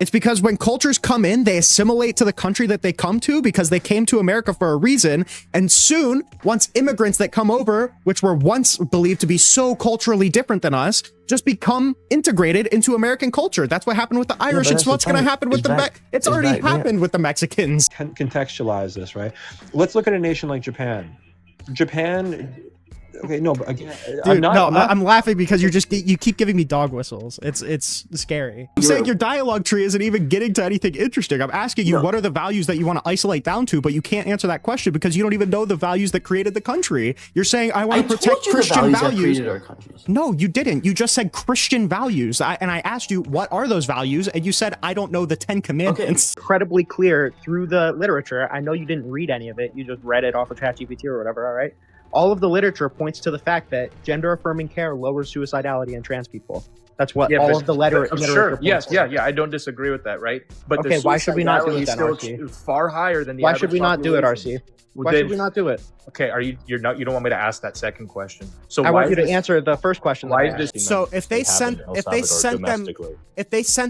It's because when cultures come in, they assimilate to the country that they come to because they came to America for a reason. And soon, once immigrants that come over, which were once believed to be so culturally different than us, just become integrated into American culture. That's what happened with the Irish. It's what's going to happen with it's already happened with the Mexicans. Contextualize this, right? Let's look at a nation like Japan. Okay, no, but again, dude, I'm laughing because you keep giving me dog whistles. It's scary. I'm saying your dialogue tree isn't even getting to anything interesting. I'm asking you what are the values that you want to isolate down to, but you can't answer that question because you don't even know the values that created the country. You're saying I want to protect Christian values. No, you didn't. You just said Christian values, and I asked you what are those values, and you said I don't know the 10 Commandments. Okay. Incredibly clear through the literature. I know you didn't read any of it. You just read it off of ChatGPT or whatever. All right. All of the literature points to the fact that gender-affirming care lowers suicidality in trans people. That's what all of the literature sure. Yes, yeah. I don't disagree with that, right? But okay, why should we not do it then, RC? Far higher than the Why should we not do it, RC? Why should we not do it? Okay, you don't want me to ask that second question. So I want you to answer the first question. Why is this? So if they sent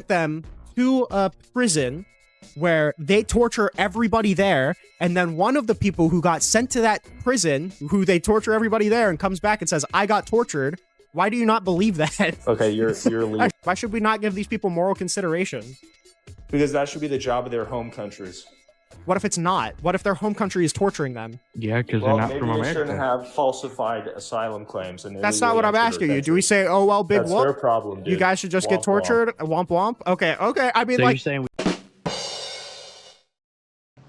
them to a prison where they torture everybody there, and then one of the people who got sent to that prison, who they torture everybody there, and comes back and says, I got tortured, why do you not believe that? Okay, you're Why should we not give these people moral consideration? Because that should be the job of their home countries. What if it's not? What if their home country is torturing them? Yeah, because they're not from America. Maybe they shouldn't have falsified asylum claims. And that's not what I'm asking you. Do we say, oh, well, big whoop? That's their problem, dude. You guys should just get tortured? Womp womp? Okay. I mean, so like... You're saying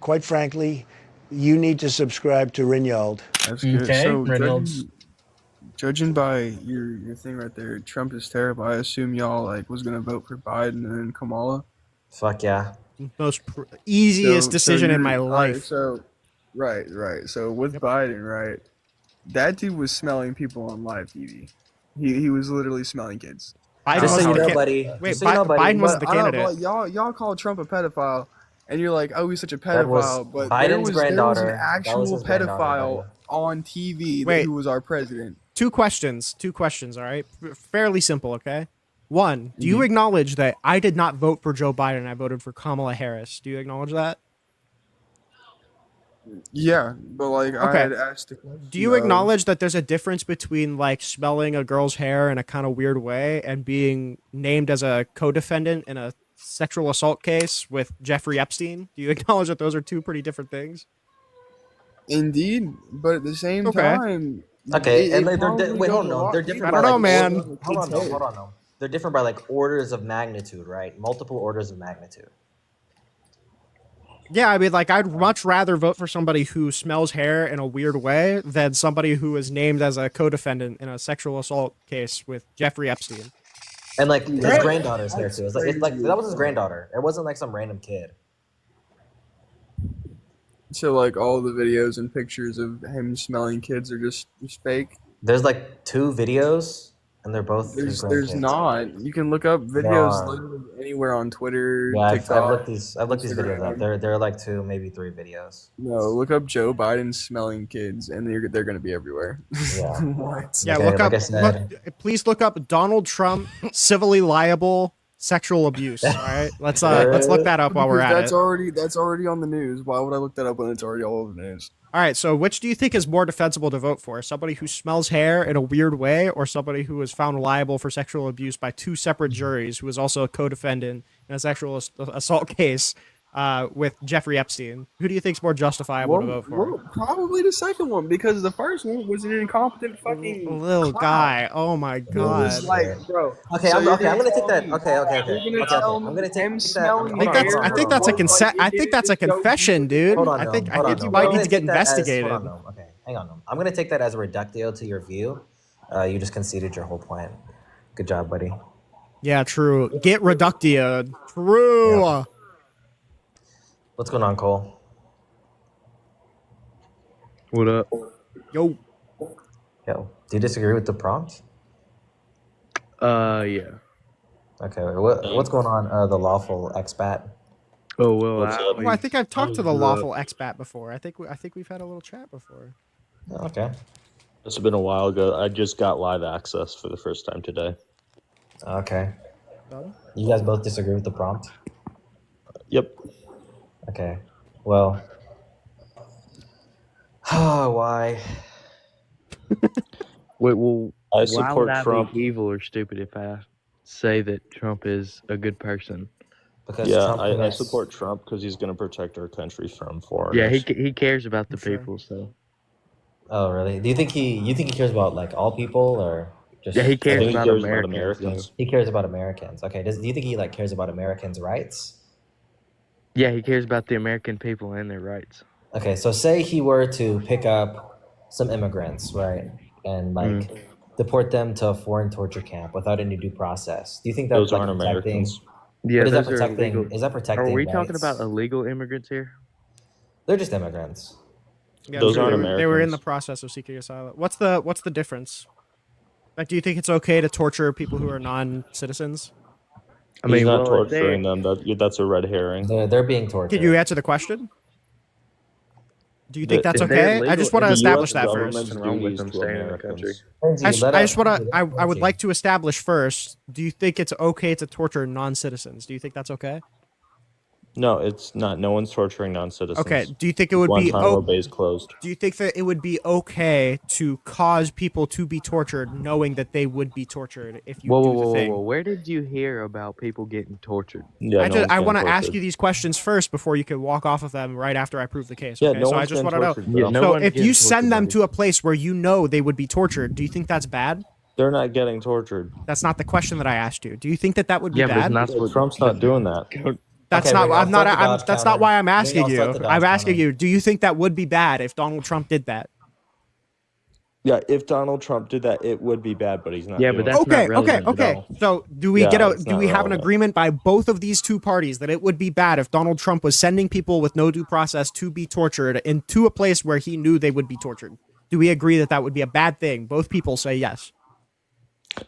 quite frankly, you need to subscribe to Rinyald. That's good. Okay, so judging by your thing right there, Trump is terrible. I assume y'all was gonna vote for Biden and then Kamala. Fuck yeah. Most easiest decision in my life. Right. So with Biden, right, that dude was smelling people on live TV. He was literally smelling kids. Biden wasn't the candidate. Wait, Biden wasn't the candidate. Y'all call Trump a pedophile. And you're like, oh, he's such a pedophile, but there was an actual pedophile on TV who was our president. Two questions, all right? Fairly simple, okay? One, do you acknowledge that I did not vote for Joe Biden, I voted for Kamala Harris? Do you acknowledge that? Yeah, but I had asked the question. Do you acknowledge that there's a difference between smelling a girl's hair in a kind of weird way and being named as a co-defendant in a sexual assault case with Jeffrey Epstein? Do you acknowledge that those are two pretty different things? Indeed, but at the same time... Okay, wait, hold on. They're different. I don't know, man. Hold on. They're different by orders of magnitude, right? Multiple orders of magnitude. Yeah, I mean, I'd much rather vote for somebody who smells hair in a weird way than somebody who is named as a co-defendant in a sexual assault case with Jeffrey Epstein. And his granddaughter's there too. That was his granddaughter. It wasn't some random kid. So all the videos and pictures of him smelling kids are just fake. There's 2 videos, and they're both. There's not. You can look up videos literally anywhere on Twitter. Yeah, TikTok, I've looked these videos up. There are 2, maybe 3 videos. No, look up Joe Biden smelling kids, and they're gonna be everywhere. Yeah. What? Yeah, okay, please look up Donald Trump civilly liable sexual abuse. All right, let's look that up while we're at it. That's already on the news. Why would I look that up when it's already all over the news? All right, so which do you think is more defensible to vote for? Somebody who smells hair in a weird way, or somebody who was found liable for sexual abuse by 2 separate juries, who was also a co-defendant in a sexual assault case with Jeffrey Epstein? Who do you think is more justifiable to vote for? Well, probably the second one, because the first one was an incompetent fucking little guy. Oh my god! It was bro. Okay, I'm gonna take that. Okay. I'm gonna take that. I think that's a consent. I think that's a confession, dude. I think you might need to get investigated. Okay, hang on. I'm gonna take that as a reductio to your view. You just conceded your whole point. Good job, buddy. Yeah, true. Get reductio. True. Yeah. What's going on, Cole? What up? Yo. Do you disagree with the prompt? Yeah. Okay, what's going on, the lawful expat? Oh, well, I think I've talked to the lawful expat before. I think we've had a little chat before. Okay. It's been a while ago. I just got live access for the first time today. Okay. You guys both disagree with the prompt? Yep. Okay. Well. Why? Wait, well, I why support would I Trump. be evil or stupid if I say that Trump is a good person? Because Yeah, Trump I commits. support Trump because he's going to protect our country from foreigners. Yeah, he cares about the Sure. people. So Oh, really? Do you think he cares about like all people or just? yeah, he I cares think he about cares about Americans. Americans. He cares about Americans. Okay. Do you think he like cares about Americans' rights? Yeah, he cares about the American people and their rights. Okay, so say he were to pick up some immigrants, right, and like deport them to a foreign torture camp without any due process. Do you think that's Those like aren't protecting? Americans. Yeah, But is that those are protecting? illegal. Is that protecting? Are we talking about rights? illegal immigrants here? They're just immigrants. Yeah, Those they aren't were- They were in Americans. the process of seeking asylum. What's the difference? Like, do you think it's okay to torture people who are non-citizens? I He's mean, not well, if torturing them. That's a red herring. They're being tortured. Can you answer the question? Do you think that's if they're okay? I legal- just want to if the establish US that government- first. Nothing wrong with them Duties to staying in the country. Americans. I just want to. I would Lindsay. like to establish first. Do you think it's okay to torture non-citizens? Do you think that's okay? No, it's not. No one's torturing non-citizens. Okay. Do you think it would be? Guantanamo Bay is closed. Do you think that it would be okay to cause people to be tortured, knowing that they would be tortured if you do the thing? Whoa! Where did you hear about people getting tortured? Yeah, I want to ask you these questions first before you can walk off of them right after I prove the case. Yeah, Okay? no So I one's just getting want to know. tortured, bro. No So one's if getting you send tortured, them buddy. to a place where you know they would be tortured, do you think that's bad? They're not getting tortured. That's not the question that I asked you. Do you think that that would be Yeah, but bad? it's not what Trump's not doing that. That's Okay, not. Rinyald, I'm not. start the I'm, dodge that's counter. not why I'm asking Rinyald, you. start the dodge I'm asking counter. you. Do you think that would be bad if Donald Trump did that? Yeah, if Donald Trump did that, it would be bad, but he's not. Yeah, doing but it. that's not Okay. relevant at Okay. all. So do we Yeah, get a? it's Do not we have an relevant. agreement by both of these two parties that it would be bad if Donald Trump was sending people with no due process to be tortured into a place where he knew they would be tortured? Do we agree that that would be a bad thing? Both people say yes.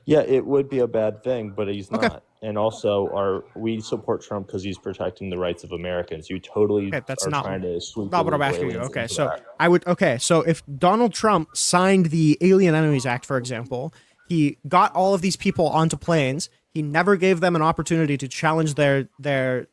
Yeah, it would be a bad thing, but he's Okay. not. And also, we support Trump because he's protecting the rights of Americans. You totally Okay, that's are not- trying to sweep Not what I'm illegal asking you. aliens Okay, into so that. I would. Okay, so if Donald Trump signed the Alien Enemies Act, for example, he got all of these people onto planes. He never gave them an opportunity to challenge their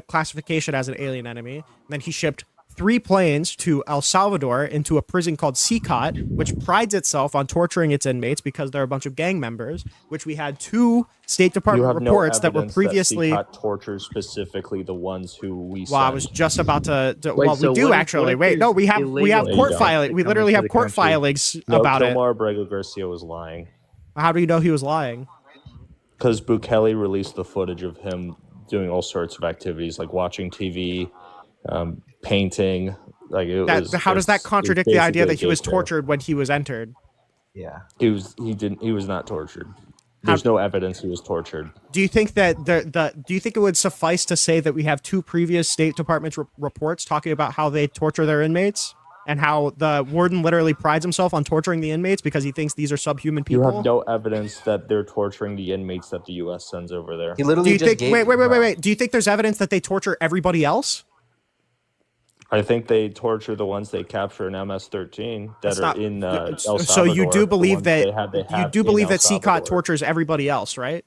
classification as an alien enemy. And then he shipped 3 planes to El Salvador into a prison called CCOT, which prides itself on torturing its inmates because they're a bunch of gang members. Which we had 2 State You Department have reports no that were evidence previously. CCOT tortures specifically the ones who we Well, I send. was just about to Wait, well, so we do what if- actually. what if Wait, no, we have illegal court aliens filing. We that literally come have into the court country? filings No, about it. Tomar Abrego Garcia was lying How do you know he was lying? because Bukele released the footage of him doing all sorts of activities like watching TV, painting. Like How does that contradict the idea that he was tortured? tortured when he was entered? Yeah. He was not tortured. There's no evidence he was tortured. Do you think that do you think it would suffice to say that we have 2 previous State Department reports talking about how they torture their inmates and how the warden literally prides himself on torturing the inmates because he thinks these are subhuman You people? have no evidence that they're torturing the inmates that the U.S. sends over there. He literally Do you just think? gave. Wait. Do you think there's evidence that they torture everybody else? I think they torture the ones they capture in MS-13 that That's are not- in El Salvador. So you do the believe ones that they you have do in believe El that CCOT Salvador. tortures everybody else, right?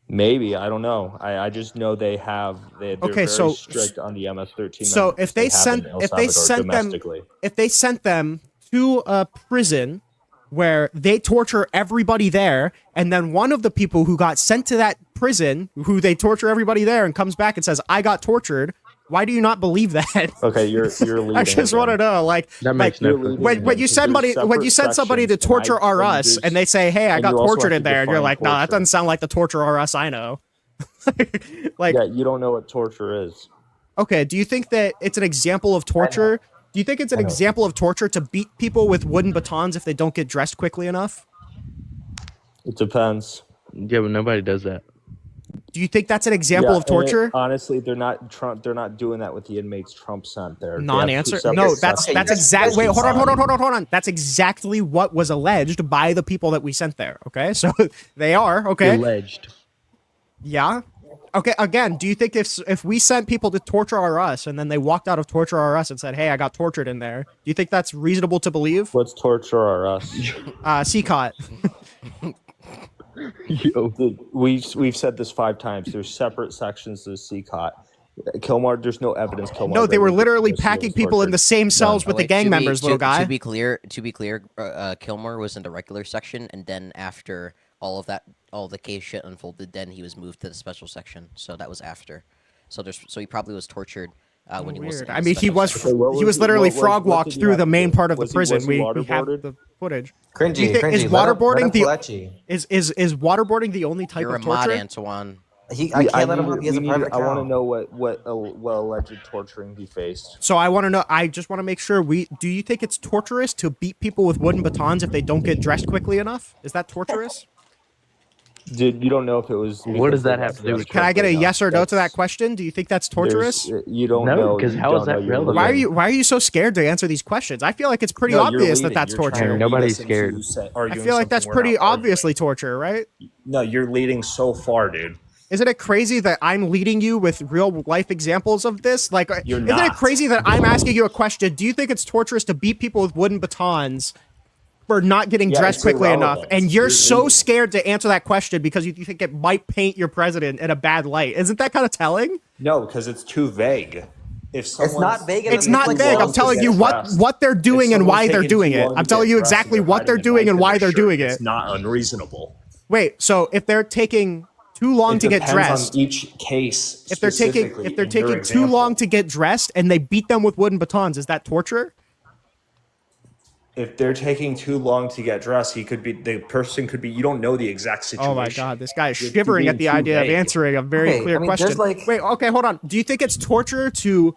Maybe, I don't know. I just know they're Okay, very so- strict on the MS-13. So members if they have sent in El if they Salvador sent them domestically. if they sent them to a prison where they torture everybody there, and then one of the people who got sent to that prison, who they torture everybody there, and comes back and says, "I got tortured," why do you not believe that? Okay, you're leading. I just want to know, like, That makes like, no sense. when you send somebody to torture our us, and they say, "Hey, I and got you also tortured have in to there," and you're define like, "No, that torture. doesn't sound like the torture our us I know." Like, Yeah, you don't know what torture is. okay, do you think that it's an example of torture? Do you think it's an example of torture to beat people with wooden batons if they don't get dressed quickly enough? It depends. Yeah, but nobody does that. Do you think that's an example Yeah, of torture? honestly, they're not doing that with the inmates Trump sent there. They have Non-answer. 2 separate No, sets. that's Okay, exactly. Wait, that's hold on. That's exactly what was alleged by the people that we sent there. Okay, so they are okay. Alleged. Yeah. Okay. Again, do you think if we sent people to torture our us and then they walked out of torture our us and said, "Hey, I got tortured in there," do you think that's reasonable to believe? Let's torture our us. CCOT. Yo. We've said this 5 times. There's separate sections of CCOT. Kilmar, there's no evidence. Kilmar. No, they were literally Garcia packing was people in tortured. the same cells with the gang members, little guy. To be clear, Kilmore was in the regular section, and then after all the case shit unfolded, then he was moved to the special section. So that was after. So he probably was tortured when he was. I mean, he was literally frog walked through the main part of the prison. We have the footage. Cringy, is waterboarding is waterboarding the only type You're of torture? You're a mod, Antoine. I can't let him up. He has a private account. I want to know what alleged torturing he faced. So I want to know. I just want to make sure do you think it's torturous to beat people with wooden batons if they don't get dressed quickly enough? Is that torturous? Dude, you don't know if it was. What does that have to do with? Can I get a yes or no to that question? Do you think that's torturous? You don't know. Because how is that relevant? Why are you so scared to answer these questions? I feel like it's pretty obvious that that's torture. Nobody's scared. I feel like that's pretty obviously torture, right? No, you're leading so far, dude. Isn't it crazy that I'm leading you with real life examples of this? Like, isn't it crazy that I'm asking you a question? Do you think it's torturous to beat people with wooden batons for not getting dressed quickly enough? And you're so scared to answer that question because you think it might paint your president in a bad light. Isn't that kind of telling? No, because it's too vague. It's not vague. It's not vague. I'm telling you what they're doing and why they're doing it. I'm telling you exactly what they're doing and why they're doing it. It's not unreasonable. Wait, so if they're taking too long to get dressed, on each case, if they're taking too long to get dressed and they beat them with wooden batons, is that torture? If they're taking too long to get dressed, the person could be. You don't know the exact situation. Oh my god, this guy is shivering at the idea of answering a very clear question. Wait, okay, hold on. Do you think it's torture to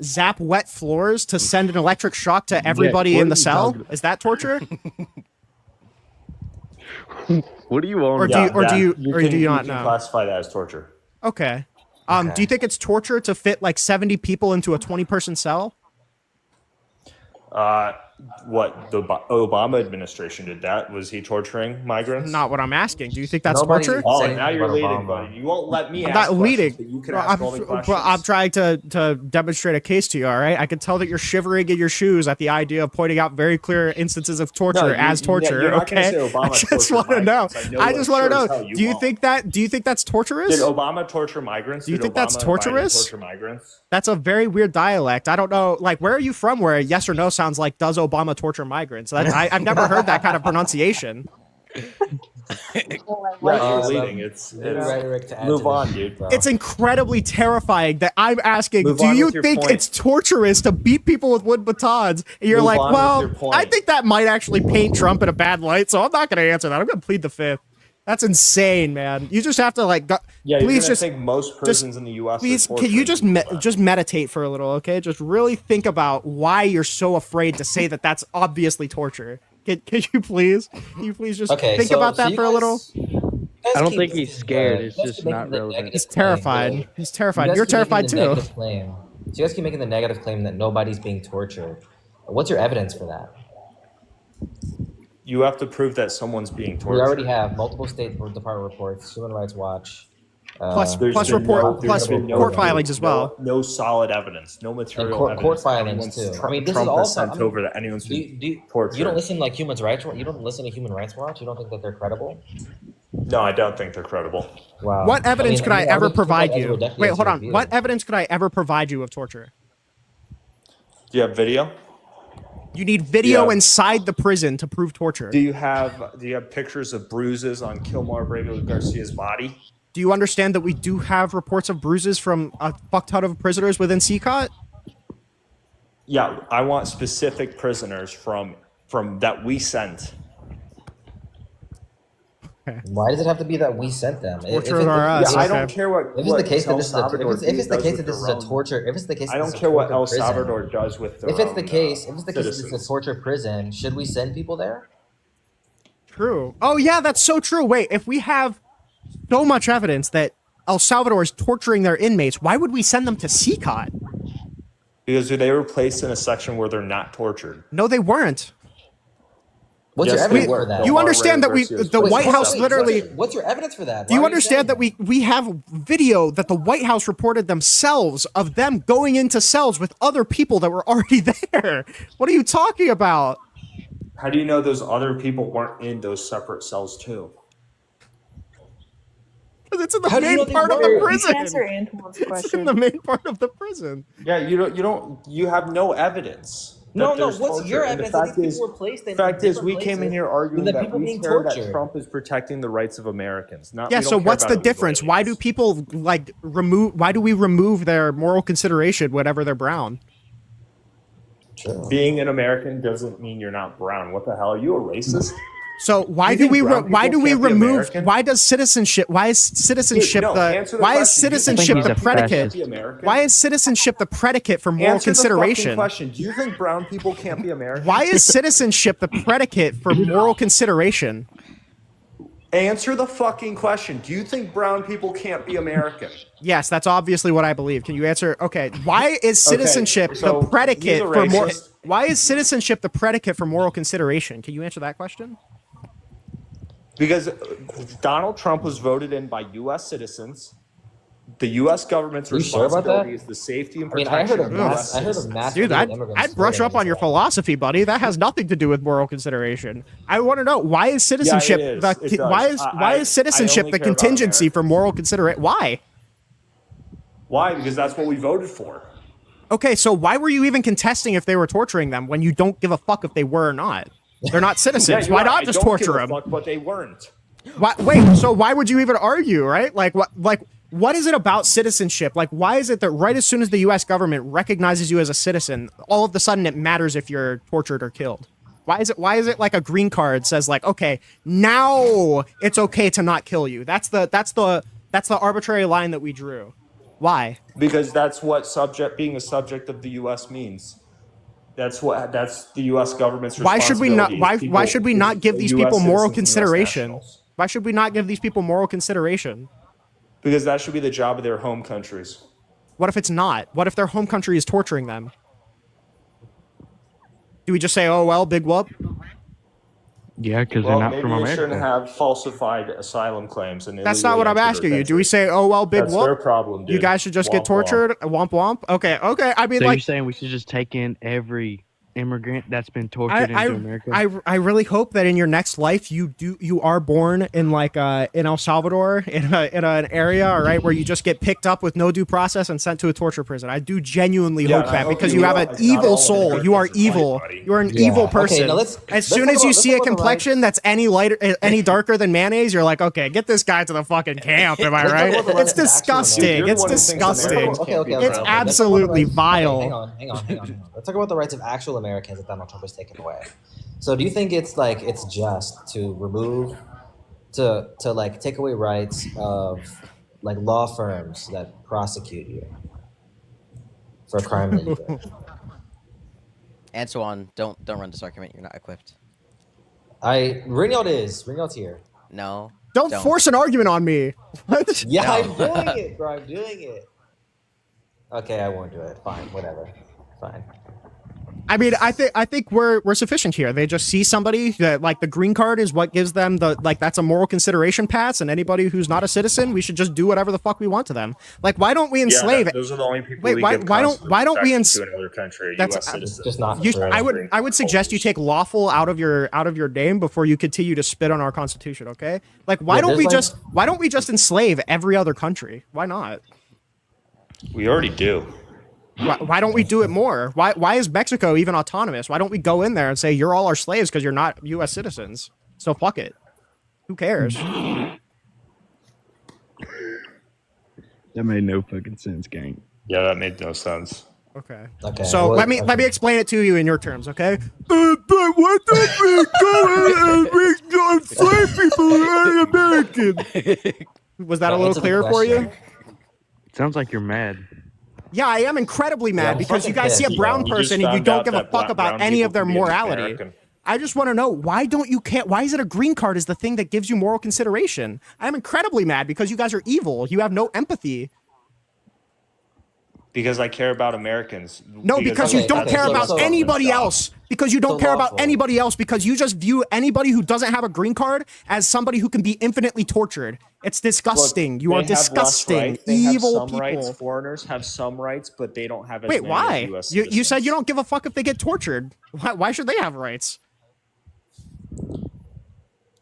zap wet floors to send an electric shock to everybody in the cell? Is that torture? What do you want? Or do you not know? Classify that as torture. Okay. Do you think it's torture to fit like 70 people into a 20-person cell? What the Obama administration did that? Was he torturing migrants? Not what I'm asking. Do you think that's torture? Oh, now you're leading, buddy. You won't let me I'm ask not leading. You can ask all the questions. But I'm trying to demonstrate a case to you, all right? I can tell that you're shivering in your shoes at the idea of pointing out very clear instances of torture as torture, okay? I just want to know. I just want to know. Do you think that's torturous? Did Obama torture migrants? Do you think that's torturous? Torture migrants? That's a very weird dialect. I don't know. Like, where are you from where a yes or no sounds like, does Obama torture migrants? I've never heard that kind of pronunciation. You're leading. It's move on, dude. It's incredibly terrifying that I'm asking, do you think it's torturous to beat people with wood batons? And you're like, well, I think that might actually paint Trump in a bad light, so I'm not going to answer that. I'm going to plead the fifth. That's insane, man. You just have to like. Please just think most prisons in the U.S. Please, can you just meditate for a little, okay? Just really think about why you're so afraid to say that that's obviously torture. Can you please? Can you please just think about that for a little? I don't think he's scared. It's just not relevant. He's terrified. He's terrified. You're terrified too. So you guys keep making the negative claim that nobody's being tortured. What's your evidence for that? You have to prove that someone's being tortured. We already have multiple State Department reports, Human Rights Watch. Plus court filings as well. No solid evidence, no material evidence. Court filings too. I mean, this Trump is all sent over that anyone's been tortured. You don't listen like Human Rights. You don't listen to Human Rights Watch. You don't think that they're credible? No, I don't think they're credible. Wow. What evidence could I ever provide you? Wait, hold on. What evidence could I ever provide you of torture? Do you have video? You need video inside the prison to prove torture. Do you have pictures of bruises on Kilmar Garcia's body? Do you understand that we do have reports of bruises from a fuck ton of prisoners within CCOT? Yeah, I want specific prisoners from that we sent. Why does it have to be that we sent them? I don't care what. If it's the case that this is a torture, if it's the case, I don't care what El Salvador does with their If it's the case that this is a torture prison, should we send people there? True. Oh yeah, that's so true. Wait, if we have so much evidence that El Salvador is torturing their inmates, why would we send them to CCOT? Because they were placed in a section where they're not tortured. No, they weren't. What's your evidence for that? You understand that the White House literally... What's your evidence for that? Do you understand that we have video that the White House reported themselves of them going into cells with other people that were already there? What are you talking about? How do you know those other people weren't in those separate cells too? Because it's in the How do you main know part of they the were? You prison. can answer Antoine's It's question. in the main part of the prison. Yeah, you have no evidence. No, that there's what's torture. your And the evidence that fact these is, people were placed in fact is, different we came in places here arguing with the that people we being care that tortured? Trump is protecting the rights of Americans. Not Yeah, we don't so care what's about the illegal difference? Why do aliens. people like why do we remove their moral consideration whenever they're brown? Being an American doesn't mean you're not brown. What the hell? Are you a racist? So why You do think we brown why do people we can't be remove American? why is citizenship answer the why is question. citizenship he's the a predicate? fascist. Be American? Why is citizenship the predicate for moral Answer the fucking consideration? question. Do you think brown people can't be American? Why is citizenship the predicate for moral consideration? Answer the fucking question. Do you think brown people can't be American? Yes, that's obviously what I believe. Can you answer? Okay, why is citizenship so the predicate he's a for more? racist. Why is citizenship the predicate for moral consideration? Can you answer that question? Because Donald Trump was voted in by U.S. citizens. The U.S. government's You sure about that? responsibility is the safety and I mean, protection I of heard U.S. of citizens. mass Dude, illegal immigrants I'd brush up voting on your into philosophy, buddy. That has nothing to do with moral consideration. I want to know why is citizenship it is. It does. why is citizenship only the care about contingency for moral consideration? Why? Why? Because that's what we voted for. Okay, so why were you even contesting if they were torturing them when you don't give a fuck if they were or not? They're not citizens. you're Why right. not I just don't give torture a them? fuck, but they weren't. Wait, so why would you even argue, right? Like what is it about citizenship? Like, why is it that right as soon as the U.S. government recognizes you as a citizen, all of a sudden it matters if you're tortured or killed? Why is it like a green card says like, okay, now it's okay to not kill you? That's the arbitrary line that we drew. Why? Because that's what being a subject of the U.S. means. That's the U.S. government's Why should we not? responsibility. Why should we not give these people US moral citizens and US consideration? nationals. Why should we not give these people moral consideration? Because that should be the job of their home countries. What if it's not? What if their home country is torturing them? Do we just say, oh well, big whoop? Yeah, because Well, they're not maybe from they America. shouldn't have falsified asylum claims. And That's not what I'm asking you. Do we say, oh well, big That's their whoop? problem, dude. You guys should just get Womp tortured? Womp womp. Okay. I mean, So you're like, saying we should just take in every immigrant that's been tortured into America? I really hope that in your next life you are born in like in El Salvador in an area, all right, where you just get picked up with no due process and sent to a torture prison. I do genuinely Yeah, hope and I that hope because you you have will. an It's not evil all soul. Americans You are is like, evil. buddy. You're an Yeah. evil Okay, person. now let's As soon talk as you about- see a let's talk about the complexion rights. that's any lighter, any darker than mayonnaise, you're like, okay, get this guy to the fucking camp. Am I Let's talk right? about the It's rights of actual disgusting. Americans. You're It's the one who thinks disgusting. Americans Okay, can't okay, be okay. It's brown. absolutely vile. Hang on. Let's talk about the rights of actual Americans that Donald Trump has taken away. So, do you think it's just to remove, to like take away rights of like law firms that prosecute you for a crime that you did? And so on. Don't run this argument. You're not equipped. Rinyald's here. No. Don't force an argument on me. What? Yeah, No. I'm doing it, bro. I'm doing it. Okay, I won't do it. Fine, whatever. Fine. I mean, I think we're sufficient here. They just see somebody that like the green card is what gives them the like that's a moral consideration pass, and anybody who's not a citizen, we should just do whatever the fuck we want to them. Like, why don't we enslave? those are the only people. Wait, we why give don't consular we protection to another country? That's- U.S. citizens. Just not. You, for I would suggest you take lawful out of your name before you continue to spit on our constitution. Okay, like why Yeah, don't there's, we just enslave every other country? Why not? We already do. Why don't we do it more? Why is Mexico even autonomous? Why don't we go in there and say you're all our slaves because you're not U.S. citizens? So fuck it. Who cares? That made no fucking sense, gang. Yeah, that made no sense. Okay. Okay. So well, let me okay. explain it to you in your terms, okay? But what if we go and enslave people who are American? Was that a little Answer the clearer for you? question. Sounds like you're mad. Yeah, I am incredibly mad I'm because you fucking guys see a pissed, brown bro. person and you don't give a fuck about any of their morality. American. I just want to know, why don't you care? Why is it a green card is the thing that gives you moral consideration? I'm incredibly mad because you guys are evil. You have no empathy. Because I care about Americans. No, because you Okay, don't okay, care so- about so- anybody else. Because you don't so care about lawful. anybody else. Because you just view anybody who doesn't have a green card as somebody who can be infinitely tortured. It's disgusting. You are disgusting, evil people. Rights. Foreigners have some rights, but they don't have as Wait, many why? as US You said citizens. you don't give a fuck if they get tortured. Why should they have rights?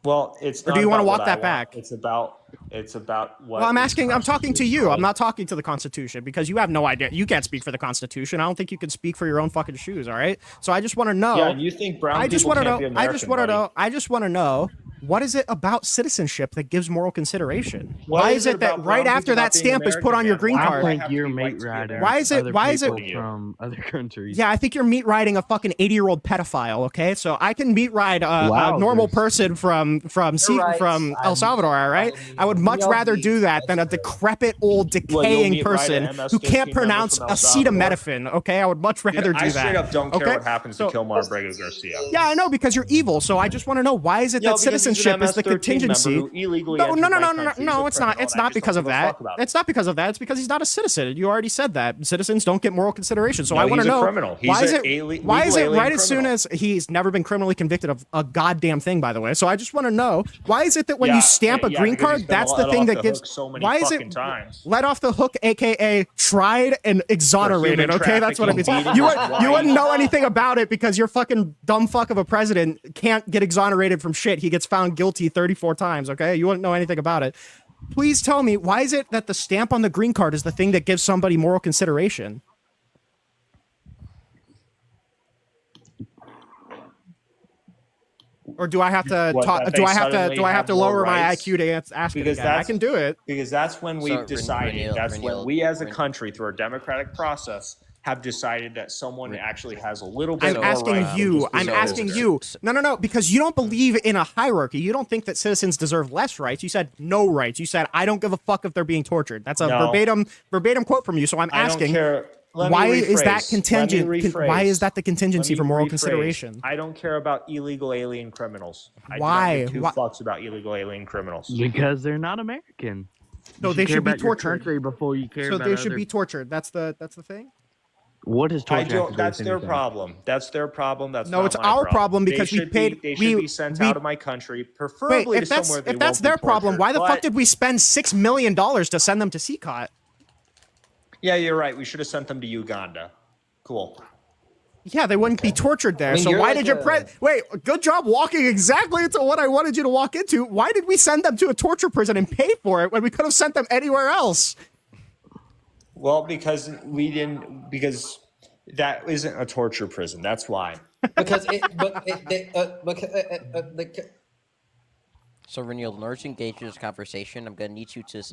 Well, it's. Or do not you wanna about walk what that I want. back? It's It's about what. Well, I'm talking to you. I'm not talking to the Constitution because you have no idea. You can't speak for the Constitution. I don't think you can speak for your own fucking shoes. All right. So I just want to know. Yeah, and you think brown I just people want to can't know. be I American, just want to buddy. know. I just want to know. What is it about citizenship that gives moral consideration? What Why is is it it that about right brown after people that not being stamp is put on your American, green man? I card? Why think have to you're be white meat to be riding. Why is it- other why is it- people from other countries? Yeah, I think you're meat riding a fucking 80-year-old pedophile. Okay, so I can meat ride a Wow, normal dude. person from right. El Salvador. All right, I would much rather do that than a decrepit old decaying meat ride person an who can't MS-13 pronounce member from El acetaminophen. Okay, I would much rather Dude, do I that. straight up don't care okay? what happens So- to Kilmar Abrego Garcia. Yeah, I know because you're evil. So I just want to know why is it Yo, that because he's an citizenship is the MS-13 contingency? member who illegally No, entered no, no, my no, no, country. no. He's a It's not. criminal, It's and I not just because don't of give a that. fuck about it. It's not because of that. It's because he's not a citizen. You already said that. Citizens don't get moral consideration. So No, I want he's to a know criminal. He's why is an it why is legal it right alien as soon criminal. as he's never been criminally convicted of a goddamn thing, by the way. So I just want to know why is it that when you stamp a green because card, he's been that's let the thing off that the gives. hook so many Why is fucking it times. let off the hook, aka tried and exonerated? human Okay, that's what it means. trafficking, You beating his wouldn't know wife. anything about it because your fucking dumb fuck of a president can't get exonerated from shit. He gets found guilty 34 times. Okay, you wouldn't know anything about it. Please tell me, why is it that the stamp on the green card is the thing that gives somebody moral consideration? Or do I have to What, talk? that Do they I have to? suddenly Do I have have to more lower my rights? IQ to ask it Because again? I that's- can do it. Because that's when we've So, decided, Rinyald- that's when Rinyald- we as a Rin- country, through a democratic process, have decided that someone actually has a little bit I'm more asking rights than you. just I'm being asking citizen. you. No, because you don't believe in a hierarchy. You don't think that citizens deserve less rights. You said no rights. You said I don't give a fuck if they're being tortured. That's a No. verbatim quote from you. So I'm I don't asking, care. Let me why is that rephrase. contingent? Let me Why rephrase. is that the contingency Let for me moral rephrase. consideration? I don't care about illegal alien criminals. I Why? do not give two Why- fucks about illegal alien criminals. Because they're not American. No, You they care should be about your tortured. country before you care So about they should other- be tortured. That's the thing. What is torture? I have to do don't. with That's their anything? problem. That's their problem. That's No, not it's my our problem because they we paid- They we- should be sent we- out of my country, preferably Wait, to somewhere they if that's won't be their problem, tortured. why the fuck But- did we spend $6 million to send them to CCOT? Yeah, you're right. We should have sent them to Uganda. Cool. Yeah, they wouldn't be tortured there. I mean, so you're why like did your a- wait? Good job walking exactly into what I wanted you to walk into. Why did we send them to a torture prison and pay for it when we could have sent them anywhere else? Well, because we didn't. Because that isn't a torture prison. That's why. Because it, So, Rinyald, in order to engage in this conversation, I'm gonna need you to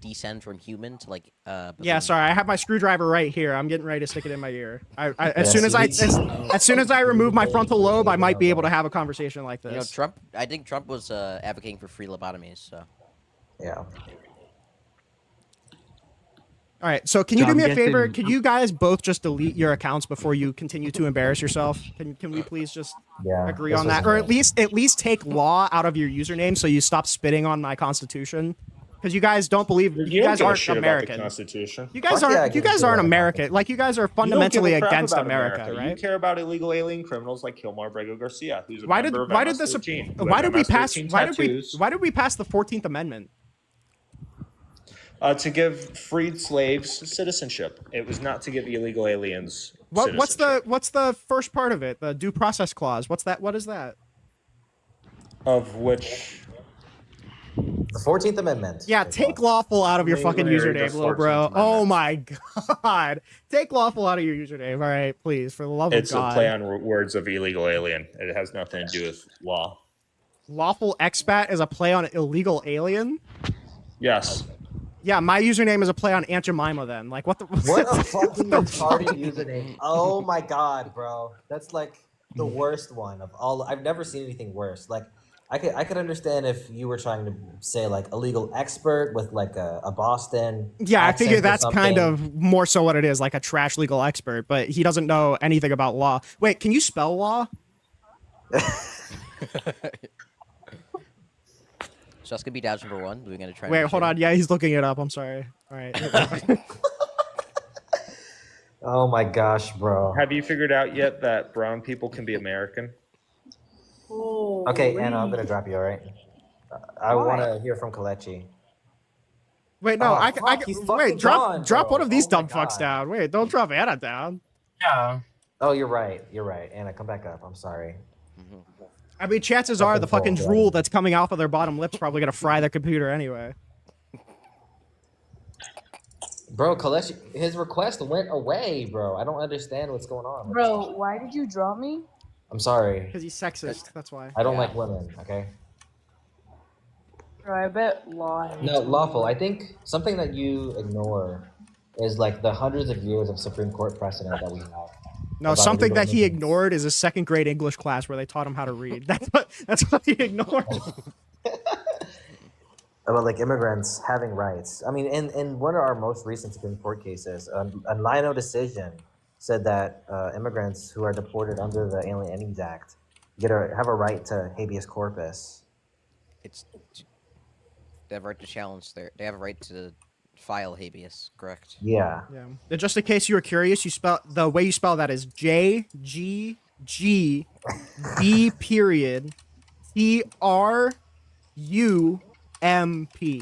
descend from human to like. Yeah, baboon. sorry, I have my screwdriver right here. I'm getting ready to stick it in my ear. As Yes, soon as I you- as soon as I remove my frontal lobe, I might be able to have a conversation like You know, this. Trump. I think Trump was advocating for free lobotomies. So. yeah. All right, so can you So do me I'm a favor? guessing- Could you guys both just delete your accounts before you continue to embarrass yourself? Can we please just Yeah, agree this on was that, or nice. at least take law out of your username so you stop spitting on my constitution? Because you guys don't believe you don't guys give a aren't shit about the American. Constitution. You guys Fuck yeah, I aren't. You give a guys shit aren't about American. Like you guys are You don't give a fundamentally crap against about America, You right? care about illegal alien criminals like Kilmar Abrego Garcia, who's a Why did member of why did this MS-13, who why has did we pass MS-13 why did we tattoos, why did we pass the 14th Amendment? to give freed slaves citizenship. It was not to give illegal aliens. What's citizenship. the first part of it? The due process clause. What's that? What is that? Of which? The 14th Amendment. Yeah, take lawful out of your fucking Literally the username, little 14th bro. Amendment. Oh my god. Take lawful out of your username. All right, please, for the love It's of God. a play on words of illegal alien. It has nothing to do with law. Lawful expat is a play on illegal alien? Yes. Yeah, my username is a play on Aunt Jemima then. Like what the What a fucking retarded username. Oh my god, bro. That's like the worst one of all. I've never seen anything worse. Like I could understand if you were trying to say like a legal expert with like a Boston. Yeah, I accent figure or that's kind something. of more so what it is, like a trash legal expert, but he doesn't know anything about law. Wait, can you spell law? So that's gonna be dodge number one. We're gonna try. Wait, hold on. Yeah, he's looking it up. I'm sorry. All right. Oh my gosh, bro. Have you figured out yet that brown people can be American? Okay, Anna, I'm gonna drop you. All right. I want to hear from Kalechi. Wait, no, Oh, I fuck, he's wait, fucking drop gone, drop bro. one of these Oh my dumb fucks God. down. Wait, don't drop Anna down. Yeah. Oh, you're right. You're right. Anna, come back up. I'm sorry. I mean, chances are the fucking drool that's coming off of their bottom lip's probably gonna fry their computer anyway. Bro, Kaleshi, his request went away, bro. I don't understand what's going on. Bro, why did you drop me? I'm sorry. Because he's sexist. That's why. I don't like women. Okay. Bro, I bet Law hates No, lawful. women. I think something that you ignore is like the hundreds of years of Supreme Court precedent that we have. No, something that he ignored is a second grade English class where they taught him how to read. That's what he ignored. About like immigrants having rights. I mean, in one of our most recent Supreme Court cases, a Lino decision said that immigrants who are deported under the Alien Enemies Act have a right to habeas corpus. They have a right to challenge they have a right to file habeas, correct? Yeah. Yeah. And just in case you were curious, the way you spell that is JGGB period TRUMP.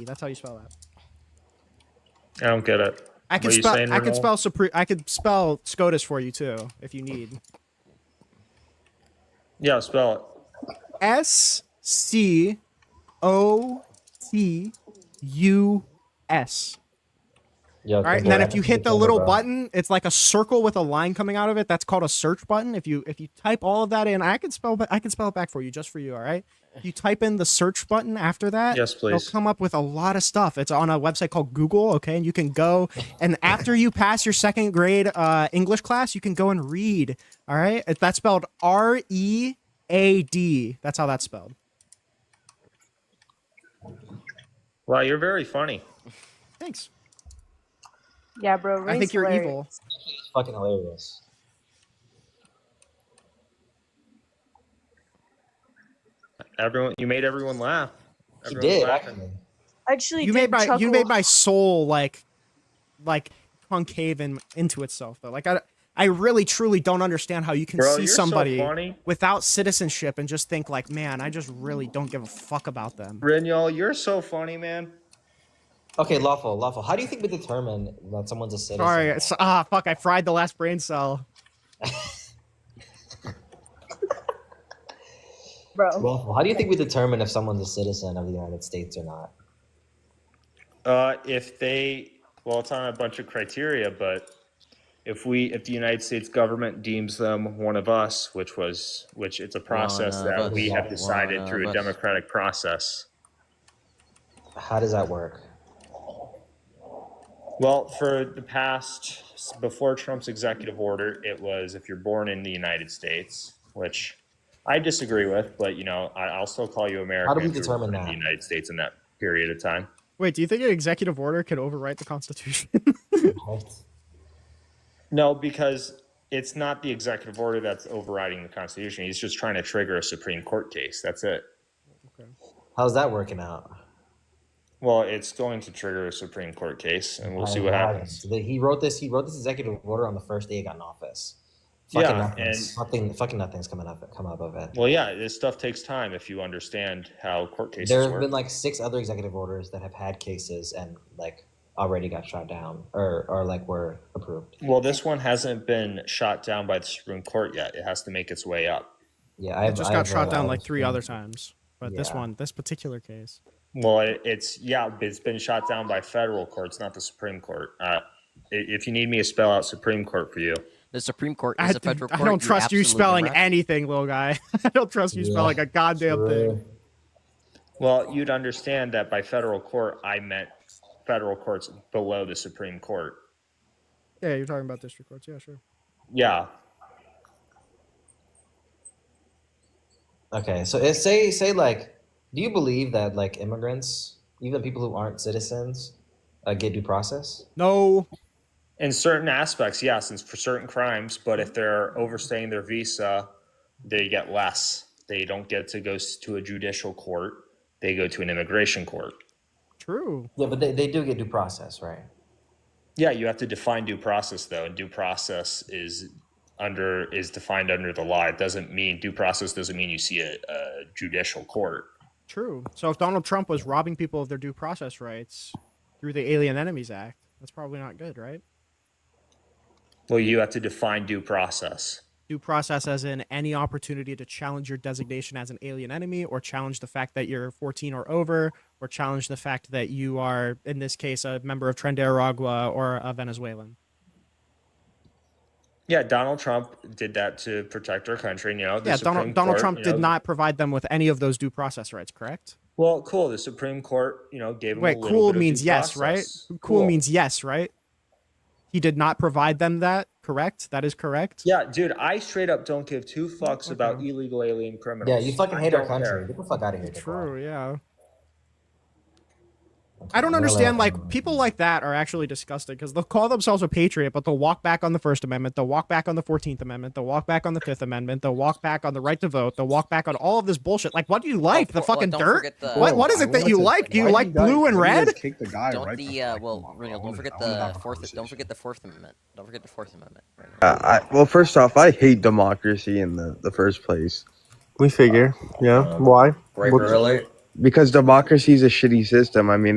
That's how you spell that. I don't get it. I could spell SCOTUS for you too, if you need. Yeah, spell it. SCOTUS. Yeah, all right, and then if you hit the little button, it's like a circle with a line coming out of it. That's called a search button. If you type all of that in, I can spell it back for you, just for you. All right. If you type in the search button after that, yes, please. It'll come up with a lot of stuff. It's on a website called Google. Okay, and you can go and after you pass your second grade English class, you can go and read. All right, that's spelled READ. That's how that's spelled. Wow, you're very funny. Thanks. Yeah, bro. I think you're hilarious. evil. It's fucking hilarious. You made everyone laugh. You did, actually. Actually, You made my soul like concave into itself though. Like I really truly don't understand how you can see somebody without citizenship and just think like, man, I just really don't give a fuck about them. Rinyald, you're so funny, man. Okay, lawful. How do you think we determine that someone's a citizen? Sorry, fuck, I fried the last brain cell. Bro. Lawful, how do you think we determine if someone's a citizen of the United States or not? It's on a bunch of criteria, but if the United States government deems them one of us, which it's a process that we have decided through a democratic process. How does that work? Well, for the past, before Trump's executive order, it was if you're born in the United States, which I disagree with, but I'll still call you American. How do we determine that? In the United States in that period of time. Wait, do you think an executive order can overwrite the Constitution? No, because it's not the executive order that's overriding the Constitution. He's just trying to trigger a Supreme Court case. That's it. Okay. How's that working out? Well, it's going to trigger a Supreme Court case, and we'll see what happens. He wrote this executive order on the first day he got in office. Fucking nothing's come up of it. Well, yeah, this stuff takes time if you understand how court cases There work. have been like 6 other executive orders that have had cases and like already got shot down or like were approved. Well, this one hasn't been shot down by the Supreme Court yet. It has to make its way up. Yeah, it just got shot down like 3 other times, but this particular case. Well, it's been shot down by federal courts, not the Supreme Court. If you need me to spell out Supreme Court for you. The Supreme Court is a federal court. I don't trust you spelling anything, little guy. I don't trust you spelling a goddamn thing. Well, you'd understand that by federal court, I meant federal courts below the Supreme Court. Yeah, you're talking about district courts. Yeah, sure. Yeah. Okay, so say like, do you believe that like immigrants, even people who aren't citizens, get due process? No. In certain aspects, yes, and for certain crimes, but if they're overstaying their visa, they get less. They don't get to go to a judicial court. They go to an immigration court. True. Yeah, but they do get due process, right? Yeah, you have to define due process, though, and due process is defined under the law. Due process doesn't mean you see a judicial court. True. So if Donald Trump was robbing people of their due process rights through the Alien Enemies Act, that's probably not good, right? Well, you have to define due process. Due process as in any opportunity to challenge your designation as an alien enemy, or challenge the fact that you're 14 or over, or challenge the fact that you are, in this case, a member of Trinidad or a Venezuelan. Yeah, Donald Trump did that to protect our country. And, Donald Trump did not provide them with any of those due process rights, correct? Well, cool. The Supreme Court, gave him a little cool bit means of due yes, process. right? Cool means yes, right? He did not provide them that, correct? That is correct? Yeah, dude, I straight up don't give two fucks about illegal alien criminals. Yeah, you fucking hate our country. Care. Get the fuck out of here. True, yeah. I don't understand, people like that are actually disgusting because they'll call themselves a patriot, but they'll walk back on the First Amendment, they'll walk back on the 14th Amendment, they'll walk back on the 5th Amendment, they'll walk back on the right to vote, they'll walk back on all of this bullshit. Like, what do you like? The fucking dirt? What is it that you like? Do you like blue and red? Rinyald, don't forget the Fourth. Don't forget the Fourth Amendment. Don't forget the Fourth Amendment. Well, first off, I hate democracy in the first place. We figure, yeah. Why? Because democracy is a shitty system. I mean,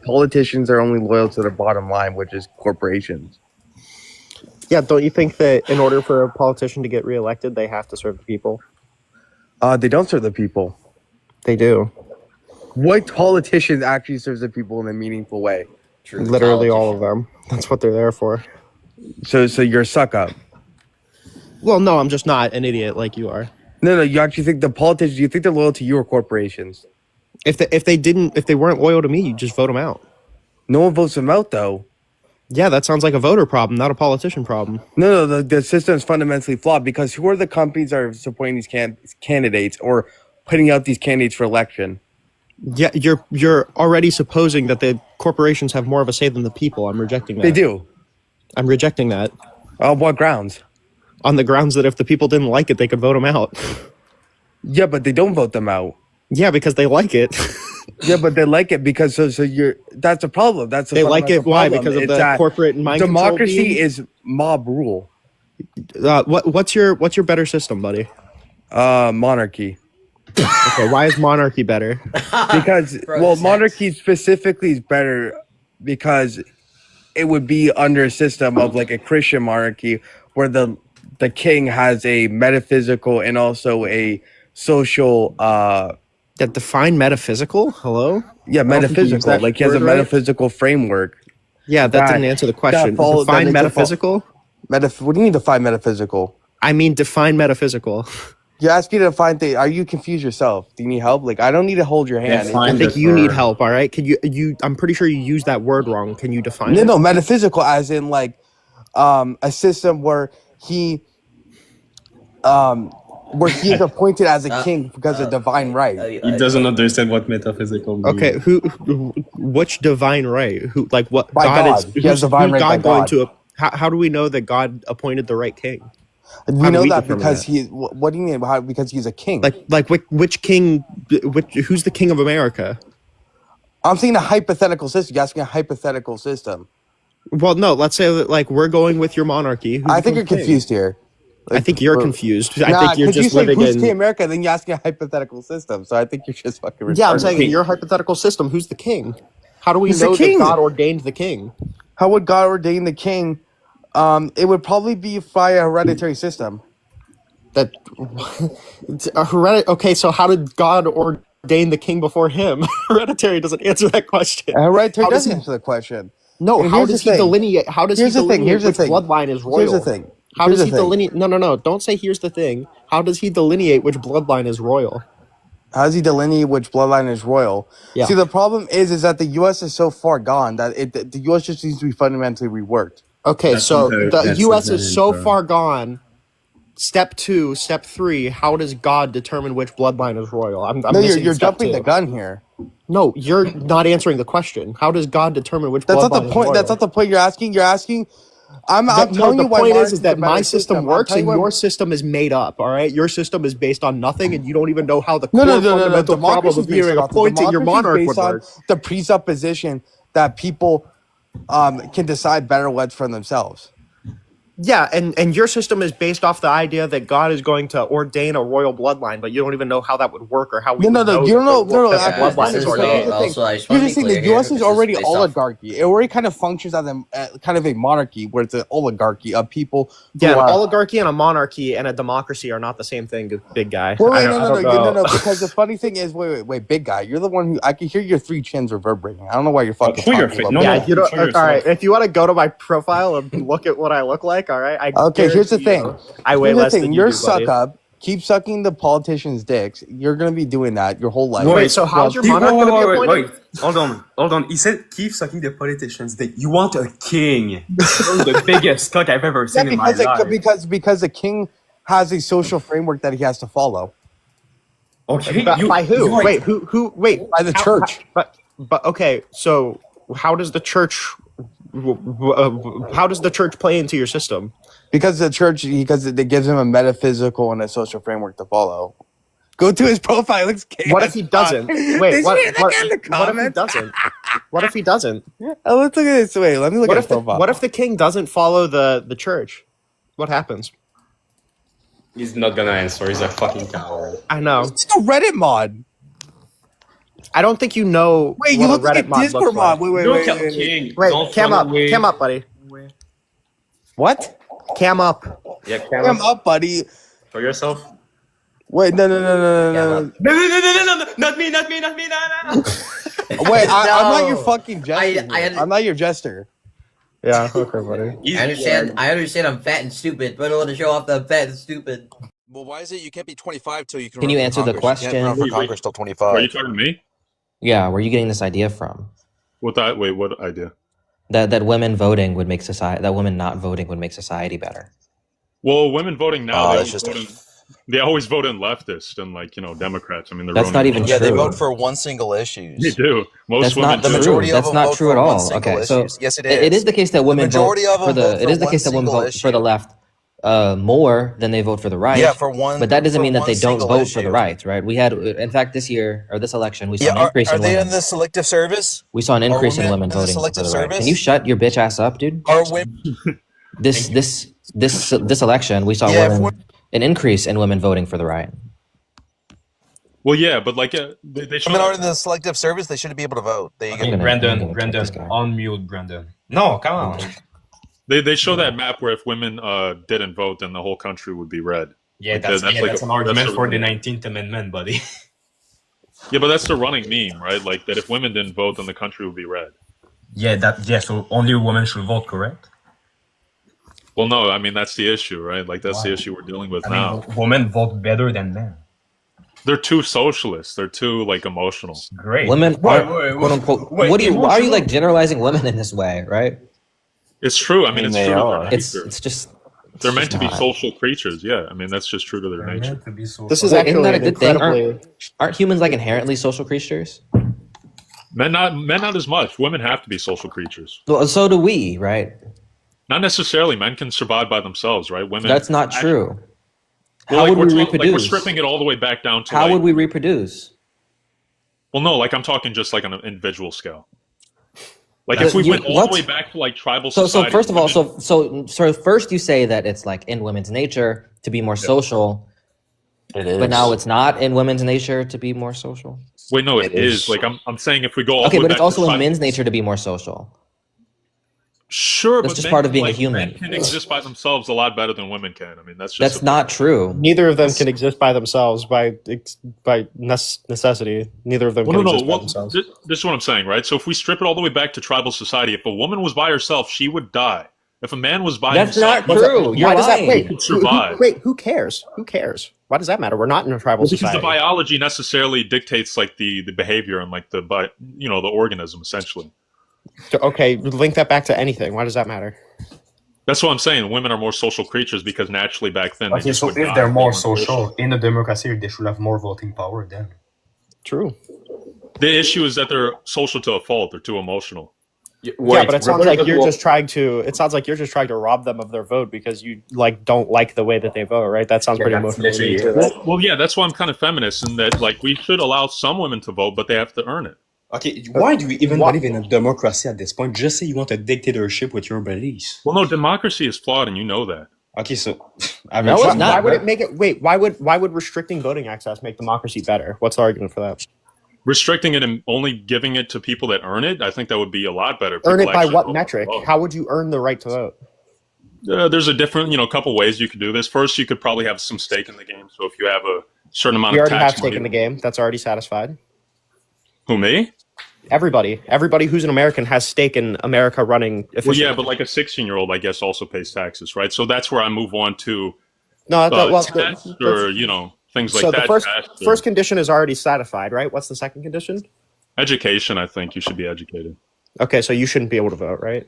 politicians are only loyal to their bottom line, which is corporations. Yeah, don't you think that in order for a politician to get reelected, they have to serve the people? They don't serve the people. They do. What politician actually serves the people in a meaningful way? Literally all of them. That's what they're there for. So you're a suck up. Well, no, I'm just not an idiot like you are. No, you actually think the politicians, you think they're loyal to you or corporations? If they weren't loyal to me, you just vote them out. No one votes them out, though. Yeah, that sounds like a voter problem, not a politician problem. No, the system is fundamentally flawed because who are the companies that are supporting these candidates or putting out these candidates for election? Yeah, you're already supposing that the corporations have more of a say than the people. I'm rejecting that. They do. I'm rejecting that. On what grounds? On the grounds that if the people didn't like it, they could vote them out. Yeah, but they don't vote them out. Yeah, because they like it. Yeah, but they like it because that's a problem. They like it. Why? Because of the corporate mind control. Democracy is mob rule. What's your better system, buddy? Monarchy. Okay, why is monarchy better? Because monarchy specifically is better because it would be under a system of like a Christian monarchy where the king has a metaphysical and also a social that define metaphysical? Hello? Yeah, metaphysical. Like he has a metaphysical framework. Yeah, that didn't answer the question. Define metaphysical? What do you mean define metaphysical? I mean define metaphysical. You're asking to define things. Are you confused yourself? Do you need help? Like I don't need to hold your hand. I think you need help, all right? Can you I'm pretty sure you used that word wrong. Can you define it? No, metaphysical as in like a system where he is appointed as a king because of divine right. He doesn't understand what metaphysical means. Okay, which divine right? Who like what by God is? He has divine right by God. How do we know that God appointed the right king? We know that because he. What do you mean? How? Because he's a king. Like which king? Who's the king of America? I'm saying a hypothetical system. You're asking a hypothetical system. Well, no. Let's say that like we're going with your monarchy. I think you're confused here. Like, I think you're confused. I think you're just living in king America. Then you're asking a hypothetical system. So I think you're just fucking retarded. Yeah, I'm saying in your hypothetical system, who's the king? How do we know that God ordained the king? How would God ordain the king? It would probably be by a hereditary system. Okay, so how did God ordain the king before him? Hereditary doesn't answer that question. Hereditary doesn't answer the question. No, how does he delineate? How does he delineate which bloodline is royal? Here's the thing. How does he delineate? No. Don't say here's the thing. How does he delineate which bloodline is royal? How does he delineate which bloodline is royal? Yeah. See, the problem is that the U.S. is so far gone that the U.S. just needs to be fundamentally reworked. Okay, so the U.S. is so far gone. Step 2, step 3. How does God determine which bloodline is royal? No, you're jumping the gun here. No, you're not answering the question. How does God determine which bloodline is royal? That's not the point. That's not the point you're asking. You're asking. I'm telling you why. The point is that my system works and your system is made up. All right, your system is based on nothing, and you don't even know how the fundamental problem of being appointing your monarch would work. The presupposition that people can decide better what's for themselves. Yeah, and your system is based off the idea that God is going to ordain a royal bloodline, but you don't even know how that would work or how we you don't know. bloodline is ordained. You're just saying the U.S. is already oligarchy. It already kind of functions as a kind of a monarchy, where it's an oligarchy of people. Yeah, an oligarchy and a monarchy and a democracy are not the same thing, big guy. Wait, no. Because the funny thing is, wait, big guy, you're the one who I can hear your 3 chins reverberating. I don't know why you're fucking. You don't. All right, if you want to go to my profile and look at what I look like, all right. Okay, here's the thing. I weigh less than you You're do, suck buddy. up. Keep sucking the politicians' dicks. You're gonna be doing that your whole life. Wait, so how's your monarch gonna be appointed? Wait, hold on. He said keep sucking the politicians' dick. You want a king? The biggest cock I've ever seen in my life. Because the king has a social framework that he has to follow. Okay, by who? Wait, who? Wait, by the church. But okay, so how does the church? How does the church play into your system? Because it gives him a metaphysical and a social framework to follow. Go to his profile. It looks chaos. What if he doesn't? Wait, what if he doesn't? What if he doesn't? Oh, let's look at this. Wait, let me look at his profile. What if the king doesn't follow the church? What happens? He's not gonna answer. He's a fucking coward. I know. It's a Reddit mod. I don't think you know. Wait, you look like a Discord mod. Wait, cam up, buddy. What? Cam up. Yeah, cam up, buddy. For yourself. Wait, no. No, not me. No. Wait, I'm not your fucking jester. I'm not your jester. Yeah, okay, buddy. I understand I'm fat and stupid, but I don't want to show off that I'm fat and stupid. Well, why is it you can't be 25 till you can? Can you answer the Congress? You can't run question? for Congress till 25. Are you talking to me? Yeah, where are you getting this idea from? What idea? That women voting would make society, that women not voting would make society better. Well, women voting now, Oh, they always vote in leftist and Democrats. I mean, That's not even Yeah, true. they vote for one single issue. They do. Most That's women not do. true. majority of That's them not vote true for at one all. single Okay, so issues. Yes, it it is. is the case that women vote majority of for them the. vote It for is the one case that women single vote for the issue. left more than they vote for the right. Yeah, for one. But that doesn't for mean that one they don't single vote for the issue. right, right? We had, in fact, this election, we saw Yeah, an increase are in they women. in the selective service? We saw an Are increase in women women in the voting for selective the right. service? Can you shut your bitch ass up, dude? Are women? This election, we saw an increase in women voting for the right. Well, yeah, but they should. Women are in the selective service. They shouldn't be able to vote. There you go. Brandon, unmute Brandon. No, come on. They show that map where if women didn't vote, then the whole country would be red. Yeah, that's an argument for the 19th Amendment, buddy. Yeah, but that's the running meme, right? Like that if women didn't vote, then the country would be red. Yeah, so only women should vote, correct? Well, no, I mean that's the issue, right? Like that's the issue we're dealing with now. Women vote better than men. They're too socialist. They're too emotional. Great. Women are quote unquote. Why are you generalizing women in this way, right? It's true. I mean, it's they true. are. It's just. They're meant to be social creatures. Yeah, I mean that's just true to their nature. This is actually a good thing. Aren't humans inherently social creatures? Men not as much. Women have to be social creatures. Well, so do we, right? Not necessarily. Men can survive by themselves, right? Women. That's not true. Well, How would we reproduce? We're stripping it all the way back down to. How would we reproduce? Well, no, I'm talking just on an individual scale. Like if we went all the way back to tribal society. So first of all, so first you say that it's in women's nature to be more social. It is. But now it's not in women's nature to be more social. Wait, no, it is. I'm saying if we go all the okay, way but back it's also to in men's nature to be more social. Sure, that's but just men, part of being a human. Men can exist by themselves a lot better than women can. I mean, that's not true. Neither of them can exist by themselves by necessity. Neither of them can exist by themselves. This is what I'm saying, right? So if we strip it all the way back to tribal society, if a woman was by herself, she would die. If a man was by himself, not true. Why does that? he could survive. Wait, who cares? Who cares? Why does that matter? We're not in a tribal Because society. the biology necessarily dictates the behavior and the organism essentially. Okay, link that back to anything. Why does that matter? That's what I'm saying. Women are more social creatures because naturally back then. Okay, so if they're more social in a democracy, they should have more voting power then. True. The issue is that they're social to a fault. They're too emotional. Yeah, but it sounds like you're just trying to. It sounds like you're just trying to rob them of their vote because you don't like the way that they vote, right? That sounds pretty emotional. Well, yeah, that's why I'm kind of feminist in that we should allow some women to vote, but they have to earn it. Okay, why do you even believe in a democracy at this point? Just say you want a dictatorship with your beliefs. Well, no, democracy is flawed, and you know that. Okay, so No, it's not. Why would it make it? Wait, why would restricting voting access make democracy better? What's the argument for that? Restricting it and only giving it to people that earn it, I think that would be a lot better. Earn People it by actually what vote. metric? How would you earn the right to vote? There's a different, couple ways you could do this. First, you could probably have some stake in the game. So if you have a certain amount You of already tax have stake in the game. That's already satisfied. Who, me? Everybody who's an American has stake in America running efficiently. Well, yeah, but like a 16-year-old, I guess, also pays taxes, right? So that's where I move on to tests or things like so that. The first condition is already satisfied, right? What's the second condition? Education. I think you should be educated. Okay, so you shouldn't be able to vote, right?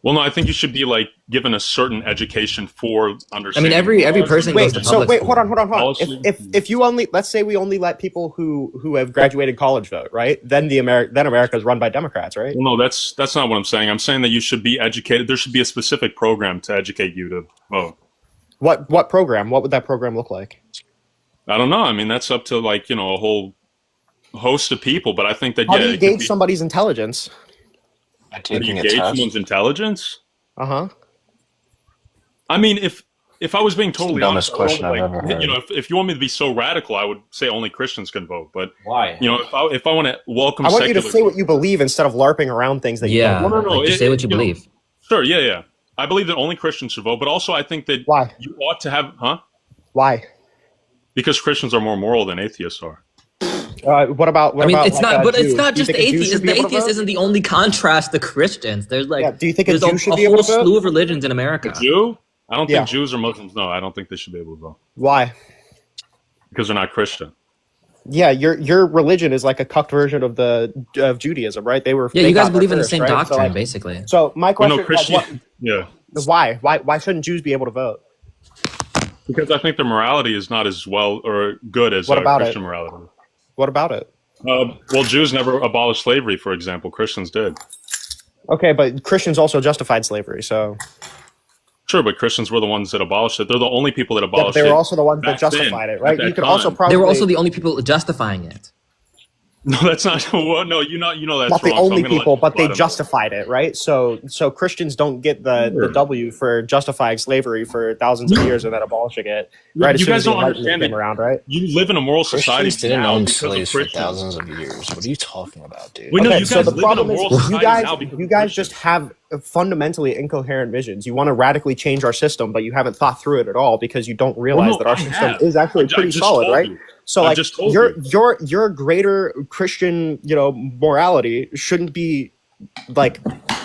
Well, no, I think you should be given a certain education for understanding. I mean, every person goes to public school. Hold on. If you only, let's say we only let people who have graduated college vote, right? Then America is run by Democrats, right? Well, no, that's not what I'm saying. I'm saying that you should be educated. There should be a specific program to educate you to vote. What program? What would that program look like? I don't know. I mean, that's up to a whole host of people. But I think that How do you gauge somebody's intelligence? Do you gauge someone's intelligence? Uh-huh. I mean, if I was being totally honest, question I've ever heard. If you want me to be so radical, I would say only Christians can vote. But why? If I want to welcome, I want you to say what you believe instead of LARPing around things that you don't. No. Just say what you believe. Sure, yeah. I believe that only Christians should vote, but also I think that you ought to have, Why? Because Christians are more moral than atheists are. What about? It's not just the atheists. The atheist isn't the only contrast to Christians. There's do you think a Jew should be a able whole to vote? slew of religions in America? A Jew? I don't think Jews or Muslims. No, I don't think they should be able to vote. Why? Because they're not Christian. Yeah, your religion is like a cucked version of Judaism, right? You guys believe in the same doctrine, basically. So my question is, why shouldn't Jews be able to vote? Because I think their morality is not as well or good as Christian morality. What about it? Well, Jews never abolished slavery, for example. Christians did. Okay, but Christians also justified slavery, so... Sure, but Christians were the ones that abolished it. They're the only people that abolished it. They were also the ones that justified it, right? You could also probably... They were also the only people justifying it. No, that's not. No, you know that's not wrong. the only so people, but they justified it, right? So Christians don't get the W for justifying slavery for thousands of years and then abolishing it, right? You guys don't understand it. Around, right? You live in a moral society. Christians didn't own slaves for thousands of years. What are you talking about, dude? Wait, no, you so guys the live problem in a moral is society you guys just have fundamentally incoherent visions. You want to radically change our system, but you haven't thought through it at all because you don't realize that our system is actually pretty solid, right? So like your greater Christian, morality shouldn't be like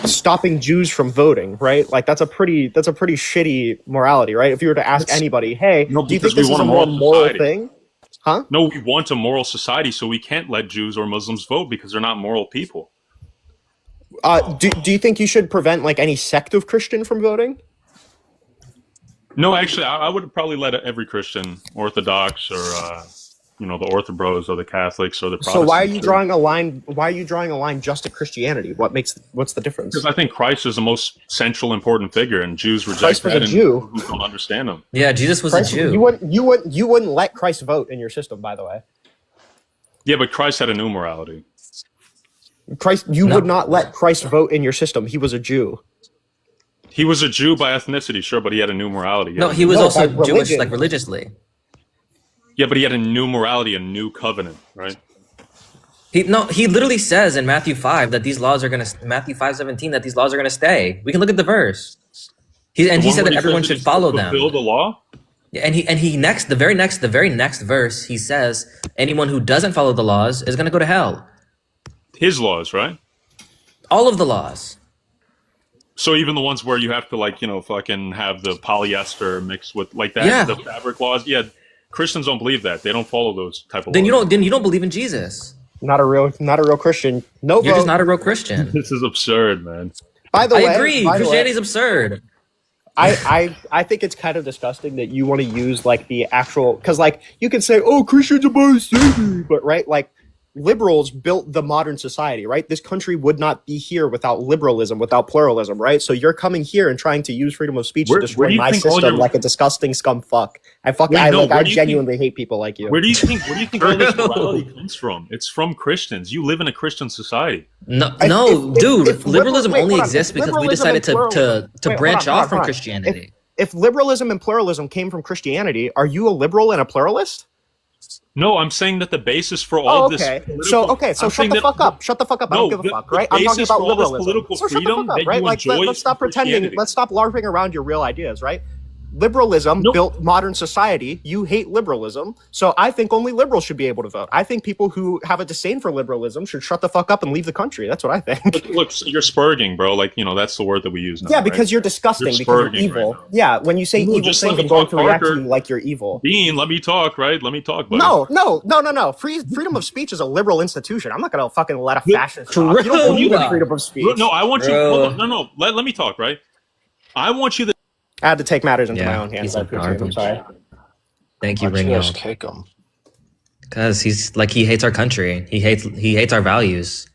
stopping Jews from voting, right? Like that's a pretty shitty morality, right? If you were to ask anybody, hey, do you think this is a more moral thing? Huh? No, we want a moral society, so we can't let Jews or Muslims vote because they're not moral people. Do you think you should prevent like any sect of Christian from voting? No, actually, I would probably let every Christian, Orthodox or the Orthobros or the Catholics or the Protestants. So why are you drawing a line? Why are you drawing a line just to Christianity? What's the difference? Because I think Christ is the most central, important figure, and Jews reject that and don't understand him. Yeah, Jesus was a Jew. You wouldn't let Christ vote in your system, by the way. Yeah, but Christ had a new morality. You would not let Christ vote in your system. He was a Jew. He was a Jew by ethnicity, sure, but he had a new morality. Yeah. No, he was also Jewish, like religiously. Yeah, but he had a new morality, a new covenant, right? He literally says in Matthew 5 that these laws are gonna Matthew 5:17 that these laws are gonna stay. We can look at the verse. He said that everyone should follow them. Fulfill the law. Yeah, and the very next verse he says anyone who doesn't follow the laws is gonna go to hell. His laws, right? All of the laws. So even the ones where you have to fucking have the polyester mixed with like that, Yeah. the fabric laws. Yeah, Christians don't believe that. They don't follow those type of Then laws. you don't believe in Jesus. Not a real Christian. No, You're just not a real Christian. This is absurd, man. By the way, I agree. Christianity's absurd. I think it's kind of disgusting that you want to use like the actual because like you can say, oh, Christians abolish slavery, but right, like liberals built the modern society, right? This country would not be here without liberalism, without pluralism, right? So you're coming here and trying to use freedom of speech to destroy my system like a disgusting scum fuck. I genuinely hate people like you. Where do you think all this morality comes from? It's from Christians. You live in a Christian society. Dude. Liberalism only exists because we decided to branch off from Christianity. If liberalism and pluralism came from Christianity, are you a liberal and a pluralist? No, I'm saying that the basis for all of this. So shut the fuck up. Shut the fuck up. I don't give a fuck, right? I'm talking about liberalism. So shut the fuck up, right? Like, let's stop pretending. Let's stop larping around your real ideas, right? Liberalism built modern society. You hate liberalism. So I think only liberals should be able to vote. I think people who have a disdain for liberalism should shut the fuck up and leave the country. That's what I think. Look, you're spurging, bro. Like, that's the word that we use now. Yeah, because you're disgusting, because you're evil. Right, yeah, when you say evil things, I'm going to react to you like you're evil. Dean, let me talk, right? Let me talk, buddy. No. Freedom of speech is a liberal institution. I'm not going to fucking let a fascist talk. You don't believe in freedom of speech. No, I want you... Hold on. No. Let me talk, right? I want you to... I had to take matters into my own hands. I'm sorry. Thank you, Rinyald. Just kick him. Because he hates our country. He hates our values.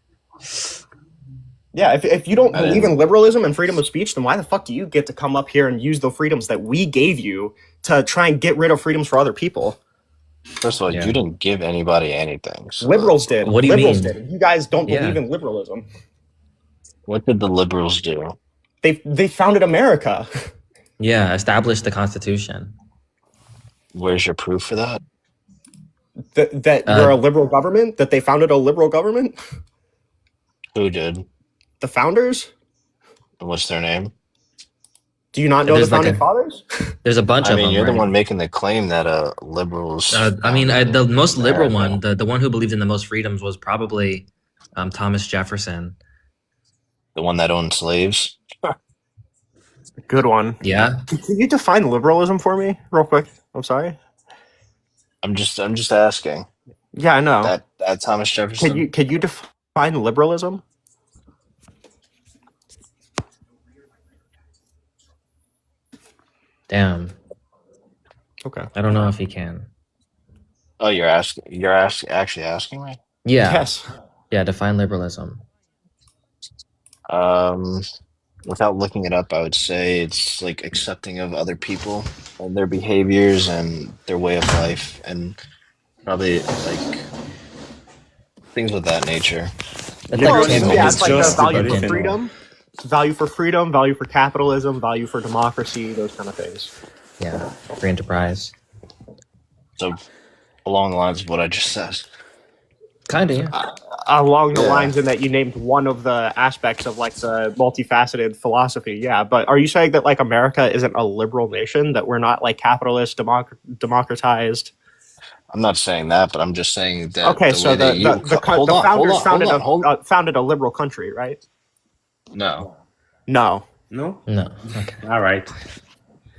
Yeah, if you don't believe in liberalism and freedom of speech, then why the fuck do you get to come up here and use the freedoms that we gave you to try and get rid of freedoms for other people? First of all, you didn't give anybody anything. So. Liberals did. What do you liberals mean? Did. You guys don't believe in liberalism. What did the liberals do? They founded America. Yeah, establish the Constitution. Where's your proof for that? That we're a liberal government? That they founded a liberal government? Who did? The founders? And what's their name? Do you not know the founding fathers? There's a bunch of them. You're the one making the claim that liberals... the most liberal one, the one who believed in the most freedoms was probably Thomas Jefferson. The one that owned slaves? Good one. Yeah. Can you define liberalism for me real quick? I'm sorry. I'm just asking. Yeah, I know. That Thomas Jefferson. Can you define liberalism? Damn. Okay. I don't know if he can. Oh, you're actually asking me? Yeah. Yes. Yeah, define liberalism. Without looking it up, I would say it's like accepting of other people and their behaviors and their way of life, and probably like things of that nature. It's like the value for freedom, value for capitalism, value for democracy, those kind of things. Yeah, free enterprise. So, along the lines of what I just said. Kind of, yeah. Along the lines in that you named one of the aspects of like the multifaceted philosophy, yeah. But are you saying that like America isn't a liberal nation, that we're not like capitalist, democratized? I'm not saying that, but I'm just saying that. Okay, so the founders founded a liberal country, right? No. Okay. All right.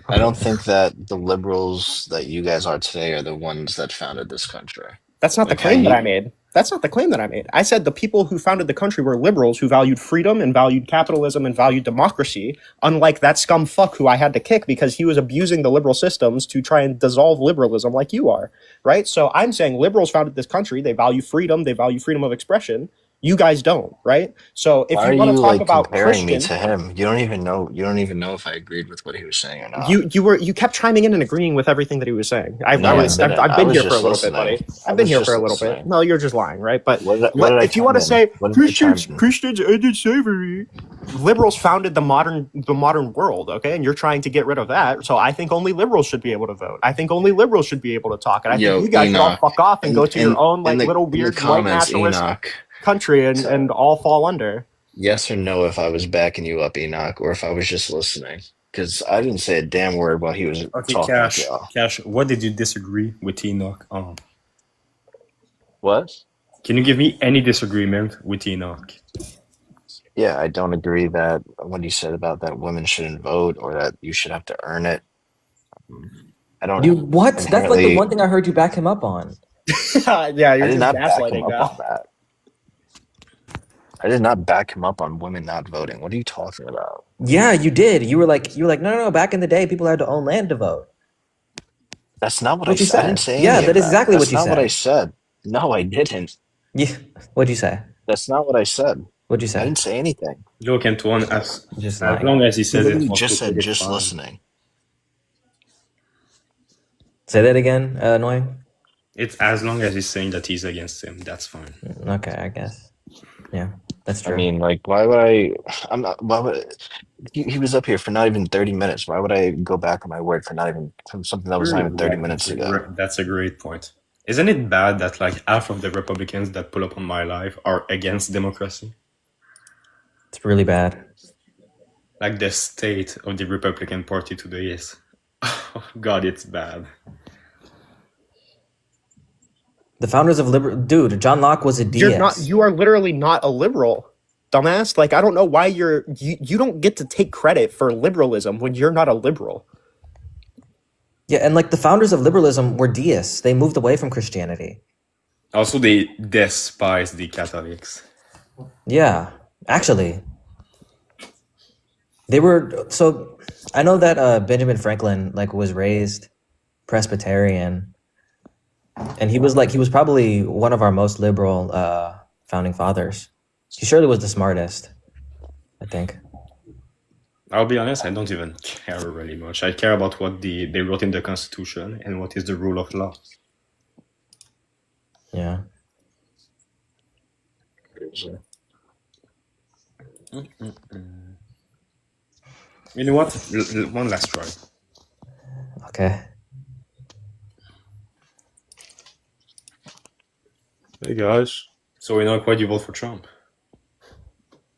I don't think that the liberals that you guys are today are the ones that founded this country. That's not the claim that I made. That's not the claim that I made. I said the people who founded the country were liberals who valued freedom and valued capitalism and valued democracy, unlike that scum fuck who I had to kick because he was abusing the liberal systems to try and dissolve liberalism like you are, right? So I'm saying liberals founded this country. They value freedom of expression. You guys don't, right? So if you want to talk about comparing me to him, you don't even know if I agreed with what he was saying or not. You kept chiming in and agreeing with everything that he was saying. I've been here for a little bit, buddy. I've been here for a little bit. No, you're just lying, right? But if you want to say Christians ended slavery, liberals founded the modern world, okay? And you're trying to get rid of that. So I think only liberals should be able to vote. I think only liberals should be able to talk. And I think you guys should all fuck off and go to your own like little weird white nationalist country and all fall under. Yes or no if I was backing you up, Enoch, or if I was just listening? Because I didn't say a damn word while he was talking. Cash, what did you disagree with Enoch on? What? Can you give me any disagreement with Enoch? Yeah, I don't agree that what he said about that women shouldn't vote or that you should have to earn it. I don't. What? That's like the one thing I heard you back him up on. Yeah, you're just gaslighting that. I did not back him up on women not voting. What are you talking about? Yeah, you did. You were like, no. Back in the day, people had to own land to vote. That's not what I said. I didn't say. Yeah, that is exactly what you said. That's not what I said. No, I didn't. Yeah. What'd you say? That's not what I said. What'd you say? I didn't say anything. Look, Antoine, as lying. long as he says Literally it was just said stupid, it's just fine. listening. Say that again, Annoying? It's as long as he's saying that he's against him, that's fine. Okay, I guess. Yeah, that's true. I mean, like, why would I? I'm not. Why would he was up here for not even 30 minutes? Why would I go back on my word for not even from something that was not even 30 minutes ago? That's a great point. Isn't it bad that like half of the Republicans that pull up on my life are against democracy? It's really bad. Like the state of the Republican Party today is, oh God, it's bad. The founders of dude, John Locke was a DS. You are literally not a liberal, dumbass. Like, I don't know why you don't get to take credit for liberalism when you're not a liberal. Yeah, and like the founders of liberalism were deists. They moved away from Christianity. Also, they despise the Catholics. Yeah, actually. They were, so I know that Benjamin Franklin like was raised Presbyterian, and he was probably one of our most liberal founding fathers. He surely was the smartest, I think. I'll be honest, I don't even care really much. I care about what they wrote in the Constitution and what is the rule of law. Yeah. You know what? One last try. Okay. Hey guys. So we know why you vote for Trump.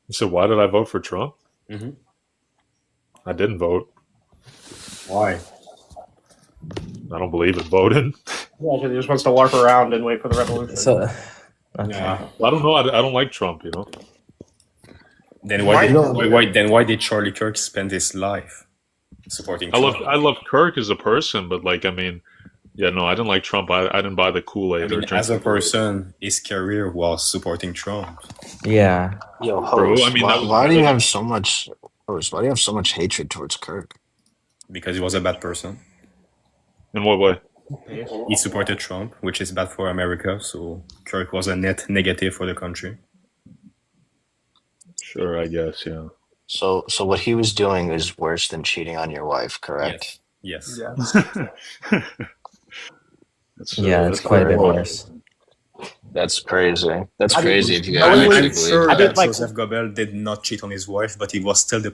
So why did I vote for Trump? Mm-hmm. I didn't vote. Why? I don't believe in voting. Yeah, because he just wants to larp around and wait for the revolution. So, okay. Yeah. I don't know. I don't like Trump, you know. Then why did Charlie Kirk spend his life supporting Trump? I love Kirk as a person, but like, I mean, yeah, no, I didn't like Trump. I didn't buy the Kool-Aid. I mean, as a person, his career was supporting Trump. Yeah. Yo, host, why do you have so much? Host, why do you have so much hatred towards Kirk? Because he was a bad person. In what way? He supported Trump, which is bad for America. So Kirk was a net negative for the country. Sure, I guess, yeah. So what he was doing is worse than cheating on your wife, correct? Yes. Yeah, it's quite a bit worse. That's crazy. That's crazy if you guys actually believe I that. mean, Joseph Goebbels did not cheat on his wife, but he was still the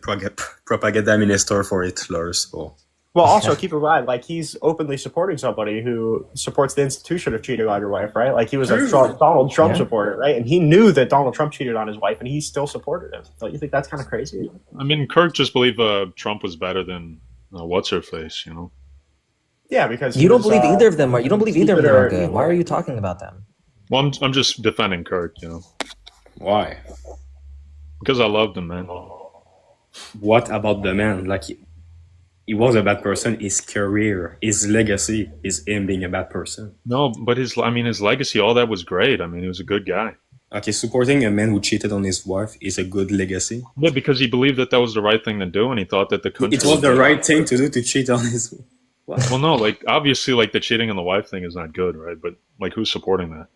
propaganda minister for Hitler. So. Well, also keep in mind, like, he's openly supporting somebody who supports the institution of cheating on your wife, right? Like, he was a Donald Trump supporter, right? And he knew that Donald Trump cheated on his wife, and he still supported him. Don't you think that's kind of crazy? I mean, Kirk just believed Trump was better than what's-her-face, you know? Yeah, because you don't believe either of them are. You don't believe either of them are good. Why are you talking about them? Well, I'm just defending Kirk, you know. Why? Because I loved him, man. What about the man? Like, he was a bad person. His career, his legacy is him being a bad person. No, but his legacy, all that was great. I mean, he was a good guy. Okay, supporting a man who cheated on his wife is a good legacy. Yeah, because he believed that was the right thing to do, and he thought that the country... It was the right thing to do to cheat on his wife. Well, no, like, obviously, like, the cheating on the wife thing is not good, right? But, like, who's supporting that?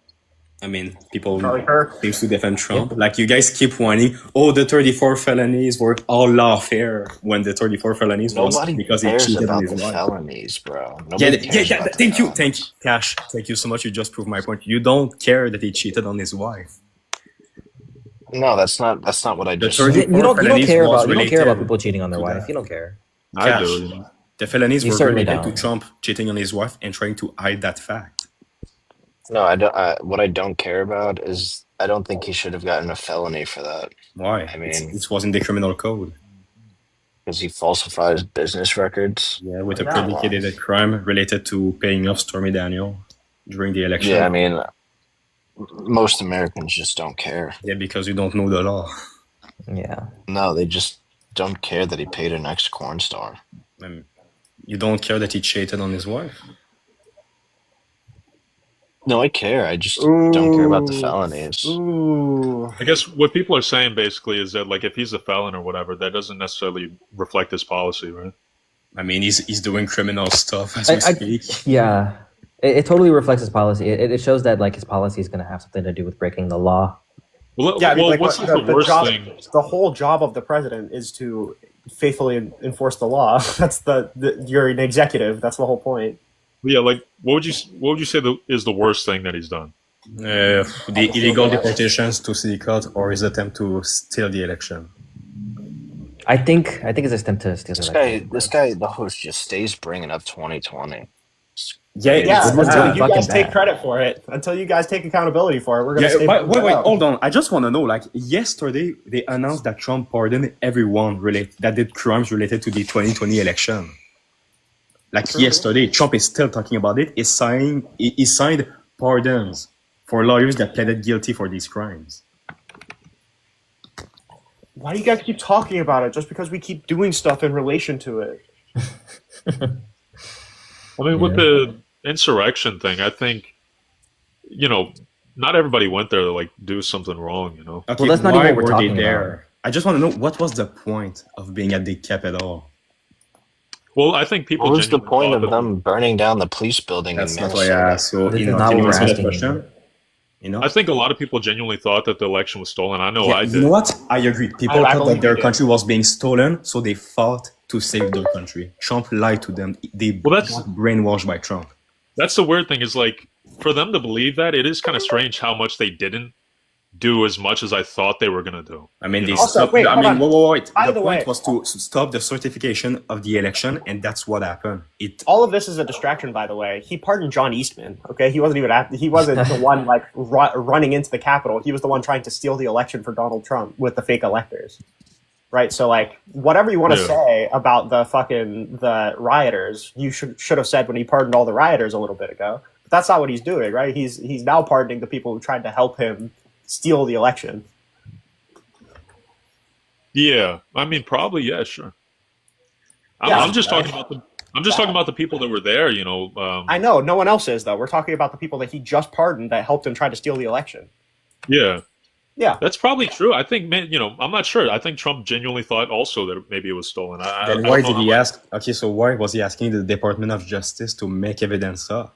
I mean, people seem to defend Trump. Yeah. Like, you guys keep whining, the 34 felonies were all lawfare, when the 34 felonies was because he cheated on his wife. Felonies, bro. Thank you, Cash. Thank you so much. You just proved my point. You don't care that he cheated on his wife. No, that's not what I just said. You don't care about people cheating on their wife. You don't care. I do. The felonies were related to Trump cheating on his wife and trying to hide that fact. No, I don't. What I don't care about is I don't think he should have gotten a felony for that. Why? I mean, it was in the criminal code. Because he falsifies business records. Yeah, with a predicated crime related to paying off Stormy Daniels during the election. Yeah, I mean, most Americans just don't care. Yeah, because you don't know the law. Yeah. No, they just don't care that he paid an ex-corn star. You don't care that he cheated on his wife? No, I care. I just don't care about the felonies. I guess what people are saying basically is that, like, if he's a felon or whatever, that doesn't necessarily reflect his policy, right? I mean, he's doing criminal stuff as we speak. Yeah. It totally reflects his policy. It shows that like his policy is going to have something to do with breaking the law. Well, Yeah, I mean, well like, what's the worst thing? The whole job of the president is to faithfully enforce the law. That's you're an executive. That's the whole point. Yeah, like what would you say is the worst thing that he's done? The illegal deportations to city court or his attempt to steal the election. I think his attempt to steal the election. This guy, the host, just stays bringing up 2020. Yeah. Until you guys take bad. credit for it, until you guys take accountability for it, we're gonna stay. Wait, hold on. I just want to know. Like yesterday, they announced that Trump pardoned everyone that did crimes related to the 2020 election. Like yesterday, Trump is still talking about it. He signed pardons for lawyers that pleaded guilty for these crimes. Why do you guys keep talking about it? Just because we keep doing stuff in relation to it. I mean, with the insurrection thing, I think, not everybody went there to like do something wrong, Okay, well, that's not even what we're talking there? about. I just want to know what was the point of being at the Capitol. Well, I think people. What was the genuinely point thought of that- them burning down the police building That's in not why I Minnesota? asked. So, This is not can what you we're answer that asking. question? I think a lot of people genuinely thought that the election was stolen. I know I did. You know what? I agree. People I thought believe that their you. country was being stolen, so they fought to save their country. Trump lied to them. They got brainwashed by Trump. That's the weird thing is like for them to believe that it is kind of strange how much they didn't do as much as I thought they were gonna do. I mean, they Also, stopped. wait, I hold mean, on. wait. By The the point way- was to stop the certification of the election, and that's what happened. All of this is a distraction, by the way. He pardoned John Eastman. Okay, he wasn't the one like running into the Capitol. He was the one trying to steal the election for Donald Trump with the fake electors. Right, so like whatever you want to say about the rioters, you should have said when he pardoned all the rioters a little bit ago. But that's not what he's doing, right? He's now pardoning the people who tried to help him steal the election. Yeah, I mean, probably sure. I'm just talking about talking about the people that were there. I know no one else is though. We're talking about the people that he just pardoned that helped him try to steal the election. Yeah. Yeah, that's probably true. I think, I'm not sure. I think Trump genuinely thought also that maybe it was stolen. Then why did he ask? Okay, so why was he asking the Department of Justice to make evidence up?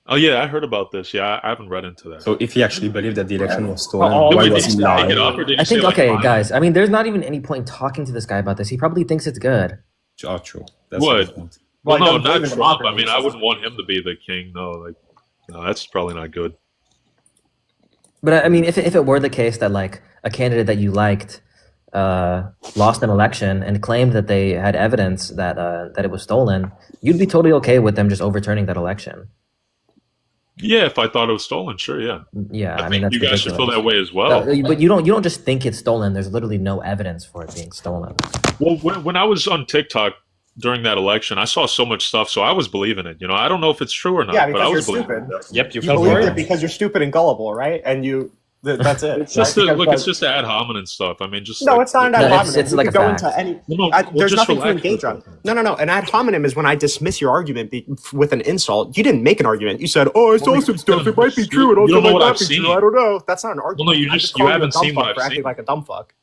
Oh yeah, I heard about this. Yeah, I haven't read into that. So if he actually believed that the election was stolen, Wait, why was he lying? I think guys. I mean, there's not even any point talking to this guy about this. He probably thinks it's good. Oh, true. That's What? Well, no, not Trump. I mean, I wouldn't want him to be the king. No, that's probably not good. But I mean, if it were the case that like a candidate that you liked lost an election and claimed that they had evidence that it was stolen, you'd be totally okay with them just overturning that election. Yeah, if I thought it was stolen, sure, yeah. Yeah, I mean, think that's you guys should feel ridiculous. that way as well. But you don't just think it's stolen. There's literally no evidence for it being stolen. Well, when I was on TikTok during that election, I saw so much stuff, so I was believing it. I don't know if it's true or not, yeah, but I because was you're believing stupid. it. Yep, you believe it because you're stupid and gullible, right? And that's it. It's just right? it's just ad hominem stuff. I mean, just No, it's not an ad hominem. It's You like could a go fact. into any. No, there's just nothing to relax engage for a on. No. An ad hominem is when I dismiss your argument with an insult. You didn't make an argument. You said, "Oh, I saw some stuff. It might be true. It You also don't know might what not I've be seen. true. I don't know." That's not an argument. Well, no, you I just call you haven't a dumb seen fuck what for I've acting seen. like a dumb fuck.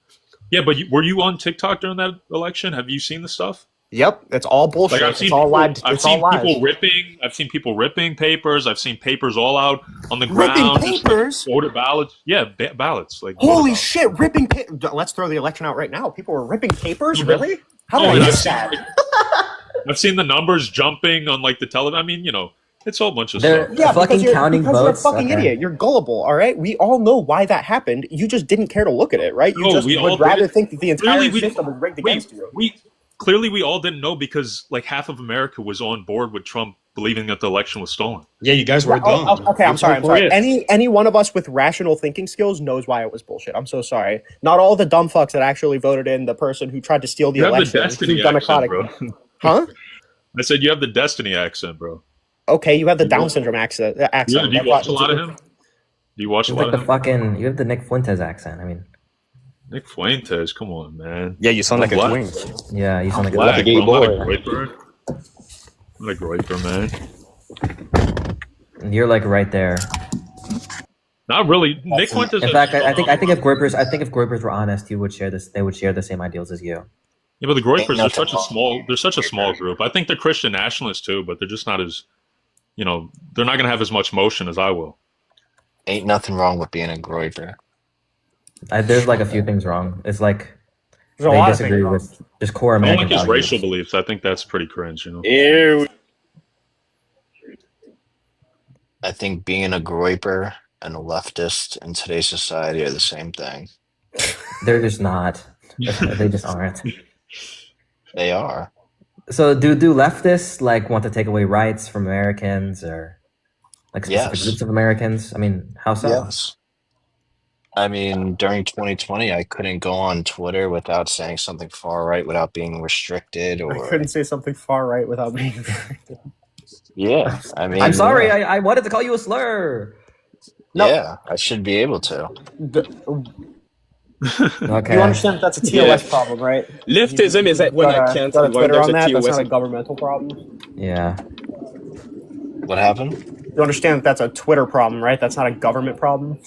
Yeah, but were you on TikTok during that election? Have you seen the stuff? Yep, it's all bullshit. Like I've seen it's all people, lied. I've It's all seen lies. people ripping. I've seen people ripping papers. I've seen papers all out on the ground. just, like, papers? voter ballots. Yeah, ballots. Like voter Holy ballots. shit! Ripping. Let's throw the election out right now. People were ripping papers. Yeah. Really? How Oh, do I and miss that? I've seen the numbers jumping on like the television. I mean, it's all a bunch of They're- stuff. Yeah, Fucking because you're, counting because you're a votes? fucking Okay. idiot. You're gullible, all right? We all know why that happened. You just didn't care to look at it, right? You No, just we all would rather did. think that the entire Clearly, we- system was rigged against you. Clearly we all didn't know because like half of America was on board with Trump believing that the election was stolen. Yeah, you guys were dumb. Okay, I'm sorry. Any one of us with rational thinking skills knows why it was bullshit. I'm so sorry. Not all the dumb fucks that actually voted in the person who tried to steal the You have the election destiny through democratic. accent, bro. Huh? I said you have the destiny accent, bro. Okay, you have the Down syndrome accent. Do you watch a lot of him? Do you watch a It's lot like of the him? fucking. You have the Nick Fuentes accent. I mean, Nick Fuentes, come on, man. Yeah, you sound like a Black. twink. yeah, you sound like Black, a gay bro. I'm boy. not a Groiper. I'm not a Groiper, man. You're like right there. Not really. Nick Fuentes. In fact, I think if Groypers were honest, you would share this. They would share the same ideals as you. Yeah, but the Groypers are such a small. They're such a small group. I think they're Christian nationalists too, but they're just not as you know, they're not going to have as much motion as I will. Ain't nothing wrong with being a groiper. There's like a few things wrong. It's like There's a they lot of disagree things with just core I don't American like his values. racial beliefs. I think that's pretty cringe, you know. Ew. I think being a groiper and a leftist in today's society are the same thing. They're just not. They just aren't. They are. So do leftists like want to take away rights from Americans or like specific Yes. groups of Americans? I mean, how so? Yes. I mean, during 2020, I couldn't go on Twitter without saying something far right without being restricted I or. couldn't say something far right without being restricted. Yeah, I mean. I'm sorry, I wanted to call you a slur. No. Yeah, I should be able to. Okay. You understand that that's a TOS problem, right? Leftism is when I can't. Got a When Twitter there's on a that. That's TOS. not a governmental problem. Yeah. What happened? You understand that that's a Twitter problem, right? That's not a government problem.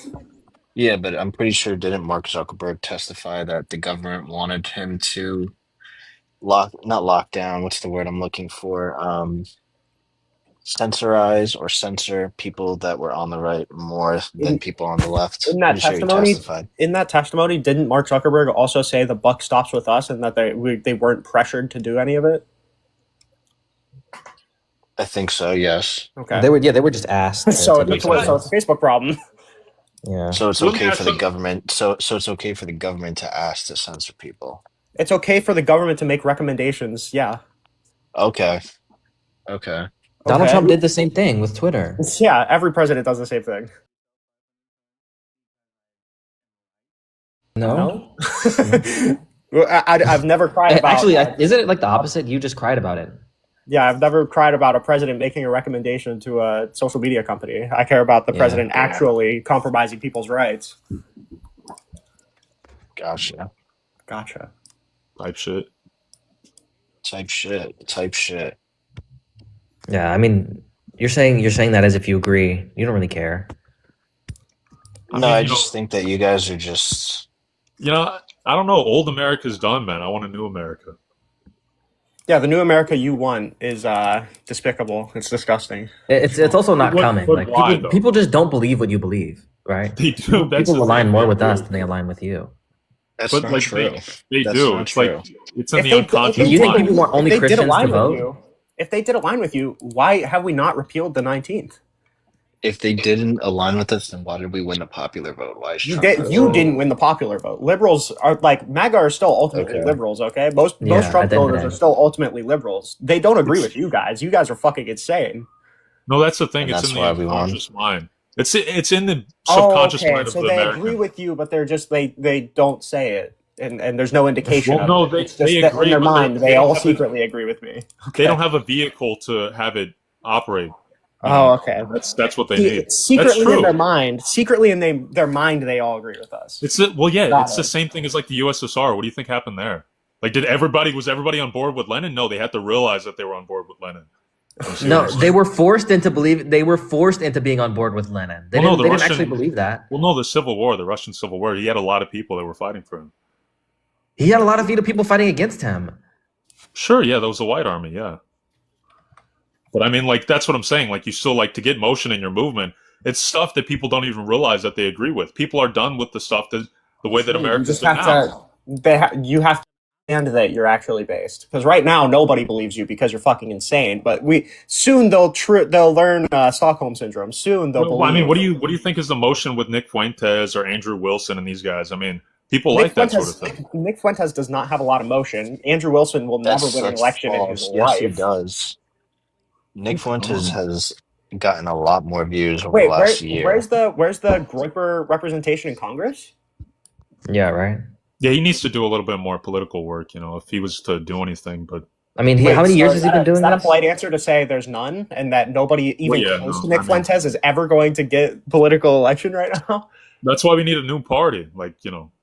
Yeah, but I'm pretty sure didn't Mark Zuckerberg testify that the government wanted him to not lock down, what's the word I'm looking for? Censorize or censor people that were on the right more than people on the left. In that Pretty sure he testimony, testified. didn't Mark Zuckerberg also say the buck stops with us and that they weren't pressured to do any of it? I think so, yes. Okay. They were just asked. So it's a Facebook problem. Yeah. So it's Let me okay ask for the some- government. So it's okay for the government to ask to censor people. It's okay for the government to make recommendations. Yeah. Okay. Donald Trump did the same thing with Twitter. Yeah, every president does the same thing. No? I've never cried about. Actually, isn't it like the opposite? You just cried about it. Yeah, I've never cried about a president making a recommendation to a social media company. I care about the president actually compromising people's rights. Gotcha. Type shit. Yeah, I mean, you're saying that as if you agree. You don't really care. I just think that you guys are just. You know, I don't know. Old America's done, man. I want a new America. Yeah, the new America you want is despicable. It's disgusting. It's also not coming. but Like why, people just don't believe what you believe, right? They do. That's People the align thing, more they with do. us than they align with you. That's But not like true. they That's do. not It's true. like it's in the unconscious You think mind. people want only If they did Christians align to with vote? you, if they did align with you, why have we not repealed the 19th? If they didn't align with us, then why did we win the popular vote? Why is You Trump did. president? You didn't win the popular vote. Liberals are like MAGA are still ultimately Okay. liberals. Okay, most Yeah, Trump at the end of the voters day. are still ultimately liberals. They don't agree with you guys. You guys are fucking insane. No, that's the thing. And It's that's in the why we won. unconscious mind. It's in the subconscious mind of So the they American. agree with you, but they're just they don't say it, and there's no indication. Well, of no, it. they- It's just they that agree, in their but mind. they They don't all have a- secretly agree with me. They don't have a vehicle to have it operate. Oh, okay. That's what they need. That's Secretly true. in their mind, their mind, they all agree with us. It's the same thing as like the USSR. What do you think happened there? Like, was everybody on board with Lenin? No, they had to realize that they were on board with Lenin. No, they were forced into being on board with Lenin. They didn't actually believe that. Well, no, the Civil War, the Russian Civil War, he had a lot of people that were fighting for him. He had a lot of people fighting against him. Sure, yeah, that was the White Army, yeah. But I mean, like, that's what I'm saying. Like, you still like to get motion in your movement. It's stuff that people don't even realize that they agree with. People are done with the stuff the way that You America's just been have now. you have to understand that you're actually based, because right now nobody believes you because you're fucking insane. But soon they'll learn Stockholm syndrome. Soon they'll Well, believe. I mean, what do you think is the motion with Nick Fuentes or Andrew Wilson and these guys? I mean, people like that sort of thing. Nick Fuentes does not have a lot of motion. Andrew Wilson will never win an election in his Yes, life. he does. Nick Fuentes has gotten a lot more views over Wait, the last year. where's the Groiper representation in Congress? Yeah, right. Yeah, he needs to do a little bit more political work, if he was to do anything. But I mean, how many years has he been doing Is that a this? polite answer to say there's none, and that nobody even close to Nick I mean- Fuentes is ever going to get political election right now? that's why we need a new party. Like,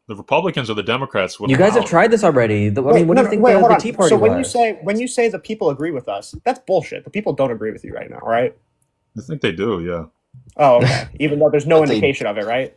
the Republicans or the Democrats. You guys have tried this already. What do you think hold the on. Tea Party So was? when you say the people agree with us, that's bullshit. The people don't agree with you right now, right? I think they do, yeah. Oh, okay. Even though there's no But they- indication of it, right?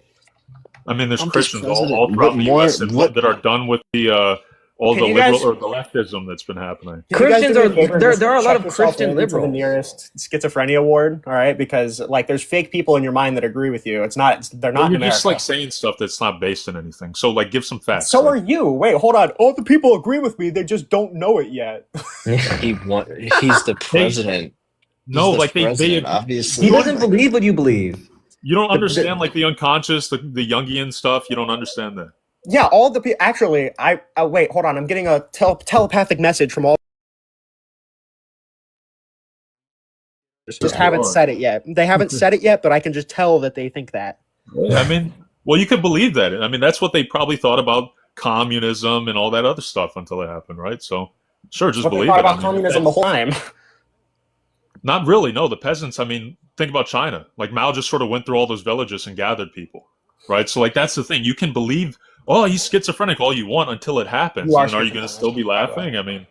I mean, there's Trump's Christians president. all throughout the What U.S. that are done with the all Can the you liberal guys- or the leftism that's been happening. Christians are there. There are a lot of Check yourself Christian into liberals. the nearest schizophrenia ward, all right? Because like there's fake people in your mind that agree with you. They're not Well, in you're America. just like saying stuff that's not based in anything. So like, give some facts. So like, are you. Wait, hold on. All the people agree with me. They just don't know it yet. He's the president. No, He's like the they president, obviously. He doesn't believe what you believe. You don't understand like the unconscious, the Jungian stuff. You don't understand that. Yeah, all the people. Actually, I wait. Hold on. I'm getting a telepathic message from all. Just haven't said it yet. They haven't said it yet, but I can just tell that they think that. Yeah, I mean, well, you could believe that. I mean, that's what they probably thought about communism and all that other stuff until it happened, right? So, sure, just What they believe thought it. about I mean, communism the whole time. Not really. No, the peasants. I mean, think about China. Like Mao just sort of went through all those villages and gathered people, right? So, like, that's the thing. You can believe, oh, he's schizophrenic all you want until it happens. You are And are you going to still be laughing? I mean,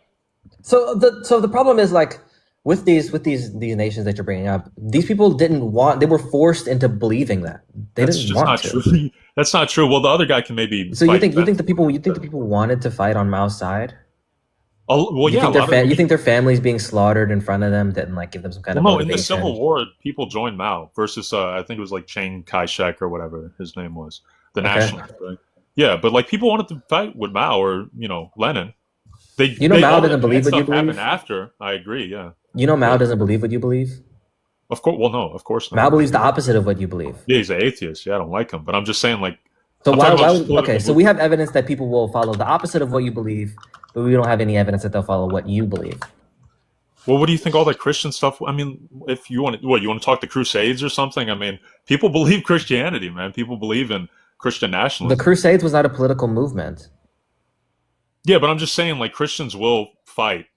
So the problem is like with these nations that you're bringing up, these people didn't want. They were forced into believing that they that's didn't just want not to. true. That's not true. Well, the other guy can maybe. So you fight think that. the people wanted to fight on Mao's side? Oh, well, You yeah. think a lot of- you think their families being slaughtered in front of them didn't like give them some kind Well, of no, in the motivation? Civil War, people joined Mao versus I think it was like Chiang Kai-shek or whatever his name was, the Okay. Nationalists. Right? Yeah, but like people wanted to fight with Mao or Lenin. Mao all doesn't that believe what you stuff happened believe? after. I agree. Yeah, Mao doesn't believe what you believe. of course. Well, no, of course not. Mao believes the opposite of what you believe. Yeah, he's an atheist. Yeah, I don't like him, but I'm just saying like. So I'm why? talking about just Okay, political so we have evidence that people will follow the opposite of what you believe, but we don't have any evidence that they'll follow what you believe. Well, what do you think all that Christian stuff? I mean, if you want to talk the Crusades or something? I mean, people believe Christianity, man. People believe in Christian nationalism. The Crusades was not a political movement. Yeah, but I'm just saying, like, Christians will fight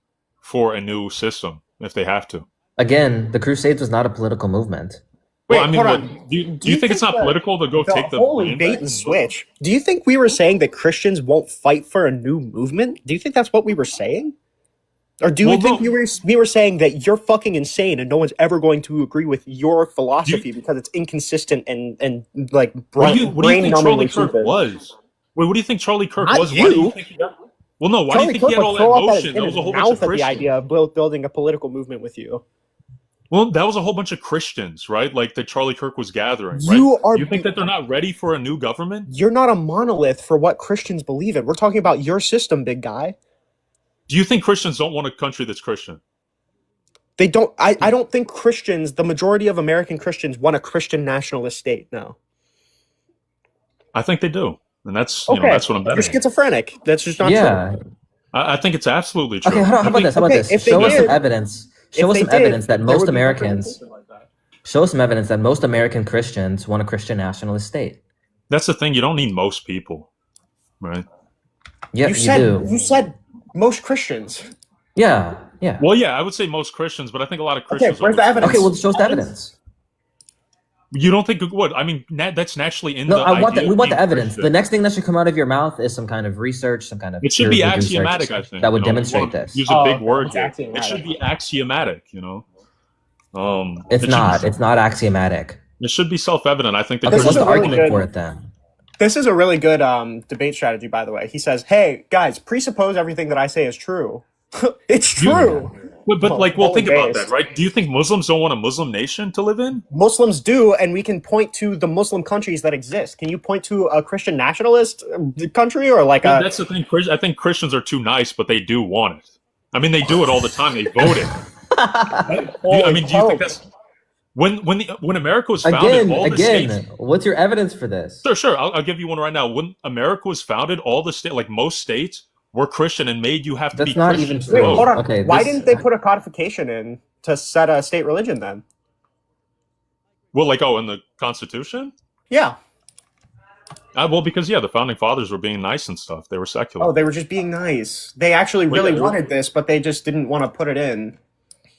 for a new system if they have to. Again, the Crusades was not a political movement. Well, I mean, hold what, on. do you think it's not political to go take the holy blame bait back? and switch? Do you think we were saying that Christians won't fight for a new movement? Do you think that's what we were saying? Or do you think we were saying that you're fucking insane and no one's ever going to agree with your philosophy because it's inconsistent and like What do you think Charlie brain-numbingly Kirk stupid? was? Wait, what do you think Charlie Kirk Not was? Why do you you. think he got? Well, no. Why Charlie do you think he Kirk had all would that throw up emotion? in That was his a whole bunch mouth of at the Christians. idea of building a political movement with you. Well, that was a whole bunch of Christians, right? Like that Charlie Kirk was gathering. You right? are- Do you think that they're not ready for a new government? You're not a monolith for what Christians believe in. We're talking about your system, big guy. Do you think Christians don't want a country that's Christian? They don't. I don't think Christians, the majority of American Christians, want a Christian nationalist state. No. I think they do, and that's that's what I'm betting. You're schizophrenic. That's just not Yeah. true. I think it's absolutely true. Okay, how about this? How about this? if they Show us some did- evidence. if Show us they some did, evidence that there most would be Americans. Show us some evidence that most American Christians want a Christian nationalist state. That's the thing. You don't need most people, right? Yeah, you do. said most Christians. Yeah, yeah. Well, yeah, I would say most Christians, but I think a lot of Christians. where's the evidence? Okay, well, show us the evidence. You don't think what? I mean, that's naturally in No, the. I want idea we of want the being evidence. Christian. The next thing that should come out of your mouth is some kind of research, some kind of. It should be peer-reviewed research axiomatic, I think. that would you know? demonstrate Well, this. Use a big word. it's Here. axiomatic. It should be axiomatic. You know. It's it should not. be- It's not axiomatic. It should be self-evident. I think. Okay, This what's is the a really argument good- for it then? This is a really good debate strategy, by the way. He says, "Hey guys, presuppose everything that I say is true. It's true." But like, well, think about based. that, right? Do you think Muslims don't want a Muslim nation to live in? Muslims do, and we can point to the Muslim countries that exist. Can you point to a Christian nationalist country or like Well, a? that's the thing. I think Christians are too nice, but they do want it. I mean, they do it all the time. They vote it. I mean, do you think that's when America was founded? All the states, What's your evidence for this? Sure. I'll give you one right now. When America was founded, all the state, like most states, were Christian and made you have to That's be not Christian. even to true. vote. Hold on. Okay, Why this- didn't they put a codification in to set a state religion then? Well, like in the Constitution. Yeah. Well, because the founding fathers were being nice and stuff. They were secular. Oh, they were just being nice. They actually Well, really yeah. wanted this, but they just didn't want to put it in.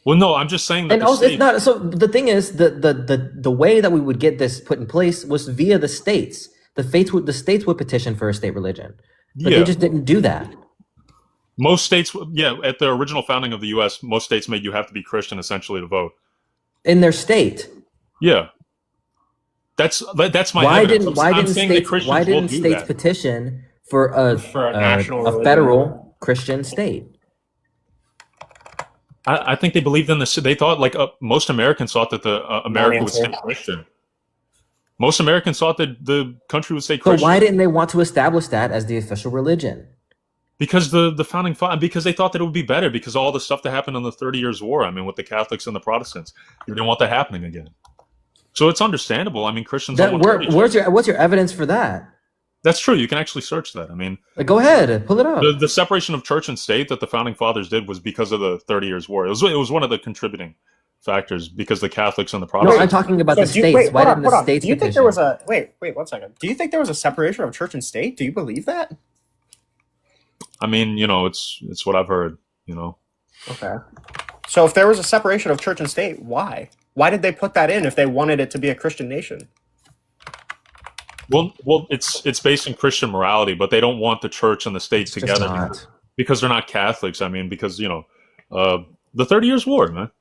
Well, no, I'm just saying that. And the also, it's states- not. So the thing is, the way that we would get this put in place was via the states. The states would petition for a state religion, but they just didn't do that. Most states, at the original founding of the U.S., most states made you have to be Christian essentially to vote. In their state. Yeah, that's my. Why evidence. didn't I'm saying that Christians will do states that. petition for a national religion. federal Christian state. I think they believed in this. They thought like most Americans thought that the America would stay Christian. Most Americans thought that the country would stay Christian. So why didn't they want to establish that as the official religion? Because the founding fathers, because they thought that it would be better because all the stuff that happened in the 30 Years' War. I mean, with the Catholics and the Protestants, they didn't want that happening again. So it's understandable. I mean, Christians. What's your evidence for that? That's true. You can actually search that. I mean, go ahead, pull it up. The separation of church and state that the founding fathers did was because of the 30 Years' War. It was one of the contributing factors because the Catholics and the Protestants. No, I'm talking about the states. Why didn't the states? Do you think there was a wait 1 second? Do you think there was a separation of church and state? Do you believe that? I mean, it's what I've heard. Okay. So if there was a separation of church and state, why? Why did they put that in if they wanted it to be a Christian nation? Well, it's based in Christian morality, but they don't want the church and the state together because they're not Catholics. I mean, because the 30 Years' War, man.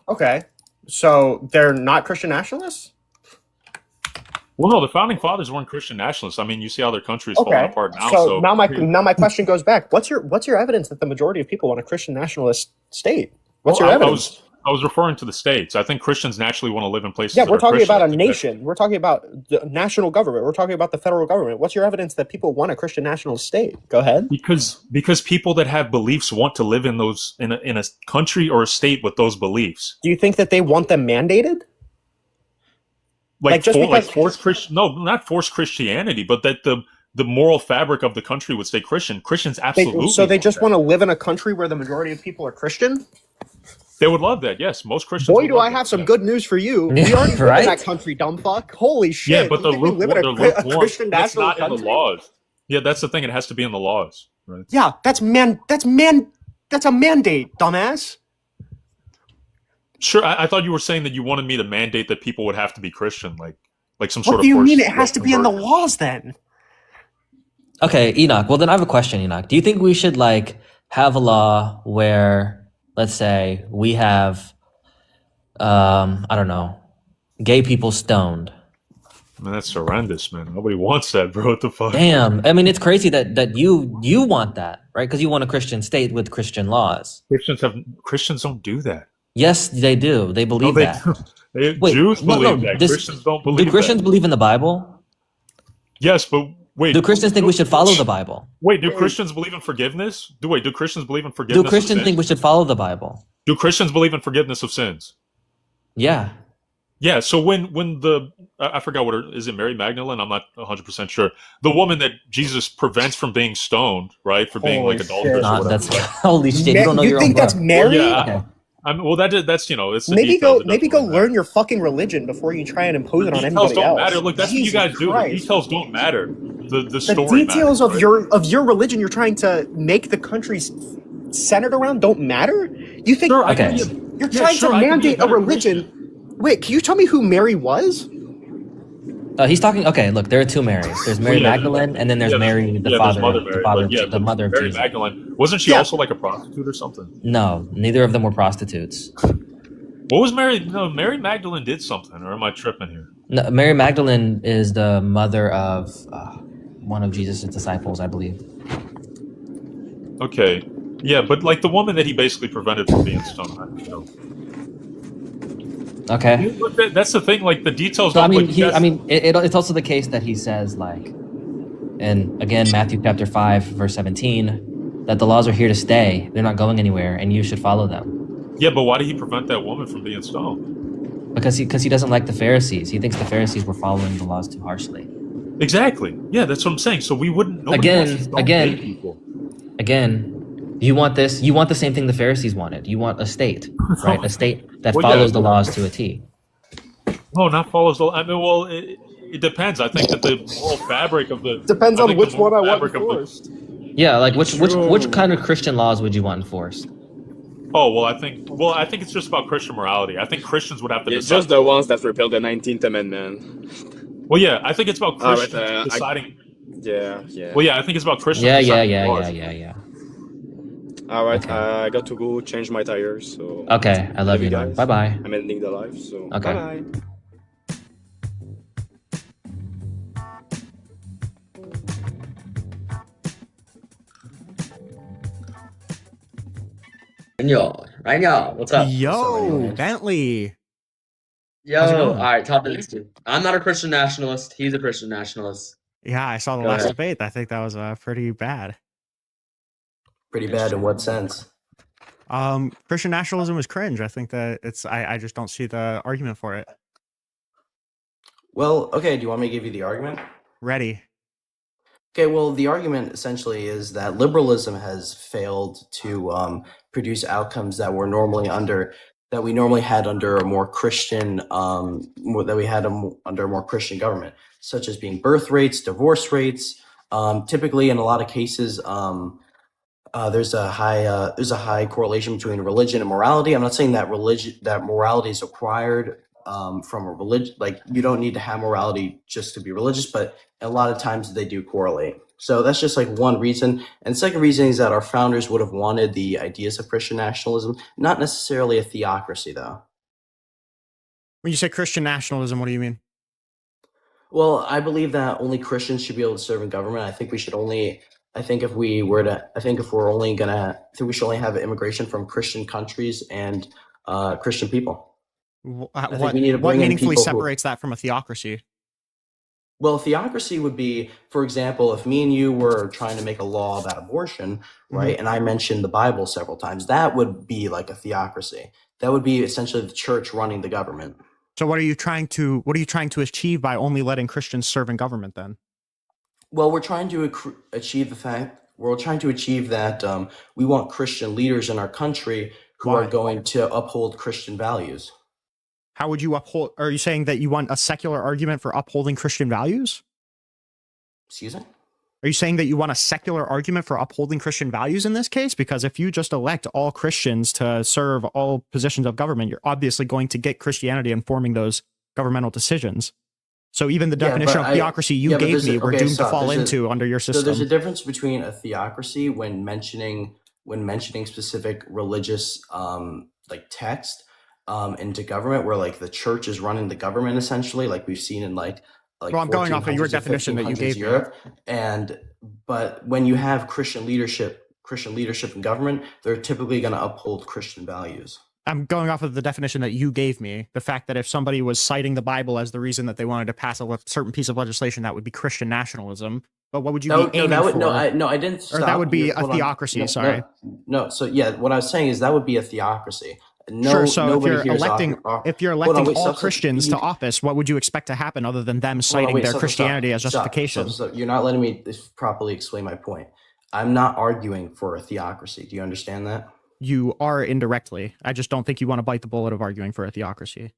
Okay, so they're not Christian nationalists. Well, no, the founding fathers weren't Christian nationalists. I mean, you see how their country is falling apart now. So now my question goes back. What's your evidence that the majority of people want a Christian nationalist state? What's your evidence? I was referring to the states. I think Christians naturally want to live in places. Yeah, that we're are talking Christian. about a nation. We're talking about the national government. We're talking about the federal government. What's your evidence that people want a Christian nationalist state? Go ahead. Because people that have beliefs want to live in those in a country or a state with those beliefs. Do you think that they want them mandated? Like forced Christian? No, not forced Christianity, but that the moral fabric of the country would stay Christian. Christians absolutely. So they just want to live in a country where the majority of people are Christian? They would love that, yes. Most Christians. Boy, do I have some good news for you. We already live in that country, dumb fuck. Holy shit! Yeah, but we live in a Christian that's national not country. in the laws. Yeah, that's the thing. It has to be in the laws, right? Yeah, that's a mandate, dumbass. Sure, I thought you were saying that you wanted me to mandate that people would have to be Christian, like some sort of. What do you mean it has to be in the laws then? Okay, Enoch. Well, then I have a question, Enoch. Do you think we should have a law where, let's say, we have, I don't know, gay people stoned? I mean, that's horrendous, man. Nobody wants that, bro. What the fuck? Damn. I mean, it's crazy that you want that, right? Because you want a Christian state with Christian laws. Christians don't do that. Yes, they do. They believe that. Jews believe that. Christians don't believe that. Do Christians believe in the Bible? Yes, but wait. Do Christians think we should follow the Bible? Wait, do Christians believe in forgiveness? Do Christians believe in forgiveness? Do Christians think we should follow the Bible? Do Christians believe in forgiveness of sins? Yeah. Yeah, so when I forgot is it Mary Magdalene? I'm not 100% sure. The woman that Jesus prevents from being stoned, right, for being Holy adulterous or whatever. That's holy shit. You don't know you your think own that's book. Mary? Yeah. Okay. Well, that's it's the maybe details. go learn your fucking religion before you try and impose it on Details anybody don't else. matter. Look, that's Jesus what you guys do. Christ. The details don't matter. The story The details matters, of your religion you're trying to make the country centered around don't matter? You think Sure, you're trying to mandate a religion? Wait, can you tell me who Mary was? He's talking. Okay, look, there are two Marys. There's Mary Magdalene, and then there's Mary, the there's father, Mother Mary, the mother of Mary Jesus. Magdalene. Wasn't she also like a prostitute or something? No, neither of them were prostitutes. What was Mary? No, Mary Magdalene did something, or am I tripping here? No, Mary Magdalene is the mother of one of Jesus' disciples, I believe. Okay, yeah, but like the woman that he basically prevented from being stoned. Okay. That's the thing. Like the details. So I don't, mean, it's also the case that he says and again, Matthew chapter 5, verse 17, that the laws are here to stay. They're not going anywhere, and you should follow them. Yeah, but why did he prevent that woman from being stoned? Because he doesn't like the Pharisees. He thinks the Pharisees were following the laws too harshly. Exactly. Yeah, that's what I'm saying. So we wouldn't. Again. You want this? You want the same thing the Pharisees wanted. You want a state, right? A state that follows the laws to a T. No, not follows the. I mean, well, it depends. I think that the moral fabric of the depends on which one I want enforced. Yeah, like which kind of Christian laws would you want enforced? Oh well, I think it's just about Christian morality. I think Christians would have to. It's just the ones that repealed the 19th Amendment. Well, yeah, I think it's about Christians deciding. Yeah. Well, yeah, I think it's about Christians. Yeah. All right, I got to go change my tires. So okay, I love you guys. Bye bye. I'm ending the live. So okay. Bye. Rinyald, what's up? Yo, Bentley. Yo, How's it all going? right, top of this dude. I'm not a Christian nationalist. He's a Christian nationalist. Yeah, I saw the Go last ahead. debate. I think that was pretty bad. Pretty bad in what sense? Christian nationalism is cringe. I think that I just don't see the argument for it. Well, okay, do you want me to give you the argument? Ready. Okay, well, the argument essentially is that liberalism has failed to produce outcomes that were normally that we normally had under a more Christian under a more Christian government, such as being birth rates, divorce rates. Typically, in a lot of cases, there's a high correlation between religion and morality. I'm not saying that morality is required from a religion. Like, you don't need to have morality just to be religious, but a lot of times they do correlate. So that's just like one reason. And second reason is that our founders would have wanted the ideas of Christian nationalism, not necessarily a theocracy, though. When you say Christian nationalism, what do you mean? Well, I believe that only Christians should be able to serve in government. I think we should only. I think if we're only gonna, I think we should only have immigration from Christian countries and Christian people. What meaningfully separates that from a theocracy? Well, theocracy would be, for example, if me and you were trying to make a law about abortion, right, and I mentioned the Bible several times, that would be like a theocracy. That would be essentially the church running the government. So what are you trying to achieve by only letting Christians serve in government then? Well, we're trying to achieve that we want Christian leaders in our country who are going to uphold Christian values. How would you uphold? Are you saying that you want a secular argument for upholding Christian values? Excuse me? Are you saying that you want a secular argument for upholding Christian values in this case? Because if you just elect all Christians to serve all positions of government, you're obviously going to get Christianity informing those governmental decisions. So even the definition of theocracy you gave me, we're doomed to fall into under your system. So there's a difference between a theocracy when mentioning specific religious like text into government, where like the church is running the government essentially, like we've seen in like well, I'm going off of your definition that you gave Europe. But when you have Christian leadership in government, they're typically going to uphold Christian values. I'm going off of the definition that you gave me. The fact that if somebody was citing the Bible as the reason that they wanted to pass a certain piece of legislation, that would be Christian nationalism. But what would you be aiming for? I didn't stop. Or that would be a theocracy, sorry. No, so yeah, what I was saying is that would be a theocracy. Sure, so if you're electing all Christians to office, what would you expect to happen other than them citing their Christianity as justification? So you're not letting me properly explain my point. I'm not arguing for a theocracy. Do you understand that? You are indirectly. I just don't think you want to bite the bullet of arguing for a theocracy.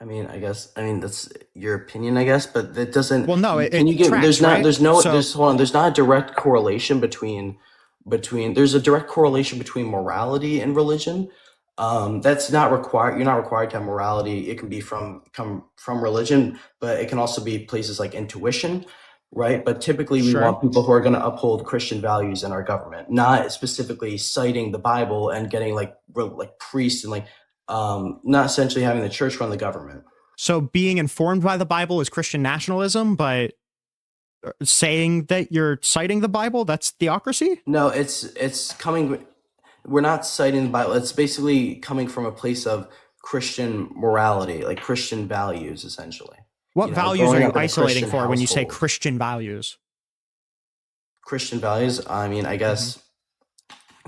I mean, that's your opinion, I guess, but that doesn't. Well, no, there's not a direct correlation between. There's a direct correlation between morality and religion. That's not required. You're not required to have morality. It can come from religion, but it can also be places like intuition. Right, but typically we want people who are going to uphold Christian values in our government, not specifically citing the Bible and getting like priests and not essentially having the church run the government. So being informed by the Bible is Christian nationalism, but saying that you're citing the Bible, that's theocracy? No, it's coming. We're not citing the Bible. It's basically coming from a place of Christian morality, like Christian values, essentially. What values are you isolating for when you say Christian values? Christian values? I mean, I guess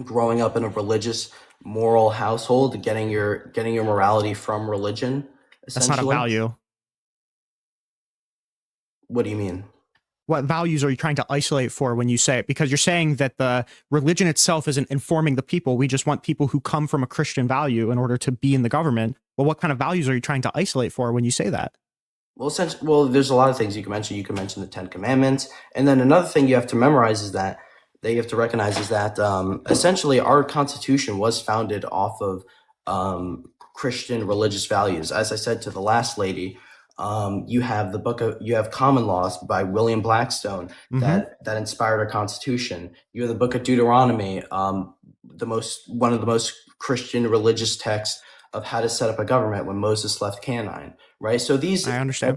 growing up in a religious, moral household, getting your morality from religion. That's not a value. What do you mean? What values are you trying to isolate for when you say it? Because you're saying that the religion itself isn't informing the people. We just want people who come from a Christian value in order to be in the government. Well, what kind of values are you trying to isolate for when you say that? Well, there's a lot of things you can mention. You can mention the 10 Commandments. And then another thing you have to memorize is that you have to recognize is that essentially our Constitution was founded off of Christian religious values. As I said to the last lady, you have Common Laws by William Blackstone that inspired our Constitution. You have the Book of Deuteronomy, one of the most Christian religious texts of how to set up a government when Moses left Canaan, right? So these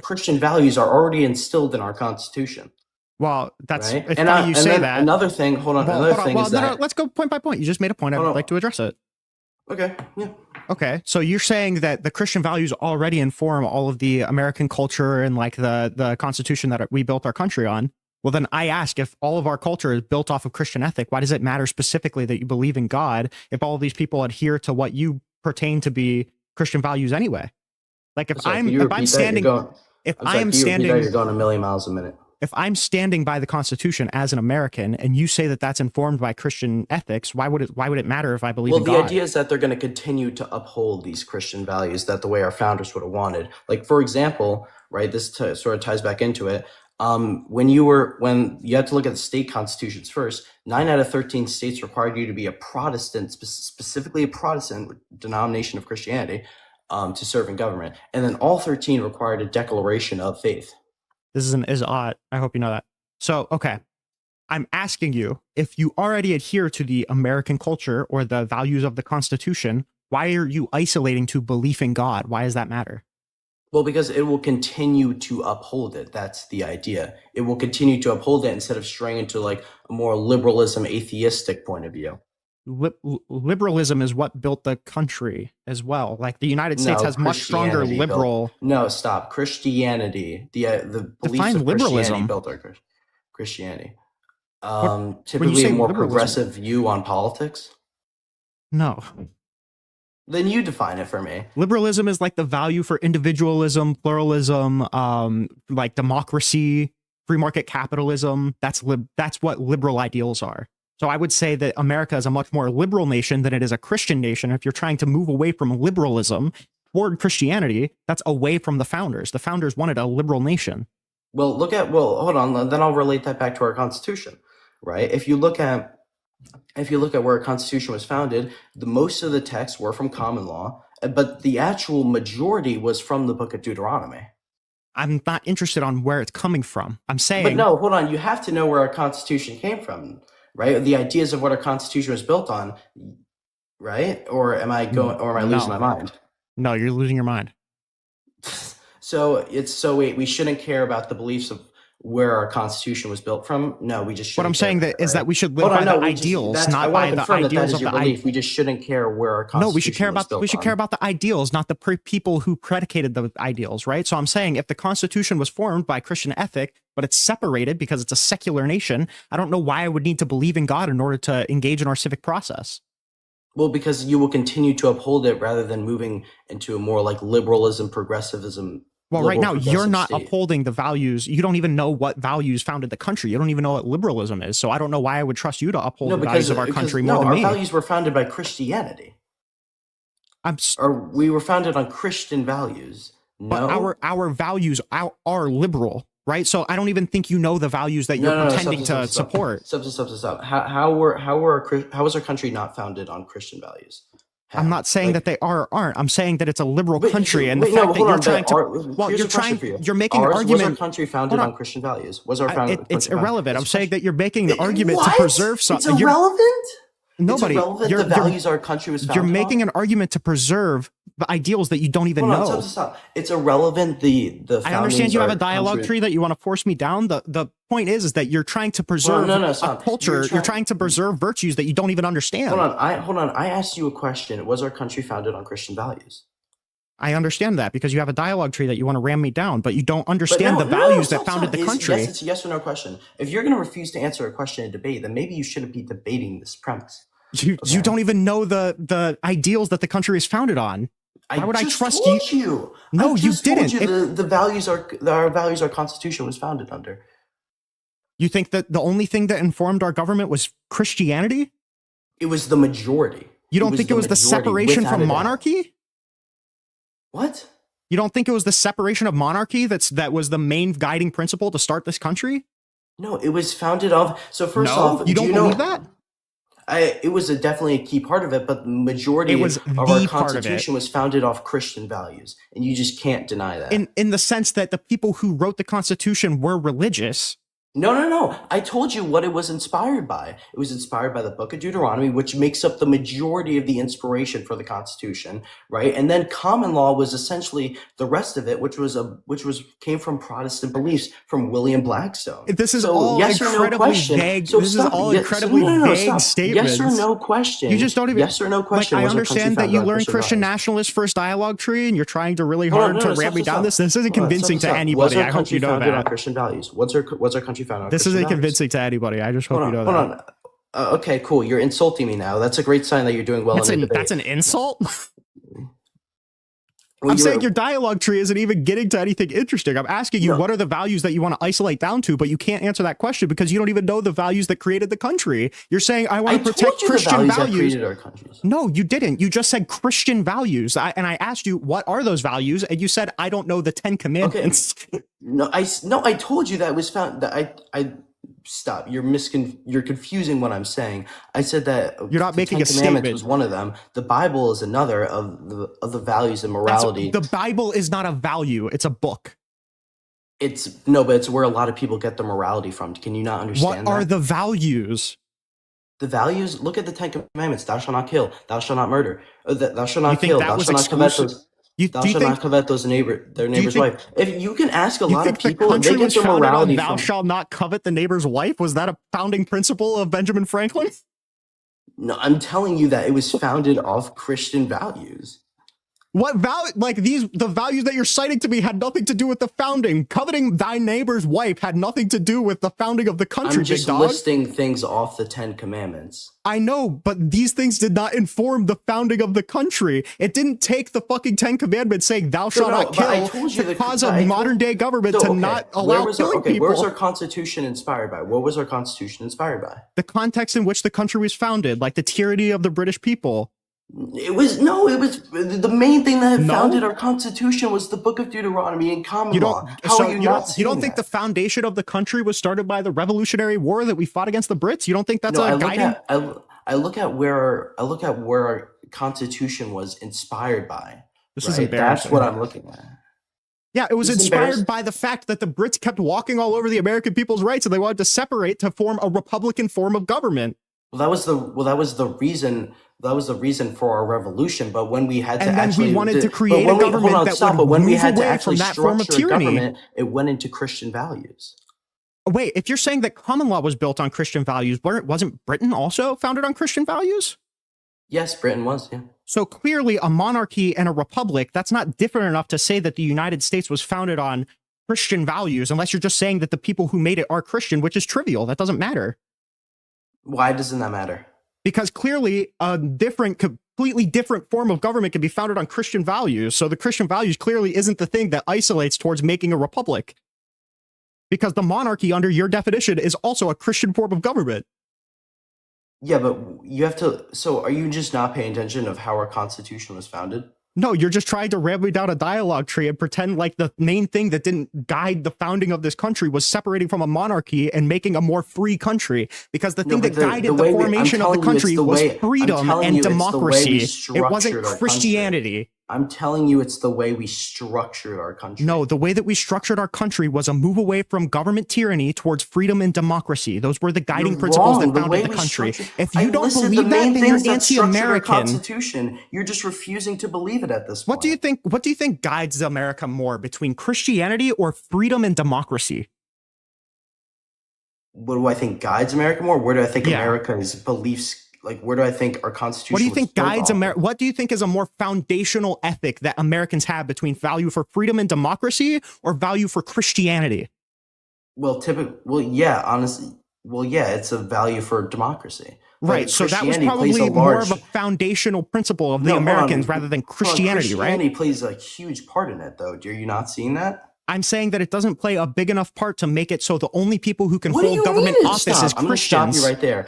Christian values are already instilled in our Constitution. Well, that's it's funny you say that. Another thing, hold on. No, let's go point by point. You just made a point. I'd like to address it. Okay. Yeah. Okay, so you're saying that the Christian values already inform all of the American culture and like the Constitution that we built our country on. Well, then I ask, if all of our culture is built off of Christian ethic, why does it matter specifically that you believe in God if all of these people adhere to what you pertain to be Christian values anyway? Like if I'm standing, you're going a million miles a minute. If I'm standing by the Constitution as an American, and you say that that's informed by Christian ethics, why would it matter if I believe in God? Well, the idea is that they're going to continue to uphold these Christian values that the way our founders would have wanted. Like, for example, right, this sort of ties back into it. When you had to look at the state constitutions first, 9 out of 13 states required you to be a Protestant, specifically a Protestant denomination of Christianity, to serve in government. And then all 13 required a declaration of faith. This is odd. I hope you know that. So, okay. I'm asking you, if you already adhere to the American culture or the values of the Constitution, why are you isolating to belief in God? Why does that matter? Well, because it will continue to uphold it. That's the idea. It will continue to uphold it instead of straying into like a more liberalism, atheistic point of view. Liberalism is what built the country as well. Like the United States has much stronger liberal. No, stop. Christianity. The beliefs of Christianity built our Christianity. Typically a more progressive view on politics. No. Then you define it for me. Liberalism is like the value for individualism, pluralism, like democracy, free market capitalism. That's what liberal ideals are. So I would say that America is a much more liberal nation than it is a Christian nation. If you're trying to move away from liberalism toward Christianity, that's away from the founders. The founders wanted a liberal nation. Well, hold on. Then I'll relate that back to our Constitution, right? If you look at where our Constitution was founded, most of the texts were from common law, but the actual majority was from the Book of Deuteronomy. I'm not interested on where it's coming from. I'm saying... But no, hold on. You have to know where our Constitution came from, right? The ideas of what our Constitution was built on, right? Or am I losing my mind? No, you're losing your mind. So we shouldn't care about the beliefs of where our Constitution was built from. No, we just shouldn't. What I'm saying is that we should live by the ideals, not by the ideals of the belief. We just shouldn't care where our Constitution. No, we should care about the ideals, not the people who predicated the ideals, right? So I'm saying if the Constitution was formed by Christian ethic, but it's separated because it's a secular nation, I don't know why I would need to believe in God in order to engage in our civic process. Well, because you will continue to uphold it rather than moving into a more like liberalism, progressivism. Well, right now, you're not upholding the values. You don't even know what values founded the country. You don't even know what liberalism is. So I don't know why I would trust you to uphold the values of our country more than me. Our values were founded by Christianity. We were founded on Christian values. No, but our values are liberal, right? So I don't even think you know the values that you're pretending to support. Stop. How was our country not founded on Christian values? I'm not saying that they are or aren't. I'm saying that it's a liberal country, and the fact that you're trying to, you're making an argument. Was our country founded on Christian values? Was our founding? It's irrelevant. I'm saying that you're making an argument to preserve something. It's irrelevant. Nobody. The values our country was founded You're making an argument to preserve the ideals that you don't even know. Stop. It's irrelevant. I understand you have a dialogue tree that you want to force me down. The point is that you're trying to preserve a culture. You're trying to preserve virtues that you don't even understand. Hold on. I asked you a question. Was our country founded on Christian values? I understand that because you have a dialogue tree that you want to ram me down, but you don't understand the values that founded the country. Yes, it's a yes or no question. If you're going to refuse to answer a question in debate, then maybe you shouldn't be debating this premise. You don't even know the ideals that the country is founded on. Why would I trust you? No, you didn't. The values our Constitution was founded under. You think that the only thing that informed our government was Christianity? It was the majority. You don't think it was the separation from monarchy? What? You don't think it was the separation of monarchy that was the main guiding principle to start this country? No, it was founded off. So first off, you don't believe that? It was definitely a key part of it, but the majority of our Constitution was founded off Christian values, and you just can't deny that. In the sense that the people who wrote the Constitution were religious. No. I told you what it was inspired by. It was inspired by the Book of Deuteronomy, which makes up the majority of the inspiration for the Constitution, right? And then common law was essentially the rest of it, which came from Protestant beliefs from William Blackstone. This is so all yes or no incredibly question. vague. So this stop. is all Yes, incredibly no, vague stop. statements. Yes or no question. You just don't even. Yes or no question. Like, I Was our country understand that founded you on learned Christian values? nationalist first dialogue tree, and you're trying to really Hold on, hard to ram me down this. This isn't convincing to anybody. I hope you know founded on that. Christian values? What's our country founded on? This Christian isn't values? convincing to anybody. I just hope you know that. Hold on. Okay, cool. You're insulting me now. That's a great sign that you're doing well in the debate. That's an insult? Well, I'm saying your dialogue tree isn't even getting to anything interesting. I'm asking you, No. what are the values that you want to isolate down to, but you can't answer that question because you don't even know the values that created the country. You're saying, I want to protect Christian values. That created our countries. No, you didn't. You just said Christian values. And I asked you, what are those values? And you said, I don't know the 10 Commandments. Okay. No, I told you that was found. That I stop. You're confusing what I'm saying. I said that you're not making a Ten Commandments statement. was one of them. The Bible is another of the values and morality. The Bible is not a value. It's a book. But it's where a lot of people get the morality from. Can you not understand What are the values? The values, look at the 10 Commandments. Thou shalt not kill. Thou shalt not murder. Thou shalt not kill. Thou shalt not covet those. Thou shalt not covet their neighbor's wife. If you can ask a lot of people, and they get their morality Thou shalt not covet the neighbor's wife. Was that a founding principle of Benjamin Franklin? No, I'm telling you that it was founded off Christian values. What value? Like the values that you're citing to me had nothing to do with the founding. Coveting thy neighbor's wife had nothing to do with the founding of the country. I'm just big dog. listing things off the 10 Commandments. I know, but these things did not inform the founding of the country. It didn't take the fucking 10 Commandments saying thou shalt not kill to cause a modern day government to not allow killing people. Where was our Constitution inspired by? What was our Constitution inspired by? The context in which the country was founded, like the tyranny of the British people. It was the main thing that founded our Constitution was the Book of Deuteronomy and common law. You don't think the foundation of the country was started by the Revolutionary War that we fought against the Brits? You don't think that's guiding? I look at where our Constitution was inspired by. This is embarrassing. That's what I'm looking at. Yeah, it was inspired by the fact that the Brits kept walking all over the American people's rights, and they wanted to separate to form a republican form of government. That was the reason. That was the reason for our revolution. But when we had to we wanted to create a government that would move away from that form of tyranny, it went into Christian values. Wait, if you're saying that common law was built on Christian values, wasn't Britain also founded on Christian values? Yes, Britain was, yeah. So clearly a monarchy and a republic, that's not different enough to say that the United States was founded on Christian values, unless you're just saying that the people who made it are Christian, which is trivial. That doesn't matter. Why doesn't that matter? Because clearly a completely different form of government can be founded on Christian values. So the Christian values clearly isn't the thing that isolates towards making a republic. Because the monarchy, under your definition, is also a Christian form of government. Yeah, but you have to... So are you just not paying attention of how our Constitution was founded? No, you're just trying to ram me down a dialogue tree and pretend like the main thing that didn't guide the founding of this country was separating from a monarchy and making a more free country. Because the thing that guided the formation of the country was freedom and democracy. It wasn't Christianity. I'm telling you, it's the way we structured our country. No, the way that we structured our country was a move away from government tyranny towards freedom and democracy. Those were the guiding principles that founded the country. If you don't believe that, then you're anti-American. Constitution, you're just refusing to believe it at this point. What do you think guides America more between Christianity or freedom and democracy? What do I think guides America more? Where do I think America's beliefs? Like, where do I think our Constitution? What do you think guides America? What do you think is a more foundational ethic that Americans have between value for freedom and democracy or value for Christianity? Honestly, it's a value for democracy. Right, so that was probably more of a foundational principle of the Americans rather than Christianity, right? Christianity plays a huge part in it, though. Are you not seeing that? I'm saying that it doesn't play a big enough part to make it so the only people who can hold government office is Christians. I'm going to stop you right there.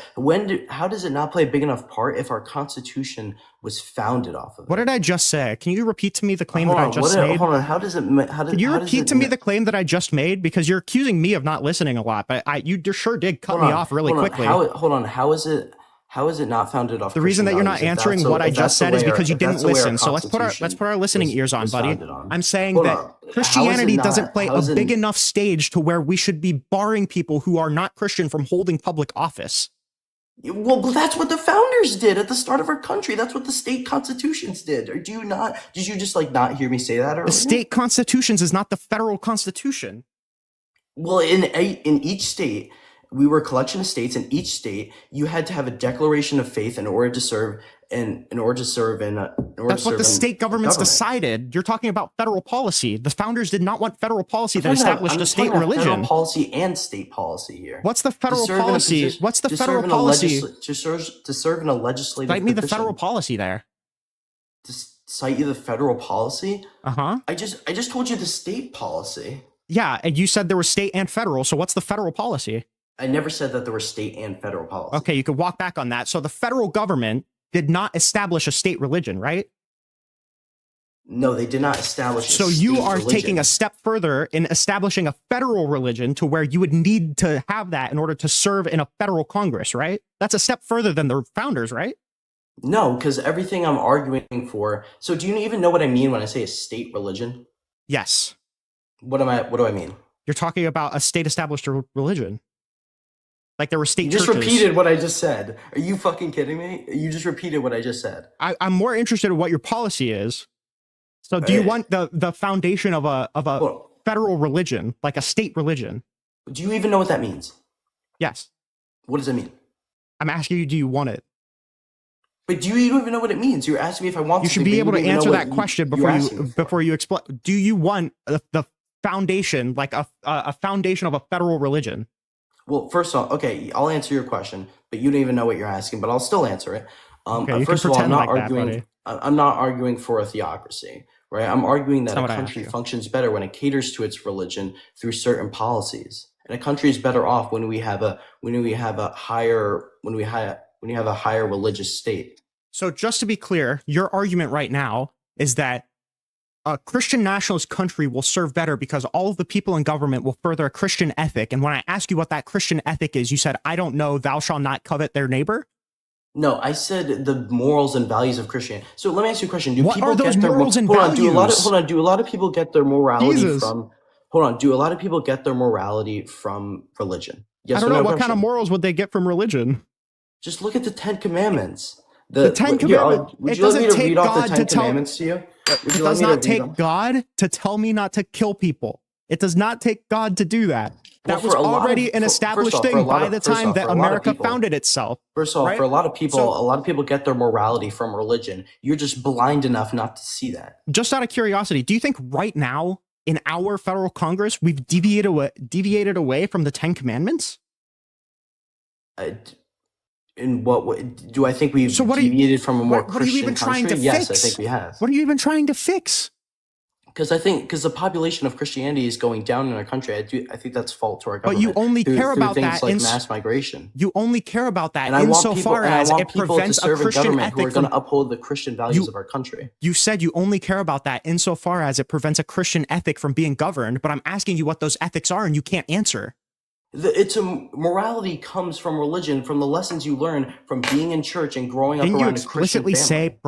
How does it not play a big enough part if our Constitution was founded off of it? What did I just say? Can you repeat to me the claim that I just made? Hold on. Can you repeat to me the claim that I just made? Because you're accusing me of not listening a lot, but you sure did cut me off really quickly. Hold on. How is it How is it not founded off? The reason that you're not Christian values, answering what I just said is because you didn't listen. So let's put our listening ears on, buddy. I'm saying Hold that on. Christianity How is it doesn't not- play how a is it- big enough stage to where we should be barring people who are not Christian from holding public office. Well, that's what the founders did at the start of our country. That's what the state constitutions did. Or do you not? Did you just like not hear me say that earlier? The state constitutions is not the federal constitution. Well, in each state, we were a collection of states. In each state, you had to have a declaration of faith in order to serve. That's what the state governments decided. You're talking about federal policy. The founders did not want federal policy that established a state religion. Federal policy and state policy here. What's the federal policy? What's the federal policy? To serve in a legislative. Cite me the position. federal policy there. To cite you the federal policy. Uh-huh. I just told you the state policy. Yeah, and you said there was state and federal. So what's the federal policy? I never said that there were state and federal policy. Okay, you could walk back on that. So the federal government did not establish a state religion, right? No, they did not establish a So you state are religion. taking a step further in establishing a federal religion to where you would need to have that in order to serve in a federal Congress, right? That's a step further than the founders, right? No, because everything I'm arguing for. So do you even know what I mean when I say a state religion? Yes. What do I mean? You're talking about a state established religion. Like there were state You just churches. repeated what I just said. Are you fucking kidding me? You just repeated what I just said. I'm more interested in what your policy is. So do you want the foundation of a federal religion, like a state religion? Do you even know what that means? Yes. What does it mean? I'm asking you, do you want it? But do you even know what it means? You're asking me if I want. You should be able to answer that question before you explain. Do you want the foundation, like a foundation of a federal religion? Well, first off, okay, I'll answer your question, but you don't even know what you're asking, but I'll still answer it. Okay, First of all, I'm not arguing. buddy. I'm not arguing for a theocracy, right? I'm arguing that That's a not what I country asked you. functions better when it caters to its religion through certain policies, and a country is better off when we have a higher religious state. So just to be clear, your argument right now is that a Christian nationalist country will serve better because all of the people in government will further a Christian ethic. And when I ask you what that Christian ethic is, you said, I don't know, thou shalt not covet their neighbor. No, I said the morals and values of Christianity. So let me ask you a question: Do What people are those get their morals and hold on, values? Do a lot of people get their morality Jesus. from? Hold on. Do a lot of people get their morality from religion? Yes I don't or know. no What kind of question? morals would they get from religion? Just look at the Ten Commandments. The Ten Commandments. Would It you like me doesn't to take read off the God Ten to tell. Commandments to you? Would It you like does me to not read take them? God to tell me not to kill people. It does not take God to do that. Well, That was for a lot already of- an for- established first off, for a thing lot by of- the first time off, that for a lot of America people- founded itself. First of all, right? for a lot of people, So- a lot of people get their morality from religion. You're just blind enough not to see that. Just out of curiosity, do you think right now in our federal Congress we've deviated away from the Ten Commandments? In what way do I think we've So what are you- deviated from a more What are you Christian even trying country? to Yes, fix? I think we have. What are you even trying to fix? Because the population of Christianity is going down in our country. I think that's fault to our But government. you only care about things that like in mass migration. You only care about that And I want people, insofar and I as want it people to prevents a serve in Christian government who are ethic going from. to uphold the Christian values of our country. You said you only care about that insofar as it prevents a Christian ethic from being governed, but I'm asking you what those ethics are and you can't answer. Morality comes from religion, from the lessons you learn from being in church and growing up Didn't you around a Christian explicitly family. say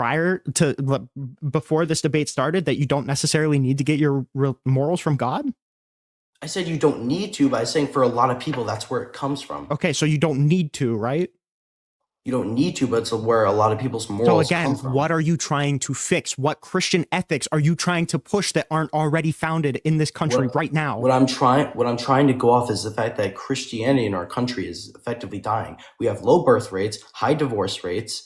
before this debate started that you don't necessarily need to get your morals from God? I said you don't need to, but I'm saying for a lot of people, that's where it comes from. Okay, so you don't need to, right? You don't need to, but it's where a lot of people's So morals again, come from. what are you trying to fix? What Christian ethics are you trying to push that aren't already founded in this country right now? What I'm trying to go off is the fact that Christianity in our country is effectively dying. We have low birth rates, high divorce rates.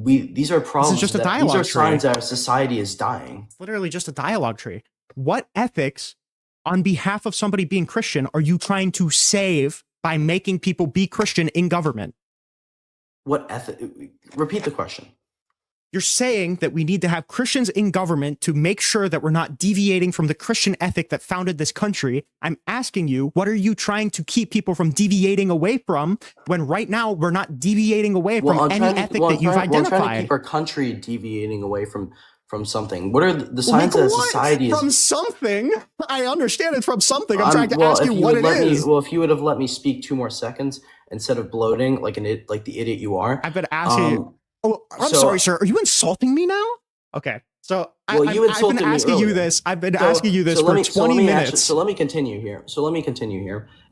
These are problems. just a These dialogue are signs tree. that our society is dying. It's literally just a dialogue tree. What ethics, on behalf of somebody being Christian, are you trying to save by making people be Christian in government? What ethic? Repeat the question. You're saying that we need to have Christians in government to make sure that we're not deviating from the Christian ethic that founded this country. I'm asking you, what are you trying to keep people from deviating away from when right now we're not deviating away from any ethic that you've I'm trying to identified? keep our country deviating away from from something? What are the signs that society is from something? I understand it's from something. I'm trying to ask you what it is. Well, if you would have let me speak 2 more seconds instead of bloating like the idiot you are. I've been asking. I'm sorry, sir. Are you insulting me now? Okay. So I've been asking you this. I've been asking you this for 20 minutes. So let me continue here.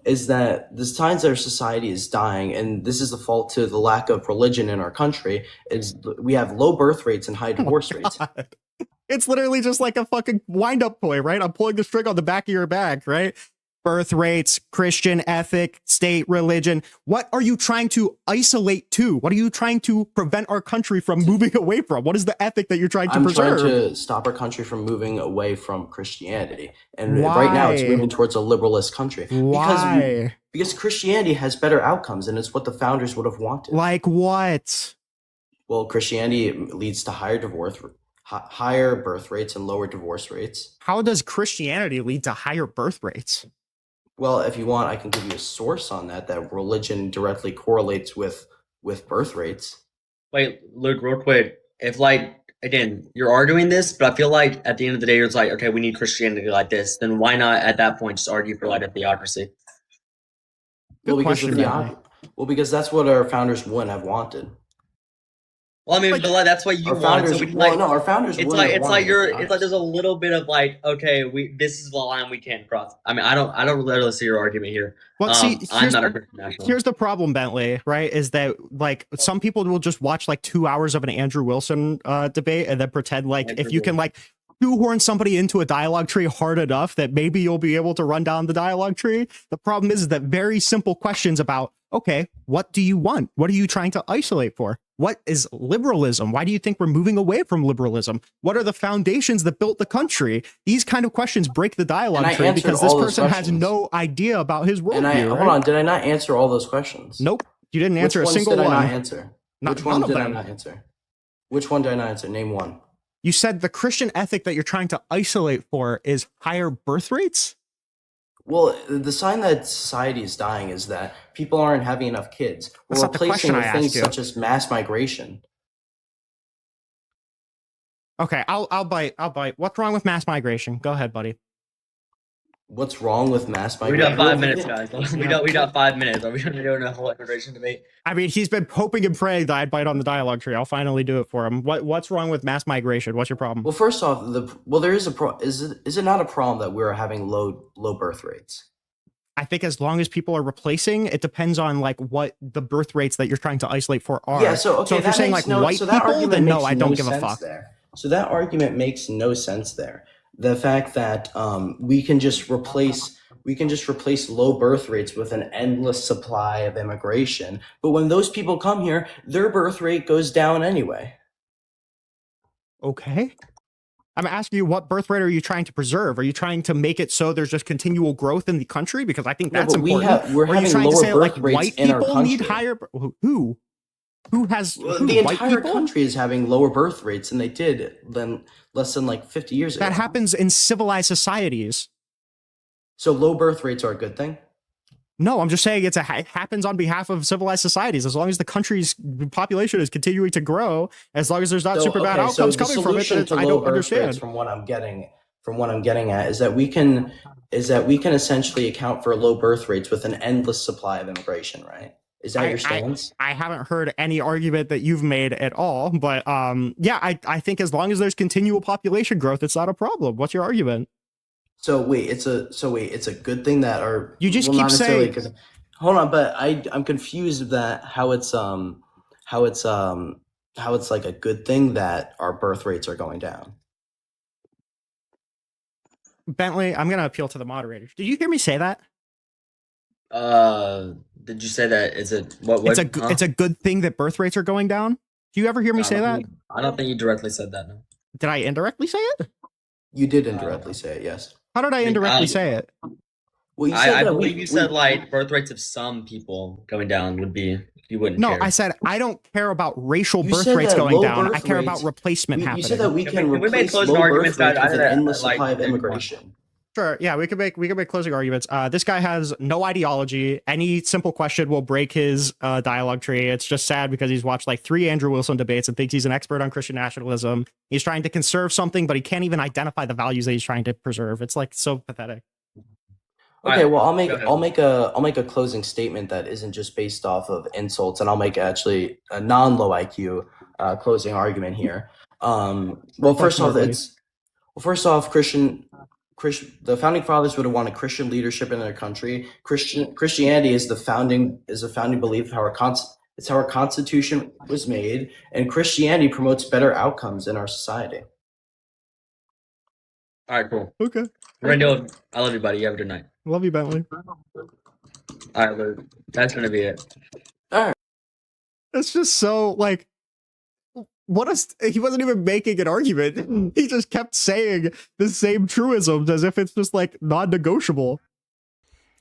Is that the signs that our society is dying, and this is the fault to the lack of religion in our country, is we have low birth rates and high divorce rates. It's literally just like a fucking wind-up toy, right? I'm pulling the string on the back of your bag, right? Birth rates, Christian ethic, state, religion. What are you trying to isolate to? What are you trying to prevent our country from moving away from? What is the ethic that you're trying to preserve? I'm trying to stop our country from moving away from Christianity. And right now it's moving towards a liberalist country. Why? Because Christianity has better outcomes, and it's what the founders would have wanted. Like what? Well, Christianity leads to higher birth rates and lower divorce rates. How does Christianity lead to higher birth rates? Well, if you want, I can give you a source on that religion directly correlates with birth rates. Wait, Luke, real quick. If again, you're arguing this, but I feel like at the end of the day, it's like, okay, we need Christianity like this. Then why not at that point just argue for a theocracy? Because that's what our founders wouldn't have wanted. Well, I mean, but that's what you want. So our founders. It's like there's a little bit of okay, this is the line we can't cross. I mean, I don't really see your argument here. Well, I'm not a Christian nationalist. Here's the problem, Bentley. Right? Is that some people will just watch 2 hours of an Andrew Wilson debate and then pretend if you can shoehorn somebody into a dialogue tree hard enough that maybe you'll be able to run down the dialogue tree. The problem is that very simple questions about, okay, what do you want? What are you trying to isolate for? What is liberalism? Why do you think we're moving away from liberalism? What are the foundations that built the country? These kind of questions break the dialogue tree because this person has no idea about his worldview. Hold on, did I not answer all those questions? Nope, you didn't answer a single one. Which one did I not answer? Which one did I not answer? Which one did I not answer? Name one. You said the Christian ethic that you're trying to isolate for is higher birth rates? Well, the sign that society is dying is that people aren't having enough kids. We're replacing with things such as mass migration. Okay, I'll bite. What's wrong with mass migration? Go ahead, buddy. What's wrong with mass migration? We got 5 minutes, guys. We got 5 minutes. Are we going to do a whole immigration debate? I mean, he's been hoping and praying that I'd bite on the dialogue tree. I'll finally do it for him. What's wrong with mass migration? What's your problem? Well, first off, there is is it not a problem that we're having low birth rates? I think as long as people are replacing, it depends on what the birth rates that you're trying to isolate for are. Yeah, so if you're saying white people, then no, I don't give a fuck. So that argument makes no sense there. The fact that we can just replace low birth rates with an endless supply of immigration, but when those people come here, their birth rate goes down anyway. Okay. I'm asking you, what birth rate are you trying to preserve? Are you trying to make it so there's just continual growth in the country? Because I think that's important. We're having lower birth rates white in our people country. need higher? Who has the entire country is having lower birth rates than they did less than 50 years ago. That happens in civilized societies. So low birth rates are a good thing? No, I'm just saying it happens on behalf of civilized societies. As long as the country's population is continuing to grow, as long as there's not super bad outcomes coming from it, I don't understand. From what I'm getting at is that we can essentially account for low birth rates with an endless supply of immigration, right? Is that your stance? I haven't heard any argument that you've made at all, but I think as long as there's continual population growth, it's not a problem. What's your argument? So wait, it's a good thing that our you just keep saying. Hold on, but I'm confused that how it's like a good thing that our birth rates are going down. Bentley, I'm gonna appeal to the moderators. Did you hear me say that? Did you say that it's a good thing that birth rates are going down? Do you ever hear me say that? I don't think you directly said that. No. Did I indirectly say it? You did indirectly say it. Yes. How did I indirectly say it? Well, you said I believe you said birth rates of some people going down would be you wouldn't. No, care. I said I don't care about racial birth rates going down. I care about replacement happening. You said that we can replace low birth rates with an endless supply of immigration. Sure. Yeah, we could make closing arguments. This guy has no ideology. Any simple question will break his dialogue tree. It's just sad because he's watched like 3 Andrew Wilson debates and thinks he's an expert on Christian nationalism. He's trying to conserve something, but he can't even identify the values that he's trying to preserve. It's like so pathetic. Okay, well, I'll make a closing statement that isn't just based off of insults, and I'll make actually a non-low IQ closing argument here. Well, first off, the founding fathers would have wanted Christian leadership in their country. Christianity is a founding belief how it's how our Constitution was made, and Christianity promotes better outcomes in our society. All right, cool. Okay. Rinyald, I love you, buddy. You have a good night. Love you, Bentley. All right, Luke. That's gonna be it. All right. It's just so like, he wasn't even making an argument. He just kept saying the same truisms as if it's just like non-negotiable.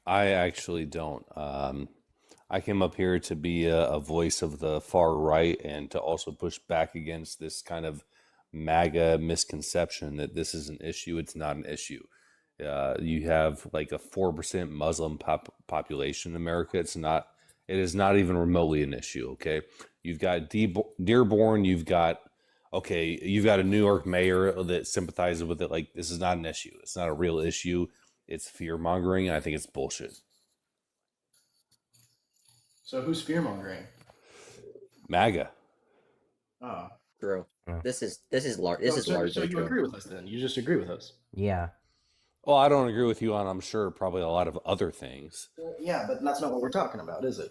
I actually don't. I came up here to be a voice of the far right and to also push back against this kind of MAGA misconception that this is an issue. It's not an issue. You have like a 4% Muslim population in America. It is not even remotely an issue. Okay. You've got Dearborn. You've got a New York mayor that sympathizes with it. Like, this is not an issue. It's not a real issue. It's fear mongering. And I think it's bullshit. So who's fear mongering? MAGA. Oh, True. This is large. So you agree with us then? You just agree with us? Yeah. Well, I don't agree with you on, I'm sure, probably a lot of other things. Yeah, but that's not what we're talking about, is it?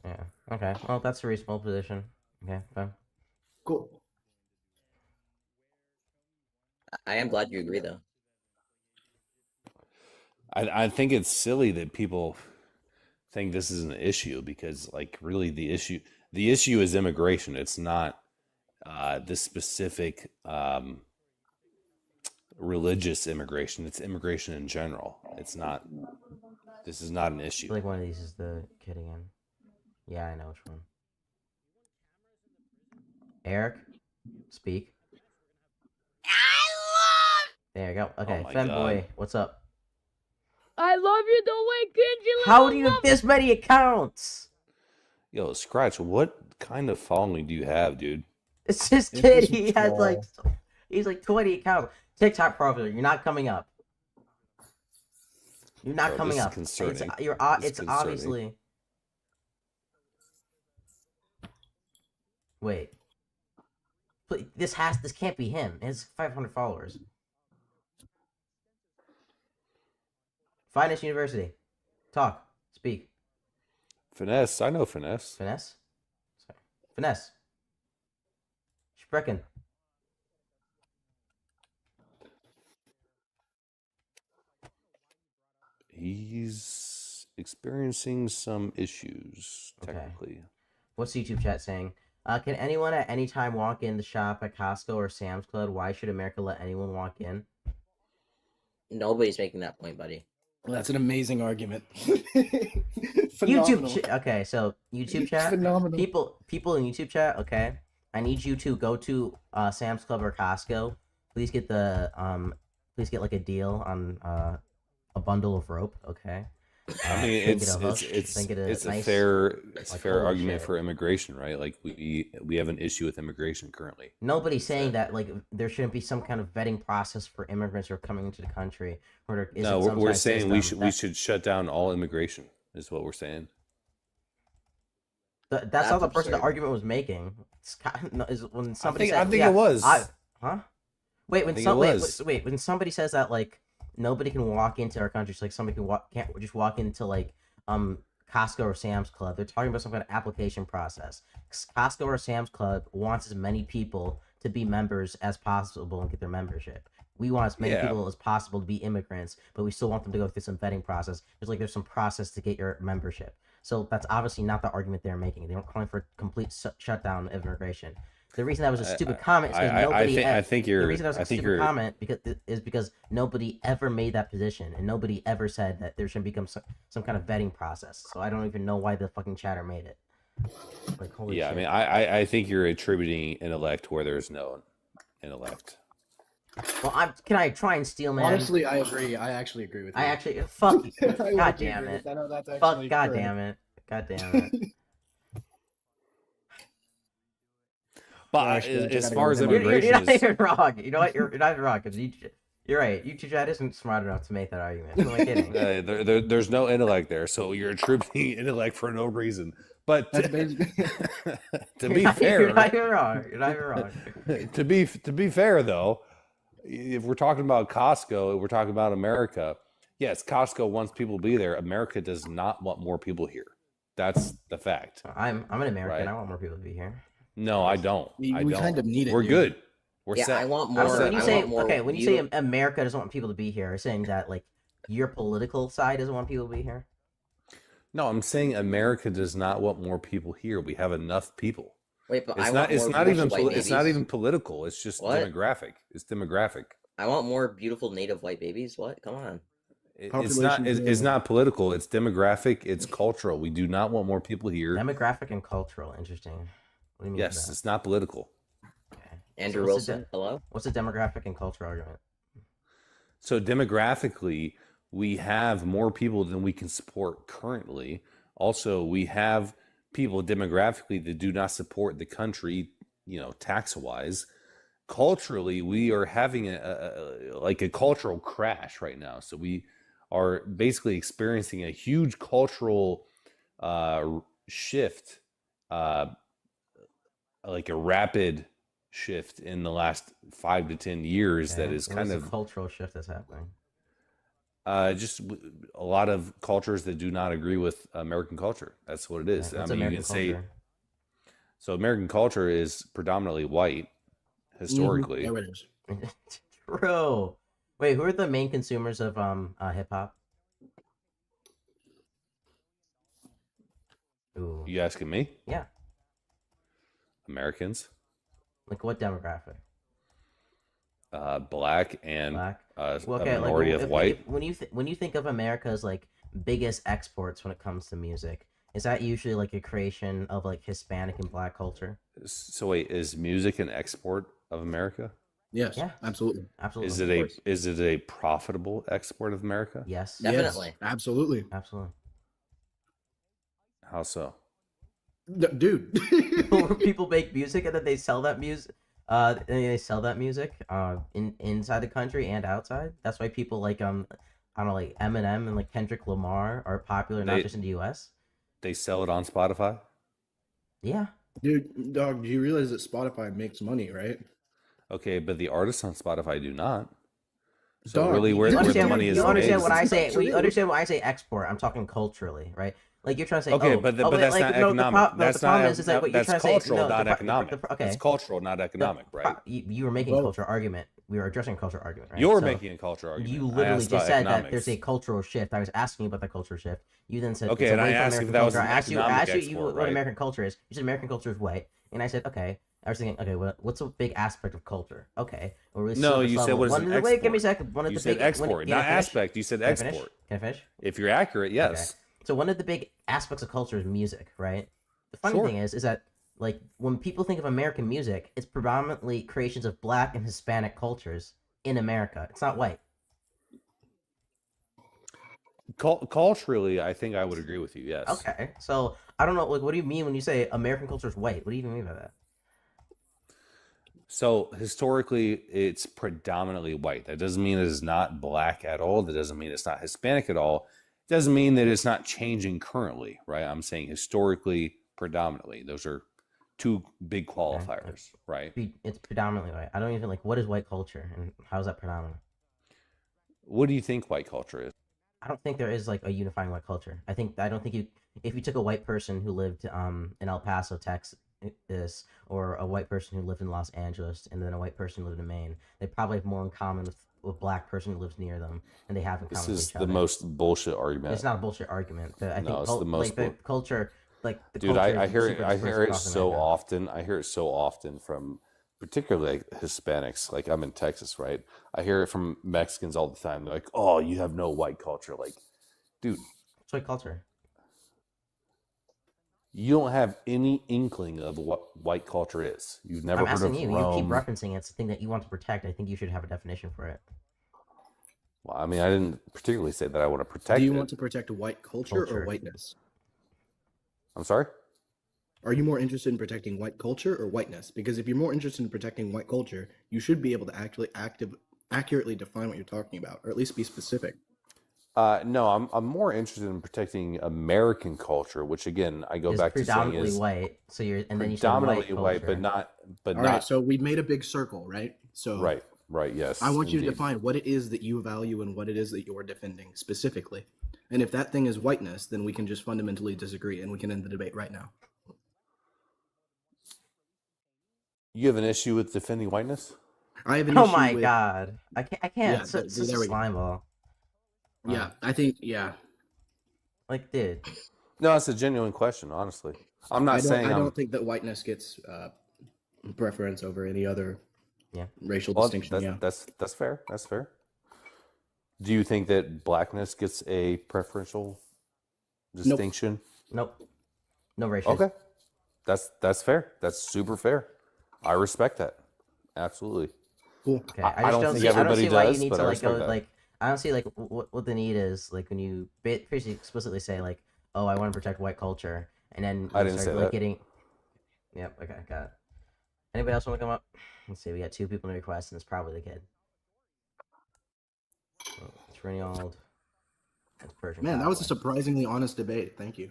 Yeah. Okay. Well, that's a reasonable position. Okay. Fine. Cool. I am glad you agree, though. I think it's silly that people think this is an issue because, like, really the issue is immigration. It's not this specific religious immigration. It's immigration in general. It's not. This is not an issue. I feel like one of these is the kid again. Yeah, I know which one. Eric, speak. There you go. Okay, Femboy, what's up? I love you the way Kenji. How do you have this many accounts? Yo, Scratch, what kind of following do you have, dude? It's this kid. He has he's like 20 accounts. TikTok profile. You're not coming up. You're not coming up. Concerning. It's obviously. Wait. This can't be him. He has 500 followers. Finest University. Talk. Speak. Finesse. I know Finesse. Finesse? Sorry. Finesse. Sprechen. He's experiencing some issues, technically. Okay. What's the YouTube chat saying? Can anyone at any time walk in the shop at Costco or Sam's Club? Why should America let anyone walk in? Nobody's making that point, buddy. Well, that's an amazing argument. YouTube okay, so YouTube chat. Phenomenal. People in YouTube chat, okay. I need you to go to Sam's Club or Costco. Please get like a deal on a bundle of rope, okay? I mean, it's a fair argument for immigration, right? Like we have an issue with immigration currently. Nobody's saying that like there shouldn't be some kind of vetting process for immigrants who are coming into the country. No, we're saying we should shut down all immigration. Is what we're saying. That's not the person the argument was making. Is when somebody I think it was. Wait, when somebody says that like nobody can walk into our country, so like somebody can't just walk into like Costco or Sam's Club. They're talking about some kind of application process. Costco or Sam's Club wants as many people to be members as possible and get their membership. We want as many people as possible to be immigrants, but we still want them to go through some vetting process. There's some process to get your membership. So that's obviously not the argument they're making. They weren't calling for a complete shutdown of immigration. The reason that was a stupid comment is because because nobody ever made that position and nobody ever said that there should become some kind of vetting process. So I don't even know why the fucking chatter made it. Like, holy shit. I mean, I think you're attributing intellect where there's no intellect. Well, can I try and steal, man? Honestly, I agree. I actually agree with you. I actually fuck you. I God would damn agree it. with that. No, that's Fuck. actually God correct. damn it. God damn it. But as far as you're immigration not is, even wrong. You know what? You're not even wrong because you're right. You Chat isn't smart enough to make that argument. Who am I kidding? there's no intellect there, so you're attributing intellect for no reason. But That's basically. to be fair, you're not even wrong. You're not even wrong. to be fair though, if we're talking about Costco, we're talking about America. Yes, Costco wants people to be there. America does not want more people here. That's the fact. I'm an American. Right? I want more people to be here. No, I don't. We I don't. kind of need it. We're dude. good. We're Yeah, set. I want more. When you say when you say beautiful- America doesn't want people to be here, are you saying that like your political side doesn't want people to be here? No, I'm saying America does not want more people here. We have enough people. Wait, but It's I not. want It's more not even. beautiful white It's not babies. even political. It's just What? demographic. It's demographic. I want more beautiful native white babies. What? Come on. It's not. It's not political. It's demographic. It's cultural. We do not want more people here. Demographic and cultural. Interesting. What do you mean? Yes, it's not political. Andrew what's Wilson, hello? What's the demographic and cultural argument? So demographically, we have more people than we can support currently. Also, we have people demographically that do not support the country, tax-wise. Culturally, we are having a cultural crash right now. So we are basically experiencing a huge cultural shift, like a rapid shift in the last 5 to 10 years. Okay. That is What kind is of the cultural shift that's happening. just a lot of cultures that do not agree with American culture. That's what it is. What's I mean, you American can say culture? so. American culture is predominantly white historically. There it is. True. Wait, who are the main consumers of hip hop? Ooh. You asking me? Yeah. Americans, Like what demographic? black and Black. a Well, okay, minority of white. when you think of America's like biggest exports when it comes to music, is that usually like a creation of like Hispanic and Black culture? So wait, is music an export of America? Yes. Yeah. Absolutely. Absolutely. Is it a profitable export of America? Yes. Definitely. Yes, absolutely. Absolutely. How so? Dude. People make music and then they sell that music. Inside the country and outside. That's why people like I don't know, like Eminem and like Kendrick Lamar are popular not just in the U.S. They sell it on Spotify. Yeah. Dude, dog, do you realize that Spotify makes money, right? Okay, but the artists on Spotify do not. So Dog, really, where the money is You understand made when I say true. you understand when I say export? I'm talking culturally, right? Like you're trying to say, okay, oh, but oh, that's like, not no, economic. the problem is that what you're that's trying to say. cultural, No, not the economic. okay, It's cultural, not economic, right? You were making a cultural argument. We were addressing a cultural argument, right? You're So making a cultural argument. You I literally asked just about said that economics. there's a cultural shift. I was asking you about the cultural shift. You then said, Okay, it's and I away from asked if American that was culture. an I asked you economic what right? American culture is. You said American culture is white, and I said, okay. I was thinking, okay, what's a big aspect of culture? Okay, well, really No, surface you said level. what is an export? Wait, give me a second. One of You the said big export, not aspect. You said Can I finish? export. Can I finish? If you're accurate, yes. Okay. So one of the big aspects of culture is music, right? The funny Sure. thing is that like when people think of American music, it's predominantly creations of Black and Hispanic cultures in America. It's not white. Culturally, I think I would agree with you. Yes. Okay, so I don't know. Like, what do you mean when you say American culture is white? What do you even mean by that? So historically, it's predominantly white. That doesn't mean it is not Black at all. That doesn't mean it's not Hispanic at all. It doesn't mean that it's not changing currently, right? I'm saying historically, predominantly. Those are two big qualifiers, right? It's predominantly white. I don't even like what is white culture and how is that predominant? What do you think white culture is? I don't think there is like a unifying white culture. I don't think if you took a white person who lived in El Paso, Texas, or a white person who lived in Los Angeles, and then a white person who lived in Maine, they probably have more in common with a Black person who lives near them, and they have in common with This is each other. the most bullshit argument. It's not a bullshit argument. But I think No, it's the most the culture, like the dude. culture I is hear super it. I hear it dispersed across so America. often. I hear it so often from particularly like Hispanics. Like I'm in Texas, right? I hear it from Mexicans all the time. They're like, "Oh, you have no white culture." Like, dude, It's white culture. You don't have any inkling of what white culture is. You've never I'm heard asking of you. You keep Rome. referencing it's the thing that you want to protect. I think you should have a definition for it. Well, I mean, I didn't particularly say that I want to protect Do you it. want to protect white culture or whiteness? I'm sorry? Are you more interested in protecting white culture or whiteness? Because if you're more interested in protecting white culture, you should be able to actually accurately define what you're talking about, or at least be specific. No, I'm more interested in protecting American culture, which again I go It's back to saying predominantly is white. So you're and then you said predominantly white, white, culture. but All not right, so we've made a big circle, right? So right, yes. I want you to indeed. define what it is that you value and what it is that you're defending specifically. And if that thing is whiteness, then we can just fundamentally disagree and we can end the debate right now. You have an issue with defending whiteness? I have an Oh issue my with, god! I can't. Yeah, It's such a there we go. slime ball. Yeah, I think, yeah. Like, dude. No, it's a genuine question, honestly. I'm not saying I I'm don't think that whiteness gets preference over any other racial Well, distinction. that's fair. That's fair. Do you think that blackness gets a preferential distinction? Nope. No racial. Okay. That's fair. That's super fair. I respect that. Absolutely. Cool. Okay, I don't think everybody why you does, need but to I like go respect that. like. I don't see like what the need is like when you basically explicitly say like, oh, I want to protect white culture, and then I you didn't start say like that. getting. Yep. Okay. Got it. Anybody else want to come up? Let's see. We got 2 people in the request, and it's probably the kid. Oh, it's Rinyald. That's Persian. Man, that was a Cowboy. surprisingly honest debate. Thank you.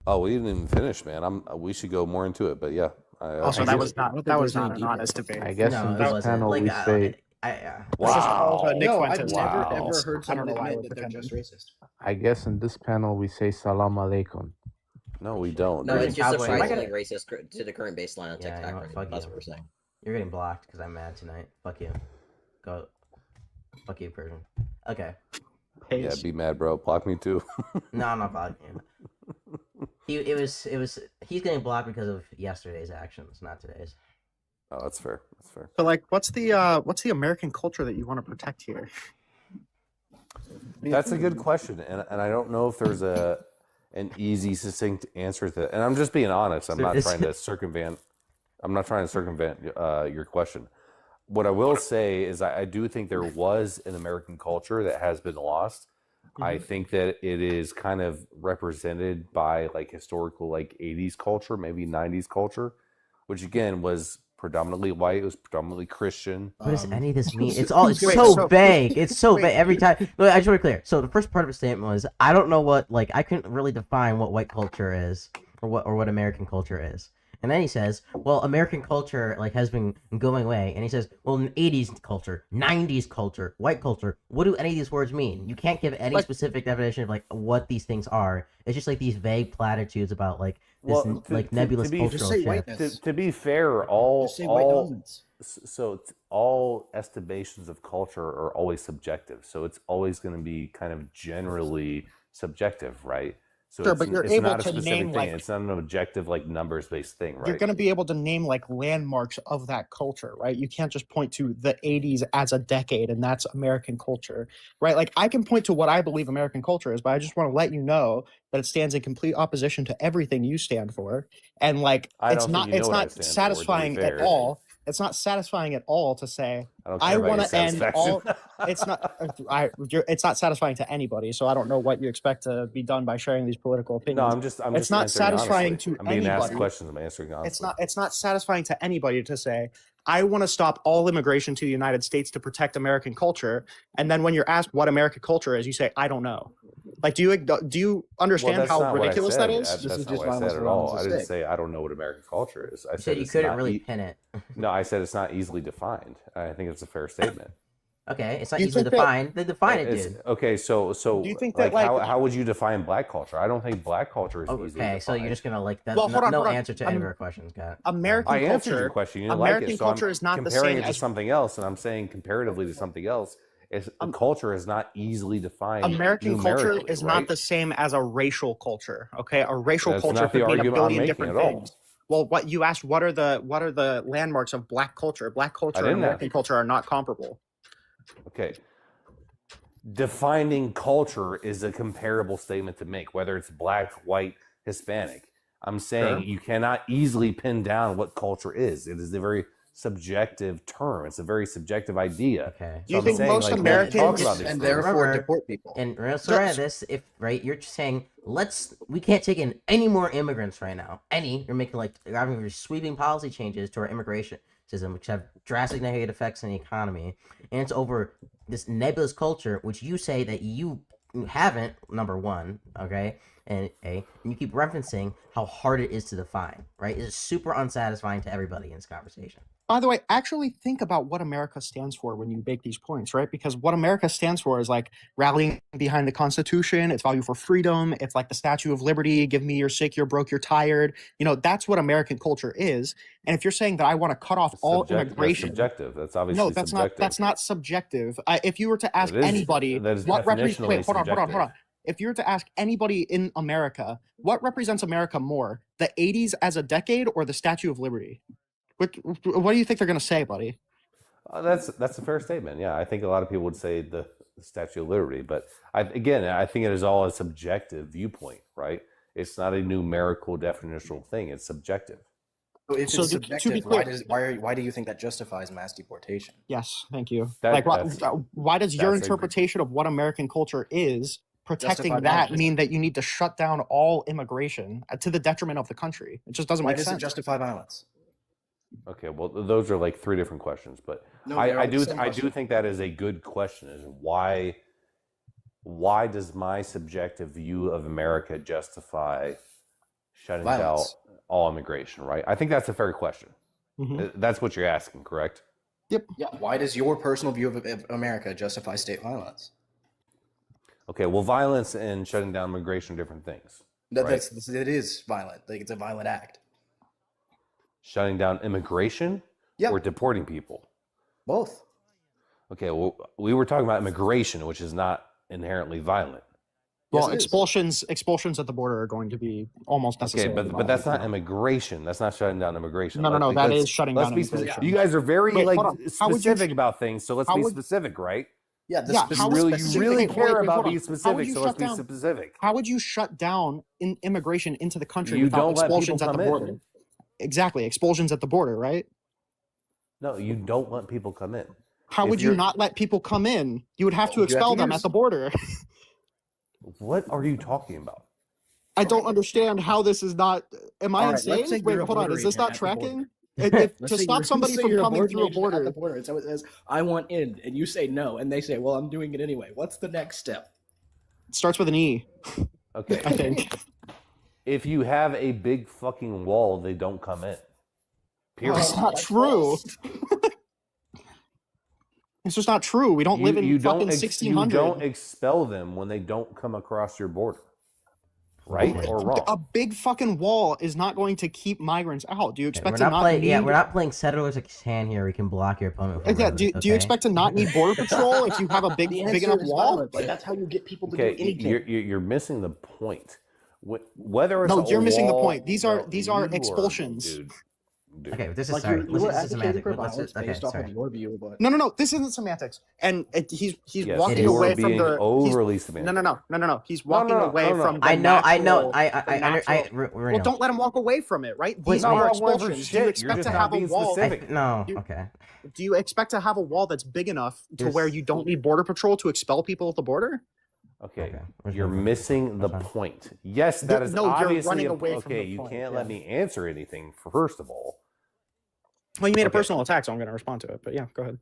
Oh, we didn't even finish, man. We should go more into it, but yeah. Also, that was not an honest debate. I guess No, in it this wasn't. panel Like, we say. This is all Nick No, Fuentes. I've never ever I heard don't someone know why admit we're that they're just pretending. racist. I guess in this panel we say salam alaikum. No, we don't. No, it's just Cowboy. surprisingly racist to the current baseline on Yeah, TikTok. you know what? Fuck That's you. what we're saying. You're getting blocked because I'm mad tonight. Fuck you. Go. Fuck you, Persian. Okay. Yeah, be mad, bro. Block me too. No, I'm not blocking him. He's getting blocked because of yesterday's actions, not today's. Oh, that's fair. That's fair. So, like, what's the American culture that you want to protect here? That's a good question, and I don't know if there's an easy, succinct answer to that. And I'm just being honest. I'm not trying to circumvent. I'm not trying to circumvent your question. What I will say is I do think there was an American culture that has been lost. I think that it is kind of represented by like historical like 80s culture, maybe 90s culture, which again was predominantly white. It was predominantly Christian. What does any of this mean? It's so vague. It's so vague every time. No, I just want to be clear. So the first part of his statement was, I don't know what, like, I couldn't really define what white culture is or what American culture is. And then he says, well, American culture like has been going away. And he says, well, 80s culture, 90s culture, white culture. What do any of these words mean? You can't give any specific definition of like what these things are. It's just like these vague platitudes about like this nebulous cultural shift. To be fair, all estimations of culture are always subjective. So it's always going to be kind of generally subjective, right? So Sure, but you're it's able not a to specific name, thing. like- It's not an objective, like numbers-based thing, right? You're going to be able to name like landmarks of that culture, right? You can't just point to the 80s as a decade and that's American culture, right? Like I can point to what I believe American culture is, but I just want to let you know that it stands in complete opposition to everything you stand for. And like it's not satisfying at all. It's not satisfying at all to say I want to end all. It's not. It's not satisfying to anybody. So I don't know what you expect to be done by sharing these political opinions. No, I'm just. It's not satisfying honestly. to I'm being anybody. asked questions. I'm answering honestly. It's not satisfying to anybody to say I want to stop all immigration to the United States to protect American culture. And then when you're asked what American culture is, you say I don't know. Like, do you understand how ridiculous that is? That's not what I said at all. I didn't say I don't know what American culture is. I said you couldn't really pin it. No, I said it's not easily defined. I think it's a fair statement. Okay, it's not easily defined. Then define it, dude. Okay, so do you think like, that, how would you define black culture? I don't think black culture is easily defined. Okay, so you're just gonna like that. Well, hold on, no hold on. answer to any of our questions, Scott. American I culture. answered your question. You didn't American like it, so culture I'm is not the comparing same it to as something else, and I'm saying comparatively to something else. Culture is not easily defined. American culture numerically, is right? not the same as a racial culture. Okay, a racial That's culture not the could mean a argument I'm billion making different at all. things. Well, what you asked, what are the landmarks of black culture? Black culture and didn't American ask. culture are not comparable. Okay. defining culture is a comparable statement to make, whether it's black, white, Hispanic. I'm saying you cannot easily pin down what culture is. It is a very subjective term. It's a very subjective idea. Okay. Do you think most Americans and therefore deport people? And so at this, if you're just saying we can't take in any more immigrants right now. You're making you're having sweeping policy changes to our immigration system, which have drastic negative effects on the economy, and it's over this nebulous culture, which you say that you haven't. Number one, okay. And you keep referencing how hard it is to define, right? It's super unsatisfying to everybody in this conversation. By the way, actually think about what America stands for when you make these points, right? Because what America stands for is like rallying behind the Constitution, its value for freedom, it's like the Statue of Liberty, give me you're sick, you're broke, you're tired. That's what American culture is. And if you're saying that I want to cut off all immigration, that's subjective. That's obviously subjective. That's not subjective. If you were to ask anybody, what represents? Hold on. If you were to ask anybody in America, what represents America more, the 80s as a decade or the Statue of Liberty? What do you think they're going to say, buddy? That's a fair statement. Yeah, I think a lot of people would say the Statue of Liberty, but I think it is all a subjective viewpoint, right? It's not a numerical definitional thing. It's subjective. So if it's subjective, why do you think that justifies mass deportation? Yes, thank you. Why does your interpretation of what American culture is protecting that mean that you need to shut down all immigration to the detriment of the country? It just doesn't make sense. Why does it justify violence? Okay, well, those are like three different questions, but I do think that is a good question. Is why does my subjective view of America justify shutting down all immigration? Right? I think that's a fair question. Mm-hmm. That's what you're asking, correct? Yep. Yeah. Why does your personal view of America justify state violence? Okay, well, violence and shutting down immigration are different things. It is violent. Like it's a violent act. Shutting down immigration or deporting people? Both. Okay, well, we were talking about immigration, which is not inherently violent. Well, expulsions at the border are going to be almost necessary. Okay, but that's not immigration. That's not shutting down immigration. No, that is shutting down immigration. You guys are very specific about things, so let's be specific, right? Yeah, you really care about being specific, so let's be specific. How would you shut down immigration into the country without expulsions at the border? Exactly, expulsions at the border, right? No, you don't let people come in. How would you not let people come in? You would have to expel them at the border. What are you talking about? I don't understand how this is not. Am I insane? Wait, hold on. Is this not tracking? To stop somebody from coming through a border. At the border, so it says, "I want in," and you say no, and they say, "Well, I'm doing it anyway." What's the next step? It starts with an E. Okay. I think. If you have a big fucking wall, they don't come in. Period. That's not true. It's just not true. We don't live in fucking 1600. You don't expel them when they don't come across your border. Right or wrong? A big fucking wall is not going to keep migrants out. Do you expect we're not playing Settlers of Catan here. We can block your opponent. Do you expect to not need border patrol if you have a big enough wall? Like, that's how you get people to do anything. You're missing the point. Whether it's you're missing the point. These are expulsions. Dude. Okay, this is sorry. This is semantic. No. This isn't semantics. And he's walking away from the overly semantic. No. He's walking away from. I know. Well, don't let him walk away from it, right? These are expulsions. Do you expect to have a wall? No. Okay. Do you expect to have a wall that's big enough to where you don't need border patrol to expel people at the border? Okay, you're missing the point. Yes, that is obviously you're running away from the you point, can't let me answer anything. First of all, well, you made a personal attack, so I'm going to respond to it. But yeah, go ahead.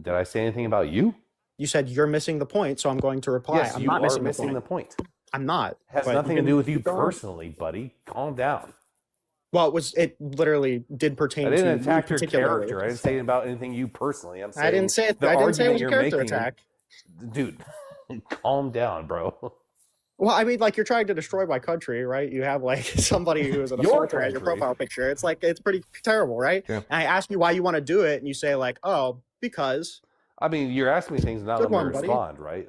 Did I say anything about you? You said you're missing the point, so I'm going to reply. Yes, I'm you not are missing the point. I'm not. It has nothing to do with you personally, buddy. Calm down. Well, it literally did pertain to. I didn't attack your character. I didn't say about anything you personally. I'm saying I didn't say it was a character attack. Dude, calm down, bro. Well, I mean, you're trying to destroy my country, right? You have somebody who is an assaulter as your profile picture. It's it's pretty terrible, right? Yeah. And I ask you why you want to do it, and you say oh, because. I mean, you're asking me things, not let me respond, right?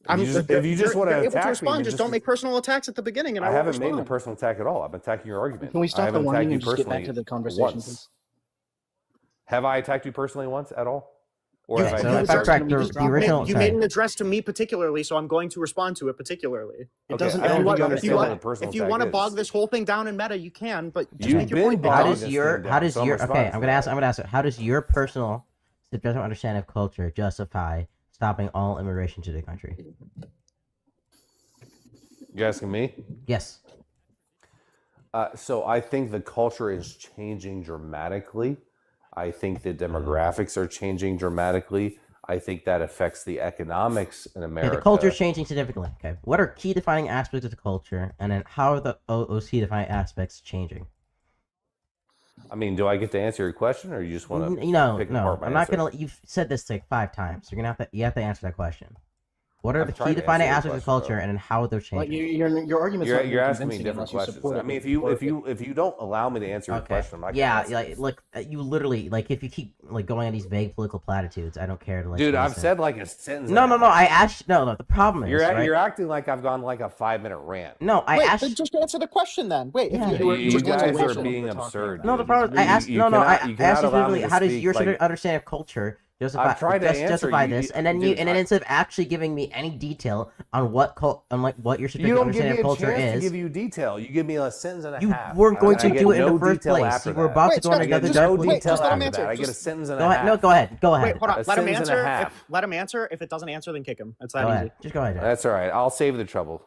If you just want to attack me, just don't make personal attacks at the beginning, and I haven't made a personal attack at all. I'm attacking your argument. Can we stop the whining and just get back to the conversation, please? Have I attacked you personally once at all? Or if I So if I'm correct, the original. You made an address to me particularly, so I'm going to respond to it particularly. It doesn't. I don't think you If understand what a personal if you tag want to is. bog this whole thing down in meta, you can. But just You've make your been point. bogging How does this your thing down, so I'm okay? responding I'm to gonna that. ask. How does your personal subjective understanding of culture justify stopping all immigration to the country? You asking me? Yes. So I think the culture is changing dramatically. I think the demographics are changing dramatically. I think that affects the economics in America. Okay, the culture is changing significantly. Okay, what are key defining aspects of the culture, and then how are the OOC defining aspects changing? I mean, do I get to answer your question, or you just want to No, pick no. apart my I'm not answer? gonna. You've said this like 5 times. You're gonna have to answer that question. What are I'm the trying key to defining answer your aspects of question, culture, bro. and then how they're Like changing? your argument's not You're very asking me convincing different unless you questions. support I it. mean, if you don't allow me to answer your question, I'm not gonna Yeah, answer like, it. look, you literally like if you keep like going on these vague political platitudes, I don't care to like. Dude, I've listen. said like a sentence. No, and a no, no. I half. asked. No, no. The problem is, right? You're acting like I've gone like a 5-minute rant. No, I Wait, asked. then just answer the question then. Wait, Yeah. if You just answer the guys are question. being absurd. No, the dude. problem. I asked. No, no. I You asked cannot you allow me specifically. to How does speak, your like, understanding of culture justify I've tried to answer justify you, this? And then dude, and then instead of actually giving me any detail on what on like what your You subjective don't give understanding me of a culture chance to is, give you detail. You give me a sentence and a you half. weren't going and to I get do it in no the first detail place. after You were that. about to Wait, go in Scott, another I get just- no dark. wait, detail just let him after answer. that. I get a Just- sentence and Go a ahead. half. No, go ahead. Go ahead. Wait, hold on. A Let him sentence and a answer. half. Let him answer. If it doesn't answer, then kick him. It's that Go easy. ahead. Just go ahead. Jack. That's all right. I'll save the trouble.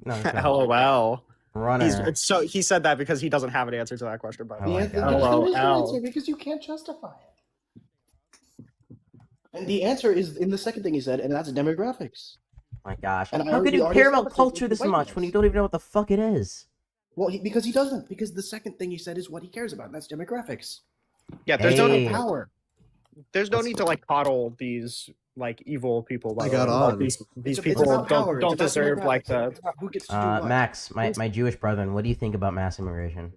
No, it's not. LOL. Runner. So he said that because he doesn't have an answer to that question. By the Oh way. my There God. is no answer because you can't justify it. And the answer is in the second thing he said, and that's demographics. My gosh. And I How could already you care about established culture it this with much when you don't even know what the fuck it is? Well, because he doesn't. Because the second thing he said is what he cares about, and that's demographics. Yeah, there's no Hey. Power. There's no need to like coddle these like evil people. By I the got way. on. These It's people about power. don't It's about deserve like demographics. the. It's about who gets to do what. Max, my Jewish brethren, what do you think about mass immigration?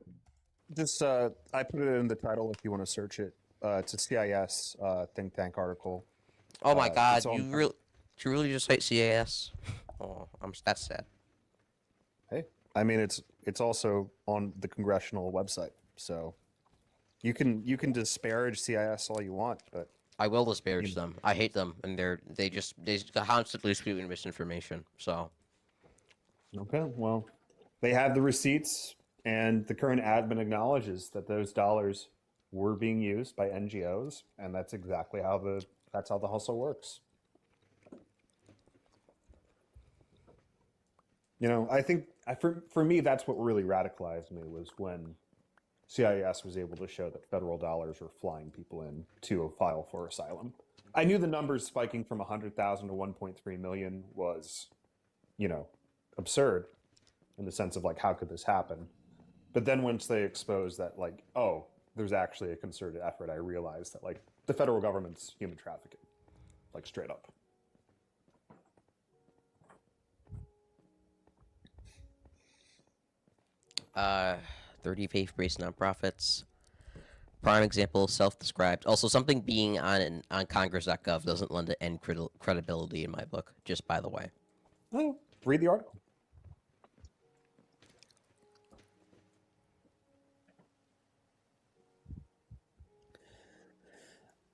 Just I put it in the title if you want to search it. It's a CIS think tank article. Oh my God! it's on- You really just hate CAS? Oh, that's sad. Hey, I mean it's also on the congressional website, so you can disparage CIS all you want, but I will disparage them. I hate them, and they just constantly spewing misinformation. So okay, well, they have the receipts, and the current admin acknowledges that those dollars were being used by NGOs, and that's exactly how the hustle works. You know, I think for me, that's what really radicalized me was when CIS was able to show that federal dollars were flying people in to file for asylum. I knew the numbers spiking from 100,000 to 1.3 million was, you know, absurd in the sense of like, how could this happen? But then once they exposed that, like, oh, there's actually a concerted effort, I realized that like the federal government's human trafficking, like straight up. 30 faith-based nonprofits. Prime example, self-described. Also, something being on Congress.gov doesn't lend to end credibility in my book. Just by the way. Oh, read the article.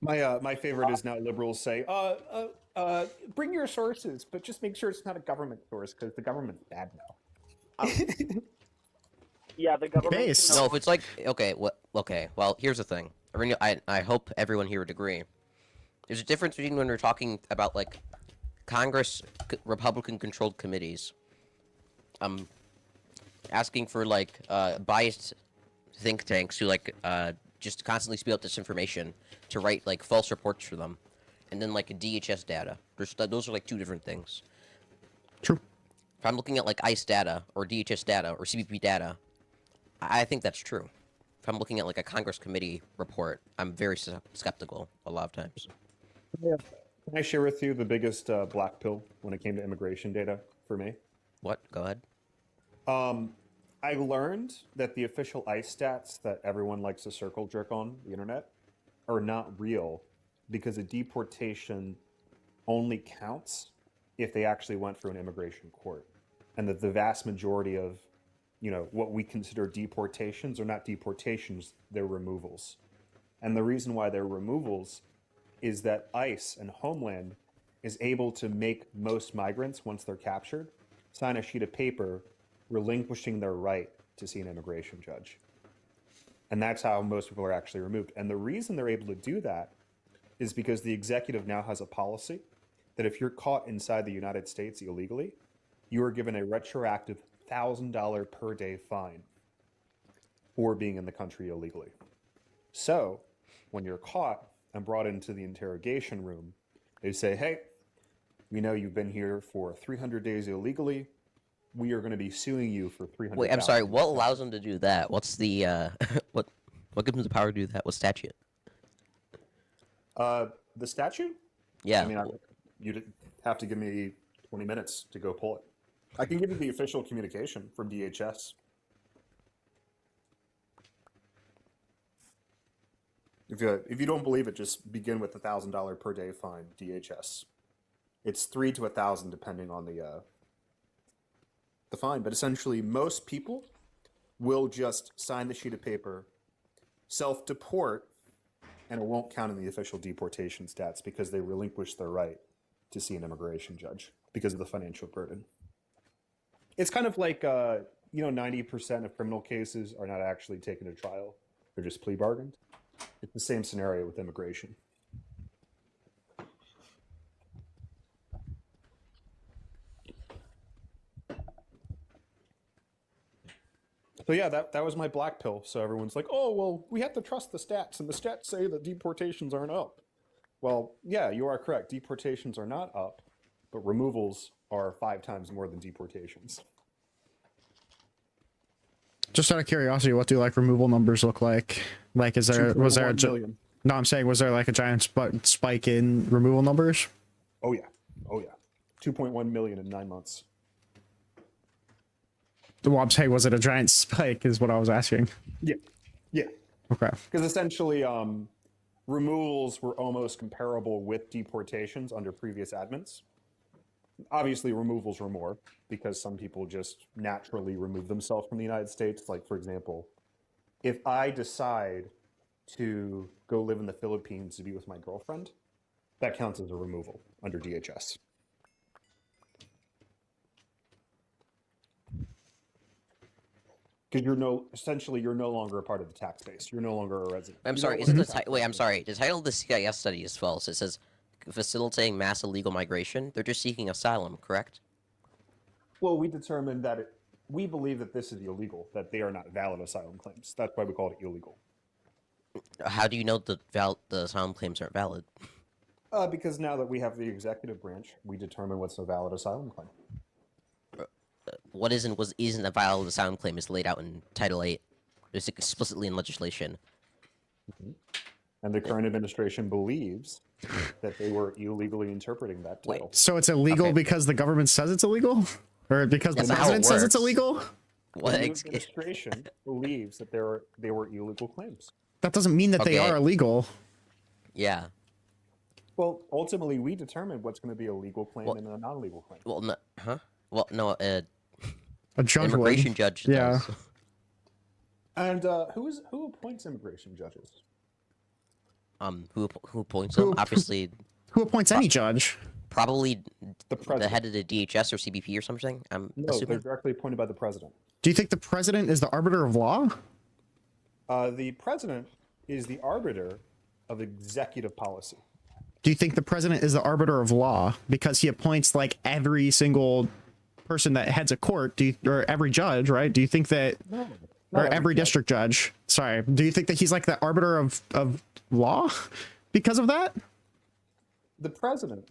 My favorite is now liberals say, bring your sources, but just make sure it's not a government source because the government's bad now. Yeah, the government. No, if it's like okay, well, here's the thing. I hope everyone here would agree. There's a difference between when we're talking about like Congress, Republican-controlled committees, asking for like biased think tanks who like just constantly spew out disinformation to write like false reports for them, and then like DHS data. Those are like two different things. True. If I'm looking at like ICE data or DHS data or CBP data, I think that's true. If I'm looking at like a Congress committee report, I'm very skeptical a lot of times. Yeah. Can I share with you the biggest black pill when it came to immigration data for me? What? Go ahead. I learned that the official ICE stats that everyone likes to circle jerk on the internet are not real because a deportation only counts if they actually went through an immigration court. And that the vast majority of, you know, what we consider deportations are not deportations, they're removals. And the reason why they're removals is that ICE and Homeland is able to make most migrants, once they're captured, sign a sheet of paper relinquishing their right to see an immigration judge. And that's how most people are actually removed. And the reason they're able to do that is because the executive now has a policy that if you're caught inside the United States illegally, you are given a retroactive $1,000 per day fine for being in the country illegally. So when you're caught and brought into the interrogation room, they say, hey, we know you've been here for 300 days illegally. We are going to be suing you for 300. Wait, I'm sorry. What allows them to do that? What's the what gives them the power to do that? What statute? The statute? Yeah. I mean, you'd have to give me 20 minutes to go pull it. I can give you the official communication from DHS. If you don't believe it, just begin with the $1,000 per day fine, DHS. It's 3 to 1,000 depending on the fine. But essentially, most people will just sign the sheet of paper, self-deport, and it won't count in the official deportation stats because they relinquish their right to see an immigration judge because of the financial burden. It's kind of like, 90% of criminal cases are not actually taken to trial. They're just plea bargained. It's the same scenario with immigration. So yeah, that was my black pill. So everyone's like, oh, well, we have to trust the stats, and the stats say that deportations aren't up. Well, yeah, you are correct. Deportations are not up, but removals are 5 times more than deportations. Just out of curiosity, what do like removal numbers look like? Like, was there no, I'm saying, was there like a giant spike in removal numbers? Oh yeah. 2.1 million in 9 months. Well, I'm saying, was it a giant spike is what I was asking. Yeah. Okay. Because essentially, removals were almost comparable with deportations under previous admins. Obviously, removals were more because some people just naturally remove themselves from the United States. Like, for example, if I decide to go live in the Philippines to be with my girlfriend, that counts as a removal under DHS. Because you're no longer a part of the tax base. You're no longer a resident. I'm sorry. Wait, I'm sorry. The title of the CIS study is false. It says facilitating mass illegal migration. They're just seeking asylum, correct? Well, we determined that we believe that this is illegal, that they are not valid asylum claims. That's why we call it illegal. How do you know the asylum claims aren't valid? Because now that we have the executive branch, we determine what's a valid asylum claim. What isn't a valid asylum claim is laid out in Title 8. It's explicitly in legislation. Mm-hmm. And the current administration believes that they were illegally interpreting that title. So it's illegal because the government says it's illegal? Or because the president says it's illegal? The administration believes that they were illegal claims. That doesn't mean that they are illegal. Yeah. Well, ultimately, we determine what's going to be a legal claim and a non-legal claim. Well, no, huh? Well, no, a judge immigration would. judge Yeah. does. And who appoints immigration judges? Who appoints them? Obviously. Who appoints any judge? Probably the head of the DHS or CBP or something. I'm No, assuming. they're directly appointed by the president. Do you think the president is the arbiter of law? The president is the arbiter of executive policy. Do you think the president is the arbiter of law because he appoints like every single person that heads a court, or every judge, right? Do you think that, No, or every district judge? Sorry, do you think that he's like the arbiter of law because of that? The president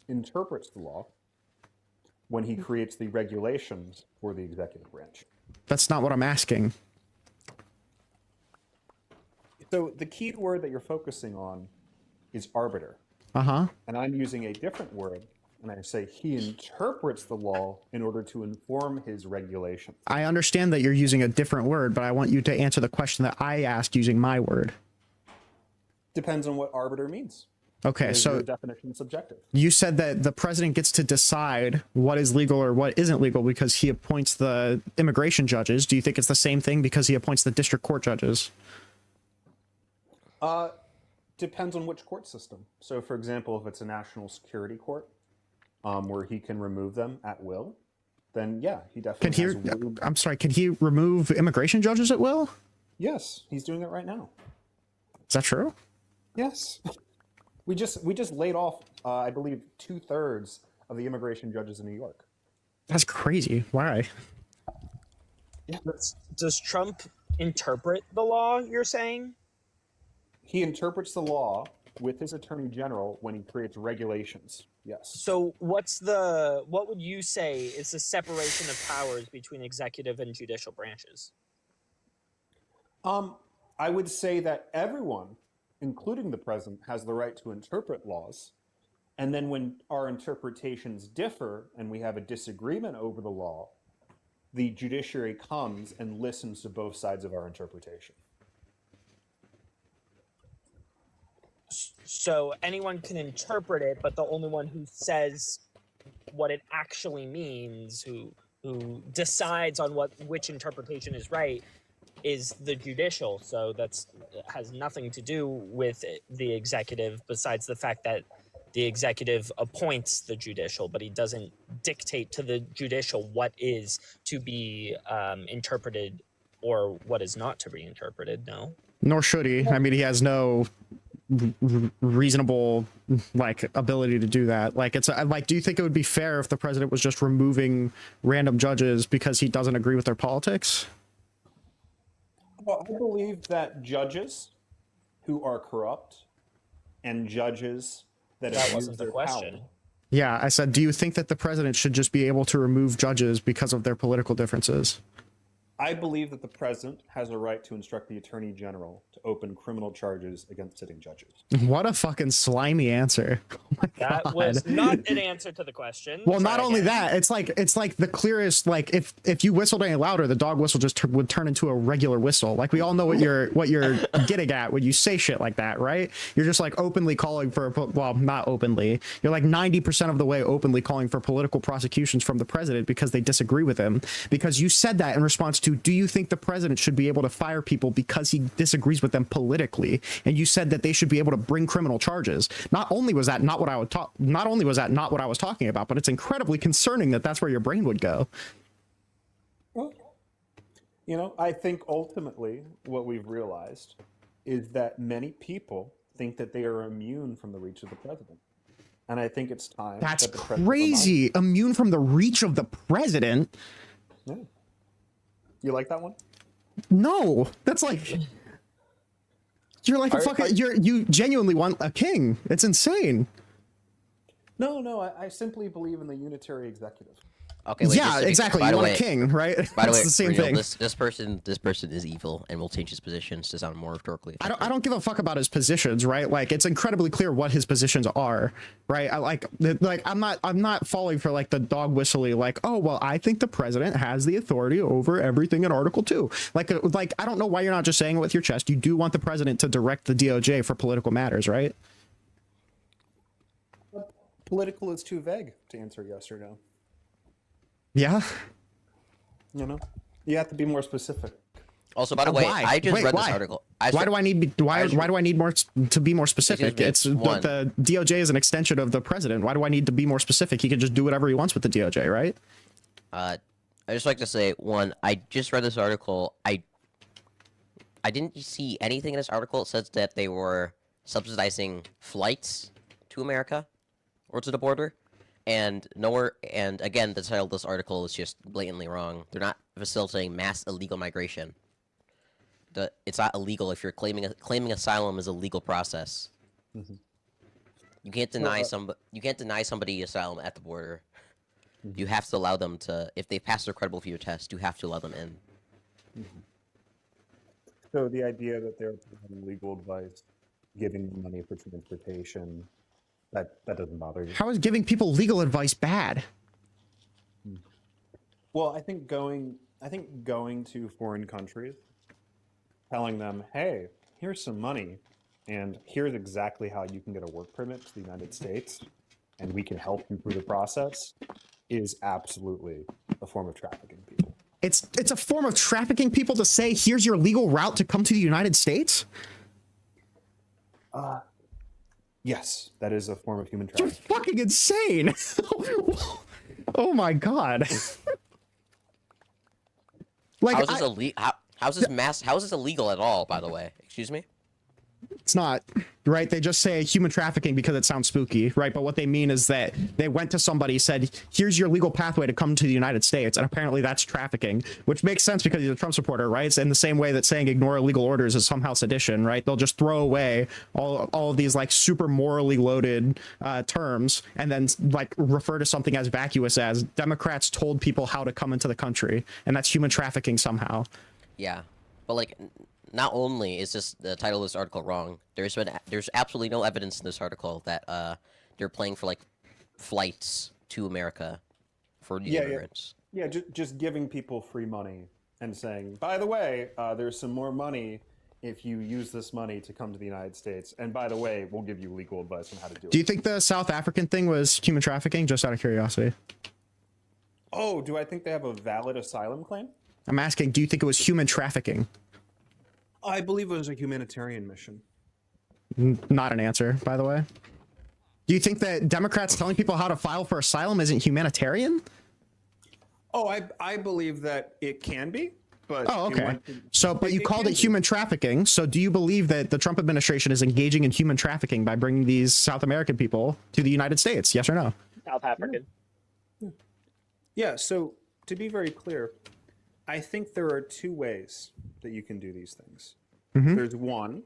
interprets the law when he creates the regulations for the executive branch. That's not what I'm asking. So the key word that you're focusing on is arbiter. Uh-huh. And I'm using a different word, and I say he interprets the law in order to inform his regulations. I understand that you're using a different word, but I want you to answer the question that I asked using my word. Depends on what arbiter means. Okay, so your definition is subjective. You said that the president gets to decide what is legal or what isn't legal because he appoints the immigration judges. Do you think it's the same thing because he appoints the district court judges? depends on which court system. So, for example, if it's a national security court, where he can remove them at will, then yeah, he definitely has room. I'm sorry, can he remove immigration judges at will? Yes, he's doing it right now. Is that true? Yes. We just laid off, I believe, 2/3 of the immigration judges in New York. That's crazy. Why? Does Trump interpret the law, you're saying? He interprets the law with his attorney general when he creates regulations. Yes. So what would you say is the separation of powers between executive and judicial branches? I would say that everyone, including the president, has the right to interpret laws. And then when our interpretations differ and we have a disagreement over the law, the judiciary comes and listens to both sides of our interpretation. So anyone can interpret it, but the only one who says what it actually means, who decides on which interpretation is right, is the judicial. So has nothing to do with the executive, besides the fact that the executive appoints the judicial, but he doesn't dictate to the judicial what is to be interpreted or what is not to be interpreted. No. Nor should he. I mean, he has no reasonable ability to do that. Do you think it would be fair if the president was just removing random judges because he doesn't agree with their politics? Well, I believe that judges who are corrupt and judges that wasn't the question. Power. Yeah, I said, do you think that the president should just be able to remove judges because of their political differences? I believe that the president has a right to instruct the attorney general to open criminal charges against sitting judges. What a fucking slimy answer. Oh that was not an answer to the question. Well, not only that, it's like the clearest, if you whistled any louder, the dog whistle just would turn into a regular whistle. Like, we all know what you're getting at when you say shit like that, right? You're just openly calling for, well, not openly. You're 90% of the way openly calling for political prosecutions from the president because they disagree with him. Because you said that in response to, do you think the president should be able to fire people because he disagrees with them politically? And you said that they should be able to bring criminal charges. Not only was that not what I was talking about, but it's incredibly concerning that that's where your brain would go. Well, I think ultimately what we've realized is that many people think that they are immune from the reach of the president. And I think it's time. That's crazy. Immune from the reach of the president. Yeah. You like that one? No, that's you're like you genuinely want a king. It's insane. No, I simply believe in the unitary executive. Okay. Wait, yeah, exactly. You want a king, right? By the way, the same thing. This person is evil and will change his positions to sound more rhetorically effective. I don't give a fuck about his positions, right? It's incredibly clear what his positions are, right? I'm not falling for the dog whistly, oh well, I think the president has the authority over everything in Article 2. I don't know why you're not just saying it with your chest. You do want the president to direct the DOJ for political matters, right? Political is too vague to answer yes or no. Yeah. You have to be more specific. Also, by the way, I just read this article. Why do I need more to be more specific? It's the DOJ is an extension of the president. Why do I need to be more specific? He can just do whatever he wants with the DOJ, right? I just like to say, one, I just read this article. I didn't see anything in this article that says that they were subsidizing flights to America or to the border. And again, the title of this article is just blatantly wrong. They're not facilitating mass illegal migration. It's not illegal if you're claiming asylum is a legal process. Mm-hmm. You can't deny somebody asylum at the border. Mm-hmm. You have to allow them to, if they pass their credible fear test, you have to allow them in. Mm-hmm. So the idea that they're providing legal advice, giving them money for transportation, that doesn't bother you. How is giving people legal advice bad? Well, I think going to foreign countries, telling them, hey, here's some money, and here's exactly how you can get a work permit to the United States, and we can help you through the process, is absolutely a form of trafficking people. It's a form of trafficking people to say, here's your legal route to come to the United States? Yes, that is a form of human You're trafficking. fucking insane. Oh my god. Like, how is this how is this illegal at all? By the way, excuse me. it's not, right? They just say human trafficking because it sounds spooky, right? But what they mean is that they went to somebody, said, here's your legal pathway to come to the United States. And apparently that's trafficking, which makes sense because he's a Trump supporter, right? It's in the same way that saying ignore illegal orders is somehow sedition, right? They'll just throw away all of these like super morally loaded terms and then like refer to something as vacuous as Democrats told people how to come into the country. And that's human trafficking somehow. Yeah, but like, not only is the title of this article wrong, there's absolutely no evidence in this article that they're playing for like flights to America for these immigrants. Yeah, just giving people free money and saying, by the way, there's some more money if you use this money to come to the United States. And by the way, we'll give you legal advice on how to do it. Do you think the South African thing was human trafficking? Just out of curiosity. Oh, do I think they have a valid asylum claim? I'm asking, do you think it was human trafficking? I believe it was a humanitarian mission. Not an answer, by the way. Do you think that Democrats telling people how to file for asylum isn't humanitarian? Oh, I believe that it can be, but... Oh, okay. So, but you called it human trafficking. So do you believe that the Trump administration is engaging in human trafficking by bringing these South American people to the United States? Yes or no? South African. Yeah, so to be very clear, I think there are two ways that you can do these things. Mm-hmm. There's one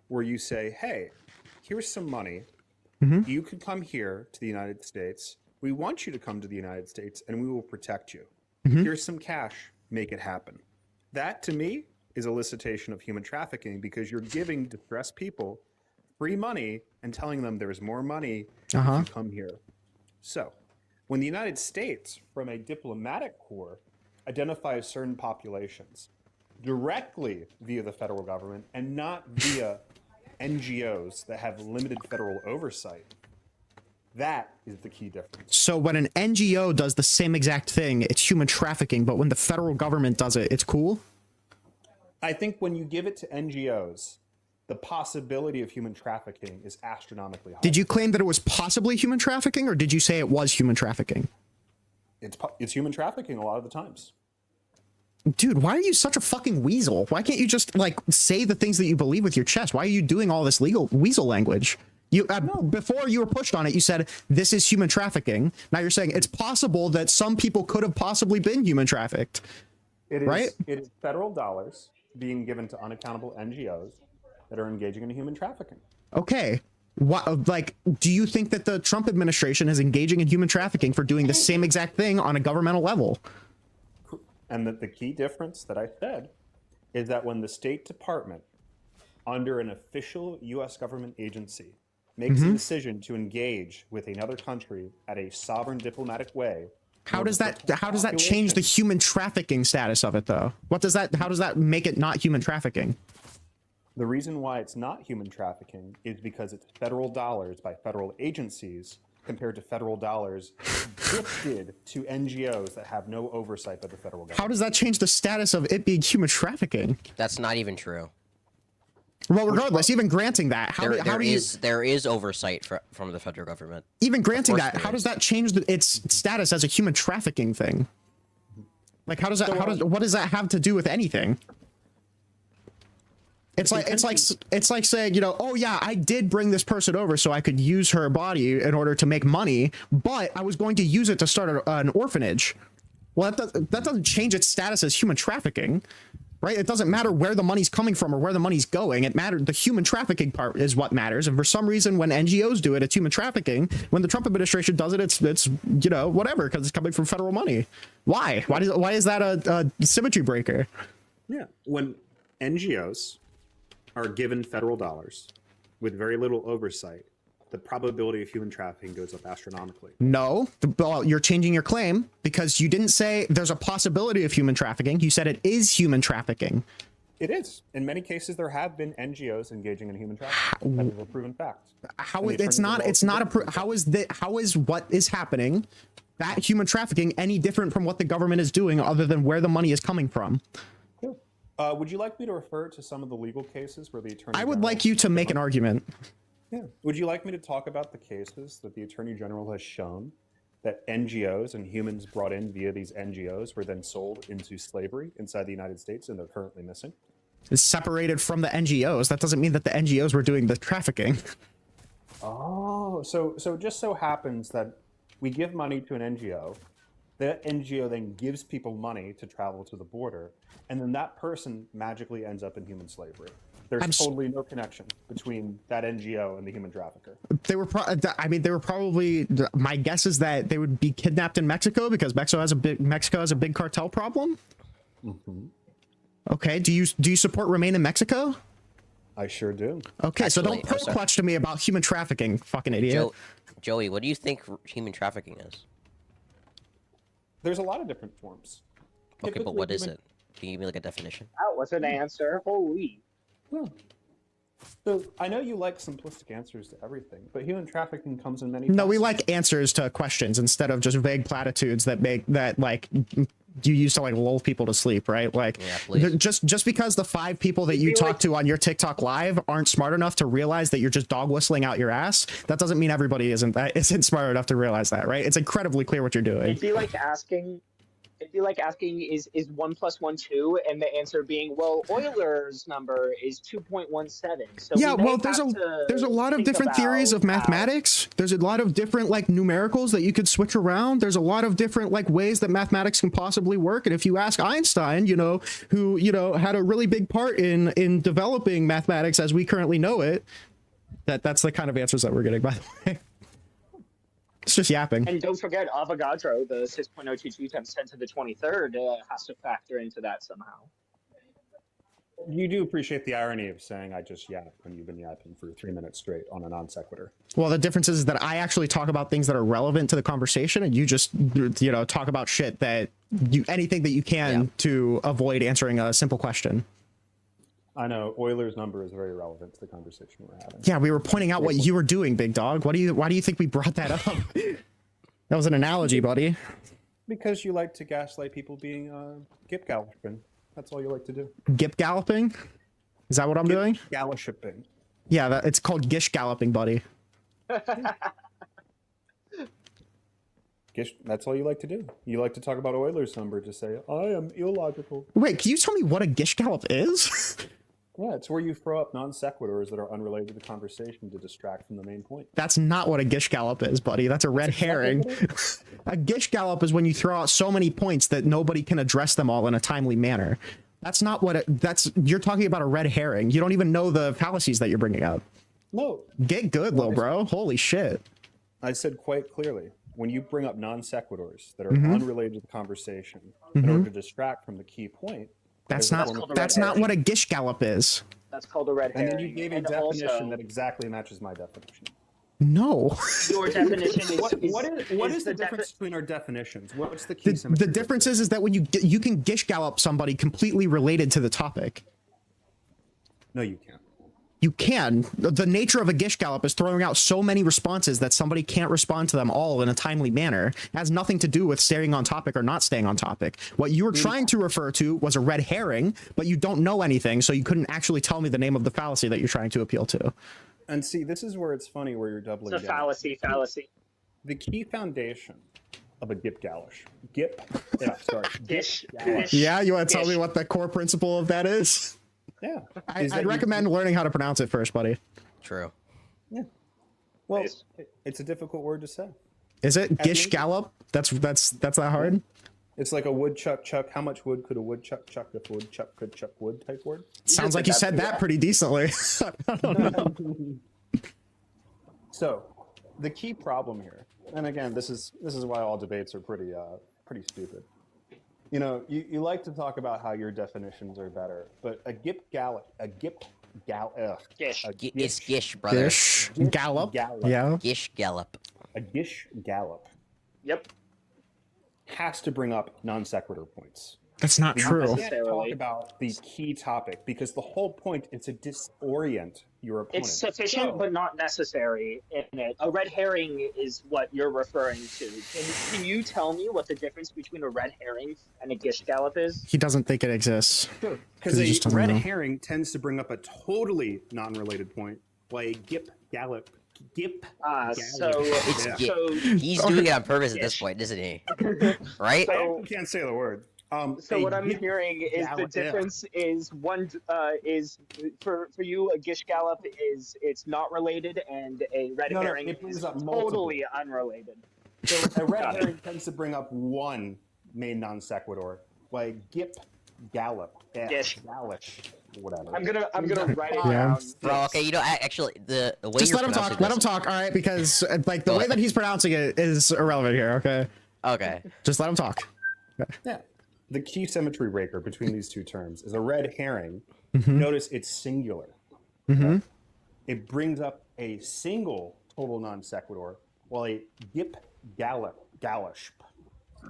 where you say, hey, here's some money. Mm-hmm. You can come here to the United States. We want you to come to the United States and we will protect you. Mm-hmm. Here's some cash. Make it happen. That to me is elicitation of human trafficking because you're giving distressed people free money and telling them there's more money if you come here. So when the United States, from a diplomatic corps, identifies certain populations directly via the federal government and not via NGOs that have limited federal oversight, that is the key difference. So when an NGO does the same exact thing, it's human trafficking, but when the federal government does it, it's cool? I think when you give it to NGOs, the possibility of human trafficking is astronomically high. Did you claim that it was possibly human trafficking, or did you say it was human trafficking? It's human trafficking a lot of the times. Dude, why are you such a fucking weasel? Why can't you just like say the things that you believe with your chest? Why are you doing all this legal weasel language? You before you were pushed on it, you said this is human trafficking. Now you're saying it's possible that some people could have possibly been human trafficked. It is, right? It is federal dollars being given to unaccountable NGOs that are engaging in human trafficking. Okay. What, like, do you think that the Trump administration is engaging in human trafficking for doing the same exact thing on a governmental level? And that the key difference that I said is that when the State Department, under an official U.S. government agency, makes a decision to engage with another country at a sovereign diplomatic way, how does that change the human trafficking status of it, though? How does that make it not human trafficking? The reason why it's not human trafficking is because it's federal dollars by federal agencies compared to federal dollars gifted to NGOs that have no oversight by the federal government. How does that change the status of it being human trafficking? That's not even true. Well, regardless, even granting that, there is oversight from the federal government. Even granting that, how does that change its status as a human trafficking thing? Like, what does that have to do with anything? It's like saying, you know, oh yeah, I did bring this person over so I could use her body in order to make money, but I was going to use it to start an orphanage. Well, that doesn't change its status as human trafficking, right? It doesn't matter where the money's coming from or where the money's going. It matters. The human trafficking part is what matters. And for some reason, when NGOs do it, it's human trafficking. When the Trump administration does it, it's you know, whatever, because it's coming from federal money. Why? Why is that a symmetry breaker? Yeah, when NGOs are given federal dollars with very little oversight, the probability of human trafficking goes up astronomically. No, you're changing your claim because you didn't say there's a possibility of human trafficking. You said it is human trafficking. It is. In many cases, there have been NGOs engaging in human trafficking. That is a proven fact. How is what is happening, that human trafficking, any different from what the government is doing other than where the money is coming from? Would you like me to refer to some of the legal cases where the attorney? I would like you to make an argument. Yeah. Would you like me to talk about the cases that the Attorney General has shown that NGOs and humans brought in via these NGOs were then sold into slavery inside the United States and they're currently missing? Is separated from the NGOs. That doesn't mean that the NGOs were doing the trafficking. Oh, so it just so happens that we give money to an NGO, that NGO then gives people money to travel to the border, and then that person magically ends up in human slavery. There's totally no connection between that NGO and the human trafficker. They were, they were probably. My guess is that they would be kidnapped in Mexico because Mexico has a big cartel problem. Mm-hmm. Okay. Do you support Remain in Mexico? I sure do. Okay, Actually, so don't pro-clutch to me about human trafficking, fucking idiot. Joey, what do you think human trafficking is? There's a lot of different forms. Okay, but what is it? Can you give me like a definition? That was an answer. Holy. So I know you like simplistic answers to everything, but human trafficking comes in many. No, we like answers to questions instead of just vague platitudes that like you use to like lull people to sleep, right? Like, just because the 5 people that you talk to on your TikTok live aren't smart enough to realize that you're just dog whistling out your ass, that doesn't mean everybody isn't smart enough to realize that, right? It's incredibly clear what you're doing. It'd be like asking, is 1 + 1 2, and the answer being, well, Euler's number is 2.17. So yeah, well, there's a lot of different theories of mathematics. There's a lot of different like numericals that you could switch around. There's a lot of different like ways that mathematics can possibly work. And if you ask Einstein, who had a really big part in developing mathematics as we currently know it, that's the kind of answers that we're getting, by the way. It's just yapping. And don't forget Avogadro, the 6.022 times 10 to the 23rd has to factor into that somehow. You do appreciate the irony of saying I just yapped when you've been yapping for 3 minutes straight on a non sequitur. Well, the difference is that I actually talk about things that are relevant to the conversation, and you just talk about shit that anything that you can to avoid answering a simple question. I know Euler's number is very relevant to the conversation we're having. Yeah, we were pointing out what you were doing, big dog. Why do you think we brought that up? That was an analogy, buddy. Because you like to gaslight people being gip galloping. That's all you like to do. Gip galloping? Is that what I'm doing? Galloping. Yeah, it's called gish galloping, buddy. Gish, that's all you like to do. You like to talk about Euler's number to say, I am illogical. Wait, can you tell me what a gish gallop is? Yeah, it's where you throw up non sequiturs that are unrelated to the conversation to distract from the main point. That's not what a gish gallop is, buddy. That's a red herring. A gish gallop is when you throw out so many points that nobody can address them all in a timely manner. That's not what you're talking about a red herring. You don't even know the fallacies that you're bringing up. No. Get good, little bro. Holy shit. I said quite clearly, when you bring up non sequiturs that are Mhm. unrelated to the conversation in order to distract from the key point, that's not what a gish gallop is. That's called a red herring. And then you gave a And definition also, that exactly matches my definition. No. your definition is what is the difference between our definitions? What's the key symmetry? The difference is that when you can gish gallop somebody completely related to the topic. No, you can't. You can. The nature of a gish gallop is throwing out so many responses that somebody can't respond to them all in a timely manner. It has nothing to do with staying on topic or not staying on topic. What you were trying to refer to was a red herring, but you don't know anything, so you couldn't actually tell me the name of the fallacy that you're trying to appeal to. And see, this is where it's funny where you're doubling it's a down. fallacy. The key foundation of a gip gallish. Gish. Yeah, you want to tell me what the core principle of that is? Yeah. I'd recommend learning how to pronounce it first, buddy. True. Yeah. Well, it's a difficult word to say. Is it gish gallop? That's that hard? It's like a woodchuck chuck. How much wood could a woodchuck chuck if a woodchuck could chuck wood type word? Sounds like you said that pretty decently. I don't know. So, the key problem here, and again, this is why all debates are pretty stupid. You know, you like to talk about how your definitions are better, but a gish, It's gish, brother. Gish gallop. Yeah. Gish gallop. A gish gallop. Yep. Has to bring up non sequitur points. That's not true. You can't talk about the key topic because the whole point is to disorient your opponent. It's sufficient but not necessary in it. A red herring is what you're referring to. Can you tell me what the difference between a red herring and a gish gallop is? He doesn't think it exists. Because a red herring tends to bring up a totally non-related point, while a Gallop. Gip. So It's so he's doing it on purpose at this point, isn't he? Right? I actually can't say the word. So what I'm hearing is the difference is one is for you a gish gallop is it's not related and a red herring it brings is up multiple. totally unrelated. So a red herring tends to bring up one main non sequitur, like gip, gallop, Gish. gallish, whatever. I'm gonna write it down. Bro, okay, you know, actually, the way Just you're let him talk. pronouncing Let him this- talk. All right, because like the way that he's pronouncing it is irrelevant here. Okay. Okay. Just let him talk. Yeah. The key symmetry breaker between these two terms is a red herring. Mhm. Notice it's singular. Mm-hmm. It brings up a single total non sequitur, while a gip, gallop, gallish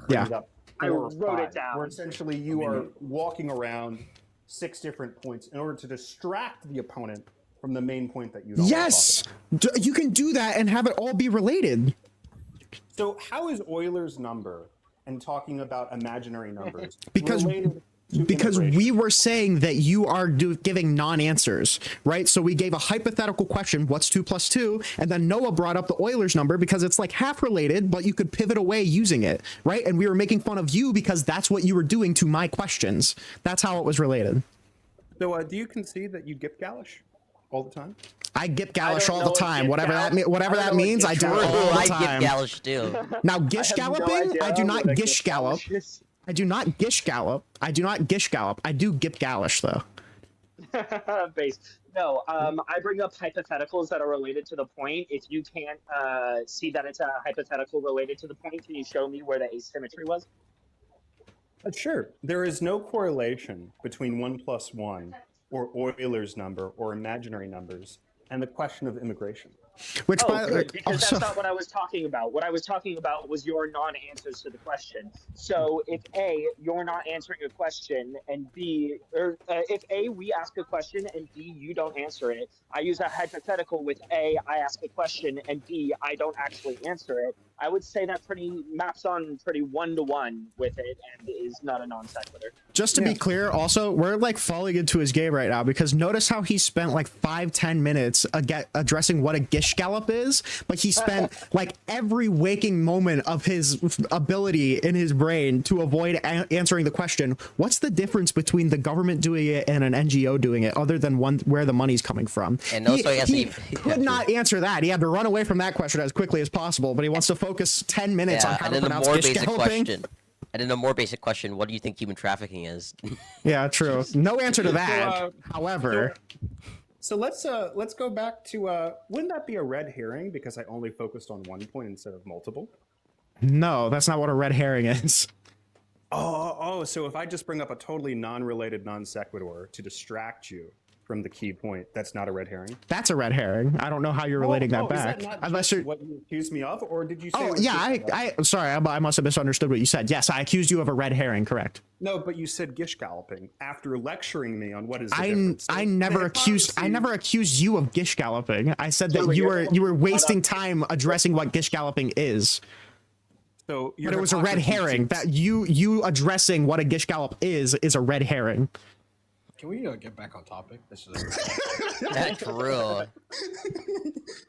brings up I 4 or wrote it 5, down. where essentially you are walking around 6 different points in order to distract the opponent from the main point that you don't Yes, you can do that and have it all be related. So how is Euler's number and talking about imaginary numbers Because related to because immigration? we were saying that you are giving non-answers, right? So we gave a hypothetical question, what's 2 plus 2? And then Noah brought up the Euler's number because it's like half related, but you could pivot away using it, right? And we were making fun of you because that's what you were doing to my questions. That's how it was related. So do you concede that you gip gallish all the time? I gip gallish all the time. Whatever that means, I do it all the time. I gip gallish too. Now, gish I have no galloping, idea I do not what a gish gish gallop. gallish is. I do not gish gallop. I do not gish gallop. I do gip gallish though. Base. No, I bring up hypotheticals that are related to the point. If you can't see that it's a hypothetical related to the point, can you show me where the asymmetry was? Sure. There is no correlation between 1 plus 1 or Euler's number or imaginary numbers and the question of immigration. Which, good, because that's not what I was talking about. What I was talking about was your non-answers to the question. So if A, you're not answering a question, and B, or if A, we ask a question, and B, you don't answer it, I use a hypothetical with A, I ask a question, and B, I don't actually answer it, I would say that maps on pretty one-to-one with it, and is not a non sequitur. just to be clear, also, we're like falling into his game right now because notice how he spent like 5-10 minutes addressing what a gish gallop is, but he spent like every waking moment of his ability in his brain to avoid answering the question, what's the difference between the government doing it and an NGO doing it, other than where the money's coming from? And also, he could not answer that. He had to run away from that question as quickly as possible, but he wants to focus 10 minutes on how and to then a pronounce more gish basic galloping. question. And then a more basic question: what do you think human trafficking is? Yeah, true. No answer to that. However, So let's go back to wouldn't that be a red herring because I only focused on one point instead of multiple? no, that's not what a red herring is. So if I just bring up a totally non-related non sequitur to distract you from the key point, that's not a red herring? That's a red herring. I don't know how you're relating that Is back. that not Unless just you're... what you accused me of, or did you say? Oh, it was yeah, gish sorry, I must have misunderstood what you said. Yes, I accused you of a red herring, correct. No, but you said gish galloping after lecturing me on what is the I difference. never accused you of gish galloping. I said that you were wasting time addressing what gish galloping is. So but it was a red herring. That you addressing what a gish gallop is a red herring. Can we get back on topic? This is That's true.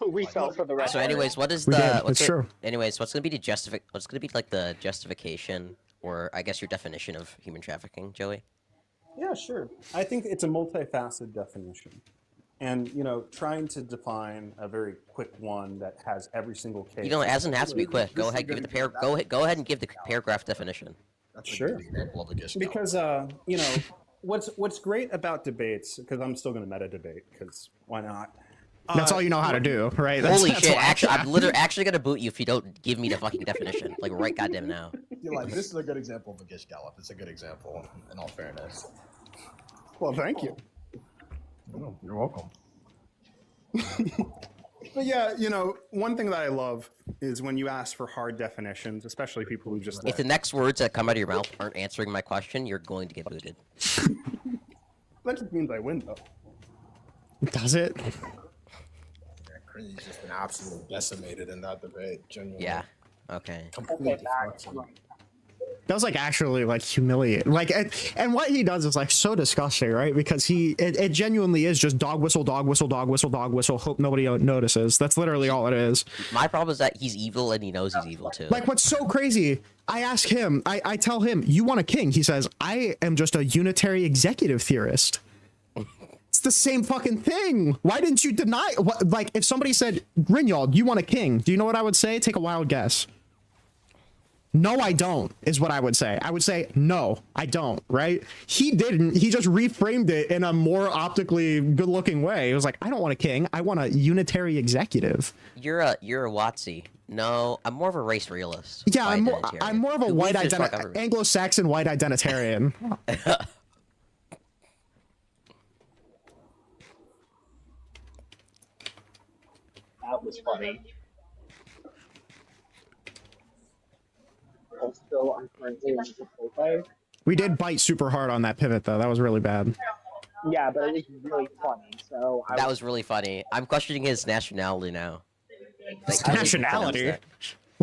We fell for the rest. So, anyways, what is We the? did. What's It's true. Anyways, what's gonna be what's gonna be like the justification, or I guess your definition of human trafficking, Joey? Yeah, sure. I think it's a multifaceted definition. And, trying to define a very quick one that has every single case. You know, it doesn't have to be quick. Go ahead, give it the Go ahead and give the paragraph definition. That's Sure. a good example of a gish gallop. Because, what's great about debates, because I'm still going to meta debate, because why not? That's all you know how to do, right? That's shit! why- Actually, I'm literally actually gonna boot you if you don't give me the fucking definition. Like right goddamn now. You're like, this is a good example of a gish gallop. It's a good example, in all fairness. Well, thank you. Oh, you're welcome. But yeah, one thing that I love is when you ask for hard definitions, especially people who just If the next words that come out of your mouth aren't answering my question, you're going to get booted. That just means I win, though. Does it? He's just been absolutely decimated in that debate. Genuinely. Yeah. Okay. Completely fucked him. That was like actually like humiliating. Like, and what he does is like so disgusting, right? Because it genuinely is just dog whistle, dog whistle, dog whistle, dog whistle. Hope nobody notices. That's literally all it is. My problem is that he's evil and he knows he's evil too. Like, what's so crazy? I ask him. I tell him, "You want a king?" He says, "I am just a unitary executive theorist." It's the same fucking thing. Why didn't you deny? What, like, if somebody said, "Rinyald, you want a king?" Do you know what I would say? Take a wild guess. No, I don't, is what I would say. I would say, no, I don't, right? He didn't. He just reframed it in a more optically good-looking way. It was like, I don't want a king. I want a unitary executive. You're a WotC. No, I'm more of a race realist. Yeah, I'm more of a white Anglo-Saxon white identitarian. That was funny. Also, I'm currently on Chipotle. We did bite super hard on that pivot, though. That was really bad. Yeah, but it was really funny. So That was really funny. I'm questioning his nationality now. His nationality?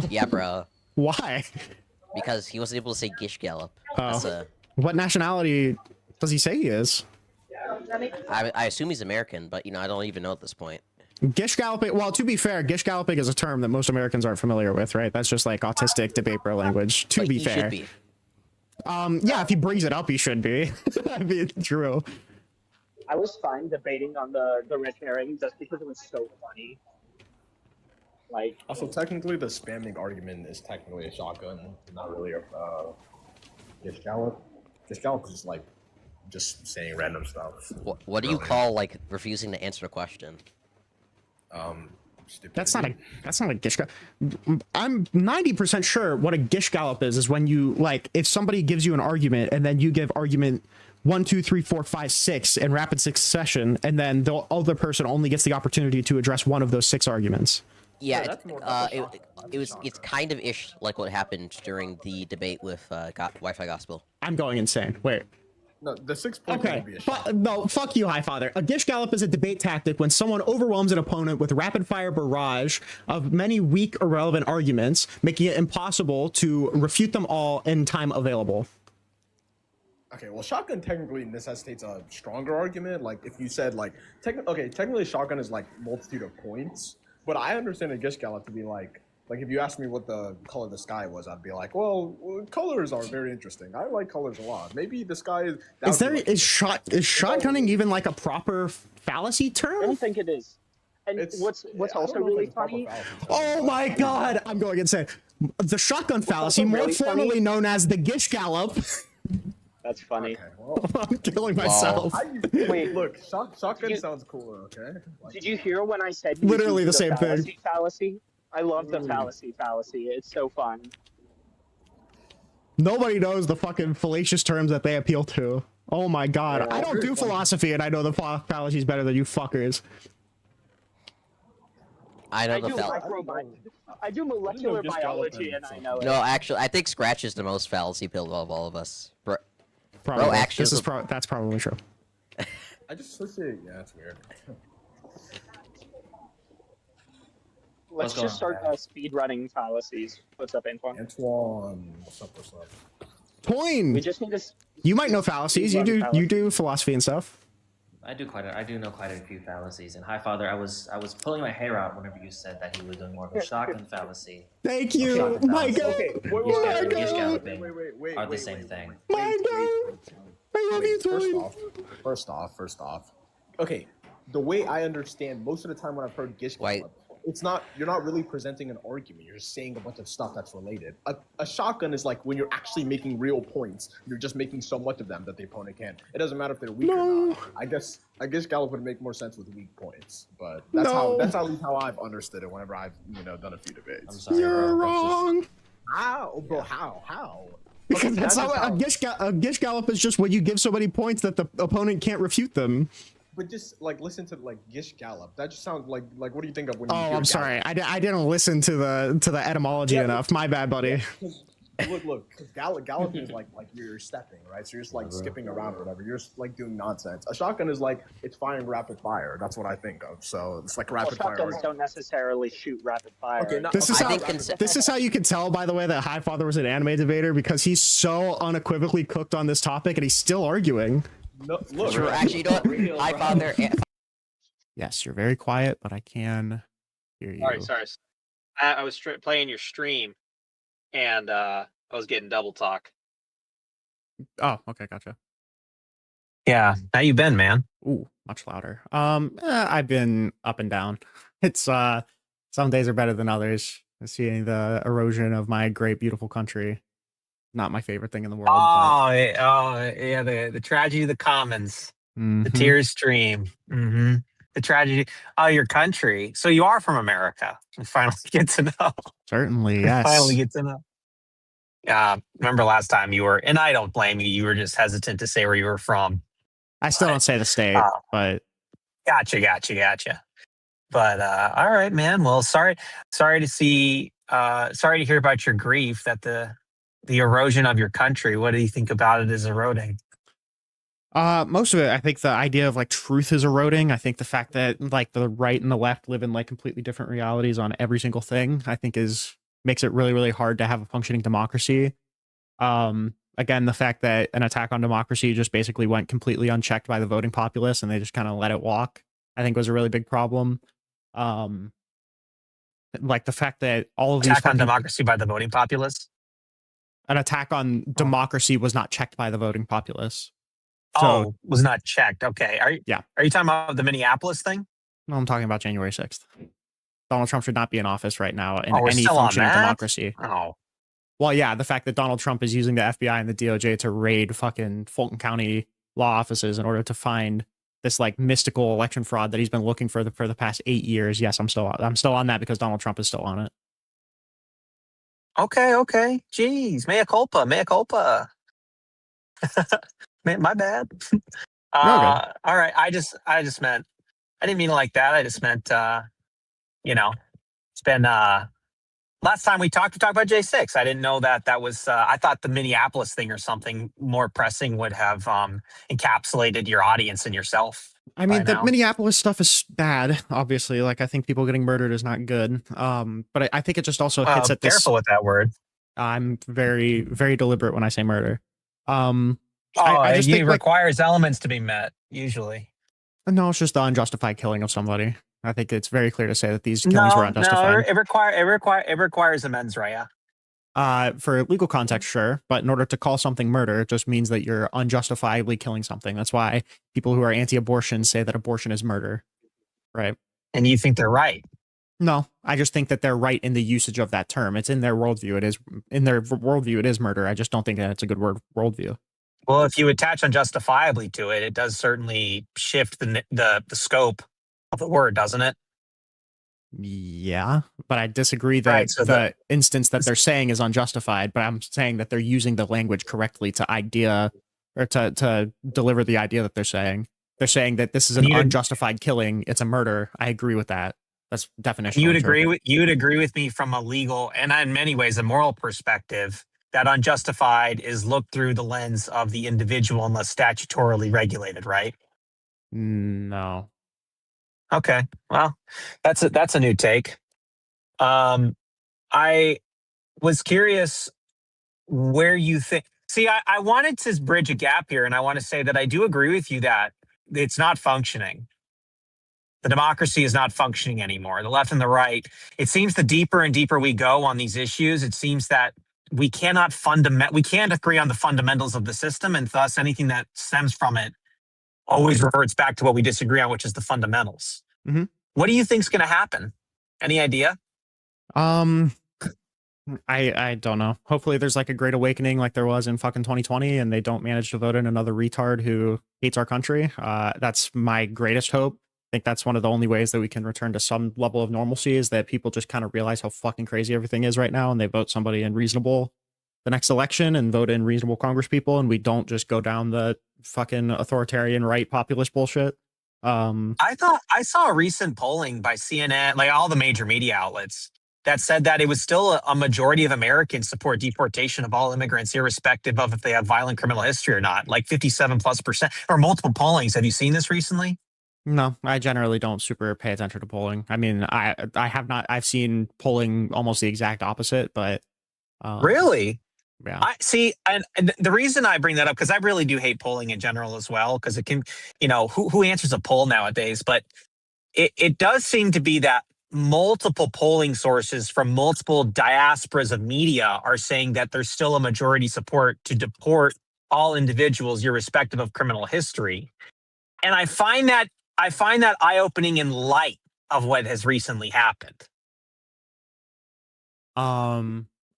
Yeah, bro. Why? Because he wasn't able to say Gish Gallop. Oh. What nationality does he say he is? I assume he's American, but, you know, I don't even know at this point. Gish galloping. Well, to be fair, gish galloping is a term that most Americans aren't familiar with, right? That's just like autistic debate bro language. To be fair, yeah, if he brings it up, he should be. I mean, true. I was fine debating on the red herring just because it was so funny. Like, also, technically, the spamming argument is technically a shotgun, not really a gish gallop. Gish gallop is just like just saying random stuff. What do you call like refusing to answer a question? That's not a gish gallop. I'm 90% sure what a gish gallop is when you, like, if somebody gives you an argument and then you give argument 1, 2, 3, 4, 5, 6 in rapid succession, and then the other person only gets the opportunity to address one of those 6 arguments. Yeah, it's kind of ish like what happened during the debate with Wi-Fi Gospel. I'm going insane. Wait. No, the 6 point okay. would be a shot. No, fuck you, Highfather. A gish gallop is a debate tactic when someone overwhelms an opponent with a rapid-fire barrage of many weak, irrelevant arguments, making it impossible to refute them all in time available. Okay, well, shotgun technically necessitates a stronger argument. Like, if you said, like, technically shotgun is, like, multitude of points, but I understand a gish gallop to be, like, if you asked me what the color of the sky was, I'd be like, well, colors are very interesting. I like colors a lot. Maybe the sky is... Is shotgunning even, like, a proper fallacy term? I don't think it is. And what's also really funny... Oh my god! I'm going insane. The shotgun fallacy, more really formally funny? known as the gish gallop. That's funny. Okay, well, I'm killing myself. Wait, look, shotgun sounds cooler, okay? Did you hear when I said Literally the same thing. Fallacy? I love the fallacy. It's so fun. Nobody knows the fucking fallacious terms that they appeal to. Oh my god. Yeah, I don't do philosophy and I know the fallacy is better than you fuckers. I know I the do I do molecular biology and I know it. No, actually, I think Scratch is the most fallacy-pilled of all of us. Probably. Bro, actually, that's probably true. I just associate, yeah, that's weird. Let's just start speed running fallacies. What's up, Antoine? What's up? Toin! We just need to. You might know fallacies. You do philosophy and stuff. I do know quite a few fallacies. And Highfather, I was pulling my hair out whenever you said that he was doing more of a shotgun fallacy. Thank you. My god. Gish galloping are the same thing. My god. I love you, Toin. First off. Okay, the way I understand, most of the time when I've heard gish gallop, you're not really presenting an argument. You're just saying a bunch of stuff that's related. A shotgun is like when you're actually making real points. You're just making so much of them that the opponent can't. It doesn't matter if they're weak or not. I guess gallop would make more sense with weak points, but that's at least how I've understood it whenever I've done a few debates. I'm sorry, You're wrong. How, bro? How? Because that's how a gish gallop is just when you give so many points that the opponent can't refute them. But just listen to gish gallop. That just sounds like what do you think of when you hear I'm sorry. I didn't listen to the etymology enough. My bad, buddy. Look, because galloping is like you're stepping, right? So you're just like skipping around or whatever. You're just like doing nonsense. A shotgun is like it's firing rapid fire. That's what I think of. So it's like rapid fire. Shotguns don't necessarily shoot rapid fire. Okay, This is how you can tell, by the way, that Highfather was an anime debater, because he's so unequivocally cooked on this topic and he's still arguing. No, look, True. Actually, you know what? Highfather. Yes, you're very quiet, but I can hear you. Sorry. I was playing your stream, and I was getting double talk. Oh, okay, gotcha. Yeah, how you been, man? Ooh, much louder. I've been up and down. It's some days are better than others. Seeing the erosion of my great, beautiful country, not my favorite thing in the world. Yeah, the tragedy of the commons, the tears stream, the tragedy. Oh, your country. So you are from America. We finally get to know. Certainly, yes. Finally get to know. Remember last time you were, and I don't blame you. You were just hesitant to say where you were from. I still don't say the state, but Gotcha. But all right, man. Well, sorry to see. Sorry to hear about your grief. That the erosion of your country. What do you think about it is eroding? Most of it, I think the idea of like truth is eroding. I think the fact that like the right and the left live in like completely different realities on every single thing, I think makes it really, really hard to have a functioning democracy. Again, the fact that an attack on democracy just basically went completely unchecked by the voting populace and they just kind of let it walk, I think was a really big problem. Like the fact that all of these attack on democracy by the voting populace. An attack on democracy was not checked by the voting populace. So, was not checked. Okay. Are you talking about the Minneapolis thing? No, I'm talking about January 6th. Donald Trump should not be in office right now in we're any still on functioning that? democracy. Oh. Well, yeah, the fact that Donald Trump is using the FBI and the DOJ to raid fucking Fulton County law offices in order to find this like mystical election fraud that he's been looking for the past 8 years. Yes, I'm still on that because Donald Trump is still on it. Okay. Jeez, mea culpa. Man, my bad. All right. I just meant, I didn't mean it like that. I just meant, it's been, last time we talked about J6. I didn't know that was, I thought the Minneapolis thing or something more pressing would have encapsulated your audience and yourself. I mean, the Minneapolis stuff is bad, obviously. Like, I think people getting murdered is not good. But I think it just also hits at this. Careful with that word. I'm very, very deliberate when I say murder. I just think requires elements to be met, usually. No, it's just the unjustified killing of somebody. I think it's very clear to say that these killings were unjustified. No, it requires a mens rea. For legal context, sure, but in order to call something murder, it just means that you're unjustifiably killing something. That's why people who are anti-abortion say that abortion is murder, right? And you think they're right? No, I just think that they're right in the usage of that term. It's in their worldview. It is in their worldview. It is murder. I just don't think that it's a good worldview. Well, if you attach unjustifiably to it, it does certainly shift the scope of the word, doesn't it? Yeah, but I disagree that the instance that they're saying is unjustified, but I'm saying that they're using the language correctly to deliver the idea that they're saying. They're saying that this is an unjustified killing. It's a murder. I agree with that. That's definition. You would agree with me from a legal and in many ways a moral perspective that unjustified is looked through the lens of the individual unless statutorily regulated, right? No. Okay. Well, that's a new take. I was curious where you think. See, I wanted to bridge a gap here, and I want to say that I do agree with you that it's not functioning. The democracy is not functioning anymore. The left and the right. It seems the deeper and deeper we go on these issues, it seems that we can't agree on the fundamentals of the system, and thus anything that stems from it always reverts back to what we disagree on, which is the fundamentals. Mm-hmm. What do you think's going to happen? Any idea? I don't know. Hopefully there's like a great awakening like there was in fucking 2020 and they don't manage to vote in another retard who hates our country. That's my greatest hope. I think that's one of the only ways that we can return to some level of normalcy is that people just kind of realize how fucking crazy everything is right now and they vote somebody in reasonable the next election and vote in reasonable Congress people and we don't just go down the fucking authoritarian right populist bullshit. I saw a recent polling by CNN, like all the major media outlets, that said that it was still a majority of Americans support deportation of all immigrants, irrespective of if they have violent criminal history or not, like 57+%, or multiple pollings. Have you seen this recently? No, I generally don't super pay attention to polling. I mean, I have not. I've seen polling almost the exact opposite, but Really? yeah. I see, and the reason I bring that up, because I really do hate polling in general as well, because it can, who answers a poll nowadays? But it does seem to be that multiple polling sources from multiple diasporas of media are saying that there's still a majority support to deport all individuals, irrespective of criminal history. And I find that eye-opening in light of what has recently happened.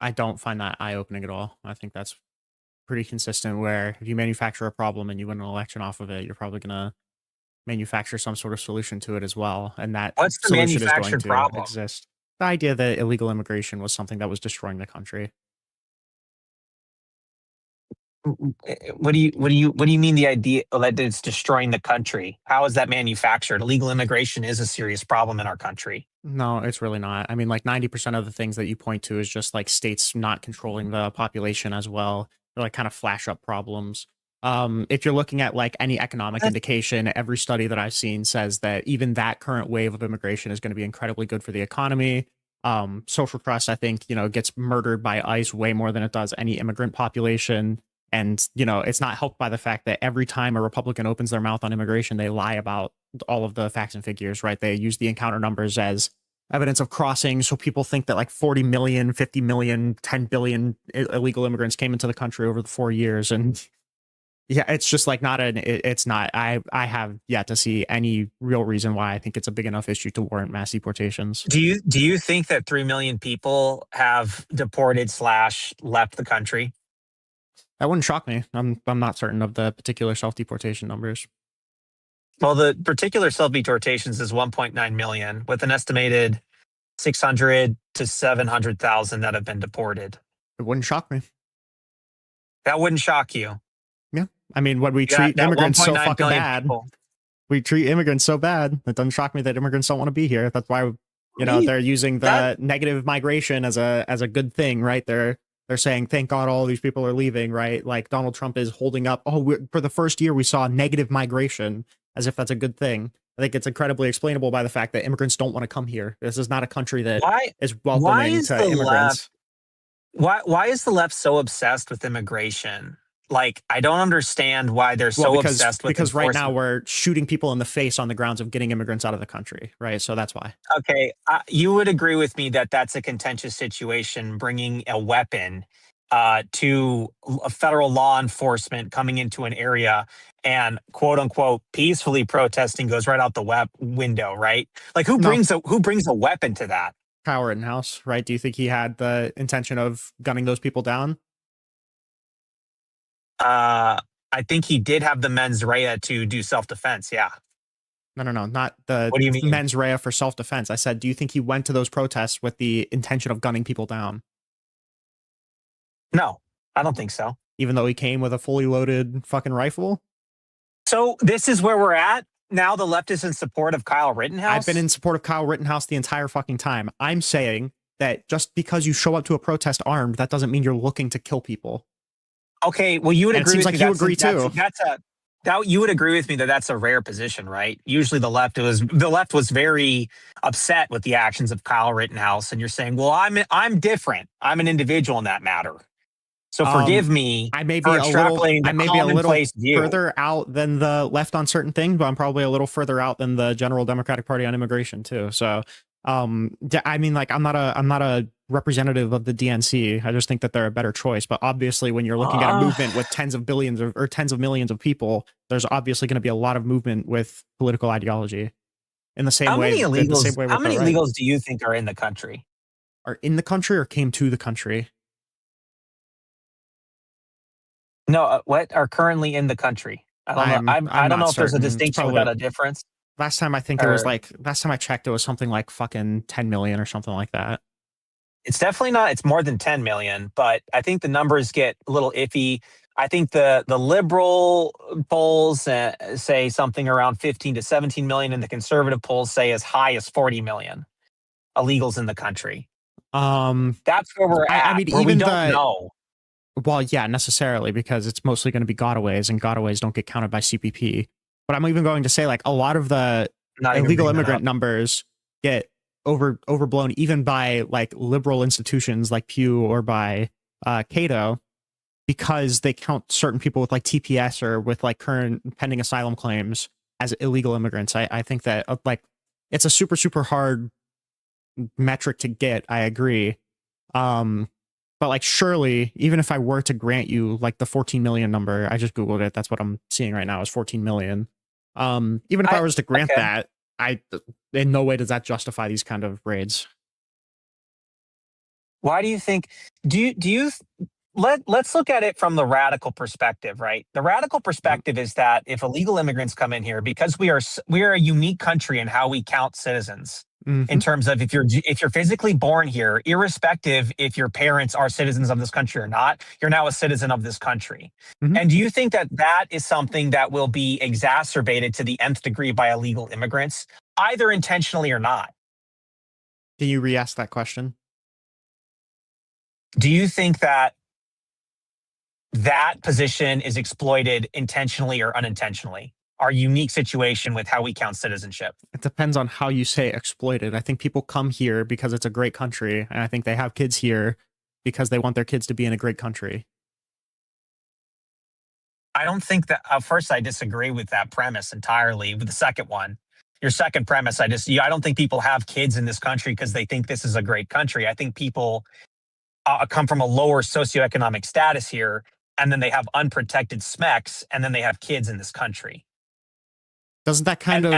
I don't find that eye-opening at all. I think that's pretty consistent, where if you manufacture a problem and you win an election off of it, you're probably gonna manufacture some sort of solution to it as well, and that What's the solution is going manufactured to problem? exist. The idea that illegal immigration was something that was destroying the country. What do you mean the idea that it's destroying the country? How is that manufactured? Illegal immigration is a serious problem in our country. No, it's really not. I mean, like 90% of the things that you point to is just like states not controlling the population as well. They're like kind of flash up problems. If you're looking at like any economic indication, every study that I've seen says that even that current wave of immigration is going to be incredibly good for the economy. Social trust, I think, gets murdered by ICE way more than it does any immigrant population. And, it's not helped by the fact that every time a Republican opens their mouth on immigration, they lie about all of the facts and figures, right? They use the encounter numbers as evidence of crossing. So people think that like 40 million, 50 million, 10 billion illegal immigrants came into the country over the 4 years. And yeah, it's just like it's not. I have yet to see any real reason why I think it's a big enough issue to warrant mass deportations. Do you think that 3 million people have deported / left the country? That wouldn't shock me. I'm not certain of the particular self-deportation numbers. Well, the particular self-deportations is 1.9 million, with an estimated 600 to 700,000 that have been deported. It wouldn't shock me. That wouldn't shock you. Yeah. I mean, when we treat immigrants so fucking bad, we treat immigrants so bad, it doesn't shock me that immigrants don't want to be here. That's why, they're using the negative migration as a good thing, right? They're saying, thank God all these people are leaving, right? Like Donald Trump is holding up, for the first year we saw negative migration, as if that's a good thing. I think it's incredibly explainable by the fact that immigrants don't want to come here. This is not a country that is welcoming to immigrants. Why is the left so obsessed with immigration? Like, I don't understand why they're so obsessed with it. Because right now we're shooting people in the face on the grounds of getting immigrants out of the country, right? So that's why. Okay, you would agree with me that that's a contentious situation, bringing a weapon to a federal law enforcement coming into an area and quote unquote peacefully protesting goes right out the window, right? Like who brings a weapon to that? Kyle Rittenhouse, right? Do you think he had the intention of gunning those people down? I think he did have the mens rea to do self-defense. Yeah. No, not the what do you mean? Mens rea for self-defense. I said, do you think he went to those protests with the intention of gunning people down? No, I don't think so. Even though he came with a fully loaded fucking rifle? So this is where we're at. Now the left is in support of Kyle Rittenhouse? I've been in support of Kyle Rittenhouse the entire fucking time. I'm saying that just because you show up to a protest armed, that doesn't mean you're looking to kill people. Okay, well, you would agree with me. It seems like you agree too. You would agree with me that that's a rare position, right? Usually the left was very upset with the actions of Kyle Rittenhouse, and you're saying, well, I'm different. I'm an individual in that matter. So forgive me. I may be a little further out than the left on certain things, but I'm probably a little further out than the general Democratic Party on immigration too. So, I mean, like I'm not a representative of the DNC. I just think that they're a better choice. But obviously, when you're looking at a movement with tens of billions or tens of millions of people, there's obviously going to be a lot of movement with political ideology. In the same way, how many illegals do you think are in the country? Are in the country or came to the country? No, what are currently in the country? I don't know. I don't know if there's a distinction without a difference. Last time I think it was last time I checked, it was something like fucking 10 million or something like that. It's definitely not. It's more than 10 million, but I think the numbers get a little iffy. I think the liberal polls say something around 15 to 17 million, and the conservative polls say as high as 40 million illegals in the country. That's where we're at. I mean, where even we don't know. Well, yeah, necessarily, because it's mostly going to be gotaways, and gotaways don't get counted by CPP. But I'm even going to say, like, a lot of the Not even illegal bringing that immigrant up. numbers get overblown even by like liberal institutions like Pew or by Cato, because they count certain people with like TPS or with like current pending asylum claims as illegal immigrants. I think that like it's a super hard metric to get. I agree. But like, surely, even if I were to grant you like the 14 million number, I just Googled it. That's what I'm seeing right now is 14 million. Even if I was to grant that, in no way does that justify these kind of raids. Why do you think? Let's look at it from the radical perspective, right? The radical perspective is that if illegal immigrants come in here, because we are a unique country in how we count citizens. In terms of if you're physically born here, irrespective if your parents are citizens of this country or not, you're now a citizen of this country. And do you think that that is something that will be exacerbated to the nth degree by illegal immigrants, either intentionally or not? Can you re-ask that question? Do you think that that position is exploited intentionally or unintentionally? Our unique situation with how we count citizenship. It depends on how you say exploited. I think people come here because it's a great country, and I think they have kids here because they want their kids to be in a great country. I don't think that. First, I disagree with that premise entirely. With the second one, your second premise, I don't think people have kids in this country because they think this is a great country. I think people come from a lower socioeconomic status here, and then they have unprotected SMECs, and then they have kids in this country. Doesn't that kind of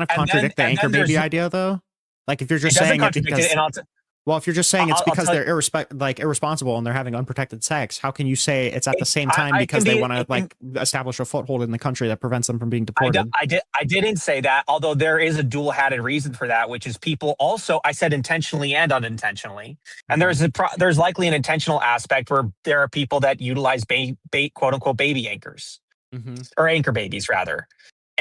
contradict the anchor baby idea though? Like if you're just saying it because, well, if you're just saying it's because they're irresponsible and they're having unprotected sex, how can you say it's at the same time because they want to like establish a foothold in the country that prevents them from being deported? I didn't say that, although there is a dual-hatted reason for that, which is people also, I said intentionally and unintentionally, and there's likely an intentional aspect where there are people that utilize quote unquote baby anchors or anchor babies rather.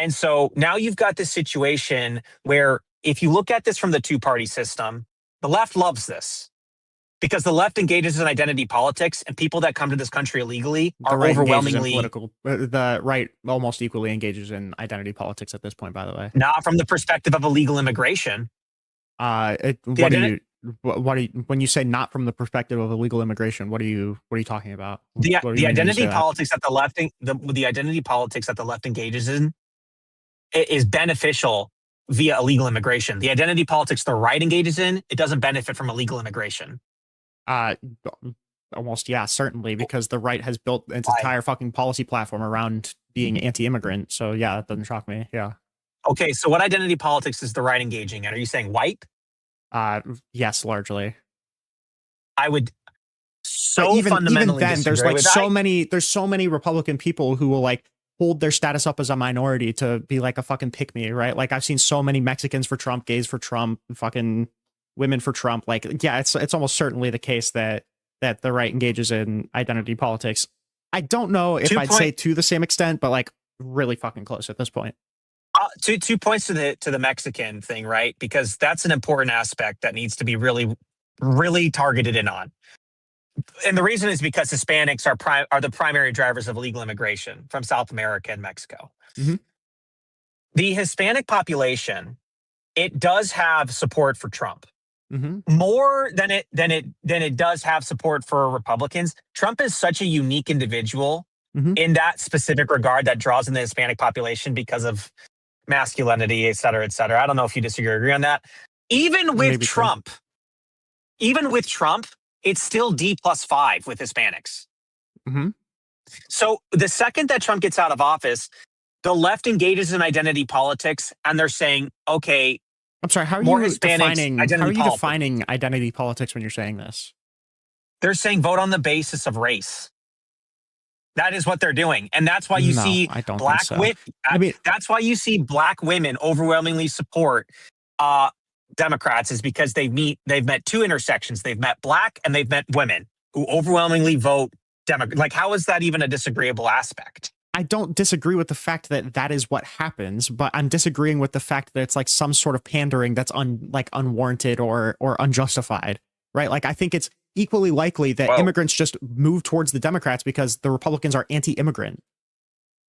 And so now you've got this situation where if you look at this from the two-party system, the left loves this because the left engages in identity politics, and people that come to this country illegally are overwhelmingly the right almost equally engages in identity politics at this point, by the way. Not from the perspective of illegal immigration. When you say not from the perspective of illegal immigration, what are you talking about? The identity politics that the identity politics that the left engages in is beneficial via illegal immigration. The identity politics the right engages in, it doesn't benefit from illegal immigration. Almost, yeah, certainly, because the right has built its entire fucking policy platform around being anti-immigrant. So yeah, that doesn't shock me. Yeah. Okay, so what identity politics is the right engaging in? Are you saying white? Yes, largely. I would even then, there's like so many Republican people who will like hold their status up as a minority to be like a fucking pick me, right? Like I've seen so many Mexicans for Trump, gays for Trump, fucking women for Trump. Like, yeah, it's almost certainly the case that the right engages in identity politics. I don't know if I'd say to the same extent, but like really fucking close at this point. 2 points to the Mexican thing, right? Because that's an important aspect that needs to be really, really targeted in on. And the reason is because Hispanics are the primary drivers of illegal immigration from South America and Mexico. The Hispanic population, it does have support for Trump. More than it does have support for Republicans. Trump is such a unique individual in that specific regard that draws in the Hispanic population because of masculinity, et cetera, et cetera. I don't know if you disagree or agree on that. Even with Trump, it's still D+5 with Hispanics. So the second that Trump gets out of office, the left engages in identity politics, and they're saying, okay, I'm sorry, how are you defining identity politics when you're saying this? They're saying vote on the basis of race. That is what they're doing. And that's why you see black women. That's why you see black women overwhelmingly support Democrats, is because they've met two intersections. They've met black and they've met women who overwhelmingly vote Democrat. Like, how is that even a disagreeable aspect? I don't disagree with the fact that that is what happens, but I'm disagreeing with the fact that it's like some sort of pandering that's unwarranted or unjustified, right? Like I think it's equally likely that immigrants just move towards the Democrats because the Republicans are anti-immigrant,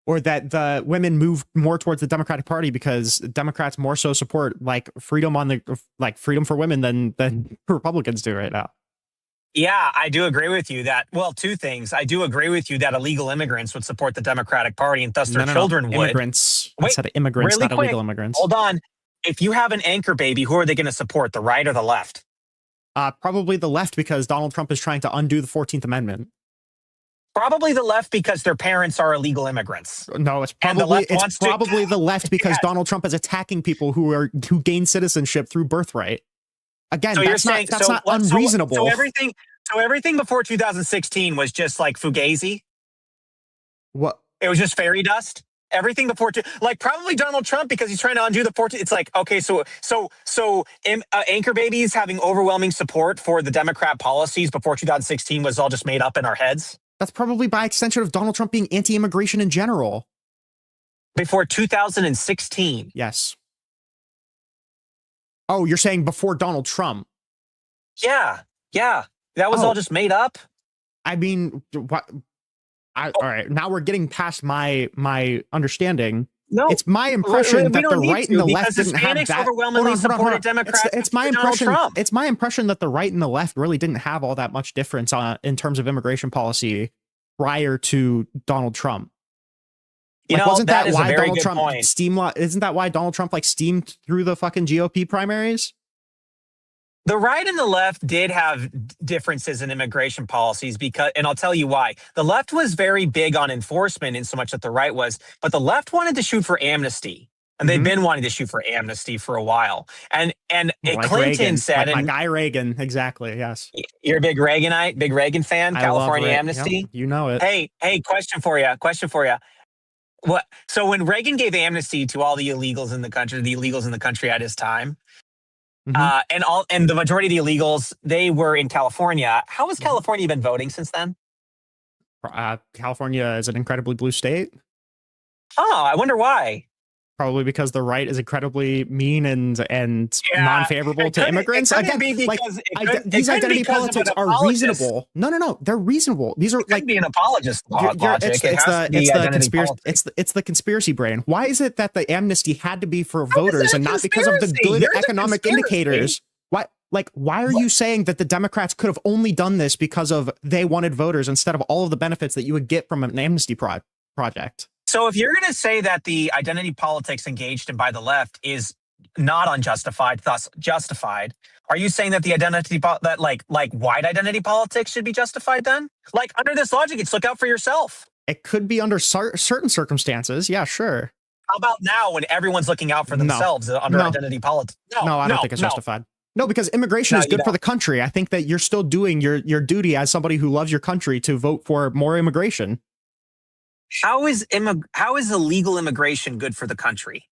or that the women move more towards the Democratic Party because Democrats more so support like freedom freedom for women than Republicans do right now. Yeah, I do agree with you that, well, two things. I do agree with you that illegal immigrants would support the Democratic Party and thus their children would. Immigrants. I said immigrants, really not quick, illegal immigrants. Hold on. If you have an anchor baby, who are they going to support, the right or the left? Probably the left because Donald Trump is trying to undo the 14th Amendment. Probably the left because their parents are illegal immigrants. No, it's probably the left because Donald Trump is attacking people who gain citizenship through birthright. Again, so that's not unreasonable. So everything before 2016 was just like fugazi. What? It was just fairy dust. Everything before, like probably Donald Trump because he's trying to undo the 14th. It's like, okay, so anchor babies having overwhelming support for the Democrat policies before 2016 was all just made up in our heads. That's probably by extension of Donald Trump being anti-immigration in general. Before 2016. Yes. Oh, you're saying before Donald Trump? Yeah. That was all just made up. I mean, what? All right, now we're getting past my understanding. No, it's my impression that the right and the left didn't have that. Overwhelmingly supported Democrats. It's my impression. It's my impression that the right and the left really didn't have all that much difference in terms of immigration policy prior to Donald Trump. Wasn't that why Donald Trump Isn't that why Donald Trump steamed through the fucking GOP primaries? The right and the left did have differences in immigration policies and I'll tell you why. The left was very big on enforcement in so much that the right was, but the left wanted to shoot for amnesty. And they've been wanting to shoot for amnesty for a while. And Clinton Reagan, said, my guy Reagan, exactly, yes. You're a big Reagan fan, California amnesty? Yep, you know it. Hey, question for you. What? So when Reagan gave amnesty to all the illegals in the country at his time, and the majority of the illegals, they were in California. How has California been voting since then? California is an incredibly blue state. Oh, I wonder why. Probably because the right is incredibly mean and non-favorable to immigrants. Again, these identity politics are reasonable. No, they're reasonable. These are be an apologist logic. It's the conspiracy brain. Why is it that the amnesty had to be for voters and not because of the good economic indicators? Why are you saying that the Democrats could have only done this because of they wanted voters instead of all of the benefits that you would get from an amnesty project? So if you're going to say that the identity politics engaged in by the left is not unjustified, thus justified, are you saying that the white identity politics should be justified then? Like under this logic, it's look out for yourself. It could be under certain circumstances. Yeah, sure. How about now when everyone's looking out for themselves under identity politics? No, I don't think it's justified. No, because immigration is good for the country. I think that you're still doing your duty as somebody who loves your country to vote for more immigration. How is illegal immigration good for the country?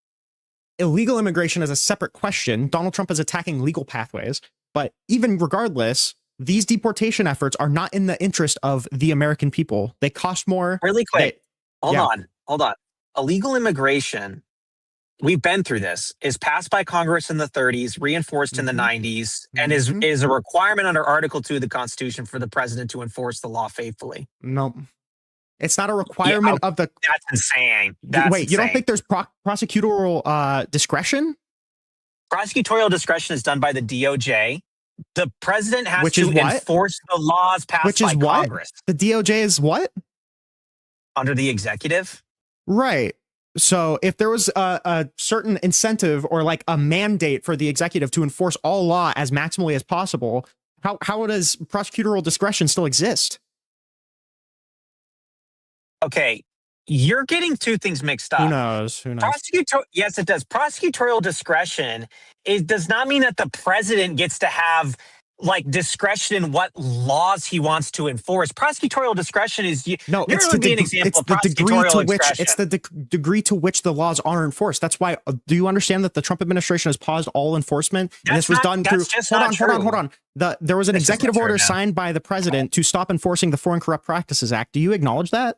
Illegal immigration is a separate question. Donald Trump is attacking legal pathways. But even regardless, these deportation efforts are not in the interest of the American people. They cost more. Really quick. Hold on. Illegal immigration, we've been through this, is passed by Congress in the 30s, reinforced in the 90s, and is a requirement under Article 2 of the Constitution for the president to enforce the law faithfully. Nope. It's not a requirement of the... That's insane. You don't think there's prosecutorial discretion? Prosecutorial discretion is done by the DOJ. The president has to enforce the laws passed by Congress. The DOJ is what? Under the executive. Right. So if there was a certain incentive or a mandate for the executive to enforce all law as maximally as possible, how does prosecutorial discretion still exist? Okay, you're getting two things mixed up. Who knows? Yes, it does. Prosecutorial discretion does not mean that the president gets to have discretion in what laws he wants to enforce. Prosecutorial discretion is an example of prosecutorial discretion. It's the degree to which the laws are enforced. That's why. Do you understand that the Trump administration has paused all enforcement? And this was done through. Hold on. There was an executive order signed by the president to stop enforcing the Foreign Corrupt Practices Act. Do you acknowledge that?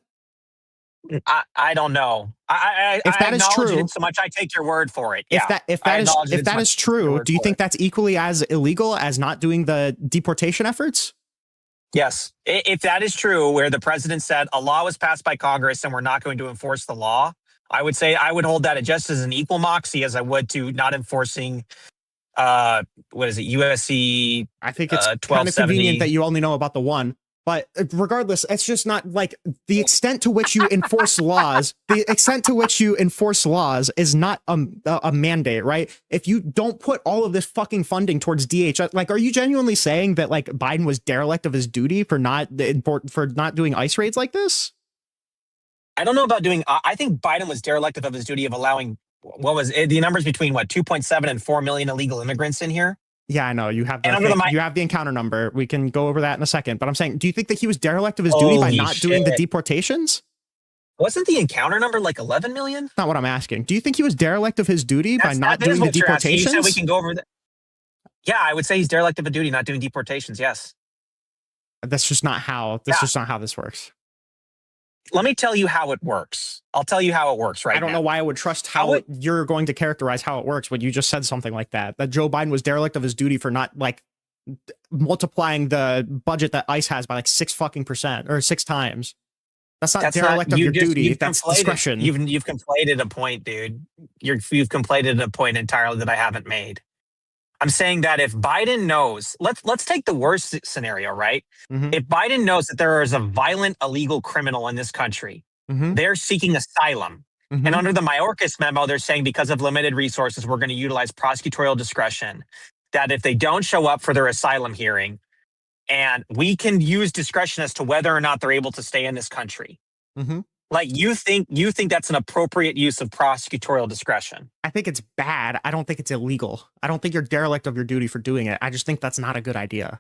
I don't know. If I that is acknowledge true, it so much I take your word for it. if Yeah. that is acknowledge it if so that much is I take your true, word do you for think it. that's equally as illegal as not doing the deportation efforts? Yes. If that is true, where the president said a law was passed by Congress and we're not going to enforce the law, I would say I would hold that just as an equal moxie as I would to not enforcing what is it, USC I think it's kind of convenient 1270. that you only know about the one. But regardless, it's just not like the extent to which you enforce laws. The extent to which you enforce laws is not a mandate, right? If you don't put all of this fucking funding towards DHS, like, are you genuinely saying that like Biden was derelict of his duty for not doing ICE raids like this? I don't know about doing. I think Biden was derelict of his duty of allowing. What was it, the numbers between 2.7 and 4 million illegal immigrants in here? Yeah, I know you have And under you have the encounter number. We can go over that in a second. But I'm saying, do you think that he was derelict of his duty by not doing the deportations? Wasn't the encounter number like 11 million? That's not what I'm asking. Do you think he was derelict of his duty by not doing the deportations? You said we can go over that. Yeah, I would say he's derelict of a duty, not doing deportations. Yes. That's just not how. That's just not how this works. Let me tell you how it works. I'll tell you how it works right now. I don't know why I would trust how you're going to characterize how it works when you just said something like that. That Joe Biden was derelict of his duty for not like multiplying the budget that ICE has by like 6% or 6 times. That's not derelict of your duty. That's discretion. You've conflated a point, dude. You've conflated a point entirely that I haven't made. I'm saying that if Biden knows, let's take the worst scenario, right? Mm-hmm. If Biden knows that there is a violent illegal criminal in this country, mm-hmm. they're seeking asylum. Mm-hmm. And under the Mayorkas memo, they're saying because of limited resources, we're going to utilize prosecutorial discretion, that if they don't show up for their asylum hearing, and we can use discretion as to whether or not they're able to stay in this country. Mm-hmm. Like you think that's an appropriate use of prosecutorial discretion? I think it's bad. I don't think it's illegal. I don't think you're derelict of your duty for doing it. I just think that's not a good idea.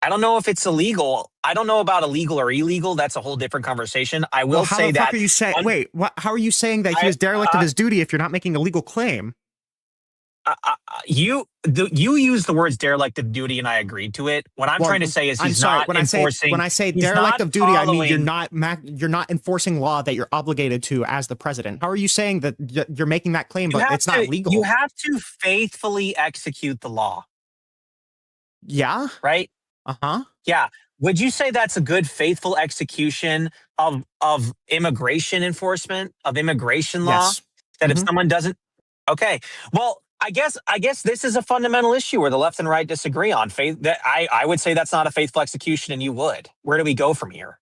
I don't know if it's illegal. I don't know about illegal or illegal. That's a whole different conversation. I will say that. How the fuck are you saying? Wait, how are you saying that he was derelict of his duty if you're not making a legal claim? You use the words derelict of duty, and I agreed to it. What I'm trying to say is he's not enforcing. When I say derelict of duty, I mean you're not enforcing law that you're obligated to as the president. How are you saying that you're making that claim, but it's not legal? You have to faithfully execute the law. Yeah. Right. Uh-huh. Yeah. Would you say that's a good, faithful execution of immigration enforcement, of immigration law? Yes. That if someone doesn't, okay. Well, I guess this is a fundamental issue where the left and right disagree on faith. That I would say that's not a faithful execution, and you would. Where do we go from here?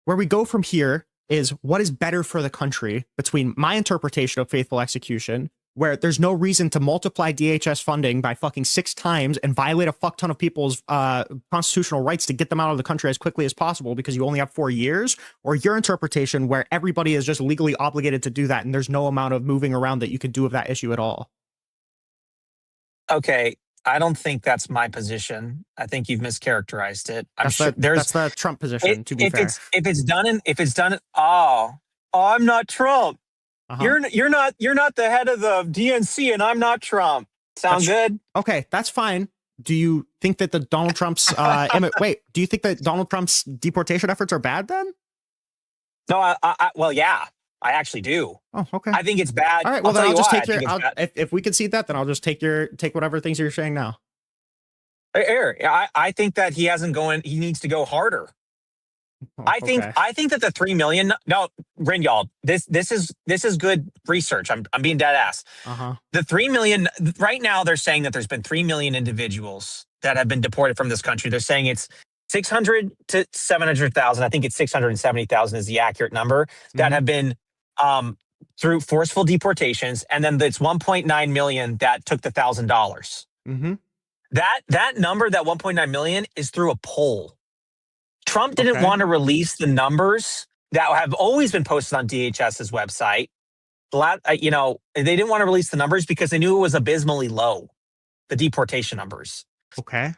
Where we go from here is what is better for the country between my interpretation of faithful execution, where there's no reason to multiply DHS funding by fucking 6 times and violate a fuck ton of people's constitutional rights to get them out of the country as quickly as possible because you only have 4 years, or your interpretation where everybody is just legally obligated to do that and there's no amount of moving around that you could do of that issue at all. Okay, I don't think that's my position. I think you've mischaracterized it. That's the Trump position. To be fair, if it's done. I'm not Trump. Uh-huh. You're not the head of the DNC, and I'm not Trump. Sound good? Okay, that's fine. Do you think that the Donald Trump's do you think that Donald Trump's deportation efforts are bad then? No, well, yeah. I actually do. Oh, okay. I think it's bad. All right. Well, then I'll just take if we concede that, then I'll just take whatever things you're saying now. I think that he needs to go harder. Oh, I think that the 3 million. No, Rinyald, this is good research. I'm being dead ass. Uh-huh. The 3 million right now, they're saying that there's been 3 million individuals that have been deported from this country. They're saying it's 600 to 700,000. I think it's 670,000 is the accurate number that have been through forceful deportations, and then it's 1.9 million that took the $1,000. Mm-hmm. That number, that 1.9 million, is through a poll. Trump didn't want to release the numbers that have always been posted on DHS's website. They didn't want to release the numbers because they knew it was abysmally low, the deportation numbers. Okay.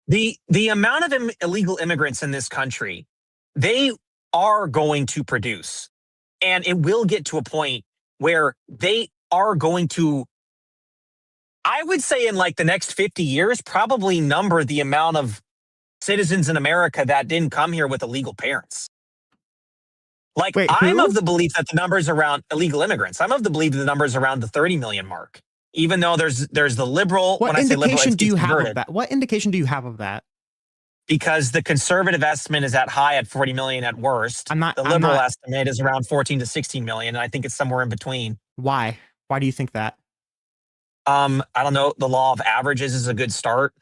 The amount of illegal immigrants in this country, they are going to produce. And it will get to a point where they are going to, I would say in like the next 50 years, probably number the amount of citizens in America that didn't come here with illegal parents. Like, Wait, I'm who? of the belief that the numbers around illegal immigrants, I'm of the belief that the numbers around the 30 million mark. Even though there's the liberal, What when I say liberal, indication it's do you have of converted. that? What indication do you have of that? Because the conservative estimate is at high at 40 million at worst. The liberal estimate is around 14 to 16 million, and I think it's somewhere in between. Why? Why do you think that? I don't know. The law of averages is a good start.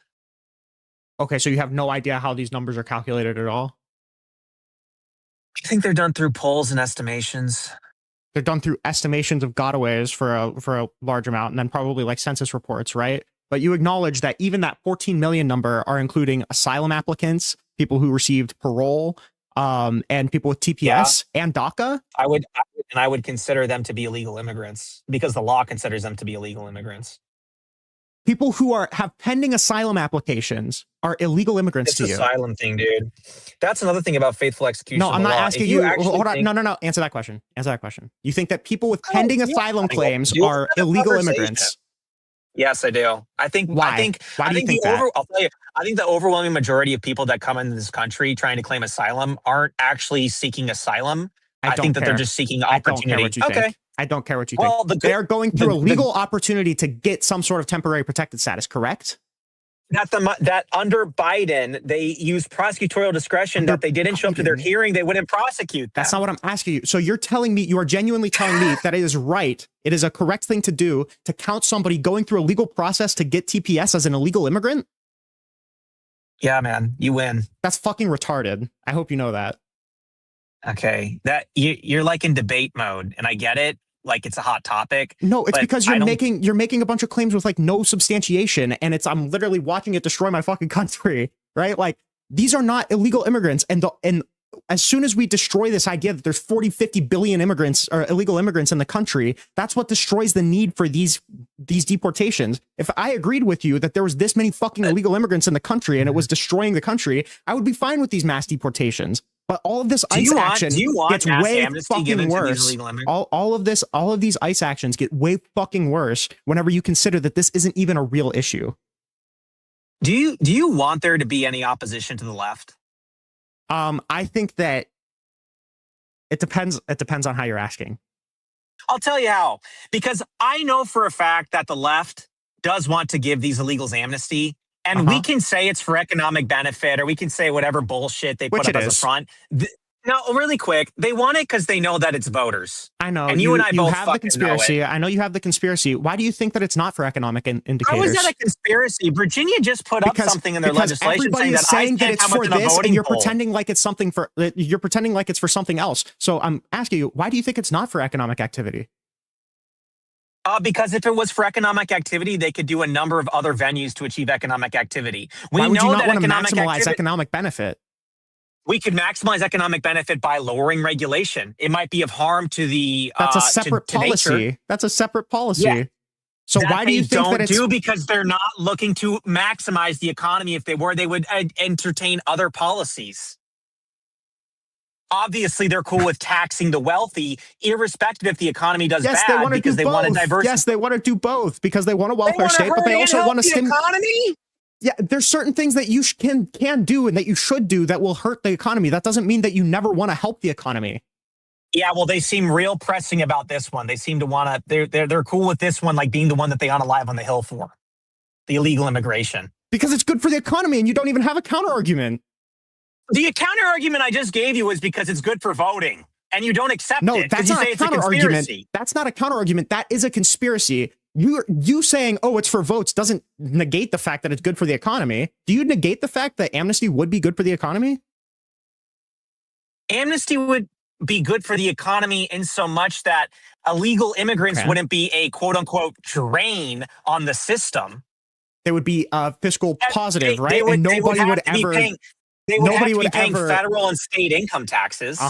Okay, so you have no idea how these numbers are calculated at all? I think they're done through polls and estimations. They're done through estimations of gotaways for a large amount, and then probably like census reports, right? But you acknowledge that even that 14 million number are including asylum applicants, people who received parole, and people with TPS and DACA. I would consider them to be illegal immigrants because the law considers them to be illegal immigrants. People who have pending asylum applications are illegal immigrants It's to you. Asylum thing, dude. That's another thing about faithful execution. No, I'm not asking you. Hold on. Think, No. Answer that question. Answer that question. You think that people with pending asylum claims do are illegal immigrants? Yes, I do. I think. Why? Why do you think that? I'll tell you. I think the overwhelming majority of people that come into this country trying to claim asylum aren't actually seeking asylum. I think that they're just seeking opportunity. I don't care what you think. I don't care what you think. They are going through a legal opportunity to get some sort of temporary protected status, correct? That under Biden, they used prosecutorial discretion that they didn't show up to their hearing. They wouldn't prosecute them. That's not what I'm asking you. So you're telling me, you are genuinely telling me that it is right, it is a correct thing to do to count somebody going through a legal process to get TPS as an illegal immigrant? Yeah, man, you win. That's fucking retarded. I hope you know that. Okay, that you're like in debate mode, and I get it. Like it's a hot topic. No, it's because you're making a bunch of claims with like no substantiation, and I'm literally watching it destroy my fucking country, right? Like these are not illegal immigrants, and as soon as we destroy this idea that there's 40, 50 billion immigrants or illegal immigrants in the country, that's what destroys the need for these deportations. If I agreed with you that there was this many fucking illegal immigrants in the country and it was destroying the country, I would be fine with these mass deportations. But all of this ICE action gets way fucking worse. All of these ICE actions get way fucking worse whenever you consider that this isn't even a real issue. Do you want there to be any opposition to the left? I think that it depends. It depends on how you're asking. I'll tell you how. Because I know for a fact that the left does want to give these illegals amnesty. And we can say it's for economic benefit, or we can say whatever bullshit they put up as a front. No, really quick. They want it because they know that it's voters. I know. And you and I both have the conspiracy. I know you have the conspiracy. Why do you think that it's not for economic indicators? How is that a conspiracy? Virginia just put up something in their legislation saying that it's for this, and you're pretending like it's something for. You're pretending like it's for something else. So I'm asking you, why do you think it's not for economic activity? Because if it was for economic activity, they could do a number of other venues to achieve economic activity. Why would you not want to maximize economic benefit? We could maximize economic benefit by lowering regulation. It might be of harm to the That's a separate policy. That's a separate policy. Yeah. So why do you think that it's because they're not looking to maximize the economy? If they were, they would entertain other policies. Obviously, they're cool with taxing the wealthy, irrespective if the economy does bad, because they want to diversify. Yes, they want to do both because they want a welfare state, but they also want to stimulate the economy. Yeah, there's certain things that you can do and that you should do that will hurt the economy. That doesn't mean that you never want to help the economy. Yeah, well, they seem real pressing about this one. They seem to want to. They're cool with this one, like being the one that they on alive on the hill for, the illegal immigration, because it's good for the economy, and you don't even have a counter argument. The counter argument I just gave you is because it's good for voting, and you don't accept it. No, that's not a counter argument. That's not a counter argument. That is a conspiracy. You saying, oh, it's for votes doesn't negate the fact that it's good for the economy. Do you negate the fact that amnesty would be good for the economy? Amnesty would be good for the economy in so much that illegal immigrants wouldn't be a quote unquote drain on the system. They would be fiscal positive, right? And nobody would ever. They would have to be paying federal and state income taxes.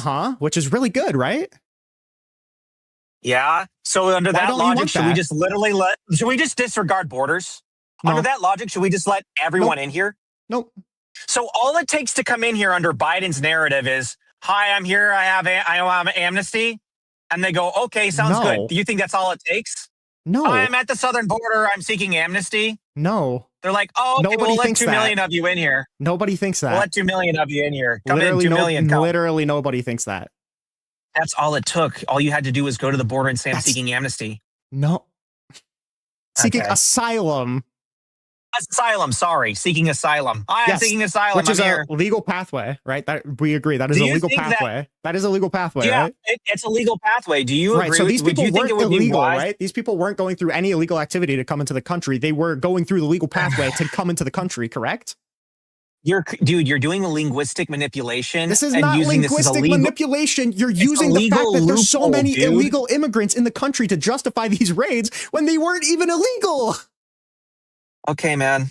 Which is really good, right? Yeah. So under that logic, should we just disregard borders? No. Under that logic, should we just let everyone in here? Nope. So all it takes to come in here under Biden's narrative is, hi, I'm here. I have amnesty. And they go, okay, sounds good. Do you think that's all it takes? No. I'm at the southern border. I'm seeking amnesty. No. They're like, oh, okay, we'll let 2 million of you in here. Nobody thinks that. We'll let 2 million of you in here. Come in, 2 million. Literally nobody thinks that. That's all it took. All you had to do was go to the border and say, I'm That's- seeking amnesty. No. Seeking Okay. asylum. Asylum, sorry. Seeking asylum. I am seeking asylum. Which is I'm here. a legal pathway, right? That we agree. That is Do a you legal think pathway. That is a legal pathway, Yeah, right? it's a legal pathway. Do you Right. agree? So these Would people you think weren't it would be illegal, wise? right? These people weren't going through any illegal activity to come into the country. They were going through the legal pathway to come into the country, correct? You're doing a linguistic manipulation. This is and not using this as a linguistic legal, manipulation. You're it's using a the fact legal that there's so loophole, many dude. illegal immigrants in the country to justify these raids when they weren't even illegal. Okay, man.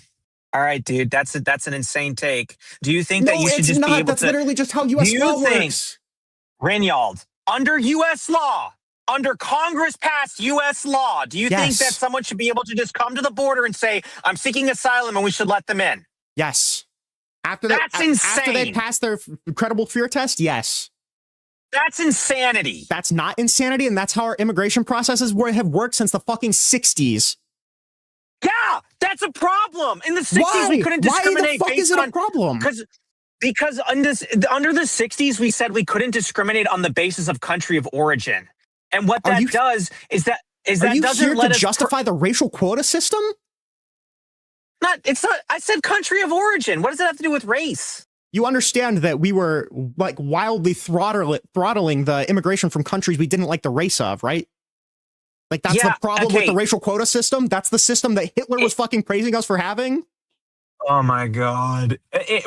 All right, dude. That's an insane take. Do you think that you should it's just not. be able That's to? literally just how U.S. Do you law think, works. Rinyald, under U.S. law, under Congress passed U.S. law, do you think Yes. that someone should be able to just come to the border and say, I'm seeking asylum and we should let them in? Yes. After That's after they insane. pass their credible fear test, yes. That's insanity. That's not insanity, and that's how our immigration processes have worked since the fucking 60s. Yeah, that's a problem. In the 60s, Why? we couldn't discriminate Why the fuck based is it a on problem? Because under the 60s, we said we couldn't discriminate on the basis of country of origin. And what that does is that Are you doesn't here let to us justify the racial quota system? it's not. I said country of origin. What does that have to do with race? You understand that we were like wildly throttling the immigration from countries we didn't like the race of, right? Like that's Yeah, the problem with okay. the racial quota system. That's the system that Hitler was fucking praising us for having. Oh my God.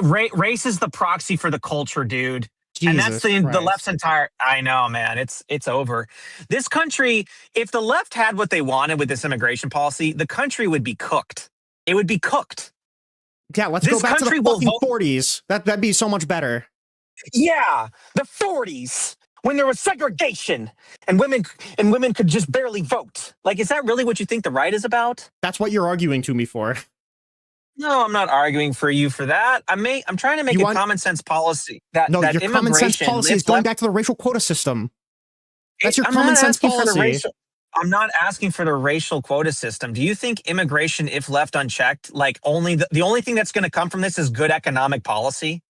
Race is the proxy for the culture, dude. And that's Jesus the Christ. left's entire. I know, man. It's over. This country, if the left had what they wanted with this immigration policy, the country would be cooked. It would be cooked. Yeah, let's This go back to the country will fucking vote- 40s. That'd be so much better. Yeah, the 40s when there was segregation and women could just barely vote. Like, is that really what you think the right is about? That's what you're arguing to me for. No, I'm not arguing for you for that. I'm trying to make common sense policy that No, that your common sense immigration, policy is if going left- back to the racial quota system. That's your I'm common not sense asking for the policy. racial. I'm not asking for the racial quota system. Do you think immigration, if left unchecked, like only the only thing that's going to come from this is good economic policy?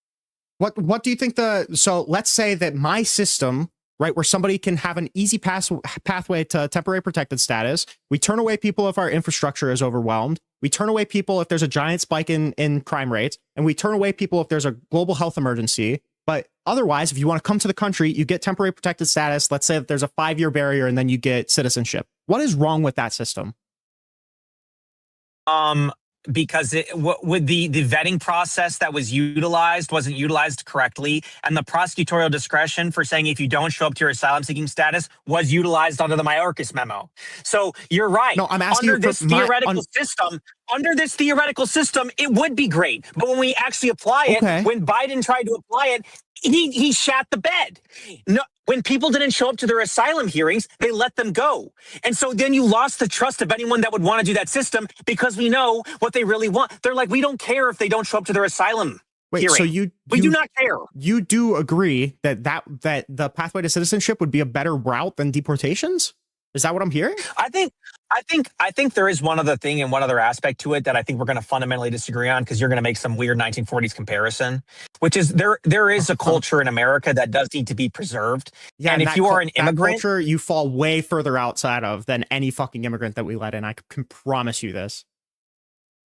What do you think so let's say that my system, right, where somebody can have an easy pathway to temporary protected status, we turn away people if our infrastructure is overwhelmed, we turn away people if there's a giant spike in crime rates, and we turn away people if there's a global health emergency. But otherwise, if you want to come to the country, you get temporary protected status. Let's say that there's a 5-year barrier and then you get citizenship. What is wrong with that system? Because with the vetting process that was utilized wasn't utilized correctly, and the prosecutorial discretion for saying if you don't show up to your asylum seeking status was utilized under the Mayorkas memo. So you're right. No, I'm asking under you this for Under this theoretical system, it would be great. But when we actually apply it, when Biden tried to apply it, he shat the bed. No, when people didn't show up to their asylum hearings, they let them go. And so then you lost the trust of anyone that would want to do that system because we know what they really want. They're like, we don't care if they don't show up to their asylum hearing. So we do not care. You do agree that the pathway to citizenship would be a better route than deportations? Is that what I'm hearing? I think there is one other thing and one other aspect to it that I think we're going to fundamentally disagree on, because you're going to make some weird 1940s comparison, which is there is a culture in America that does need to be preserved. Yeah, and if you are an that immigrant, culture, you fall way further outside of than any fucking immigrant that we let in. I can promise you this.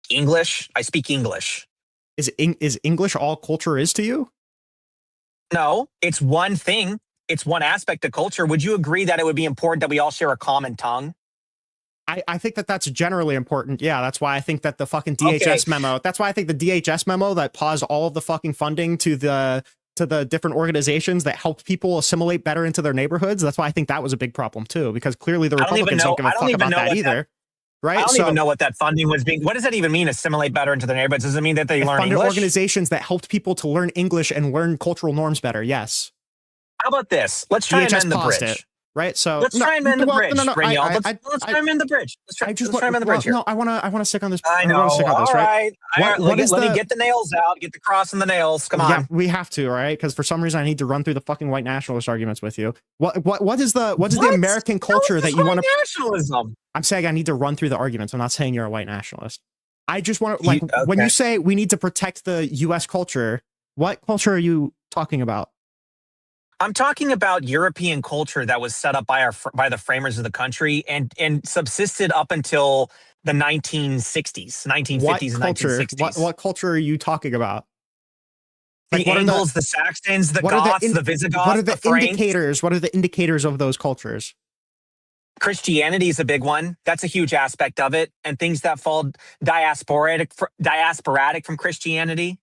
English, I speak English. Is English all culture is to you? No, it's one thing. It's one aspect of culture. Would you agree that it would be important that we all share a common tongue? I think that's generally important. Yeah, that's why I think that the fucking DHS memo, that's why I think the DHS memo that paused all of the fucking funding to the different organizations that helped people assimilate better into their neighborhoods. That's why I think that was a big problem too, because clearly the Republicans don't give a fuck about that either. Right? I don't even know what that funding was being. What does that even mean? Assimilate better into their neighborhoods? Does it mean that they learn funded English? Organizations that helped people to learn English and learn cultural norms better. Yes. How about this? Let's try and mend the bridge. Right, so let's try and mend the bridge. Rinyald. Let's try and mend the bridge. Let's try and mend the bridge here. No, I want to stick on this. I know. All right. What is let me get the nails out. Get the cross and the nails. Come on. Yeah, we have to, right? Because for some reason I need to run through the fucking white nationalist arguments with you. What is the American culture that you want to? Nationalism. I'm saying I need to run through the arguments. I'm not saying you're a white nationalist. I just want to when you say we need to protect the U.S. culture, what culture are you talking about? I'm talking about European culture that was set up by the framers of the country and subsisted up until the 1960s, 1950s, What and culture? 1960s. What culture are you talking about? The Angles, the Saxons, the what are Goths, the what Visigoths, are the the Franks. indicators? What are the indicators of those cultures? Christianity is a big one. That's a huge aspect of it, and things that fall diasporatic from Christianity.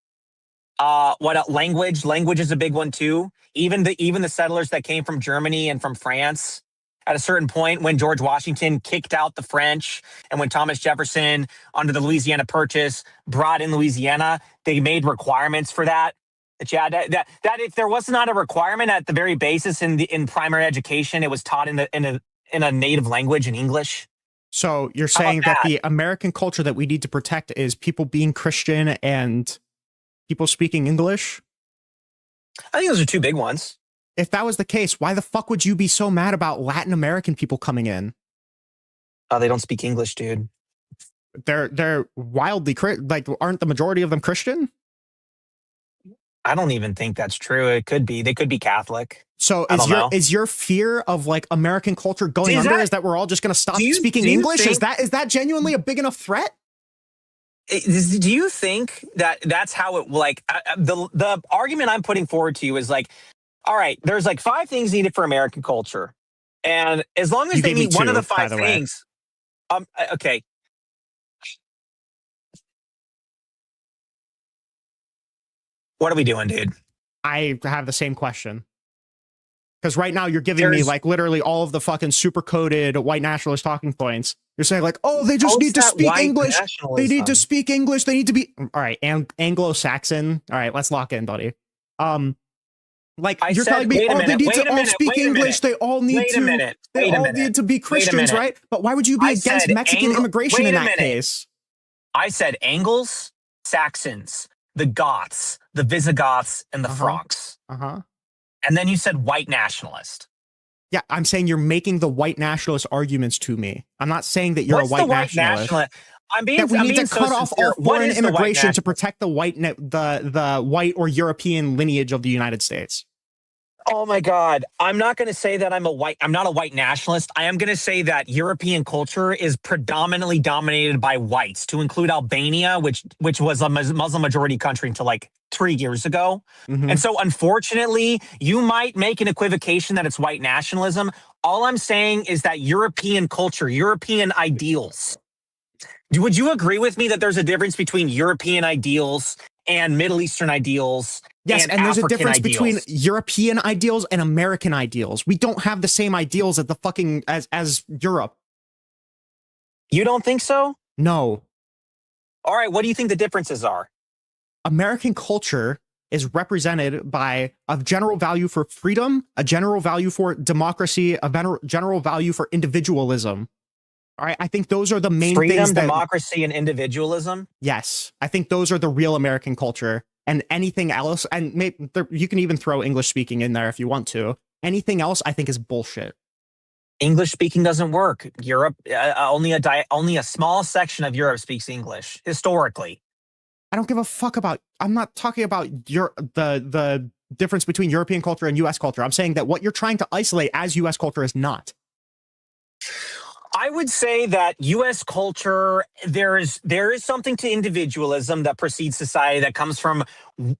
Language? Language is a big one too. Even the settlers that came from Germany and from France. At a certain point, when George Washington kicked out the French, and when Thomas Jefferson, under the Louisiana Purchase, brought in Louisiana, they made requirements for that. That if there was not a requirement at the very basis in primary education, it was taught in a native language in English. So you're saying that the American culture that we need to protect is people being Christian and people speaking English? I think those are two big ones. If that was the case, why the fuck would you be so mad about Latin American people coming in? They don't speak English, dude. They're wildly like, aren't the majority of them Christian? I don't even think that's true. It could be. They could be Catholic. So is your fear of like American culture going under is that we're all just going to stop speaking English? Is that genuinely a big enough threat? Do you think that that's how it like the argument I'm putting forward to you is like, all right, there's like 5 things needed for American culture, and as long as they meet one of the 5 things, okay. What are we doing, dude? I have the same question. Because right now you're giving me like literally all of the fucking super coded white nationalist talking points. You're saying like, oh, they just need to speak English. They need to speak English. They need to be all right. Anglo-Saxon. All right, let's lock in, buddy. Like you're telling me, oh, they need to all speak English. They all need to. They all need to be Christians, right? But why would you be against Mexican immigration in that case? I said Angles, Saxons, the Goths, the Visigoths, and the Franks. And then you said white nationalist. Yeah, I'm saying you're making the white nationalist arguments to me. I'm not saying that you're a white nationalist. I'm being, that we need to cut off all foreign immigration to protect the white or European lineage of the United States. Oh my God. I'm not going to say that I'm not a white nationalist. I am going to say that European culture is predominantly dominated by whites, to include Albania, which was a Muslim majority country until like 3 years ago. And so unfortunately, you might make an equivocation that it's white nationalism. All I'm saying is that European culture, European ideals. Would you agree with me that there's a difference between European ideals and Middle Eastern ideals? Yes, and there's African a difference ideals. between European ideals and American ideals. We don't have the same ideals at the fucking as Europe. You don't think so? No. All right, what do you think the differences are? American culture is represented by a general value for freedom, a general value for democracy, a general value for individualism. All right, I think those are the main things. Freedom, democracy, and individualism? Yes, I think those are the real American culture. And anything else, and maybe you can even throw English speaking in there if you want to. Anything else, I think, is bullshit. English speaking doesn't work. Europe, only a small section of Europe speaks English historically. I don't give a fuck about. I'm not talking about the difference between European culture and U.S. culture. I'm saying that what you're trying to isolate as U.S. culture is not. I would say that U.S. culture, there is something to individualism that precedes society that comes from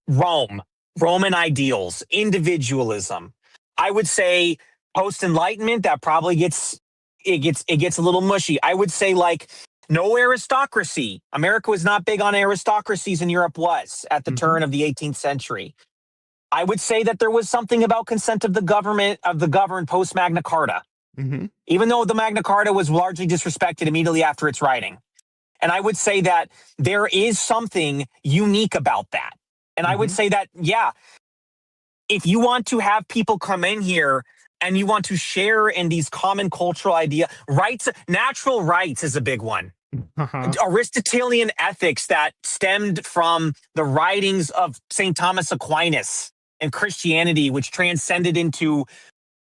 Roman ideals, individualism. I would say post-Enlightenment, that probably gets a little mushy. I would say like no aristocracy. America was not big on aristocracies, and Europe was at the turn of the 18th century. I would say that there was something about consent of the governed post Magna Carta. Even though the Magna Carta was largely disrespected immediately after its writing. And I would say that there is something unique about that. And I would say that, yeah, if you want to have people come in here and you want to share in these common cultural rights, natural rights is a big one. Aristotelian ethics that stemmed from the writings of St. Thomas Aquinas and Christianity, which transcended into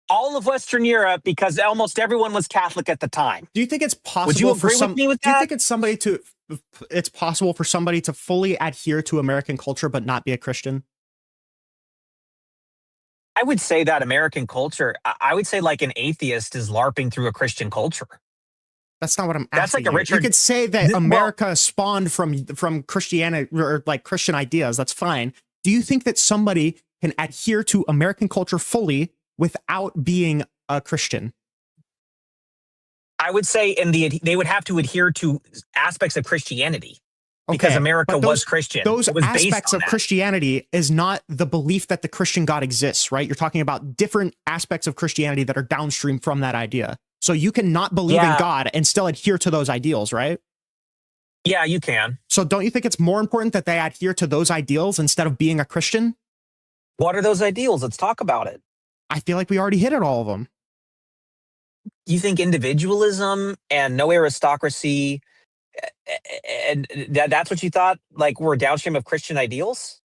all of Western Europe because almost everyone was Catholic at the time. Do you think it's possible? Would you agree with me with that? Do you think it's possible for somebody to fully adhere to American culture but not be a Christian? I would say that American culture, I would say like an atheist is LARPing through a Christian culture. That's not what I'm asking. That's like a you. Richard. You could say that America spawned from Christianity or like Christian ideas. That's fine. Do you think that somebody can adhere to American culture fully without being a Christian? I would say they would have to adhere to aspects of Christianity because Okay, America but was Christian. Those it was aspects based on of that. Christianity is not the belief that the Christian God exists, right? You're talking about different aspects of Christianity that are downstream from that idea. So you can not believe in God and still adhere to those ideals, right? Yeah, you can. So don't you think it's more important that they adhere to those ideals instead of being a Christian? What are those ideals? Let's talk about it. I feel like we already hit at all of them. You think individualism and no aristocracy, and that's what you thought, like, were downstream of Christian ideals?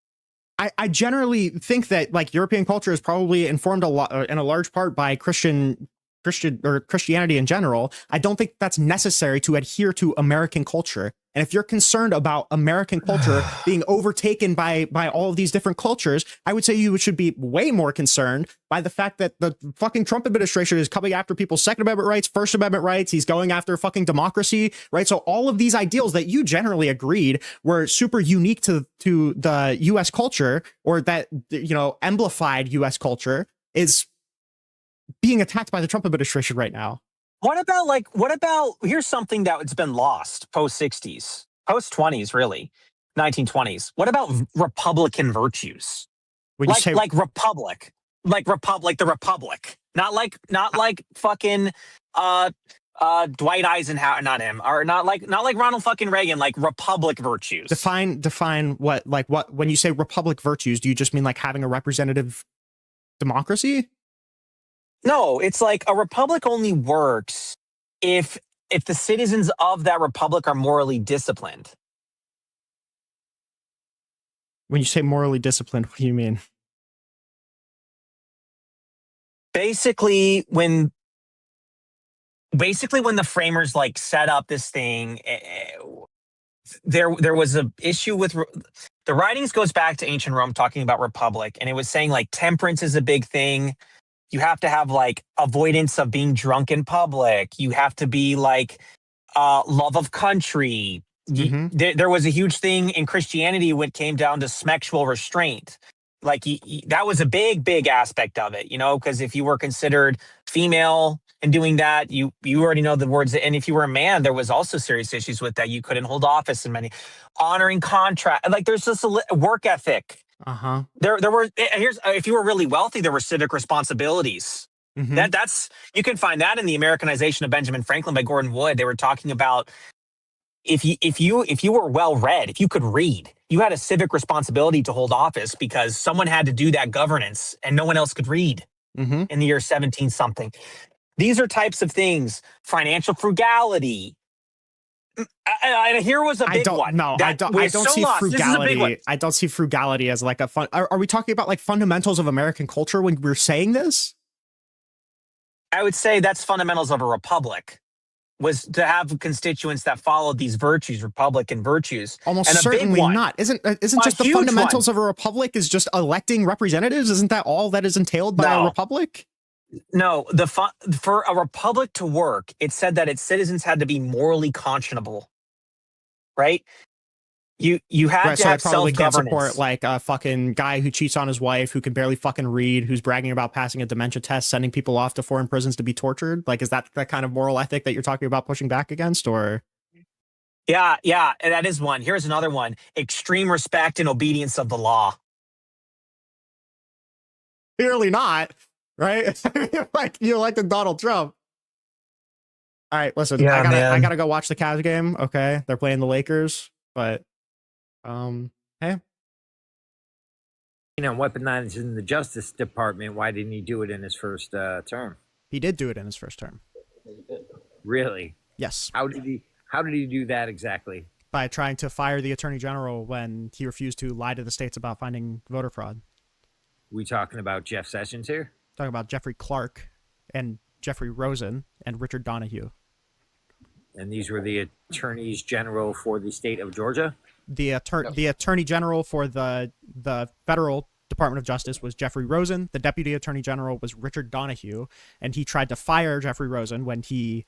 I generally think that like European culture is probably informed a lot in a large part by Christianity in general. I don't think that's necessary to adhere to American culture. And if you're concerned about American culture being overtaken by all of these different cultures, I would say you should be way more concerned by the fact that the fucking Trump administration is coming after people's Second Amendment rights, First Amendment rights. He's going after fucking democracy, right? So all of these ideals that you generally agreed were super unique to the U.S. culture, or that, you know, amplified U.S. culture, is being attacked by the Trump administration right now. What about here's something that's been lost post 60s, post 20s, really, 1920s. What about Republican virtues? When you say like republic, like the republic, not like fucking Dwight Eisenhower, not him, or not like Ronald fucking Reagan, like republic virtues. Define what when you say republic virtues, do you just mean like having a representative democracy? No, it's like a republic only works if the citizens of that republic are morally disciplined. When you say morally disciplined, what do you mean? Basically, when the framers like set up this thing, there was a issue with the writings goes back to ancient Rome talking about republic, and it was saying like temperance is a big thing. You have to have like avoidance of being drunk in public. You have to be like love of country. There was a huge thing in Christianity when it came down to sexual restraint. Like that was a big aspect of it, you know, because if you were considered female and doing that, you already know the words. And if you were a man, there was also serious issues with that. You couldn't hold office in many. Honoring contract, like there's just a work ethic. There were if you were really wealthy, there were civic responsibilities. That's you can find that in the Americanization of Benjamin Franklin by Gordon Wood. They were talking about if you were well read, if you could read, you had a civic responsibility to hold office because someone had to do that governance and no one else could read in the year 17 something. These are types of things. Financial frugality. Here was a big one. No, I don't see frugality. I don't see frugality as like a fun. Are we talking about like fundamentals of American culture when we're saying this? I would say that's fundamentals of a republic, was to have constituents that followed these virtues, Republican virtues. Almost and certainly not. Isn't just the fundamentals of a republic is just electing representatives? Isn't that all that is entailed by a republic? No, for a republic to work, it said that its citizens had to be morally conscionable, right? You had to have probably can't self-governance. support like a fucking guy who cheats on his wife, who can barely fucking read, who's bragging about passing a dementia test, sending people off to foreign prisons to be tortured. Like, is that the kind of moral ethic that you're talking about pushing back against, or? Yeah, that is one. Here's another one: extreme respect and obedience of the law. Clearly not. Right? Like you elected Donald Trump. All right, listen, I gotta go watch the Cavs game. Okay, they're playing the Lakers, but hey. You know, weaponizing the Justice Department. Why didn't he do it in his first term? He did do it in his first term. Really? Yes. How did he do that exactly? By trying to fire the Attorney General when he refused to lie to the states about finding voter fraud. We talking about Jeff Sessions here? Talking about Jeffrey Clark and Jeffrey Rosen and Richard Donahue. And these were the attorneys general for the state of Georgia? The attorney general for the federal Department of Justice was Jeffrey Rosen. The Deputy Attorney General was Richard Donahue, and he tried to fire Jeffrey Rosen when he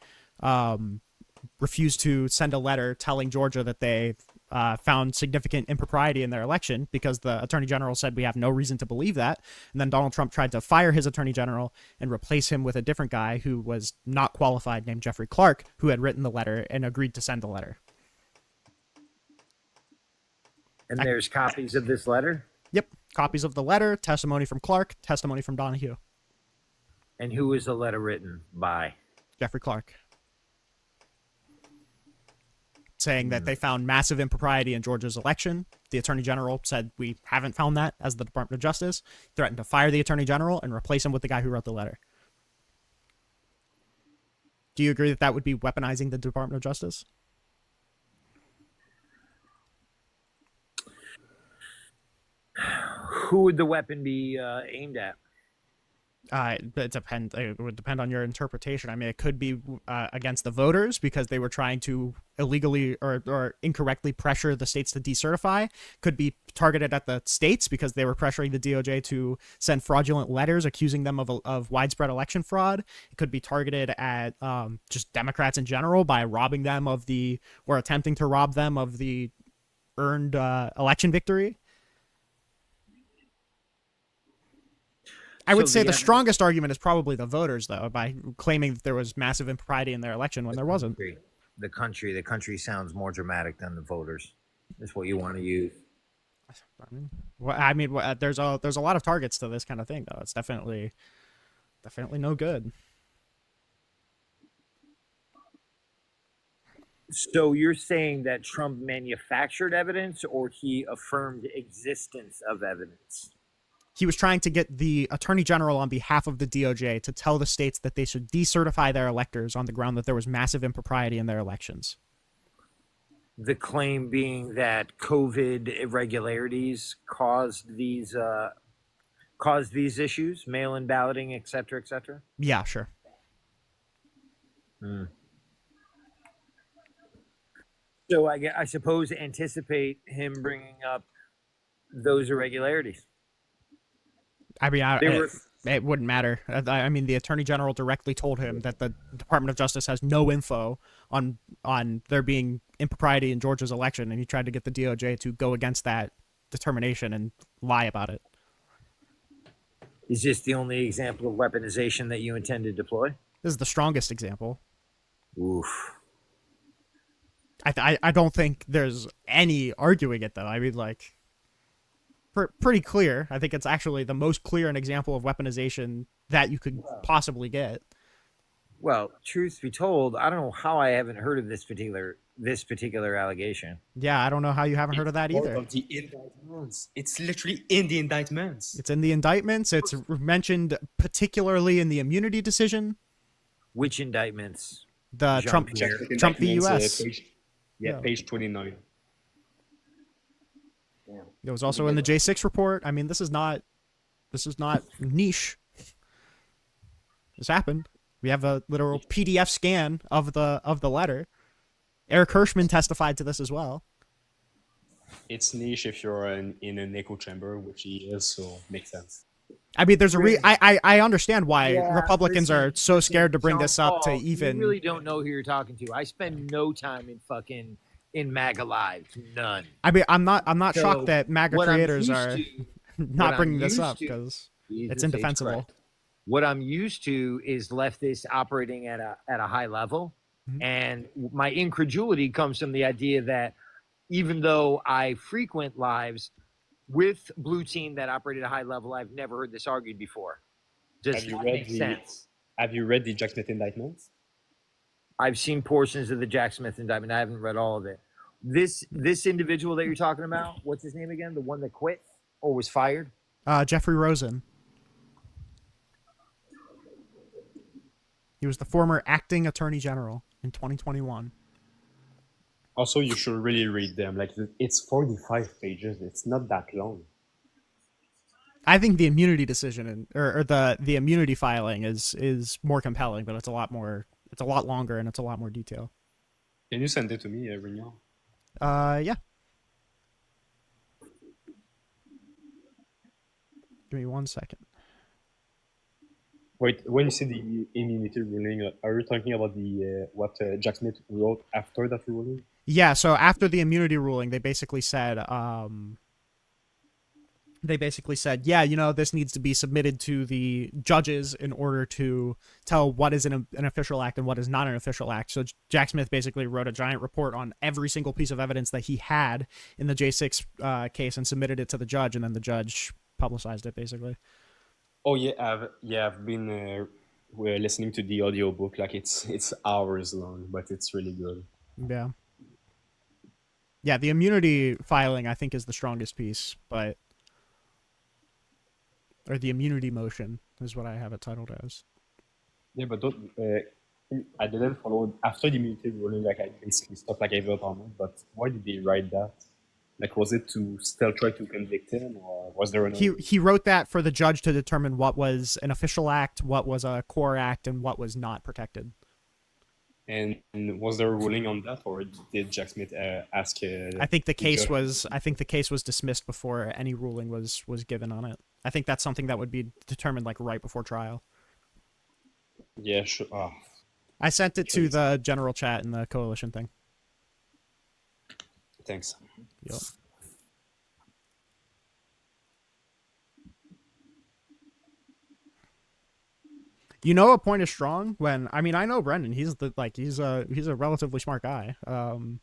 refused to send a letter telling Georgia that they found significant impropriety in their election, because the Attorney General said we have no reason to believe that. And then Donald Trump tried to fire his Attorney General and replace him with a different guy who was not qualified, named Jeffrey Clark, who had written the letter and agreed to send the letter. And there's copies of this letter? Yep. Copies of the letter, testimony from Clark, testimony from Donahue. And who was the letter written by? Jeffrey Clark. Saying that they found massive impropriety in Georgia's election. The Attorney General said we haven't found that as the Department of Justice, threatened to fire the Attorney General and replace him with the guy who wrote the letter. Do you agree that that would be weaponizing the Department of Justice? Who would the weapon be aimed at? It would depend on your interpretation. I mean, it could be against the voters because they were trying to illegally or incorrectly pressure the states to decertify. Could be targeted at the states because they were pressuring the DOJ to send fraudulent letters accusing them of widespread election fraud. It could be targeted at just Democrats in general by robbing them of or attempting to rob them of the earned election victory. I would say the strongest argument is probably the voters, though, by claiming that there was massive impropriety in their election when there wasn't. The country sounds more dramatic than the voters. That's what you want to use. There's a lot of targets to this kind of thing, though. It's definitely no good. So you're saying that Trump manufactured evidence, or he affirmed existence of evidence? He was trying to get the Attorney General on behalf of the DOJ to tell the states that they should decertify their electors on the ground that there was massive impropriety in their elections. The claim being that COVID irregularities caused these issues, mail-in balloting, et cetera, et cetera? Yeah, sure. So I suppose anticipate him bringing up those irregularities. I mean, it wouldn't matter. I mean, the Attorney General directly told him that the Department of Justice has no info on there being impropriety in Georgia's election, and he tried to get the DOJ to go against that determination and lie about it. Is this the only example of weaponization that you intend to deploy? This is the strongest example. Oof. I don't think there's any arguing it, though. I mean, like, pretty clear. I think it's actually the most clear an example of weaponization that you could possibly get. Well, truth be told, I don't know how I haven't heard of this particular allegation. Yeah, I don't know how you haven't heard of that either. Of the indictments. It's literally in the indictments. It's in the indictments. It's mentioned particularly in the immunity decision. Which indictments? The Trump v. U.S. Page 29. It was also in the J6 report. I mean, this is not niche. This happened. We have a literal PDF scan of the letter. Eric Hirschman testified to this as well. It's niche if you're in an echo chamber, which he is, so makes sense. I mean, there's I understand why Republicans are so scared to bring this up to even. You really don't know who you're talking to. I spend no time in MAGA Live. None. I mean, I'm not shocked that MAGA creators are not bringing this up because it's indefensible. What I'm used to is leftists operating at a high level, and my incredulity comes from the idea that even though I frequent lives with Blue Team that operate at a high level, I've never heard this argued before. Does that make sense? Have you read the Jack Smith indictments? I've seen portions of the Jack Smith indictment. I haven't read all of it. This individual that you're talking about, what's his name again? The one that quit or was fired? Jeffrey Rosen. He was the former acting attorney general in 2021. Also, you should really read them. Like, it's 45 pages. It's not that long. I think the immunity decision or the immunity filing is more compelling, but it's a lot longer and it's a lot more detail. Can you send it to me, Rinyald? Yeah. Give me 1 second. Wait, when you say the immunity ruling, are you talking about the what Jack Smith wrote after that ruling? Yeah, so after the immunity ruling, they basically said, yeah, you know, this needs to be submitted to the judges in order to tell what is an official act and what is not an official act. So Jack Smith basically wrote a giant report on every single piece of evidence that he had in the J6 case and submitted it to the judge, and then the judge publicized it, basically. Oh yeah, I've been listening to the audiobook. Like it's hours long, but it's really good. Yeah. Yeah, the immunity filing, I think, is the strongest piece, but... Or the immunity motion is what I have it titled as. Yeah, but I didn't follow after the immunity ruling. Like I basically stopped. Like I vote on it. But why did they write that? Like, was it to still try to convict him, or was there another? He wrote that for the judge to determine what was an official act, what was a core act, and what was not protected. And was there a ruling on that, or did Jack Smith ask? I think the case was. I think the case was dismissed before any ruling was given on it. I think that's something that would be determined like right before trial. Yeah, sure. Oh. I sent it to the general chat in the coalition thing. Thanks. Yep. You know, a point is strong when I know Brendan. He's a relatively smart guy. You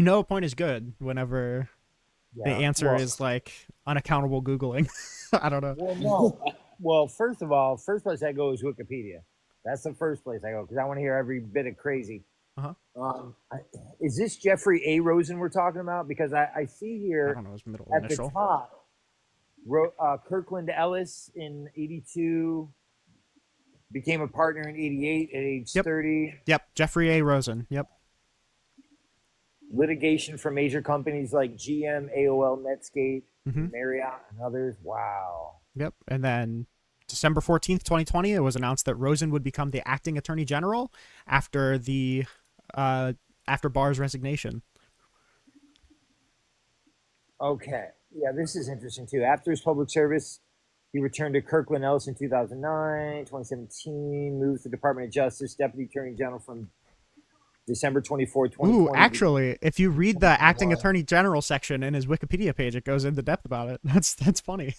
know, a point is good whenever the answer is like unaccountable Googling. I don't know. Well, no. Well, first of all, first place I go is Wikipedia. That's the first place I go because I want to hear every bit of crazy. Is this Jeffrey A. Rosen we're talking about? Because I see here I don't know his middle at initial. the top, Kirkland Ellis in 82, became a partner in 88 at age 30. Yep, Jeffrey A. Rosen. Yep. Litigation for major companies like GM, AOL, Netscape, Mhm. Marriott, and others. Wow. Yep. And then December 14th, 2020, it was announced that Rosen would become the acting attorney general after the after Barr's resignation. Okay. Yeah, this is interesting too. After his public service, he returned to Kirkland Ellis in 2009, 2017, moved to the Department of Justice, Deputy Attorney General from December 24, 2020. Ooh, actually, if you read the acting attorney general section in his Wikipedia page, it goes into depth about it. That's funny.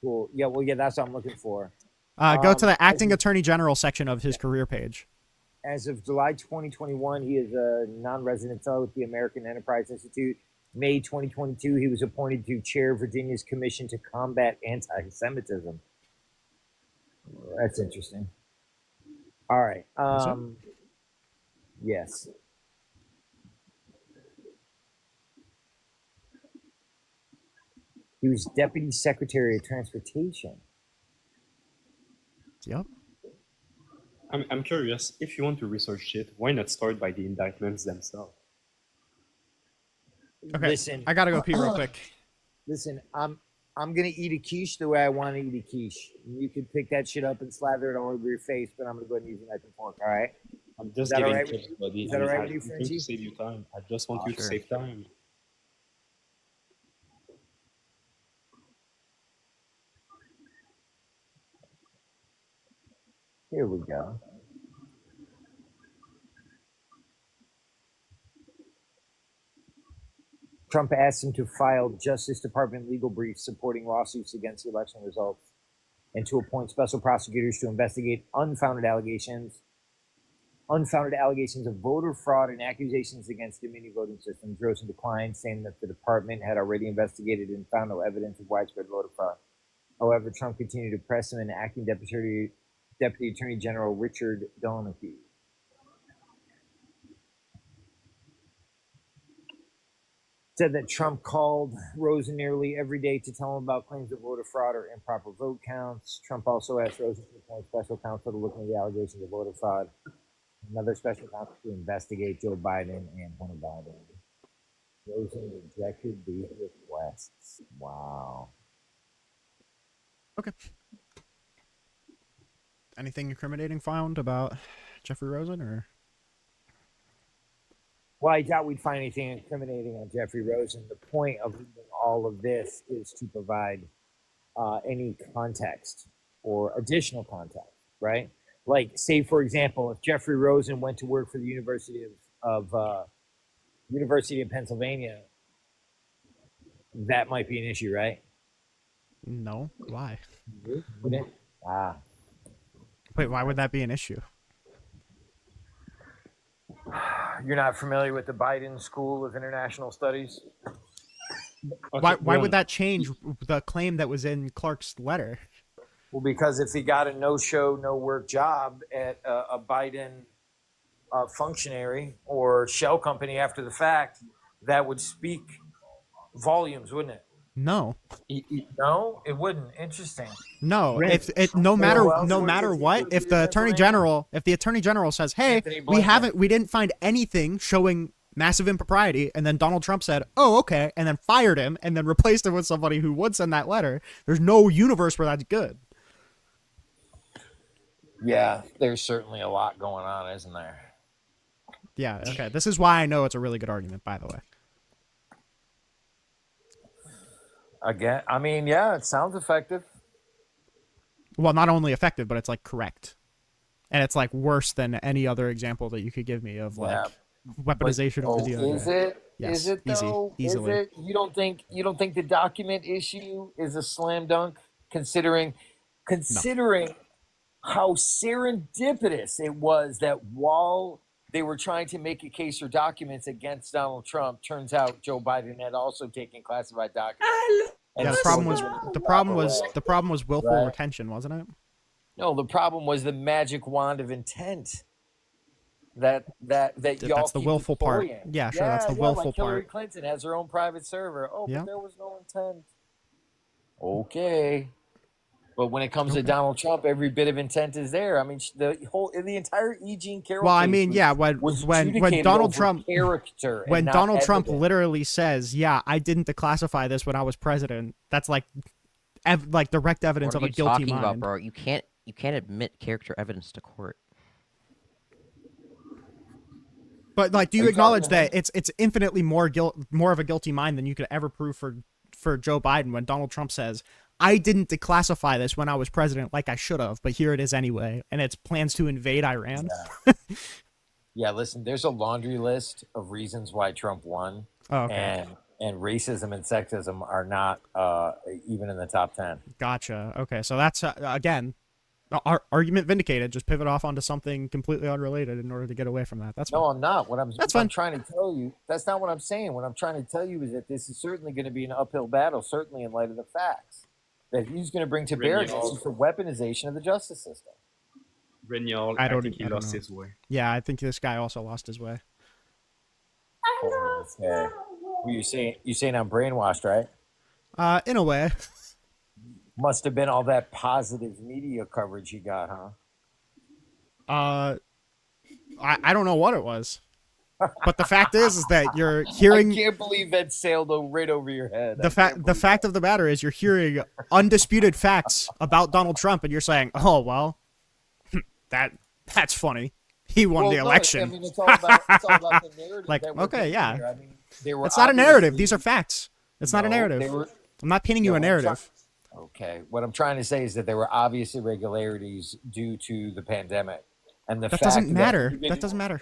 Cool. Yeah, well, yeah, that's what I'm looking for. Go to the acting attorney general section of his career page. As of July 2021, he is a non-resident fellow at the American Enterprise Institute. May 2022, he was appointed to chair Virginia's Commission to Combat Anti-Semitism. That's interesting. All right. Yes. He was Deputy Secretary of Transportation. Yep. I'm curious, if you want to research it, why not start by the indictments themselves? Okay, Listen, I gotta go pee real quick. Listen, I'm gonna eat a quiche the way I want to eat a quiche. You can pick that shit up and slather it all over your face, but I'm gonna go ahead and use a knife and fork. All right? I'm just Is that giving all right tips, with- buddy. is that all right with you, I'm trying Frenchie? to save you time. I just want you to Sure. save time. Here we go. Trump asked him to file Justice Department legal briefs supporting lawsuits against the election results and to appoint special prosecutors to investigate unfounded allegations of voter fraud and accusations against the mini voting systems. Rosen declined, saying that the department had already investigated and found no evidence of widespread voter fraud. However, Trump continued to press him and acting Deputy Attorney General Richard Donahue. Said that Trump called Rosen nearly every day to tell him about claims of voter fraud or improper vote counts. Trump also asked Rosen to appoint special counsel to look into the allegations of voter fraud. Another special counsel to investigate Joe Biden and Hunter Biden. Rosen rejected these requests. Wow. Okay. Anything incriminating found about Jeffrey Rosen, or? Well, I doubt we'd find anything incriminating on Jeffrey Rosen. The point of all of this is to provide any context or additional context, right? Like, say for example, if Jeffrey Rosen went to work for the University of Pennsylvania, that might be an issue, right? No. Why? Wouldn't it? Wait, why would that be an issue? You're not familiar with the Biden School of International Studies? Okay, why would that change the claim that was in Clark's letter? Well, because if he got a no-show, no-work job at a Biden functionary or shell company after the fact, that would speak volumes, wouldn't it? No. No, it wouldn't. Interesting. No, no matter what, if the attorney general says, "Hey, we didn't find anything showing massive impropriety," and then Donald Trump said, "Oh, okay," and then fired him and then replaced him with somebody who would send that letter, there's no universe where that's good. Yeah, there's certainly a lot going on, isn't there? Yeah, okay. This is why I know it's a really good argument, by the way. Again, I mean, yeah, it sounds effective. Well, not only effective, but it's like correct. And it's like worse than any other example that you could give me of like weaponization of the DOJ. Is it? Yes, Is it though? easily. Is it? You don't think the document issue is a slam dunk, considering how serendipitous it was that while they were trying to make a case for documents against Donald Trump, turns out Joe Biden had also taken classified documents. Yeah, the problem was willful retention, wasn't it? No, the problem was the magic wand of intent. That y'all that's the willful part. Yeah, sure, that's the willful like Hillary part. Clinton has her own private server. Oh, Yeah. but there was no intent. Okay. But when it comes to Donald Trump, every bit of intent is there. I mean, the entire E. Jean Carroll. Well, I case mean, yeah, when Donald Trump literally says, "Yeah, I didn't declassify this when I was president," that's like direct evidence What of are a you guilty talking mind. about, bro? You can't admit character evidence to court. But like, do you acknowledge that it's infinitely more of a guilty mind than you could ever prove for Joe Biden when Donald Trump says, "I didn't declassify this when I was president like I should have, but here it is anyway," and it's plans to invade Iran. Yeah, listen, there's a laundry list of reasons why Trump won. Oh, okay. And racism and sexism are not even in the top 10. Gotcha. Okay, so that's again, our argument vindicated. Just pivot off onto something completely unrelated in order to get away from that. That's fine. No, I'm not. What I'm fine. trying to tell you, that's not what I'm saying. What I'm trying to tell you is that this is certainly going to be an uphill battle, certainly in light of the facts that he's going to bring to bear for weaponization of the justice system. Rinyald, I think he don't lost know. his way. Yeah, I think this guy also lost his way. Okay. Well, you saying I'm brainwashed, right? In a way. Must have been all that positive media coverage he got, huh? I don't know what it was, but the fact is that you're hearing. I can't believe that sailed right over your head. The fact of the matter is you're hearing undisputed facts about Donald Trump, and you're saying, "Oh well, that's funny. He won the election." I mean, it's all about the narrative. Like, that we're okay, yeah. here. I mean, it's not a narrative. These are facts. It's not a narrative. I'm not painting you a narrative. Okay, what I'm trying to say is that there were obvious irregularities due to the pandemic, and the that fact doesn't matter. That That doesn't matter.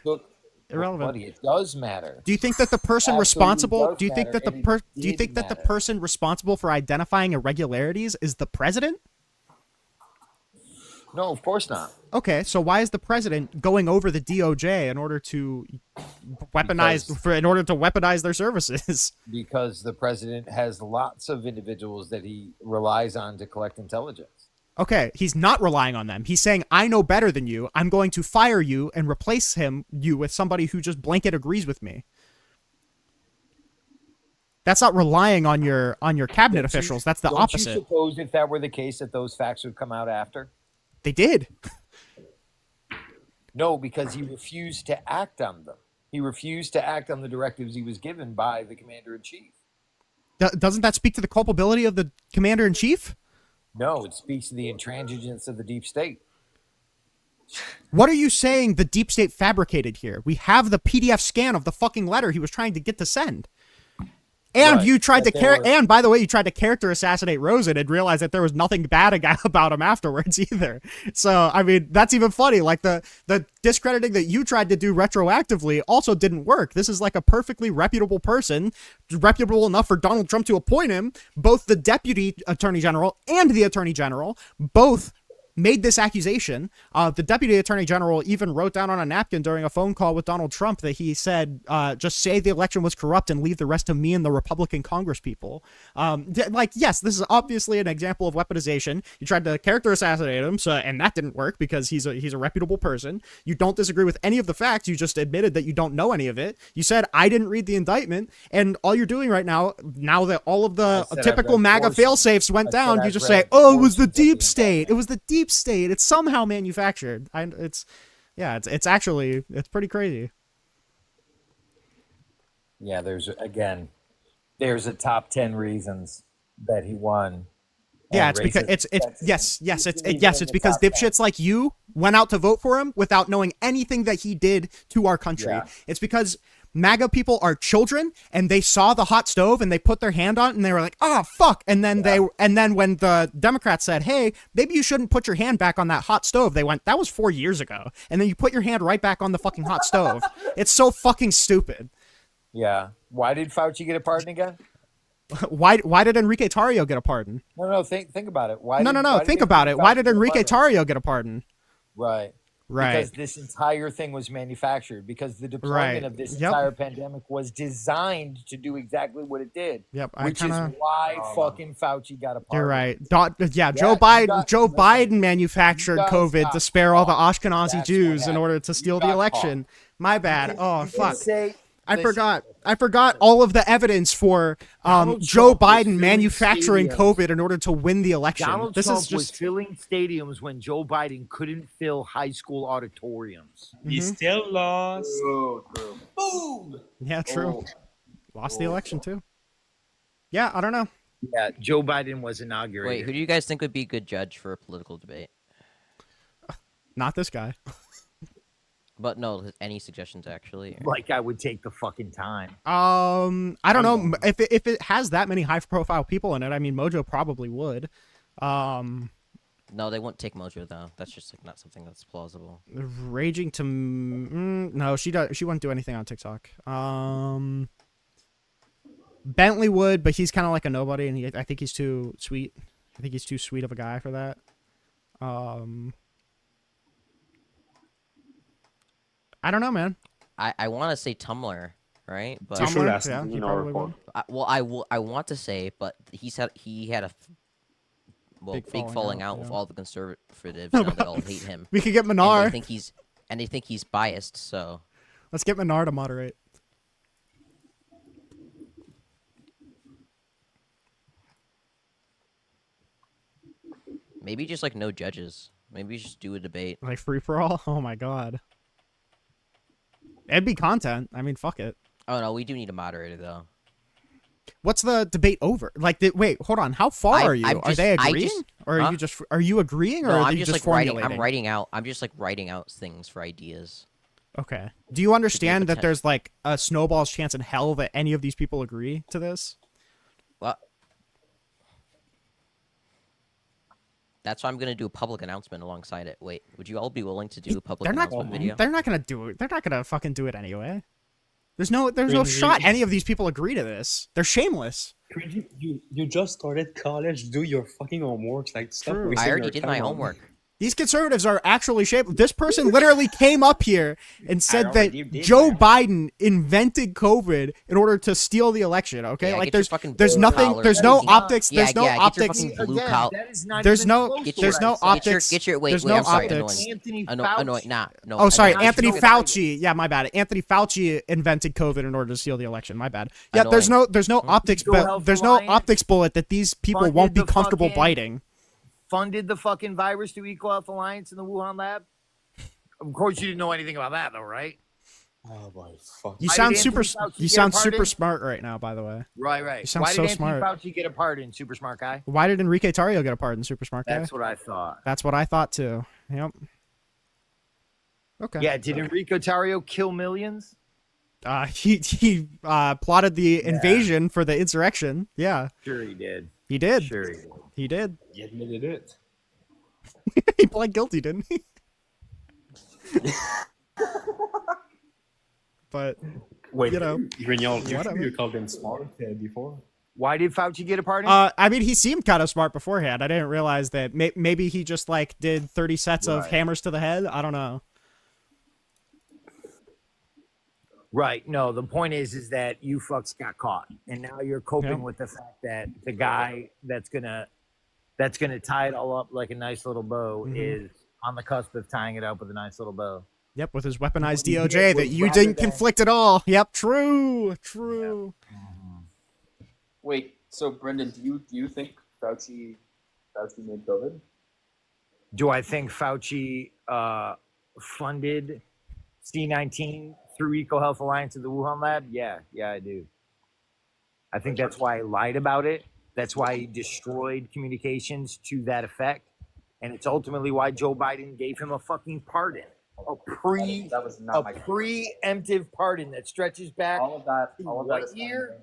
Irrelevant. Buddy, it does matter. Do you think that the person responsible? Do you think that the matter. person responsible for identifying irregularities is the president? No, of course not. Okay, so why is the president going over the DOJ in order to weaponize their services? Because the president has lots of individuals that he relies on to collect intelligence. Okay, he's not relying on them. He's saying, "I know better than you. I'm going to fire you and replace you with somebody who just blanket agrees with me." That's not relying on your cabinet officials. That's the opposite. Don't you suppose if that were the case that those facts would come out after? They did. No, because he refused to act on them. He refused to act on the directives he was given by the commander-in-chief. Doesn't that speak to the culpability of the commander-in-chief? No, it speaks to the intransigence of the deep state. What are you saying the deep state fabricated here? We have the PDF scan of the fucking letter he was trying to get to send. And Right. you tried But to there was- and by the way, you tried to character assassinate Rosen and realized that there was nothing bad about him afterwards either. So, I mean, that's even funny. Like the discrediting that you tried to do retroactively also didn't work. This is like a perfectly reputable person, reputable enough for Donald Trump to appoint him. Both the deputy attorney general and the attorney general both made this accusation. The deputy attorney general even wrote down on a napkin during a phone call with Donald Trump that he said, just say the election was corrupt and leave the rest to me and the Republican Congress people. Like, yes, this is obviously an example of weaponization. You tried to character assassinate him, and that didn't work because he's a reputable person. You don't disagree with any of the facts. You just admitted that you don't know any of it. You said, I didn't read the indictment. And all you're doing right now that all of the typical MAGA fail-safes went down, you just say, oh, it was the deep state. It was the deep state. It's somehow manufactured. It's actually pretty crazy. Yeah, there's a top 10 reasons that he won. Yeah, it's because it's because dipshits like you went out to vote for him without knowing anything that he did to our country. Yeah. It's because MAGA people are children and they saw the hot stove and they put their hand on it and they were like, oh fuck. And then when the Democrats said, hey, maybe you shouldn't put your hand back on that hot stove, they went, that was 4 years ago. And then you put your hand right back on the fucking hot stove. It's so fucking stupid. Yeah. Why did Fauci get a pardon again? Why did Enrique Tarrio get a pardon? No, think about it. Think about it. Why did Enrique Tarrio get a pardon? Right. Because this entire thing was manufactured. Because the deployment of this entire pandemic was designed to do exactly what it did. Yep. Which is why fucking Fauci got a pardon. You're right. Joe Biden manufactured COVID to spare all the Ashkenazi Jews in order to steal the election. My bad. Oh fuck. I forgot all of the evidence for Joe Biden manufacturing COVID in order to win the election. Donald Trump was filling stadiums when Joe Biden couldn't fill high school auditoriums. He still lost. Boom. Yeah, true. Lost the election too. Yeah, I don't know. Yeah, Joe Biden was inaugurated. Wait, who do you guys think would be a good judge for a political debate? Not this guy. But no, any suggestions actually? Like I would take the fucking time. I don't know if it has that many high-profile people in it. I mean, Mojo probably would. No, they wouldn't take Mojo though. That's just like not something that's plausible. Raging to no, she wouldn't do anything on TikTok. Bentley would, but he's kind of like a nobody, and I think he's too sweet. I think he's too sweet of a guy for that. I don't know, man. I want to say Tumblr, right? But Tumblr, yeah, he probably would. I want to say, but he had a big falling out with all the conservatives. Now they all hate him. We could get Minar. And they think he's biased. So let's get Minar to moderate. Maybe just like no judges. Maybe just do a debate. Like free for all? Oh my god. It'd be content. I mean, fuck it. Oh no, we do need a moderator though. What's the debate over? Like, wait, hold on. How far are you? Are they agreeing, or are you agreeing, or are you just formulating? I'm writing out. I'm just like writing out things for ideas. Okay. Do you understand that there's like a snowball's chance in hell that any of these people agree to this? Well, that's why I'm gonna do a public announcement alongside it. Wait, would you all be willing to do a public announcement video? They're not gonna do it. They're not gonna fucking do it anyway. There's no shot any of these people agree to this. They're shameless. You just started college. Do your fucking homework. Like, stop wasting I already your did time my on- homework. These conservatives are actually shameless. This person literally came up here and said that Joe Biden invented COVID in order to steal the election. Okay, Yeah, like there's no optics. There's no optics. There's no optics. Get your There's wait, no I'm sorry, optics. annoying. Nah, no. Oh, sorry, annoying. Anthony Fauci. Yeah, my bad. Anthony Fauci invented COVID in order to steal the election. My bad. Yeah, Annoying. there's no optics, but there's no optics bullet that these people won't be comfortable biting. Funded the fucking virus to Equal Health Alliance in the Wuhan lab. Of course, you didn't know anything about that, though, right? Oh my fuck! You sound super smart right now. By the way. Right. You sound Why so did smart. Anthony Fauci get a pardon, super smart guy? Why did Enrique Tarrio get a pardon, super smart guy? That's what I thought. That's what I thought too. Yep. Okay. Yeah, did Enrique Tarrio kill millions? He plotted the invasion for the insurrection. Yeah. Sure he did. He did. Sure he did. He did. He admitted it. He pled guilty, didn't he? But Wait, you know, Rinyald, whatever. you called him smart before? Why did Fauci get a pardon? I mean, he seemed kind of smart beforehand. I didn't realize that. Maybe he just like did 30 sets of hammers to the head. I don't know. Right. No, the point is that you fucks got caught, and now you're coping with the fact that the guy that's gonna tie it all up like a nice little bow is on the cusp of tying it up with a nice little bow. Yep, with his weaponized DOJ that you didn't conflict at all. Yep, true. Wait, so Brendan, do you think Fauci made COVID? Do I think Fauci funded C-19 through EcoHealth Alliance of the Wuhan lab? Yeah, I do. I think that's why he lied about it. That's why he destroyed communications to that effect. And it's ultimately why Joe Biden gave him a fucking pardon. A preemptive pardon that stretches back. All of that what year?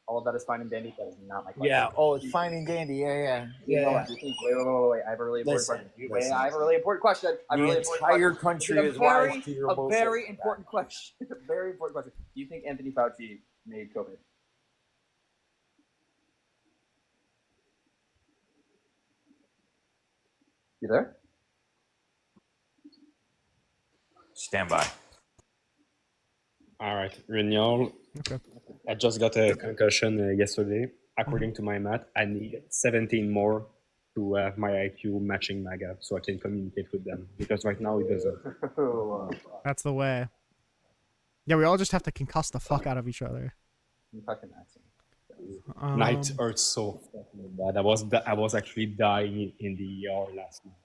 All of that is fine and dandy. That is not my question. Yeah. Oh, it's fine and dandy. Yeah. Wait. I have a really important question. Wait, I have a really important question. The entire country is wise to your bullshit. A very important question. A very important question. Do you think Anthony Fauci made COVID? You there? Stand by. All right, Rinyald. Okay. I just got a concussion yesterday. According to my math, I need 17 more to have my IQ matching MAGA so I can communicate with them. Because right now it doesn't. That's the way. Yeah, we all just have to concuss the fuck out of each other. Night hurts so fucking bad. I was actually dying in the ER last night.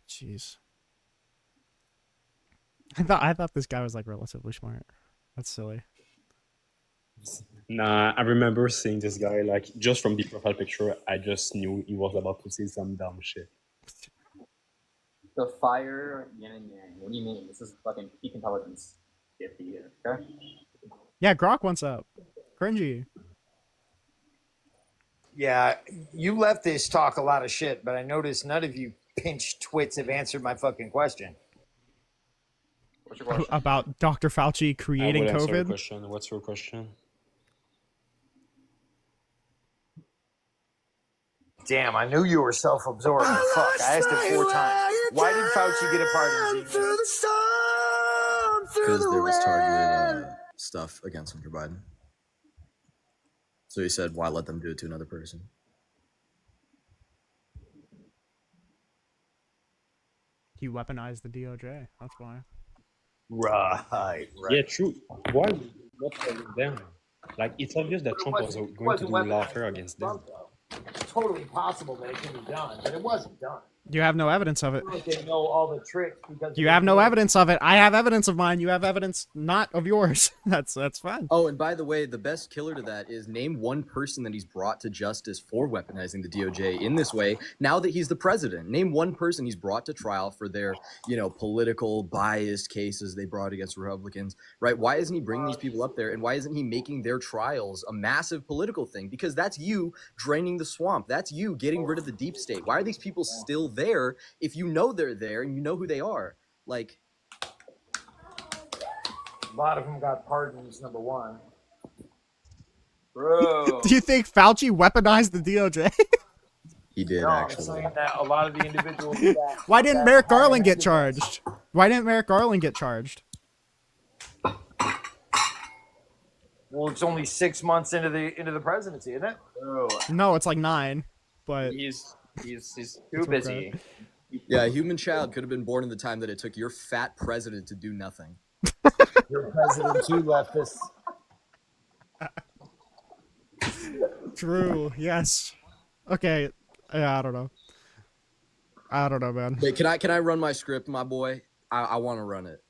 Jeez. I thought this guy was like relatively smart. That's silly. Nah, I remember seeing this guy like just from the profile picture. I just knew he was about to say some dumb shit. The fire yin and yang. What do you mean? This is fucking peak intelligence. Get the okay. Yeah, Grok wants up. Cringy. Yeah, you leftists talk a lot of shit, but I noticed none of you pinch twits have answered my fucking question. What's your question? About Dr. Fauci creating COVID? What's your question? Damn, I knew you were self-absorbed. Fuck, I asked it 4 times. Why did Fauci get a pardon? Because there was targeted stuff against Hunter Biden. So he said, why let them do it to another person? He weaponized the DOJ. That's why. Right. Yeah, true. Why would you not tell them? Like, it's obvious that Trump was going to do lawfare against them. It's totally possible that it can be done, but it wasn't done. You have no evidence of it. They know all the tricks because you have no evidence of it. I have evidence of mine. You have evidence not of yours. That's fine. Oh, and by the way, the best killer to that is name one person that he's brought to justice for weaponizing the DOJ in this way. Now that he's the president, name one person he's brought to trial for their, political biased cases they brought against Republicans, right? Why isn't he bringing these people up there, and why isn't he making their trials a massive political thing? Because that's you draining the swamp. That's you getting rid of the deep state. Why are these people still there if you know they're there and you know who they are? Like, a lot of them got pardons, number one. Bro. Do you think Fauci weaponized the DOJ? He did, no, actually. I'm saying that a lot of the individuals that, Why didn't Merrick Garland get charged? Why didn't Merrick Garland get charged? Well, it's only 6 months into the presidency, isn't it? Bro. No, it's like 9. But he's too busy. Okay. Yeah, a human child could have been born in the time that it took your fat president to do nothing. Your president too, leftist. True. Yes. Okay. Yeah, I don't know. I don't know, man. Wait, can I run my script, my boy? I want to run it.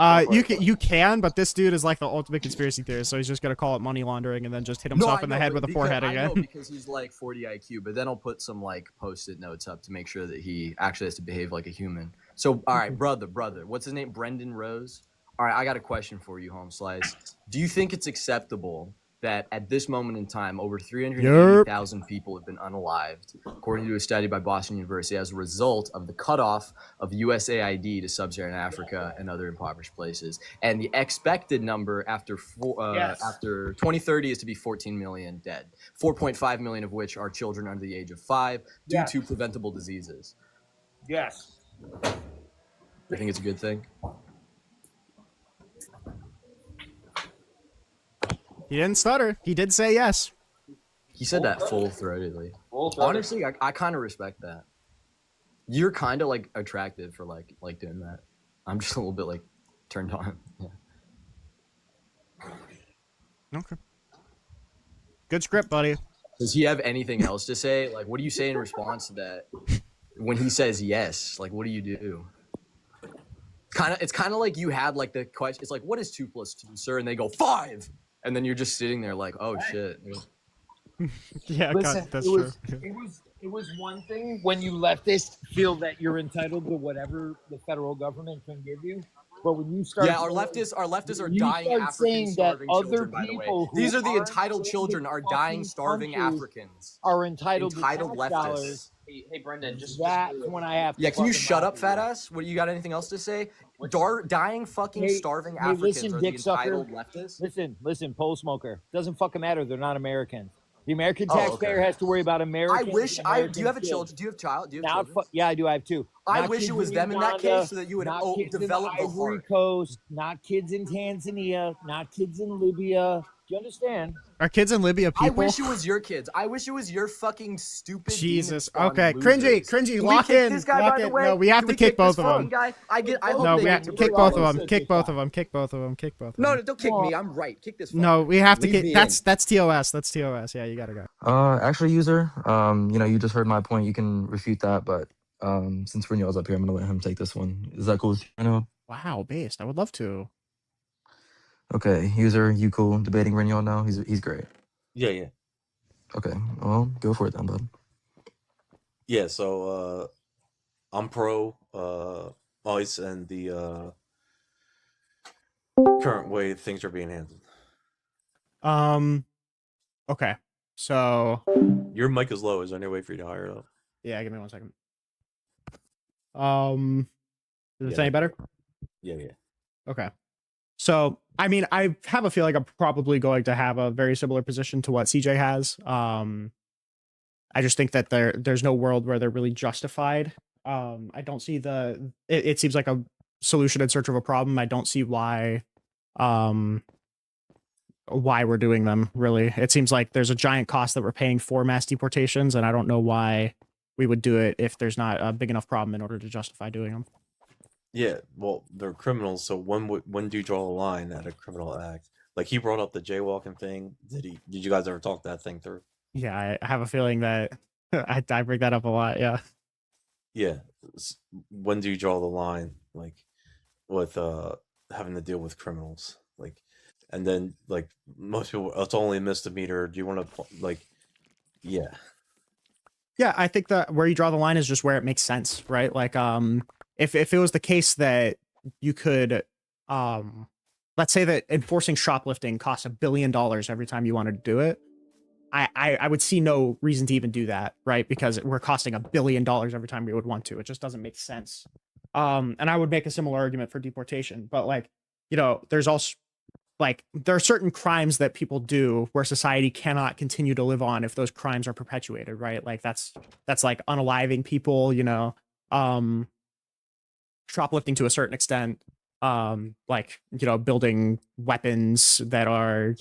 You can, but this dude is like the ultimate conspiracy theorist, so he's just gonna call it money laundering and then just hit himself in the head with a forehead I know again. because he's like 40 IQ, but then I'll put some like post-it notes up to make sure that he actually has to behave like a human. So, all right, brother, what's his name? Brendan Rose. All right, I got a question for you, Home Slice. Do you think it's acceptable that at this moment in time, over 380,000 people have been unalived, according to a study by Boston University, as a result of the cutoff of USAID to sub-Saharan Africa and other impoverished places? And the expected number after after 2030 is to be 14 million dead, 4.5 million of which are children under the age of 5 due to preventable diseases. Yes. I think it's a good thing. He didn't stutter. He did say yes. He said that full-throatedly. Honestly, I kind of respect that. You're kind of like attractive for like doing that. I'm just a little bit like turned on. Yeah. Okay. Good script, buddy. Does he have anything else to say? Like, what do you say in response to that? When he says yes, like, what do you do? It's kind of like you had like the question. It's like, what is 2 + 2, sir? And they go 5. And then you're just sitting there like, oh shit. Yeah, Listen, that's true. It was one thing when you leftists feel that you're entitled to whatever the federal government can give you, but when you start, our leftists are dying African starving children. By the way, these are the entitled children, are dying starving Africans. Are entitled to tax leftists. Dollars. Hey, Brendan, just That's when I have to. Yeah, can you fucking shut up, mouth fat you. ass? What, you got anything else to say? Dying fucking starving Hey, Africans listen, are the dick sucker. entitled leftists? Listen, pole smoker. Doesn't fucking matter. They're not Americans. The American Oh, taxpayer okay. has to worry about Americans. Do you have a child? Do you have child? Do you have children? Yeah, I do. I have 2. I Not wish kids it was in them in that Uganda, case so that you would not kids develop in the Ivory heart. Coast, not kids in Tanzania, not kids in Libya. Do you understand? Are kids in Libya people? I wish it was your kids. I wish it was your fucking stupid. Jesus. demon spawn Okay, losers. cringy. Can Lock we kick in. This guy, Lock by the in. way? No, we have Can to kick this both of fucking them. Guy? I hope No, they we get have to to kick break both all of them. this. Kick both of them. Kick both of them. Kick both of them. No, don't kick me. I'm right. Kick this. No, we have to Leave kick. me That's TOS. That's TOS. Yeah, you gotta go. Actually, user, you just heard my point. You can refute that, but since Rinyald's up here, I'm gonna let him take this one. Is that cool with you? I know. Wow, based. I would love to. Okay, user, you cool debating Rinyald now? He's great. Yeah. Okay, well, go for it then, bud. Yeah, so I'm pro ICE and the current way things are being handled. Okay. So your mic is low. Is there any way for you to higher it up? Yeah, give me 1 second. Is this any better? Yeah. Okay. So, I mean, I have a feeling I'm probably going to have a very similar position to what CJ has. I just think that there's no world where they're really justified. I don't see it seems like a solution in search of a problem. I don't see why we're doing them, really. It seems like there's a giant cost that we're paying for mass deportations, and I don't know why we would do it if there's not a big enough problem in order to justify doing them. Yeah, well, they're criminals, so when do you draw the line at a criminal act? Like, he brought up the jaywalking thing. Did you guys ever talk that thing through? Yeah, I have a feeling that I bring that up a lot. Yeah. Yeah. When do you draw the line, like, with having to deal with criminals? Like, and then, like, most people, it's only a misdemeanor. Do you want to, like, yeah. Yeah, I think that where you draw the line is just where it makes sense, right? Like, if it was the case that you could, let's say that enforcing shoplifting costs $1 billion every time you wanted to do it, I would see no reason to even do that, right? Because we're costing $1 billion every time we would want to. It just doesn't make sense. And I would make a similar argument for deportation, but like, there's also like, there are certain crimes that people do where society cannot continue to live on if those crimes are perpetuated, right? Like that's like unaliving people, shoplifting to a certain extent, like, building weapons that are,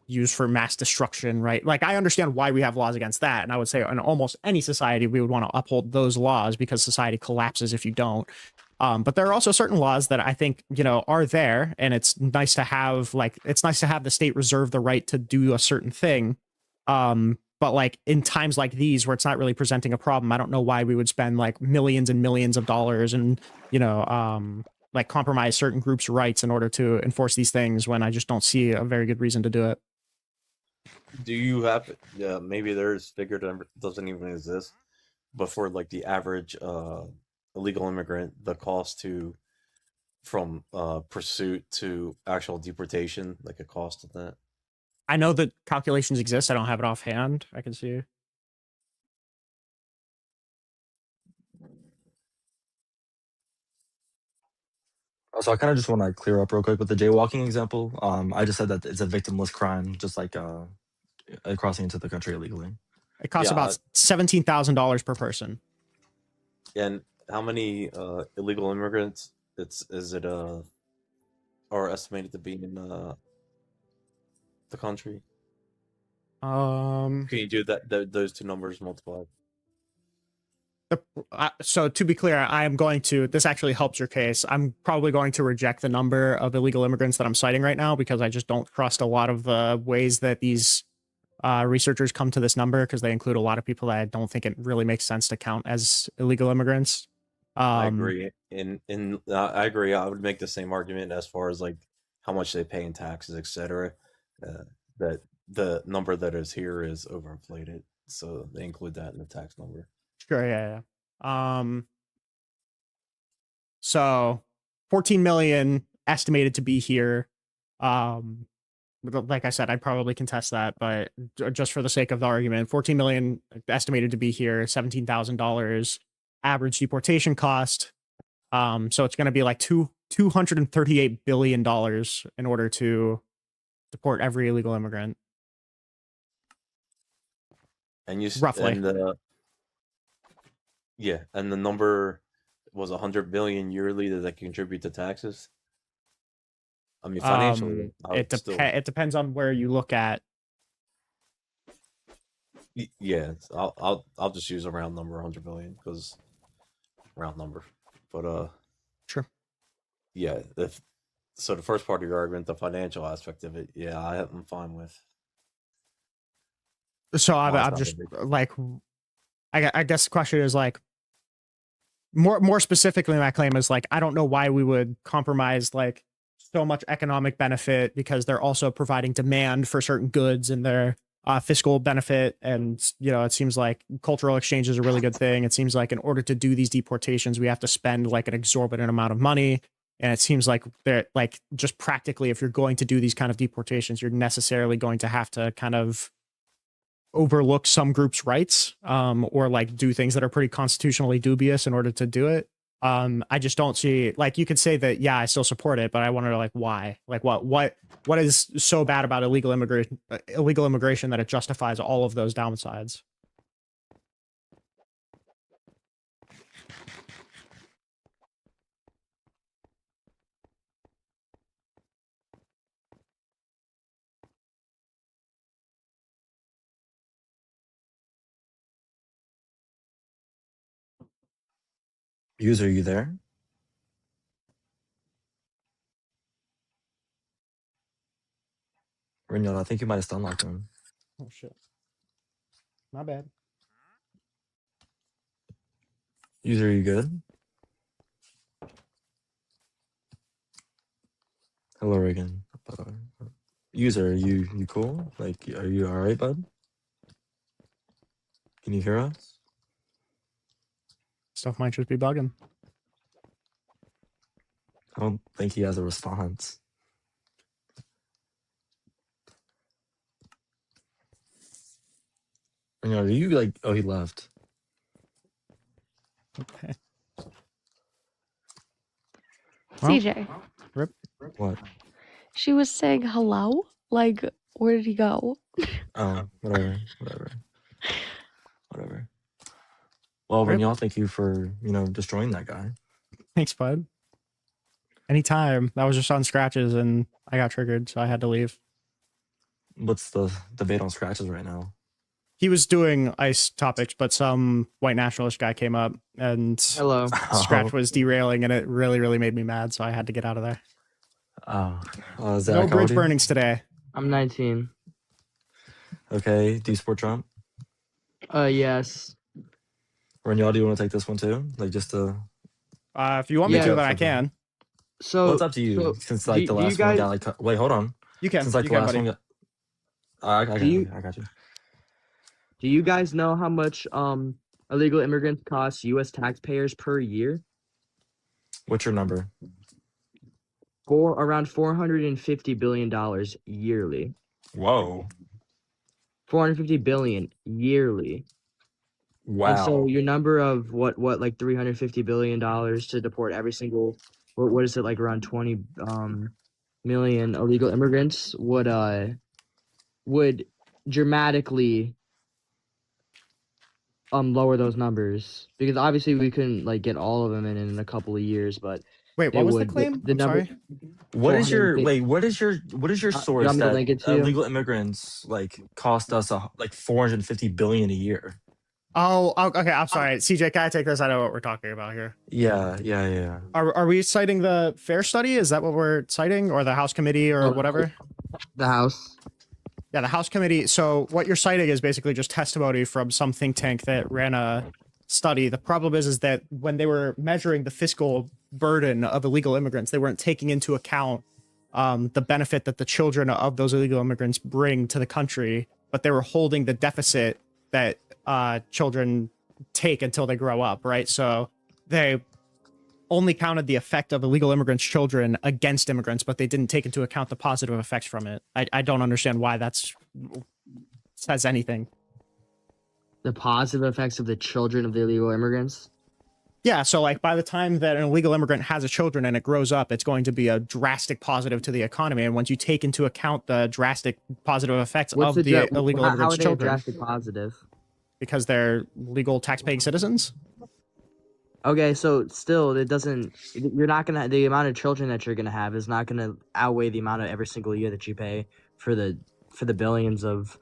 used for mass destruction, right? Like, I understand why we have laws against that. And I would say in almost any society, we would want to uphold those laws because society collapses if you don't. But there are also certain laws that I think, are there, and it's nice to have, the state reserve the right to do a certain thing. But like in times like these where it's not really presenting a problem, I don't know why we would spend like millions and millions of dollars and, like compromise certain groups' rights in order to enforce these things when I just don't see a very good reason to do it. Do you have? Yeah, maybe there's figure that doesn't even exist, but for like the average illegal immigrant, the cost to from pursuit to actual deportation, like a cost of that. I know that calculations exist. I don't have it offhand. I can see. So I kind of just want to clear up real quick with the jaywalking example. I just said that it's a victimless crime, just like crossing into the country illegally. It costs about $17,000 per person. And how many illegal immigrants is it are estimated to be in the country? Can you do those two numbers multiplied? So to be clear, I am going to, this actually helps your case. I'm probably going to reject the number of illegal immigrants that I'm citing right now because I just don't trust a lot of the ways that these researchers come to this number, because they include a lot of people that I don't think it really makes sense to count as illegal immigrants. I agree. I agree. I would make the same argument as far as like how much they pay in taxes, etc. That the number that is here is overinflated, so they include that in the tax number. Sure, yeah. So 14 million estimated to be here. Like I said, I'd probably contest that, but just for the sake of the argument, 14 million estimated to be here, $17,000 average deportation cost. So it's going to be like $238 billion in order to deport every illegal immigrant. And you roughly. And the number was 100 billion yearly that they contribute to taxes. I mean, financially, it depends on where you look at. Yeah, I'll just use a round number, 100 billion, because round number. But sure. Yeah, so the first part of your argument, the financial aspect of it, yeah, I'm fine with. So I'm just like, I guess the question is like, more specifically, my claim is like, I don't know why we would compromise like so much economic benefit, because they're also providing demand for certain goods and their fiscal benefit. And, you know, it seems like cultural exchange is a really good thing. It seems like in order to do these deportations, we have to spend like an exorbitant amount of money. And it seems like they're like, just practically, if you're going to do these kind of deportations, you're necessarily going to have to kind of overlook some groups' rights, or like do things that are pretty constitutionally dubious in order to do it. I just don't see, like, you could say that, yeah, I still support it, but I wonder like why, like what is so bad about illegal immigration that it justifies all of those downsides. User, are you there? Rinyald, I think you might have stun locked him. Oh shit. My bad. User, are you good? Hello, Reagan. User, are you cool? Like, are you all right, bud? Can you hear us? Stuff might just be bugging. I don't think he has a response. Rinyald, are you like? Oh, he left. Okay. CJ. Rip. What? She was saying hello? Like, where did he go? Oh, whatever. Well, Rinyald, thank you for, destroying that guy. Thanks, bud. Anytime. That was just on scratches and I got triggered, so I had to leave. What's the debate on scratches right now? He was doing ice topics, but some white nationalist guy came up and Scratch was derailing, and it really, really made me mad, so I had to get out of there. Zach, no bridge burnings today. I'm 19. Okay, do you support Trump? Yes. Rinyald, do you want to take this one too? Like, just to... if you want me to, then I can. Well, it's up to you. So Since do, like the do you last one guys got like wait, hold on. You can. Since like You the can, last buddy. one got do you I got you. do you guys know how much illegal immigrants cost U.S. taxpayers per year? What's your number? For around $450 billion yearly. Whoa. 450 billion yearly. And so Wow. your number of what like $350 billion to deport every single what is it, like around 20 million illegal immigrants would dramatically lower those numbers, because obviously we couldn't like get all of them in a couple of years, but Wait, it what was the would claim? the I'm number sorry. What is your 450. wait? What is your You want source me to that link it to you? illegal immigrants like cost us like 450 billion a year? Oh, okay. I'm sorry. CJ, can I take this? I know what we're talking about here. Yeah. Are we citing the FAIR study? Is that what we're citing, or the House committee, or whatever? The House. Yeah, the House committee. So what you're citing is basically just testimony from some think tank that ran a study. The problem is that when they were measuring the fiscal burden of illegal immigrants, they weren't taking into account the benefit that the children of those illegal immigrants bring to the country, but they were holding the deficit that children take until they grow up, right? So they only counted the effect of illegal immigrants' children against immigrants, but they didn't take into account the positive effects from it. I don't understand why that's says anything. The positive effects of the children of the illegal immigrants. Yeah, so like by the time that an illegal immigrant has a children and it grows up, it's going to be a drastic positive to the economy. And once you take into account the drastic positive effects of the illegal how immigrants' are they children, drastic positive? because they're legal tax-paying citizens. Okay, so still, it doesn't. You're not gonna. The amount of children that you're gonna have is not gonna outweigh the amount of every single year that you pay for the billions of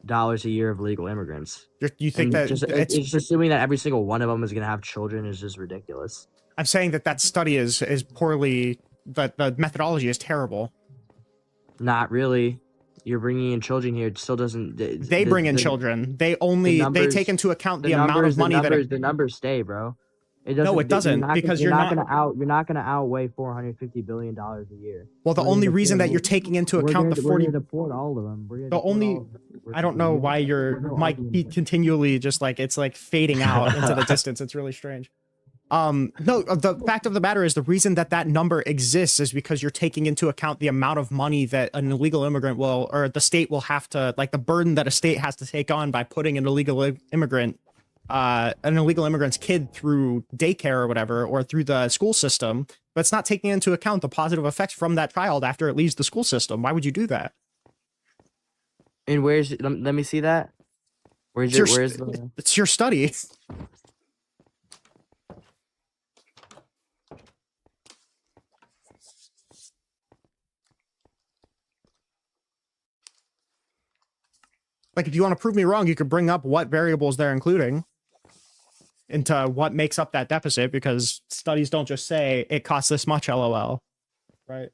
dollars a year of legal immigrants. You think And that it's just assuming that every single one of them is gonna have children is just ridiculous. I'm saying that study is poorly. That the methodology is terrible. Not really. You're bringing in children here. It still doesn't. They bring in children. They take into account the amount of money the numbers stay, bro. It doesn't. No, it doesn't, because you're not gonna outweigh $450 billion a year. Well, the only reason that you're taking into account the 40. We're gonna deport all of them. The only. I don't know why your mic continually just like it's like fading out into the distance. It's really strange. No, the fact of the matter is the reason that number exists is because you're taking into account the amount of money that an illegal immigrant will, or the state will have to, like the burden that a state has to take on by putting an illegal immigrant's kid through daycare or whatever, or through the school system, but it's not taking into account the positive effects from that child after it leaves the school system. Why would you do that? And where's? Let me see that. Where's the? It's your study. Like, if you want to prove me wrong, you could bring up what variables they're including into what makes up that deficit, because studies don't just say it costs this much, LOL. Right?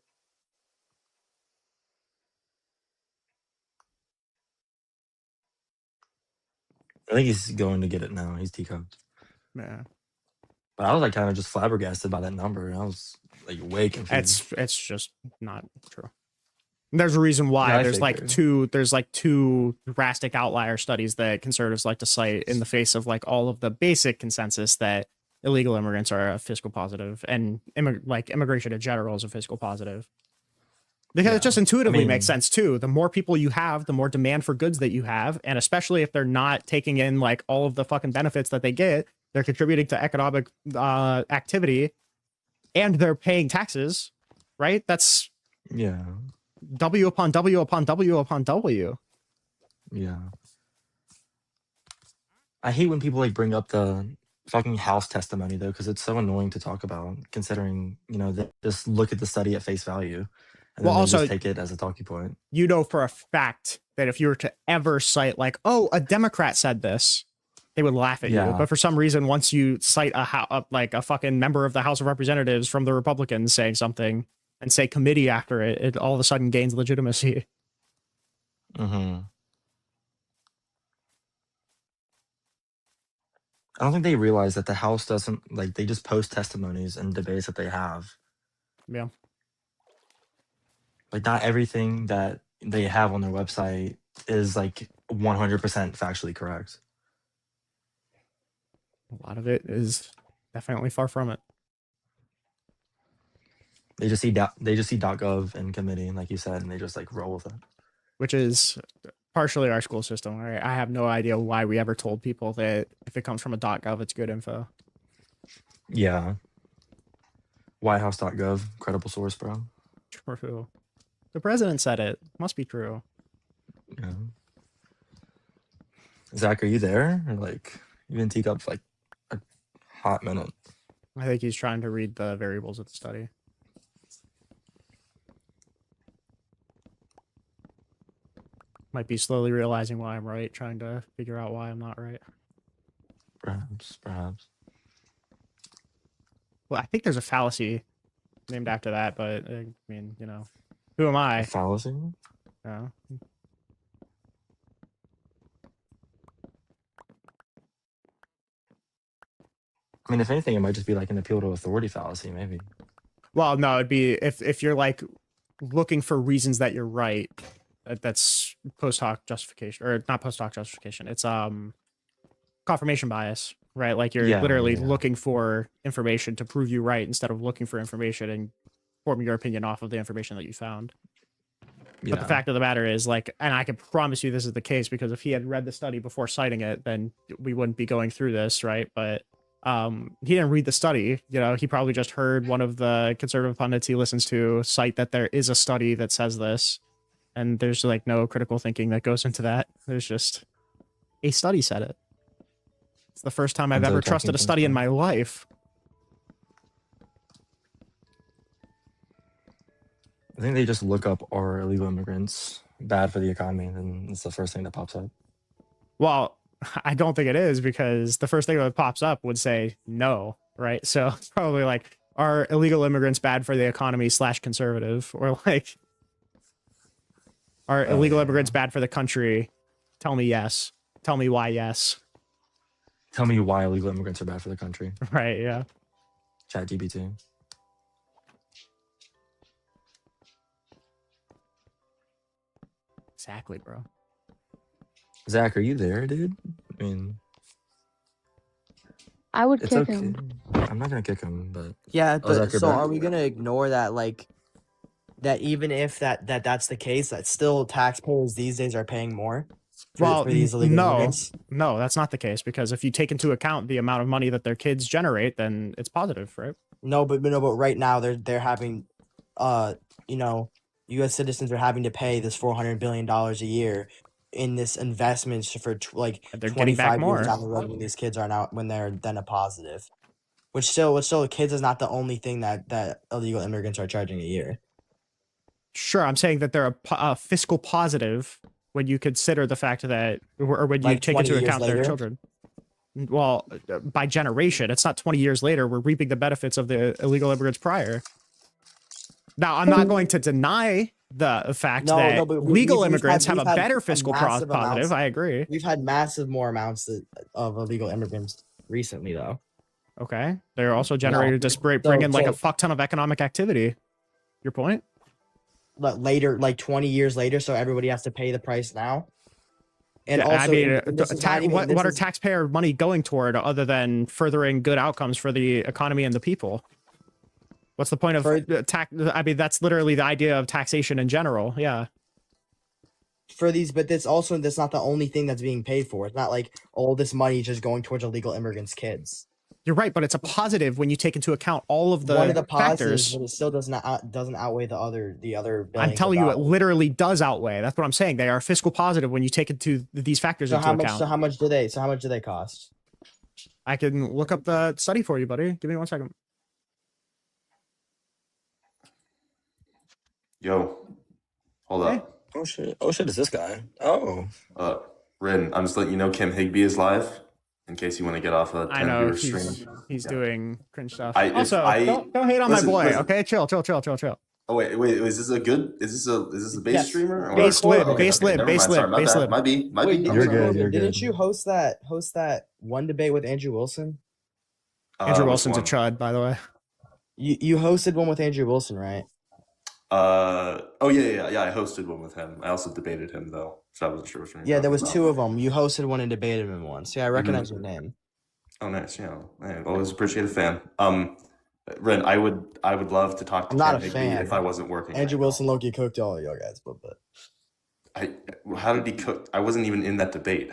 I think he's going to get it now. He's teacupped. Yeah. But I was like kind of just flabbergasted by that number. I was like way confused. It's just not true. There's a reason why. Yeah, there's like two drastic outlier studies that conservatives like to cite in the face of like all of the basic consensus that illegal immigrants are a fiscal positive, and immigration in general is a fiscal positive. Because it just intuitively makes sense too. The more people you have, the more demand for goods that you have, and especially if they're not taking in like all of the fucking benefits that they get, they're contributing to economic activity, and they're paying taxes, right? That's W upon W upon W upon W. Yeah. I hate when people like bring up the fucking House testimony though, because it's so annoying to talk about, considering, they just look at the study at face value and then also, just take it as a talking point. You know for a fact that if you were to ever cite like, oh, a Democrat said this, they would laugh at you. But for some reason, once you cite a fucking member of the House of Representatives from the Republicans saying something and say committee after it, it all of a sudden gains legitimacy. Mm-hmm. I don't think they realize that the House doesn't, like, they just post testimonies and debates that they have. Yeah. Like not everything that they have on their website is like 100% factually correct. A lot of it is definitely far from it. They just see .gov in committee, like you said, and they just like roll with it. Which is partially our school system. Right? I have no idea why we ever told people that if it comes from a .gov, it's good info. Yeah. Whitehouse.gov, credible source, bro. True. The president said it. Must be true. Yeah. Zach, are you there? Or like you've been teed up for like a hot minute. I think he's trying to read the variables of the study. Might be slowly realizing why I'm right, trying to figure out why I'm not right. Perhaps. Well, I think there's a fallacy named after that, but I mean, you know, who am I? A fallacy? No. I mean, if anything, it might just be like an appeal to authority fallacy, maybe. Well, no, it'd be if you're like looking for reasons that you're right. That's post hoc justification, or not post hoc justification. It's confirmation bias, right? Like you're literally looking for information to prove you right instead of looking for information and forming your opinion off of the information that you found. But the fact of the matter is, like, and I can promise you this is the case, because if he had read the study before citing it, then we wouldn't be going through this, right? But he didn't read the study. You know, he probably just heard one of the conservative pundits he listens to cite that there is a study that says this, and there's like no critical thinking that goes into that. There's just a study said it. It's the first time I've ever trusted a study in my life. I think they just look up, are illegal immigrants bad for the economy? And it's the first thing that pops up. Well, I don't think it is, because the first thing that pops up would say no, right? So probably like, are illegal immigrants bad for the economy / conservative? Or like, are illegal immigrants bad for the country? Tell me yes. Tell me why yes. Tell me why illegal immigrants are bad for the country. Right, yeah. ChatGPT. Exactly, bro. Zach, are you there, dude? I mean, I would it's kick okay. him. I'm not gonna kick him, but Yeah, Oh, Zach, but you're so back? are we gonna ignore that, like, that even if that's the case, that still taxpayers these days are paying more Well, for these illegal no, immigrants? no, that's not the case, because if you take into account the amount of money that their kids generate, then it's positive, right? No, but right now they're having, you know, U.S. citizens are having to pay this $400 billion a year in this investments for like They're getting 25 back years more. down the road when these kids are now, when they're then a positive. Which still kids is not the only thing that illegal immigrants are charging a year. Sure, I'm saying that they're a fiscal positive when you consider the fact that, or when you Like take 20 into years account their later? children. Well, by generation, it's not 20 years later. We're reaping the benefits of the illegal immigrants prior. Now, I'm not going to deny the fact that but legal immigrants have a had better fiscal massive positive. amounts- I agree. We've had massive more amounts of illegal immigrants recently, though. Okay, they're also generated to bring in like a fuck ton of economic activity. Your point? But later, like 20 years later, so everybody has to pay the price now. And Yeah, also, I mean, and this is not even- what this are is- taxpayer money going toward other than furthering good outcomes for the economy and the people? What's the point of tax? I mean, that's literally the idea of taxation in general. Yeah. for these, but that's not the only thing that's being paid for. It's not like all this money is just going towards illegal immigrants' kids. You're right, but it's a positive when you take into account all of the One of the positives, factors. but it still doesn't outweigh the other. I'm telling you, it literally does outweigh. That's what I'm saying. They are fiscal positive when you take into these factors So into how much? account. So how much do they cost? I can look up the study for you, buddy. Give me 1 second. Yo, hold up. Oh shit, is this guy? Oh. Rin, I'm just letting you know Kim Higby is live in case you want to get off a 10 I know viewer stream. he's doing cringe stuff. Don't Don't hate on my boy. Okay, chill. Oh wait, is this a good? Is this a base Yes. streamer? Or- Base lib, okay, base okay, lib, never base mind, sorry, lib, my base bad. lib. Might be. Wait, You're didn't you host that one debate with Andrew Wilson? Andrew which Wilson's a one? chud, by the way. You hosted one with Andrew Wilson, right? Oh yeah. I hosted one with him. I also debated him though, so I wasn't sure which one. Yeah, there was two of them. You hosted one and debated him once. Yeah, I recognize your name. Oh, nice. Yeah, I always appreciate a fan. Ren, I would love to talk to I'm not Cam a Higby fan. if I wasn't working. Andrew right Wilson Loki cooked all of y'all guys, but How did he cook? I wasn't even in that debate.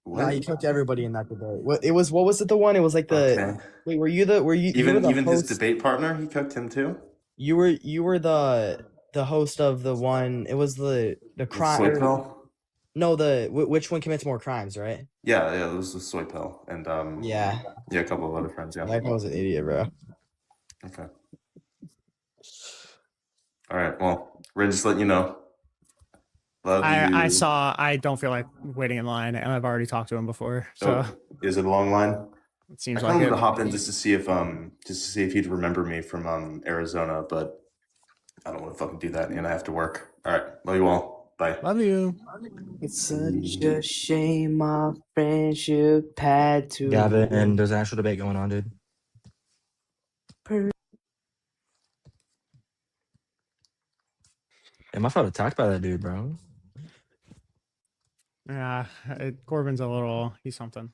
What? nah, you cooked everybody in that debate. What was it the one? It was like the Okay. wait, were you the Even his host? debate partner, he cooked him too. You were the host of the one. It was the crime. Soypel? No, which one commits more crimes, right? Yeah, it was the Soypel and Yeah, a couple of other friends. Yeah. that guy was an idiot, bro. Okay. All right. Well, Ren, just let you know. Love you. I don't feel like waiting in line, and I've already talked to him before. So is it a long line? It seems I like wanted it. to hop in just to see if he'd remember me from Arizona, but I don't want to fucking do that, and I have to work. All right. Love you all. Bye. Love you. It's such a shame our friendship had to. Gavin, there's an actual debate going on, dude. Am I felt attacked by that dude, bro? Yeah, Corbin's he's something.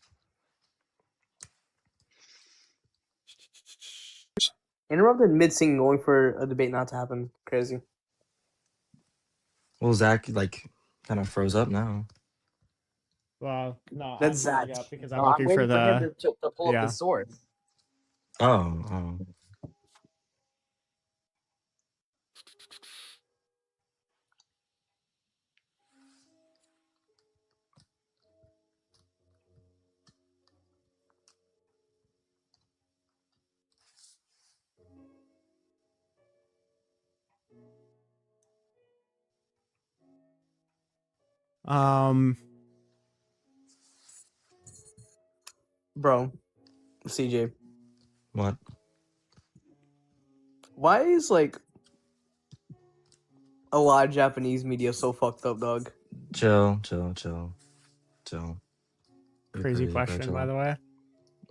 Interrupted mid singing, going for a debate not to happen. Crazy. Well, Zach kind of froze up now. Well, no, That's Zach. Because I'm looking for him to pull up the source. Oh. Bro, CJ. What? Why is a lot of Japanese media so fucked up, dog? Chill. Crazy question, by the way.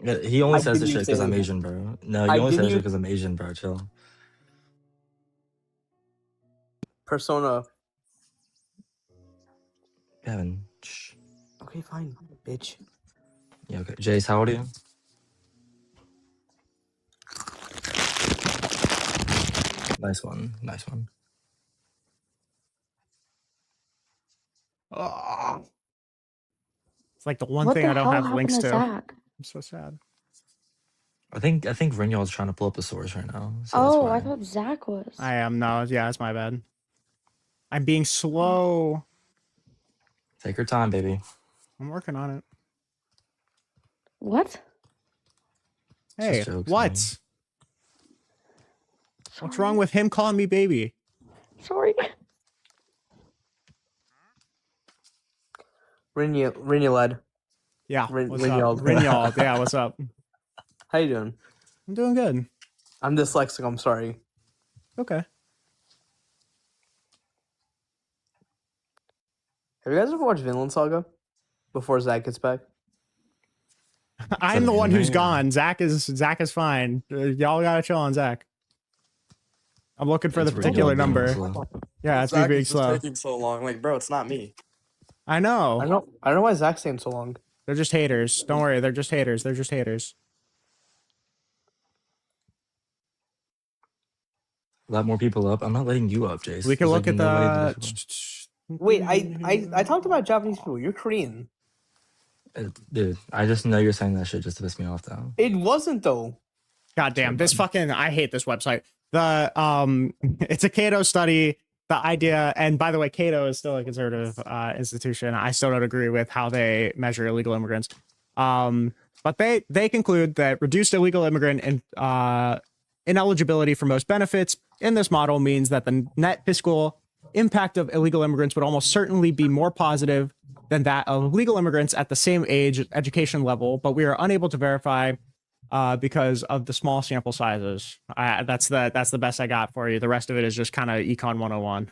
Yeah, he only says this shit because I'm Asian, bro. No, he only says this because I'm Asian, bro. Chill. Persona. Gavin. Shh. Okay, fine, bitch. Yeah, okay. Jace, how old are you? Nice one. Oh. It's like the one thing I don't have links to. Zach? I'm so sad. I think Rinyald's trying to pull up the source right now. So Oh, I thought Zach was. I am. No, yeah, it's my bad. I'm being slow. Take your time, baby. I'm working on it. What? Hey, what? What's wrong with him calling me baby? Sorry. Rinyald. Yeah. What's Rinyald. up? Rinyald. Yeah, what's up? How you doing? I'm doing good. I'm dyslexic. I'm sorry. Okay. Have you guys ever watched Vinland Saga? Before Zach gets back? I'm the one who's gone. Zach is fine. Y'all gotta chill on Zach. I'm looking for the particular number. Yeah, it's me being slow. Taking so long. Like, bro, it's not me. I know. I don't know why Zach's taking so long. They're just haters. Don't worry. They're just haters. A lot more people up. I'm not letting you up, Jace. We can look at the. Wait, I talked about Japanese people. You're Korean. Dude, I just know you're saying that shit just to piss me off, though. It wasn't though. God damn, this fucking. I hate this website. It's a Cato study. The idea, and by the way, Cato is still a conservative institution. I still don't agree with how they measure illegal immigrants. But they conclude that reduced illegal immigrant and ineligibility for most benefits in this model means that the net fiscal impact of illegal immigrants would almost certainly be more positive than that of legal immigrants at the same age education level, but we are unable to verify because of the small sample sizes. That's the best I got for you. The rest of it is just kind of Econ 101.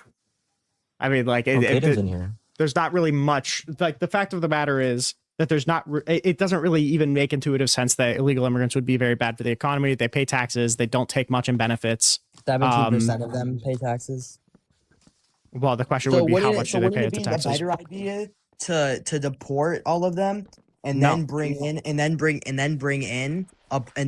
I mean, like, in here. There's not really much. Like, the fact of the matter is that there's not, it doesn't really even make intuitive sense that illegal immigrants would be very bad for the economy. They pay taxes. They don't take much in benefits. 17% of them pay taxes. Well, the question would be how much do they pay it into be taxes? a better idea to deport all of them and No. then bring in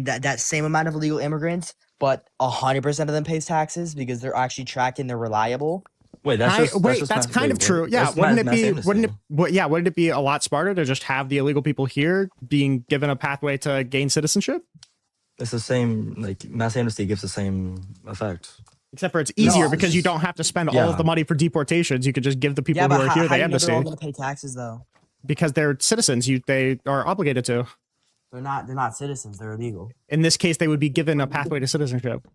that same amount of illegal immigrants, but 100% of them pays taxes because they're actually tracked and they're reliable? Wait, that's kind of true. Yeah, wouldn't it be a lot smarter to just have the illegal people here being given a pathway to gain citizenship? It's the same, like mass amnesty gives the same effect. Except for it's easier because you don't have to spend all of the money for deportations. You could just give the people who are here the amnesty. They're all going to pay taxes though? Because they're citizens. They are obligated to. They're not citizens. They're illegal. In this case, they would be given a pathway to citizenship.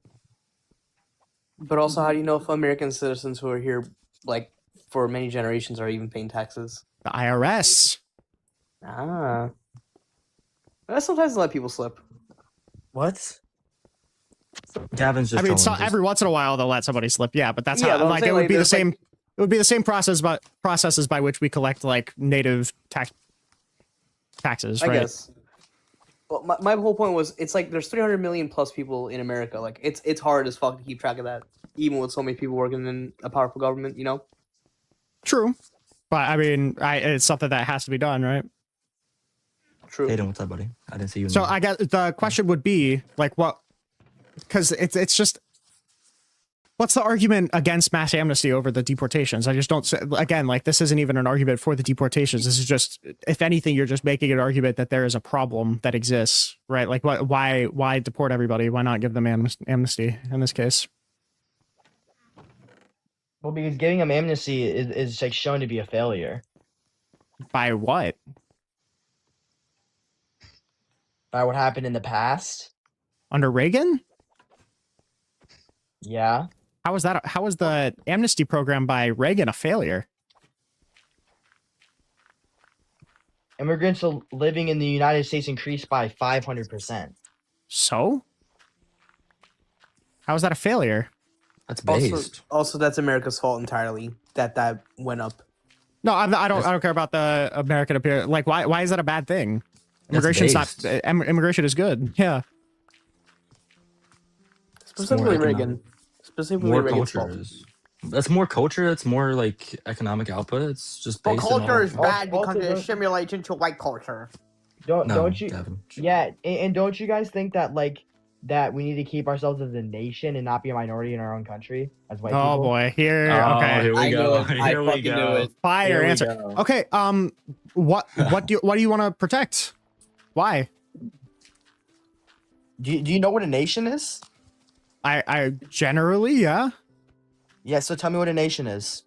But also, how do you know if American citizens who are here, like, for many generations are even paying taxes? The IRS. Ah. But sometimes let people slip. What? Gavin's just. I mean, every once in a while they'll let somebody slip. Yeah, but that's Yeah, how. but I'm Like saying, it would like, be the there's, same. like- It would be the same processes by which we collect like native taxes, I right? guess. Well, my whole point was, it's like there's 300 million plus people in America. Like, it's hard as fuck to keep track of that, even with so many people working in a powerful government, you know? True, but I mean, it's something that has to be done, right? True. Hayden, what's up, buddy? I didn't see you. So I guess the question would be like, what? Because it's just, what's the argument against mass amnesty over the deportations? I just don't. Again, like this isn't even an argument for the deportations. This is just, if anything, you're just making an argument that there is a problem that exists, right? Like, why deport everybody? Why not give them amnesty in this case? Well, because giving them amnesty is like shown to be a failure. By what? By what happened in the past. Under Reagan? Yeah. How was that? How was the amnesty program by Reagan a failure? Immigrants living in the United States increased by 500%. So? How is that a failure? That's Also, that's America's fault entirely that went up. No, I don't care about the American appearance. Like, why is that a bad thing? Immigration's not. Immigration is good. Yeah. Specifically Reagan. Specifically More Reagan's culture. fault. That's more culture. It's more like economic output. It's just But based culture on is bad because also it don't- assimilates into white culture. Don't you? Gavin. Yeah, and don't you guys think that that we need to keep ourselves as a nation and not be a minority in our own country as white people? Oh boy, here. Oh, Okay. here we I go. knew it. I Here we fucking go. knew it. Fire Here we answer. go. Okay. What do you want to protect? Why? Do you know what a nation is? I generally, yeah. Yeah, so tell me what a nation is.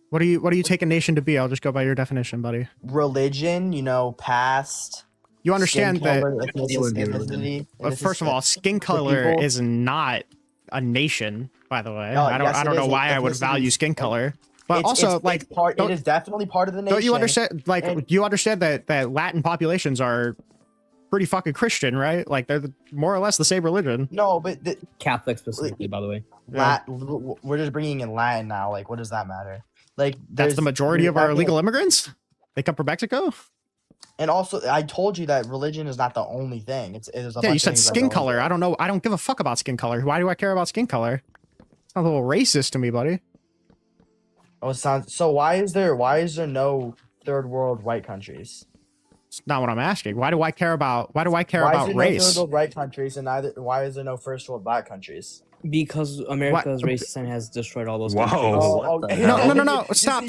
What do you take a nation to be? I'll just go by your definition, buddy. Religion, past. You understand skin that? color, ethnicity. Well, first of all, skin color is not a nation, by the way. No, I yes, don't it know is. why I would Ethnicity- value skin color. But It's- also, it's like, it is definitely part of the nation. don't you understand? Like, And- you understand that Latin populations are pretty fucking Christian, right? Like, they're more or less the same religion. No, but Catholic specifically, by the way. We're just bringing in Latin now. Like, what does that matter? Like, That's the majority of our illegal immigrants. They come from Mexico. And also, I told you that religion is not the only thing. There's a Yeah, bunch you of said things that skin go into color. it. I don't know. I don't give a fuck about skin color. Why do I care about skin color? It's not a little racist to me, buddy. Oh, it sounds so. Why is there no third world white countries? It's not what I'm asking. Why do I care about Why is race? there no third world white countries and why is there no first world black countries? Because America's racism has destroyed all those Whoa. countries. Oh, No. Stop.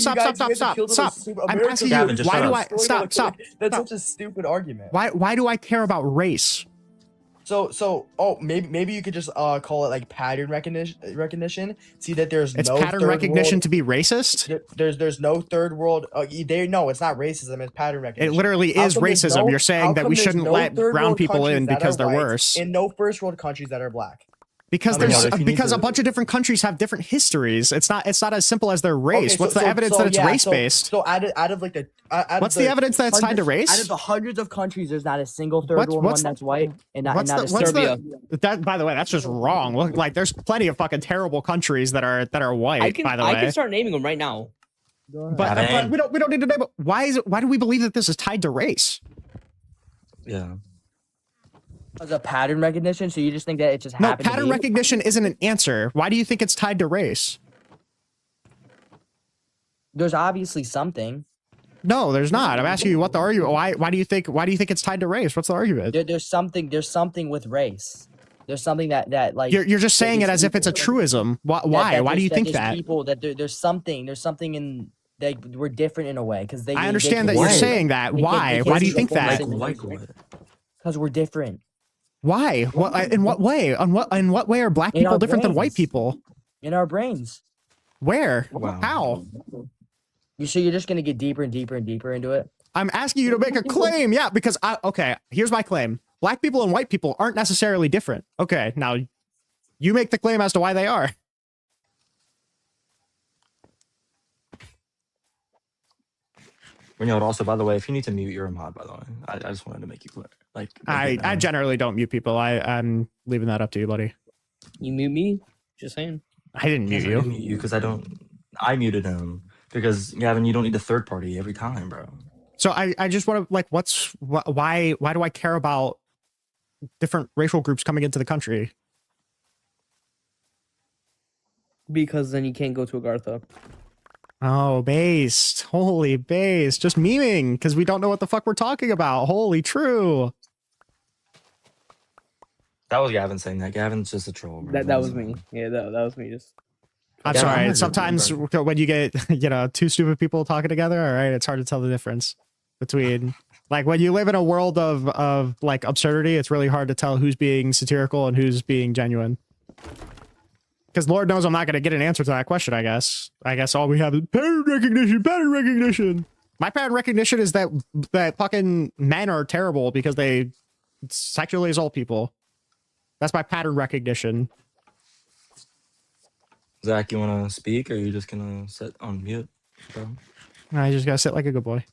I'm asking you, why do I stop? That's such a stupid argument. Why do I care about race? Maybe you could just call it like pattern recognition. See that there's It's no pattern third recognition world, to be racist. there's no third world. No, it's not racism. It's pattern recognition. It literally How is come there's racism. no- You're saying how that come we there's shouldn't no let third brown world people in countries that because are they're white worse. and no first world countries that are black? Because I mean, there's if you need because to- a bunch of different countries have different histories. It's not as simple as their race. Okay, What's the evidence that it's race based? So out of like the What's the evidence that it's tied to race? Out of the hundreds of countries, there's not a single third world What's- one that's white, and not a What's Serbia. that? By the way, that's just wrong. Look, like there's plenty of fucking terrible countries that are white. I can by the way, start naming them right now. But we don't need to name it. Why do we believe that this is tied to race? Yeah. As a pattern recognition, so you just think that it just No, happened to pattern be? recognition isn't an answer. Why do you think it's tied to race? There's obviously something. No, there's not. I'm asking you what the argument. Why do you think it's tied to race? What's the argument? There's something with race. The's something that like You're just saying it as if it's a truism. Why? Why do you think that? People that there's something in that we're different in a way because they. I understand that you're saying that. Why? Why do you think that? Because we're different. Why? What? In what way? In what way are black people different than white people? In our brains. Where? Wow. How? You sure you're just gonna get deeper and deeper and deeper into it? I'm asking you to make a claim. Yeah, because okay, here's my claim. Black people and white people aren't necessarily different. Okay, now you make the claim as to why they are. Rinyald, also, by the way, if you need to mute, you're a mod, by the way. I just wanted to make you clear. Like, I generally don't mute people. I'm leaving that up to you, buddy. You mute me? Just saying. I didn't mute you. Because I muted him because Gavin, you don't need a third party every time, bro. So I just want to like, why do I care about different racial groups coming into the country? Because then you can't go to Agartha. Oh, based. Holy based. Just memeing because we don't know what the fuck we're talking about. Holy true. That was Gavin saying that. Gavin's just a troll. Bro. That was me. Yeah, that was me. Just. I'm sorry. Sometimes when you get two stupid people talking together, all right, it's hard to tell the difference between like when you live in a world of like absurdity. It's really hard to tell who's being satirical and who's being genuine. Because Lord knows I'm not going to get an answer to that question, I guess. I guess all we have is pattern recognition, pattern recognition. My pattern recognition is that fucking men are terrible because they sexually assault people. That's my pattern recognition. Zach, you want to speak or are you just going to sit on mute, bro? I just got to sit like a good boy.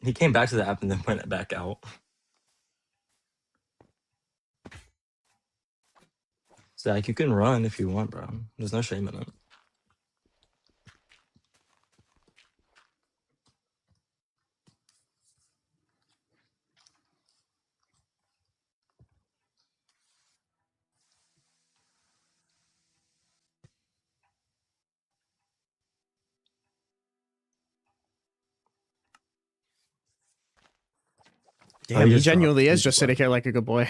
He came back to the app and then went back out. Zach, you can run if you want, bro. There's no shame in it. Damn, he genuinely is just sitting here like a good boy.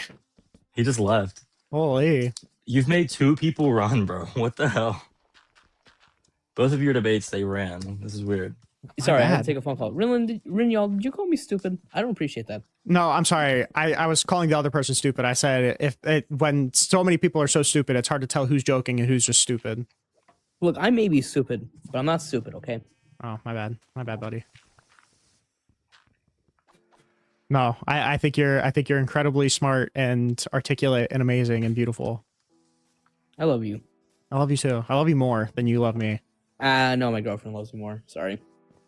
He just left. Holy. You've made two people run, bro. What the hell? Both of your debates, they ran. This is weird. Sorry, I had to take a phone call. Rinyald, did you call me stupid? I don't appreciate that. No, I'm sorry. I was calling the other person stupid. I said when so many people are so stupid, it's hard to tell who's joking and who's just stupid. Look, I may be stupid, but I'm not stupid, okay? Oh, my bad. My bad, buddy. No, I think you're incredibly smart and articulate and amazing and beautiful. I love you. I love you too. I love you more than you love me. No, my girlfriend loves me more. Sorry.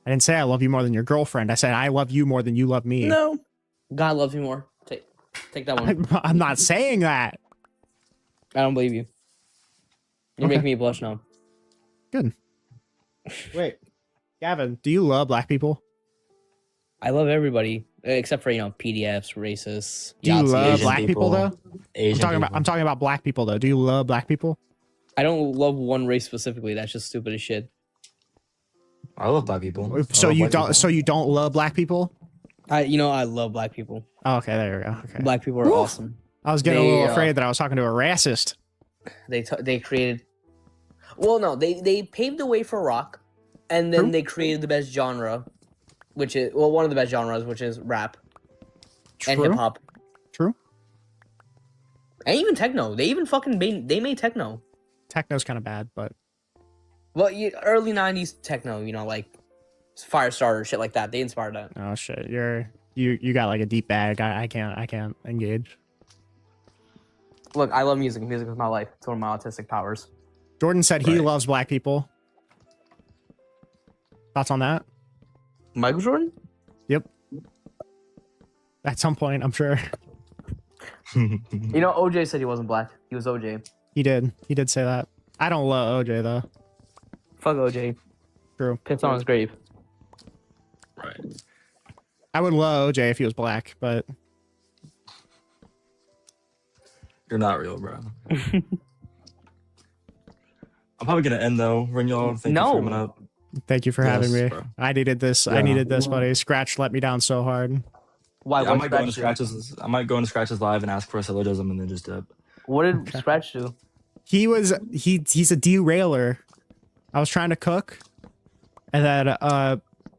I didn't say I love you more than your girlfriend. I said I love you more than you love me. No. God loves me more. Take that one. I'm not saying that. I don't believe you. You're making me blush now. Good. Wait, Gavin, do you love black people? I love everybody except for PDFs, racists. Do you love Asian black people though? Asian I'm talking about black people though. Do you love black people? I don't love one race specifically. That's just stupid as shit. I love black people. So you don't love black people? I love black people. Oh, okay, there we go. Okay. Black people are awesome. I was getting a little afraid that I was talking to a racist. They created. Well, no, they paved the way for rock, and then they created the best genre, which is one of the best genres, which is rap and hip hop. True. And even techno. They even made techno. Techno's kind of bad, but early '90s techno, like Firestarter, shit like that. They inspired that. Oh shit, you got like a deep bag. I can't engage. Look, I love music. Music is my life. It's one of my autistic powers. Jordan said he loves black people. Thoughts on that? Michael Jordan? Yep. At some point, I'm sure. OJ said he wasn't black. He was OJ. He did say that. I don't love OJ though. Fuck OJ. True. Piss on his grave. Right. I would love OJ if he was black, but You're not real, bro. I'm probably gonna end though. Rinyald, thank you for coming up. thank you for having Yes, me. bro. I needed this. I Yeah. needed this, buddy. Scratch let me down so hard. Why? Yeah, I What might go into Scratch do? Scratches. I might go into Scratches live and ask for a syllogism and then just dip. What did Scratch do? He's a derailer. I was trying to cook, and then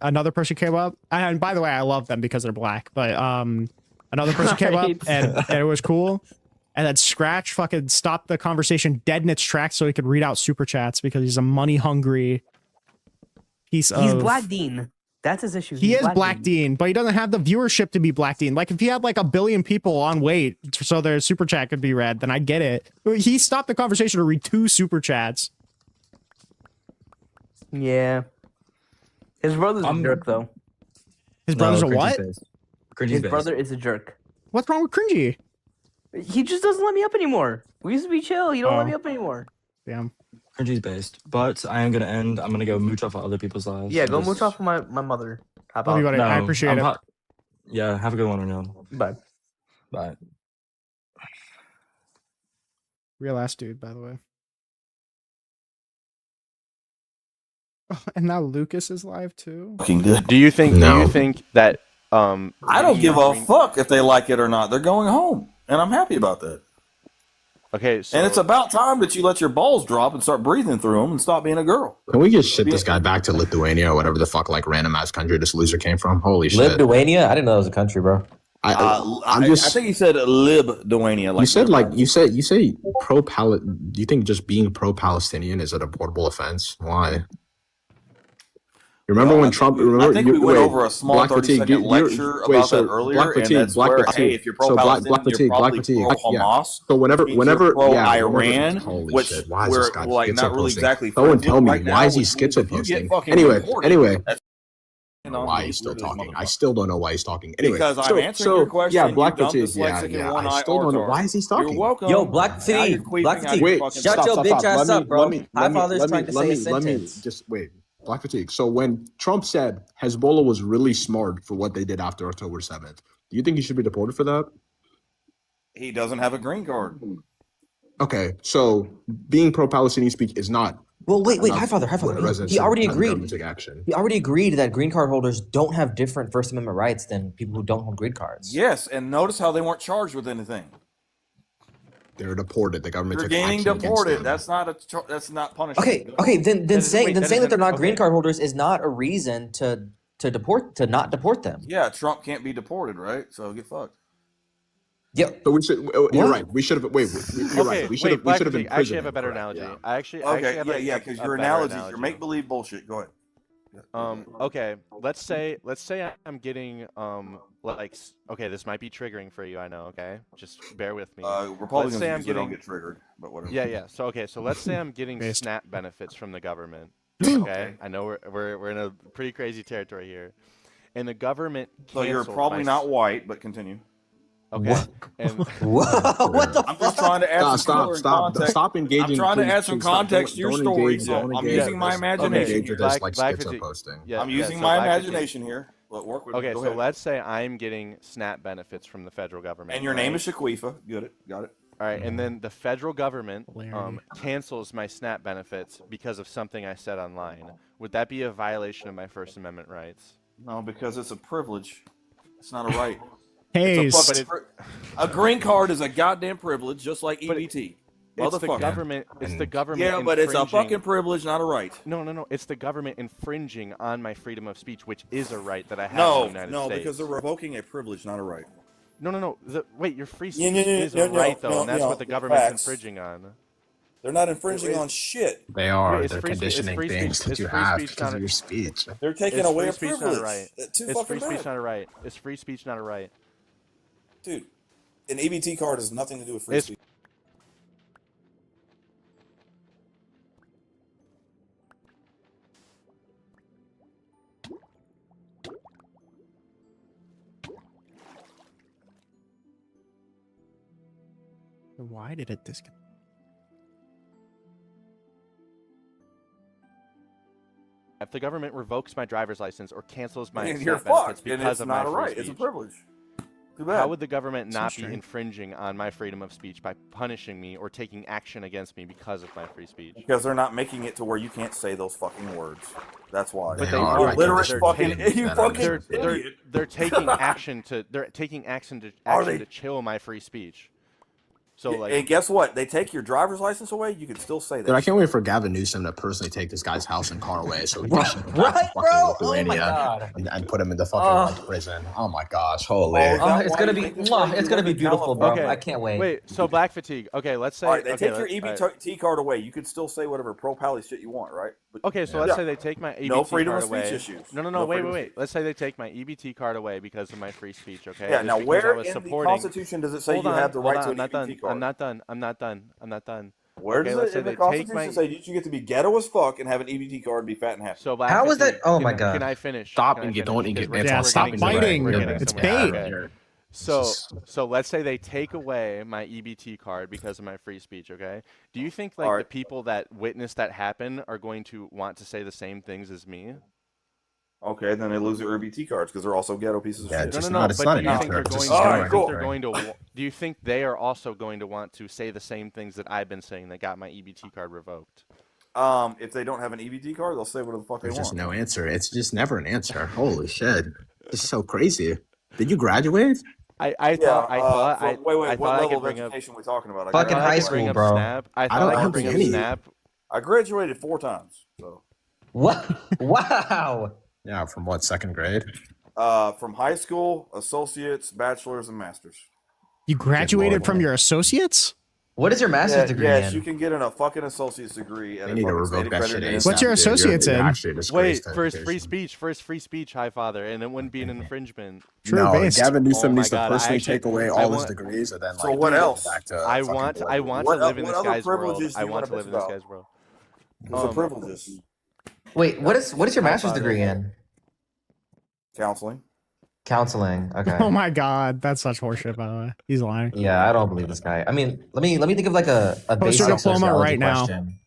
another person came up. And by the way, I love them because they're black. But another person came up Right. and it was cool. And then Scratch fucking stopped the conversation dead in its tracks so he could read out super chats because he's a money hungry piece of. He's Black Dean. That's his issue. He He's is Black Dean, but he doesn't have the viewership to be Black Dean. Like if he had like 1 billion people on wait so their super chat could be read, then I get it. He stopped the conversation to read 2 super chats. Yeah. His brother's a jerk though. His brother's a Cringy's what? based. Cringy's His based. brother is a jerk. What's wrong with Cringy? He just doesn't let me up anymore. We used to be chill. He don't let me up anymore. Damn. Cringy's based. But I am gonna end. I'm gonna go mooch off of other people's lives. Yeah, go Just- mooch off of my mother. Hop Love you, out. buddy. I appreciate it. Yeah, have a good one, Rinyald. Bye. Bye. Real ass dude, by the way. Oh, and now Lucas is live too. Good. Do you think that I don't give a fuck if they like it or not. They're going home, and I'm happy about that. Okay, so And it's about time that you let your balls drop and start breathing through them and stop being a girl. Can we just ship this guy back to Lithuania or whatever the fuck like random ass country this loser came from? Holy shit! Lithuania? I didn't know it was a country, bro. I'm just. I think he said Lithuania. You said like you say pro Pal. Do you think just being pro Palestinian is a deportable offense? Why? Remember when Trump? Remember, I think we went over a small Black 30-second Fatigue, lecture about that earlier, and that's where, hey, if you're pro-Palestinian, you're probably pro-Hamas. So whenever you're yeah, pro-Iran, holy which shit, why is we're this guy like not really schizo exactly posting? Someone friends tell with me right now, why is he which means schizo if you get posting? fucking Anyway, reported, that's I don't know why he's still talking. I still don't know why he's talking. Anyway, because I'm answering your question. Yeah, you Black dumb Fatigue. dyslexic Yeah, and one-eye I still don't know retard. why is he talking. You're welcome. Yo, Black Now Fatigue. you're queefing Black out Fatigue. your Wait, fucking Shut mouth. your bitch ass up, bro. High Father's trying to say a sentence. Just wait. Black Fatigue. So when Trump said Hezbollah was really smart for what they did after October 7th, do you think he should be deported for that? He doesn't have a green card. Okay, so being pro-Palestinian speak is not. Well, wait, enough High Father. residents He to already have agreed. government take action. He already agreed that green card holders don't have different First Amendment rights than people who don't hold green cards. Yes, and notice how they weren't charged with anything. They're deported. The government You're took getting action against deported. them. That's not that's not punishment. Okay. Then saying that that they're not okay. green card holders is not a reason to not deport them. Yeah, Trump can't be deported, right? So get fucked. Yeah, but we should. You're right. We should have. Wait, you're right. We should have. We should have been. I actually have a better analogy. I actually have Because your analogies, your make believe bullshit. Go ahead. Okay, let's say I'm getting okay, this might be triggering for you, I know, okay? Just bear with me. Republicans Let's say I'm usually don't getting get triggered, but whatever. Yeah. So let's say I'm getting SNAP benefits from the government. Okay? I know we're in a pretty crazy territory here. And the government So you're canceled probably my not white, but continue. Okay. What? And What the I'm just trying to add some color and context. Stop engaging. I'm trying to add some please stop. context to your Don't story. engage- So don't I'm engage using my this. Don't imagination. engage with this like schizo posting. I'm using so my Black Fatigue. imagination here. But work with Okay, it. Go so ahead. let's say I'm getting SNAP benefits from the federal government. And your name right? is Shaquifa. Got it. All right, and then the federal government cancels my SNAP benefits because of something I said online. Would that be a violation of my First Amendment rights? No, because it's a privilege. It's not a right. Hey, a green card is a goddamn privilege, just like EBT. It's the Motherfucker. government. It's the government. Yeah, but it's a infringing- fucking privilege, not a right. No. It's the government infringing on my freedom of speech, which is a right that I have in No, the United States. because they're revoking a privilege, not a right. No. Wait, your free Yeah, speech is a right, though, and that's what the government's facts. infringing on. They're not infringing on shit. They are. Wait, is They're free spe- is conditioning free things speech- that is you free have speech because not of a- your speech. They're taking Is away free a speech not privilege. a right? Too Is fucking free speech bad. not a right? Is free speech not a right? Dude, an EBT card has nothing to do with free speech. Why did it disconnect? the government revokes my driver's license or cancels my And SNAP you're benefits fucked. And because it's of not my a free right. speech, It's a privilege. Too bad. how would the government not be strange. infringing on my freedom of speech by punishing me or taking action against me because of my free speech? Because they're not making it to where you can't say those fucking words. That's why. But they you are. illiterate They're fucking. taking- You fucking idiot. They're taking action to. They're taking action to chill my free speech. So like, and guess what? They take your driver's license away. You can still say that. Dude, I can't wait for Gavin Newsom to personally take this guy's house and car away so he can ship him back to Right, fucking bro? Oh my Lithuania God. and put him in the fucking like, prison. Oh my gosh, holy. Oh, it's gonna be beautiful, bro. okay, I can't wait. Wait, so black fatigue. Okay, let's say. All right, they okay, take your EBT card away. You can still say whatever pro-pally shit you want, right? But, Okay, so let's say they take my EBT no freedom card of speech away. issues. No, wait. freedom of speech. Let's say they take my EBT card away because of my free speech. Okay. Yeah. It's Now, because where I was in the supporting... Constitution does it say Hold you on, have the hold right on, to an EBT card? I'm not done. Where Okay, does let's it say in the they take Constitution my- say you get to be ghetto as fuck and have an EBT card and be fat and happy? So black How is that? fatigue, Oh can my I- God. Can I finish? Stop Can I and get finish? don't and Because get we're- yeah, we're stop getting biting. somewhere. We're getting It's somewhere. bait. Okay. So let's say they take away my EBT card because of my free speech, okay? Do you think like the people that witnessed that happen are going to want to say the same things as me? Okay, then they lose their EBT cards because they're also ghetto pieces of shit. No, but do you think they're going to do you think they are also going to want to say the same things that I've been saying that got my EBT card revoked? If they don't have an EBT card, they'll say whatever the fuck There's they just want. no answer. It's just never an answer. Holy shit. It's so crazy. Did you graduate? Wait, what level of education are we talking about? Fucking high bring school, up bro. Snap. I don't thought I have could bring up any. Snap. I graduated 4 times. So. What? Wow. Yeah, from what, second grade? From high school, associates, bachelors, and masters. You graduated from your associates? What is your master's degree Yes, in? you can get a fucking associate's degree. At They need to revoke that shit ASAP. What's your associates in? Wait, first free speech, high father, and it wouldn't be an infringement. No, Gavin Newsom needs to God, personally actually- take away all his degrees and then So like what give it else? back to I fucking want board. to live in this other guy's world. privileges do I you want to wanna live in this bitch guy's world. What's the privileges? Wait, what is your master's degree in? Counseling. Counseling. Okay. Oh my god, that's such horseshit. By the way, he's lying. Yeah, I don't believe this guy. I mean, let me think of like a Post your basic diploma sociology right now. question.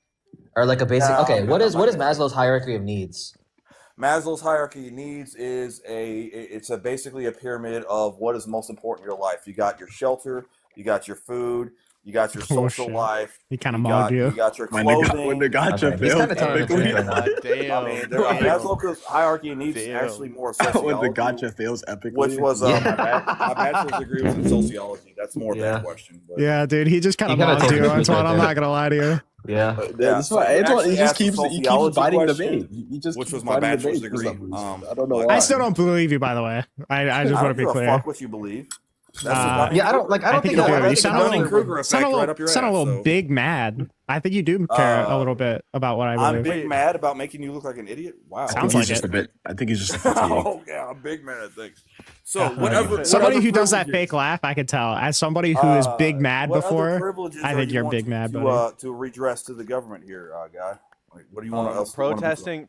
Or like a basic. Okay, what is Maslow's hierarchy of needs? Maslow's hierarchy of needs is it's basically a pyramid of what is most important in your life. You got your shelter, you got your food, you got your social life. He kind of mauled you. You got your When clothing. the gotcha failed, epically. Damn. I mean, Maslow's hierarchy of needs is actually more sociology. When the gotcha fails epically. Which was my bachelor's degree was in sociology. That's more that question. But. Yeah, dude, he just kind of mauled you. Antoine, I'm not gonna lie to you. Yeah. That's why Antoine, he keeps biting the bait. He just which was keeps my biting the bachelor's bait for degree. some reason. I don't know why. I still don't believe you, by the way. I just want to be I don't give a clear. fuck what you believe. Yeah, I don't think you do. You You sound a Dunning-Kruger little, effect right up your sound a ass, little so. big mad. I think you do care a little bit about what I I'm believe. big mad about making you look like an idiot. Wow. Sounds like just it. a bit. I think he's just a fatigue. Oh yeah, I'm big mad. Thanks. So whatever. Somebody what who other does that privileges- fake laugh, I could tell. As somebody who is big mad what other before, privileges I are think you you're wanting big mad, buddy. to redress to the government here, guy. Like, what do you want else? Protesting,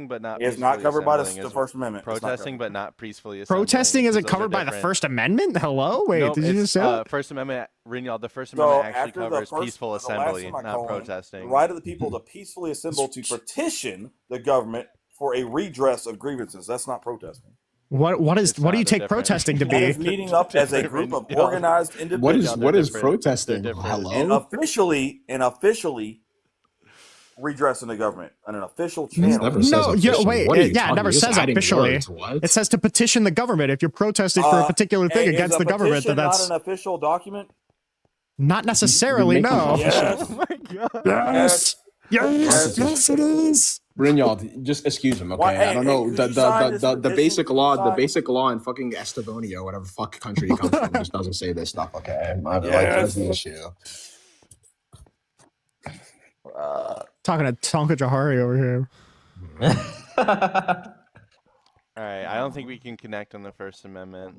but not. It's not peacefully covered by the assembling is- First Amendment. It's not Protesting, but not peacefully assembling. Protesting because isn't those covered are by the different. First Amendment? Hello? Wait, Nope, did you it's, just say that? First Amendment, Rinyald, the First So Amendment actually after the covers first- peaceful the last assembly, not semicolon, protesting. The right of the people to peacefully assemble to petition the government for a redress of grievances. That's not protesting. What do you take protesting to That is be? meeting up as a group of organized individuals. What is protesting? Hello? And officially redressing the government on an official channel. No, it never says officially. It says to petition the government. If you're protesting for a particular thing against the government, then that's not an official document. not necessarily. No. Yes. Oh my god. Yes, it is. Rinyald, just excuse him, okay? Why- I don't know hey, you signed this the petition, basic law, you the signed- basic law in fucking Estonia, whatever fuck country he comes from, just doesn't say this stuff, okay? That's the issue. Talking to Tonka Jahari over here. All right, I don't think we can connect on the First Amendment.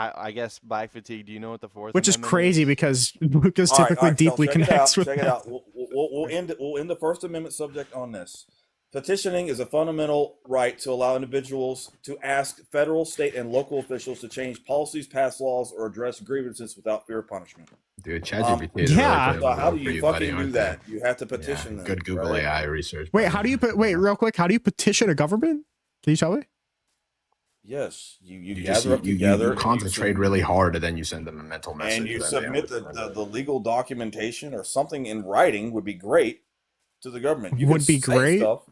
I guess Black Fatigue. Do you know what the Fourth? Which is Amendment crazy because Lucas All right, typically so deeply check it out, connects with check it that. out. We'll end the First Amendment subject on this. Petitioning is a fundamental right to allow individuals to ask federal, state, and local officials to change policies, pass laws, or address grievances without fear of punishment. Dude, ChatGPT is yeah. really So how do for you buddy, fucking do aren't that? they? You have to petition them. Good Google right? AI research. Wait, how do you Wait, real quick? How do you petition a government? Can you tell me? Yes, you just gather up together. you concentrate really hard, and then you send them a mental message. And you then they submit understand the legal documentation or something in writing would be great to the government. You Would can be say great. Stuff.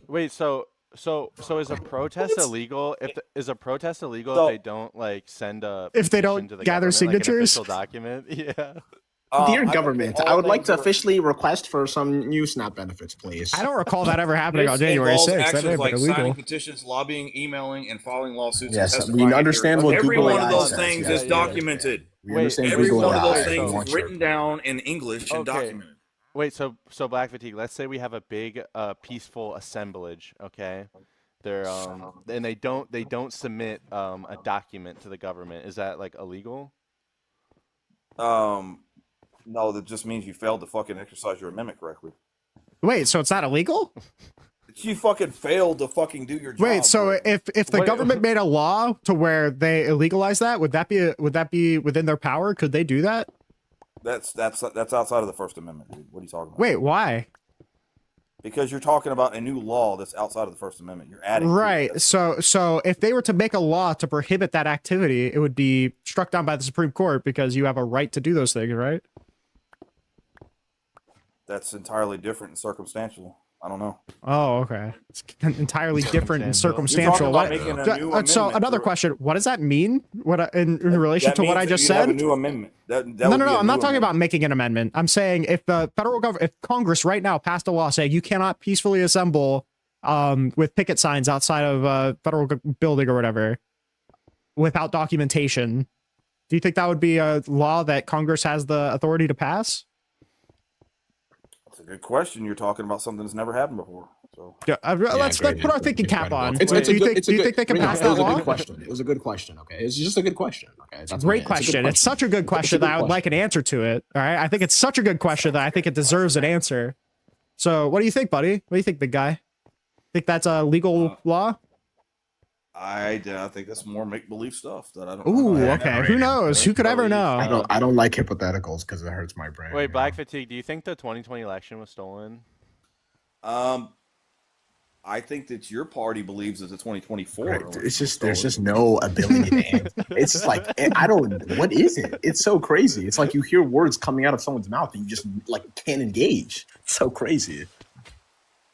Wait, so is a protest illegal? Is a protest illegal So- if they don't like send a If they petition don't to the gather government, like an signatures? official document? Yeah. Dear I government, think I would all like to things are- officially request for some new SNAP benefits, please. I don't recall that ever happening on This January involves 6th. That actions may have like been signing illegal. petitions, lobbying, emailing, and filing lawsuits. Yes, and we testifying in understand hearings. what Every Google one of AI those says, things yes, is yeah, yeah. documented. We understand Every Google one of AI. those things want is your- written down in English and Okay. documented. Wait, so Black Fatigue, let's say we have a big peaceful assemblage, okay? They're and they don't submit a document to the government. Is that like illegal? No, that just means you failed to fucking exercise your amendment correctly. Wait, so it's not illegal? You fucking failed to fucking do your job. Wait, so bro. if the Wait. government made a law to where they illegalize that, would that be within their power? Could they do that? That's outside of the First Amendment, dude. What are you talking about? Wait, why? Because you're talking about a new law that's outside of the First Amendment. You're adding. to it. Right. So if they were to make a law to prohibit that activity, it would be struck down by the Supreme Court because you have a right to do those things, right? That's entirely different and circumstantial. I don't know. Oh, okay. It's entirely different and Circumstantial. circumstantial. You're talking about making a new So amendment, another bro. question: what does that mean? In relation That to what means I that just you'd said? have a new amendment. That No. would be a I'm not new talking amendment. about making an amendment. I'm saying if the federal government, if Congress right now passed a law saying you cannot peacefully assemble with picket signs outside of a federal building or whatever without documentation, do you think that would be a law that Congress has the authority to pass? That's a good question. You're talking about something that's never happened before. So Yeah, let's put our thinking cap on. It's do you good- think it's a do you good- think they can Rinyald, pass it that was a law? good question. It was a good question. Okay, it's just a good question. Okay, It's a great question. It's such a good question that I would like an answer to it. All right, I think it's such a good question that I think it deserves an answer. So, what do you think, buddy? What do you think, big guy? Think that's a legal law? I think that's more make believe stuff that I don't. Ooh, I okay. never- Who knows? Who could ever know? I don't like hypotheticals because it hurts my brain. Wait, Black Fatigue, do you think the 2020 election was stolen? I think that your party believes that the 2024. Right. election It's just was there's stolen. just no ability to answer. It's just like I don't. What is it? It's so crazy. It's like you hear words coming out of someone's mouth and you just like can't engage. It's so crazy.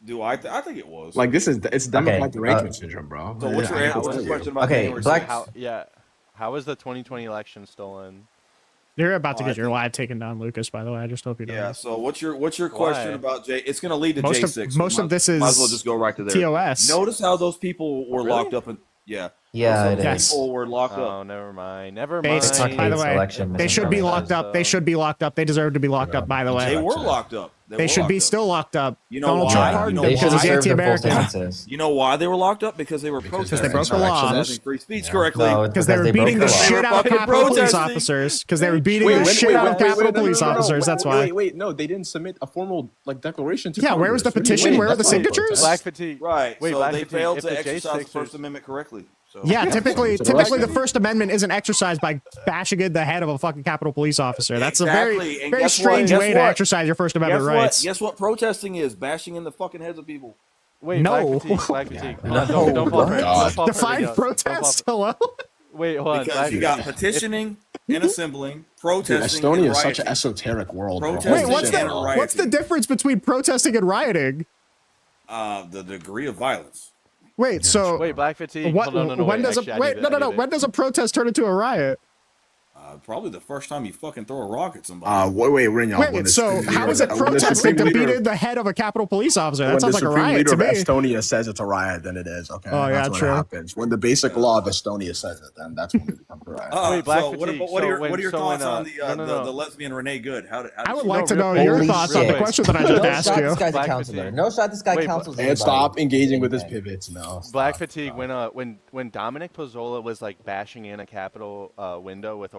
Do I? I think it was. Like it's Democrat derangement syndrome, bro. So what's your I answer? can What's tell the you. question about Okay, January Black- 6th? How was the 2020 election stolen? You're about to Oh, get I your think- live taken down, Lucas. By the way, I just hope you know. Yeah. So what's your question Why? about J? It's going to lead to Most of- J6. most of this Might as is well just go right to there. TOS. Notice how those people were Really? locked up. Yeah. Yeah, Some it is. people were locked Oh, up. never mind. Never They, mind. by the way, election they should be misinformation. locked up. They should be locked up. They deserve to be locked up. By the way, They were locked up. They should be still locked up. You know Donald why? Trump You pardoned know them why? because he's They served their full anti-American. sentences. You know why they were locked up? Because they were protesting. they broke the law. Exercising free speech correctly. No, it's Because they were broke beating the law. shit out of fucking Capitol Police protesting. officers. Because they were beating the shit out of Capitol Police officers. That's why. Wait, no, they didn't submit a formal like declaration to. Yeah, where was the Congress. petition? Where are the That's not a signatures? protest. Black Fatigue. Right. Wait, so Black they Fatigue, failed if to the exercise the J6ers First Amendment correctly. So. Yeah, typically So the First Amendment isn't exercised by bashing in the head of a fucking Capitol Police officer. That's a Exactly. very And very guess what? strange Guess way to what? exercise your First Amendment Guess rights. what? Guess what protesting is? Bashing in the fucking heads of people. Wait, No. Black Fatigue. No. Don't fall for it. God. Don't fall for it, Define Rinyald. protest. Don't fall Hello. Wait, hold on. Because Black you got Fatigue. petitioning and assembling, Dude, protesting, Estonia and is such rioting. an esoteric world. bro. Protesting Wait, Holy what's shit, and bro. rioting. what's the difference between protesting and rioting? The degree of violence. Wait, so Wait, Black Fatigue. what? No, when wait, does actually, a I wait? need No, it, no, I no. need When it. does a protest turn into a riot? Probably the first time you fucking throw a rock at somebody. Wait, Rinyald. Wait, so how is it protesting to beat in the head of a Capitol Police officer? That sounds like a riot to When the me. Supreme Leader of Estonia says it's a riot, then it is. Okay. Oh, yeah, That's when true. it happens. When the basic law of Estonia says it, then that's when it becomes a riot. Wait, Black so what, Fatigue. what are your, So what are your when- thoughts so when, on no. the lesbian Renee Good? How did I would she- like to know Holy your thoughts on the shit. question that I just No asked shot, you. this guy's a Black counselor. Fatigue. No shot, this guy Wait, counsels And anybody. stop engaging with his Anything. pivots. No. Black stop. Fatigue. When Dominic Pozzola was like bashing in a Capitol window with a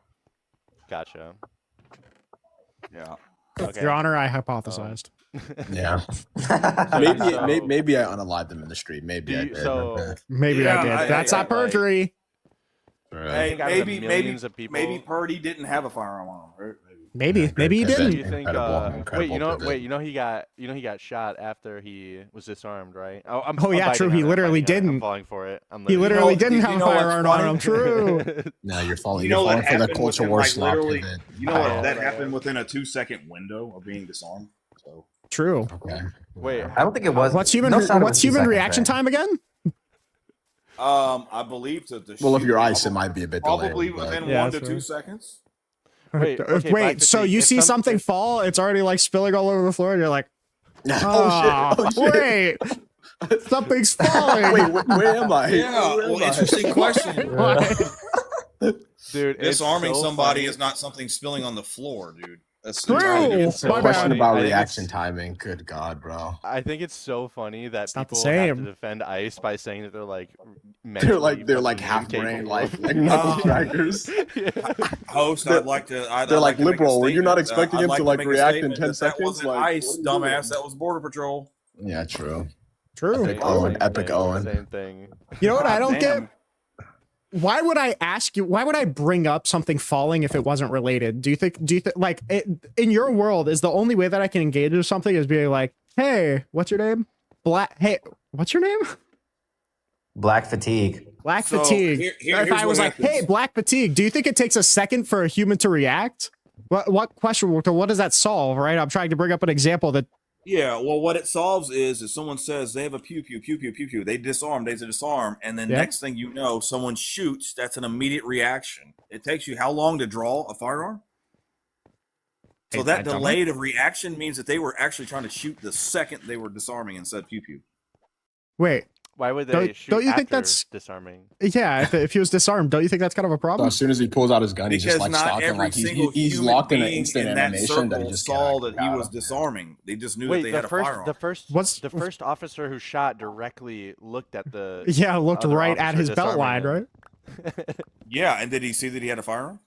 Gotcha. Yeah. Okay. Your Honor, I hypothesized. Yeah. Maybe I unalived them in the street. Maybe I did. Maybe I did. That's not perjury. Hey, out of the maybe millions of people- maybe Purdy didn't have a firearm on him. Right? Maybe he didn't. Do you think? Incredible you know he got shot after he was disarmed, right? Oh, I'm yeah, biting true. on He it, I'm literally biting on it, I'm didn't. falling for it. He literally didn't have a firearm on him. True. No, you're falling. You know You're what falling for the happened culture within, war like, slop literally. pivot. You know what? That happened within a 2-second window of being disarmed. So True. Okay. Wait, I don't think it was. What's human? No shot it was What's 2 human seconds, reaction right? time again? I believe Well, if you're ice, it might be a bit probably delayed, but- within Yeah, 1 to that's 2 right. seconds. Wait. So you see something fall? It's already like spilling all over the floor, and you're like, Oh, shit. Wait, something's falling. Wait, where am I? Yeah, Where am well, I? interesting question. dude, it's Disarming so somebody funny. is not something spilling on the floor, dude. That's True. It's a question about I think reaction it's- timing. Good God, bro. I think it's so funny that not the people have to same. defend ICE by saying that they're like They're like mentally half brain, incapable. like knuckle crackers. Host, They're- I'd like to. they're like, to make a liberal. Were you not statement. expecting I'd him to, to like, make a react in statement 10 that seconds? That wasn't Like, ICE, what are you dumbass. doing? That was Border Patrol. Yeah, true. True. Epic Owen. Epic Owen. Same thing. You know what I don't Damn. get? Why would I ask you? Why would I bring up something falling if it wasn't related? Do you think like in your world is the only way that I can engage with something is being like, hey, what's your name? Hey, what's your name? Black fatigue. Black So, fatigue. here- If here's I was what like, happens. hey, black fatigue, do you think it takes a second for a human to react? What question? What does that solve? Right? I'm trying to bring up an example that. Yeah, well, what it solves is if someone says they have a pew, they disarm, and then Yeah. next thing you know, someone shoots, that's an immediate reaction. It takes you how long to draw a firearm? So I that don't know. delay of reaction means that they were actually trying to shoot the second they were disarming and said pew. Wait. Why would they Don't shoot you think after that's disarming? Yeah, if he was disarmed, don't you think that's kind of a So problem? as soon as he pulls out his gun, he's just Because like not stalking, every like single he's human locked in an being instant in that animation that he circle just saw can't that he got was him. disarming. They just knew that Wait, they had a firearm. What's the first officer who shot directly looked at the Yeah, looked other right at officer his belt disarming line, him. right? Yeah, and did he see that he had a firearm?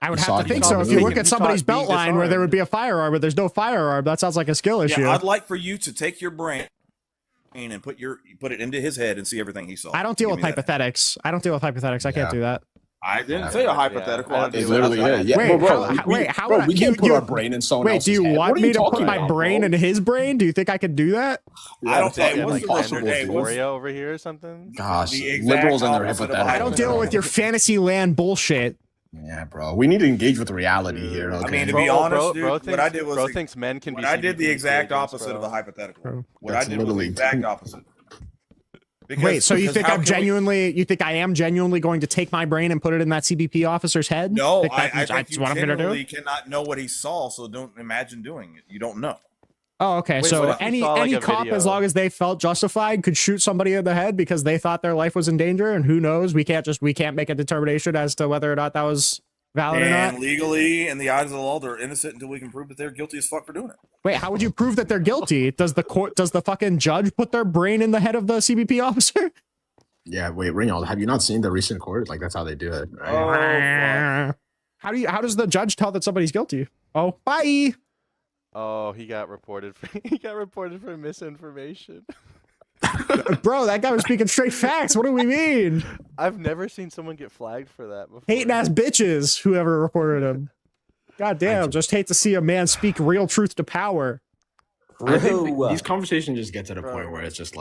I would He have saw to it think being so. If you moving. look at He saw somebody's it being belt line where there would disarmed. be a firearm, but there's no firearm, that sounds like a skill issue. Yeah, I'd like for you to take your brain and put it into his head and see everything he saw. I don't deal Give with me that. hypothetics. I can't do that. I didn't say a hypothetical. I It's just literally said- yeah. Wait, bro, how bro, would we I- can't put you- our brain in someone Wait, else's do you head. want What are me you to put talking my about, brain bro? in his brain? Do you think I could do that? I don't think think. it's What's the impossible, hey, dude. what's- Euphoria over here or something? Gosh, The exact liberals and their opposite of a hypotheticals. I don't deal bro. with your fantasy land bullshit. Yeah, bro. We need to engage with reality here. Okay? I mean, to Bro, be honest, bro, dude, bro what thinks, I did was bro thinks men can what be I did the CBP exact agents, opposite of bro. a hypothetical. What That's I did was the literally- exact opposite. Wait, so you because think how I'm can we- genuinely? You think I am genuinely going to take my brain and put it in that CBP officer's head? No, Think I that's think you what I'm gonna do. genuinely cannot know what he saw, so don't imagine doing it. You don't know. Oh, okay. Wait, So what if we any saw, like, a cop, video? as long as they felt justified, could shoot somebody in the head because they thought their life was in danger, and who knows? We can't make a determination as to whether or not that was valid or And not. legally, in the eyes of the law, they're innocent until we can prove that they're guilty as fuck for doing it. Wait, how would you prove that they're guilty? Does the fucking judge put their brain in the head of the CBP officer? Yeah, wait, Rinyald, have you not seen the recent court? Like that's how they do it, right? How does the judge tell that somebody's guilty? Oh, bye. Oh, he got reported for misinformation. Bro, that guy was speaking straight facts. What do we mean? I've never seen someone get flagged for that before. Hating ass bitches, whoever reported him. God damn, just hate to see a man speak real truth to power. I think these conversations just get to the point where it's just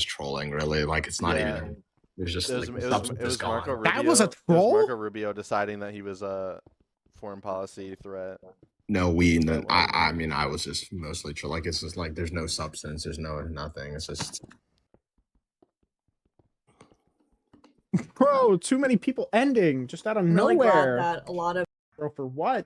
trolling, really. Like it's not even. There's just It was, like it was, substance it was gone. Marco Rubio. That was a It troll? Marco Rubio deciding that he was a foreign policy threat. No, I mean, I was just mostly chill. Like it's just like there's no substance, there's nothing. It's just Bro, too many people ending just out of I'm really nowhere. glad that a lot of Bro, for what?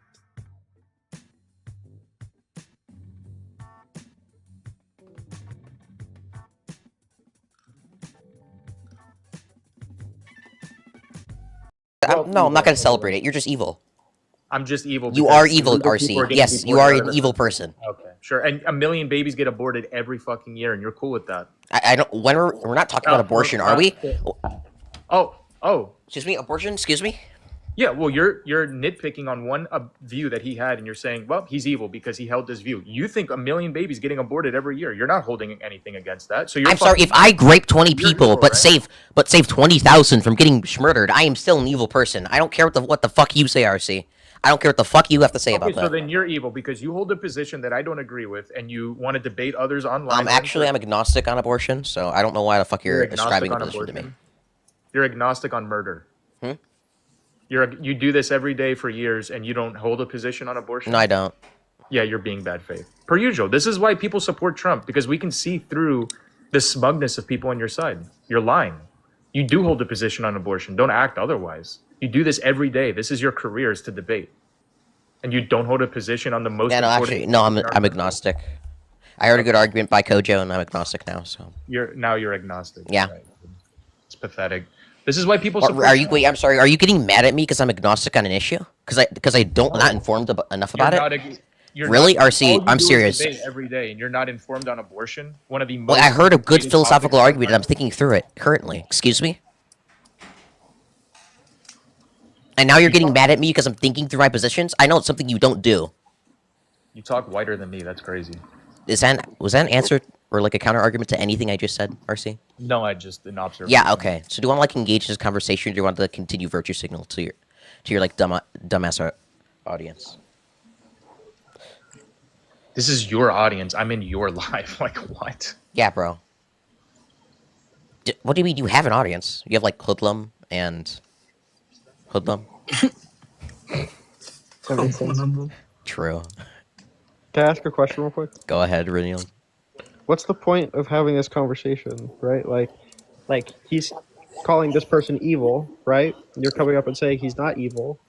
No, I'm not going to celebrate it. You're just evil. I'm just evil. You because are evil, illegal people RC. getting Yes, you deported are out an of evil the- person. Okay, sure. And a million babies get aborted every fucking year, and you're cool with that. I don't. When we're not talking about abortion, are we? Oh. Excuse me, abortion. Excuse me. Yeah, well, you're nitpicking on one view that he had, and you're saying, well, he's evil because he held this view. You think 1 million babies getting aborted every year. You're not holding anything against that. So you're I'm sorry if I rape 20 people, but save 20,000 from getting murdered. I am still an evil person. I don't care what the fuck you say, RC. I don't care what the fuck you have to say about that. So then you're evil because you hold a position that I don't agree with, and you want to debate others online. I'm agnostic on abortion, so I don't know why the fuck you're ascribing a position to me. You're agnostic on murder. You do this every day for years, and you don't hold a position on abortion? No, I don't. Yeah, you're being bad faith. Per usual. This is why people support Trump, because we can see through the smugness of people on your side. You're lying. You do hold a position on abortion. Don't act otherwise. You do this every day. This is your career, is to debate. And you don't hold a position on the most important... Actually, no, I'm agnostic. I heard a good argument by Kojo, and I'm agnostic now, so... You're agnostic. Yeah. Right. It's pathetic. This is why people support... Wait, I'm sorry. Are you getting mad at me because I'm agnostic on an issue? Because I don't not informed enough about it? Really, RC? I'm serious. Every day, and you're not informed on abortion. One of the most... Well, I heard a good philosophical argument, and I'm thinking through it currently. Excuse me. And now you're getting mad at me because I'm thinking through my positions. I know it's something you don't do. You talk whiter than me. That's crazy. Was that an answer or like a counter argument to anything I just said, RC? No, I just an observation. Yeah. Okay. So do you want to like engage in this conversation, or do you want to continue virtue signal to your like dumbass audience? This is your audience. I'm in your life. Like what? Yeah, bro. What do you mean you have an audience? You have like Hoodlum and Hoodlum. True. Can I ask a question real quick? Go ahead, Rinyald. What's the point of having this conversation, right? Like he's calling this person evil, right? You're coming up and saying he's not evil,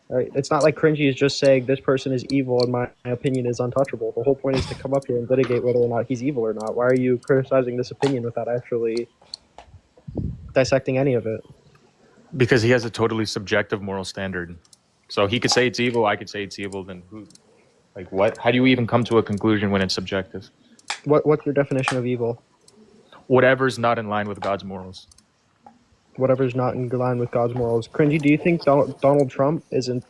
right? It's not like Cringy is just saying this person is evil and my opinion is untouchable. The whole point is to come up here and litigate whether or not he's evil or not. Why are you criticizing this opinion without actually dissecting any of it? Because he has a totally subjective moral standard. So he could say it's evil, I could say it's evil, then who? Like what? How do you even come to a conclusion when it's subjective? What's your definition of evil? Whatever's not in line with God's morals. Whatever's not in line with God's morals. Cringy, do you think Donald Trump is in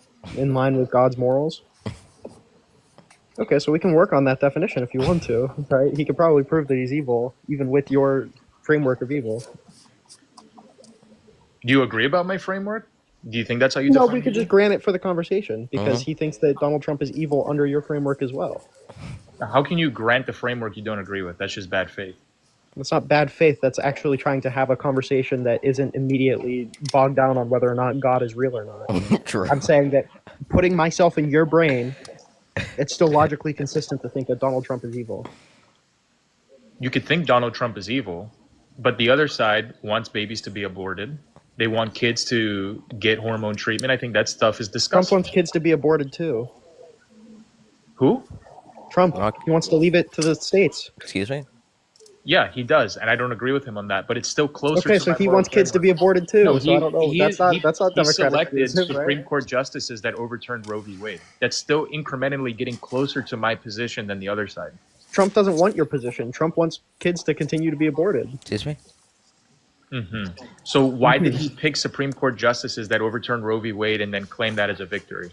line with God's morals? Okay, so we can work on that definition if you want to, right? He could probably prove that he's evil, even with your framework of evil. Do you agree about my framework? Do you think that's how you No, define we could evil? just grant it for the conversation, because he thinks that Donald Trump is evil under your framework as well. How can you grant the framework you don't agree with? That's just bad faith. That's not bad faith. That's actually trying to have a conversation that isn't immediately bogged down on whether or not God is real or not. True. I'm saying that putting myself in your brain, it's still logically consistent to think that Donald Trump is evil. You could think Donald Trump is evil, but the other side wants babies to be aborted. They want kids to get hormone treatment. I think that stuff is disgusting. Trump wants kids to be aborted too. Who? Trump. He wants to leave it to the states. Excuse me? Yeah, he does, and I don't agree with him on that. But it's still closer. Okay, to so my he moral wants kids to be aborted too. No, so I don't know. That's not he democratic. selected reason, Supreme right? Court justices that overturned Roe v. Wade. That's still incrementally getting closer to my position than the other side. Trump doesn't want your position. Trump wants kids to continue to be aborted. Excuse me? So why did he pick Supreme Court justices that overturned Roe v. Wade and then claim that as a victory?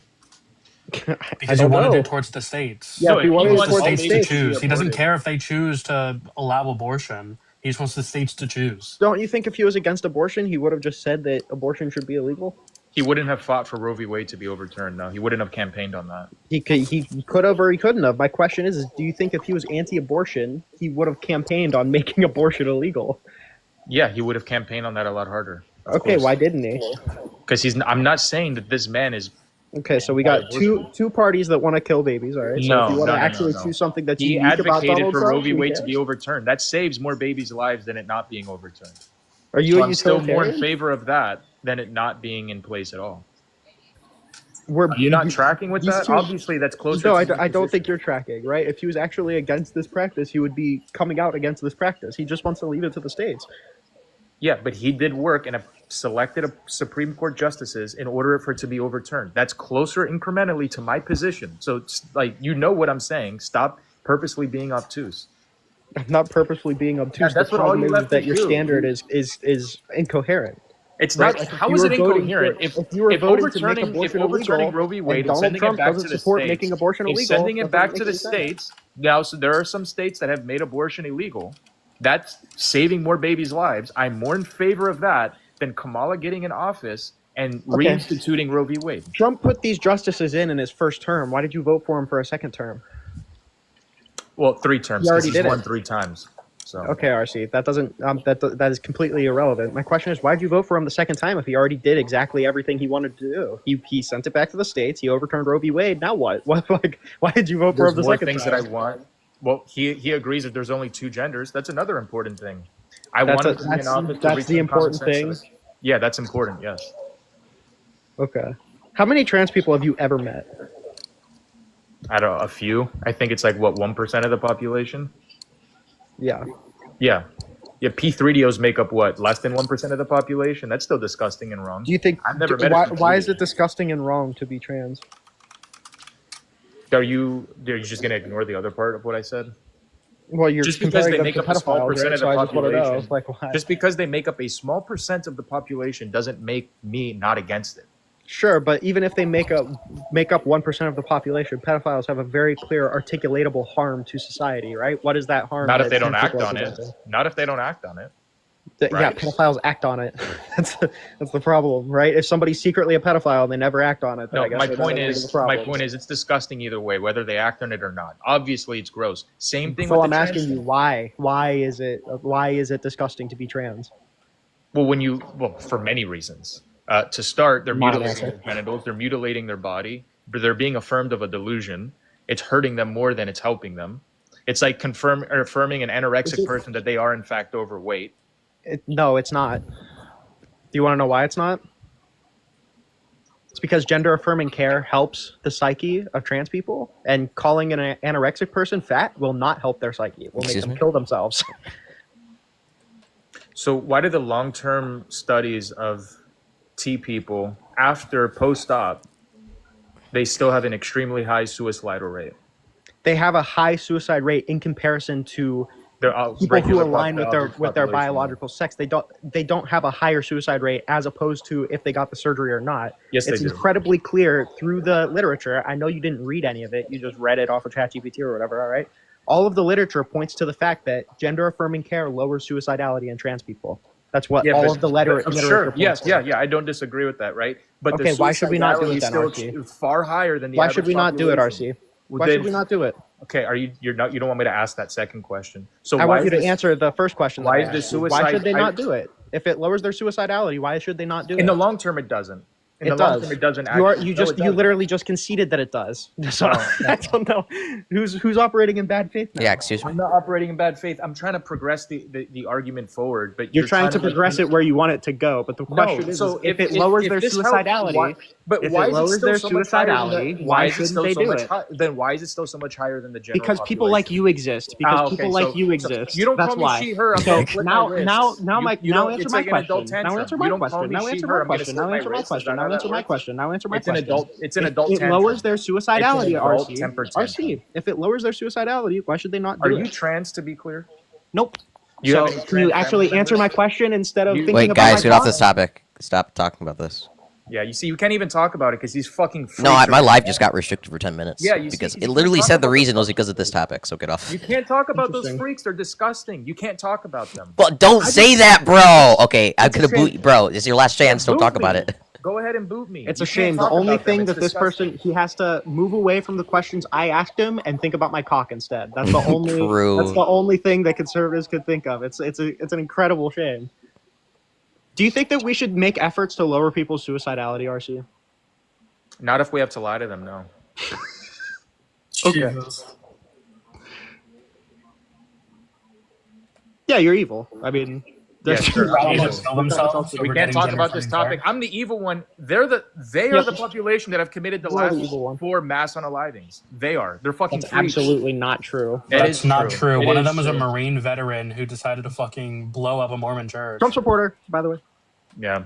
Because he wanted it towards the states. Yeah, if he wanted it wants the towards the states states, to choose. He doesn't care if they choose to allow abortion. He just wants the states to choose. Don't you think if he was against abortion, he would have just said that abortion should be illegal? He wouldn't have fought for Roe v. Wade to be overturned. No, he wouldn't have campaigned on that. He could have or he couldn't have. My question is do you think if he was anti-abortion, he would have campaigned on making abortion illegal? Yeah, he would have campaigned on that a lot harder. Okay, why didn't he? Because I'm not saying that this man is. Okay, so we got two parties that want to kill babies. All right. So if you want to actually choose something that's he unique about advocated Donald for Trump, Roe v. who Wade to cares? be overturned. That saves more babies' lives than it not being overturned. Are you So a I'm still more in utilitarian? favor of that than it not being in place at all. Are you not tracking with these that? two- Obviously, that's closer. No, to I don't think you're tracking, right? If he was actually against this practice, he would be coming out against this practice. He just wants to leave it to the states. Yeah, but he did work and selected a Supreme Court justices in order for it to be overturned. That's closer incrementally to my position. So, like, you know what I'm saying. Stop purposely being obtuse. I'm not purposely being obtuse. Yeah, that's the what all problem you is left that to your do. standard is incoherent. It's Right? not. Like, if How you is were it voting incoherent? for- If if you were if voting to make overturning abortion Roe v. illegal, Wade and and sending Donald Trump it back to doesn't the support states, making abortion if illegal, sending that it back doesn't to make the any sense. states now, so there are some states that have made abortion illegal. That's saving more babies' lives. I'm more in favor of that than Kamala getting in office and Okay. reinstituting Roe v. Wade. Trump put these justices in his first term. Why did you vote for him for a second term? Well, 3 terms He because already he's did won it. 3 times. So Okay, RC, that doesn't that is completely irrelevant. My question is, why did you vote for him the second time if he already did exactly everything he wanted to do? He sent it back to the states. He overturned Roe v. Wade. Now what? What like? Why did you vote for there's him the more second things time? that I want. Well, he agrees that there's only 2 genders. That's another important thing. I That's want a- him to be in that's- office. that's to the reach some common important sense thing? to it. Yeah, that's important. Yes. Okay. How many trans people have you ever met? I don't know, a few. I think it's like what 1% of the population. Yeah. Yeah. Yeah, P3DOs make up what, less than 1% of the population? That's still disgusting and wrong. Do you think? I've never met why, a why is it disgusting and wrong to be trans? Are you just gonna ignore the other part of what I said? Well, you're Just because comparing they them make to up a small pedophiles, percent right? of So the I just want to know, population, like, why? just because they make up a small percent of the population doesn't make me not against it. Sure, but even if they make up 1% of the population, pedophiles have a very clear, articulatable harm to society, right? What is that harm? Not if that they don't trans act people are on it. presenting? Not if they don't act on it. Yeah, Right. pedophiles act on it. that's the problem, right? If somebody's secretly a pedophile and they never act on it, then I No, guess my there's point nothing is, of a problem. it's disgusting either way, whether they act on it or not. Obviously, it's gross. Same thing So with I'm the trans asking you, why? Why is it disgusting to be trans? Well, for many reasons. To start, they're Not an mutilating answer. their genitals, they're mutilating their body, but they're being affirmed of a delusion. It's hurting them more than it's helping them. It's like affirming an anorexic person that they are in fact overweight. No, it's not. Do you want to know why it's not? It's because gender affirming care helps the psyche of trans people, and calling an anorexic person fat will not help their psyche. It will make Excuse them me? kill themselves. So why do the long-term studies of T people after post-op, they still have an extremely high suicidal rate? They have a high suicide rate in comparison to people who regular align with their population. biological sex. They don't have a higher suicide rate as opposed to if they got the surgery or not. Yes, It's they do. incredibly clear through the literature. I know you didn't read any of it. You just read it off of ChatGPT or whatever, all right? All of the literature points to the fact that gender affirming care lowers suicidality in trans people. That's what all of the literature Sure. points Yes. to. Yeah. I don't disagree with that. Right. But Okay, why should we not do suicidality it then, is RC? still far higher than the Why should average we not do it, population. RC? Why should we not do it? Okay. You don't want me to ask that second question? So I why want you is to this- answer the first question. that Why I is the asked you. Why suicide- should they not I- do it? If it lowers their suicidality, why should they not do it? In the long term, it doesn't. In It the long does. term, it doesn't. You Actually. you literally just conceded that it does. So I don't know who's operating in bad faith now. Yeah, excuse me. I'm not operating in bad faith. I'm trying to progress the argument forward, but You're trying to make progress me- it where you want it to go, but the question is if it lowers their this helps, suicidality, why- but if why it is lowers still their so much higher than suicidality, the- why is it shouldn't still they so do much it? Then why is it still so much higher than the general Because people population? like you exist. Because Okay, people so- like you so exist. you don't That's call me why. she, her. I'm Okay, gonna flip now my wrists. answer It's my like an adult question. Now tantrum. answer You my don't call question. me Now she, answer her. my I'm gonna question. slip Now my answer my wrists. Is question. that Now how that answer my works? question. Now answer my It's an question. adult. It's an adult It tantrum. lowers their suicidality, adult RC. temper tantrum. RC. If it lowers their suicidality, why should they not do Are it? you trans, to be clear? Nope. You So have any can you trans actually family answer my members? question instead of thinking Wait, about guys, my get off thoughts? this topic. Stop talking about this. Yeah, you see, you can't even talk about it because these fucking freaks No, are- my live just got restricted for 10 minutes. Yeah, you see, because you it can't literally talk said the about reason was because of this topic. So get off. You can't talk about those Interesting. freaks. They're disgusting. You can't talk about them. But don't I say just- that, bro. Okay, I'm It's a gonna boot shame. you, bro. It's your last chance. Don't Boot talk about me. it. Go ahead and boot me. It's You a shame. can't The talk only about them. thing It's that this disgusting. person, he has to move away from the questions I asked him and think about my cock instead. That's the only. True. That's the only thing that conservatives could think of. It's an incredible shame. Do you think that we should make efforts to lower people's suicidality, RC? Not if we have to lie to them, no. Okay. Yeah, you're evil. I mean, Yeah, that's sure. Probably I'm just evil. kill themselves We over can't getting talk gender about this affirming topic. care. I'm the evil one. They are the population that have committed the You're the last evil one. 4 mass unalivings. They are. They're fucking That's freaks. absolutely not true. It That's is not true. It One of is them was a true. Marine veteran who decided to fucking blow up a Mormon church. Trump supporter, by the way. Yeah.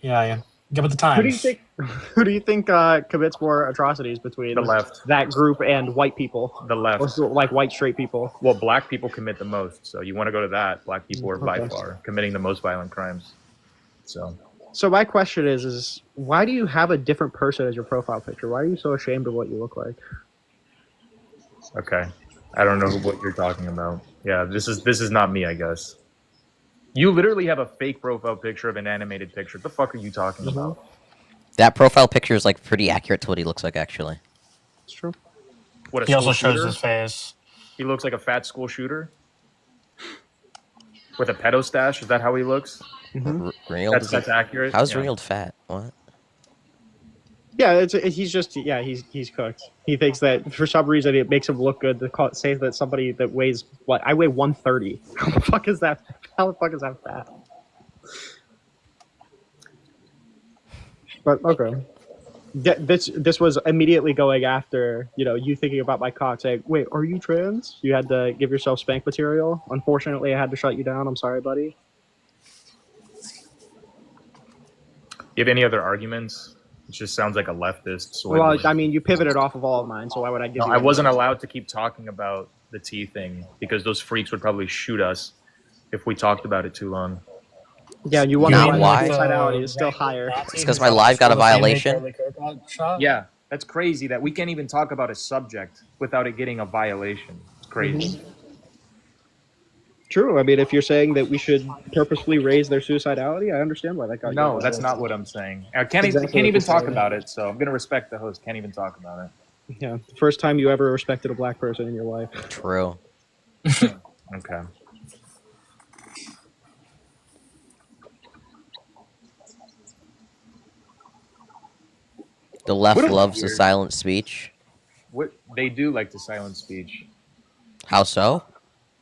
Yeah. Get with the Who do you times. think? Who do you think commits more atrocities between The left. that group and white people, The left. or so- like white straight people? Well, black people commit the most, so you want to go to that. Black people are by Okay. far committing the most violent crimes. So my question is why do you have a different person as your profile picture? Why are you so ashamed of what you look like? Okay. I don't know what you're talking about. Yeah, this is not me, I guess. You literally have a fake profile picture of an animated picture. What the fuck are you talking about? That profile picture is like pretty accurate to what he looks like, actually. It's true. What a He school also shows shooter? his face. He looks like a fat school shooter with a pedo stash. Is that how he looks? Rinyald, That's accurate. How's Yeah. Rinyald fat? What? Yeah, he's cooked. He thinks that for some reason it makes him look good to say that somebody that weighs what I weigh 130. How the fuck is that? How the fuck is that fat? But okay, this was immediately going after you thinking about my cock, saying, "Wait, are you trans?" You had to give yourself spank material. Unfortunately, I had to shut you down. I'm sorry, buddy. You have any other arguments? It just sounds like a leftist. Well, I mean, you pivoted off of all of mine, so why would I give No, you? I wasn't allowed to keep talking about the tea thing because those freaks would probably shoot us if we talked about it too long. Yeah, you want Not to why? suicidality is still higher. It's because my live got a violation. Yeah, that's crazy that we can't even talk about a subject without it getting a violation. It's crazy. True. I mean, if you're saying that we should purposefully raise their suicidality, I understand why that got you. No, that's not what I'm saying. I can't even talk about it, so I'm going to respect the host. Can't even talk about it. Yeah, the first time you ever respected a black person in your life. True. Okay. The left What a loves the weird- silent speech. What they do like the silent speech. How so?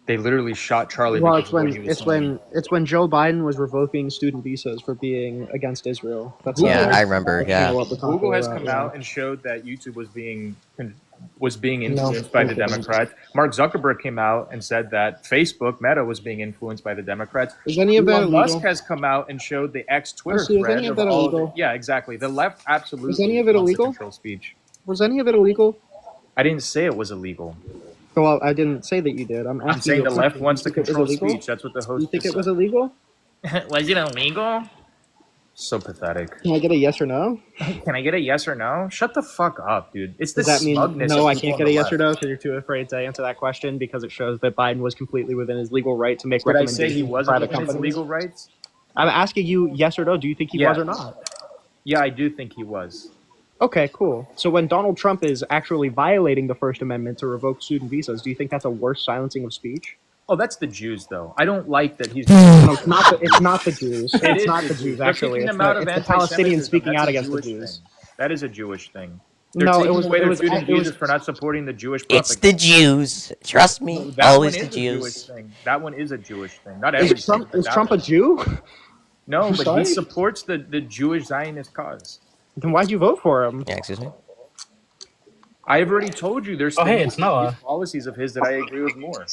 They literally shot Charlie. Well, because of what he was saying. it's when Joe Biden was revoking student visas for being against Israel. That's Yeah, I remember. Yeah. Google has come out and showed that YouTube was being influenced by the Democrats. Mark Zuckerberg came out and said that Facebook, Meta, was being influenced by the Democrats. Is any of that Elon Musk illegal? has come out and showed the Twitter Is any thread of of that all illegal? yeah, exactly. The left absolutely Is any of it wants to illegal? control speech. Was any of it illegal? I didn't say it was illegal. Well, I didn't say that you did. I'm asking I'm saying you a the left question. wants to You think it was control illegal? speech. That's what the host You think just it was said. illegal? Was it illegal? So pathetic. Can I get a yes or no? Can I get a yes or no? Shut the fuck up, dude. It's Does the that mean smugness no? of I people can't on get the a yes or left. no because you're too afraid to answer that question because it shows that Biden was completely within his legal right to make Did I recommendations. say he to wasn't private within his companies. legal rights? I'm asking you yes or no. Do you think he Yeah. was or not? Yeah, I do think he was. Okay, cool. So when Donald Trump is actually violating the First Amendment to revoke student visas, do you think that's a worse silencing of speech? Oh, that's the Jews, though. I don't like that he's. No, it's not. It's not the Jews. It It's is not the the Jews. Jews. They're Actually, kicking it's them out the of Palestinians anti-Semitism. speaking That's out a against the Jewish Jews. thing. That is a Jewish thing. They're No, taking away their student it was- visas for not supporting the Jewish It's propaganda. the Jews. Trust me. That Always one the is a Jewish Jews. thing. That one is a Jewish thing. Not everything. Is Trump, but is that Trump one. a Jew? No, I'm but sorry? he supports the Jewish Zionist cause. Then why'd you vote for him? Yeah, excuse me. I've already told you there's Oh, hey, things it's Noah. these policies of his that I agree with more.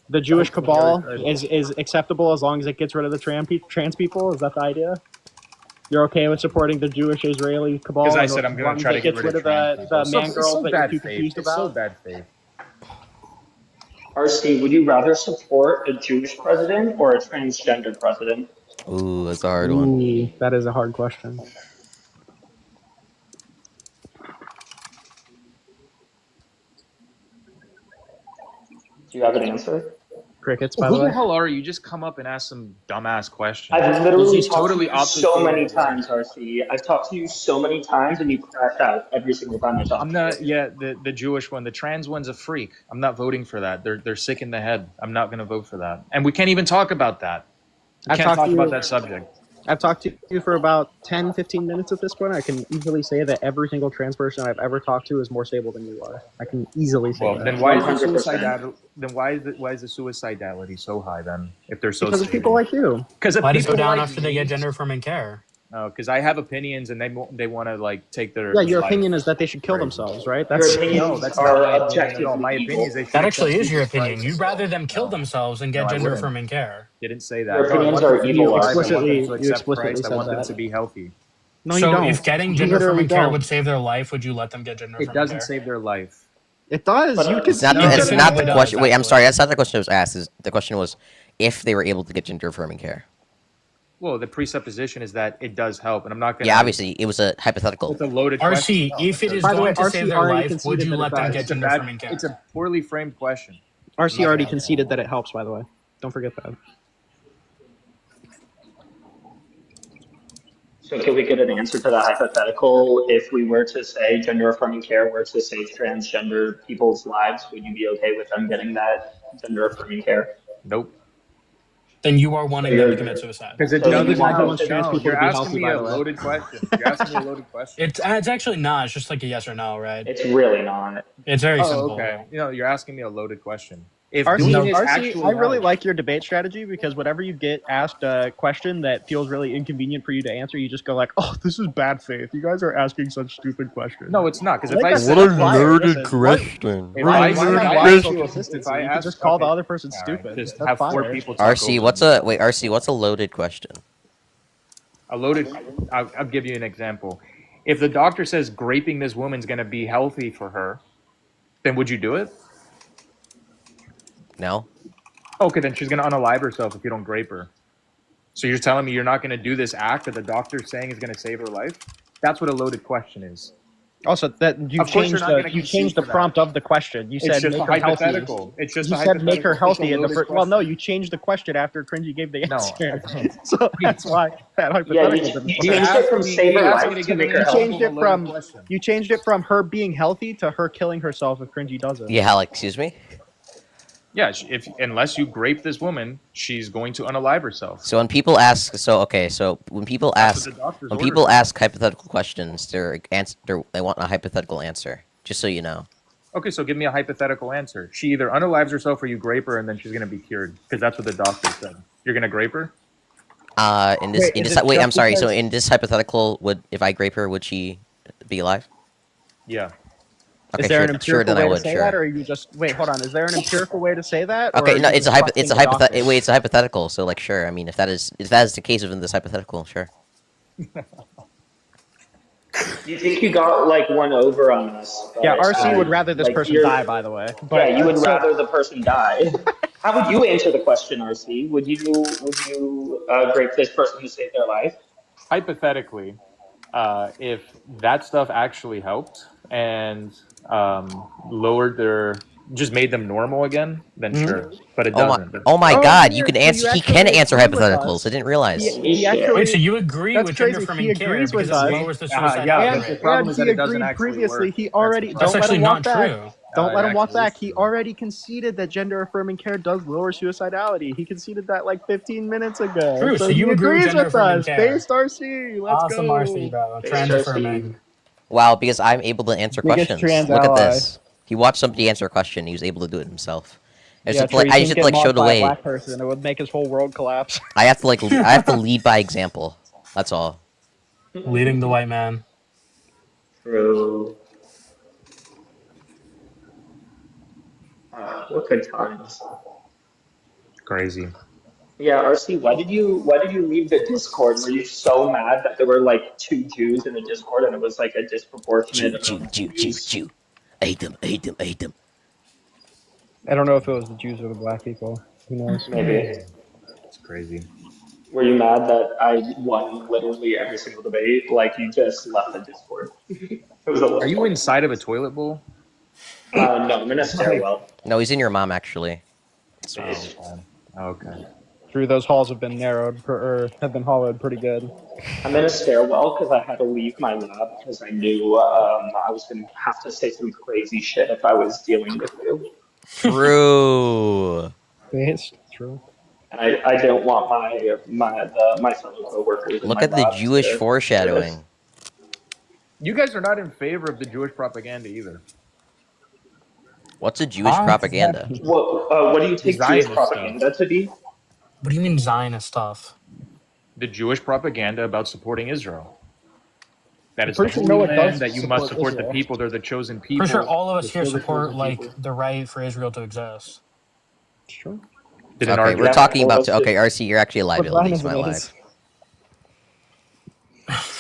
The Jewish cabal very good. is acceptable as long as it gets rid of the trans people. Is that the idea? You're okay with supporting the Jewish Israeli cabal? Because I and said the I'm going ones to try to that get gets rid of the trans people. man girls that you're too confused It's so about? bad faith. RC, would you rather support a Jewish president or a transgender president? Ooh, that's a hard one. Ooh, that is a hard question. Do you have an answer? Crickets, by Who the the way. hell are you? Just come up and ask some dumbass questions. I've literally He's talked totally to you opposite so of many what times, RC. I've talked to you so many times, and you crash out every single time I talk. I'm not. Yeah, the Jewish one, the trans one's a freak. I'm not voting for that. They're sick in the head. I'm not going to vote for that. And we can't even talk about that. We I've can't talked talk to about you- that subject. I've talked to you for about 10, 15 minutes at this point. I can easily say that every single trans person I've ever talked to is more stable than you are. I can easily say Well, that. then why is the 100%. suicidality? Then why is the suicidality so high? Then, if they're so Because of people like you. because of Why does it people go down like after they get me. gender affirming care? Oh, because I have opinions and they want to like take their Yeah, your life. opinion is that they should kill themselves, right? Your That's opinions No, that's are not my opinion at objectively all. My evil. opinion is they should That actually accept is your Jesus opinion. Christ. You'd rather them kill themselves and get No, I gender wouldn't. affirming care. Didn't say that. Your No, I opinions want are them to be evil, alive. I want them explicitly- to you accept explicitly Christ. I said want them that. to be healthy. No, you So don't. if getting You gender literally affirming care don't. would save their life, would you let them get gender It affirming doesn't care? save their life. It does. But, You could. It's not. No, It's it not the does, question. Wait, I'm actually. sorry. That's not the question that was asked. The question was if they were able to get gender affirming care. Well, the presupposition is that it does help, and I'm not gonna. Yeah, obviously, it was a hypothetical. It's a loaded RC, question. if it is By the way, going to RC save their already life, would conceded you that let it them does. get It's a gender bad. affirming care? It's a poorly framed question. RC already conceded that it helps, by the way. Don't forget that. So can we get an answer to that hypothetical? If we were to say gender affirming care were to save transgender people's lives, would you be okay with them getting that gender affirming care? Nope. Then you are wanting them to commit suicide. Because it So doesn't. you want wants trans people You're to be asking healthy, me by a the way. loaded question. You're asking me a loaded question. It's actually not. It's just like a yes or no, right? It's really not. It's very Oh, simple. okay. You know, you're asking me a loaded question. If RC, doing it RC, actually I really helps- like your debate strategy because whenever you get asked a question that feels really inconvenient for you to answer, you just go like, "Oh, this is bad faith. You guys are asking such stupid questions." No, it's not. Because if Like I that said sounds fire. Listen, question. If Why I not said- why if social I consistency? You asked- could just call the okay. other person All right, stupid. just That's have four fire. people talk RC, over what's me. what's a loaded question? A loaded. I'll give you an example. If the doctor says graping this woman's going to be healthy for her, then would you do it? No. Okay, then she's going to unalive herself if you don't grape her. So you're telling me you're not going to do this act that the doctor's saying is going to save her life? That's what a loaded question is. Also, that you Of course changed you're not gonna you concede changed the for that. prompt of the question. You It's said just make a her healthy. hypothetical. It's just you a said make her hypothetical. healthy It's a in the loaded first. Well, no, question. you changed the question after Cringy gave the No, answer. I didn't. So that's why that Yeah, hypothetical. you didn't changed work. it from save her life to make her You healthy. changed it from you changed it from her being healthy to her killing herself if Cringy doesn't. Yeah, like, excuse me. Yeah, if unless you grape this woman, she's going to unalive herself. So when people ask, so when people That's ask, what the doctor's when orders people are. ask hypothetical questions, they want a hypothetical answer. Just so you know. Okay, so give me a hypothetical answer. She either unalives herself or you grape her, and then she's gonna be cured. Because that's what the doctor said. You're gonna grape her? I'm sorry. So in this hypothetical, if I grape her, would she be alive? Yeah. Okay, Is there an sure. empirical Then I way would. to say Sure. that, or are you just wait? Hold on. Is there an empirical way to say that? or Okay, are no, you it's a just trusting the doctor? hypothetical. Wait, it's a hypothetical. So like, sure. I mean, if that is the case within this hypothetical, sure. You think you got like one over on us? Yeah, but, RC would rather this like, person you're- die. By the way, Yeah, you would so- rather the person die. How would you answer the question, RC? Would you grape this person to save their life? Hypothetically, if that stuff actually helped and lowered just made them normal again, then sure. But it doesn't. Oh my Oh, God! weird. You can So answer. you He can actually answer agree with hypotheticals. us. I didn't realize. He actually, Wait, so you agree that's with crazy. gender He affirming care agrees because with it us. lowers the Yeah, suicide yeah, rate? but the problem is he that it doesn't agreed actually previously. work. He already That's don't let actually him not walk back. true. Don't let him walk actually is back. He already conceded that gender affirming care does lower suicidality. He conceded that like 15 minutes ago. True, so he you agree with agrees gender with affirming us. care. Based RC. Let's Awesome, go. RC, bro. Trans affirming. Wow, because I'm able to answer Biggest questions. trans Look ally. at this. He watched somebody answer a question. He was able to do it himself. I just Yeah, have to, like, true. I He just can have to get show mobbed the by a way. black person. It would make his whole world collapse. I have to lead by example. That's all. Leading the white man. True. What good times. Crazy. Yeah, RC, why did you leave the Discord? Were you so mad that there were like 2 Jews in the Discord and it was like a disproportionate Jew. I hate them. I don't know if it was the Jews or the black people. Who knows? Maybe. It's crazy. Were you mad that I won literally every single debate? Like you just left the Discord. It was a little Are you inside of a toilet bowl? No, I'm in a stairwell. No, he's in your mom actually. Okay. Drew, those halls have been have been hollowed pretty good. I'm in a stairwell because I had to leave my lab because I knew I was going to have to say some crazy shit if I was dealing with you. True. Based. True. And I don't want my fellow coworkers. in Look my at the lab Jewish to- foreshadowing. You guys are not in favor of the Jewish propaganda either. What's a Jewish propaganda? What do you take Jewish Zionist propaganda to be? What do you mean Zionist stuff? The Jewish propaganda about supporting Israel. That it's pretty the sure holy no, it land, does that you must support support the Israel. people. They're the chosen people. Pretty sure all of us the here children support chosen like people. the right for Israel to exist. True. Didn't Okay, argue we're that. talking Well, about. let's Okay, RC, you're actually a liability to my Zionism life. is.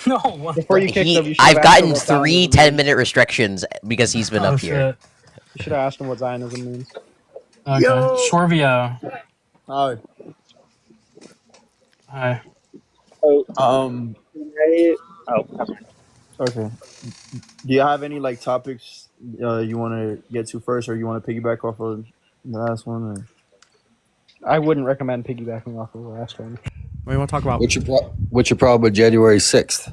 No, what? Before you kick them, you should I've have asked him gotten what 3 Zionism 10-minute restrictions because he's been Oh, up here. shit. You should have asked him what Zionism means. Okay. Sorvio. Oh, Hi. Oh, never mind. Okay. Do you have any like topics you want to get to first, or you want to piggyback off of the last one? Or? I wouldn't recommend piggybacking off of the last one. What do you want to talk about? What's your problem with January 6th?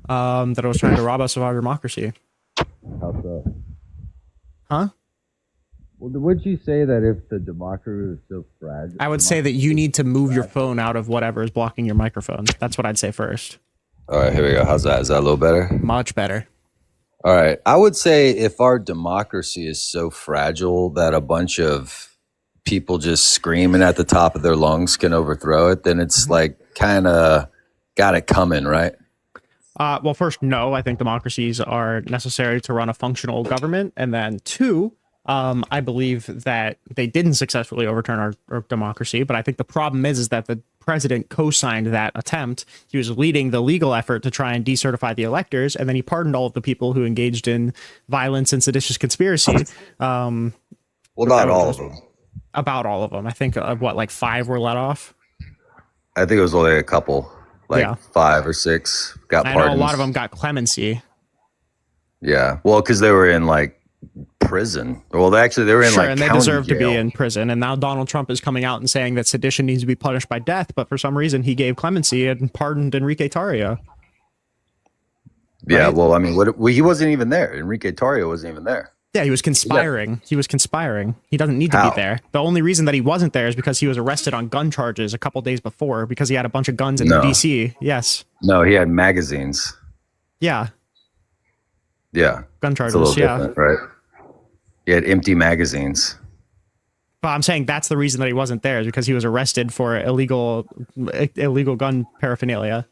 That I was trying to rob us of our democracy. How so? Huh? Well, would you say that if the democracy is so fragile? I would say that you need to move your phone out of whatever is blocking your microphone. That's what I'd say first. All right, here we go. How's that? Is that a little better? Much better. All right. I would say if our democracy is so fragile that a bunch of people just screaming at the top of their lungs can overthrow it, then it's like kind of got it coming, right? Well, first, no, I think democracies are necessary to run a functional government. And then two, I believe that they didn't successfully overturn our democracy. But I think the problem is that the president co-signed that attempt. He was leading the legal effort to try and decertify the electors. And then he pardoned all of the people who engaged in violence and seditious conspiracy. Well, not all of them. About all of them. I think, like 5 were let off? I think it was only a couple, like 5 or 6 got I pardons. know a lot of them got clemency. Yeah. Well, because they were in like prison. Well, they were in Sure, like and they county deserve to be jail. in prison. And now Donald Trump is coming out and saying that sedition needs to be punished by death. But for some reason, he gave clemency and pardoned Enrique Tarrio. Yeah. Well, I mean, he wasn't even there. Enrique Tarrio wasn't even there. Yeah, he was conspiring. He was conspiring. He doesn't need to be there. The only reason that he wasn't there is because he was arrested on gun charges a couple days before because he had a bunch of guns in DC. Yes. No, he had magazines. Yeah. Yeah. Gun It's charges. a little Yeah. different, right? He had empty magazines. But I'm saying that's the reason that he wasn't there is because he was arrested for illegal gun paraphernalia.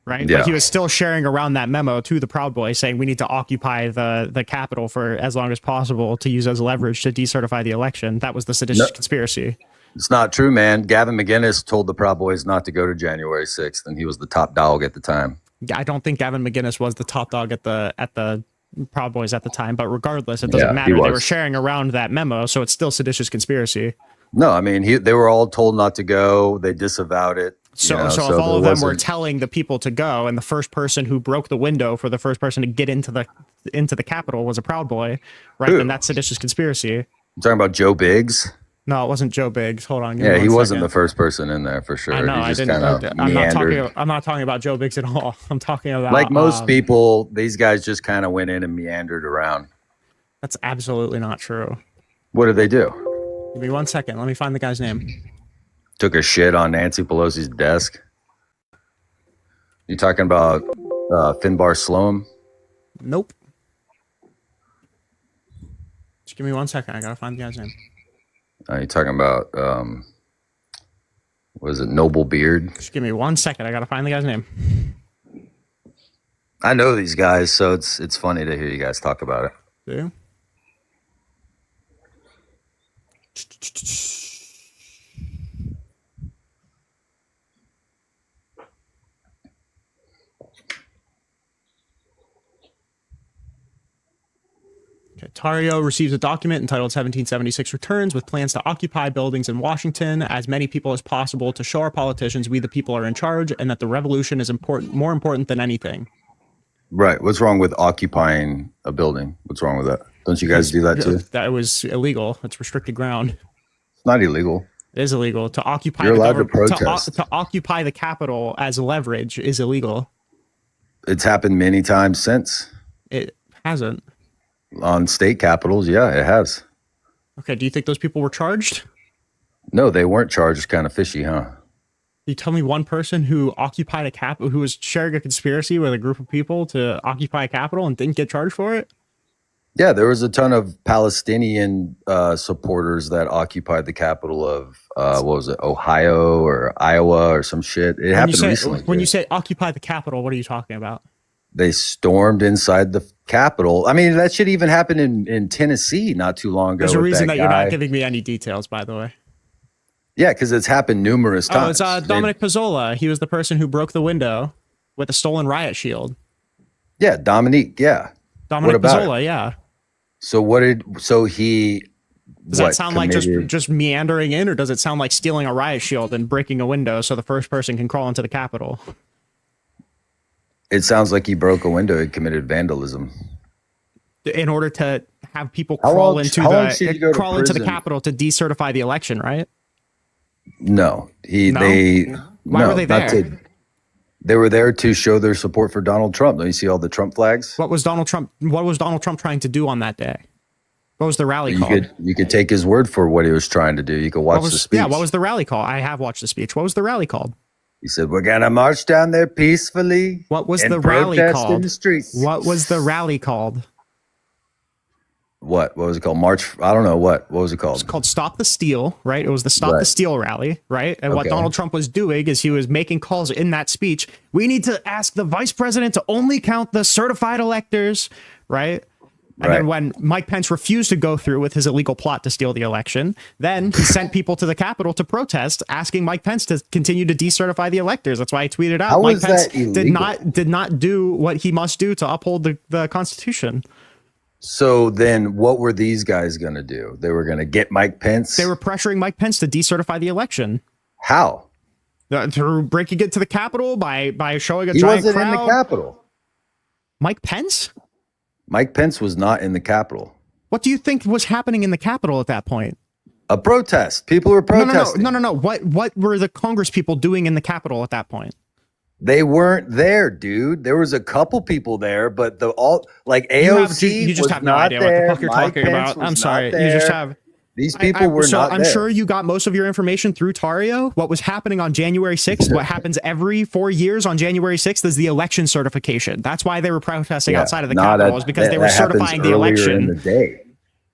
Right. Yeah. But he was still sharing around that memo to the Proud Boys saying we need to occupy the Capitol for as long as possible to use as leverage to decertify the election. That was the seditious conspiracy. It's not true, man. Gavin McInnes told the Proud Boys not to go to January 6th, and he was the top dog at the time. I don't think Gavin McInnes was the top dog at the Proud Boys at the time, but regardless, it doesn't matter. They were sharing around that memo, so it's still seditious conspiracy. No, I mean, they were all told not to go. They disavowed it. So if all of them were telling the people to go, and the first person who broke the window for the first person to get into the Capitol was a Proud Boy, right? Who? Then that's seditious conspiracy. I'm talking about Joe Biggs. No, it wasn't Joe Biggs. Hold on. Yeah, he wasn't the first person in there for sure. I know. He just I'm not talking about Joe Biggs at all. I'm talking about like most people. These guys just kind of went in and meandered around. That's absolutely not true. What did they do? Give me 1 second. Let me find the guy's name. Took a shit on Nancy Pelosi's desk. You talking about Finbar Sloan? Nope. Just give me 1 second. I gotta find the guy's name. You talking about was it Noble Beard? Just give me 1 second. I gotta find the guy's name. I know these guys, so it's funny to hear you guys talk about it. Do you? Okay. Tarrio receives a document entitled 1776 Returns with plans to occupy buildings in Washington, as many people as possible, to show our politicians we the people are in charge and that the revolution is more important than anything. Right. What's wrong with occupying a building? What's wrong with that? Don't you guys do that too? That was illegal. It's restricted ground. It's not illegal. It is illegal to occupy. You're the allowed to government- protest. To occupy the Capitol as leverage is illegal. It's happened many times since. It hasn't. On state capitals, yeah, it has. Okay. Do you think those people were charged? No, they weren't charged. Kind of fishy, huh? You tell me one person who occupied a cap, who was sharing a conspiracy with a group of people to occupy a capital and didn't get charged for it? Yeah, there was a ton of Palestinian supporters that occupied the capital of what was it, Ohio or Iowa or some shit. It happened recently. When you say occupy the capital, what are you talking about? They stormed inside the Capitol. I mean, that shit even happened in Tennessee not too long ago. There's a with reason that you're guy. not giving me any details, by the way. Yeah, because it's happened numerous times. Oh, it's Dominic Pizzola. He was the person who broke the window with a stolen riot shield. Yeah, Dominique. Yeah, Dominic What about Pizzola. it? Yeah. So he. Does that sound like just meandering in, or does it sound like stealing a riot shield and breaking a window so the first person can crawl into the Capitol? It sounds like he broke a window and committed vandalism. In order to have people How crawl long- into how long should you go to crawl into the prison? Capitol to decertify the election, right? No, No? Why were they not there? they were there to show their support for Donald Trump. Don't you see all the Trump flags? What was Donald Trump trying to do on that day? What was the rally You called? could take his word for what he was trying to do. You could watch the speech. Yeah, what was the rally called? I have watched the speech. What was the rally called? He said, "We're gonna march down there peacefully." What was and the rally protest called? in the streets. What was the rally called? What was it called? March? I don't know what. What was it called? It's called Stop the Steal, right? It was the Stop the Right. Steal rally, right? And what Okay. Donald Trump was doing is he was making calls in that speech. We need to ask the vice president to only count the certified electors, right? And Right. then when Mike Pence refused to go through with his illegal plot to steal the election, then he sent people to the Capitol to protest, asking Mike Pence to continue to decertify the electors. That's why he tweeted out How Mike is Pence that illegal? did not do what he must do to uphold the Constitution. So then, what were these guys gonna do? They were gonna get Mike Pence. They were pressuring Mike Pence to decertify the election. How? Through breaking into the Capitol by showing a He giant wasn't crowd. in the Capitol. Mike Pence? Mike Pence was not in the Capitol. What do you think was happening in the Capitol at that point? A protest. People were protesting. No. What were the Congress people doing in the Capitol at that point? They weren't there, dude. There was a couple people there, but AOC You just was have no not idea there. what the fuck you're Mike talking Pence about. was I'm sorry. not You just there. have These people were so not I'm there. sure you got most of your information through Tario. What was happening on January 6th, what happens every 4 years on January 6th is the election certification. That's why they were protesting outside of the Capitol, is because they were certifying the election. In the day.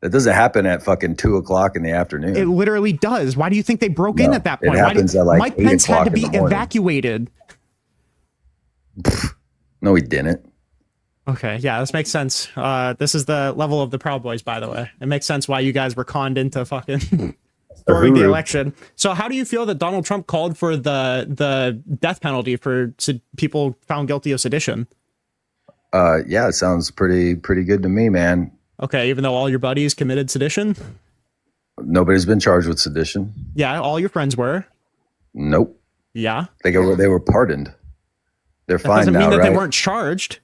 That doesn't happen at fucking 2:00 in the afternoon. It literally does. Why do you think they broke in No, at that it point? happens at like Mike 8 Pence had to o'clock in be the morning. evacuated. No, he didn't. Okay, yeah, this makes sense. This is the level of the Proud Boys, by the way. It makes sense why you guys were conned into fucking throwing the election. So how do you feel that Donald Trump called for the death penalty for people found guilty of sedition? Yeah, it sounds pretty good to me, man. Okay, even though all your buddies committed sedition? Nobody's been charged with sedition. Yeah, all your friends were. Nope. Yeah. They were pardoned. They're That fine doesn't now, mean that right? they weren't charged.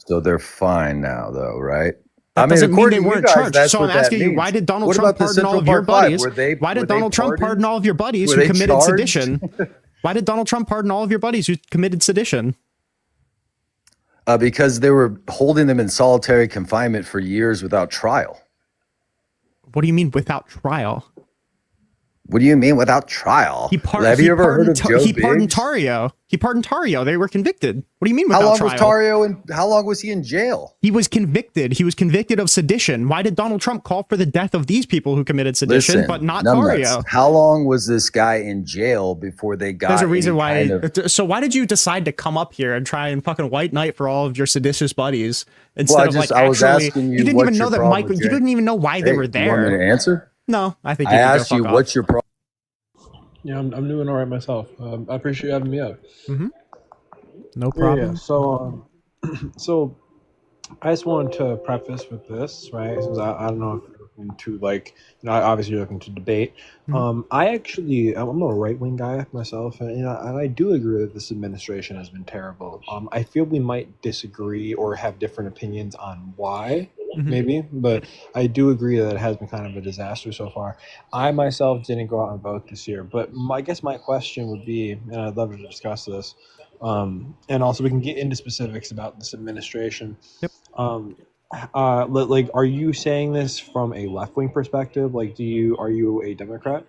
So they're fine now, though, right? That doesn't mean they according to you weren't guys, charged. that's So I'm what that asking you, means. why did Donald What Trump about the pardon all Central of your Park Five? buddies? Were Why did they Donald Trump pardoned? pardon all of your buddies Were who they committed charged? sedition? Why did Donald Trump pardon all of your buddies who committed sedition? Because they were holding them in solitary confinement for years without trial. What do you mean without trial? What do you mean without trial? Have He you ever heard of pardoned Joe He pardoned Biggs? Tario. He pardoned Tario. They were convicted. What do you mean without How long trial? was Tario and how long was he in jail? He was convicted. He was convicted of sedition. Why did Donald Trump call for the death of these people who committed sedition, Listen, but not numbnuts, Tario? how long was this guy in jail before they got There's a reason any why. kind of- So why did you decide to come up here and try and fucking white knight for all of your seditious buddies instead Well, of like I was actually? asking you didn't what's even know your that problem Mike. with You Jay? didn't even know why they Hey, were you want me there. to answer? No, I think I you can go asked you fuck what's off. your problem. Yeah, I'm doing all right myself. I appreciate you having me up. No Yeah, problem. So, so I just wanted to preface with this, right? Since I don't know if you're looking to obviously you're looking to debate. I actually I'm a right wing guy myself, and I do agree that this administration has been terrible. I feel we might disagree or have different opinions on why. Maybe, but I do agree that it has been kind of a disaster so far. I myself didn't go out and vote this year, but I guess my question would be, and I'd love to discuss this, and also we can get into specifics about this administration. Yep. Are you saying this from a left wing perspective? Are you a Democrat?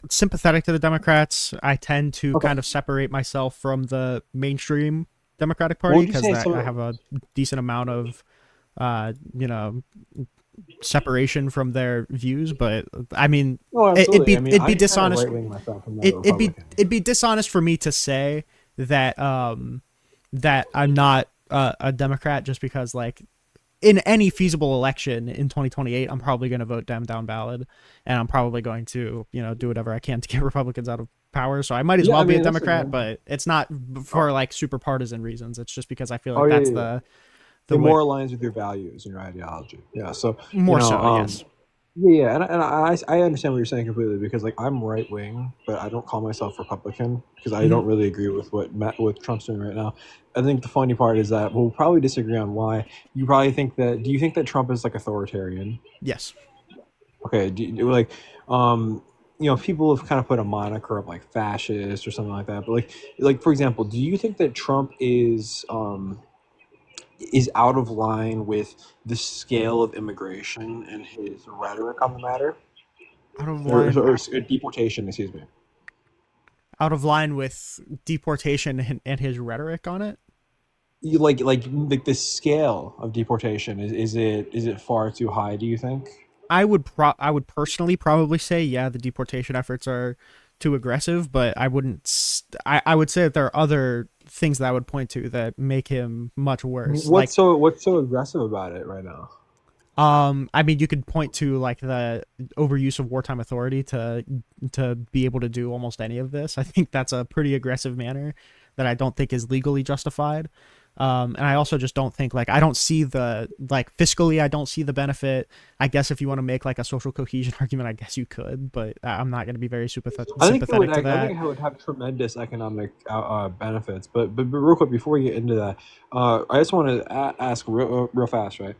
Sympathetic to the Democrats. I tend to kind of separate myself from the mainstream Democratic Party Would you because say I have a decent amount of separation from their views, but I mean, Oh, it'd absolutely. be I mean, it'd be I'm kinda dishonest. right-wing myself, I'm not a Republican. It'd be dishonest for me to say that that I'm not a Democrat just because like in any feasible election in 2028, I'm probably going to vote Dem down ballot, and I'm probably going to do whatever I can to get Republicans out of power. So I might as well be a Democrat, but it's not for like super partisan reasons. It's just because I feel like that's the it way. more aligns with your values and your ideology. Yeah. So More so, yes. Yeah, and I understand what you're saying completely because like I'm right wing, but I don't call myself Republican because I don't really agree with what Trump's doing right now. I think the funny part is that we'll probably disagree on why. You probably think that. Do you think that Trump is like authoritarian? Yes. Okay. Like, um, people have kind of put a moniker of like fascist or something like that. But like for example, do you think that Trump is out of line with the scale of immigration and his rhetoric on the matter? Out of Or, line. or deportation, excuse me. Out of line with deportation and his rhetoric on it. You like the scale of deportation is it far too high? Do you think? I would personally probably say the deportation efforts are too aggressive, but I wouldn't. I would say that there are other things that I would point to that make him much worse. What's so aggressive about it right now? I mean, you could point to like the overuse of wartime authority to be able to do almost any of this. I think that's a pretty aggressive manner that I don't think is legally justified. And I also just don't think I don't see the fiscally, I don't see the benefit. I guess if you want to make like a social cohesion argument, I guess you could, but I'm not going to be very sympathetic to that. I think it would have tremendous economic benefits. But real quick before we get into that, I just want to ask real fast, right?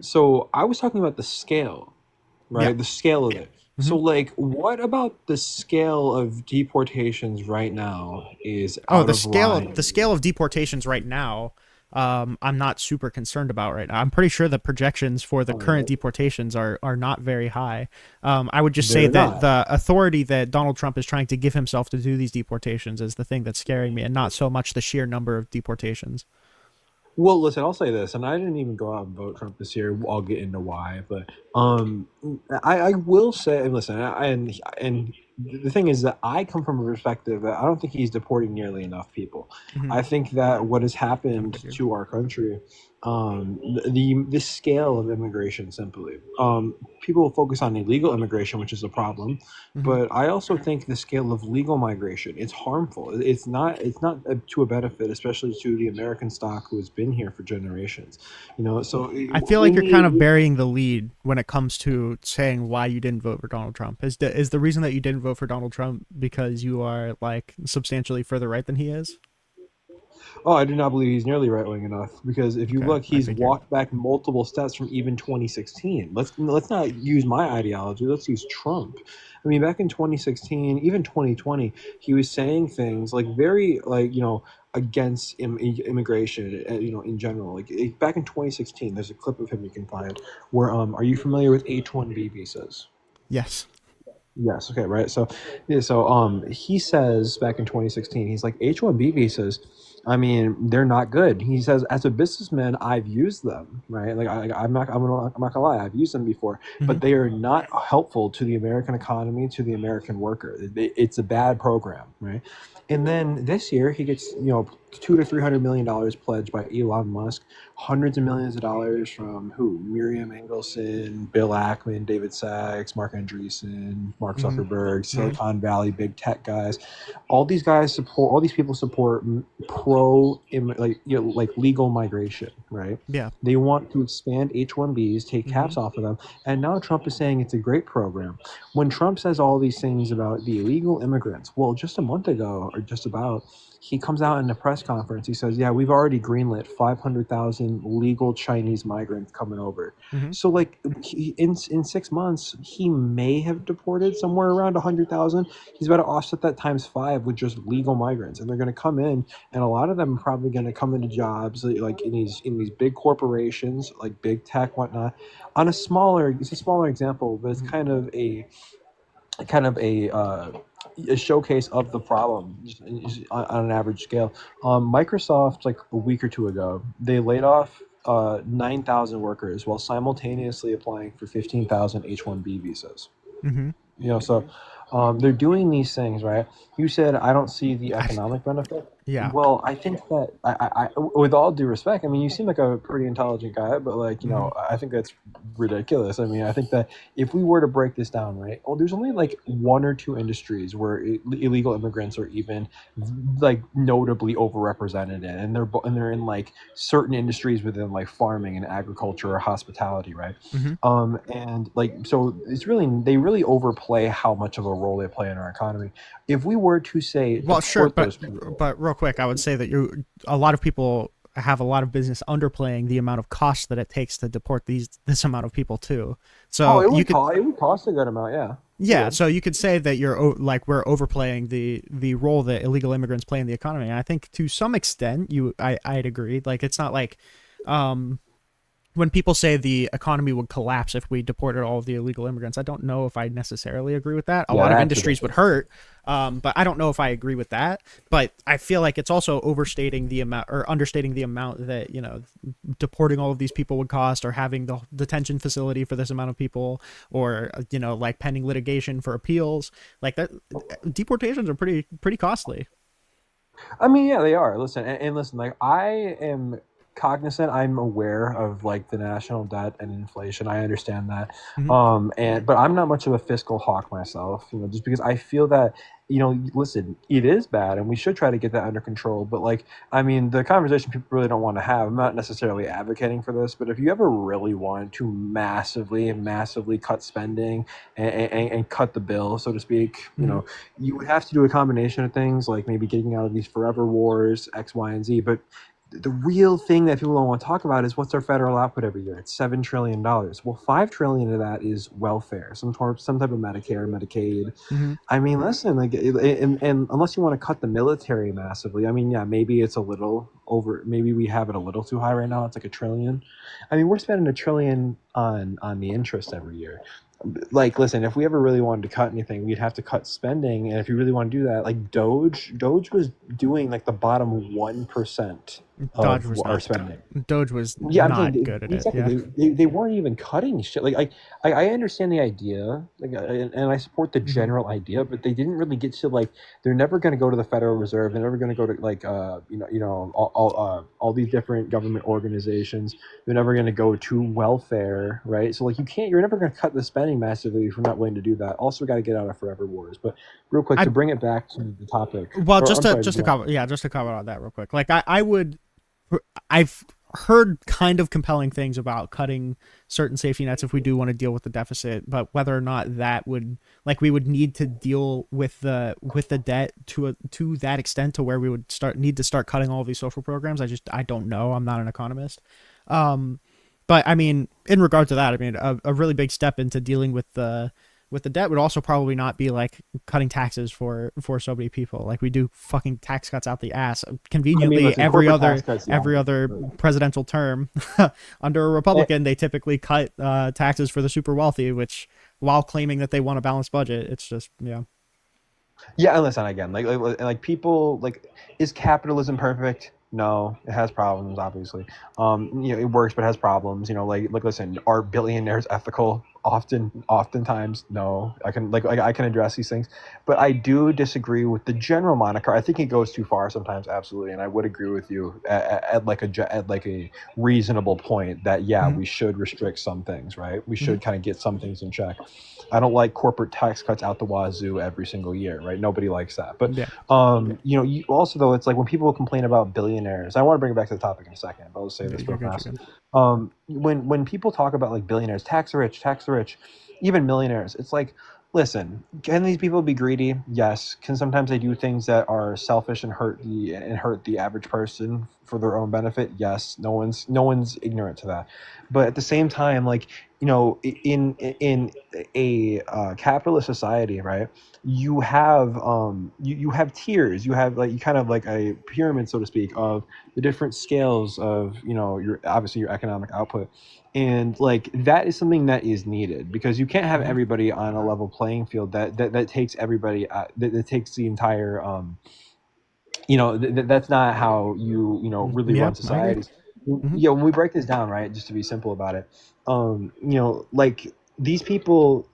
So I was talking about the scale, right? Yeah. The scale of it. So what about the scale of deportations right now is out of line? The scale of deportations right now, I'm not super concerned about right now. I'm pretty sure the projections for the current deportations are not very high. I would just say that the authority that Donald Trump is trying to give himself to do these deportations is the thing that's scaring me, and not so much the sheer number of deportations. Well, listen, I'll say this, and I didn't even go out and vote Trump this year. I'll get into why, but I will say, and listen, and the thing is that I come from a perspective that I don't think he's deporting nearly enough people. I think that what has happened to our country, the scale of immigration, simply, people focus on illegal immigration, which is a problem, but I also think the scale of legal migration, it's harmful. It's not to a benefit, especially to the American stock who has been here for generations. So I feel like you're kind of burying the lead when it comes to saying why you didn't vote for Donald Trump. Is the reason that you didn't vote for Donald Trump because you are like substantially further right than he is? Oh, I do not believe he's nearly right wing enough because if you look, he's walked back multiple steps from even 2016. Let's not use my ideology. Let's use Trump. I mean, back in 2016, even 2020, he was saying things very against immigration, in general. Like back in 2016, there's a clip of him you can find where are you familiar with H-1B visas? Yes. Yes. Okay. Right. So, yeah. So, he says back in 2016, he's like H-1B visas. I mean, they're not good. He says, as a businessman, I've used them. Right. Like, I'm not gonna lie. I've used them before, but they are not helpful to the American economy, to the American worker. It's a bad program. Right. And then this year, he gets $200 to $300 million pledged by Elon Musk, hundreds of millions of dollars from who? Miriam Engelson, Bill Ackman, David Sachs, Mark Andreessen, Mark Zuckerberg, Silicon Valley, big tech guys. All these people support legal migration, right? Yeah. They want to expand H-1Bs, take caps off of them, and now Trump is saying it's a great program. When Trump says all these things about the illegal immigrants, well, just a month ago, or just about, he comes out in a press conference. He says, yeah, we've already greenlit 500,000 legal Chinese migrants coming over. So in 6 months, he may have deported somewhere around 100,000. He's about to offset that times 5 with just legal migrants. And they're going to come in, and a lot of them are probably going to come into jobs like in these big corporations, like big tech, whatnot. It's a smaller example, but it's kind of a showcase of the problem on an average scale. Microsoft, like a week or two ago, they laid off 9,000 workers while simultaneously applying for 15,000 H-1B visas. So they're doing these things, right? You said I don't see the economic benefit. Yeah. Well, I think that with all due respect, I mean, you seem like a pretty intelligent guy, but like, you know, I think that's ridiculous. I mean, I think that if we were to break this down, right? Well, there's only like one or two industries where illegal immigrants are even like notably overrepresented in, and they're in like certain industries within like farming and agriculture or hospitality, right? And like, so it's really, they really overplay how much of a role they play in our economy. If we were to say Well, sure, deport those people, but real quick, I would say that a lot of people have a lot of business underplaying the amount of cost that it takes to deport this amount of people too. So it would cost a good amount, yeah. Yeah, so you could say that we're overplaying the role that illegal immigrants play in the economy. And I think to some extent, I'd agree. Like, it's not like, when people say the economy would collapse if we deported all of the illegal immigrants, I don't know if I necessarily agree with that. A lot of industries would hurt, but I don't know if I agree with that. But I feel like it's also overstating the amount or understating the amount that, you know, deporting all of these people would cost, or having the detention facility for this amount of people, or, you know, like pending litigation for appeals. Like that, deportations are pretty costly. I mean, yeah, they are. Listen, and listen, like, I am cognizant, I'm aware of like the national debt and inflation. I understand that. But I'm not much of a fiscal hawk myself, you know, just because I feel that, you know, listen, it is bad and we should try to get that under control. But like, I mean, the conversation people really don't want to have, I'm not necessarily advocating for this, but if you ever really want to massively cut spending and cut the bill, so to speak, you know, you would have to do a combination of things, like maybe getting out of these forever wars, X, Y, and Z. But the real thing that people don't want to talk about is what's our federal output every year. It's $7 trillion. Well, $5 trillion of that is welfare, some type of Medicare, Medicaid. I mean, listen, like, and unless you want to cut the military massively, I mean, yeah, maybe it's a little over. Maybe we have it a little too high right now. It's like $1 trillion. I mean, we're spending $1 trillion on the interest every year. Like, listen, if we ever really wanted to cut anything, we'd have to cut spending. And if you really want to do that, like Doge was doing like the bottom 1% of our spending. Doge was Yeah, not good at it. Yeah. They weren't even cutting shit. Like, I understand the idea, like, and I support the general idea, but they didn't really get to, like, they're never going to go to the Federal Reserve. They're never going to go to, like, all these different government organizations. They're never going to go to welfare, right? So like, you're never going to cut the spending massively if we're not willing to do that. Also, we got to get out of forever wars. But real quick, to bring it back to the topic. Well, just to comment on that real quick. Like, I've heard kind of compelling things about cutting certain safety nets if we do want to deal with the deficit, but whether or not that would, like, we would need to deal with the debt to that extent to where we would need to start cutting all of these social programs. I don't know. I'm not an economist. But I mean, in regard to that, I mean, a really big step into dealing with the debt would also probably not be like cutting taxes for so many people. Like, we do fucking tax cuts out the ass conveniently. Listen, every other cuts, presidential term under a Republican, they typically cut taxes for the super wealthy, which, while claiming that they want a balanced budget, it's just, yeah. Yeah, and listen, again, like people, like, is capitalism perfect? No, it has problems, obviously. You know, it works, but it has problems. You know, like listen, are billionaires ethical? Oftentimes, no. I can address these things, but I do disagree with the general moniker. I think it goes too far sometimes, absolutely, and I would agree with you at a reasonable point that we should restrict some things, right? We should kind of get some things in check. I don't like corporate tax cuts out the wazoo every single year, right? Nobody likes that. But you know, you also, though, it's like when people complain about billionaires. I want to bring it back to the topic in a second, but I'll say this real fast. When people talk about like billionaires, tax rich, even millionaires, it's like, listen, can these people be greedy? Yes. Can sometimes they do things that are selfish and hurt the average person for their own benefit? Yes. No one's ignorant to that. But at the same time, like, you know, in a capitalist society, right? You have you have tiers. You have, like, you kind of like a pyramid, so to speak, of the different scales of, you know, your economic output. And like, that is something that is needed, because you can't have everybody on a level playing field. That takes everybody. That takes the entire. You know, that's not how you know really run societies. Yeah, when we break this down, right, just to be simple about it, you know, like, these people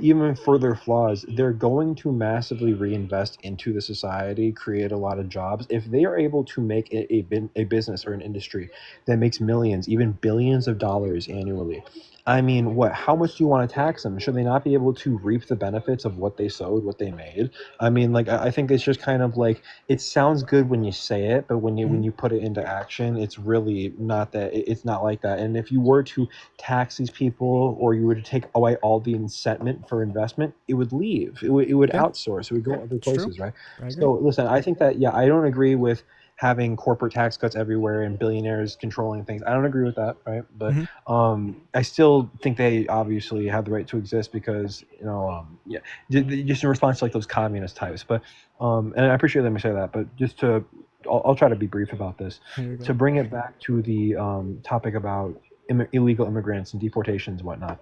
even further flaws, they're going to massively reinvest into the society, create a lot of jobs. If they are able to make a business or an industry that makes millions, even billions of dollars annually, I mean, what? How much do you want to tax them? Should they not be able to reap the benefits of what they sowed, what they made? I mean, like, I think it's just kind of like, it sounds good when you say it, but when you put it into action, it's really not that. It's not like that. And if you were to tax these people, or you were to take away all the incentive for investment, it would leave. It would outsource. It would go other It's true. places, right? I agree. So listen, I think that I don't agree with having corporate tax cuts everywhere and billionaires controlling things. I don't agree with that, right? But I still think they obviously have the right to exist because just in response to like those communist types. But and I appreciate them to say that. But just to, I'll try to be brief about this. There you go. To bring it back to the topic about illegal immigrants and deportations and whatnot.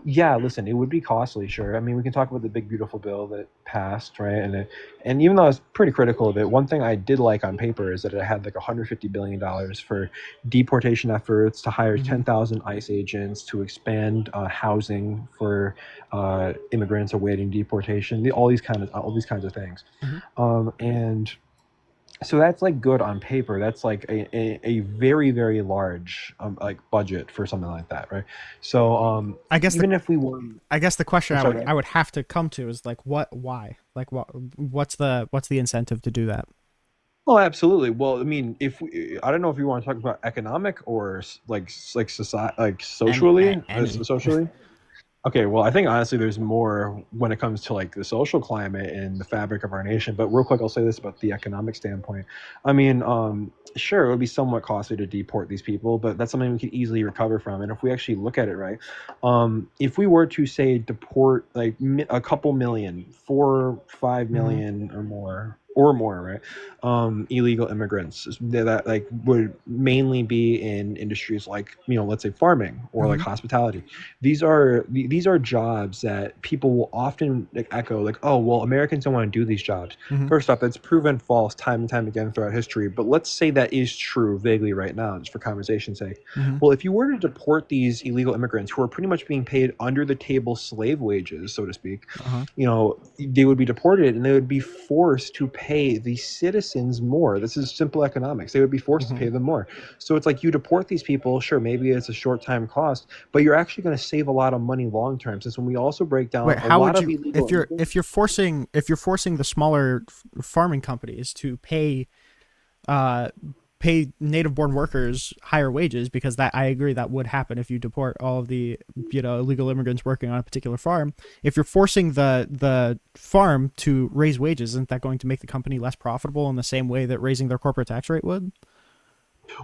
Yeah, listen, it would be costly, sure. I mean, we can talk about the big beautiful bill that passed, right? And even though I was pretty critical of it, one thing I did like on paper is that it had like $150 billion for deportation efforts, to hire 10,000 ICE agents, to expand housing for immigrants awaiting deportation, all these kinds of things. And so that's like good on paper. That's like a very, very large like budget for something like that, right? So I guess even if we were, I guess the question I'm sorry, I would have to come to is like, why? Like, what's the incentive to do that? oh, absolutely. Well, I mean, I don't know if you want to talk about economic or like society, like socially, socially. Okay, well, I think honestly there's more when it comes to like the social climate and the fabric of our nation. But real quick, I'll say this about the economic standpoint. I mean, sure, it would be somewhat costly to deport these people, but that's something we could easily recover from. And if we actually look at it right, if we were to say deport like a couple million, 4-5 million or more, right? Illegal immigrants that like would mainly be in industries like, let's say farming or like hospitality. These are jobs that people will often like echo like, oh, well, Americans don't want to do these jobs. First off, that's proven false time and time again throughout history. But let's say that is true vaguely right now, just for conversation's sake. Well, if you were to deport these illegal immigrants who are pretty much being paid under the table slave wages, so to speak, they would be deported and they would be forced to pay the citizens more. This is simple economics. They would be forced to pay them more. So it's like you deport these people, sure, maybe it's a short time cost, but you're actually going to save a lot of money long term. Since when we also break down how would you, if you're forcing the smaller farming companies to pay native born workers higher wages, because that, I agree, that would happen if you deport all of the illegal immigrants working on a particular farm. If you're forcing the farm to raise wages, isn't that going to make the company less profitable in the same way that raising their corporate tax rate would?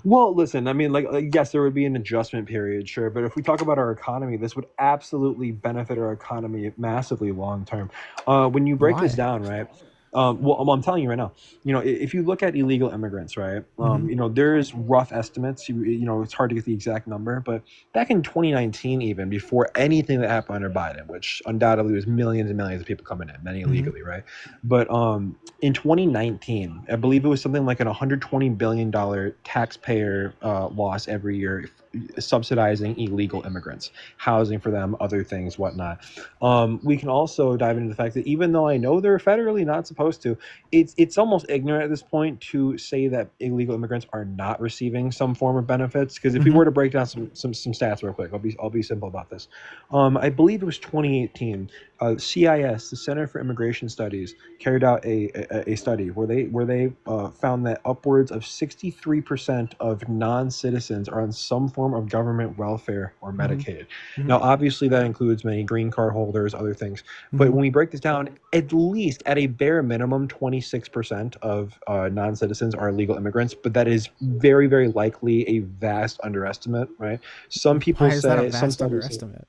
Well, listen, I mean, like yes, there would be an adjustment period, sure, but if we talk about our economy, this would absolutely benefit our economy massively long term. When you break this down, right? Well, I'm telling you right now, if you look at illegal immigrants, right, there's rough estimates, it's hard to get the exact number, but back in 2019, even before anything that happened under Biden, which undoubtedly was millions and millions of people coming in, many illegally, right? But in 2019, I believe it was something like an $120 billion taxpayer loss every year, subsidizing illegal immigrants, housing for them, other things, whatnot. We can also dive into the fact that even though I know they're federally not supposed to, it's almost ignorant at this point to say that illegal immigrants are not receiving some form of benefits. Because if we were to break down some stats real quick, I'll be simple about this. I believe it was 2018. CIS, the Center for Immigration Studies, carried out a study where they found that upwards of 63% of non-citizens are on some form of government welfare or Medicaid. Now, obviously, that includes many green card holders, other things. But when we break this down, at least at a bare minimum, 26% of non-citizens are illegal immigrants. But that is very, very likely a vast underestimate, right? Some people Why is that a vast underestimate?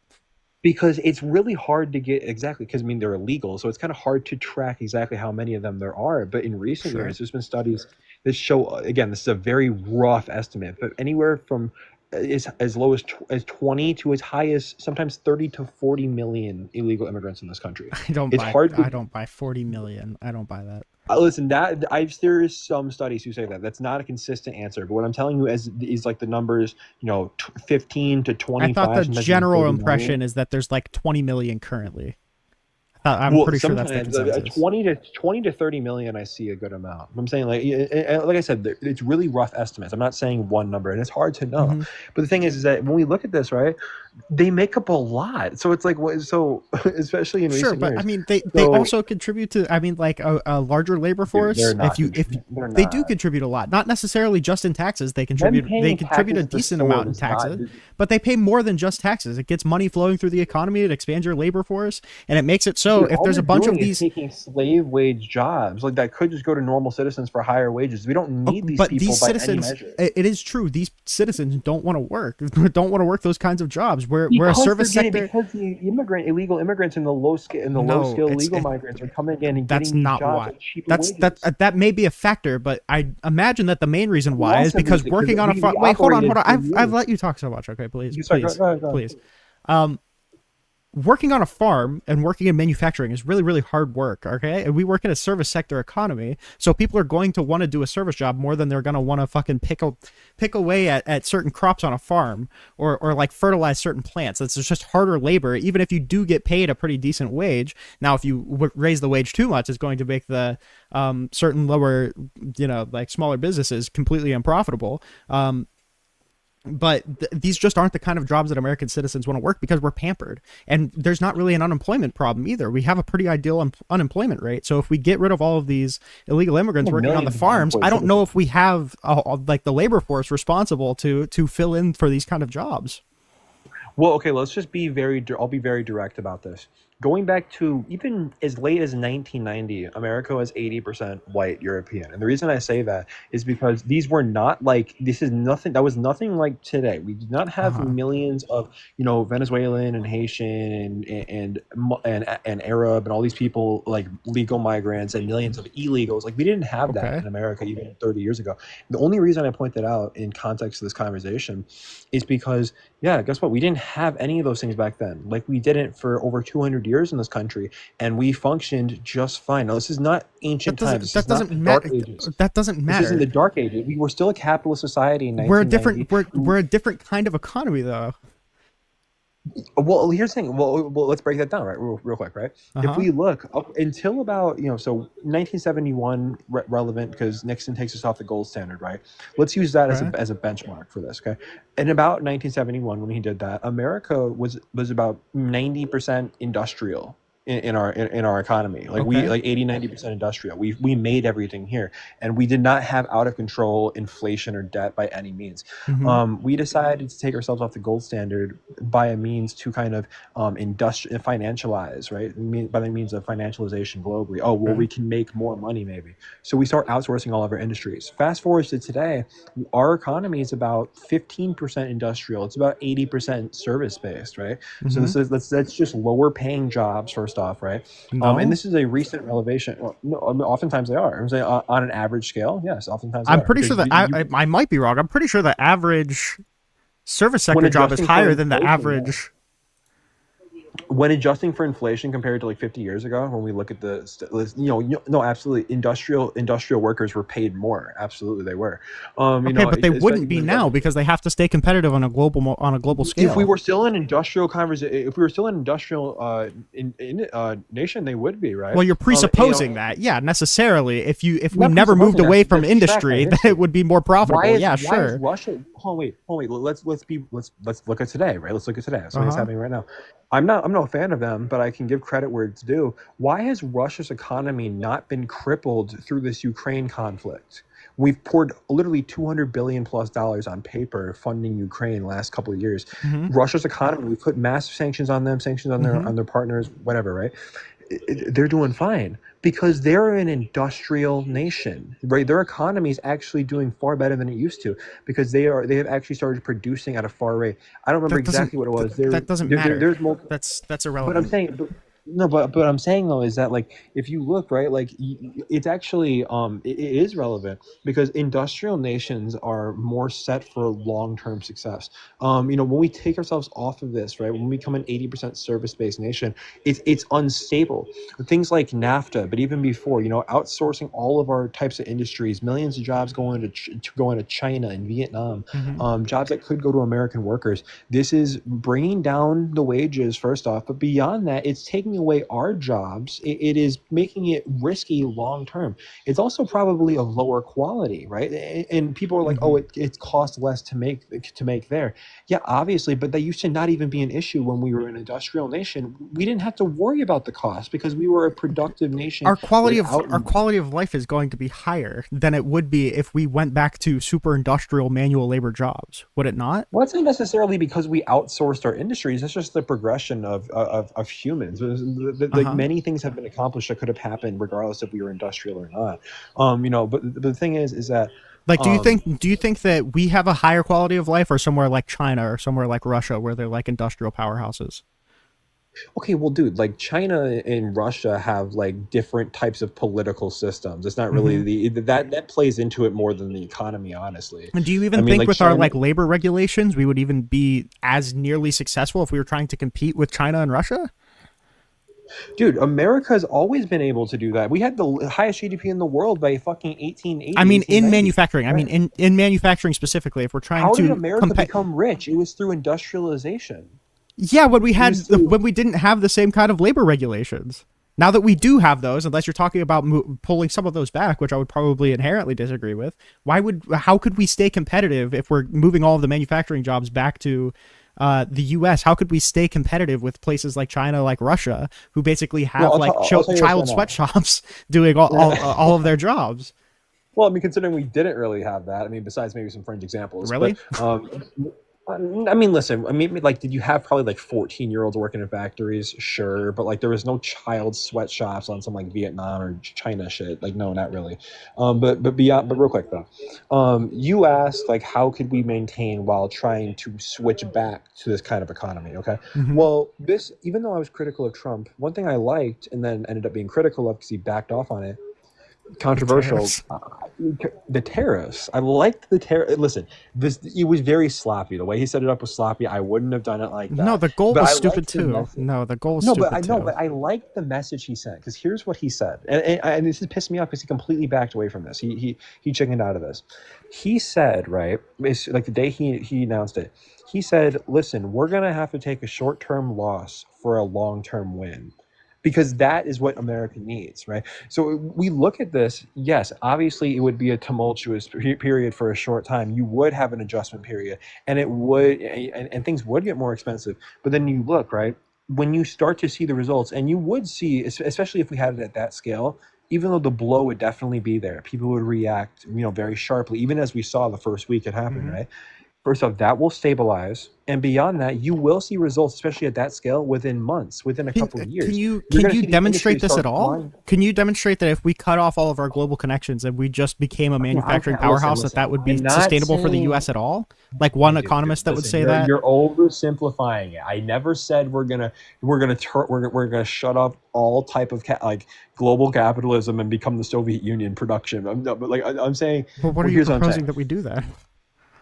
Because it's really hard to get exactly, because I mean they're illegal, so it's kind of hard to track exactly how many of them there are. But in recent years, there's been studies that show, again, this is a very rough estimate, but anywhere from as low as 20 to as high as sometimes 30 to 40 million illegal immigrants in this country. I don't It's buy. hard to I don't buy 40 million. I don't buy that. listen. There is some studies who say that that's not a consistent answer. But what I'm telling you is like the numbers. 15 to 25. I thought the sometimes general 30 impression million. is that there's like 20 million currently. I'm pretty sure that's the consensus. 20 to 30 million, I see a good amount. I'm saying, like I said, it's really rough estimates. I'm not saying one number, and it's hard to know. Mhm. But the thing is that when we look at this, right, they make up a lot. So it's like, so especially in Sure, recent but years. I mean, they also contribute to. I mean, like a larger labor force. they're not They do contribute a lot, not necessarily just in taxes. They contribute. paying They contribute a taxes to decent soar amount in is not- taxes, but they pay more than just taxes. It gets money flowing through the economy. It expands your labor force, and it makes it so Dude, if all there's a they're bunch of doing is these. taking slave wage jobs like that could just go to normal citizens for higher wages. We don't need these But people these by citizens, any measure. it is true. These citizens don't want to work. Don't want to work those kinds of jobs. We're a Because service they're getting- sector. because the illegal immigrants and the low skill legal migrants are coming in and That's getting these not jobs why. at cheaper wages. That may be a factor, but I imagine that the main reason why is also because need to- working on a we farm. Wait, hold on. operated for I've years. let you talk so much. Okay, please, Sorry, please, go ahead. please. Working on a farm and working in manufacturing is really, really hard work. Okay, and we work in a service sector economy, so people are going to want to do a service job more than they're going to want to fucking pick away at certain crops on a farm or like fertilize certain plants. It's just harder labor, even if you do get paid a pretty decent wage. Now, if you raise the wage too much, it's going to make the certain lower, like smaller businesses completely unprofitable. But these just aren't the kind of jobs that American citizens want to work because we're pampered. And there's not really an unemployment problem either. We have a pretty ideal unemployment rate. So if we get rid of all of these illegal immigrants working on the farms, I don't know if we have like the labor force responsible to fill in for these kind of jobs. Well, okay, let's just be I'll be very direct about this. Going back to even as late as 1990, America was 80% white European. And the reason I say that is because these were not like, that was nothing like today. We did not have millions of, Venezuelan and Haitian and Arab and all these people, like legal migrants, and millions of illegals. Like we didn't have that in America even 30 years ago. The only reason I point that out in context of this conversation is because, yeah, guess what? We didn't have any of those things back then. Like we didn't for over 200 years in this country, and we functioned just fine. Now, this is not ancient times. That doesn't matter. That doesn't matter. This isn't the dark ages. We were still a capitalist society in 1990. We're a different kind of economy, though. Well, here's the thing. Well, let's break that down, right, real quick, right? If we look up until about, so 1971 relevant because Nixon takes us off the gold standard, right? Let's use that as a benchmark for this, okay? And about 1971, when he did that, America was about 90% industrial in our economy. Like we 80-90% industrial. We made everything here, and we did not have out of control inflation or debt by any means. We decided to take ourselves off the gold standard by a means to kind of financialize, right? By the means of financialization globally. Oh, well, we can make more money maybe. So we start outsourcing all of our industries. Fast forward to today, our economy is about 15% industrial. It's about 80% service based, right? So that's just lower paying jobs first off, right? And this is a recent revelation. Well, no, I mean, oftentimes they are. I'm saying on an average scale, yes, oftentimes they I'm are. pretty sure that I might be wrong. I'm pretty sure the average service sector job is higher than the average. When adjusting for inflation compared to like 50 years ago, when we look at no, absolutely, industrial workers were paid more. Absolutely, they were. But they wouldn't be now because they have to stay competitive on a global scale. If we were still an industrial nation, they would be, right? Well, you're presupposing that, yeah, necessarily. If we never moved away from industry, then it would be more profitable. Why is Russia? Hold on, wait. Let's look at today, right? Let's look at today. That's what's happening right now. I'm no fan of them, but I can give credit where it's due. Why has Russia's economy not been crippled through this Ukraine conflict? We've poured literally $200 billion plus on paper funding Ukraine last couple of years. Russia's economy, we put massive sanctions on them, on their partners, whatever, right? They're doing fine because they're an industrial nation, right? Their economy is actually doing far better than it used to because they have actually started producing at a far rate. I don't remember exactly what it was. That doesn't matter. That's irrelevant. But I'm saying, No, but I'm saying though is that like if you look right, like it's actually it is relevant because industrial nations are more set for long term success. When we take ourselves off of this, right, when we become an 80% service based nation, it's unstable. Things like NAFTA, but even before, outsourcing all of our types of industries, millions of jobs going to China and Vietnam, jobs that could go to American workers. This is bringing down the wages first off, but beyond that, it's taking away our jobs. It is making it risky long term. It's also probably of lower quality, right? And people are like, oh, it costs less to make there. Yeah, obviously, but that used to not even be an issue when we were an industrial nation. We didn't have to worry about the cost because we were a productive nation. Our quality of life is going to be higher than it would be if we went back to super industrial manual labor jobs, would it not? Well, it's not necessarily because we outsourced our industries. It's just the progression of humans. Like many things have been accomplished that could have happened regardless if we were industrial or not. But the thing is that like, do you think that we have a higher quality of life, or somewhere like China or somewhere like Russia where they're like industrial powerhouses? Okay, well, dude, like China and Russia have like different types of political systems. It's not really that plays into it more than the economy, honestly. And do you even think with our like labor regulations, we would even be as nearly successful if we were trying to compete with China and Russia? Dude, America has always been able to do that. We had the highest GDP in the world by fucking 1880. I mean, in manufacturing. I mean, in manufacturing specifically, if we're trying How to did America become rich? It was through industrialization. Yeah, when we didn't have the same kind of labor regulations. Now that we do have those, unless you're talking about pulling some of those back, which I would probably inherently disagree with, how could we stay competitive if we're moving all of the manufacturing jobs back to the U.S.? How could we stay competitive with places like China, like Russia, who basically have child sweatshops doing all of their jobs? Well, I mean, considering we didn't really have that, I mean, besides maybe some fringe examples. Really? But, I mean, listen, I mean, like, did you have probably like 14-year-olds working in factories? Sure. But like, there was no child sweatshops on some like Vietnam or China shit. Like, no, not really. But real quick though, you asked like, how could we maintain while trying to switch back to this kind of economy? Okay. Well, even though I was critical of Trump, one thing I liked and then ended up being critical of because he backed off on it, controversial, the tariffs. I liked the tariff. Listen, it was very sloppy. The way he set it up was sloppy. I wouldn't have done it like that. No, the goal was stupid too. No, the goal was stupid too. But I liked the message he sent because here's what he said, and this has pissed me off because he completely backed away from this. He chickened out of this. He said, right, it's like the day he announced it. He said, "Listen, we're gonna have to take a short-term loss for a long-term win." Because that is what America needs, right? So we look at this, yes, obviously it would be a tumultuous period for a short time. You would have an adjustment period and and things would get more expensive. But then you look, right? When you start to see the results, and you would see, especially if we had it at that scale, even though the blow would definitely be there, people would react, very sharply, even as we saw the first week it happened, right? First off, that will stabilize, and beyond that, you will see results, especially at that scale, within months, within a couple of years. Can you demonstrate this at all? Can you demonstrate that if we cut off all of our global connections and we just became a manufacturing powerhouse, that would be sustainable for the U.S. at all? Like one economist that would say that. You're oversimplifying it. I never said we're gonna shut off all type of global capitalism and become the Soviet Union production. I'm saying. Well, what are you proposing that we do that?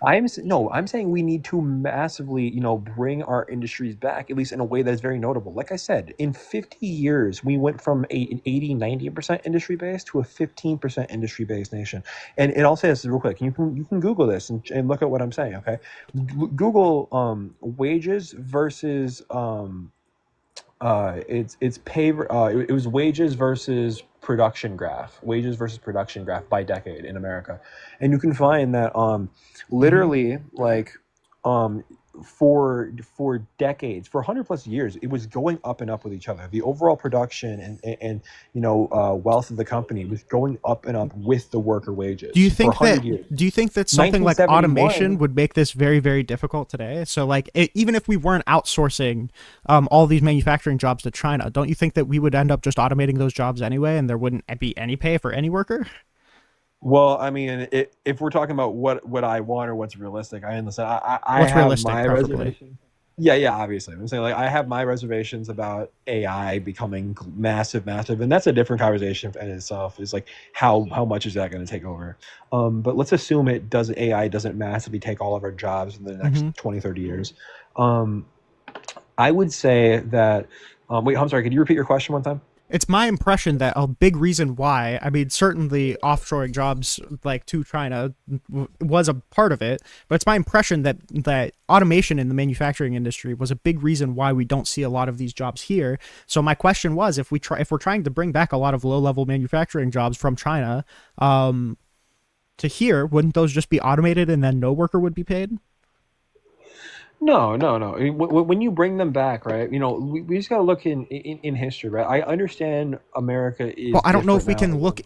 I'm saying we need to massively, bring our industries back, at least in a way that's very notable. Like I said, in 50 years, we went from an 80-90% industry base to a 15% industry based nation. And I'll say this real quick. You can Google this and look at what I'm saying. Okay, Google wages versus it's pay. It was wages versus production graph by decade in America, and you can find that literally for decades, for 100 plus years, it was going up and up with each other. The overall production and wealth of the company was going up and up with the worker wages. Do you think that something like automation would make this very, very difficult today? So like even if we weren't outsourcing all these manufacturing jobs to China, don't you think that we would end up just automating those jobs anyway, and there wouldn't be any pay for any worker? Well, I mean, if we're talking about what I want or what's realistic, I understand. I what's have realistic, my preferably? reservation. Yeah, obviously. I'm saying, like, I have my reservations about AI becoming massive, and that's a different conversation in itself. Is like how much is that going to take over? But let's assume AI doesn't massively take all of our jobs in the next 20, 30 years. I would say that. Wait, I'm sorry. Could you repeat your question one time? It's my impression that a big reason why, I mean, certainly offshoring jobs like to China was a part of it, but it's my impression that automation in the manufacturing industry was a big reason why we don't see a lot of these jobs here. So my question was, if we're trying to bring back a lot of low-level manufacturing jobs from China to here, wouldn't those just be automated and then no worker would be paid? No. I mean, when you bring them back, right? We just got to look in history, right? I understand America is. Well, I don't know if we different can now. look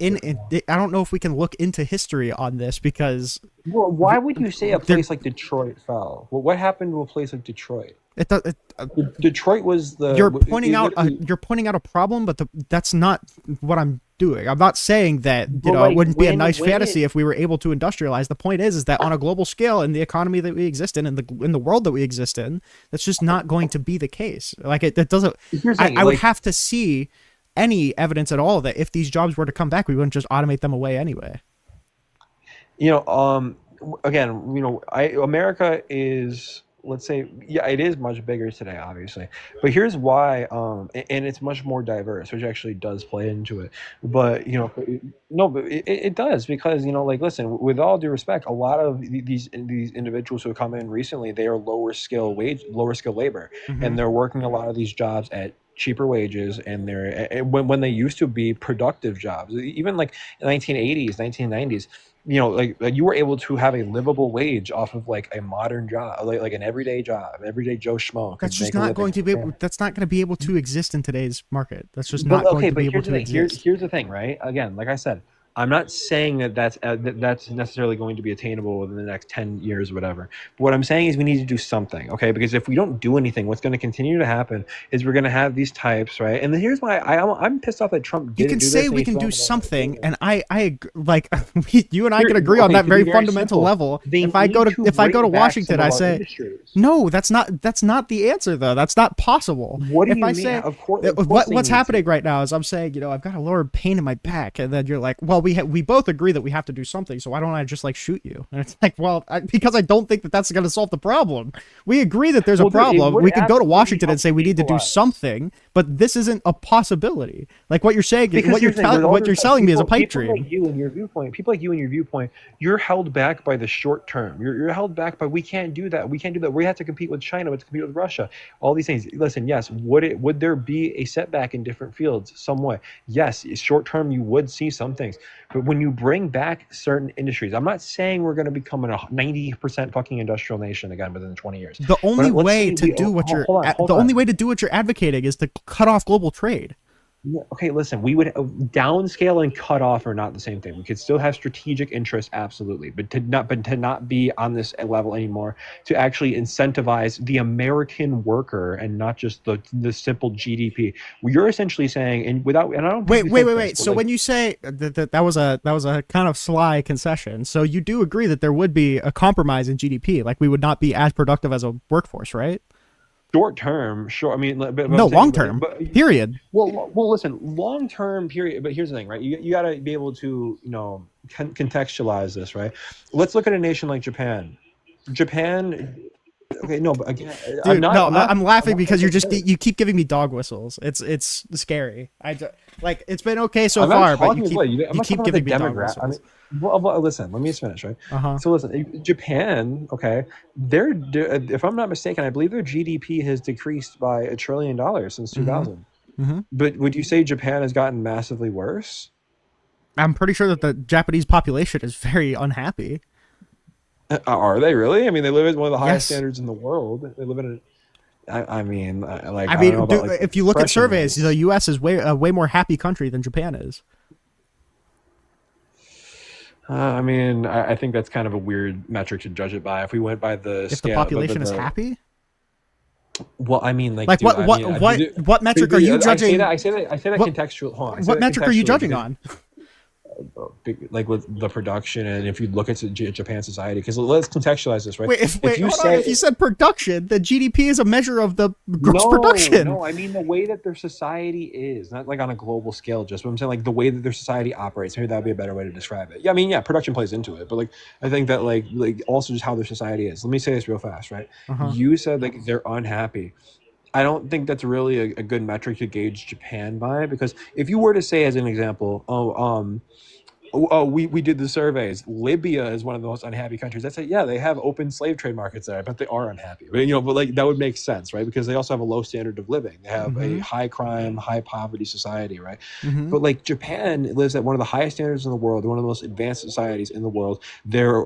I don't know if we can look into history on this because. Well, why would you say a place like Detroit fell? Well, what happened to a place like Detroit? Detroit was the. You're pointing out a problem, but that's not what I'm doing. I'm not saying that it wouldn't be a nice fantasy if we were able to industrialize. The point is that on a global scale, in the economy that we exist in the world that we exist in, that's just not going to be the case. Like that doesn't. I would have to see any evidence at all that if these jobs were to come back, we wouldn't just automate them away anyway. Again, America is, let's say, yeah, it is much bigger today, obviously, but here's why, and it's much more diverse, which actually does play into it. But no, but it does, because like, listen, with all due respect, a lot of these individuals who have come in recently, they are lower skill labor, and they're working a lot of these jobs at cheaper wages, and they're when they used to be productive jobs, even like in the 1980s, 1990s. Like you were able to have a livable wage off of like a modern job, like an everyday job, everyday Joe Schmo. That's just not going to be. That's not going to be able to exist in today's market. That's just not going to be able to exist. Here's the thing, right? Again, like I said, I'm not saying that's necessarily going to be attainable within the next 10 years or whatever. But what I'm saying is we need to do something, okay? Because if we don't do anything, what's going to continue to happen is we're going to have these types, right? And then here's why I'm pissed off that Trump didn't do this. You can say we can do something, and I like you and I can agree on that very fundamental level. If I go to Washington, I say no. That's not the answer though. That's not possible. What do if you I mean? say Of course what's happening right now is I'm saying I've got a lower pain in my back, and then you're like, well, we both agree that we have to do something, so why don't I just like shoot you? And it's like, well, because I don't think that's going to solve the problem. We agree that there's a problem. We could go to Washington and say we need to do something, but this isn't a possibility. Like what you're saying, what you're telling me is a pipe dream. People like you and your viewpoint, you're held back by the short term. You're held back by we can't do that. We have to compete with China. We have to compete with Russia. All these things. Listen, yes, would there be a setback in different fields some way? Yes, short term you would see some things. But when you bring back certain industries, I'm not saying we're going to become a 90% fucking industrial nation again within 20 years. The only way to do what you're advocating is to cut off global trade. Yeah, okay, listen, we would downscale and cut off are not the same thing. We could still have strategic interests, absolutely, but to not be on this level anymore, to actually incentivize the American worker and not just the simple GDP. You're essentially saying, and I don't wait. So when you say that was a kind of sly concession, so you do agree that there would be a compromise in GDP, like we would not be as productive as a workforce, right? Short term, sure. I mean, but no, long term. Period. Well, listen, long term period. But here's the thing, right? You got to be able to, contextualize this, right? Let's look at a nation like Japan. Okay, no, but again, dude, I'm laughing because you keep giving me dog whistles. It's scary. It's been okay so far, but you keep giving me dog whistles. I mean, well, listen, let me just finish, right? So listen, Japan, okay, if I'm not mistaken, I believe their GDP has decreased by $1 trillion since 2000. But would you say Japan has gotten massively worse? I'm pretty sure that the Japanese population is very unhappy. Are they really? I mean, they live at one of the highest standards in the world. They live in if you look at surveys, the U.S. is a way more happy country than Japan is. I mean, I think that's kind of a weird metric to judge it by. If we went by the scale, the population is happy. Well, I mean, what metric are you judging? I say that contextual. Hold on. What metric are you judging on? like with the production, and if you look at Japan society, because let's contextualize this, right? Wait, hold on. If you said production, the GDP is a measure of the gross production. No, I mean the way that their society is, not like on a global scale. Just but I'm saying, like the way that their society operates. Maybe that would be a better way to describe it. Yeah, I mean, yeah, production plays into it, but like I think that like also just how their society is. Let me say this real fast, right? You said like they're unhappy. I don't think that's really a good metric to gauge Japan by, because if you were to say, as an example, we did the surveys, Libya is one of the most unhappy countries. I'd say, yeah, they have open slave trade markets there. I bet they are unhappy. But, but like that would make sense, right? Because they also have a low standard of living. They have a high crime, high poverty society, right? But like Japan lives at one of the highest standards in the world. They're one of the most advanced societies in the world. Their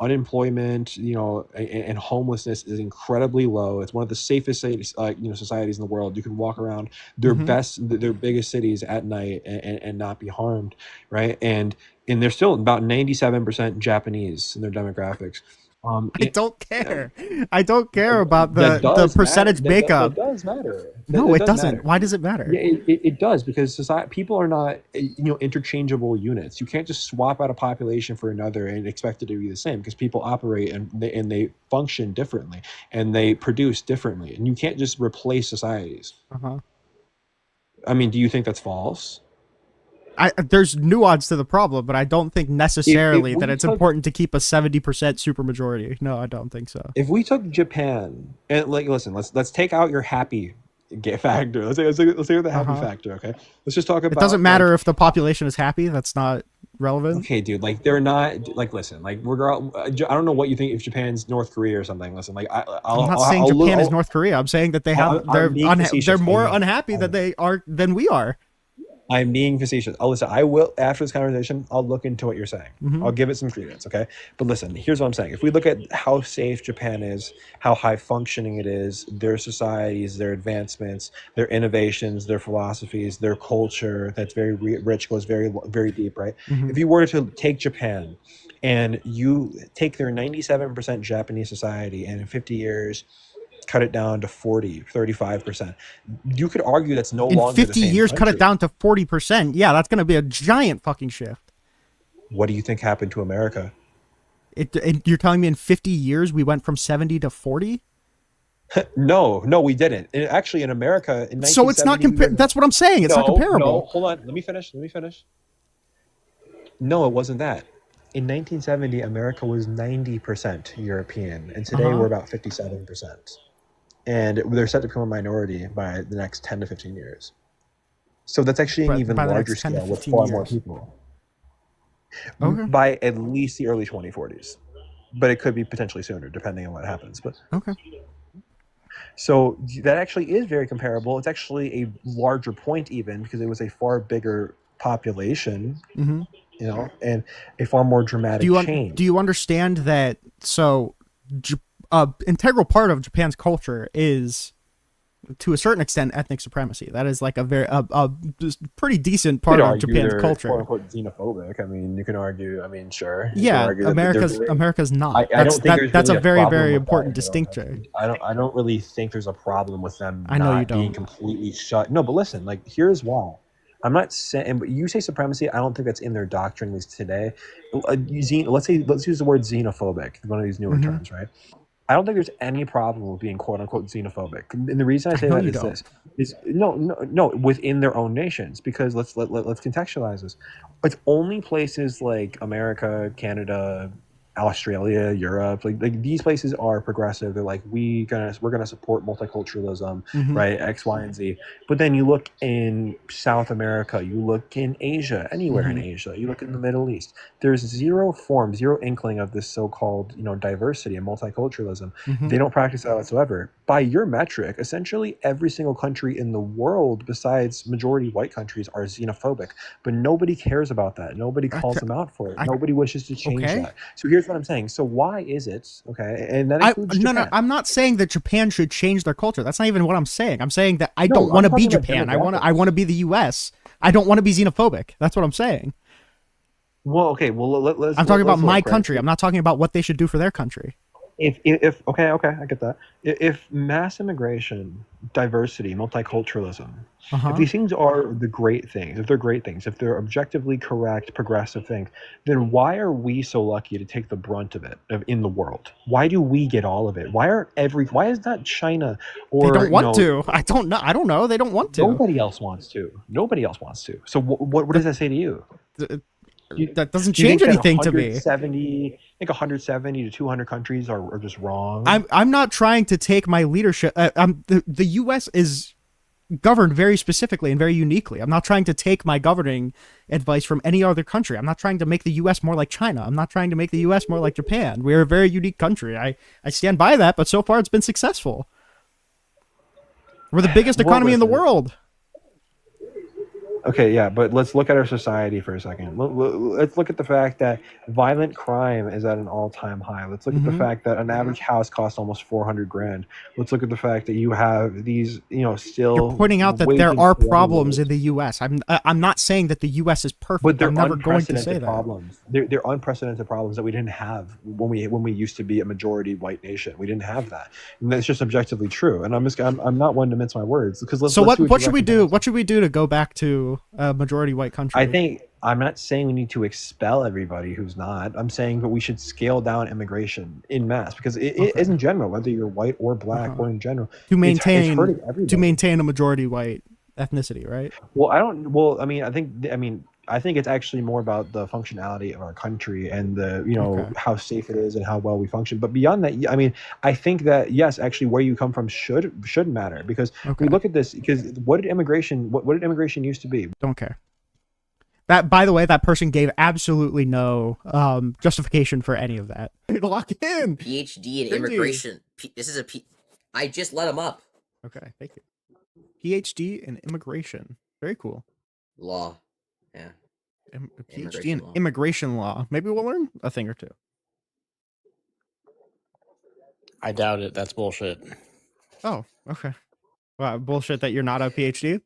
unemployment, and homelessness is incredibly low. It's one of the safest societies in the world. You can walk around their biggest cities at night and not be harmed, right? And they're still about 97% Japanese in their demographics. I don't care. I don't care about the percentage makeup. That does matter. No, it doesn't. Matter. Why does it matter? Yeah, it does, because people are not interchangeable units. You can't just swap out a population for another and expect it to be the same, because people operate and they function differently and they produce differently, and you can't just replace societies. I mean, do you think that's false? There's nuance to the problem, but I don't think necessarily that it's important to keep a 70% supermajority. No, I don't think so. If we took Japan and listen, let's take out your happy factor. Let's say the happy factor. Okay, let's just talk about. It doesn't matter if the population is happy. That's not relevant. Okay, dude. Like they're not. Like listen. Like I don't know what you think if Japan's North Korea or something. Listen. Like I'm not saying Japan is North Korea. I'm saying that they're more unhappy than we are. I'm being facetious. Listen, I will, after this conversation, I'll look into what you're saying. I'll give it some credence, okay? But listen, here's what I'm saying. If we look at how safe Japan is, how high functioning it is, their societies, their advancements, their innovations, their philosophies, their culture that's very rich, goes very, very deep, right? If you were to take Japan and you take their 97% Japanese society, and in 50 years, cut it down to 35%. You could argue that's no longer in 50 years, cut it down to 40%. Yeah, that's going to be a giant fucking shift. What do you think happened to America? You're telling me in 50 years we went from 70 to 40? No, we didn't. Actually, in America, in 1970, so it's not that's what I'm saying. It's not comparable. No, hold on. Let me finish. No, it wasn't that. In 1970, America was 90% European, and today we're about 57%. And they're set to become a minority by the next 10 to 15 years. So that's actually an even larger scale with far more people. By at least the early 2040s. But it could be potentially sooner, depending on what happens. But so that actually is very comparable. It's actually a larger point even, because it was a far bigger population, and a far more dramatic change. Do you understand that? So integral part of Japan's culture is, to a certain extent, ethnic supremacy. That is like a pretty decent part of Japan's culture. Quote unquote xenophobic. I mean, you can argue. I mean, sure. Yeah, America's not. That's a very, very important distinction. I don't really think there's a problem with them not being completely shut. No, but listen, like here's why. I'm not saying, but you say supremacy. I don't think that's in their doctrine, at least today. Let's use the word xenophobic, one of these newer terms, right? I don't think there's any problem with being quote unquote xenophobic. And the reason I say that is no, within their own nations, because let's contextualize this. It's only places like America, Canada, Australia, Europe, like these places are progressive. They're like, we're gonna support multiculturalism, right? X, Y, and Z. But then you look in South America, you look in Asia, anywhere in Asia, you look in the Middle East. There's zero inkling of this so-called diversity and multiculturalism. They don't practice that whatsoever. By your metric, essentially every single country in the world, besides majority white countries, are xenophobic. But nobody cares about that. Nobody calls them out for it. Nobody wishes to change that. So here's what I'm saying. So why is it and that includes Japan. No, I'm not saying that Japan should change their culture. That's not even what I'm saying. I'm saying that I don't want to be Japan. I want to be the US. I don't want to be xenophobic. That's what I'm saying. Well, okay. Well, I'm talking about my country. I'm not talking about what they should do for their country. If okay, I get that. If mass immigration, diversity, multiculturalism, if these things are the great things, if they're great things, if they're objectively correct, progressive things, then why are we so lucky to take the brunt of it in the world? Why do we get all of it? Why is not China or they don't want to? I don't know. They don't want to. Nobody else wants to. So what does that say to you? That doesn't change anything to me. I think 170 to 200 countries are just wrong. I'm not trying to take my leadership. The U.S. is governed very specifically and very uniquely. I'm not trying to take my governing advice from any other country. I'm not trying to make the U.S. more like China. I'm not trying to make the U.S. more like Japan. We're a very unique country. I stand by that, but so far it's been successful. We're the biggest economy in the world. Okay, yeah, but let's look at our society for a second. Let's look at the fact that violent crime is at an all-time high. Let's look at the fact that an average house costs almost 400 grand. Let's look at the fact that you have these, still. You're pointing out that there are problems in the U.S. I'm not saying that the U.S. is perfect. But they're I'm never going to say unprecedented problems. They're unprecedented problems that we didn't have when we used to be a majority white nation. We didn't have that, and that's just objectively true. And I'm not one to mince my words because what should we do? What should we do to go back to a majority white country? I think I'm not saying we need to expel everybody who's not. I'm saying that we should scale down immigration in mass because it is in general, whether you're white or black or in general, to maintain it's hurting everybody. a majority white ethnicity, right? I think it's actually more about the functionality of our country and the how safe it is and how well we function. But beyond that, I think that yes, actually where you come from should matter because we look at this because what did immigration used to be? Don't care. That, by the way, that person gave absolutely no justification for any of that. Lock in. PhD in immigration. This is I just let him up. Okay, thank you. PhD in immigration. Very cool. Law. Yeah. PhD in immigration law. Maybe we'll learn a thing or two. I doubt it. That's bullshit. Oh, okay. Wow, bullshit that you're not a PhD?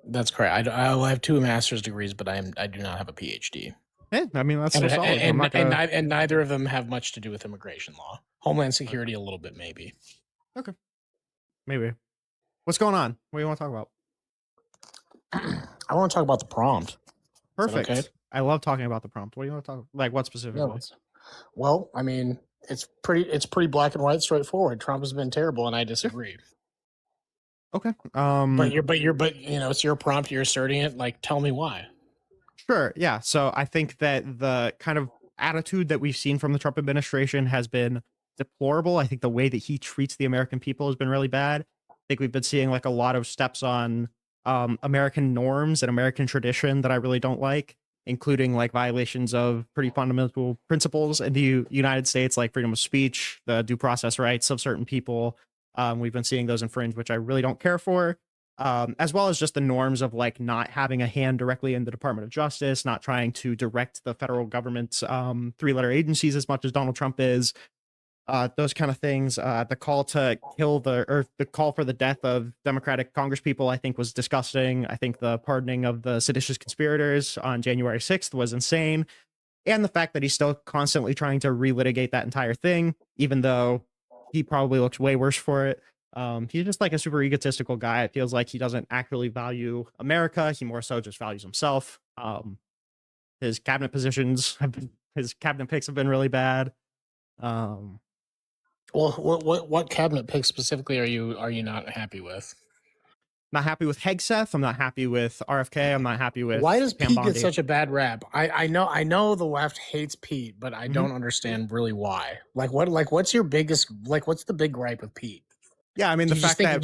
That's correct. I have 2 master's degrees, but I do not have a PhD. Yeah, that's so solid. And neither of them have much to do with immigration law. Homeland Security, a little bit, maybe. Okay. Maybe. What's going on? What do you want to talk about? I want to talk about the prompt. Perfect. Okay? I love talking about the prompt. What do you want to talk? Like what specifically? Yeah, well, it's pretty black and white, straightforward. Trump has been terrible, and I disagree. Okay. But it's your prompt. You're asserting it. Like, tell me why. Sure. Yeah. So I think that the kind of attitude that we've seen from the Trump administration has been deplorable. I think the way that he treats the American people has been really bad. I think we've been seeing like a lot of steps on American norms and American tradition that I really don't like, including like violations of pretty fundamental principles in the United States, like freedom of speech, the due process rights of certain people. We've been seeing those infringed, which I really don't care for, as well as just the norms of like not having a hand directly in the Department of Justice, not trying to direct the federal government's 3-letter agencies as much as Donald Trump is. Those kind of things. The call to kill the call for the death of Democratic Congresspeople, I think, was disgusting. I think the pardoning of the seditious conspirators on January 6th was insane. And the fact that he's still constantly trying to relitigate that entire thing, even though he probably looks way worse for it. He's just like a super egotistical guy. It feels like he doesn't actually value America. He more so just values himself. His cabinet his cabinet picks have been really bad. Well, what cabinet pick specifically are you not happy with? Not happy with Hegseth. I'm not happy with RFK. I'm not happy with. Why does Pam Pete Bondi. get such a bad rap? I know the left hates Pete, but I don't understand really why. What's your biggest what's the big gripe with Pete? Yeah, I mean do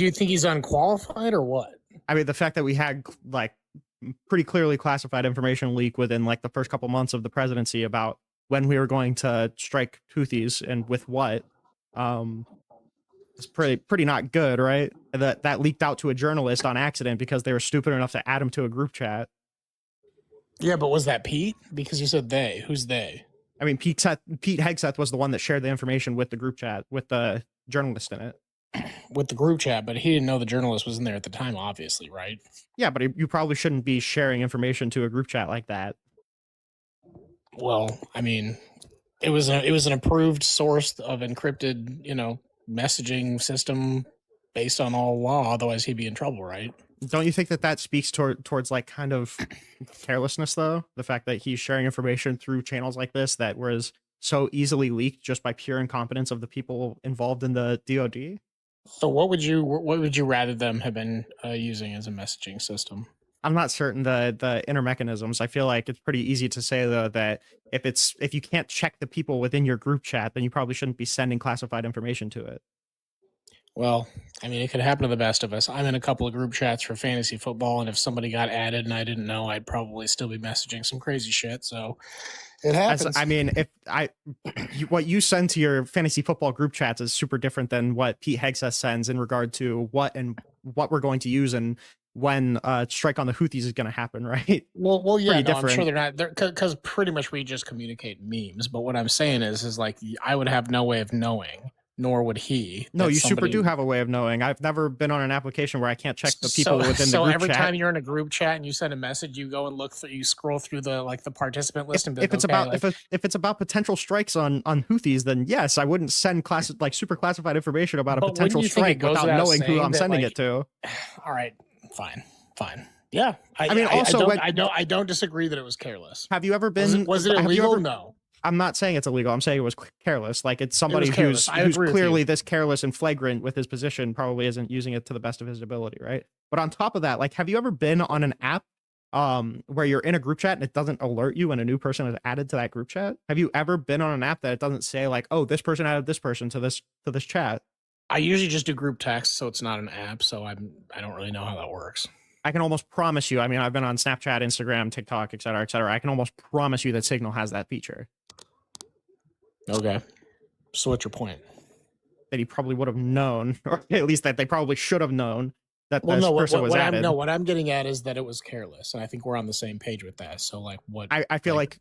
you think he's unqualified or what? I mean the fact that we had like pretty clearly classified information leak within like the first couple months of the presidency about when we were going to strike Houthis and with what. It's pretty not good, right? That leaked out to a journalist on accident because they were stupid enough to add him to a group chat. Yeah, but was that Pete? Because you said they. Who's they? I mean, Pete Hegseth was the one that shared the information with the group chat with the journalist in it. With the group chat, but he didn't know the journalist was in there at the time, obviously, right? Yeah, but you probably shouldn't be sharing information to a group chat like that. Well, I mean, It was an approved source of encrypted, messaging system based on all law. Otherwise, he'd be in trouble, right? Don't you think that speaks towards like kind of carelessness, though? The fact that he's sharing information through channels like this that was so easily leaked just by pure incompetence of the people involved in the DoD. So, what would you rather them have been using as a messaging system? I'm not certain the inner mechanisms. I feel like it's pretty easy to say though that if you can't check the people within your group chat, then you probably shouldn't be sending classified information to it. Well, I mean, it could happen to the best of us. I'm in a couple of group chats for fantasy football, and if somebody got added and I didn't know, I'd probably still be messaging some crazy shit. So it happens. I mean, what you send to your fantasy football group chats is super different than what Pete Hegseth sends in regard to what we're going to use and when strike on the Houthis is going to happen, right? Well, yeah, Pretty no, I'm sure different. they're not, because pretty much we just communicate memes. But what I'm saying is like I would have no way of knowing, nor would he. No, that you super somebody- do have a way of knowing. I've never been on an application where I can't check the people within the So group every chat. time you're in a group chat and you send a message, you go and look through, you scroll through the participant list and be If like, it's okay, about like, if it's about potential strikes on Houthis, then yes, I wouldn't send super classified information about a But wouldn't potential you think it strike goes without without knowing who saying I'm that, sending like- it to. all right, fine. Yeah, I mean, also, I don't disagree that it was careless. Have you ever been? Was it have you illegal? ever- No. I'm not saying it's illegal. I'm saying it was careless. Like it's somebody careless. I who's agree with clearly you. this careless and flagrant with his position probably isn't using it to the best of his ability, right? But on top of that, like, have you ever been on an app where you're in a group chat and it doesn't alert you when a new person is added to that group chat? Have you ever been on an app that it doesn't say like, oh, this person added this person to this chat? I usually just do group text, so it's not an app. So I don't really know how that works. I can almost promise you. I mean, I've been on Snapchat, Instagram, TikTok, et cetera, et cetera. I can almost promise you that Signal has that feature. Okay. So what's your point? That he probably would have known, or at least that they probably should have known that Well, this no. person was added. What I'm getting at is that it was careless, and I think we're on the same page with that. So, like, what? I feel like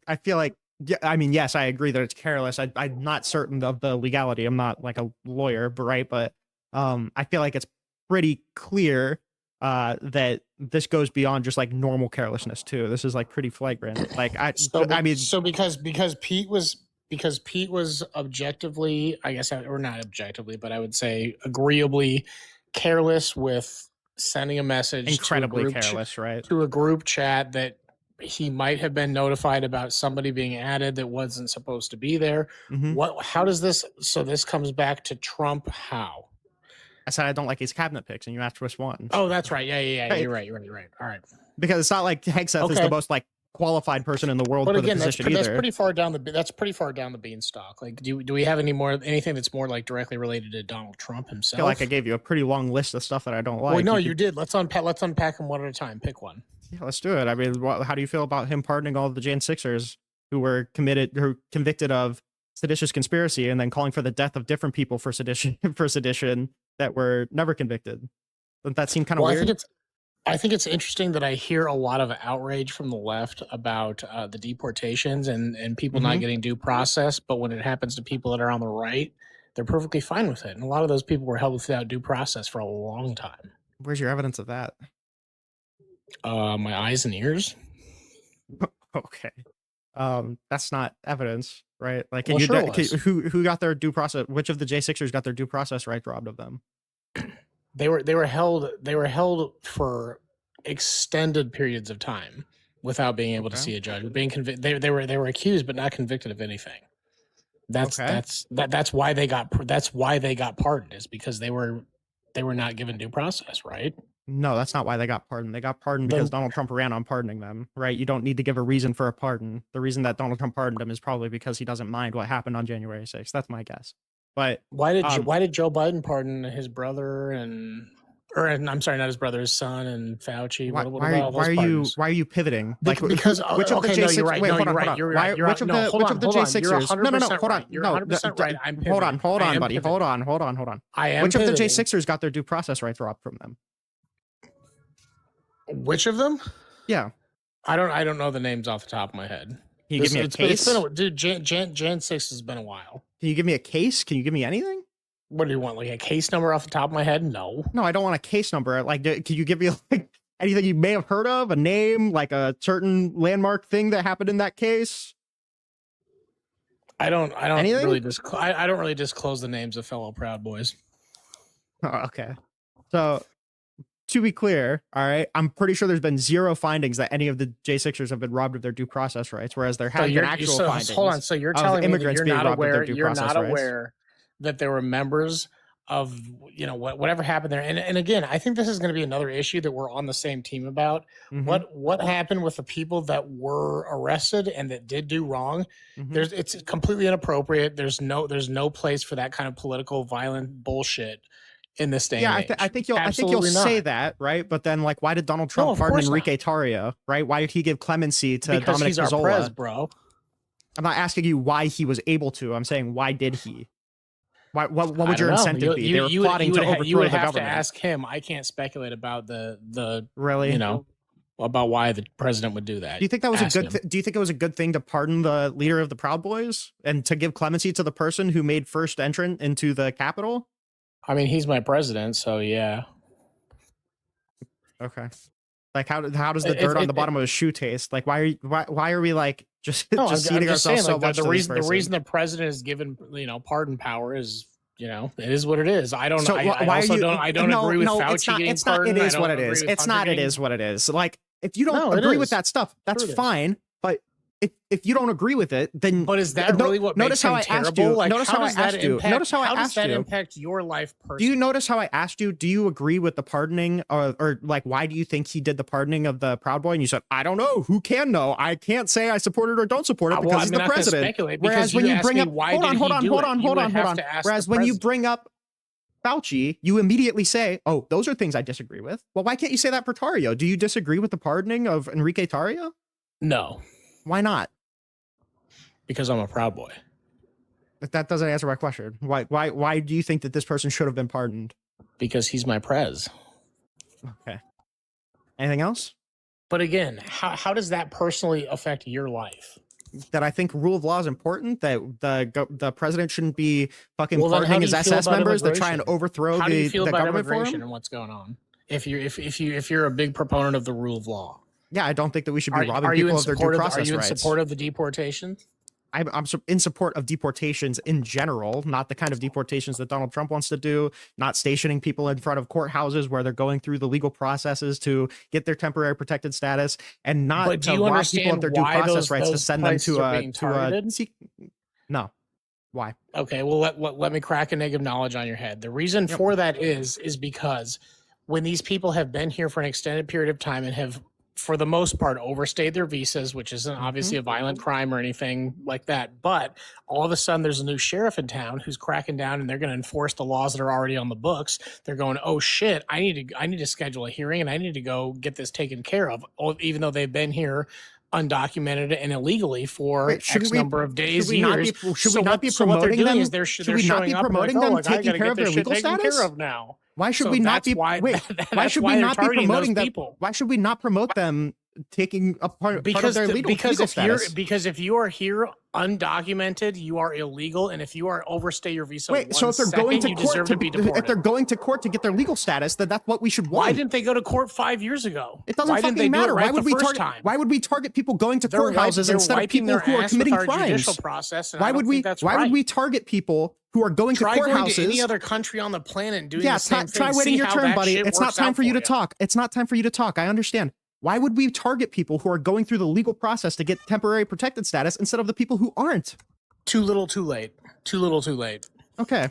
yeah, I mean, yes, I agree that it's careless. I'm not certain of the legality. I'm not like a lawyer, right? But I feel like it's pretty clear that this goes beyond just like normal carelessness too. This is like pretty flagrant. Like I mean, so because Pete was objectively, I guess, or not objectively, but I would say agreeably careless with sending a message incredibly to a group careless, right? to a group chat that he might have been notified about somebody being added that wasn't supposed to be there. Mhm. How does this? So this comes back to Trump. How? I said I don't like his cabinet picks, and you asked which one. Oh, that's right. Yeah. Right. You're right. All right. Because it's not like Hegseth is Okay. the most like qualified person in the world But for again, the that's position either. pretty far down the beanstalk. Like, do we have anything that's more like directly related to Donald Trump I himself? feel like I gave you a pretty long list of stuff that I don't like. Well, no, could- you did. Let's unpack them one at a time. Pick one. Yeah, let's do it. I mean, how do you feel about him pardoning all of the Jan Sixers who were convicted of seditious conspiracy and then calling for the death of different people for sedition that were never convicted? Doesn't that seem kind of Well, weird? I think it's interesting that I hear a lot of outrage from the left about the deportations and people not Mhm. getting due process. But when it happens to people that are on the right, they're perfectly fine with it. And a lot of those people were held without due process for a long time. Where's your evidence of that? My eyes and ears. Okay. That's not evidence, right? Like, can Well, you sure it was. who got their due process? Which of the J6ers got their due process right robbed of them? They were held for extended periods of time without being able to Okay. see a judge. Being convicted, they were accused but not convicted of anything. That's why they got pardoned, is because they were not given due process, right? No, that's not why they got pardoned. They got pardoned because Donald Trump ran on pardoning them, right? You don't need to give a reason for a pardon. The reason that Donald Trump pardoned him is probably because he doesn't mind what happened on January 6th. That's my guess. But Why did Joe Biden pardon his brother I'm sorry, not his brother, his son and Fauci? What about all those pardons? why are you pivoting? Like Because which of the okay, J6 no, you're right. wait, No, hold you're on, right. hold on. You're Why- right. You're which right. of No, the hold which on, of the hold on. J6ers? You're 100% hold on. right. You're No, 100% right. I'm pivoting. hold on, I am buddy. pivoting. Hold on. I am Which of the pivoting. J6ers got their due process rights robbed from them? Which of them? Yeah. I don't know the names off the top of my head. Can you give me a It's case? dude, Jan 6 has been a while. Can you give me a case? Can you give me anything? What do you want? Like a case number off the top of my head? No. No, I don't want a case number. Like, can you give me like anything you may have heard of, a name, like a certain landmark thing that happened in that case? I don't Anything? really I don't really disclose the names of fellow Proud Boys. Oh, okay. So to be clear, all right, I'm pretty sure there's been zero findings that any of the J6ers have been robbed of their due process rights, whereas there have been actual findings. Hold on. So you're of telling me that immigrants you're being not robbed of their aware. due You're process not rights. aware that there were members of whatever happened there. And again, I think this is going to be another issue that we're on the same team about. Mhm. What happened with the people that were arrested and that did do wrong? Mhm. It's completely inappropriate. There's no place for that kind of political violent bullshit in this day. Yeah, and age. I think you'll Absolutely say not. that, right? But then, like, why did Donald Trump of pardon course Enrique Tarrio, right? Why did he give clemency to Because Dominic he's our Mazzola? prez, bro. I'm not asking you why he was able to. I'm saying why did he? What I would don't your know. incentive be? They were plotting to overthrow you would the have to government. ask him. I can't speculate about the Really? about why the president would do that. Do you think that was Ask a good? him. Do you think it was a good thing to pardon the leader of the Proud Boys and to give clemency to the person who made first entrant into the Capitol? I mean, he's my president, so yeah. Okay. Like how does the dirt on the bottom of his shoe taste? Like why are we like just No, just I'm ceding just ourselves saying, so like, much the to this reason the person? reason the president is given pardon power is it is what it is. I don't. So I why also are you? don't. I don't no, agree with no, Fauci it's not. getting It's not. pardoned. It I is don't what it agree is. with It's Hunter not. It getting- is what it is. Like if you don't No, it agree with is. that stuff, that's Sure it is. fine. But if you don't agree with it, then But is that really what notice makes how him I asked terrible? you. Like, Notice how I does that asked you. impact- Notice how I does asked that you. impact your life Do personally? you notice how I asked you? Do you agree with the pardoning, or like why do you think he did the pardoning of the Proud Boy? And you said, I don't know. Who can know? I can't say I support it or don't support it Well, because I he's mean, the I can president. speculate Whereas because when you you asked bring me up, why hold did on, he hold on, do hold it, on, you hold would on, hold have on. to ask Whereas the when you president. bring up Fauci, you immediately say, oh, those are things I disagree with. Well, why can't you say that for Tarrio? Do you disagree with the pardoning of Enrique Tarrio? No, Why not? because I'm a Proud Boy. But that doesn't answer my question. Why do you think that this person should have been pardoned? Because he's my prez. Okay. Anything else? But again, how does that personally affect your life? That I think rule of law is important. That the president shouldn't be fucking Well, then how pardoning do his you feel SS about members that try and immigration? overthrow How do you feel the about government for immigration him. and what's going on? If you're a big proponent of the rule of law, Yeah, I don't think that we should be robbing are you people in of their due support of process are you in rights. support of the deportation? I'm in support of deportations in general, not the kind of deportations that Donald Trump wants to do, not stationing people in front of courthouses where they're going through the legal processes to get their temporary protected status, and not But do to you rob people of understand their due why process rights to those send them places are to being a targeted? No. Why? Okay, well let me crack an egg of knowledge on your head. The reason for that is because when these people have been here for an extended period of time and have, for the most part, overstayed their visas, which isn't obviously a violent crime or anything like that, but all of a sudden there's a new sheriff in town who's cracking down and they're going to enforce the laws that are already on the books. They're going, oh shit, I need to schedule a hearing and I need to go get this taken care of, even though they've been here undocumented and illegally for Wait, shouldn't X we- number of days, should we not years. be- should So we not what- be so what they're promoting doing them? is they're Should they're we not showing be up and promoting like, them oh, like, I taking gotta care get of their this shit legal taken status? care of now. Why should So we not that's be why, wait? Why that's should why we they're not be targeting those promoting them? people. Why should we not promote them taking a part of Because their legal because if status? if you are here undocumented, you are illegal, and if you are overstay your visa, Wait, so if they're going to court to be if they're going to court to get their legal status, then that's what we should want. Why didn't they go to court 5 years ago? It doesn't Why didn't fucking they do it matter. right Why would the we first target? time? Why would we target people going to courthouses They're instead of wiping people their who are ass committing with our judicial crimes? process, and Why I would don't we? think that's Why right. would we target people who are going Try to going courthouses? to any other country on the planet and doing Yeah, the same thing. try waiting See your how turn, that buddy. shit It's not works time out for you to you. talk. It's not time for you to talk. I understand. Why would we target people who are going through the legal process to get temporary protected status instead of the people who aren't? Too little, too late. Too little, too late. Okay.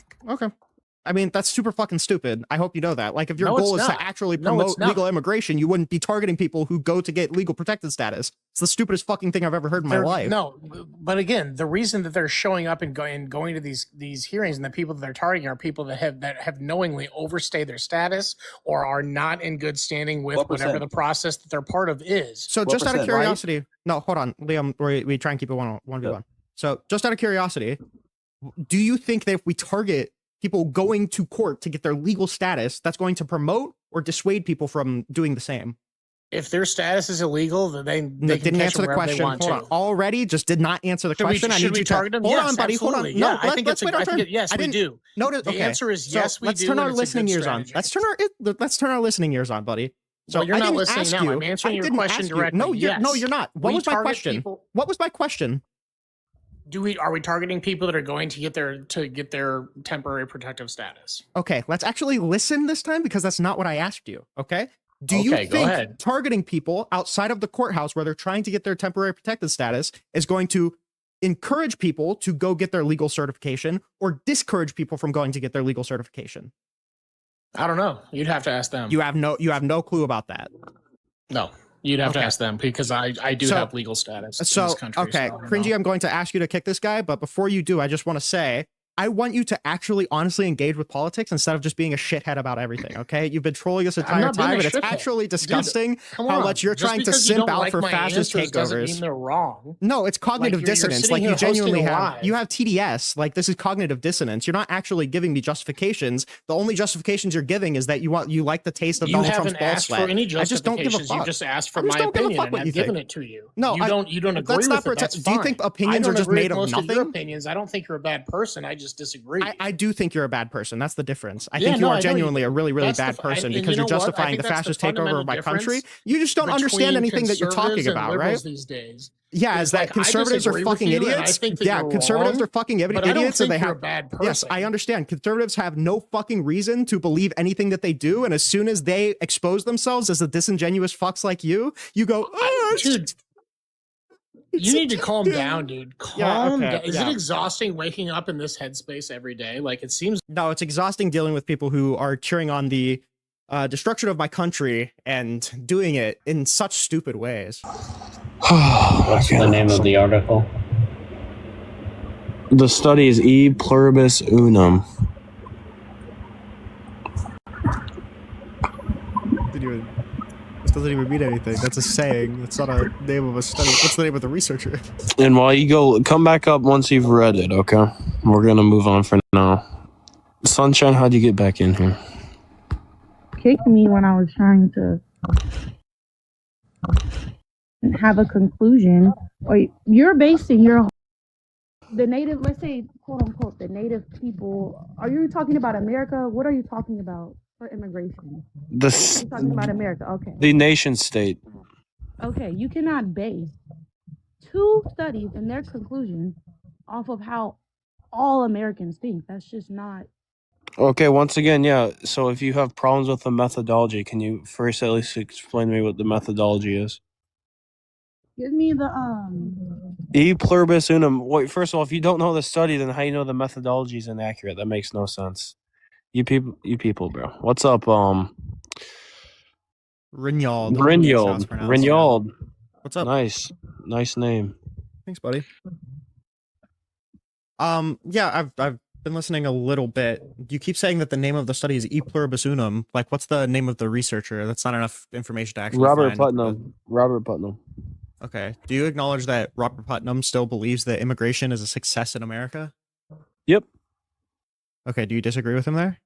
I mean, that's super fucking stupid. I hope you know that. Like, if your No, goal it's is not. to actually No, it's promote not. legal immigration, you wouldn't be targeting people who go to get legal protected status. It's the stupidest fucking thing I've ever heard in my life. No, but again, the reason that they're showing up and going to these hearings, and the people that they're targeting are people that have knowingly overstayed their status or are not in good standing with What whatever percent? the process that they're part of is. So What just out of percent, right? curiosity, no, hold on, Liam, we try and keep it 1v1. So just out of curiosity, do you think that if we target people going to court to get their legal status, that's going to promote or dissuade people from doing the same? If their status is illegal, then they can Didn't catch answer them the wherever question. they want Hold on. to. Already just did not answer the question. I Should need we you target to them? hold Yes, on, buddy. Hold on. absolutely. No, Yeah, I think let's it's wait our turn. yes, I we didn't do. notice. The Okay. answer is So yes, we let's do. turn and our it's a listening good ears on. strategy. Let's turn our listening ears on, buddy. So Well, you're I not didn't listening ask now. you. I'm answering I your didn't question ask you. directly. No, you're Yes. not. What We was my target question? people- What was my question? Are we targeting people that are going to get their temporary protective status? Okay, let's actually listen this time because that's not what I asked you. Okay. Do you Okay, go think ahead. targeting people outside of the courthouse where they're trying to get their temporary protected status is going to encourage people to go get their legal certification or discourage people from going to get their legal certification? I don't know. You'd have to ask them. You have no clue about that. No, you'd have to Okay. ask them because I do So- have legal status in So, this country. okay, so I don't Cringy, know. I'm going to ask you to kick this guy, but before you do, I just want to say, I want you to actually honestly engage with politics instead of just being a shithead about everything, okay? You've been trolling this I'm entire not being time, a and it's shithead. actually disgusting Dude, come how on. much you're Just trying to because you simp don't out like for my fascist answers doesn't mean takeovers. they're wrong. No, it's cognitive Like, you're dissonance. sitting Like here you genuinely hosting a have, live. you have TDS. Like this is cognitive dissonance. You're not actually giving me justifications. The only justifications you're giving is that you like the taste of You Donald haven't Trump's ball asked sweat. for any I just don't give a justifications. fuck. You just asked for I just my don't give a opinion, fuck and what I've you given think. it to you. No, you don't agree let's with not it. pretend. That's Do you think fine. opinions I are don't just agree made with of most your nothing? opinions. I don't think you're a bad person. I just disagree. I do think you're a bad person. That's the difference. I Yeah, think you no, are I know you genuinely do. a really, really That's the bad f- person and because you you're know what? I justifying think the that's the fascist takeover fundamental of my country. difference You just don't understand between anything that you're conservatives talking and about, right? liberals these days. Yeah, Is is that like, I conservatives are disagree with fucking you, and I idiots? think that Yeah, you're conservatives wrong, are fucking but I don't idiots, and think they you're have. a bad Yes, person. I understand. Conservatives have no fucking reason to believe anything that they do, and as soon as they expose themselves as the disingenuous fucks like you go, oh, Dude, you need to calm down, dude. Yeah, Calm okay, down. Is it yeah. exhausting waking up in this headspace every day? Like, it seems. No, it's exhausting dealing with people who are cheering on the destruction of my country and doing it in such stupid ways. What's the name of the article? The study is E pluribus unum. This doesn't even mean anything. That's a saying. It's not a name of a study. What's the name of the researcher? And while you go, come back up once you've read it, okay? We're gonna move on for now. Sunshine, how'd you get back in here? Kicked me when I was trying to have a conclusion. Or you're basing the native, let's say, quote unquote, the native people. Are you talking about America? What are you talking about for immigration? You're talking about America. Okay. The nation state. Okay. You cannot base two studies and their conclusion off of how all Americans think. That's just not. Okay, once again, yeah. So if you have problems with the methodology, can you first at least explain to me what the methodology is? Give me the E pluribus unum. Wait, first of all, if you don't know the study, then how you know the methodology is inaccurate? That makes no sense. You people, bro. What's up, Rinyald. Rinyald. What's up? Nice name. Thanks, buddy. Yeah, I've been listening a little bit. You keep saying that the name of the study is E pluribus unum. Like, what's the name of the researcher? That's not enough information to actually Robert find. Putnam. Robert Putnam. Okay. Do you acknowledge that Robert Putnam still believes that immigration is a success in America? Yep. Okay. Do you disagree with him there?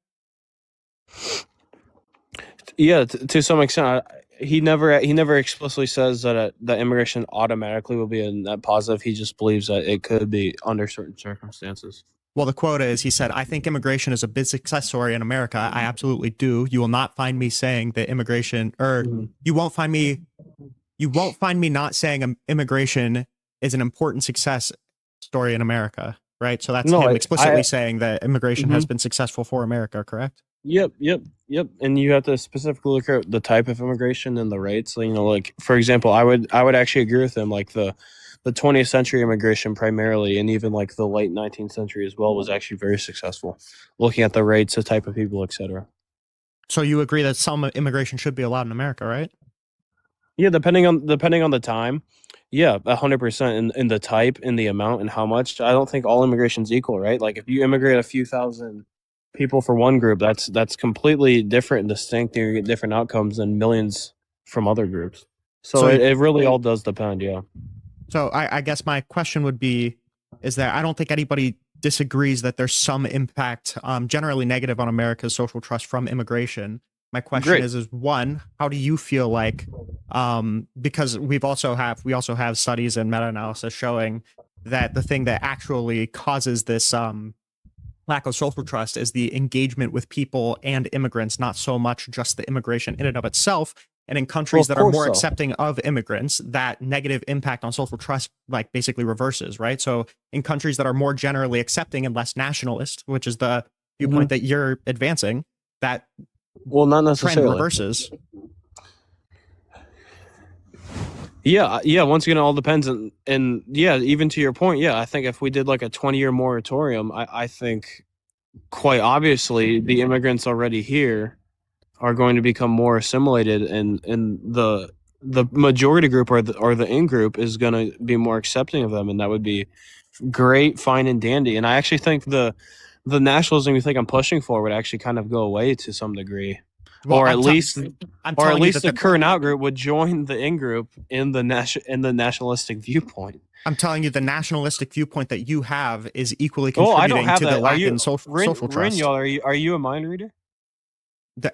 Yeah, to some extent. He never explicitly says that that immigration automatically will be a net positive. He just believes that it could be under certain circumstances. Well, the quote is, he said, I think immigration is a big success story in America. I absolutely do. You will not find me saying that immigration, or you won't find me not saying immigration is an important success story in America, right? So that's him explicitly saying that immigration has been successful for America, correct? Yep. And you have to specifically look at the type of immigration and the rates. So, like, for example, I would actually agree with him. Like the 20th century immigration primarily, and even like the late 19th century as well, was actually very successful. Looking at the rates, the type of people, etc. So you agree that some immigration should be allowed in America, right? Yeah, depending on the time. Yeah, 100% in the type, in the amount, and how much. I don't think all immigration's equal, right? Like if you immigrate a few thousand people for one group, that's completely different and distinct, and you get different outcomes than millions from other groups. So it really all does depend, yeah. So I guess my question would be, is that I don't think anybody disagrees that there's some impact, generally negative, on America's social trust from immigration. My question is one, how do you feel like, because we also have studies and meta-analysis showing that the thing that actually causes this lack of social trust is the engagement with people and immigrants, not so much just the immigration in and of itself. And in countries Well, that of are more course so. accepting of immigrants, that negative impact on social trust like basically reverses, right? So in countries that are more generally accepting and less nationalist, which is the viewpoint that you're advancing, that Well, not trend necessarily. reverses. Yeah, yeah. Once again, it all depends, and yeah, even to your point, yeah, I think if we did like a 20-year moratorium, I think quite obviously the immigrants already here are going to become more assimilated, and the majority group or the in group is going to be more accepting of them, and that would be great, fine, and dandy. And I actually think the nationalism you think I'm pushing for would actually kind of go away to some degree. Well, or at I'm least telling you that the current out group would join the in group in the nationalistic viewpoint. I'm telling you, the nationalistic viewpoint that you have is equally Oh, I don't contributing have to the that. lack in social trust. Rinyald, are you a mind reader?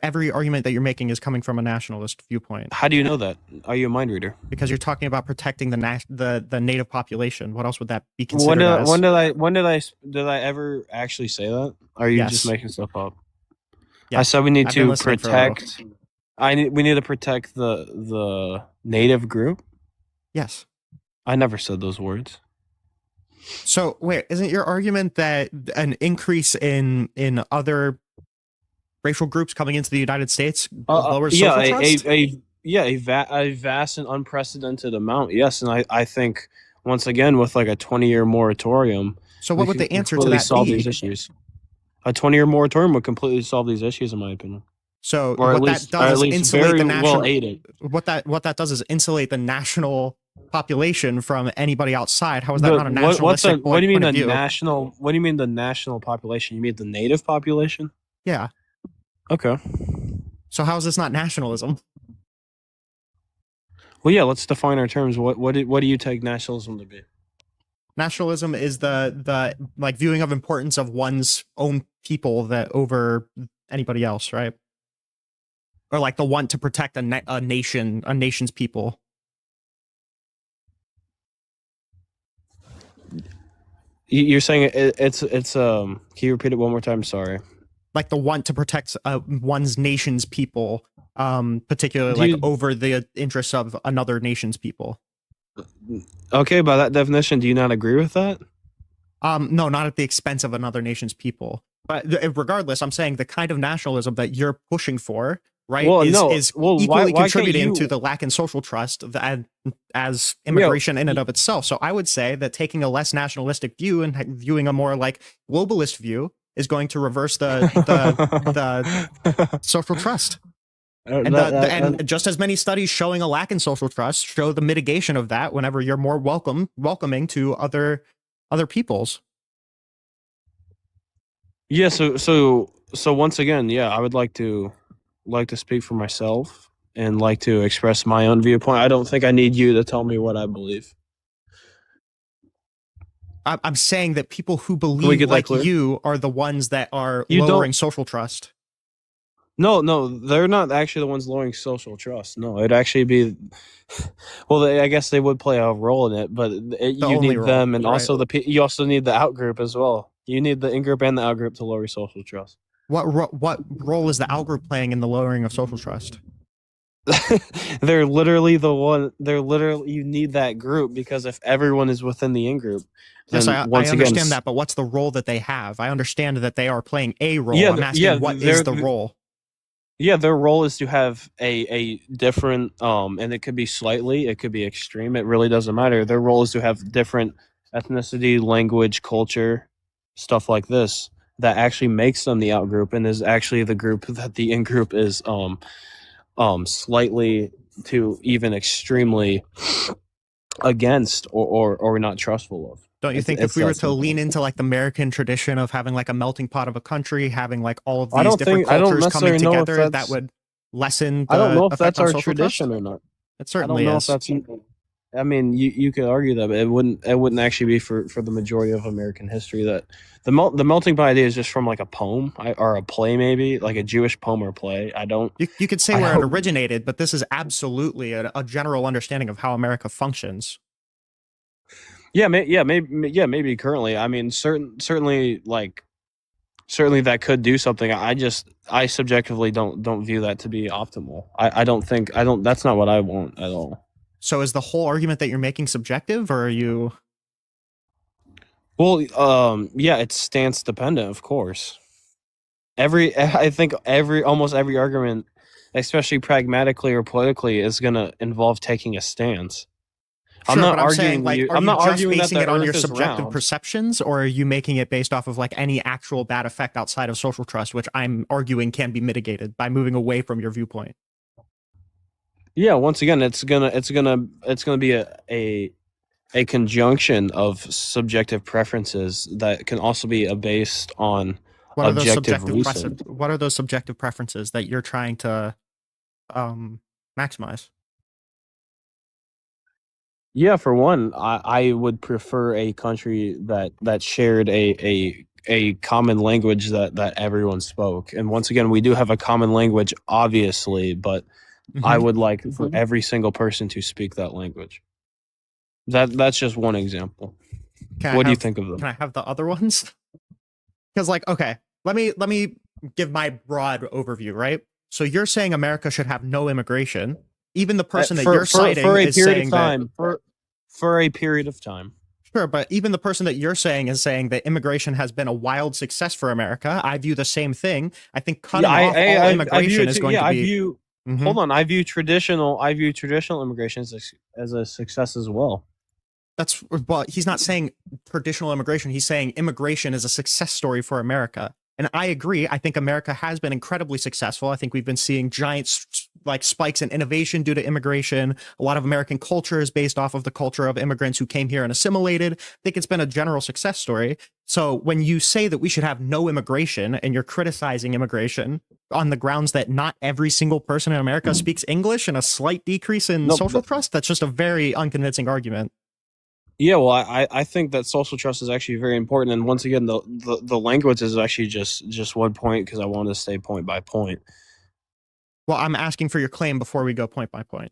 Every argument that you're making is coming from a nationalist viewpoint. How do you know that? Are you a mind reader? Because you're talking about protecting the native population. What else would that be considered as? When did I ever actually say that? Are you just making stuff up? I said we need I've been to listening for a while. protect. We need to protect the native group. Yes. I never said those words. So wait, isn't your argument that an increase in other racial groups coming into the United States lowers social trust? A vast and unprecedented amount. Yes, and I think once again with like a 20-year moratorium. So what would the answer to completely that solve be? these issues? A 20-year moratorium would completely solve these issues, in my opinion. So Or what at that does is least insulate very the well national. aided. What that does is insulate the national population from anybody outside. How is that not a nationalistic What do you mean point of the view? national? What do you mean the national population? You mean the native population? Yeah. Okay. So how is this not nationalism? Well, yeah. Let's define our terms. What do you take nationalism to be? Nationalism is the like viewing of importance of one's own people that over anybody else, right? Or like the want to protect a nation's people. You're saying it's can you repeat it one more time? Sorry. Like the want to protect one's nation's people, particularly like over the interests of another nation's people. Okay, by that definition, do you not agree with that? No, not at the expense of another nation's people. But regardless, I'm saying the kind of nationalism that you're pushing for, right, is equally why contributing can't to you- the lack in social trust as immigration in and of itself. So I would say that taking a less nationalistic view and viewing a more like globalist view is going to reverse the social trust. And just as many studies showing a lack in social trust show the mitigation of that whenever you're more welcoming to other peoples. Yeah. So once again, yeah, I would like to speak for myself and like to express my own viewpoint. I don't think I need you to tell me what I believe. I'm saying that people who we believe get that like clear? you are the ones that are You don't- lowering social trust. No, they're not actually the ones lowering social trust. No, it'd actually be. Well, I guess they would play a role in it, but you only need role, them, and right. also you also need the out group as well. You need the in group and the out group to lower social trust. What role is the outgroup playing in the lowering of social trust? They're literally the one. You need that group because if everyone is within the in group, Yes, then I once again, understand that, but what's the role that they have? I understand that they are playing a role. Yeah, I'm asking what is the role? Yeah, their role is to have a different and it could be slightly, it could be extreme. It really doesn't matter. Their role is to have different ethnicity, language, culture, stuff like this that actually makes them the out group and is actually the group that the in group is slightly to even extremely against or not trustful of. Don't you think if we were to lean into like the American tradition of having like a melting pot of a country, having like all of these different cultures coming together, that would lessen the I don't know if effect that's on our social tradition trust? or not. It certainly I don't know is. if that's. I mean, you could argue that, but it wouldn't actually be for the majority of American history. That the melting pot idea is just from like a poem or a play, maybe like a Jewish poem or play. I don't. You could say where it originated, but this is absolutely a general understanding of how America functions. Yeah, maybe currently. I mean, certainly like certainly that could do something. I subjectively don't view that to be optimal. I don't think that's not what I want at all. So is the whole argument that you're making subjective, or are you? Well, yeah, it's stance dependent, of course. I think almost every argument, especially pragmatically or politically, is going to involve taking a stance. Sure, I'm not but I'm arguing. saying, like, are I'm you not just arguing that basing the it on Earth your is subjective round. perceptions, or are you making it based off of like any actual bad effect outside of social trust, which I'm arguing can be mitigated by moving away from your viewpoint? Yeah, once again, it's gonna be a conjunction of subjective preferences that can also be based on What are those objective subjective reason. What are those subjective preferences that you're trying to maximize? Yeah, for one, I would prefer a country that shared a common language that everyone spoke. And once again, we do have a common language, obviously, but I would like for every single person to speak that language. That's just one example. What do you think of them? Can I have the other ones? Because, like, okay, let me give my broad overview, right? So you're saying America should have no immigration. Even the person that you're citing is saying that for a period of time. Sure, but even the person that you're saying is saying that immigration has been a wild success for America. I view the same thing. I think cutting off all immigration is going to be. Hold on, I view traditional immigration as a success as well. That's, but he's not saying traditional immigration. He's saying immigration is a success story for America. And I agree. I think America has been incredibly successful. I think we've been seeing giant spikes in innovation due to immigration. A lot of American culture is based off of the culture of immigrants who came here and assimilated. I think it's been a general success story. So when you say that we should have no immigration and you're criticizing immigration on the grounds that not every single person in America speaks English and a slight decrease in social trust, that's just a very unconvincing argument. Yeah, well, I think that social trust is actually very important, and once again, the language is actually just one point because I want to stay point by point. Well, I'm asking for your claim before we go point by point,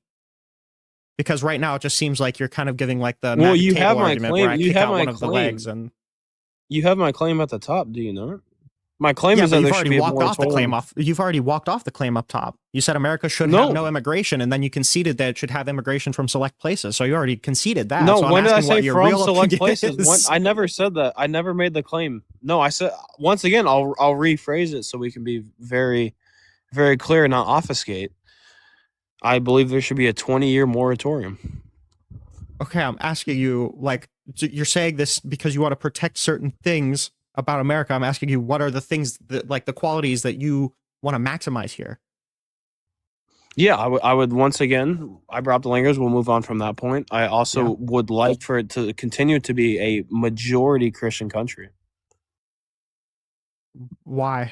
because right now it just seems like you're kind of giving like the you have my argument claim. where I You kick have out my one of the claim. legs, and You have my claim at the top, do you not? My claim yeah, is but that you've there should be already a walked off the claim moratorium. You've already walked off the claim up top. You said America should have no immigration, and then you conceded that it should have immigration from select places. So you already conceded that. No, so when did I say your from real select opinion places? is. I never said that. I never made the claim. No, I said once again. I'll rephrase it so we can be very, very clear and not obfuscate. I believe there should be a 20-year moratorium. Okay, I'm asking you, like, you're saying this because you want to protect certain things about America. I'm asking you, what are the things that, like, the qualities that you want to maximize here? Yeah, I would once again. I brought up the language. We'll move on from that point. I also would like for it to continue to be a majority Christian country. Why?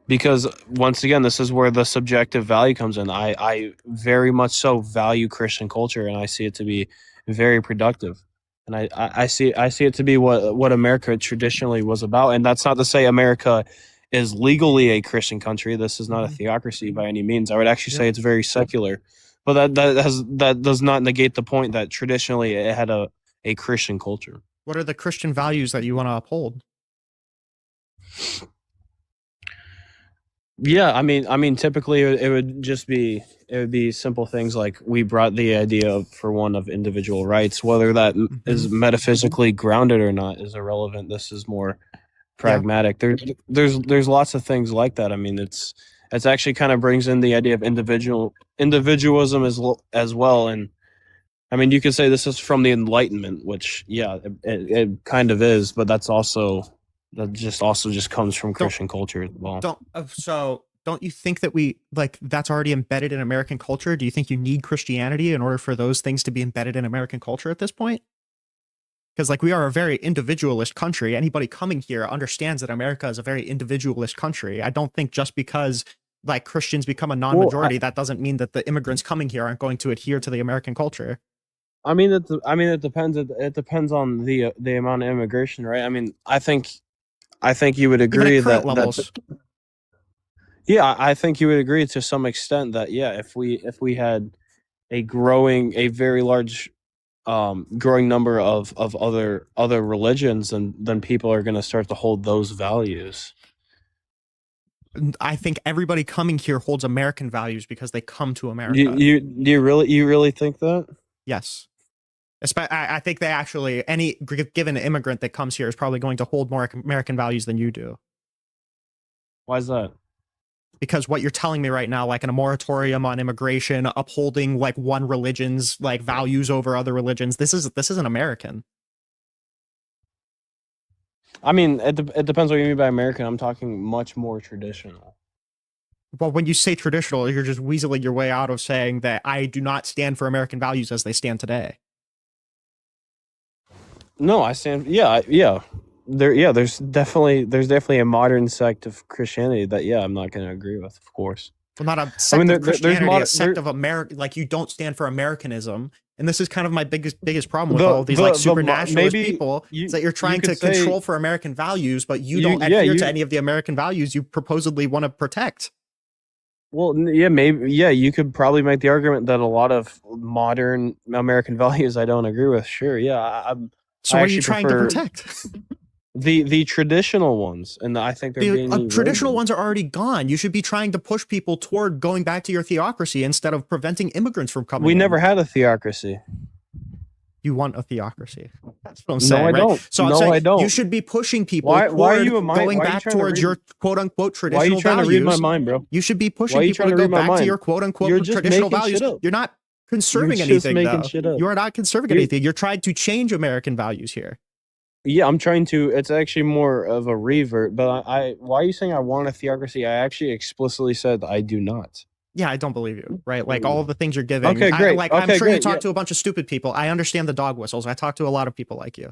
Because once again, this is where the subjective value comes in. I very much so value Christian culture, and I see it to be very productive. And I see it to be what America traditionally was about. And that's not to say America is legally a Christian country. This is not a theocracy by any means. I would actually say it's very secular. But that does not negate the point that traditionally it had a Christian culture. What are the Christian values that you want to uphold? Yeah, I mean, typically it would be simple things like we brought the idea of, for one, of individual rights. Whether that is metaphysically grounded or not is irrelevant. This is more pragmatic. There's lots of things like that. I mean, it's actually kind of brings in the idea of individualism as well. And I mean, you could say this is from the Enlightenment, which it kind of is, but that just comes from Christian culture as well. Don't you think that that's already embedded in American culture? Do you think you need Christianity in order for those things to be embedded in American culture at this point? Because like we are a very individualist country. Anybody coming here understands that America is a very individualist country. I don't think just because like Christians become a non-majority, that doesn't mean that the immigrants coming here aren't going to adhere to the American culture. I mean, it depends. It depends on the amount of immigration, right? I mean, I think you would agree that yeah, I think you would agree to some extent that if we had a very large growing number of other religions, and then people are going to start to hold those values. I think everybody coming here holds American values because they come to America. Do you really think that? Yes. I think they actually, any given immigrant that comes here is probably going to hold more American values than you do. Why is that? Because what you're telling me right now, like in a moratorium on immigration, upholding like one religion's like values over other religions, this isn't American. I mean, it depends what you mean by American. I'm talking much more traditional. Well, when you say traditional, you're just weaseling your way out of saying that I do not stand for American values as they stand today. No, I stand. Yeah. There's definitely a modern sect of Christianity that I'm not going to agree with, of course. Well, not a sect of Christianity, a sect of America. Like you don't stand for Americanism, and this is kind of my biggest problem with all of these like super nationalist people is that you're trying to control for American values, but you don't adhere to any of the American values you supposedly want to protect. Well, you could probably make the argument that a lot of modern American values I don't agree with. Sure, So what are you trying to protect? The traditional ones, and I think they're being traditional ones are already gone. You should be trying to push people toward going back to your theocracy instead of preventing immigrants from coming. We never had a theocracy. You want a theocracy? That's what I'm saying. No, I don't. So I'm saying you should be pushing people going back towards your quote unquote traditional values. Why are you trying to read my mind, bro? You should be pushing people to go back to your quote unquote traditional values. You're not conserving anything. You are not conserving anything. You're trying to change American values here. Yeah, I'm trying to. It's actually more of a revert. But why are you saying I want a theocracy? I actually explicitly said I do not. Yeah, I don't believe you. Right? Like all of the things you're giving. Okay, great. I'm sure you talk to a bunch of stupid people. I understand the dog whistles. I talk to a lot of people like you.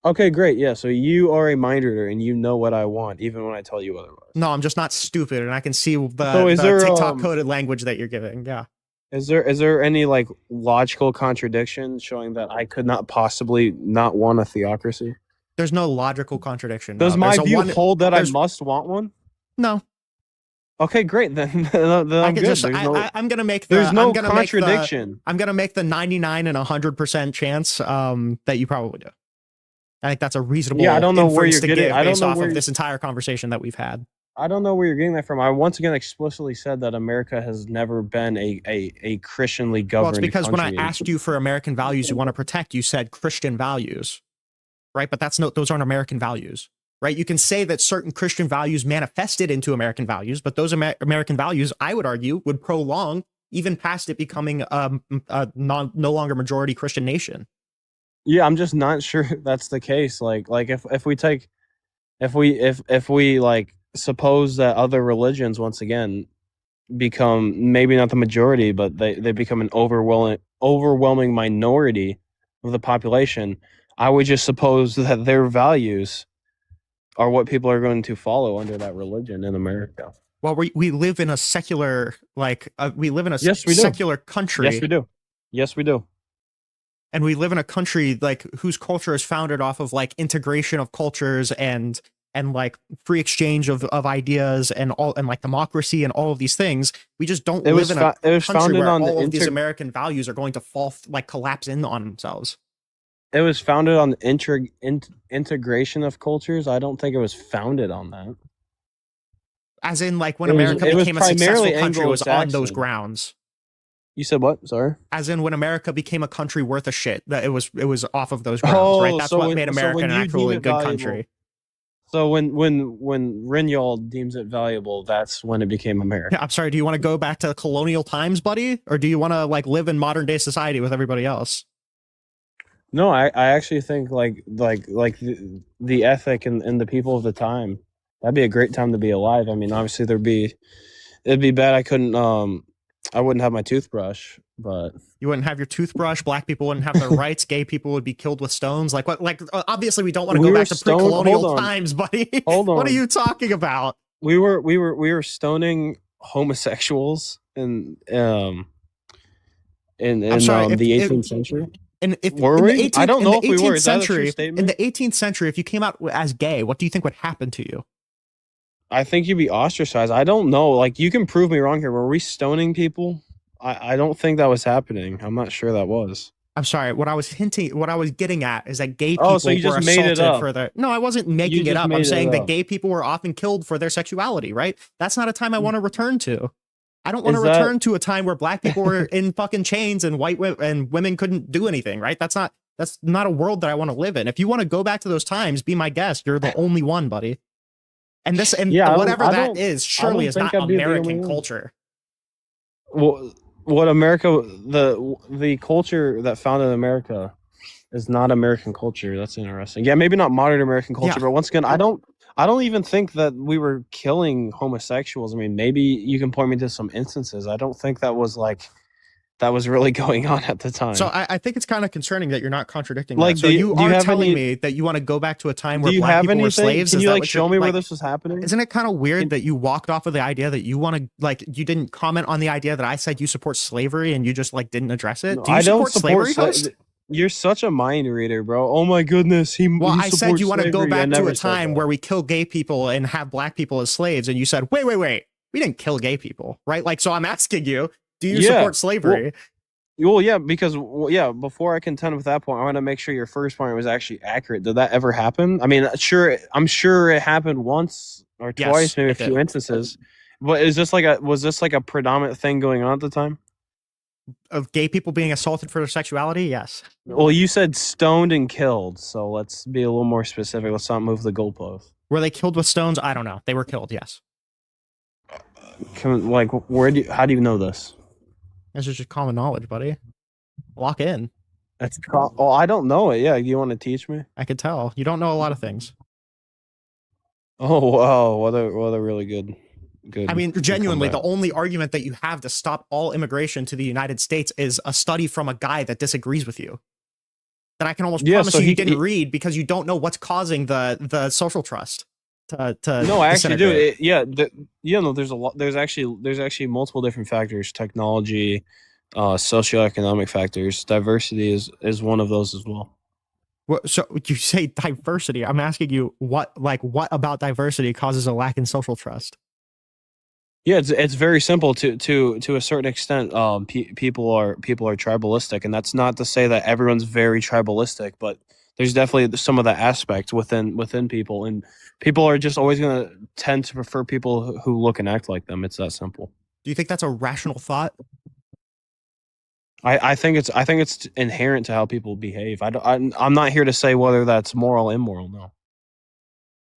Okay, great. Yeah, so you are a mind reader and you know what I want, even when I tell you otherwise. No, I'm just not stupid, and I can see the TikTok coded language that you're giving. Yeah. Is there any like logical contradiction showing that I could not possibly not want a theocracy? There's no logical contradiction. Does my view hold that I must want one? No. Okay, great. Then I'm good. I'm gonna make the. There's no contradiction. I'm gonna make the 99 and 100% chance that you probably do. I think that's a reasonable. Yeah, I don't know where you're getting. I don't know off of this entire conversation that we've had. I don't know where you're getting that from. I once again explicitly said that America has never been a Christianly governed. Well, it's because country. when I asked you for American values you want to protect, you said Christian values, right? But those aren't American values, right? You can say that certain Christian values manifested into American values, but those American values, I would argue, would prolong even past it becoming no longer majority Christian nation. Yeah, I'm just not sure that's the case. Like if we like suppose that other religions once again become maybe not the majority, but they become an overwhelming minority of the population, I would just suppose that their values are what people are going to follow under that religion in America. Well, we live in a secular secular country. Yes, we do. And we live in a country like whose culture is founded off of like integration of cultures and like free exchange of ideas and like democracy and all of these things. We just don't live in a country where all of these American values are going to collapse in on themselves. It was founded on integration of cultures. I don't think it was founded on that. As in, like when America became a successful country, it was on those grounds. You said what? Sorry. As in, when America became a country worth a shit, that it was off of those grounds, right? That's what made America an actually good country. So when Rinyald deems it valuable, that's when it became America. Yeah, I'm sorry. Do you want to go back to colonial times, buddy, or do you want to like live in modern day society with everybody else? No, I actually think like the ethic and the people of the time, that'd be a great time to be alive. I mean, obviously it'd be bad. I wouldn't have my toothbrush, but you wouldn't have your toothbrush. Black people wouldn't have their rights. Gay people would be killed with stones. Like what? Like obviously we don't want to go back to pre-colonial times, buddy. Hold on. What are you talking about? We were stoning homosexuals in the 18th century. And if were we? I don't know if we were. Is that a true in statement? the 18th century, if you came out as gay, what do you think would happen to you? I think you'd be ostracized. I don't know. Like, you can prove me wrong here. Were we stoning people? I don't think that was happening. I'm not sure that was. I'm sorry. What I was getting at is that gay Oh, people so you were just made it assaulted up. for their. No, I wasn't making it just up. I'm made it saying that up. gay people were often killed for their sexuality. Right? That's not a time I want to return to. I don't want to Is that- return to a time where black people were in fucking chains and women couldn't do anything. Right? That's not a world that I want to live in. If you want to go back to those times, be my guest. You're the only one, buddy. And whatever that is, surely is not American culture. Well, what America, the culture that founded America, is not American culture. That's interesting. Yeah, maybe not modern American culture, but once again, I don't even think that we were killing homosexuals. I mean, maybe you can point me to some instances. I don't think that was really going on at the time. So I think it's kind of concerning that you're not contradicting Like, that. So do you you are have telling any- me that you want to go back to a time Do where you black have people were anything? slaves? Can Is you that like what show you're- me where like, this was happening? Isn't it kind of weird that you walked off of the idea that you want to, like, you didn't comment on the idea that I said you support slavery and you just like didn't address it? No, Do you I don't support slavery, host? You're such a mind reader, bro. Oh my goodness. Well, he I said supports you want to go slavery. I back to never a said time that. where we kill gay people and have black people as slaves, and you said, wait, we didn't kill gay people, right? Like, so I'm asking you, do you support slavery? Well, yeah, because before I contend with that point, I want to make sure your first point was actually accurate. Did that ever happen? I mean, I'm sure it happened once or Yes, twice, maybe a it few did. instances. But was this like a predominant thing going on at the time? Of gay people being assaulted for their sexuality? Yes. Well, you said stoned and killed, so let's be a little more specific. Let's not move the goalpost. Were they killed with stones? I don't know. They were killed, yes. How do you know this? This is just common knowledge, buddy. Lock in. I don't know it. Yeah, you want to teach me? I could tell. You don't know a lot of things. Oh wow, what a really good. I mean, genuinely, the only argument that you have to stop all immigration to the United States is a study from a guy that disagrees with you. That I can almost promise you didn't read because you don't know what's causing the social trust to No, I actually do. disintegrate. There's a lot. There's actually multiple different factors: technology, socioeconomic factors. Diversity is one of those as well. So you say diversity. I'm asking you what about diversity causes a lack in social trust? Yeah, it's very simple to a certain extent. People are tribalistic, and that's not to say that everyone's very tribalistic, but there's definitely some of that aspect within people, and people are just always going to tend to prefer people who look and act like them. It's that simple. Do you think that's a rational thought? I think it's inherent to how people behave. I'm not here to say whether that's moral or immoral. No,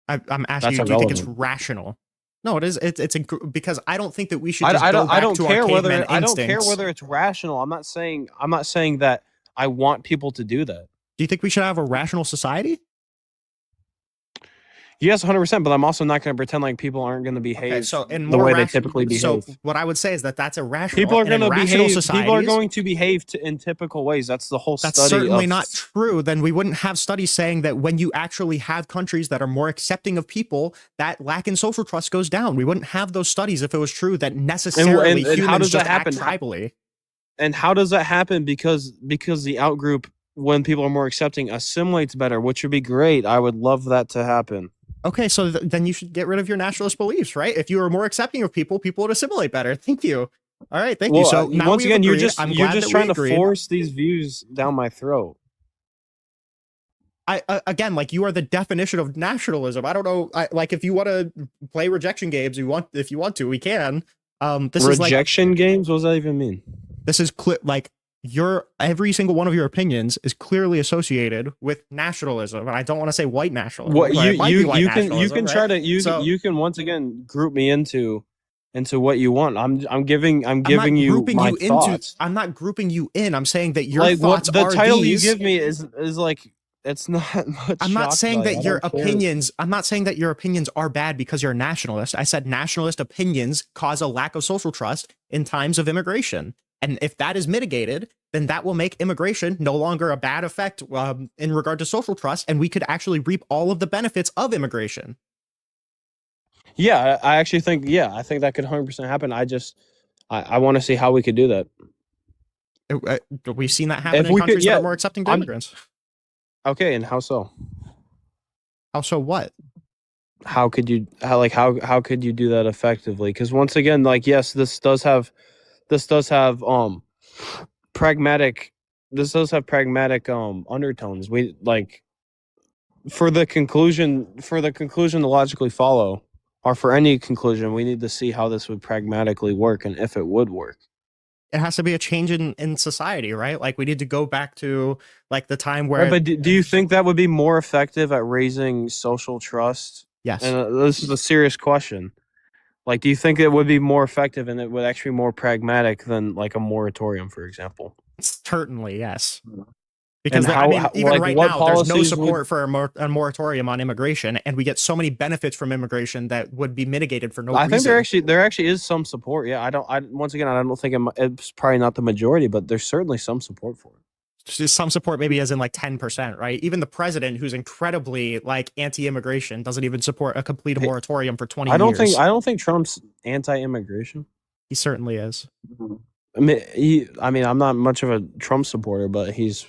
I'm asking you. Do you think it's rational? No, it is. It's because I don't think that we should. Just I go back don't to care our whether caveman I don't care instincts. whether it's rational. I'm not saying that I want people to do that. Do you think we should have a rational society? Yes, 100%. But I'm also not going to pretend like people aren't going to behave the way they typically behave. So what I would say is that that's irrational. People are going to behave. People are Societies, going to behave in typical ways. That's the whole study. That's certainly not true. Then we wouldn't have studies saying that when you actually have countries that are more accepting of people, that lack in social trust goes down. We wouldn't have those studies if it was true that necessarily and how humans does that just act happen? tribally. And how does that happen? Because the outgroup, when people are more accepting, assimilates better, which would be great. I would love that to happen. Okay, so then you should get rid of your nationalist beliefs, right? If you were more accepting of people would assimilate better. Thank you. All right, thank you. So now once again, you're just trying to agreed. force these views down my throat. Again, like, you are the definition of nationalism. I don't know. Like, if you want to play rejection games, if you want to, we can. This Rejection games? What does that even mean? This is like every single one of your opinions is clearly associated with nationalism, and I don't want to say white nationalism. What you can right? try to you can once again group me into what you want. I'm giving you my thoughts. I'm not grouping you in. I'm saying that your like thoughts the are title these. you give me is like it's not much. I'm not saying that your opinions. Care. I'm not saying that your opinions are bad because you're a nationalist. I said nationalist opinions cause a lack of social trust in times of immigration, and if that is mitigated, then that will make immigration no longer a bad effect in regard to social trust, and we could actually reap all of the benefits of immigration. Yeah, I actually think I think that could 100% happen. I want to see how we could do that. We've seen that happen in countries that are more accepting to immigrants. Okay, and how so? How so? What? How could you how could you do that effectively? Because once again, like, yes, this does have pragmatic this does have pragmatic undertones. We like for the conclusion to logically follow, or for any conclusion, we need to see how this would pragmatically work and if it would work. It has to be a change in society, right? Like we need to go back to like the time where. Right, but do you think that would be more effective at raising social trust? Yes. And this is a serious question. Like, do you think it would be more effective and it would actually be more pragmatic than like a moratorium, for example? Certainly, yes. Because And I mean, even like, right what now, there's no policies support for a moratorium on immigration, and we get so many benefits from immigration that would be mitigated for no I reason. think there actually is some support. Yeah, once again, I don't think it's probably not the majority, but there's certainly some support for it. Just some support, maybe as in like 10%, right? Even the president, who's incredibly like anti-immigration, doesn't even support a complete moratorium for 20 years. I don't think Trump's anti-immigration. He certainly is. I mean, I'm not much of a Trump supporter, but he's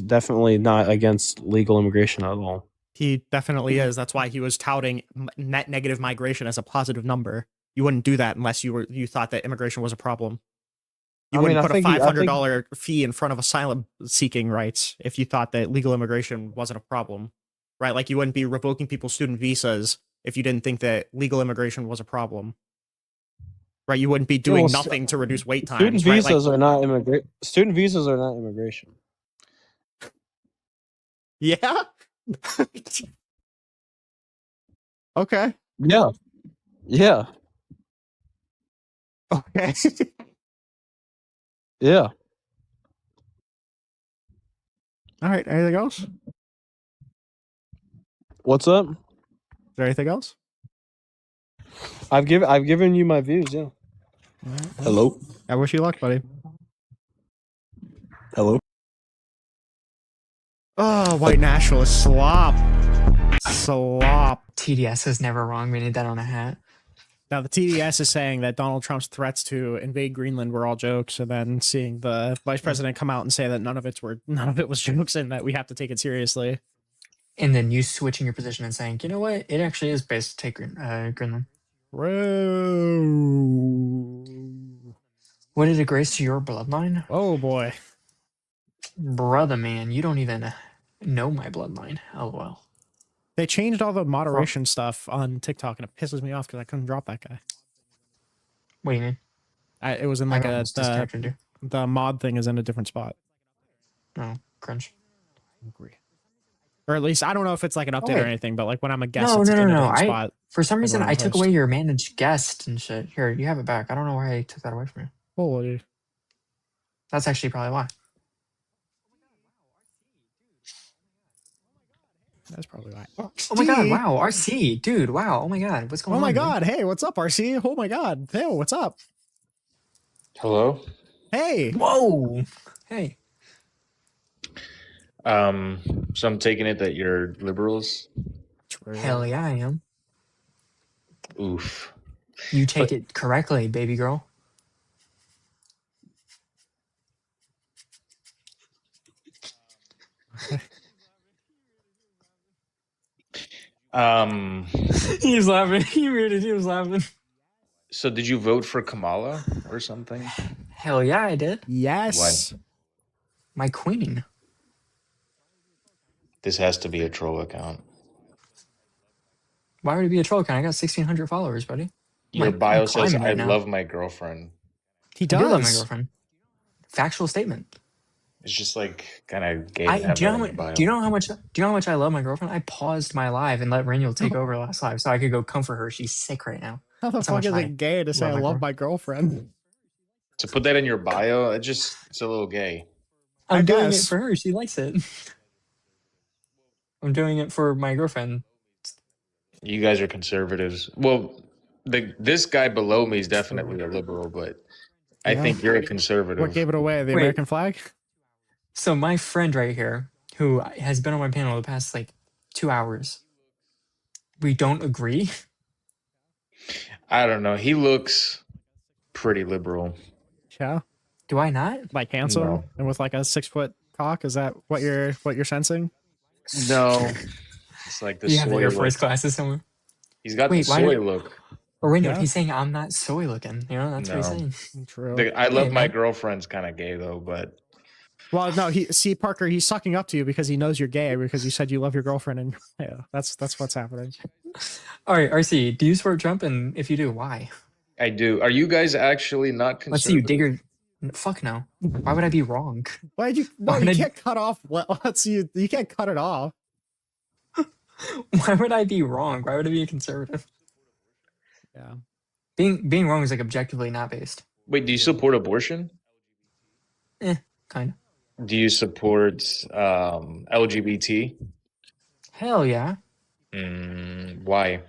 definitely not against legal immigration at all. He definitely is. That's why he was touting net negative migration as a positive number. You wouldn't do that unless you thought that immigration was a problem. You wouldn't put a $500 fee in front of asylum seeking rights if you thought that legal immigration wasn't a problem, right? Like you wouldn't be revoking people's student visas if you didn't think that legal immigration was a problem. Right, you wouldn't be doing nothing to reduce wait times. Student visas are not immigration. Student visas are not immigration. Yeah. Okay. Yeah. Yeah. Okay. Yeah. All right. Anything else? What's up? Is there anything else? I've given you my views. Yeah. Right. Hello. I wish you luck, buddy. Hello. Oh, white nationalist slop. TDS is never wrong. We need that on a hat. Now, the TDS is saying that Donald Trump's threats to invade Greenland were all jokes, and then seeing the vice president come out and say that none of it was jokes, and that we have to take it seriously. And then you switching your position and saying, you know what? It actually is best to take Greenland. What a disgrace to your bloodline. Oh boy, brother, man, you don't even know my bloodline. LOL. They changed all the moderation stuff on TikTok, and it pisses me off because I couldn't drop that guy. What do you mean? It was in like the mod thing is in a different spot. Oh, cringe. Agree. Or at least I don't know if it's like an update or anything, but like when I'm a guest, No. in a different spot. For some reason, I took away your managed guest and shit. Here, you have it back. I don't know why I took that away from you. Holy. That's actually probably why. That's probably why. Oh my god, wow, RC, dude, wow, oh my god, what's going on? Oh my god, hey, what's up, RC? Oh my god, hey, what's up? Hello? Hey. Whoa. Hey. So I'm taking it that you're liberals? Hell yeah, I am. Oof. You take it correctly, baby girl. He's laughing. He muted. He was laughing. So did you vote for Kamala or something? Hell yeah, I did. Yes. Why? My queen. This has to be a troll account. Why would it be a troll account? I got 1,600 followers, buddy. Your bio says, right I now. love my girlfriend. He I do love my does. girlfriend. Factual statement. It's just like kind of gay. Do you know how much I love my girlfriend? I paused my live and let Rinyald take over last live so I could go comfort her. She's sick right now. How the That's how fuck much is I it gay to say I love my girlfriend? To put that in your bio, it's a little gay. I'm doing it for her. She likes it. I'm doing it for my girlfriend. You guys are conservatives. Well, this guy below me is definitely a liberal, but I think you're a conservative. What gave it away? The Wait. American flag? So my friend right here, who has been on my panel the past like 2 hours, we don't agree. I don't know. He looks pretty liberal. Yeah. Do I not? Like handsome No. and with like a 6-foot cock? Is that what you're sensing? No. It's like the You have the soy Air Force look. classes somewhere. He's got Wait, the why soy did- look. Or Rinyald, Yeah. he's saying I'm not soy looking. You know, that's what he's No. saying. True. I love Hey, my man. girlfriend's kind of gay though, but Well, no, Parker, he's sucking up to you because he knows you're gay because you said you love your girlfriend, and yeah, that's what's happening. All right, RC, do you support Trump? And if you do, why? I do. Are you guys actually not Let's see you conservative? digger. Fuck no. Why would I be wrong? Why'd you? No, you can't cut off. Let's see. You can't cut it off. Why would I be wrong? Why would I be a conservative? Yeah. Being wrong is like objectively not based. Wait, do you support abortion? Kind of. Do you support LGBT? Hell yeah. Why?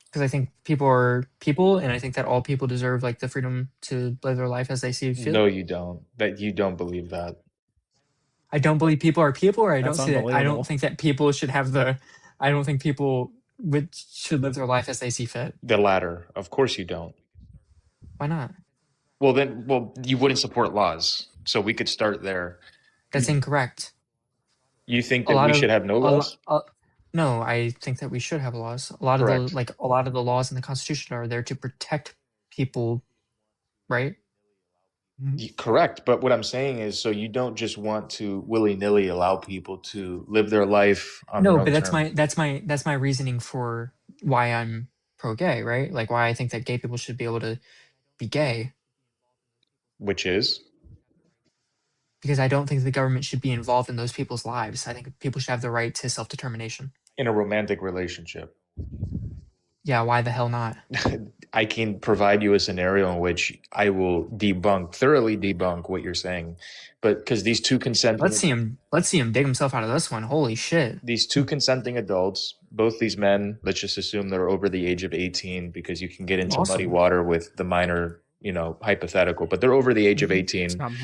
Because I think people are people, and I think that all people deserve like the freedom to live their life as they see fit. No, you don't. That you don't believe that. I don't believe people are people, or I That's don't see that. I unbelievable. don't think that people should have the. I don't think people should live their life as they see fit. The latter. Of course you don't. Why not? Well, you wouldn't support laws, so we could start there. That's incorrect. You think that we should have no laws? No, I think that we should have laws. A lot of the laws in the Constitution are there to protect people, right? Correct, but what I'm saying is, so you don't just want to willy-nilly allow people to live their life on their No, own but terms. that's my reasoning for why I'm pro-gay, right? Like why I think that gay people should be able to be gay. Which is? Because I don't think the government should be involved in those people's lives. I think people should have the right to self-determination. In a romantic relationship. Yeah, why the hell not? I can provide you a scenario in which I will thoroughly debunk what you're saying. But because these two consenting Let's see him dig himself out of this one. Holy shit. These two consenting adults, both these men, let's just assume they're over the age of 18 because you can get into muddy water with the minor, hypothetical, but they're over the age of 18. It's not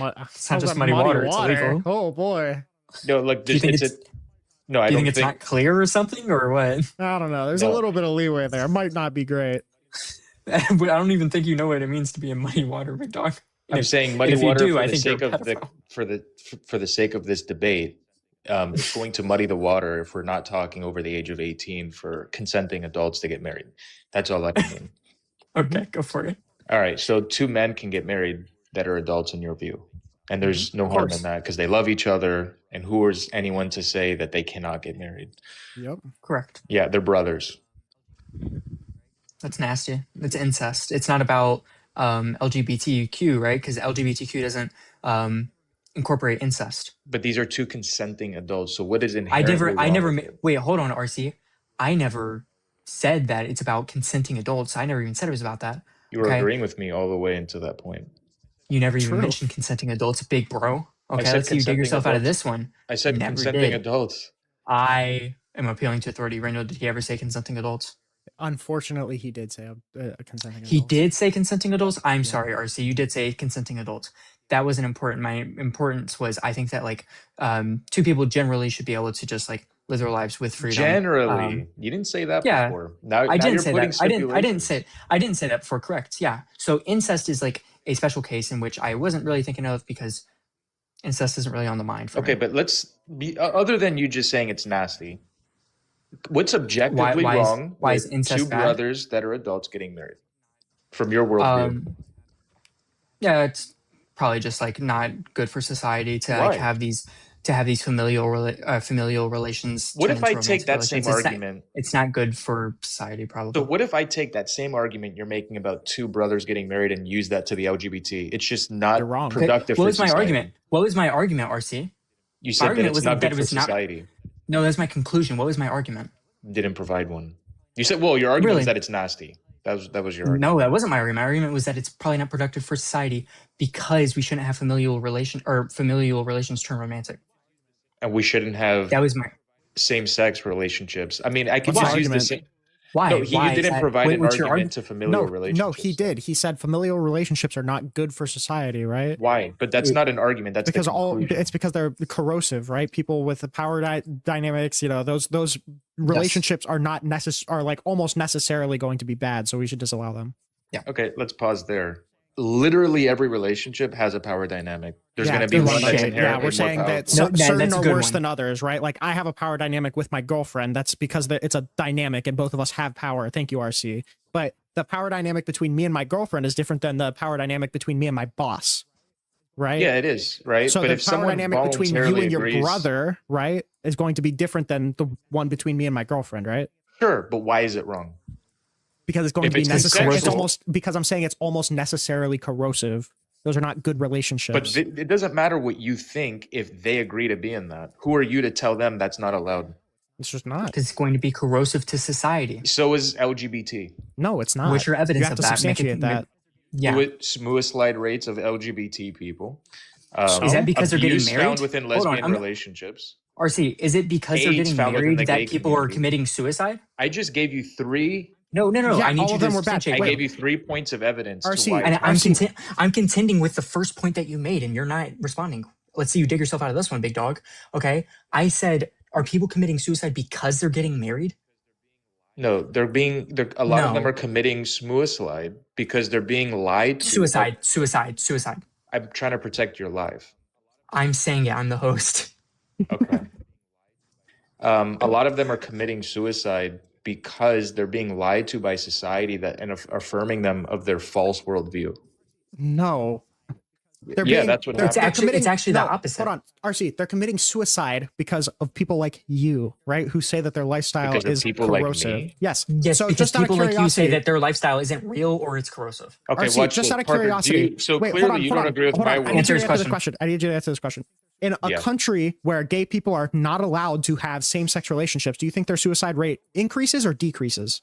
just muddy water, it's illegal. Oh boy. No, like Do you think I don't it's think not clear or something, or what? I don't know. There's a little bit of leeway there. It might not be great. I don't even think you know what it means to be in muddy water, big dog. I'm saying muddy water for the sake of this debate. It's going to muddy the water if we're not talking over the age of 18 for consenting adults to get married. That's all I can mean. Okay, go for it. All right, so two men can get married that are adults in your view. And there's no harm in that because they love each other. And who is anyone to say that they cannot get married? Yep. Correct. Yeah, they're brothers. That's nasty. It's incest. It's not about LGBTQ, right? Because LGBTQ doesn't incorporate incest. But these are two consenting adults. So what is inherently wait, hold on, RC. I never said that it's about consenting adults. I never even said it was about that. You were agreeing with me all the way into that point. You never even mentioned consenting adults, big bro. Okay, let's see you dig yourself out of this one. I said consenting adults. I am appealing to authority. Rinyald, did he ever say consenting adults? Unfortunately, he did say consenting adults. He did say consenting adults? I'm sorry, RC. You did say consenting adults. That wasn't important. My importance was I think that two people generally should be able to just live their lives with freedom. Generally, you didn't say that before. I didn't say that. I didn't say that before. Correct. Yeah. So incest is a special case in which I wasn't really thinking of because incest isn't really on the mind for me. Okay, but let's be other than you just saying it's nasty. What's objectively wrong with two brothers that are adults getting married? From your worldview. Yeah, it's probably just not good for society to have these familial relations. What if I take that same argument? It's not good for society, probably. So what if I take that same argument you're making about two brothers getting married and use that to the LGBT? It's just not productive for society. What was my argument, RC? You said that it's not good for society. No, that's my conclusion. What was my argument? Didn't provide one. You said, well, your argument is that it's nasty. That was your argument. No, that wasn't my argument. My argument was that it's probably not productive for society because we shouldn't have familial relations turn romantic. And we shouldn't have same-sex relationships. I mean, I could just use the same. Why? No, you didn't provide an argument to familial relationships. No, he did. He said familial relationships are not good for society, right? Why? But that's not an argument. That's because it's because they're corrosive, right? People with the power dynamics, those relationships are not almost necessarily going to be bad, so we should disallow them. Yeah. Okay, let's pause there. Literally every relationship has a power dynamic. There's going to be one that's inherently we're saying that certain are worse than others, right? Like I have a power dynamic with my girlfriend. That's because it's a dynamic and both of us have power. Thank you, RC. But the power dynamic between me and my girlfriend is different than the power dynamic between me and my boss. right? Yeah, it is, right? So But the if power someone dynamic between you voluntarily and your agrees, brother, right, is going to be different than the one between me and my girlfriend, right? sure, but why is it wrong? Because it's going If to be it's necessary. It's consensual- almost because I'm saying it's almost necessarily corrosive. Those are not good But relationships. it doesn't matter what you think if they agree to be in that. Who are you to tell them that's not allowed? It's just not. Because it's going to be corrosive to society. So is LGBT. No, it's not. What's your evidence You have of to that? substantiate that. Yeah. Suicide rates of LGBT people. Is that because they're getting Abuse married? found within Hold on, lesbian I'm- relationships. RC, is it because they're AIDS getting found within the married gay that people are community. committing suicide? I just gave you 3. No. Yeah, I need all you of to them were bad. substantiate. I Wait. gave you 3 points of evidence RC, to why. And it's I'm contending with the first point that you made, and you're not responding. Let's see you dig yourself out of this one, big dog. Okay. I said, are people committing suicide because they're getting married? No, a lot of them No. are committing suicide because they're being lied to. Suicide. I'm trying to protect your life. I'm saying it. I'm the host. Okay. A lot of them are committing suicide because they're being lied to by society and affirming them of their false worldview. No. That's what It's happens. actually the opposite. Hold on, RC. They're committing suicide because of people like you, right? Who say that their lifestyle Because of is people like corrosive. me? Yes. Yes, So because just out of people like you say curiosity, that their lifestyle isn't real or it's corrosive. Okay, RC, watch just this. out of Parker, curiosity. so Wait, clearly hold on, you hold don't on, agree with hold my on. I world. need you to Answer answer his this question. I need you to answer this question. In a Yeah. country where gay people are not allowed to have same-sex relationships, do you think their suicide rate increases or decreases?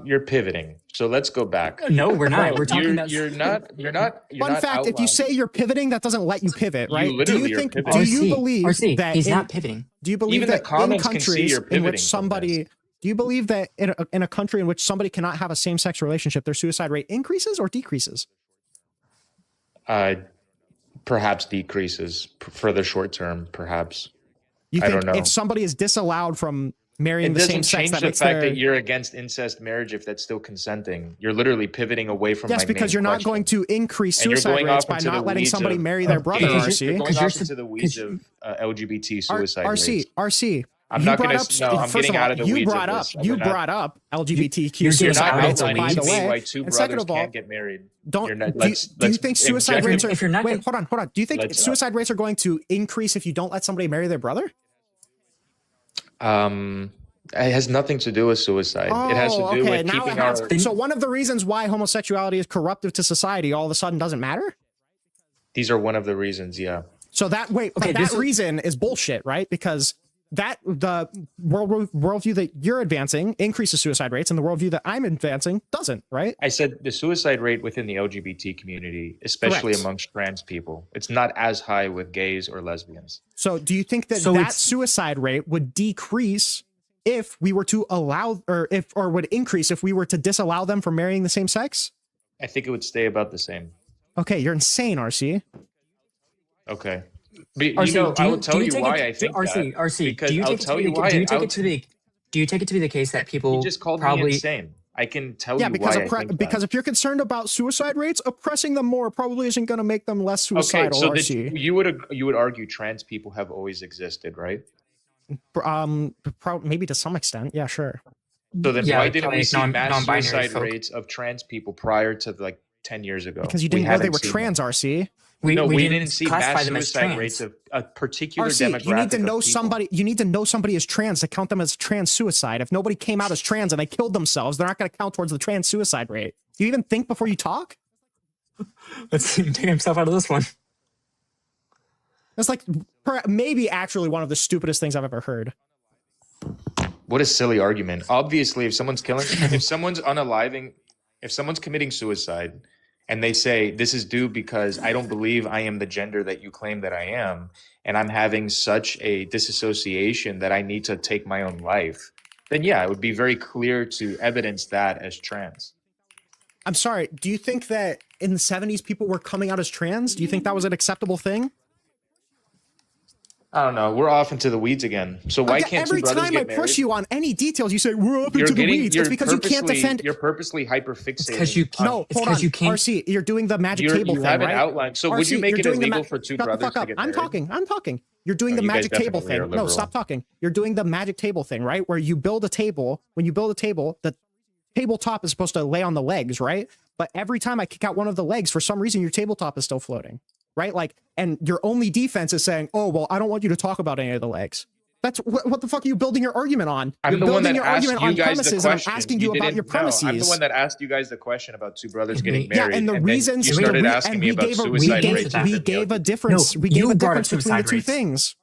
You're pivoting. So let's go back. No, we're not. No, We're talking about. You're not. Fun fact: if you say you're pivoting, that doesn't let you pivot, right? literally are pivoting. Do you RC, believe RC, that he's in- not pivoting. Do you believe Even the that in comments can see countries you're in pivoting which from somebody, do you believe that in a country in which somebody cannot have a same-sex relationship, their suicide rate increases or decreases? Perhaps decreases for the short term. Perhaps. You I think don't know. if somebody is disallowed from marrying It the same doesn't sex, change that the makes fact their that you're against incest marriage if that's still consenting. You're literally pivoting away from yes, my because main you're not question. going to increase And you're suicide going rates off by into the not letting weeds somebody of- marry their brother. You're RC, going Because off you're into the weeds of LGBT suicide RC, rates. RC. I'm you not brought gonna. up, No, I'm first getting of all, out of the you weeds brought of up this. you We're not- brought up LGBTQ you're getting You're suicide not rates. outlining By to the me way, why two and second brothers of all, can't get married. don't You're not- do, let's- do you let's think suicide inject- rates are? if you're not wait, hold on. Do you think Let's- suicide rates are going to increase if you don't let somebody marry their brother? It has nothing to do with suicide. It has to do with now it keeping has. our. So one of the reasons why homosexuality is corruptive to society all of a sudden doesn't matter. These are one of the reasons. Yeah. So that Okay, but that reason is bullshit, right? Because that the worldview that you're advancing increases suicide rates, and the worldview that I'm advancing doesn't, right? I said the suicide rate within the LGBT community, especially Correct. amongst trans people, it's not as high with gays or lesbians. So do you think that So that it's- suicide rate would decrease if we were to allow, or would increase if we were to disallow them from marrying the same sex? I think it would stay about the same. Okay, you're insane, RC. Okay. But RC, I will tell you take why it, I think RC, that. RC, Because do you I'll take it tell to you be the, why. do you take I'll- it to be do you take it to be the case that people You just called probably me insane. I can tell Yeah, you because why I think because that. if you're concerned about suicide rates, oppressing them more probably isn't going to make them less Okay, suicidal. so RC. you would argue trans people have always existed, right? Maybe to some extent, yeah, sure. So then Yeah, why didn't probably we see mass non-binary suicide folk. rates of trans people prior to like 10 years ago? Because you We didn't know they haven't were seen trans, them. RC. We didn't didn't see classify mass them as suicide trans. rates of a particular RC, demographic. you need to know of people. somebody. You need to know somebody is trans to count them as trans suicide. If nobody came out as trans and they killed themselves, they're not going to count towards the trans suicide rate. Do you even think before you talk? let's take himself out of this one. That's like maybe actually one of the stupidest things I've ever heard. What a silly argument. Obviously, if someone's if someone's unaliving, if someone's committing suicide and they say, this is due because I don't believe I am the gender that you claim that I am, and I'm having such a disassociation that I need to take my own life, then yeah, it would be very clear to evidence that as trans. I'm sorry. Do you think that in the 70s people were coming out as trans? Do you think that was an acceptable thing? I don't know. We're off into the weeds again. So why can't every two brothers time I get push married? you on any details, you say we're up into the weeds. It's because you can't defend. You're purposely hyperfixating. Because you can't. No, it's hold on. because you can't. RC, you're doing the magic You're- table you thing, haven't right? outlined. So would you RC, make you're it doing the illegal for two Shut the brothers fuck to up. get I'm married? talking. You're doing Oh, the you guys magic table definitely are thing. No, liberal. stop talking. You're doing the magic table thing, right? Where you build a table. When you build a table, the tabletop is supposed to lay on the legs, right? But every time I kick out one of the legs, for some reason, your tabletop is still floating. right? Like, and your only defense is saying, oh, well, I don't want you to talk about any of the legs. That's what the fuck are you building your argument on? I'm You're the one building that your asked argument you on guys the premises, and I'm question. asking you about your premises. No, I'm the one that asked you guys the question about two brothers getting Yeah, married. and the reasons then you started asking and me we about gave suicide rates. we gave a difference. We gave a difference between the two things.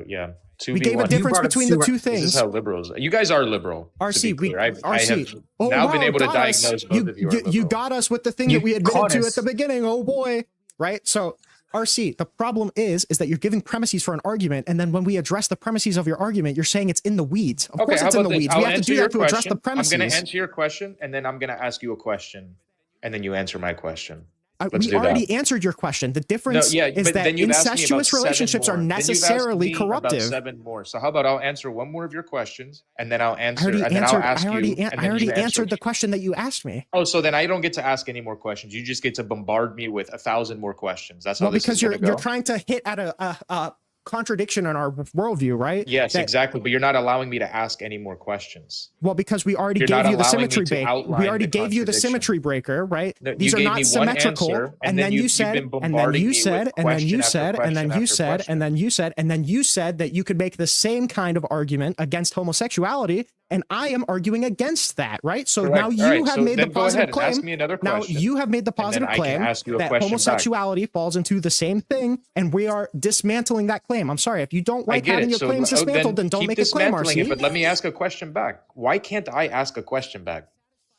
Yeah. We gave a difference between the two This things. is how liberals. You guys are liberal. RC, I have now been able to diagnose both of you. You got us with the thing that we admitted to at the beginning. Oh boy, right? So, RC, the problem is that you're giving premises for an argument, and then when we address the premises of your argument, you're saying it's in the weeds. Of course, it's in the weeds. We have to do that to address the premises. I'm going to answer your question, and then I'm going to ask you a question, and then you answer my question. We already answered your question. The difference is that incestuous relationships are necessarily corruptive. 7 more. So how about I'll answer one more of your questions, and then I'll answer, I already answered the question that you asked me. Oh, so then I don't get to ask any more questions. You just get to bombard me with 1,000 more questions. That's how this is going to go. You're trying to hit at a contradiction in our worldview, right? Yes, exactly. But you're not allowing me to ask any more questions. Well, because we already gave you the symmetry breaker. We already gave you the symmetry breaker, right? No, these are not symmetrical. And then you said, and then you said, and then you said, and then you said, and then you said, and then you said that you could make the same kind of argument against homosexuality. And I am arguing against that, right? So now you have made the positive claim. Now you have made the positive claim that homosexuality falls into the same thing, and we are dismantling that claim. I'm sorry, if you don't like having your claims dismantled, then don't make a claim, RC. But let me ask a question back. Why can't I ask a question back?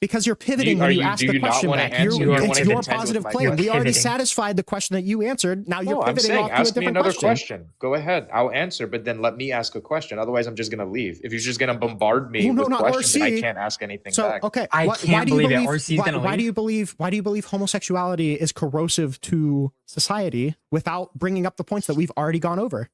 Because you're pivoting when you ask the question back. It's your positive claim. We already satisfied the question that you answered. Now you're pivoting off to a ask me different another question. Go ahead. I'll answer, but then let me ask a question. Otherwise, I'm just going to leave. If you're just going to bombard me with questions, then I can't ask anything back. Okay, I can't believe it. RC's going to leave. Why do you believe homosexuality is corrosive to society without bringing up the points that we've already gone over?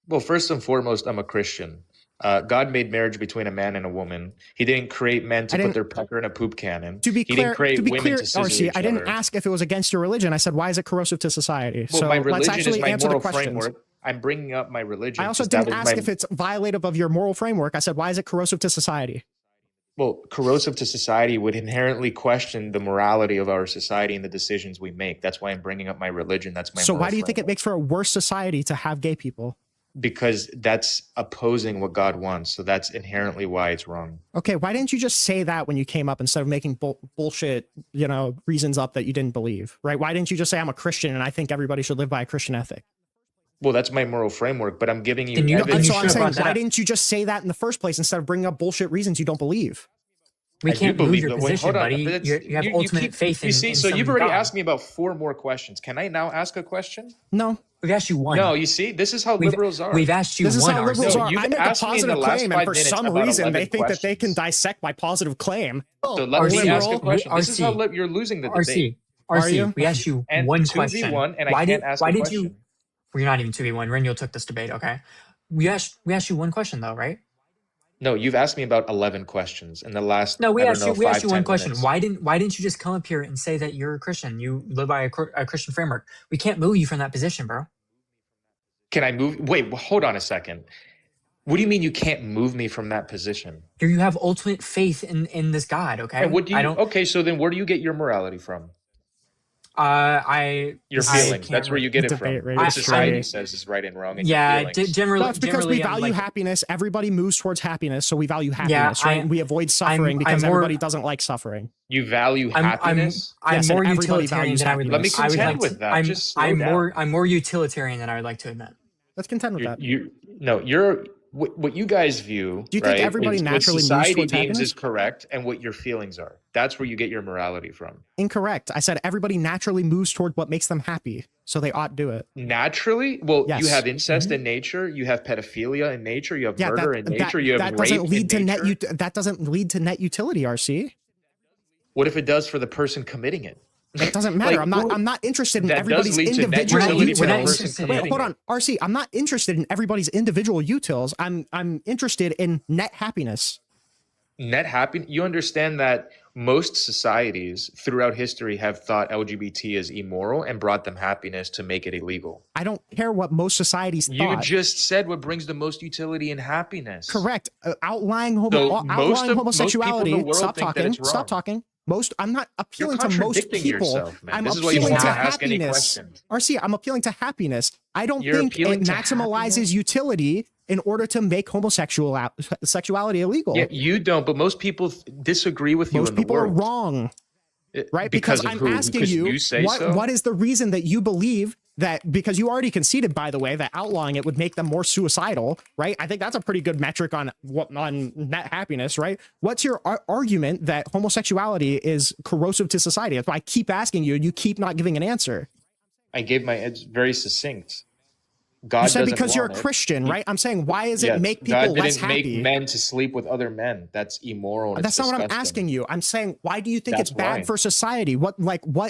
Well, first and foremost, I'm a Christian. God made marriage between a man and a woman. He didn't create men to put their pecker in a poop cannon. To be clear, scissor RC, each I didn't other. ask if it was against your religion. I said, why is it corrosive to society? Well, so my let's religion actually is my answer the moral questions. framework. I'm bringing up my religion. I also didn't ask if it's violative of your moral framework. I said, why is it corrosive to society? Well, corrosive to society would inherently question the morality of our society and the decisions we make. That's why I'm bringing up my religion. That's my. So moral why do you think framework. it makes for a worse society to have gay people? Because that's opposing what God wants. So that's inherently why it's wrong. Okay, why didn't you just say that when you came up instead of making bullshit, reasons up that you didn't believe, right? Why didn't you just say I'm a Christian and I think everybody should live by a Christian ethic? Well, that's my moral framework, but I'm giving you So I'm saying, why didn't you just say that in the first place instead of bringing up bullshit reasons you don't believe? We can't move believe your that. Wait, position, hold on, buddy. but You have ultimate faith in. You see, in so some you've already God. asked me about 4 more questions. Can I now ask a question? No. We've asked you one. No, you see, this is how liberals are. We've asked you This is one. how liberals RC. are. You've I make a asked me in the positive last claim, 5 and for minutes some about reason 11 they think that they can questions. dissect my positive claim. So let me ask a question. This is how you're losing the debate. RC, we asked you And one 2v1, question. and I can't ask a why did question. you? Well, you're not even 2v1. Rinyald took this debate. Okay. We asked you one question though, right? No, you've asked me about 11 questions in the last. No, we asked you 5, one 10 question. minutes. Why didn't you just come up here and say that you're a Christian? You live by a Christian framework. We can't move you from that position, bro. Can I move? Wait, hold on a second. What do you mean you can't move me from that position? You have ultimate faith in this God. Okay. And what do you? I don't. Okay, so then where do you get your morality from? Your feelings. That's where you get it from. What society says is right and wrong. And Yeah, your feelings. generally. No, it's because we value like, happiness. Everybody moves towards happiness, so we value happiness, right? And we avoid suffering because everybody doesn't like suffering. You value happiness. I'm Yes, more and everybody utilitarian values than I would. happiness. Let me I would contend like with to- that. I'm, Just slow I'm down. more. I'm more utilitarian than I would like to admit. Let's contend with that. You're what you guys view. Do you think right, everybody is naturally what moves society towards deems happiness? is correct, and what your feelings are. That's where you get your morality from. Incorrect. I said everybody naturally moves toward what makes them happy, so they ought to do it. Naturally, well, Yes. you have incest in nature, you have pedophilia in nature, you have murder in nature, you have that rape doesn't lead in to nature. that doesn't lead to net utility, RC. What if it does for the person committing it? It doesn't matter. Like, I'm not interested in that does everybody's lead to net individual utility for the utils. person Wait, committing hold it. on, RC. I'm not interested in everybody's individual utils. I'm interested in net happiness. Net happiness. You understand that most societies throughout history have thought LGBT is immoral and brought them happiness to make it illegal. I don't care what most societies You thought. just said what brings the most utility and happiness. Correct. Outlying So most people in homosexuality. the world Stop think that talking. it's wrong. Stop talking. I'm not You're appealing to most contradicting people. yourself, man. I'm This is why you appealing won't to ask any happiness. questions. RC, I'm appealing to happiness. I don't You're think it appealing to maximizes utility in order to make sexuality illegal. Yeah, you don't, but most people disagree with you Most in the people are world. wrong, right? Because Because of I'm who? asking Because you, say what so? what is the reason that you believe that, because you already conceded, by the way, that outlawing it would make them more suicidal, right? I think that's a pretty good metric on net happiness, right? What's your argument that homosexuality is corrosive to society? That's why I keep asking you, and you keep not giving an answer. I gave it's very succinct. God You said doesn't because you're a want it. Christian, right? I'm saying, why does it Yes, make people God less didn't happy? make men to sleep with other men. That's immoral. And That's it's not what I'm disgusting. asking you. I'm saying, why do you think That's it's bad why. for society? What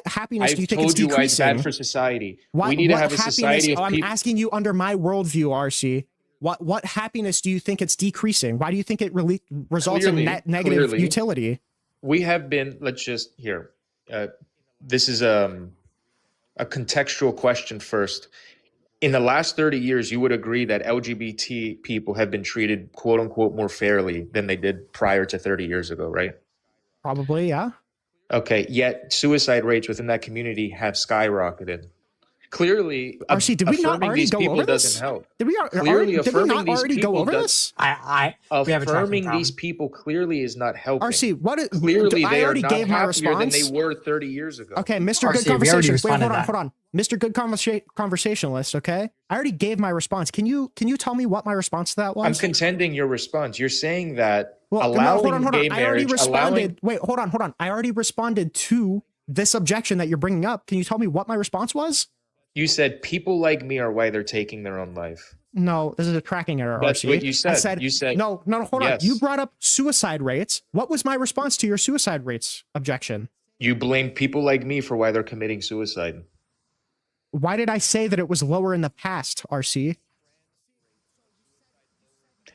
happiness do you I've think it's told you why it's decreasing? bad for society. What, We need to what have a happiness? society of I'm people. asking you under my worldview, RC. What happiness do you think it's decreasing? Why do you think it really results in negative Clearly, utility? We have been. Let's just here. This is a contextual question first. In the last 30 years, you would agree that LGBT people have been treated, quote unquote, more fairly than they did prior to 30 years ago, right? Probably, yeah. Okay, yet suicide rates within that community have skyrocketed. Clearly, RC, did we not affirming already these go people over doesn't this? help. Did we Clearly, did we affirming not these already people go over does- this? We have a tracking Affirming problem. these people clearly is not helping. RC, Clearly, I they are already not gave my happier than they response. were 30 years ago. Okay, Mr. Good RC, we already Conversation. Wait, responded hold on, to that. hold on. Mr. Good Conversationalist, okay? I already gave my response. Can you tell me what my response to that was? I'm contending your response. You're saying that Well, allowing hold on. gay I already marriage, responded. Wait, hold on. I already responded to this objection that you're bringing up. Can you tell me what my response was? you said people like me are why they're taking their own life. No, this is a tracking error, That's RC. what you said. I said, You said- no, hold on. Yes. You brought up suicide rates. What was my response to your suicide rates objection? You blame people like me for why they're committing suicide. Why did I say that it was lower in the past, RC?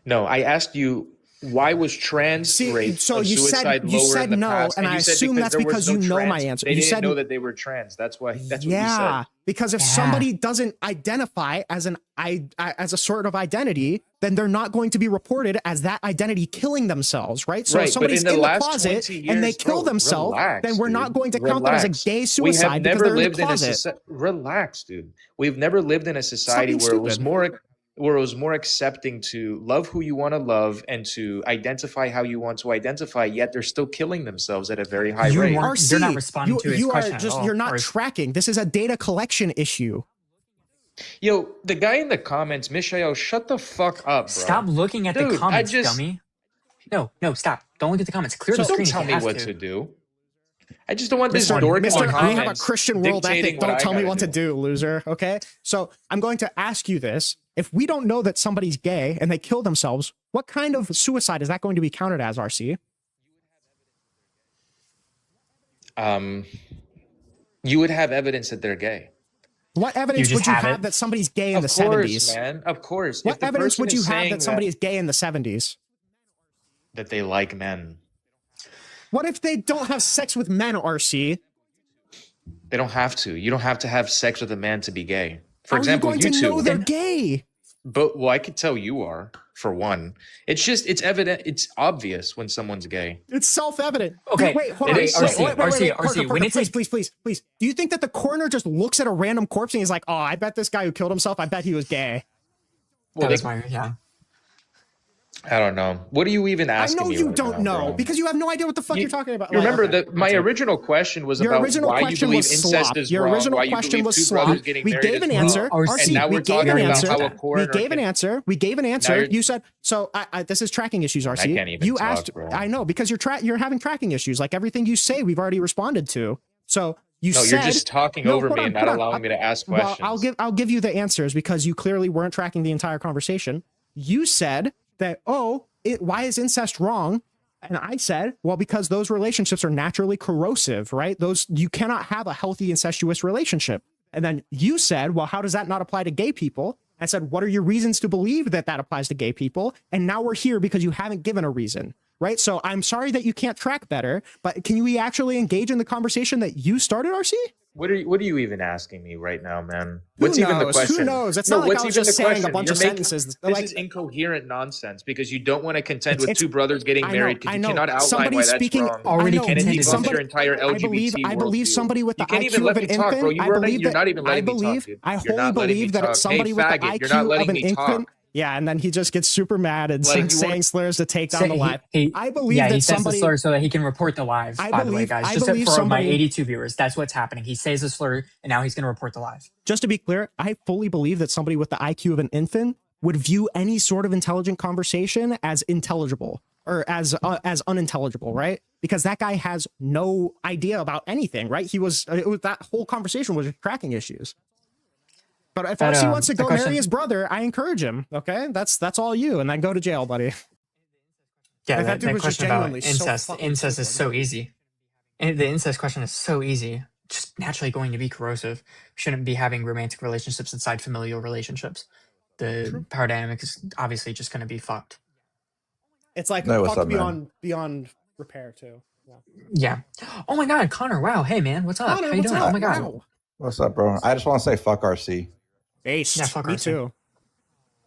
No, I asked you why was trans rates so of you suicide said you lower said in the no, past? and I you said assume that's there was because no you know my trans. answer. They You didn't said know that they were trans. That's why. That's what you yeah, said. because if somebody doesn't identify as as a sort of identity, then they're not going to be reported as that identity killing themselves, right? So Right, if but somebody's in the in the last closet 20 and they years, kill bro, themselves, relax, then we're not dude. going to count that as a Relax. gay We have suicide because never they're in the lived in a closet. society. Relax, dude. We've never lived in a society being where it was stupid. more accepting to love who you want to love and to identify how you want to identify, yet they're still killing themselves at a very high rate. You're not responding to his you question are at just all. you're not Or- tracking. This is a data collection issue. Yo, the guy in the comments, Mishael, shut the fuck up, bro. Stop looking at Dude, the comments, I just, dummy. No, stop. Don't look at the comments. Clear the Don't screen if tell you me have what to. to do. I just don't want this Mr. dork in the Mr. I have a comments Christian world dictating ethic. what Don't I tell me gotta what to do, loser. Okay. So I'm going to ask you this. If we don't know that somebody's gay and they kill themselves, what kind of suicide is that going to be counted as, RC? You would have evidence that they're gay. What evidence just would you have have it? that somebody's gay in Of the course, 70s? man. Of course. What If the evidence person would is you have saying that somebody is gay in the 70s? that they like men? What if they don't have sex with men, RC? They don't have to. You don't have to have sex with a man to be gay. For How example, are you going to know two. they're gay? But well, I could tell you are, for one. It's evident, it's obvious when someone's gay. It's self-evident. Okay, Wait, hold it on. is Wait, self-evident. Parker, RC, when Parker, it's like- please. Do you think that the coroner just looks at a random corpse and he's like, oh, I bet this guy who killed himself, I bet he was gay? Well, That was my, yeah. I don't know. What are you even I asking know me you right don't now, know bro? because you have no idea what the fuck you're talking about. You remember okay. that my original question was Your about original why you question believe was incest slop. is Your wrong, original why you question believe was two slop. brothers getting We married gave is an wrong. answer. And RC, now we we're gave talking an about answer. how a We coroner gave an can- answer. We gave an answer. You said so. This is tracking issues, RC. I can't even you talk, asked. bro. I know because you're having tracking issues. Like everything you say, we've already responded to. So you No, said you're just talking over hold me on, and not hold on. allowing me to ask Well, questions. I'll give you the answers because you clearly weren't tracking the entire conversation. You said that why is incest wrong? And I said, well, because those relationships are naturally corrosive, right? You cannot have a healthy incestuous relationship. And then you said, well, how does that not apply to gay people? I said, what are your reasons to believe that that applies to gay people? And now we're here because you haven't given a reason, right? So I'm sorry that you can't track better, but can we actually engage in the conversation that you started, RC? What are you even asking me right now, man? Who What's even the knows? question? Who knows? It's No, not like what's I was even just the saying question? a bunch You're of making sentences. this Like, is incoherent nonsense because you don't want to contend with it's two brothers getting I married know, because I you know. cannot outline Somebody why that's speaking wrong. Already And it contended. debunks your entire I LGBT believe worldview. somebody with the You can't even IQ let of me an talk, bro. infant. I believe You're that not even letting me talk, dude. I You're wholly not letting me believe that talk. it's somebody Hey, with the faggot, you're not IQ letting of an me infant. talk. Yeah, and then he just gets super mad and Like, starts you saying want- slurs to take down the live. I believe yeah, that he says the somebody. slur so that he can report the live. By the way, guys, I just believe for my somebody. 82 viewers, that's what's happening. He says the slur, and now he's going to report the live. Just to be clear, I fully believe that somebody with the IQ of an infant would view any sort of intelligent conversation as intelligible or as unintelligible, right? Because that guy has no idea about anything, right? That whole conversation was cracking issues. But if RC wants to go marry his brother, I encourage him. Okay, that's all you, and then go to jail, buddy. Yeah, Like, that dude was just question about genuinely so incest. fucking Incest is stupid. so easy. And the incest question is so easy. Just naturally going to be corrosive. We shouldn't be having romantic relationships inside familial relationships. The power dynamic is obviously just going to be fucked. It's like No, what's fucked up, man? beyond repair too. Yeah. Oh my God, Connor! Wow. Hey man, what's up? Connor, How you what's doing? up? Oh my God. Wow. What's up, bro? I just want to say fuck RC. Based. Yeah, fuck Me RC. too.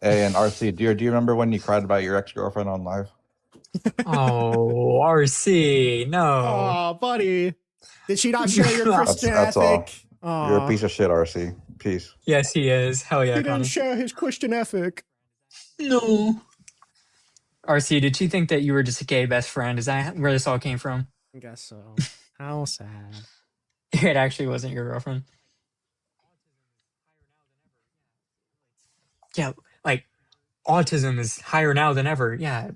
Hey, and RC, do you remember when you cried about your ex-girlfriend on live? Oh, RC, no. Oh, buddy. Did she not share your Christian That's all. ethic? You're a piece of shit, RC. Peace. Yes, he is. Hell yeah, He didn't Connor. share his Christian ethic. No. RC, did she think that you were just a gay best friend? Is that where this all came from? I guess so. How sad. It actually wasn't your girlfriend. Yeah, like autism is higher now than ever. Yeah,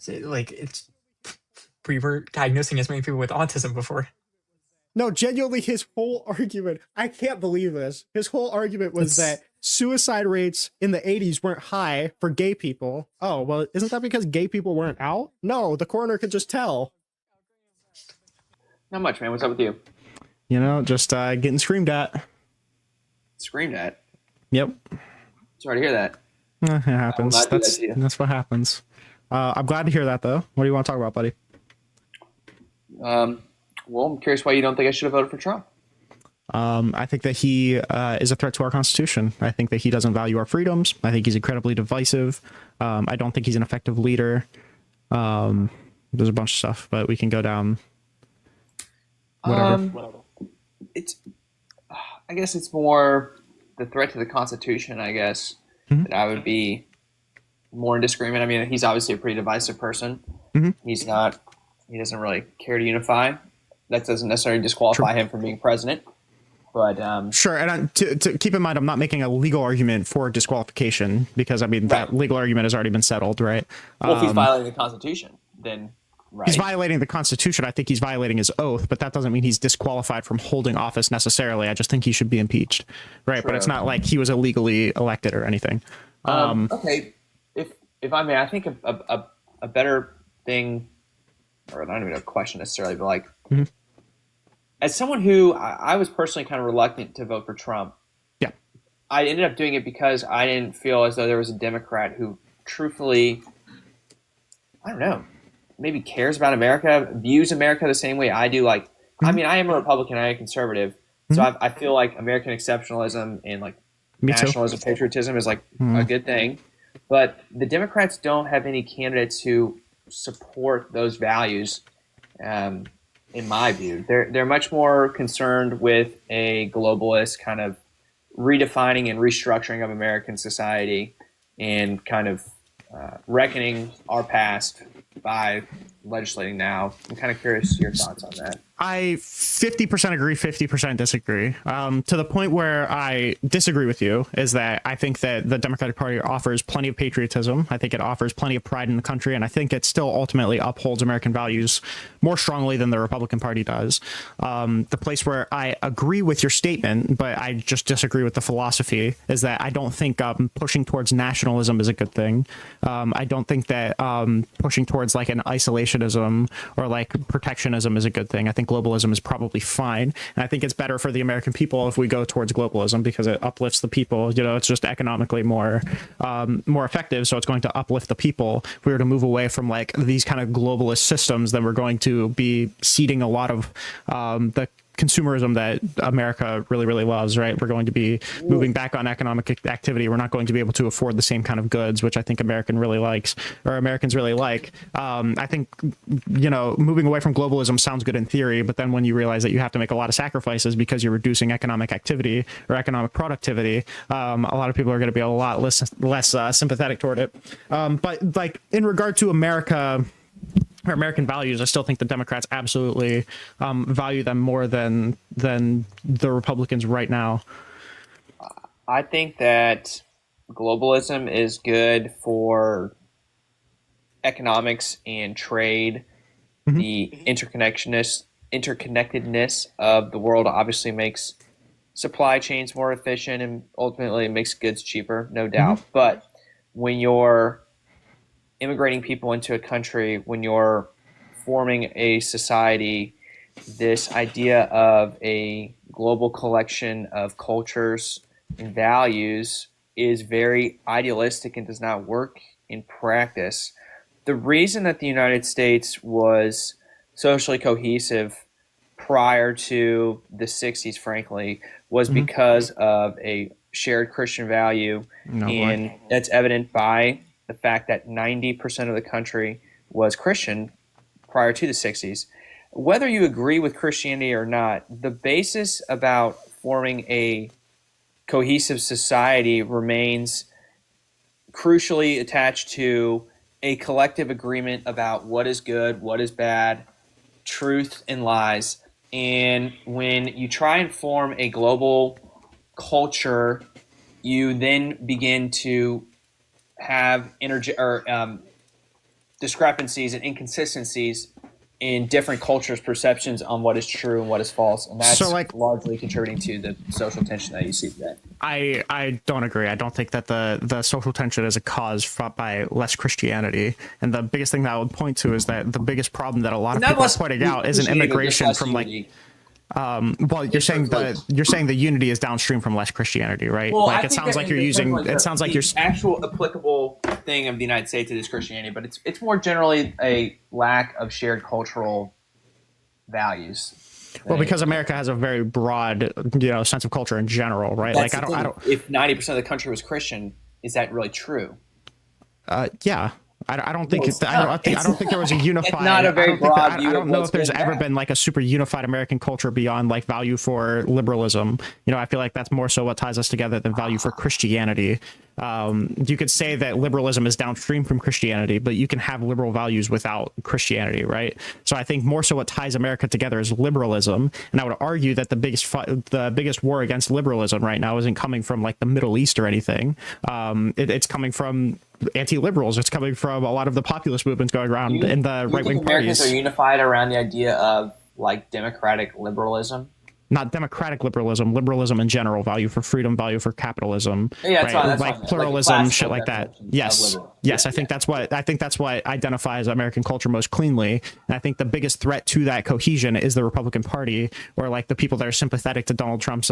we were diagnosing as many people with autism before. No, genuinely, his whole argument, I can't believe this. His whole argument was that suicide rates in the 80s weren't high for gay people. Oh, well, isn't that because gay people weren't out? No, the coroner could just tell. Not much, man. What's up with you? You know, just getting screamed at. Screamed at? Yep. Sorry to hear that. It happens. not do that to you. That's what happens. I'm glad to hear that, though. What do you want to talk about, buddy? Well, I'm curious why you don't think I should have voted for Trump. I think that he is a threat to our Constitution. I think that he doesn't value our freedoms. I think he's incredibly divisive. I don't think he's an effective leader. There's a bunch of stuff, but we can go down. Whatever. I guess it's more the threat to the Constitution, I guess, that I would be more in disagreement. I mean, he's obviously a pretty divisive person. He doesn't really care to unify. That doesn't necessarily disqualify him from being president. But sure, and to keep in mind, I'm not making a legal argument for disqualification because I mean that legal argument has already been settled, right? Well, if he's violating the Constitution, then he's violating the Constitution. I think he's violating his oath, but that doesn't mean he's disqualified from holding office necessarily. I just think he should be impeached, right? But it's not like he was illegally elected or anything. Okay, if I may, I think a better thing, or not even a question necessarily, but like. As someone who I was personally kind of reluctant to vote for Trump, I ended up doing it because I didn't feel as though there was a Democrat who truthfully, I don't know, maybe cares about America, views America the same way I do. Like, I mean, I am a Republican, I am a conservative, so I feel like American exceptionalism and like nationalism, patriotism is like a good thing. But the Democrats don't have any candidates who support those values. In my view, they're much more concerned with a globalist kind of redefining and restructuring of American society and kind of reckoning our past by legislating now. I'm kind of curious your thoughts on that. I 50% agree, 50% disagree. To the point where I disagree with you is that I think that the Democratic Party offers plenty of patriotism. I think it offers plenty of pride in the country, and I think it still ultimately upholds American values more strongly than the Republican Party does. The place where I agree with your statement, but I just disagree with the philosophy, is that I don't think pushing towards nationalism is a good thing. I don't think that pushing towards like an isolationism or like protectionism is a good thing. I think globalism is probably fine, and I think it's better for the American people if we go towards globalism because it uplifts the people. You know, it's just economically more effective, so it's going to uplift the people. If we were to move away from like these kind of globalist systems, then we're going to be ceding a lot of the consumerism that America really, really loves, right? We're going to be moving back on economic activity. We're not going to be able to afford the same kind of goods, which I think Americans really like. I think, moving away from globalism sounds good in theory, but then when you realize that you have to make a lot of sacrifices because you're reducing economic activity or economic productivity, a lot of people are going to be a lot less sympathetic toward it. But like in regard to America, or American values, I still think the Democrats absolutely value them more than the Republicans right now. I think that globalism is good for economics and trade. The interconnectedness of the world obviously makes supply chains more efficient and ultimately makes goods cheaper, no doubt. But when you're immigrating people into a country, when you're forming a society, this idea of a global collection of cultures and values is very idealistic and does not work in practice. The reason that the United States was socially cohesive prior to the 60s, frankly, was because of a shared Christian value. And that's evident by the fact that 90% of the country was Christian prior to the 60s. Whether you agree with Christianity or not, the basis about forming a cohesive society remains crucially attached to a collective agreement about what is good, what is bad, truth and lies. And when you try and form a global culture, you then begin to have discrepancies and inconsistencies in different cultures' perceptions on what is true and what is false, and that's largely contributing to the social tension that you see today. I don't agree. I don't think that the social tension is a cause brought by less Christianity. And the biggest thing that I would point to is that the biggest problem that a lot of people are pointing out is an immigration from well, you're saying the unity is downstream from less Christianity, right? Well, like it sounds like you're using. It sounds like you're actual applicable thing of the United States is Christianity, but it's more generally a lack of shared cultural values. Well, because America has a very broad, sense of culture in general, right? That's like I don't. If 90% of the country was Christian, is that really true? Yeah. I don't think I don't think there was a unified. It's not a very broad view. I don't know if there's ever been like a super unified American culture beyond like value for liberalism. I feel like that's more so what ties us together than value for Christianity. You could say that liberalism is downstream from Christianity, but you can have liberal values without Christianity, right? So I think more so what ties America together is liberalism, and I would argue that the biggest war against liberalism right now isn't coming from like the Middle East or anything. It's coming from anti-liberals. It's coming from a lot of the populist movements going around in the right-wing parties. Americans are unified around the idea of like democratic liberalism. Not democratic liberalism, liberalism in general, value for freedom, value for capitalism, yeah, right? That's like pluralism, shit like that. Yes, I think that's what identifies American culture most cleanly. And I think the biggest threat to that cohesion is the Republican Party, or like the people that are sympathetic to Donald Trump's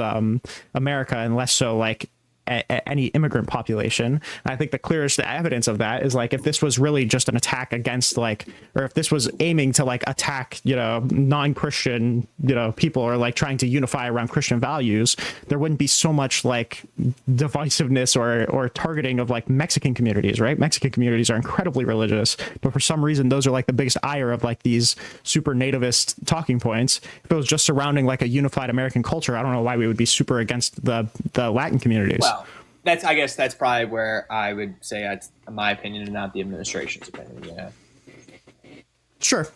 America, and less so like any immigrant population. And I think the clearest evidence of that is like if this was really just an attack against or if this was aiming to like attack non-Christian people, or like trying to unify around Christian values, there wouldn't be so much like divisiveness or targeting of like Mexican communities, right? Mexican communities are incredibly religious, but for some reason those are like the biggest ire of like these super nativist talking points. If it was just surrounding like a unified American culture, I don't know why we would be super against the Latin communities. Well, I guess that's probably where I would say that's my opinion and not the administration's opinion. Yeah. Sure.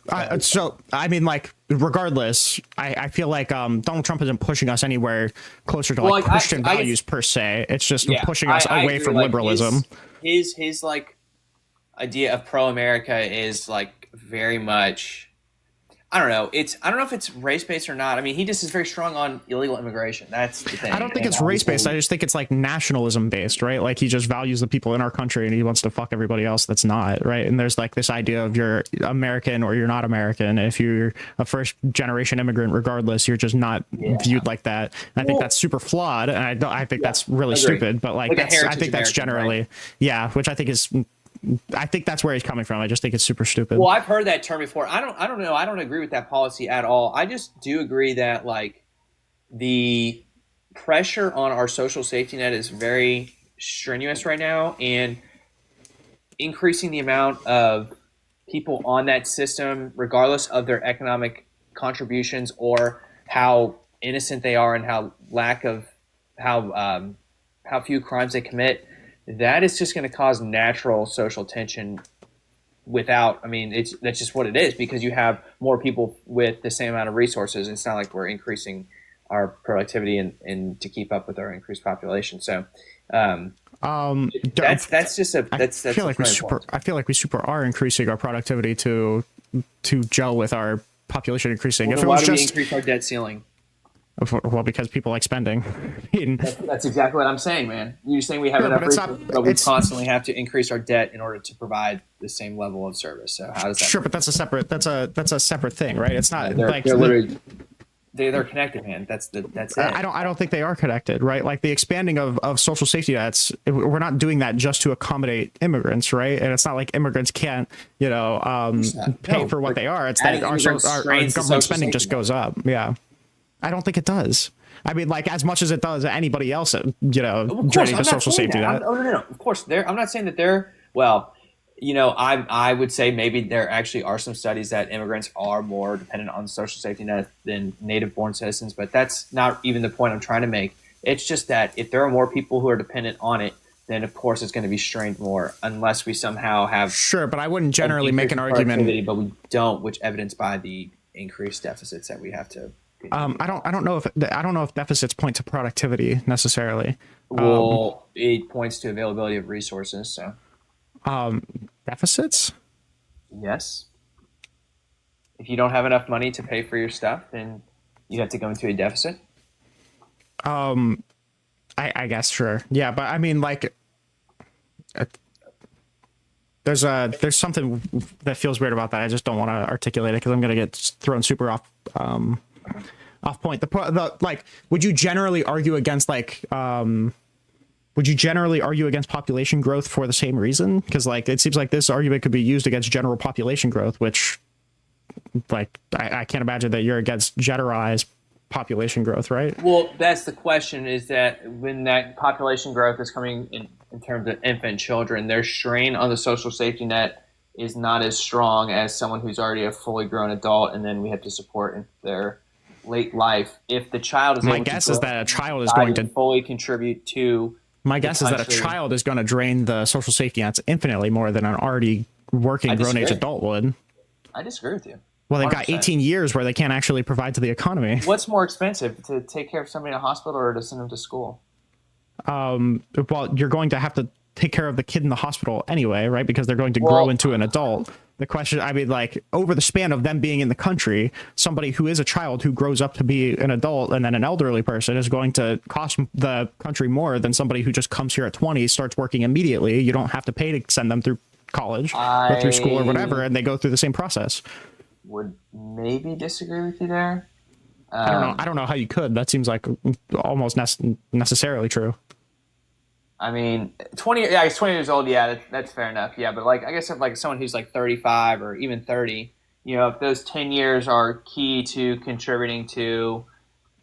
So, I mean, like, regardless, I feel like Donald Trump isn't pushing us anywhere closer to like Christian values per se. It's just pushing us away from liberalism. His like idea of pro-America is like very much. I don't know. I don't know if it's race-based or not. I mean, he just is very strong on illegal immigration. That's the thing. I don't think it's race-based. I just think it's like nationalism-based, right? Like he just values the people in our country and he wants to fuck everybody else that's not, right? And there's like this idea of you're American or you're not American. If you're a first-generation immigrant, regardless, you're just not viewed like that. And I think that's super flawed, and I think that's really stupid. But like I think that's generally, which I think is I think that's where he's coming from. I just think it's super stupid. Well, I've heard that term before. I don't know. I don't agree with that policy at all. I just do agree that like the pressure on our social safety net is very strenuous right now, and increasing the amount of people on that system, regardless of their economic contributions or how innocent they are and how few crimes they commit, that is just going to cause natural social tension. That's just what it is, because you have more people with the same amount of resources. It's not like we're increasing our productivity and to keep up with our increased population. So that's just a that's I feel like we super are increasing our productivity to gel with our population increasing. Well, if it why was do we just increase our debt ceiling? Well, because people like spending. That's exactly what I'm saying, man. You're saying we have enough resources, but we constantly have to increase our debt in order to provide the same level of service. So how does that? Sure, but that's a separate thing, right? It's not they're like literally they're connected, man. That's it. I don't think they are connected, right? Like the expanding of social safety nets, we're not doing that just to accommodate immigrants, right? And it's not like immigrants can't, pay for what they are. It's that our government spending just goes up. Yeah, I don't think it does. I mean, like as much as it does anybody else, draining the social safety net. No. Of course, I'm not saying that they're well. I would say maybe there actually are some studies that immigrants are more dependent on the social safety net than native-born citizens, but that's not even the point I'm trying to make. It's just that if there are more people who are dependent on it, then of course it's going to be strained more, unless we somehow have. Sure, but I wouldn't generally make an argument. But we don't, which evidenced by the increased deficits that we have to. I don't know if deficits point to productivity necessarily. Well, it points to availability of resources. So. Deficits? Yes. If you don't have enough money to pay for your stuff, then you have to go into a deficit. I guess, sure. Yeah, but I mean, like, there's something that feels weird about that. I just don't want to articulate it because I'm gonna get thrown super off point. Would you generally argue against population growth for the same reason? Because like it seems like this argument could be used against general population growth, which like I can't imagine that you're against generalized population growth, right? Well, that's the question, is that when that population growth is coming in terms of infant children, their strain on the social safety net is not as strong as someone who's already a fully grown adult, and then we have to support in their late life. If the child is my guess is that a child is going to fully contribute to. My guess is that a child is going to drain the social safety nets infinitely more than an already working grown age adult would. I disagree with you. Well, they've got 18 years where they can't actually provide to the economy. What's more expensive, to take care of somebody in a hospital or to send them to school? Well, you're going to have to take care of the kid in the hospital anyway, right? Because they're going to grow into an adult. The question, I mean, like over the span of them being in the country, somebody who is a child who grows up to be an adult and then an elderly person is going to cost the country more than somebody who just comes here at 20, starts working immediately. You don't have to pay to send them through college or through school or whatever, and they go through the same process. Would maybe disagree with you there. I don't know how you could. That seems like almost necessarily true. I mean, 20 years old, yeah, that's fair enough. Yeah, but like I guess if like someone who's like 35 or even 30, if those 10 years are key to contributing to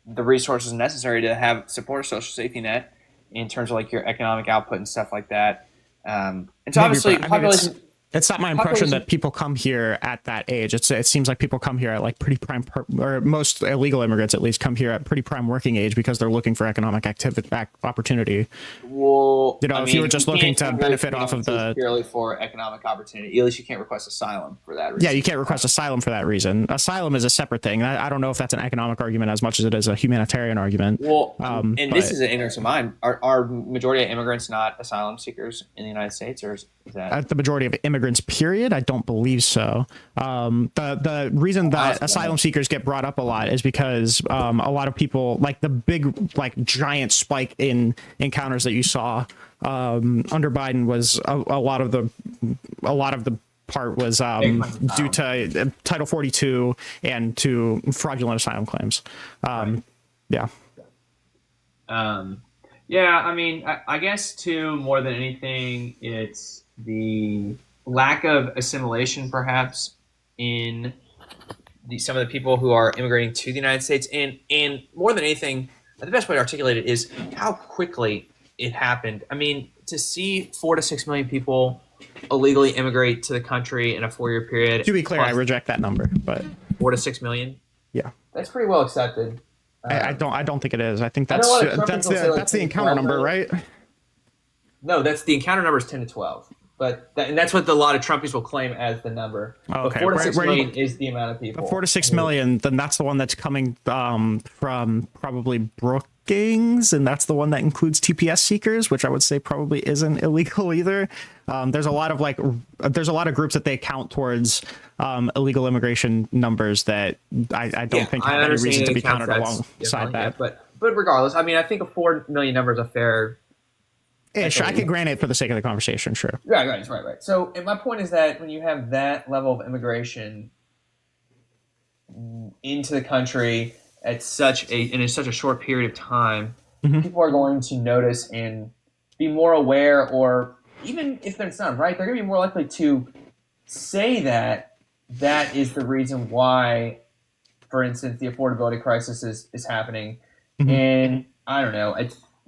the resources necessary to have support a social safety net in terms of like your economic output and stuff like that. And so obviously population. It's not my impression that people come here at that age. It seems like people come here at like pretty prime, or most illegal immigrants at least come here at pretty prime working age because they're looking for economic opportunity. Well, if you were just looking to benefit off of purely for economic opportunity, at least you can't request asylum for that reason. Yeah, you can't request asylum for that reason. Asylum is a separate thing. I don't know if that's an economic argument as much as it is a humanitarian argument. Well, this is an interest of mine. Are majority of immigrants not asylum seekers in the United States, or is that the majority of immigrants? Period. I don't believe so. The reason that asylum seekers get brought up a lot is because a lot of people, like the big giant spike in encounters that you saw under Biden was a lot of the part was due to Title 42 and to fraudulent asylum claims. Yeah. Yeah, I mean, I guess too, more than anything, it's the lack of assimilation, perhaps, in some of the people who are immigrating to the United States, and more than anything, the best way to articulate it is how quickly it happened. I mean, to see 4 to 6 million people illegally immigrate to the country in a 4-year period. To be clear, I reject that number, but 4 to 6 million. Yeah, that's pretty well accepted. I don't think it is. I think I know that's a lot of Trump that's people say, like, the 10 to encounter 12 number, million. right? No, that's the encounter number is 10 to 12. But and that's what a lot of Trumpies will claim as the number. Oh, okay. But 4 to 6 Where you- million is the amount of people. 4 to 6 million, then that's the one that's coming from probably Brookings, and that's the one that includes TPS seekers, which I would say probably isn't illegal either. There's a lot of groups that they count towards illegal immigration numbers that I don't think have any reason to be counted alongside that. Yeah, but regardless, I mean, I think a 4 million number is a fair. Ish, I could grant it for the sake of the conversation, sure. Right. So, and my point is that when you have that level of immigration into the country in such a short period of time, people are going to notice and be more aware, or even if it's not right, they're going to be more likely to say that is the reason why, for instance, the affordability crisis is happening. And I don't know,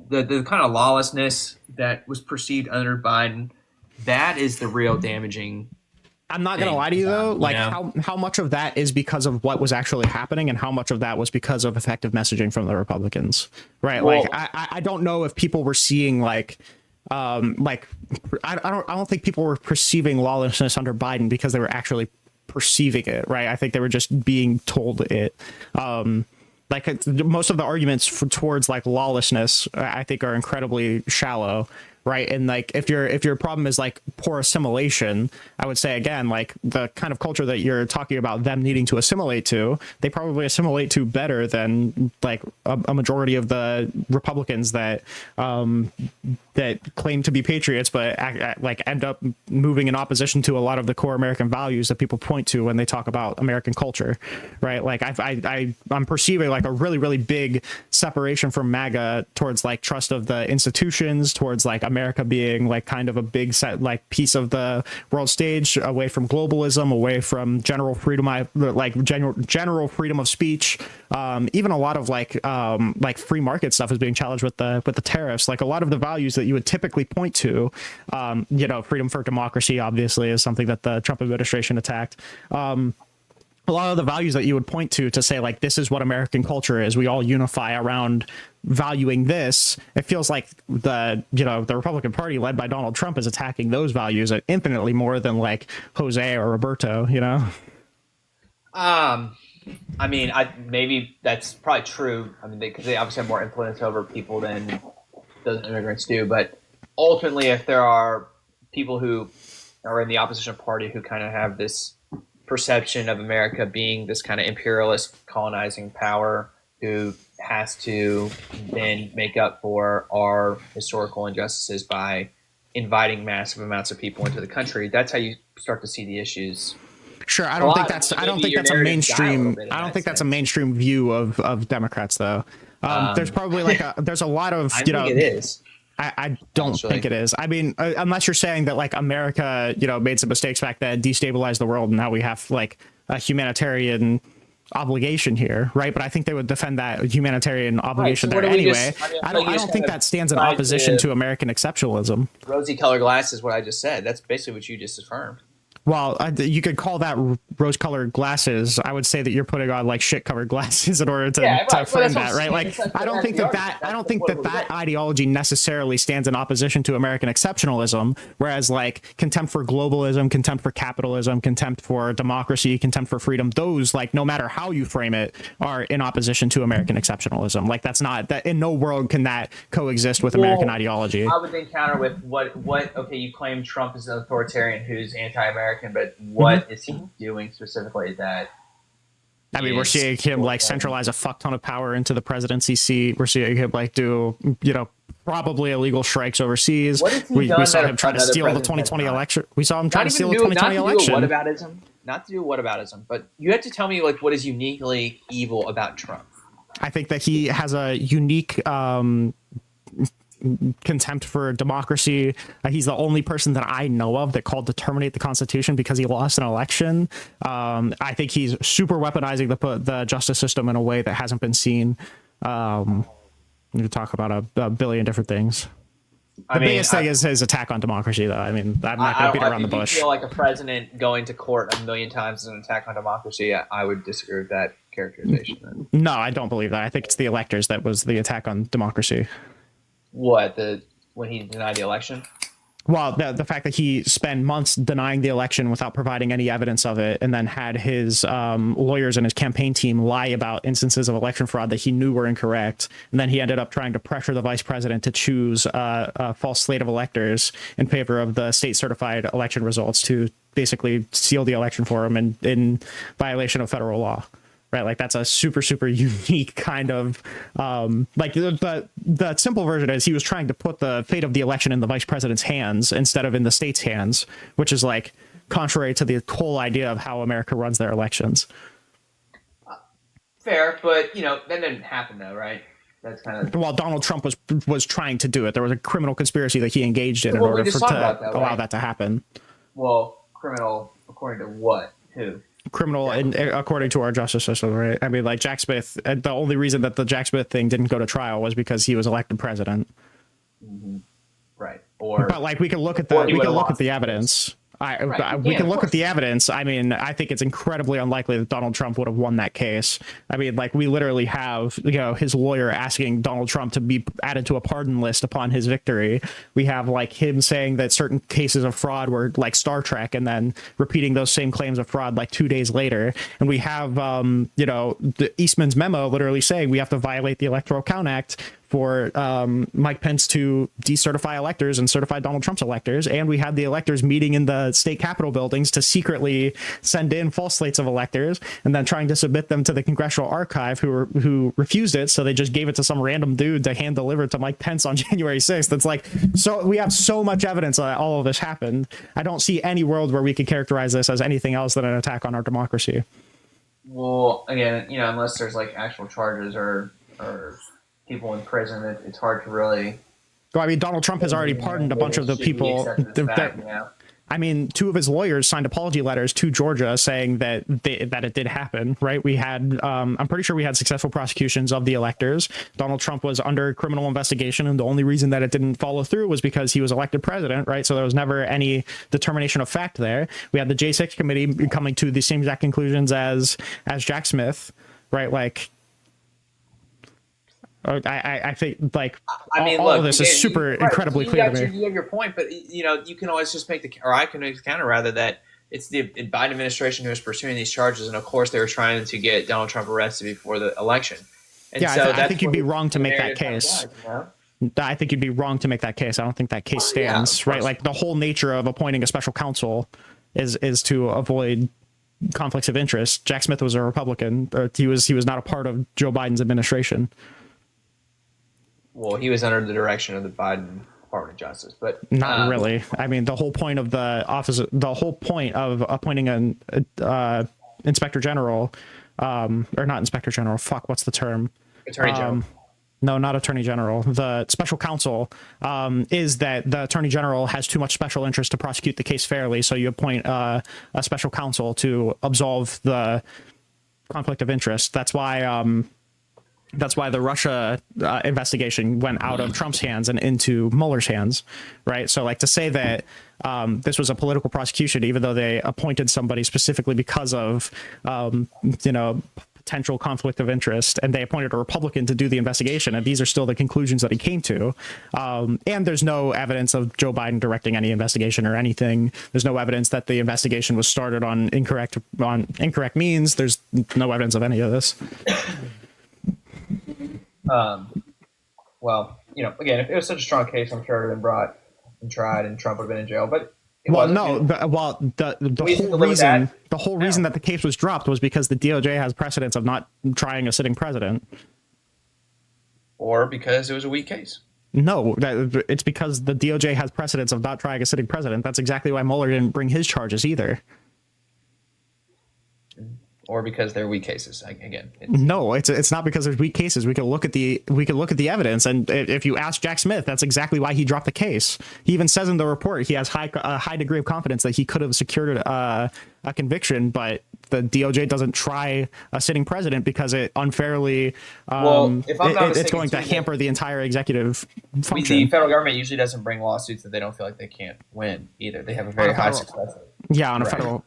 the kind of lawlessness that was perceived under Biden, that is the real damaging. I'm not gonna lie to you though, like how much of that is because of what was actually happening, and how much of that was because of effective messaging from the Republicans, right? Well, like I don't know if people were seeing like I don't think people were perceiving lawlessness under Biden because they were actually perceiving it, right? I think they were just being told it. Like most of the arguments towards like lawlessness, I think, are incredibly shallow, right? And like if your problem is like poor assimilation, I would say again, like the kind of culture that you're talking about them needing to assimilate to, they probably assimilate to better than like a majority of the Republicans that that claim to be patriots, but like end up moving in opposition to a lot of the core American values that people point to when they talk about American culture, right? Like I'm perceiving like a really, really big separation from MAGA towards like trust of the institutions, towards like America being like kind of a big set like piece of the world stage, away from globalism, away from general freedom, like general freedom of speech. Even a lot of like free market stuff is being challenged with the tariffs. Like a lot of the values that you would typically point to, freedom for democracy obviously is something that the Trump administration attacked. A lot of the values that you would point to say like this is what American culture is, we all unify around valuing this. It feels like the Republican Party led by Donald Trump is attacking those values infinitely more than like Jose or Roberto, I mean, maybe that's probably true. I mean, because they obviously have more influence over people than those immigrants do. But ultimately, if there are people who are in the opposition party who kind of have this perception of America being this kind of imperialist colonizing power who has to then make up for our historical injustices by inviting massive amounts of people into the country, that's how you start to see the issues. Sure, I don't think that's a mainstream. I don't think that's a mainstream view of Democrats, though. There's probably like there's a lot of I think it is. I don't think it is. I mean, unless you're saying that like America, made some mistakes back then, destabilized the world, and now we have like a humanitarian obligation here, right? But I think they would defend that humanitarian obligation there anyway. I don't think that stands in opposition to American exceptionalism. Rosy colored glasses is what I just said. That's basically what you just affirmed. Well, you could call that rose-colored glasses. I would say that you're putting on like shit-covered glasses in order to frame that, right? Like, I don't think that ideology necessarily stands in opposition to American exceptionalism. Whereas, like, contempt for globalism, contempt for capitalism, contempt for democracy, contempt for freedom, those, like, no matter how you frame it, are in opposition to American exceptionalism. Like, that's not that in no world can that coexist with American ideology. I would then counter with what? Okay, you claim Trump is an authoritarian who's anti-American. But what is he doing specifically that? I mean, we're seeing him like centralize a fuck ton of power into the presidency seat. We're seeing him like do, probably illegal strikes overseas. We saw him try to steal the 2020 election. We saw him try to steal the 2020 election. Not to do whataboutism, but you have to tell me like what is uniquely evil about Trump. I think that he has a unique contempt for democracy. He's the only person that I know of that called to terminate the Constitution because he lost an election. I think he's super weaponizing the justice system in a way that hasn't been seen. We could talk about a billion different things. The biggest thing is his attack on democracy, though. I mean, I'm not going to beat around the bush. If you feel like a president going to court a million times is an attack on democracy, I would disagree with that characterization. Then. No, I don't believe that. I think it's the electors that was the attack on democracy. What, when he denied the election? Well, the fact that he spent months denying the election without providing any evidence of it, and then had his lawyers and his campaign team lie about instances of election fraud that he knew were incorrect, and then he ended up trying to pressure the vice president to choose a false slate of electors in favor of the state certified election results to basically seal the election for him in violation of federal law. Right, like that's a super unique kind of like the simple version is he was trying to put the fate of the election in the vice president's hands instead of in the state's hands, which is like contrary to the whole idea of how America runs their elections. Fair, but that didn't happen though, right? That's kind of well, Donald Trump was trying to do it. There was a criminal conspiracy that he engaged in order to allow that to happen. Well, criminal according to what? Who? Criminal and according to our justice system, right? I mean, like Jack Smith, the only reason that the Jack Smith thing didn't go to trial was because he was elected president. Mm-hmm. Right. But like we can look at the evidence. We can look at the evidence. I mean, I think it's incredibly unlikely that Donald Trump would have won that case. I mean, like we literally have, his lawyer asking Donald Trump to be added to a pardon list upon his victory. We have like him saying that certain cases of fraud were like Star Trek and then repeating those same claims of fraud like 2 days later. And we have, the Eastman's memo literally saying we have to violate the Electoral Count Act for Mike Pence to decertify electors and certify Donald Trump's electors. And we had the electors meeting in the state capitol buildings to secretly send in false slates of electors and then trying to submit them to the Congressional Archive who refused it. So they just gave it to some random dude to hand deliver to Mike Pence on January 6th. It's like, so we have so much evidence that all of this happened. I don't see any world where we could characterize this as anything else than an attack on our democracy. Well, again, unless there's like actual charges or people in prison, it's hard to really. Well, I mean, Donald Trump has already pardoned a bunch of the people. I mean, 2 of his lawyers signed apology letters to Georgia saying that it did happen, right? We had, I'm pretty sure we had successful prosecutions of the electors. Donald Trump was under criminal investigation, and the only reason that it didn't follow through was because he was elected president, right? So there was never any determination of fact there. We had the J6 committee coming to the same exact conclusions as Jack Smith, right? Like, I think like all of this is super incredibly clear to me. You have your point, but you can always just make I can make the counter rather that it's the Biden administration who is pursuing these charges, and of course they were trying to get Donald Trump arrested before the election. And yeah, so I think you'd be wrong to make that case. I think you'd be wrong to make that case. I don't think that case stands, right? Like the whole nature of appointing a special counsel is to avoid conflicts of interest. Jack Smith was a Republican. He was not a part of Joe Biden's administration. Well, he was under the direction of the Biden Department of Justice, but not really. I mean, the whole point of the office, the whole point of appointing an inspector general, or not inspector general. Fuck, what's the term? Attorney General. No, not attorney general. The special counsel is that the attorney general has too much special interest to prosecute the case fairly. So you appoint a special counsel to absolve the conflict of interest. That's why the Russia investigation went out of Trump's hands and into Mueller's hands, right? So like to say that this was a political prosecution, even though they appointed somebody specifically because of, potential conflict of interest, and they appointed a Republican to do the investigation, and these are still the conclusions that he came to. And there's no evidence of Joe Biden directing any investigation or anything. There's no evidence that the investigation was started on incorrect means. There's no evidence of any of this. Well, again, if it was such a strong case, I'm sure it would have been brought and tried, and Trump would have been in jail. But the whole reason that the case was dropped was because the DOJ has precedence of not trying a sitting president, or because it was a weak case. No, it's because the DOJ has precedence of not trying a sitting president. That's exactly why Mueller didn't bring his charges either. or because they're weak cases? Again, No, it's not because there's weak cases. We can look at the evidence, and if you ask Jack Smith, that's exactly why he dropped the case. He even says in the report he has a high degree of confidence that he could have secured a conviction, but the DOJ doesn't try a sitting president because it unfairly if I'm not it's going to hamper the entire executive function. The federal government usually doesn't bring lawsuits that they don't feel like they can't win either. They have a very high success rate. Yeah, on a federal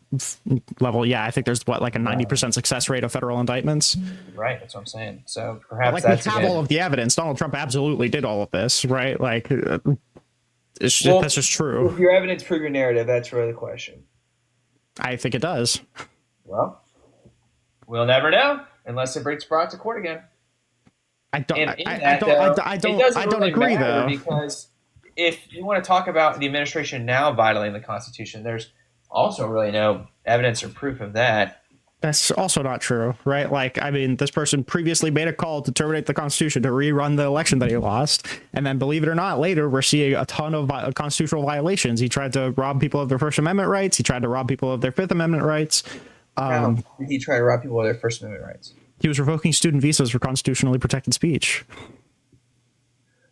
level, yeah, I think there's like a 90% success rate of federal indictments. Right, that's what I'm saying. So perhaps we have all of the evidence. Donald Trump absolutely did all of this, right? Like, that's just true. If your evidence prove your narrative, that's really the question. I think it does. Well, we'll never know unless it gets brought to court again. I don't agree though, because if you want to talk about the administration now violating the Constitution, there's also really no evidence or proof of that. That's also not true, right? Like, I mean, this person previously made a call to terminate the Constitution, to rerun the election that he lost. And then, believe it or not, later we're seeing a ton of constitutional violations. He tried to rob people of their First Amendment rights. He tried to rob people of their Fifth Amendment rights. How did he try to rob people of their First Amendment rights? He was revoking student visas for constitutionally protected speech.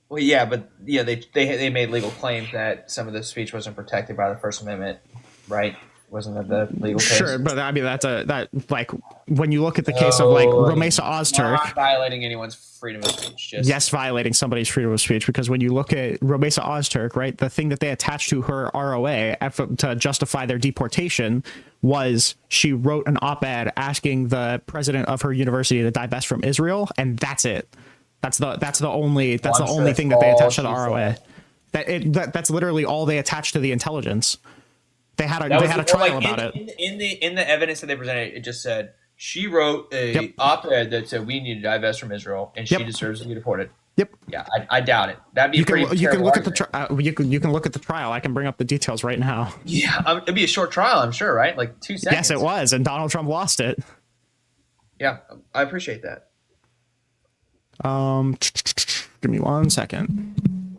Well, yeah, but yeah, they made legal claims that some of the speech wasn't protected by the First Amendment, right? Wasn't that the legal case? Sure, but I mean that like when you look at the case of like Romesa Ozturk, not violating anyone's freedom of speech. Just yes, violating somebody's freedom of speech, because when you look at Romesa Ozturk, right, the thing that they attached to her ROA to justify their deportation was she wrote an op-ed asking the president of her university to divest from Israel, and that's it. That's the only thing that they attached to the ROA. That's literally all they attached to the intelligence. They had a trial about it. In the evidence that they presented, it just said she wrote a op-ed that said we need to divest from Israel and she deserves to be deported. Yep. Yeah, I doubt it. That'd be you can look at the you can look at the trial. I can bring up the details right now. Yeah, it'd be a short trial, I'm sure, right? Like 2 seconds. Yes, it was, and Donald Trump lost it. Yeah, I appreciate that. Give me 1 second.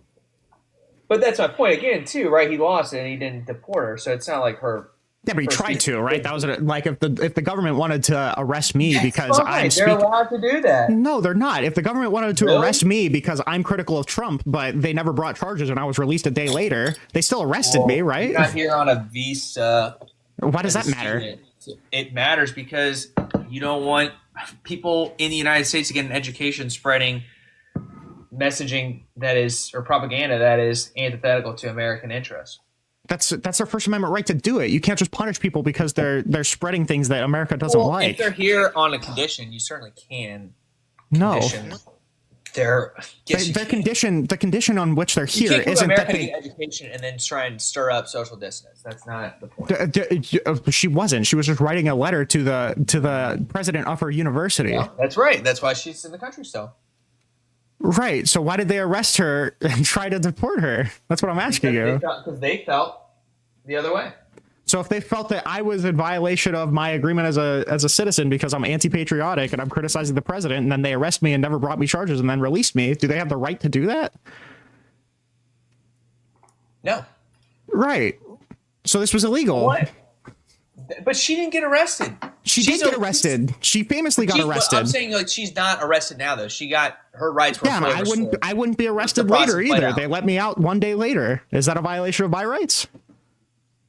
But that's my point again, too, right? He lost it and he didn't deport her, so it's not like her. Yeah, but he tried to, right? That was like if the government wanted to arrest me because they're allowed to do that. No, they're not. If the government wanted to arrest me because I'm critical of Trump, but they never brought charges and I was released a day later, they still arrested me, right? You're not here on a visa. Why does that matter? It matters because you don't want people in the United States to get an education spreading messaging that is, or propaganda that is antithetical to American interests. That's their First Amendment right to do it. You can't just punish people because they're spreading things that America doesn't like. If they're here on a condition, you certainly can. No. The condition on which they're here isn't that they education and then try and stir up social dissonance. That's not the point. She wasn't. She was just writing a letter to the president of her university. Yeah, that's right. That's why she's in the country still. Right. So why did they arrest her and try to deport her? That's what I'm asking you. Because they felt the other way. So if they felt that I was in violation of my agreement as a citizen because I'm anti-patriotic and I'm criticizing the president, and then they arrest me and never brought me charges and then released me, do they have the right to do that? No. Right. So this was illegal. What? But she didn't get arrested. She did get arrested. She famously got arrested. I'm saying like she's not arrested now though. She got her rights were. Yeah, I wouldn't be arrested later either. They let me out 1 day later. Is that a violation of my rights?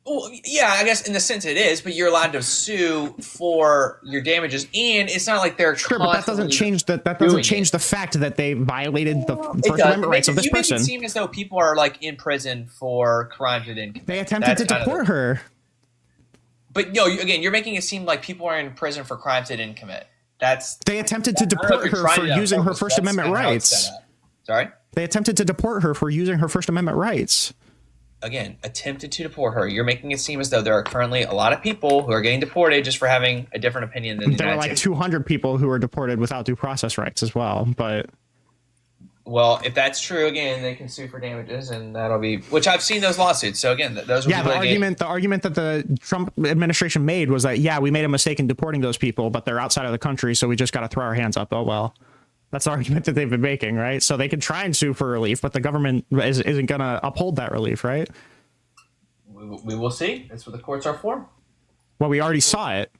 Well, yeah, I guess in the sense it is, but you're allowed to sue for your damages, and it's not like they're sure, but that doesn't change the fact that they violated the First Amendment rights of this person. You make it seem as though people are like in prison for crimes they didn't commit. They attempted to deport her. But no, again, you're making it seem like people are in prison for crimes they didn't commit. They attempted to deport her for using her First Amendment rights. Sorry? They attempted to deport her for using her First Amendment rights. Again, attempted to deport her. You're making it seem as though there are currently a lot of people who are getting deported just for having a different opinion than the There are like 200 people who are deported without due process rights as well, but... Well, if that's true, again, they can sue for damages, and that'll be... Which I've seen those lawsuits, so again, those... Yeah, the argument that the Trump administration made was that, yeah, we made a mistake in deporting those people, but they're outside of the country, so we just got to throw our hands up. Oh, well. That's the argument that they've been making, right? So they can try and sue for relief, but the government isn't going to uphold that relief, right? We will see. That's what the courts are for. Well, we already saw it.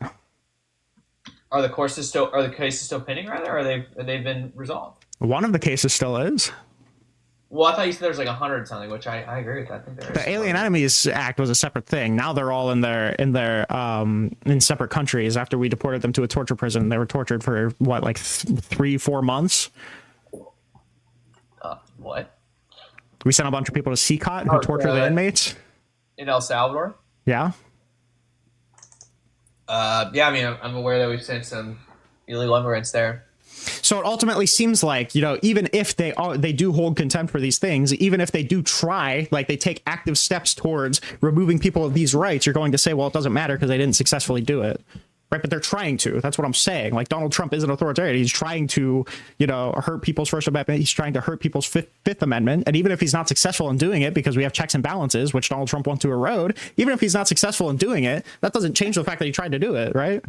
Are the cases still pending? Rather, or they've been resolved? One of the cases still is. Well, I thought you said there's like 100 something, which I agree with. I think there is. The Alien Enemies Act was a separate thing. Now they're all in separate countries. After we deported them to a torture prison, they were tortured for what, like 3-4 months. What? We sent a bunch of people to CCOT who torture the inmates in El Salvador. Yeah. Yeah, I mean, I'm aware that we've sent some illegal immigrants there. So it ultimately seems like, even if they do hold contempt for these things, even if they do try, like they take active steps towards removing people of these rights, you're going to say, well, it doesn't matter because they didn't successfully do it. Right. But they're trying to. That's what I'm saying. Like, Donald Trump is an authoritarian. He's trying to, hurt people's First Amendment. He's trying to hurt people's Fifth Amendment. And even if he's not successful in doing it, because we have checks and balances, which Donald Trump wants to erode, even if he's not successful in doing it, that doesn't change the fact that he tried to do it. Right.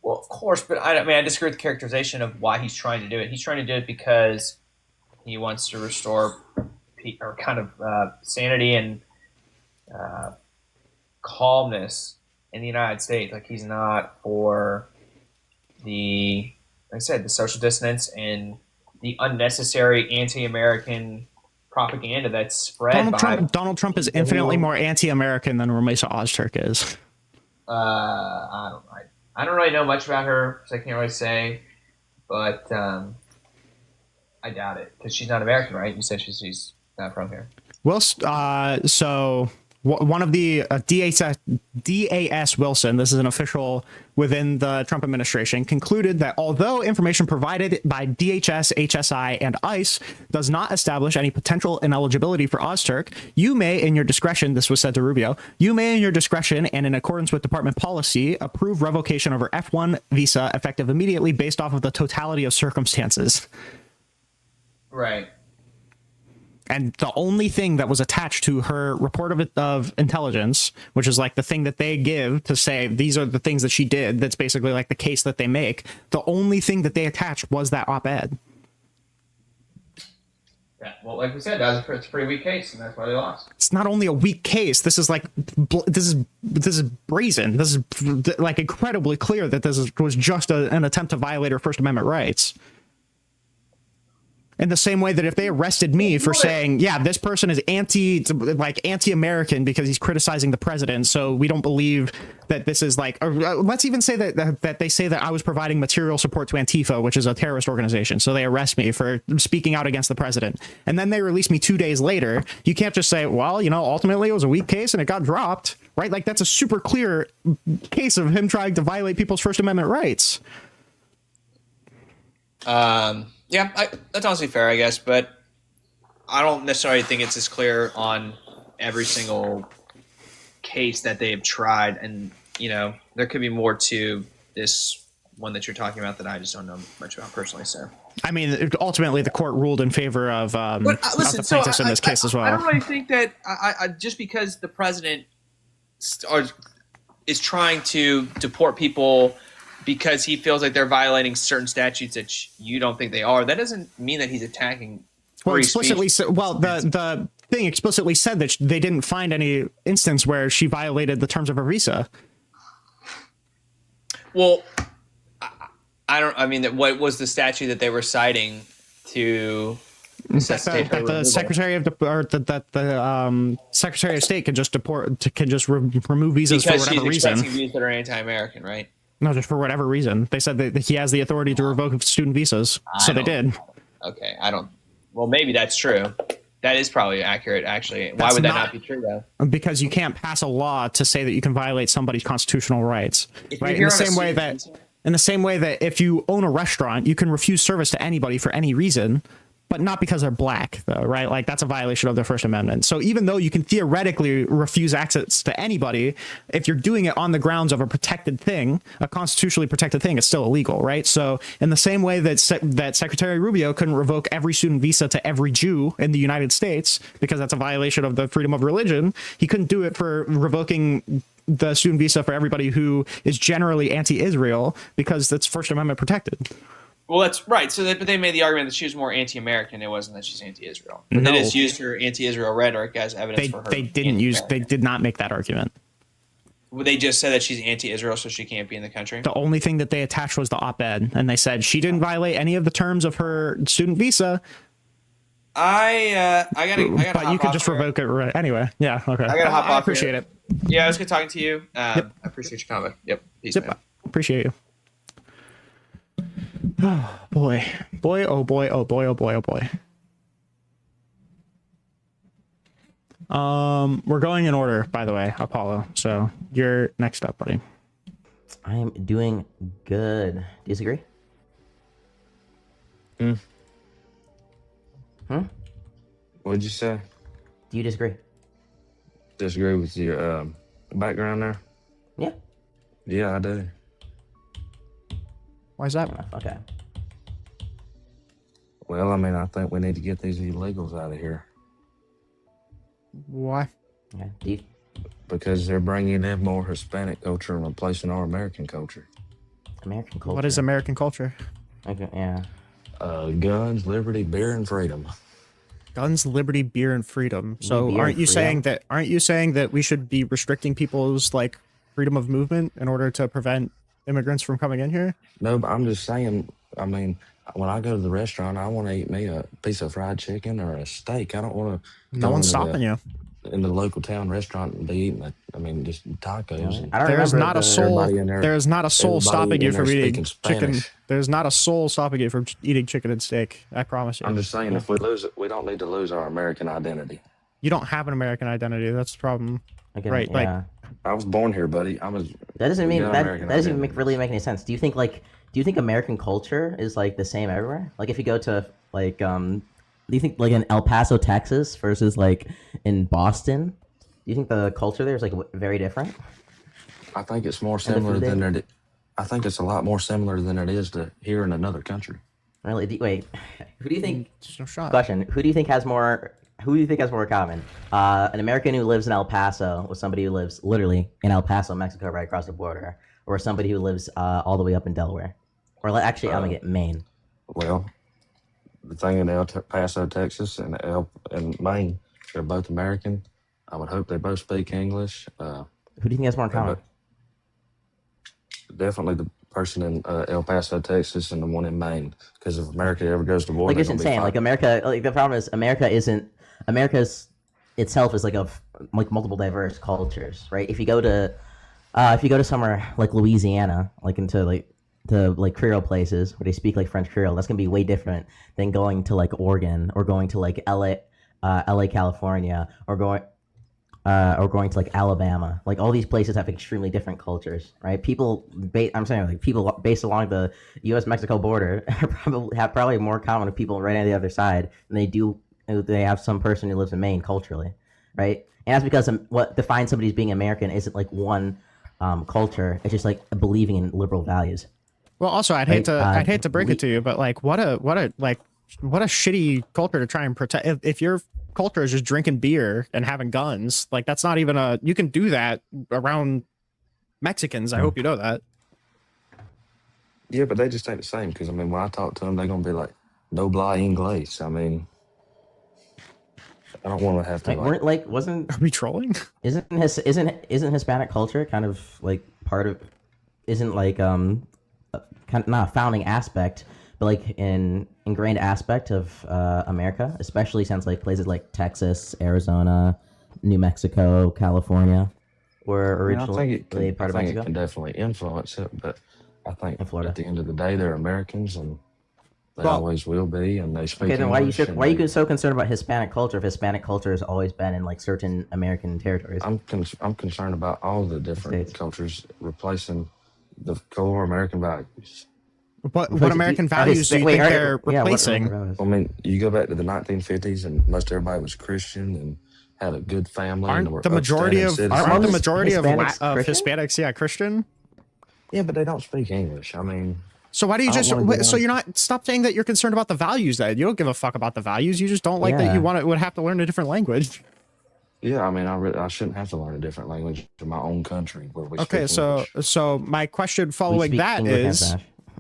Well, of course, but I disagree with the characterization of why he's trying to do it. He's trying to do it because he wants to restore sanity and calmness in the United States. Like, he's not for the social dissonance and the unnecessary anti-American propaganda that's spread Donald Trump is infinitely more anti-American than Ramesa Ozturk is. I don't really know much about her, so I can't really say, but I doubt it because she's not American, right? You said she's not from here. Well, so one of the DAS Wilson, this is an official within the Trump administration, concluded that although information provided by DHS, HSI, and ICE does not establish any potential ineligibility for Ozturk, you may, in your discretion, this was said to Rubio, you may, in your discretion and in accordance with department policy, approve revocation of her F1 visa effective immediately based off of the totality of circumstances. Right. And the only thing that was attached to her report of intelligence, which is like the thing that they give to say these are the things that she did, that's basically like the case that they make, the only thing that they attached was that op-ed. Yeah, well, like we said, it's a pretty weak case, and that's why they lost. It's not only a weak case. This is brazen. This is like incredibly clear that was just an attempt to violate her First Amendment rights. In the same way that if they arrested me for saying, yeah, this person is anti-American because he's criticizing the president, so we don't believe that this is like, or let's even say that they say that I was providing material support to Antifa, which is a terrorist organization. So they arrest me for speaking out against the president. And then they release me 2 days later. You can't just say, well, ultimately it was a weak case and it got dropped, right? Like, that's a super clear case of him trying to violate people's First Amendment rights. Yeah, that's honestly fair, I guess, but I don't necessarily think it's as clear on every single case that they have tried, and there could be more to this one that you're talking about that I just don't know much about personally. So, I mean, ultimately, the court ruled in favor of the plaintiffs in this case as well. I don't really think that I just because the president is trying to deport people because he feels like they're violating certain statutes that you don't think they are, that doesn't mean that he's attacking free speech. The thing explicitly said that they didn't find any instance where she violated the terms of her visa. Well, what was the statute that they were citing to necessitate her removal? The Secretary of State can just remove visas because for whatever she's reason. expressing views that are anti-American, right? No, just for whatever reason. They said that he has the authority to revoke student visas, so they did. Okay, well, maybe that's true. That is probably accurate, actually. Why would that not be true, though? Because you can't pass a law to say that you can violate somebody's constitutional rights. Right? In the same way that if you own a restaurant, you can refuse service to anybody for any reason, but not because they're black, though, right? Like, that's a violation of the First Amendment. So even though you can theoretically refuse access to anybody, if you're doing it on the grounds of a protected thing, a constitutionally protected thing, it's still illegal, right? So in the same way that Secretary Rubio couldn't revoke every student visa to every Jew in the United States because that's a violation of the freedom of religion, he couldn't do it for revoking the student visa for everybody who is generally anti-Israel because that's First Amendment protected. Well, that's right. But they made the argument that she was more anti-American. It wasn't that she's anti-Israel. But they just used her anti-Israel rhetoric as evidence for her. They did not make that argument. They just said that she's anti-Israel, so she can't be in the country. The only thing that they attached was the op-ed, and they said she didn't violate any of the terms of her student visa. I gotta. But you could just revoke it right anyway. Yeah. Okay. I gotta hop off. I appreciate it. Yeah, it was good talking to you. I appreciate your comment. Yep. Peace, man. Appreciate you. Oh boy, boy, oh boy, oh boy, oh boy, oh boy. We're going in order, by the way, Apollo. So you're next up, buddy. I am doing good. Do you disagree? What'd you say? Do you disagree? Disagree with your background there? Yeah. Yeah, I do. Why is that? Okay. Well, I mean, I think we need to get these illegals out of here. Why? Okay. Because they're bringing in more Hispanic culture and replacing our American culture. American culture. What is American culture? Okay, yeah. Guns, liberty, beer, and freedom. Guns, liberty, beer, and freedom. So Beer aren't and you freedom? saying that we should be restricting people's like freedom of movement in order to prevent immigrants from coming in here? No, but I'm just saying, I mean, when I go to the restaurant, I want to eat me a piece of fried chicken or a steak. I don't want to. No one's stopping you. In the local town restaurant and be eating, just tacos. And There's not a soul. There's not a soul stopping you from eating chicken. Spanish. There's not a soul stopping you from eating chicken and steak. I promise you. I'm just saying, if we lose it, we don't need to lose our American identity. You don't have an American identity. That's the problem. Right? Yeah. Like, I was born here, buddy. That doesn't mean that doesn't even really make any sense. Do you think American culture is like the same everywhere? Like if you go to like do you think like in El Paso, Texas versus like in Boston, do you think the culture there is like very different? I think it's more similar than it. I think it's a lot more similar than it is to here in another country. Really? Wait, who do you think? Just no shot. Question: Who do you think has more? Who do you think has more common? An American who lives in El Paso with somebody who lives literally in El Paso, Mexico, right across the border, or somebody who lives all the way up in Delaware, or actually, I'm gonna get Maine. Well, the thing in El Paso, Texas, and Maine, they're both American. I would hope they both speak English. Who do you think has more in common? Definitely the person in El Paso, Texas, and the one in Maine. Because if America ever goes to war, Like it's insane. Like America, like the problem is America's itself is like multiple diverse cultures, right? If you go to somewhere like Louisiana, like into like Creole places where they speak like French Creole, that's gonna be way different than going to like Oregon or going to like LA, California, or going to like Alabama. Like all these places have extremely different cultures, right? People based along the U.S.-Mexico border have probably more common with people right on the other side than they have some person who lives in Maine culturally, right? And that's because what defines somebody as being American isn't like one culture. It's just like believing in liberal values. Well, also, I'd hate to break it to you, but like, what a shitty culture to try and protect. If your culture is just drinking beer and having guns, like that's not even you can do that around Mexicans. I hope you know that. Yeah, but they just ain't the same. Because I mean, when I talk to them, they're gonna be like, "No blah English." I mean, I don't want to have to. Wasn't are we trolling? Isn't Hispanic culture kind of like part of? Isn't like kind of not a founding aspect, but like an ingrained aspect of America, especially since like places like Texas, Arizona, New Mexico, California were originally part of Mexico. It can definitely influence it, but I think at the end of the day, they're Americans and they always will be, and they speak. Okay, then English why are you so concerned about Hispanic culture if Hispanic culture has always been in like certain American territories? I'm concerned about all the different cultures replacing the core American values. What American values do you think they're replacing? I mean, you go back to the 1950s, and most everybody was Christian and had a good family. Aren't the majority of Hispanics Christian? Yeah, but they don't speak English. I mean, so why do you so you're not stop saying that you're concerned about the values? Then you don't give a fuck about the values. You just don't like that you would have to learn a different language. Yeah, I mean, I shouldn't have to learn a different language in my own country where we okay, speak English. so my question following that is,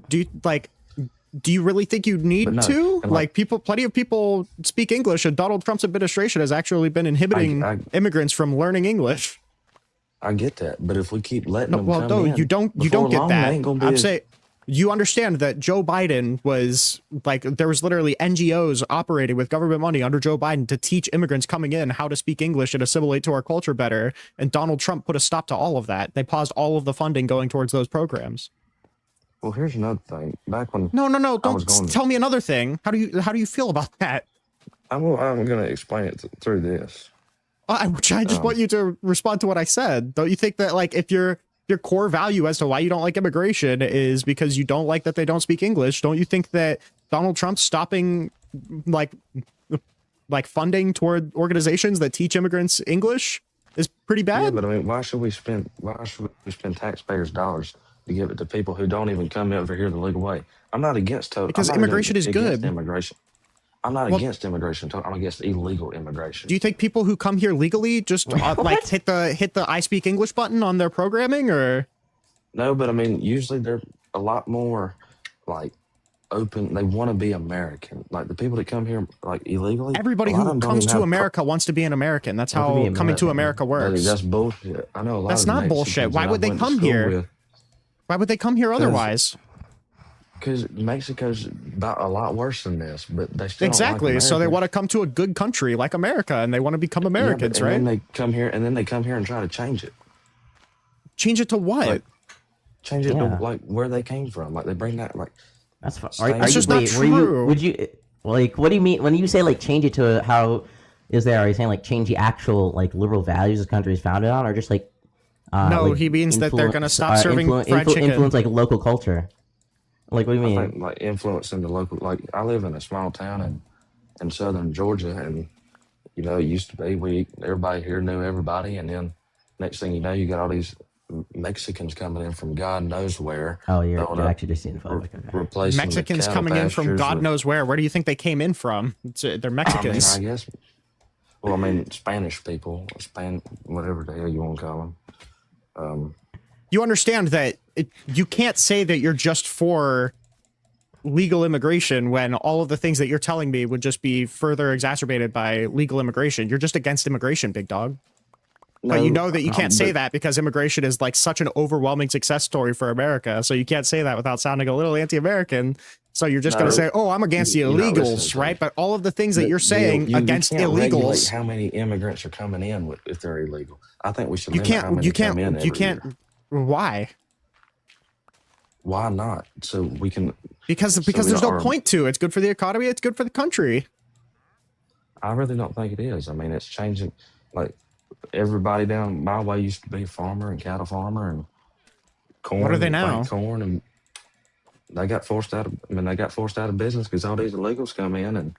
do you really think you need to? Like plenty of people speak English, and Donald Trump's administration has actually been inhibiting immigrants from learning English. I get that, but if we keep letting No, them well, come no, in, you don't before get long, that. they ain't gonna be I'm as- saying you understand that Joe Biden was like, there was literally NGOs operating with government money under Joe Biden to teach immigrants coming in how to speak English and assimilate to our culture better. And Donald Trump put a stop to all of that. They paused all of the funding going towards those programs. Well, here's another thing. Back when No, I was don't going, tell me another thing. How do you feel about that? I'm going to explain it through this. I just want you to respond to what I said. Don't you think that, like, if your core value as to why you don't like immigration is because you don't like that they don't speak English, don't you think that Donald Trump stopping like funding toward organizations that teach immigrants English is pretty bad? Yeah, but I mean, why should we spend taxpayers' dollars to give it to people who don't even come over here the legal way? I'm not against Because I'm not immigration is against good. Immigration. I'm not Well, against immigration. I'm against illegal immigration. Do you think people who come here legally just like hit the I speak English button on their programming, or? No, but I mean, usually they're a lot more like open. They want to be American. Like the people that come here like illegally. Everybody a lot of who them don't comes even to have America wants to be an American. That's Want to be how coming to American. America works. That's bullshit. I know a lot That's of not Mexicans bullshit. that Why I would they went to come school here? with. Why would they come here otherwise? Because Mexico's about a lot worse than this, but they still Exactly. Don't like So they America. want to come to a good country like America, and they want to become Americans, yeah, but, right? And then they come here, and try to change it. Change it to what? Like, change it Yeah. to like where they came from. Like they bring that like. That's fine. That's just not Were you, true. would you like? What do you mean when you say like change it to how is there? Are you saying like change the actual like liberal values the country is founded on, or just like? No, like he means that they're gonna stop serving fried chicken. Influence like local culture. Like what do you mean? I think like influencing the local. Like I live in a small town in southern Georgia, and you know it used to be everybody here knew everybody, and then next thing you know, you got all these Mexicans coming in from God knows where. Oh, you're actually just seeing phobic. Okay. Replacing the Mexicans cattle coming in from pastures God with- knows where. Where do you think they came in from? They're Mexicans. I guess. Well, I mean, Spanish people, whatever the hell you want to call them. You understand that you can't say that you're just for legal immigration when all of the things that you're telling me would just be further exacerbated by legal immigration. You're just against immigration, big dog. But you know that you can't say that because immigration is like such an overwhelming success story for America. So you can't say that without sounding a little anti-American. So you're just going to say, oh, I'm against the You're not listening illegals, to right? me. But all of the things that But you're saying you against can't regulate illegals. how many immigrants are coming in if they're illegal. I think we should You limit how can't, many you come in can't, you every can't. year. Why? Why not? So we can. Because so there's we no are- point to it. It's good for the economy. It's good for the country. I really don't think it is. I mean, it's changing. Like everybody down my way used to be a farmer and cattle farmer and corn. What are they and now? plant corn, and they got forced out of. I mean, they got forced out of business because all these illegals come in, and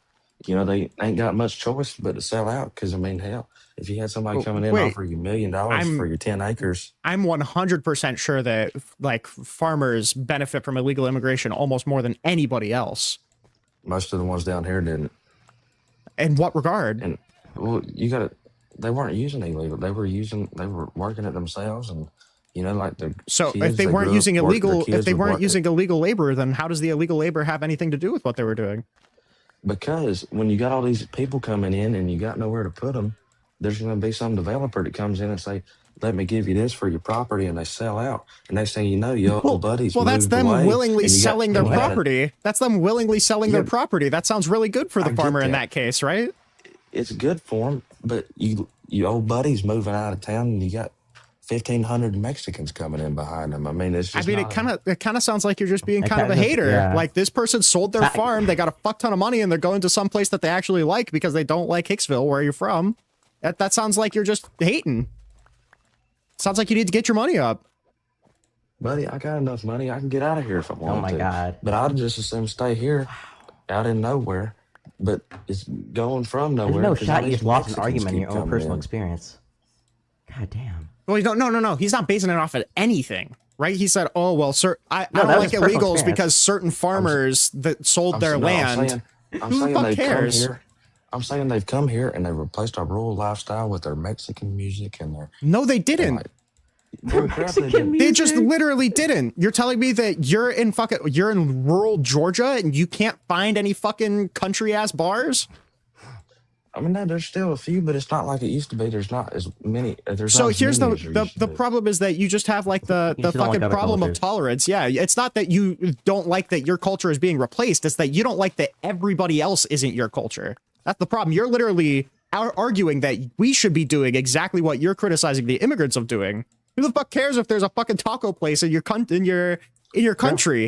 you know they ain't got much choice but to sell out. Because I mean, hell, if you had somebody coming in Wait. offer you $1 million for your 10 acres. I'm 100% sure that like farmers benefit from illegal immigration almost more than anybody else. Most of the ones down here didn't. In what regard? And well, you got to. They weren't using illegal. They were working it themselves, and you know, like the. So kids, if they weren't grew up using their illegal, if kids they would weren't work it. using illegal labor, then how does the illegal labor have anything to do with what they were doing? Because when you got all these people coming in and you got nowhere to put them, there's going to be some developer that comes in and say, "Let me give you this for your property," and they sell out. And they say, you know, your old buddies. Well, that's moved them away, willingly and you got- selling their and you got a- property. That's them willingly selling their Yeah. property. That sounds really good for the I get farmer in that. that case, right? It's good for them, but you old buddies moving out of town, and you got 1,500 Mexicans coming in behind them. I mean, it's I just. mean, not it kind of sounds like you're just being It kind of a kinda- hater. yeah. Like this person sold their farm, they got a fuck ton of money, and they're going to some place that they actually like because they don't like Hicksville, where you're from. That sounds like you're just hating. Sounds like you need to get your money up. Buddy, I got enough money. I can get out of here if I want to. my God. But I'd just as soon stay here, out in nowhere. But it's going from There's nowhere. no 'cause shot all you these just lost an Mexicans argument in keep your own coming personal in. experience. God damn. Well, no. He's not basing it off of anything, right? He said, "Oh well, sir, I No, don't that like was personal illegals experience. because certain farmers that sold their land." I'm Who the saying fuck they've cares? come here. I'm saying they've come here and they've replaced our rural lifestyle with their Mexican music and their. No, they didn't. They just literally didn't. You're telling me that you're in rural Georgia and you can't find any fucking country ass bars? I mean, no, there's still a few, but it's not like it used to be. There's not as many. There's So not as here's many as there used to the be. problem is that you just have like the You just don't like fucking other problem of cultures. tolerance. Yeah, it's not that you don't like that your culture is being replaced. It's that you don't like that everybody else isn't your culture. That's the problem. You're literally arguing that we should be doing exactly what you're criticizing the immigrants of doing. Who the fuck cares if there's a fucking taco place in your country?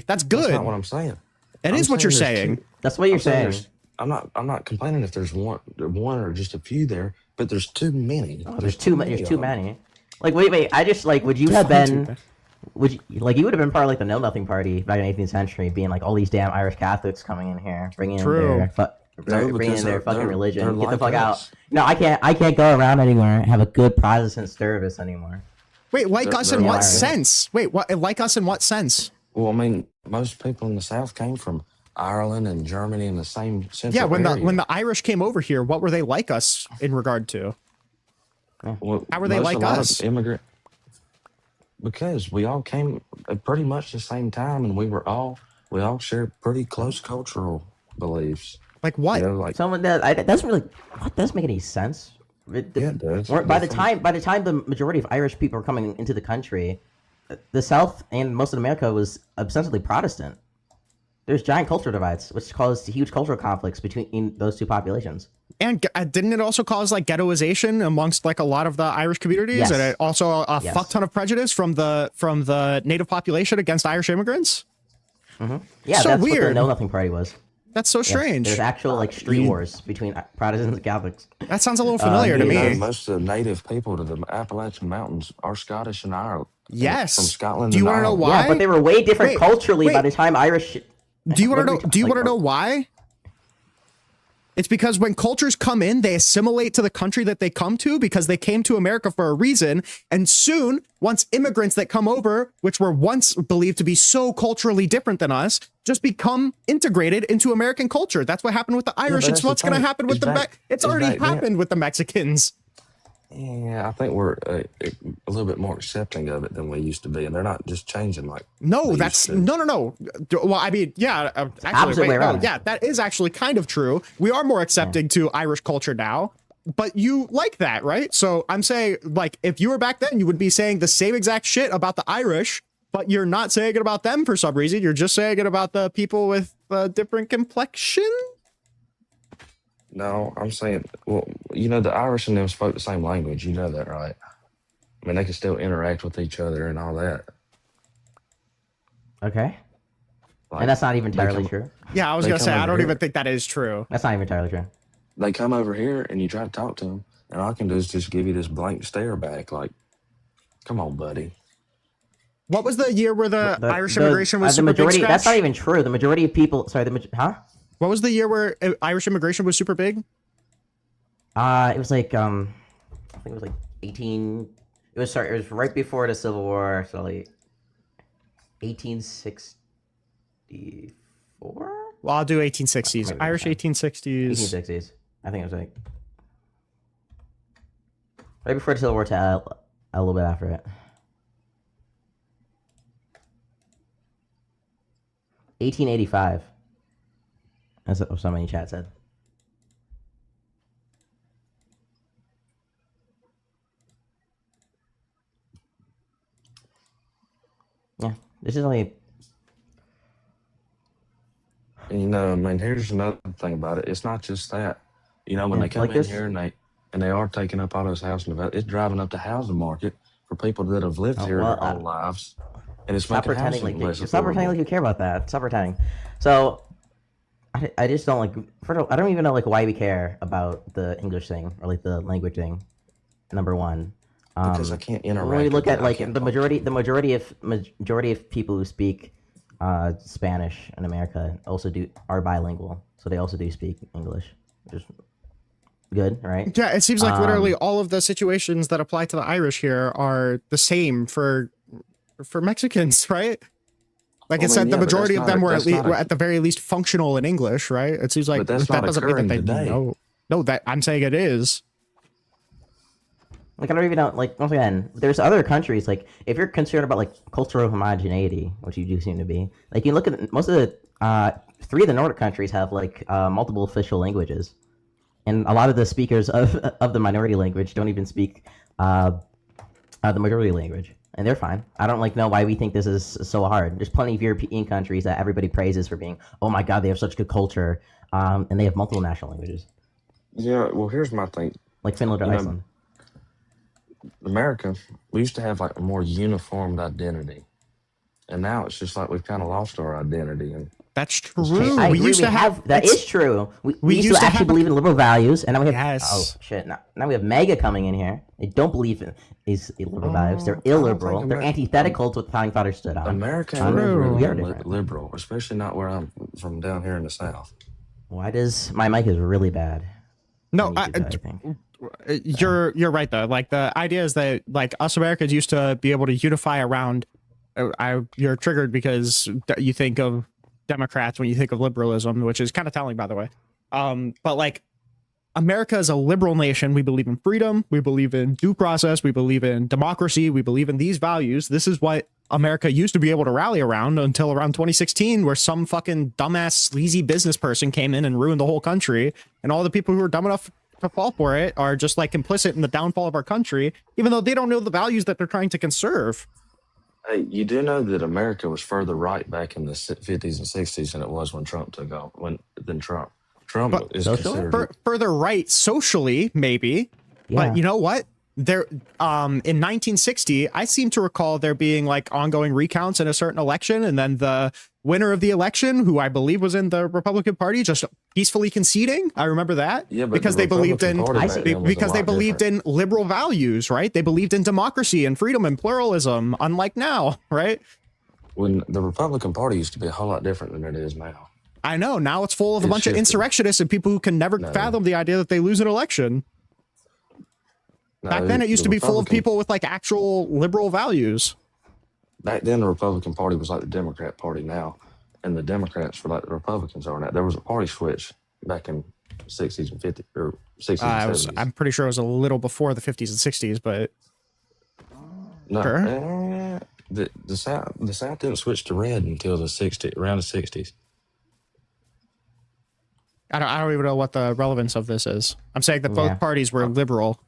That's good. That's not what I'm saying. It is what you're saying. That's what you're I'm saying. saying. I'm not complaining if there's one or just a few there, but there's too many. Oh, there's too many. There's too many. Like, wait. I just like. Would you have been? Would you like? You would have been part of like the Know Nothing Party back in the 18th century, being like all these damn Irish Catholics coming in here, bringing in their fucking religion. they're Get the like fuck us. out. No, I can't go around anywhere and have a good Protestant service anymore. Wait, like They're- us they're in what Irish. sense? Wait, what? Like us in what sense? Well, I mean, most people in the South came from Ireland and Germany in the same central Yeah, when area. the Irish came over here, what were they like us in regard to? Well, How were they most- like a lot of us? Because we all came at pretty much the same time, and we all shared pretty close cultural beliefs. Like what? You know, like Someone that doesn't really. What doesn't make any sense. it does. By the time the majority of Irish people were coming into the country, the South and most of America was ostensibly Protestant. There's giant cultural divides, which caused huge cultural conflicts between those two populations. And didn't it also cause like ghettoization amongst like a lot of the Irish communities, Yes. and it also a Yes. fuck ton of prejudice from the native population against Irish immigrants? Yeah, So that's what the weird. Know Nothing Party was. That's so Yes, strange. There's actual like street wars between Protestants and Catholics. That sounds a little familiar to You know, me. most of the native people to the Appalachian Mountains are Scottish and Ireland. Yes. From Scotland. Do you want want to know Ireland. why? Yeah, but they were way different Wait, culturally by wait. the time Irish. Do you want to know? What are we Do you like, want to know why? It's because when cultures come in, they assimilate to the country that they come to because they came to America for a reason. And soon, once immigrants that come over, which were once believed to be so culturally different than us, just become integrated into American culture. That's what happened with the Irish. but It's that's the what's going to thing. happen with It's the back- It's it's already back then. happened with the Mexicans. Yeah, I think we're a little bit more accepting of it than we used to be, and they're not just changing like. No, they that's used to. no. Well, I mean, yeah, actually, opposite wait, way no, around. yeah, that is actually kind of true. We are more accepting to Irish culture now, but you like that, right? So I'm saying, like, if you were back then, you would be saying the same exact shit about the Irish, but you're not saying it about them for some reason. You're just saying it about the people with a different complexion. No, I'm saying, well, you know, the Irish and them spoke the same language. You know that, right? I mean, they can still interact with each other and all that. Okay. Like, And that's not even they entirely come- true. Yeah, I was They gonna come say I over don't here. even think that is true. That's not even entirely true. They come over here and you try to talk to them, and all I can do is just give you this blank stare back, like, "Come on, buddy." What was the year where the Irish the- immigration was the super majority. big? That's not Scratch? even true. The majority of people. Sorry, huh? What was the year where Irish immigration was super big? It was like I think it was like 18. It was right before the Civil War, so like 1864. Well, I'll do 1860s. Maybe Irish that's 1860s. 1860s. I think it was like right before the Civil War to a little bit after it. 1885. That's what somebody in chat said. Yeah, this is only. And you know, I mean, here's another thing about it. It's not just that. You know, when Yeah, they come like in this- here and they are taking up all those housing development, it's driving up the housing market for people that have lived Oh, here well, their whole lives, and it's Stop making pretending housing like less you. Stop pretending affordable. like you care about that. Stop pretending. So, I just don't like. First of all, I don't even know like why we care about the English thing or like the language thing. Number one, Because I can't interact When we look with at it, I like can't the majority of people who speak Spanish in America also are bilingual, so they also do speak English, which is good, right? Yeah, it seems like literally all of the situations that apply to the Irish here are the same for Mexicans, right? Like Well, it said, then, the yeah, but majority that's of them not a- were that's not a- were at the very least functional in English, right? It seems like But that's that not doesn't mean that they occurring today. know. No, that I'm saying it is. Like I don't even know. Like once again, there's other countries. Like if you're concerned about like cultural homogeneity, which you do seem to be, like you look at most of the 3 of the Nordic countries have like multiple official languages. and a lot of the speakers of the minority language don't even speak the majority language, and they're fine. I don't know why we think this is so hard. There's plenty of European countries that everybody praises for being, oh my god, they have such good culture, and they have multiple national languages. Yeah, well, here's my thing. Like Finland or Iceland. America, we used to have like a more uniformed identity, and now it's just like we've kind of lost our identity. And that's true. I agree. That is true. We used to actually believe in liberal values, and now we have oh shit. Now we have MAGA coming in here. They don't believe in these liberal values. They're illiberal. They're antithetical to what the founding fathers stood on. America we are is different. liberal, especially not where I'm from down here in the South. Why does my mic is really bad? No, you're right though. Like the idea is that like us Americans used to be able to unify around. You're triggered because you think of Democrats when you think of liberalism, which is kind of telling, by the way. But like America is a liberal nation. We believe in freedom. We believe in due process. We believe in democracy. We believe in these values. This is what America used to be able to rally around until around 2016, where some fucking dumbass sleazy business person came in and ruined the whole country. And all the people who are dumb enough to fall for it are just like complicit in the downfall of our country, even though they don't know the values that they're trying to conserve. Hey, you do know that America was further right back in the 50s and 60s than it was when Trump took off. Trump is considered further right socially, maybe. Yeah. But you know what? There, in 1960, I seem to recall there being like ongoing recounts in a certain election, and then the winner of the election, who I believe was in the Republican Party, just peacefully conceding. I remember that. Yeah, but because they believed in liberal values, right? They believed in democracy and freedom and pluralism, unlike now, right? When the Republican Party used to be a whole lot different than it is now. I know. Now it's full of a bunch of insurrectionists and people who can never fathom the idea that they lose an election. Back then, it used to be full of people with like actual liberal values. Back then, the Republican Party was like the Democrat Party now, and the Democrats were like the Republicans are now. There was a party switch back in 60s and 50s or 60s and 70s. I'm pretty sure it was a little before the 50s and 60s, but no, sure. The South didn't switch to red until around the 60s. I don't even know what the relevance of this is. I'm saying that both parties were liberal.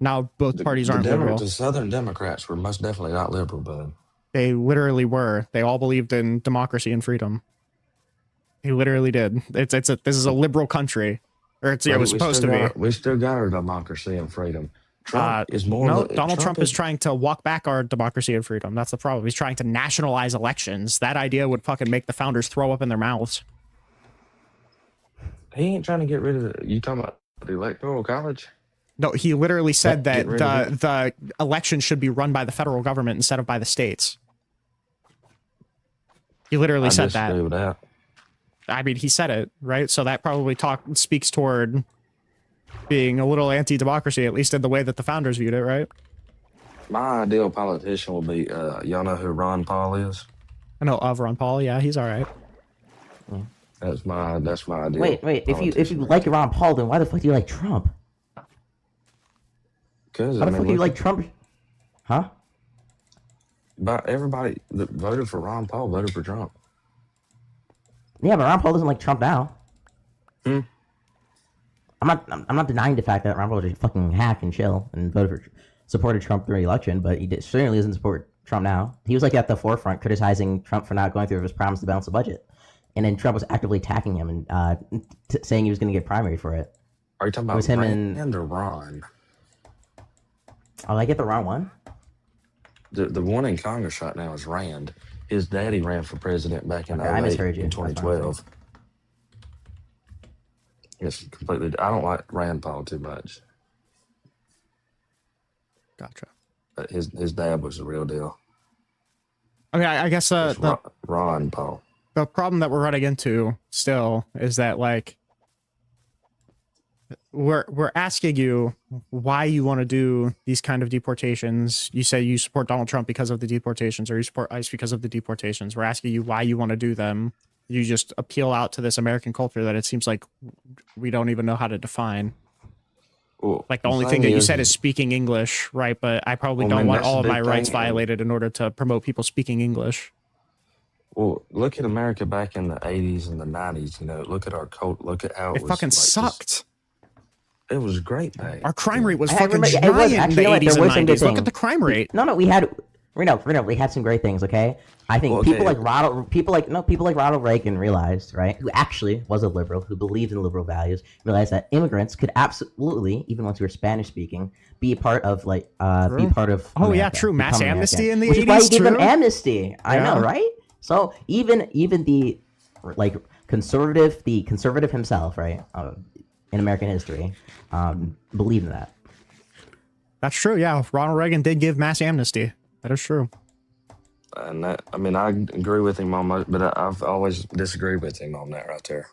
Now both parties aren't liberal. The Southern Democrats were most definitely not liberal, bud. They literally were. They all believed in democracy and freedom. They literally did. This is a liberal country, or it was supposed to be. We still got our democracy and freedom. Trump is more. No, Donald Trump is trying to walk back our democracy and freedom. That's the problem. He's trying to nationalize elections. That idea would fucking make the founders throw up in their mouths. He ain't trying to get rid of you talking about the Electoral College? No, he literally said that the election should be run by the federal government instead of by the states. He literally said that. With that. I mean, he said it, right? So that probably speaks toward being a little anti-democracy, at least in the way that the founders viewed it, right? My ideal politician will be, y'all know who Ron Paul is? I know of Ron Paul. Yeah, he's all right. That's my idea. Wait. If you like Ron Paul, then why the fuck do you like Trump? Because how the fuck do you like Trump? Huh? But everybody that voted for Ron Paul voted for Trump. Yeah, but Ron Paul doesn't like Trump now. I'm not denying the fact that Ron Paul was just fucking hack and chill and supported Trump during the election, but he certainly doesn't support Trump now. He was like at the forefront criticizing Trump for not going through with his promise to balance the budget. And then Trump was actively attacking him and saying he was going to get primary for it. Are you talking about Rand or Ron? Oh, did I get the wrong one? The one in Congress right now is Rand. His daddy ran for president back in I misheard you. In 2012. It's completely. I don't like Rand Paul too much. Gotcha. But his dad was the real deal. Okay, I guess Ron Paul. The problem that we're running into still is that like we're asking you why you want to do these kind of deportations. You say you support Donald Trump because of the deportations, or you support ICE because of the deportations. We're asking you why you want to do them. You just appeal out to this American culture that it seems like we don't even know how to define. Well, like the only thing that you said is speaking English, right? But I probably don't want all of my rights violated in order to promote people speaking English. Well, look at America back in the 80s and the 90s. You know, look at our cult. Look at how it fucking sucked. It was great back. Our crime rate was I fucking remember- it giant was- in actually, the you know what, 80s there and were some good 90s. Look at things. the crime rate. No, we had we had some great things. Okay, I think Well, people okay. like Ronald Reagan realized, right, who actually was a liberal, who believed in liberal values, realized that immigrants could absolutely, even once we were Spanish speaking, be a part of True. Oh, yeah, America, true. Mass become amnesty American. in the Which is why he 80s, gave them true. amnesty. I know, Yeah. right? So even the like conservative himself, right, in American history, believed in that. That's true, yeah. Ronald Reagan did give mass amnesty. That is true. And that, I mean, I agree with him on most, but I've always disagreed with him on that right there.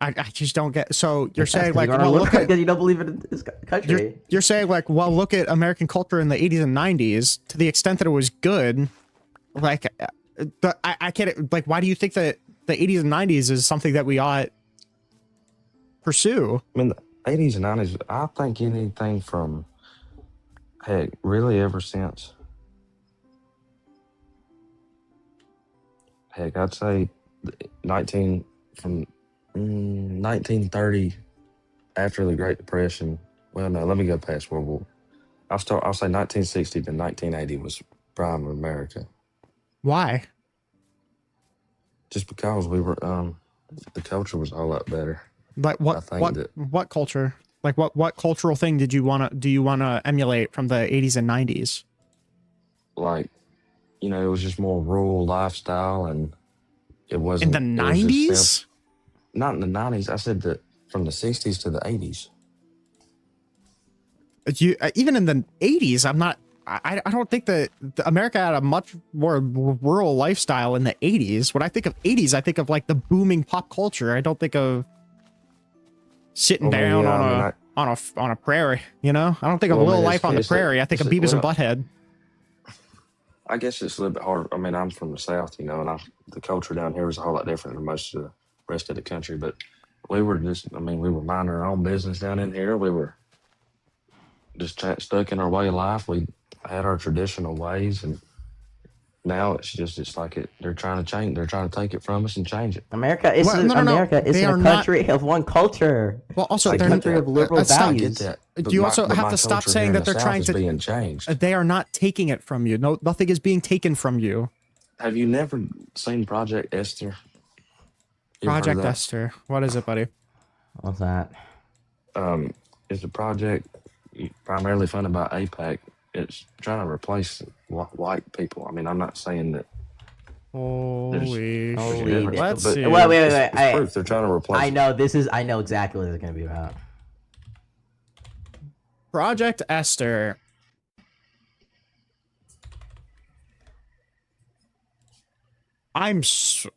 I just don't get. So you're That's saying 'cause like, you wanna well, look look at because you don't believe in this country. you're saying like, well, look at American culture in the 80s and 90s to the extent that it was good. Like, I can't. Like, why do you think that the 80s and 90s is something that we ought pursue? I mean, the 80s and 90s, I think anything from, heck, really ever since, heck, I'd say 1930 after the Great Depression. Well, no, let me go past World War. I'll say 1960 to 1980 was prime America. Why? Just because we were, the culture was a whole lot better. Like I think what culture? Like what cultural thing do you want to emulate from the 80s and 90s? Like, you know, it was just more rural lifestyle, and it wasn't In the it was just 90s? not in the 90s. I said that from the 60s to the 80s. Even in the 80s, I don't think that America had a much more rural lifestyle in the 80s. When I think of 80s, I think of like the booming pop culture. I don't think of sitting Well, down yeah, on a prairie, you know? I don't think of Well, I Little mean, Life on the it's like- Prairie. I think of it's like- Beavis and well, Butthead. I guess it's a little bit harder. I mean, I'm from the South, you know, and the culture down here was a whole lot different than most of the rest of the country. But we were just, I mean, we were minding our own business down in here. We were just stuck in our way of life. We had our traditional ways, and now it's like they're trying to change. They're trying to take it from us and change it. America isn't Well, no, America they isn't are a not- country of one culture. Well, also, it's a they're country of liberal stop. values. Do you also have to stop saying that they're trying to being changed? They are not taking it from you. No, nothing is being taken from you. Have you never seen Project Esther? You ever heard of Project that? Esther. What is it, buddy? What's that? It's a project primarily funded by APAC. It's trying to replace white people. I mean, I'm not saying that. Holy Holy shit. Let's but see. Wait. It's proof they're trying to replace. I know exactly what it's going to be about. Project Esther. I'm so...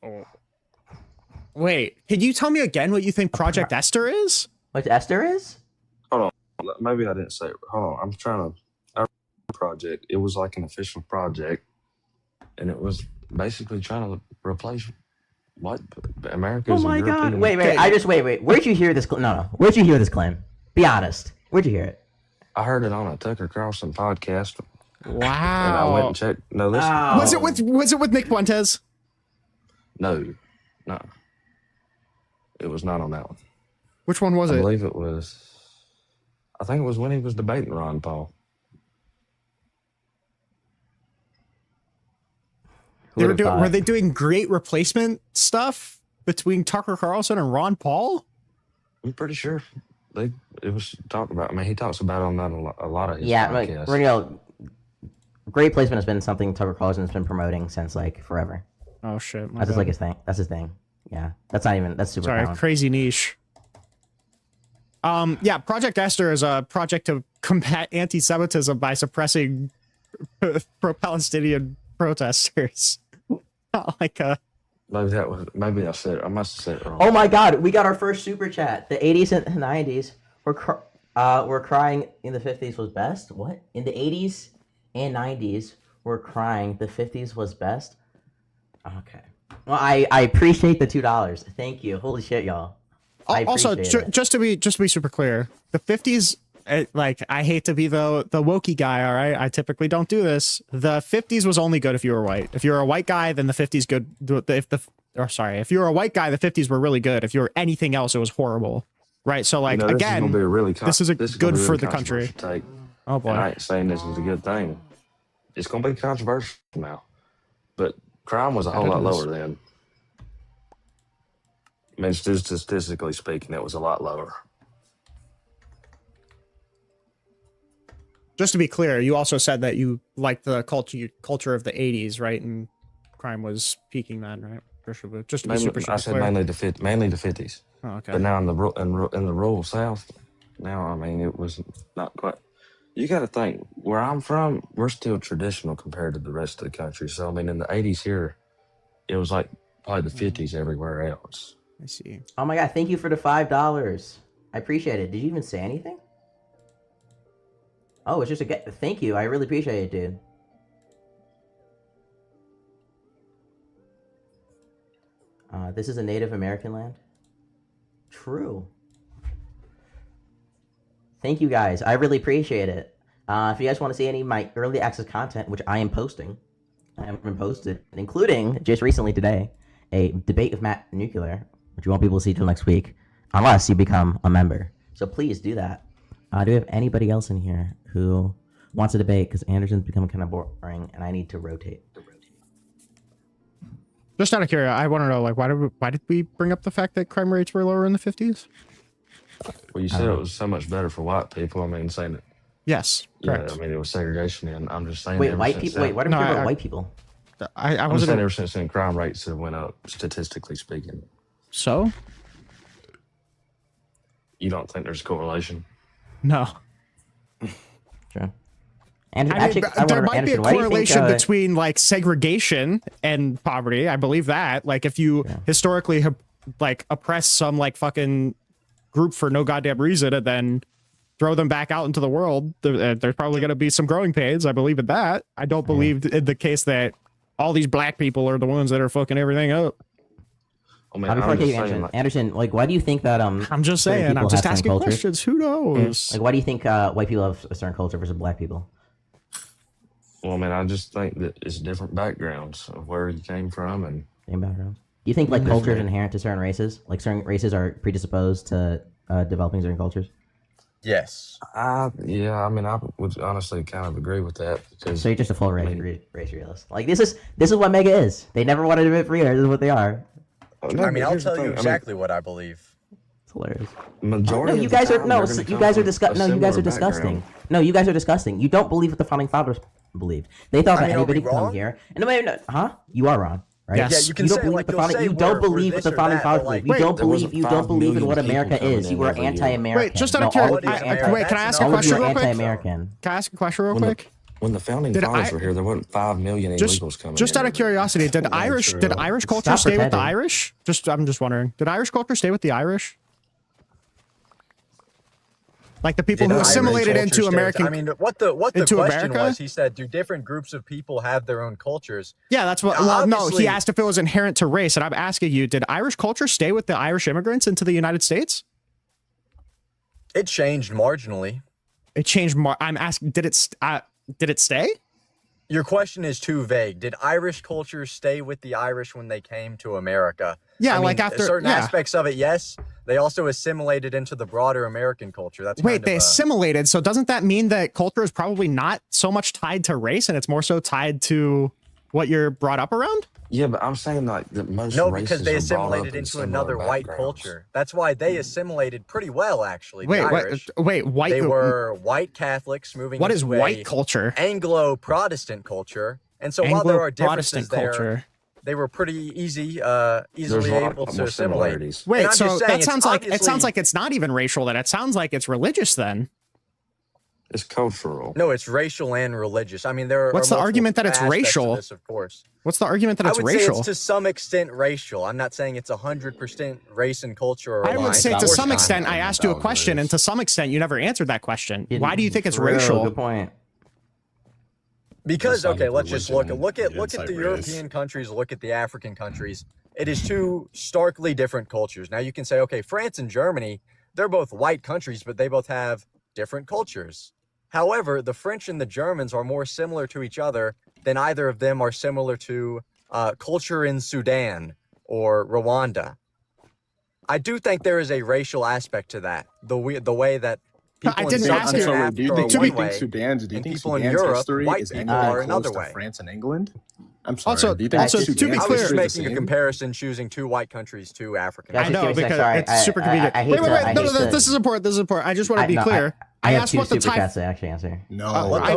Wait, can you tell me again what you think Project Esther is? What Esther is? Hold on. Maybe I didn't say it. Hold on. I'm trying to. Our project. It was like an official project, and it was basically trying to replace what America. Oh my God! Wait. Wait. Where'd you hear this? No. Where'd you hear this claim? Be honest. Where'd you hear it? I heard it on a Tucker Carlson podcast. Wow. And I went and checked. No, listen. Was it with Nick Fuentes? No. It was not on that one. Which one was I it? believe it was. I think it was when he was debating Ron Paul. Were they doing great replacement stuff between Tucker Carlson and Ron Paul? I'm pretty sure it was talked about. I mean, he talks about it on that a lot of his like podcasts. Rinyald, great placement has been something Tucker Carlson has been promoting since like forever. Oh shit! That's just like his thing. That's his thing. Yeah, that's super. Sorry, common. crazy niche. Yeah, Project Esther is a project to combat anti-Semitism by suppressing pro-Palestinian protesters. Not like a. Maybe I said it. I must have said it wrong. Oh my God, we got our first super chat. The 80s and 90s were crying in the 50s was best. What? In the 80s and 90s were crying. The 50s was best. Okay. Well, I appreciate the $2. Thank you. Holy shit, y'all. Also, just to be super clear, the 50s. Like, I hate to be the wokey guy, all right? I typically don't do this. The 50s was only good if you were white. If you're a white guy, then the 50s good. If you were a white guy, the 50s were really good. If you were anything else, it was horrible. Right. So like this is again, gonna be a really this isn't this is gonna good be a for really the country. controversial take. Oh boy. And I ain't saying this is a good thing. It's gonna be controversial now, but crime was a whole lot lower then. I mean, statistically speaking, it was a lot lower. Just to be clear, you also said that you liked the culture of the 80s, right? And crime was peaking then, right? Just to be super I said clear. mainly the 50s. Oh, okay. But now in the rural South, now I mean it was not quite. You got to think where I'm from, we're still traditional compared to the rest of the country. So I mean, in the 80s here, it was like probably the 50s everywhere else. I see. Oh my god! Thank you for the $5. I appreciate it. Did you even say anything? Oh, it's just a get. Thank you. I really appreciate it, dude. This is a Native American land. True. Thank you guys. I really appreciate it. If you guys want to see any of my early access content, which I am posting, I haven't posted, including just recently today, a debate with Matt Nuclear, which you won't be able to see till next week, unless you become a member. So please do that. Do we have anybody else in here who wants to debate? Because Anderson's becoming kind of boring, and I need to rotate. Just out of curiosity, I want to know, like, why did we bring up the fact that crime rates were lower in the 50s? Well, you said it was so much better for white people. I mean, saying it. Yes, correct. Yeah, I mean, it was segregation, and I'm just saying. Wait, white people? Wait, what are we talking about white people? I I'm wasn't saying ever since then, crime rates have went up, statistically speaking. So? You don't think there's a correlation? No. Sure. And there might be a correlation between like segregation and poverty. I believe that. Like if you historically have like oppressed some like fucking group for no goddamn reason and then throw them back out into the world, there's probably going to be some growing pains. I believe in that. I don't believe in the case that all these black people are the ones that are fucking everything up. Oh, man, Anderson, like, why do you think that I'm just saying, I'm just asking questions. Who knows? Like, why do you think white people have a certain culture versus black people? Well, I mean, I just think that it's different backgrounds of where you came from and same backgrounds. Do you think like culture is inherent to certain races? Like certain races are predisposed to developing certain cultures? Yes. Yeah, I mean, I would honestly kind of agree with that because. So you're just a full race realist. Like this is what Mega is. They never wanted to admit free. This is what they are. I mean, I'll tell you exactly what I believe. It's hilarious. Majority. No, you guys are you guys are disgusting. No, you guys are disgusting. You don't believe what the founding fathers believed. They thought that anybody could come here. And no, you are wrong. Right? Yes. Yeah, you can don't say, believe like, the founding. You don't believe what the founding fathers believe. You don't believe. You don't believe in what America is. You are anti-American. Wait, just out of curiosity. Wait, can I ask a question real quick? Anti-American. Can I ask a question real quick? When the founding fathers were here, there weren't 5 million illegals coming. Just out of curiosity, did Irish culture stay with the Irish? I'm just wondering. Did Irish culture stay with the Irish? Like the people who assimilated into American. I mean, what the question was? He said, "Do different groups of people have their own cultures?" Yeah, that's what. Well, no, he asked if it was inherent to race, and I'm asking you: did Irish culture stay with the Irish immigrants into the United States? It changed marginally. It changed. I'm asking: did it stay? Your question is too vague. Did Irish culture stay with the Irish when they came to America? Yeah, I mean, like after certain aspects of it, yes. They also assimilated into the broader American culture. That's wait, they assimilated. So doesn't that mean that culture is probably not so much tied to race, and it's more so tied to what you're brought up around? Yeah, but I'm saying like that most because they assimilated into another white culture. That's why they assimilated pretty well, actually. Wait, white. They were white Catholics moving. What is into white culture? Anglo-Protestant culture. And so while there are differences there, they were pretty easily able to assimilate. Wait, so that sounds like it's not even racial. Then it sounds like it's religious. Then it's cultural. No, it's racial and religious. I mean, there are. What's the argument that it's racial? This, of course. What's the argument that it's I would racial? Say it's to some extent racial. I'm not saying it's 100% race and culture. Or I would say to some extent. I asked you a question, and to some extent, you never answered that question. Why do you think it's racial? Good point. Because let's just look at the European countries, look at the African countries. It is two starkly different cultures. Now you can say, okay, France and Germany, they're both white countries, but they both have different cultures. However, the French and the Germans are more similar to each other than either of them are similar to culture in Sudan or Rwanda. I do think there is a racial aspect to that. The way that people I in didn't ask you. Sub-Saharan So, Africa do you are think, one way, Sudan's and people in Europe, history white is people, anything are another close to way. France and England? I'm sorry. Also, do you think also to be Sudan's I was just history is the making a same? comparison, choosing two white countries, two African. I Guys, know just give me a because sec. Sorry, it's super convenient. I hate Wait, to- I no, hate to- this is important. This is important. I just want to be clear. I have asked two what the super tie. chats to actually answer. No, I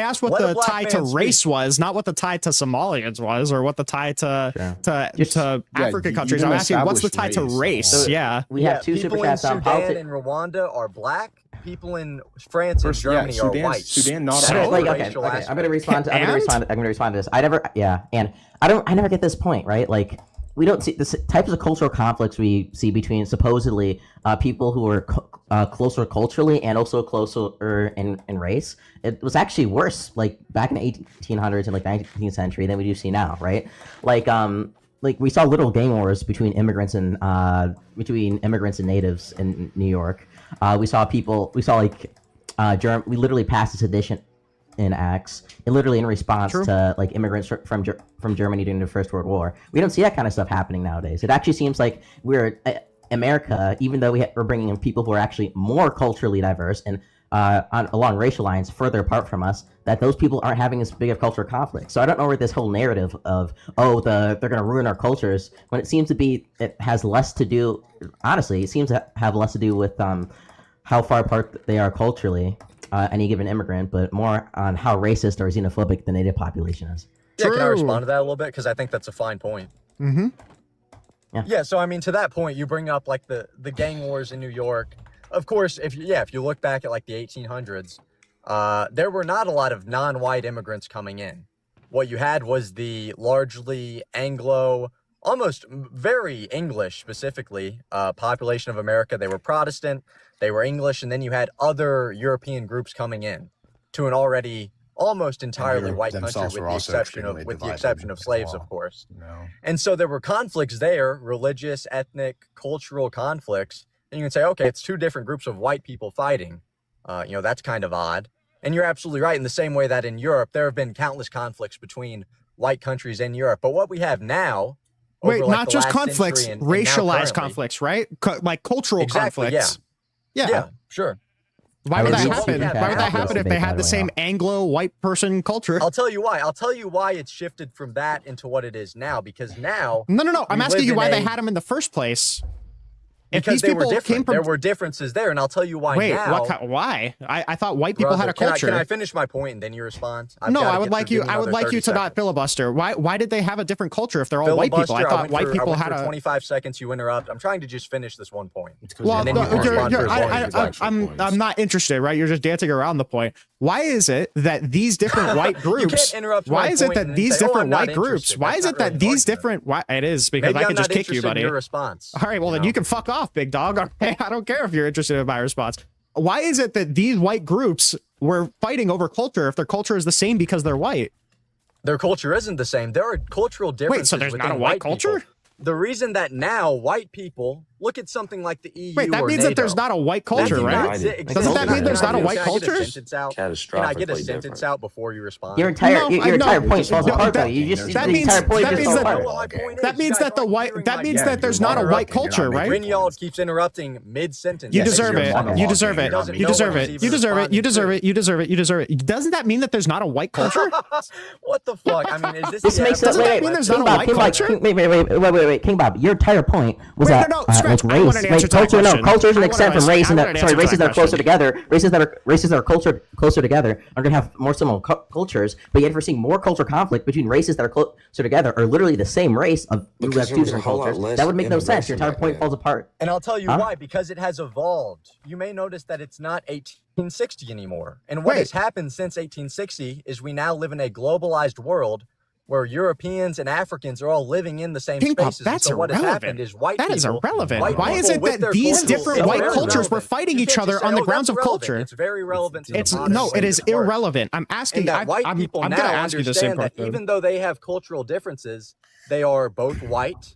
asked what the tie to race was, not what the tie to Somalians was, or what the tie to African countries. I'm asking what's the tie to race? So yeah, we have two people super in chats on Sudan politics. and Rwanda are black. People in France and Germany are white. Sudan, not Okay, all. okay, I'm gonna respond to. I'm gonna respond to this. I never get this point, right? Like, we don't see the types of cultural conflicts we see between supposedly people who are closer culturally and also closer in race. It was actually worse, like back in the 1800s and like 19th century than we do see now, right? Like we saw little gang wars between immigrants and natives in New York. We literally passed a sedition in acts, and literally in response to like immigrants from Germany during the First World War. We don't see that kind of stuff happening nowadays. It actually seems like we're America, even though we're bringing in people who are actually more culturally diverse and along racial lines further apart from us, that those people aren't having as big of cultural conflict. So I don't know where this whole narrative of they're going to ruin our cultures, when it seems to be it has less to do. Honestly, it seems to have less to do with how far apart they are culturally, any given immigrant, but more on how racist or xenophobic the native population is. Yeah, can I respond to that a little bit? Because I think that's a fine point. Mm-hmm. Yeah, so I mean, to that point, you bring up like the gang wars in New York. Of course, if you look back at like the 1800s, there were not a lot of non-white immigrants coming in. What you had was the largely Anglo, almost very English specifically, population of America. They were Protestant, they were English, and then you had other European groups coming in to an already almost entirely white country, with the exception of slaves, of course. And so there were conflicts there, religious, ethnic, cultural conflicts. And you can say, okay, it's two different groups of white people fighting. That's kind of odd. And you're absolutely right in the same way that in Europe, there have been countless conflicts between white countries in Europe. But what we have now, wait, over, like, not the just last conflicts, century and now racialized currently- conflicts, right? Like cultural Exactly, conflicts. Yeah, sure. Why would that So what happen? we have Why would that now- happen if they had the same Anglo white person culture? I'll tell you why. I'll tell you why it's shifted from that into what it is now. Because now, No. I'm we asking live you in why they a- had them in the first place. If because these they were people different. came from There were differences there, and I'll tell you why wait, now. why? I thought white people had a Brother, culture. Can I finish my point and then you respond? No, I would like you to not filibuster. Why did they have a different culture if they're all white people? I thought white people had a 25 seconds. You interrupt. I'm trying to just finish this one point. well, and then you can respond for as long as you like. I'm not interested, right? You're just dancing around the point. Why is it that these different white groups? interrupt Why my is it point that and these say, "Oh, different I'm not white groups? interested." Why That's is not it that really an these argument. different? Why it is because Maybe I I'm could not just kick you, interested in buddy. your response. All right, well then you can fuck off, big dog. I don't care if you're interested in my response. Why is it that these white groups were fighting over culture if their culture is the same because they're white? Their culture isn't the same. There are cultural differences. Wait, so there's not within a white culture? people. The reason that now white people look at something like the EU. Wait, that or means NATO, that there's not a white culture, right? Doesn't that mean there's not a white culture? Can I get a sentence out before you respond? Your entire point falls apart though. You just that the means entire point that just means falls apart. that means that the white that means that there's not a white culture, right? Rinyald keeps interrupting mid-sentence. You deserve it. You deserve it. You deserve it. You deserve it. You deserve it. You deserve it. You deserve it. Doesn't that mean that there's not a white culture? What the fuck? I mean, is this? This makes it. Doesn't that mean there's not a white culture? Wait, King Bob. Your entire point was that like race, culture. No, culture is an extent from race, and races that are closer together. Races that are closer together are going to have more similar cultures. But yet, if we're seeing more cultural conflict between races that are closer together, or literally the same race of who have two different cultures, that would make no sense. Your entire point falls apart. And I'll tell you why. Because it has evolved. You may notice that it's not 1860 anymore. And what has happened since 1860 is we now live in a globalized world where Europeans and Africans are all living in the same spaces. That's so what has irrelevant. happened is white That is people, irrelevant. white Why is people it with that their these cultural- different it's white very cultures relevant. were fighting You each can't other just say, on the "Oh, grounds that's of relevant." culture? It's very relevant to the It's modern no, it is state of work. irrelevant. I'm asking. And that white people I'm now gonna ask you the same understand that question. even though they have cultural differences, they are both white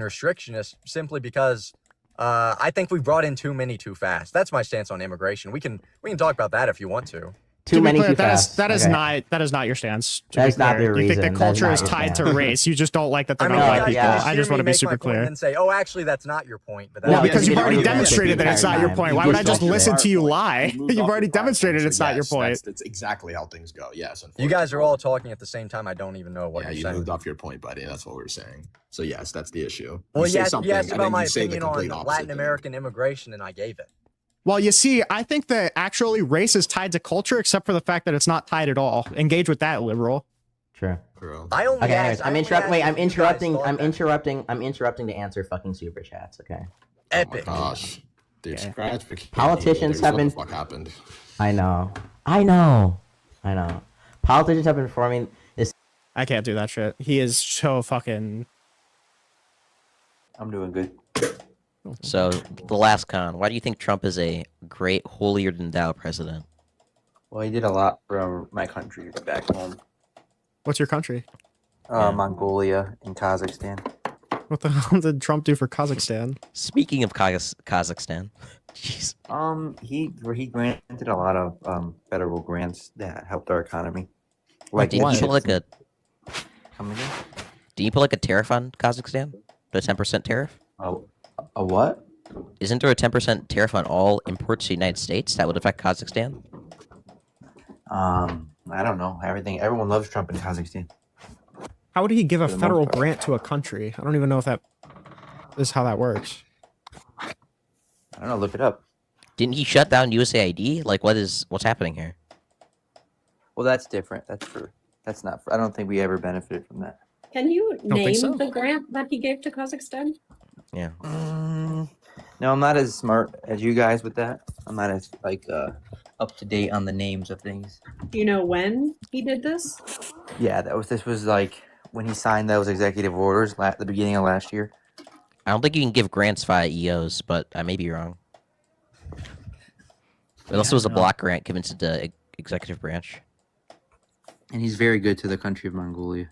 restrictionist simply because I think we brought in too many too fast. That's my stance on immigration. We can talk about that if you want to. Too many too that fast. that is Okay. not your stance. That is not the You think reason. that That is culture not is your tied to stance. race. You just don't like that they're I mean, not you white guys people. just I hear just me want to be make my super point and clear. then say, "Oh, actually, that's not your point." But Well, that's because you've already argued demonstrated the that it's not your entire point. time. Why You would I just just listen to you point. lie? You moved You've off already your prior demonstrated point, it's so not your yes, point. That's exactly how things go. Yes, You guys are all talking at the same time. I don't even know what yeah, you're you saying. moved off your point, buddy. That's what we're saying. So yes, that's the issue. Well, You say yes, something you asked and about then my you say the opinion on complete opposite Latin thing. American immigration, and I gave it. Well, you see, I think that actually race is tied to culture, except for the fact that it's not tied at all. Engage with that, liberal. True. I only Okay, asked. anyways, I'm interrupting. Wait, I'm interrupting. I'm interrupting. I'm interrupting to answer fucking super chats. Okay. Epic. Oh my gosh. Dude, scratch the Politicians have what been. the fuck happened? I know. I know. I know. Politicians have been forming this. I can't do that shit. He is so fucking. I'm doing good. So, the last con. Why do you think Trump is a great, holier-than-thou president? Well, he did a lot for my country back home. What's your country? Mongolia and Kazakhstan. What the hell did Trump do for Kazakhstan? Speaking of Kazakhstan, jeez. He granted a lot of federal grants that helped our economy. Like, did he put like a? Come again? Did he put like a tariff on Kazakhstan? The 10% tariff? A what? Isn't there a 10% tariff on all imports to the United States that would affect Kazakhstan? I don't know. Everyone loves Trump in Kazakhstan. How would he give a For the most federal part. grant to a country? I don't even know if that is how that works. I don't know. Look it up. Didn't he shut down USAID? Like, what's happening here? Well, that's different. That's true. That's not. I don't think we ever benefited from that. Can you Don't think name so? the grant that he gave to Kazakhstan? Yeah. No, I'm not as smart as you guys with that. I'm not as up to date on the names of things. Do you know when he did this? Yeah, this was like when he signed those executive orders at the beginning of last year. I don't think you can give grants via EOs, but I may be wrong. Unless it was a block grant given to the executive branch. And he's very good to the country of Mongolia.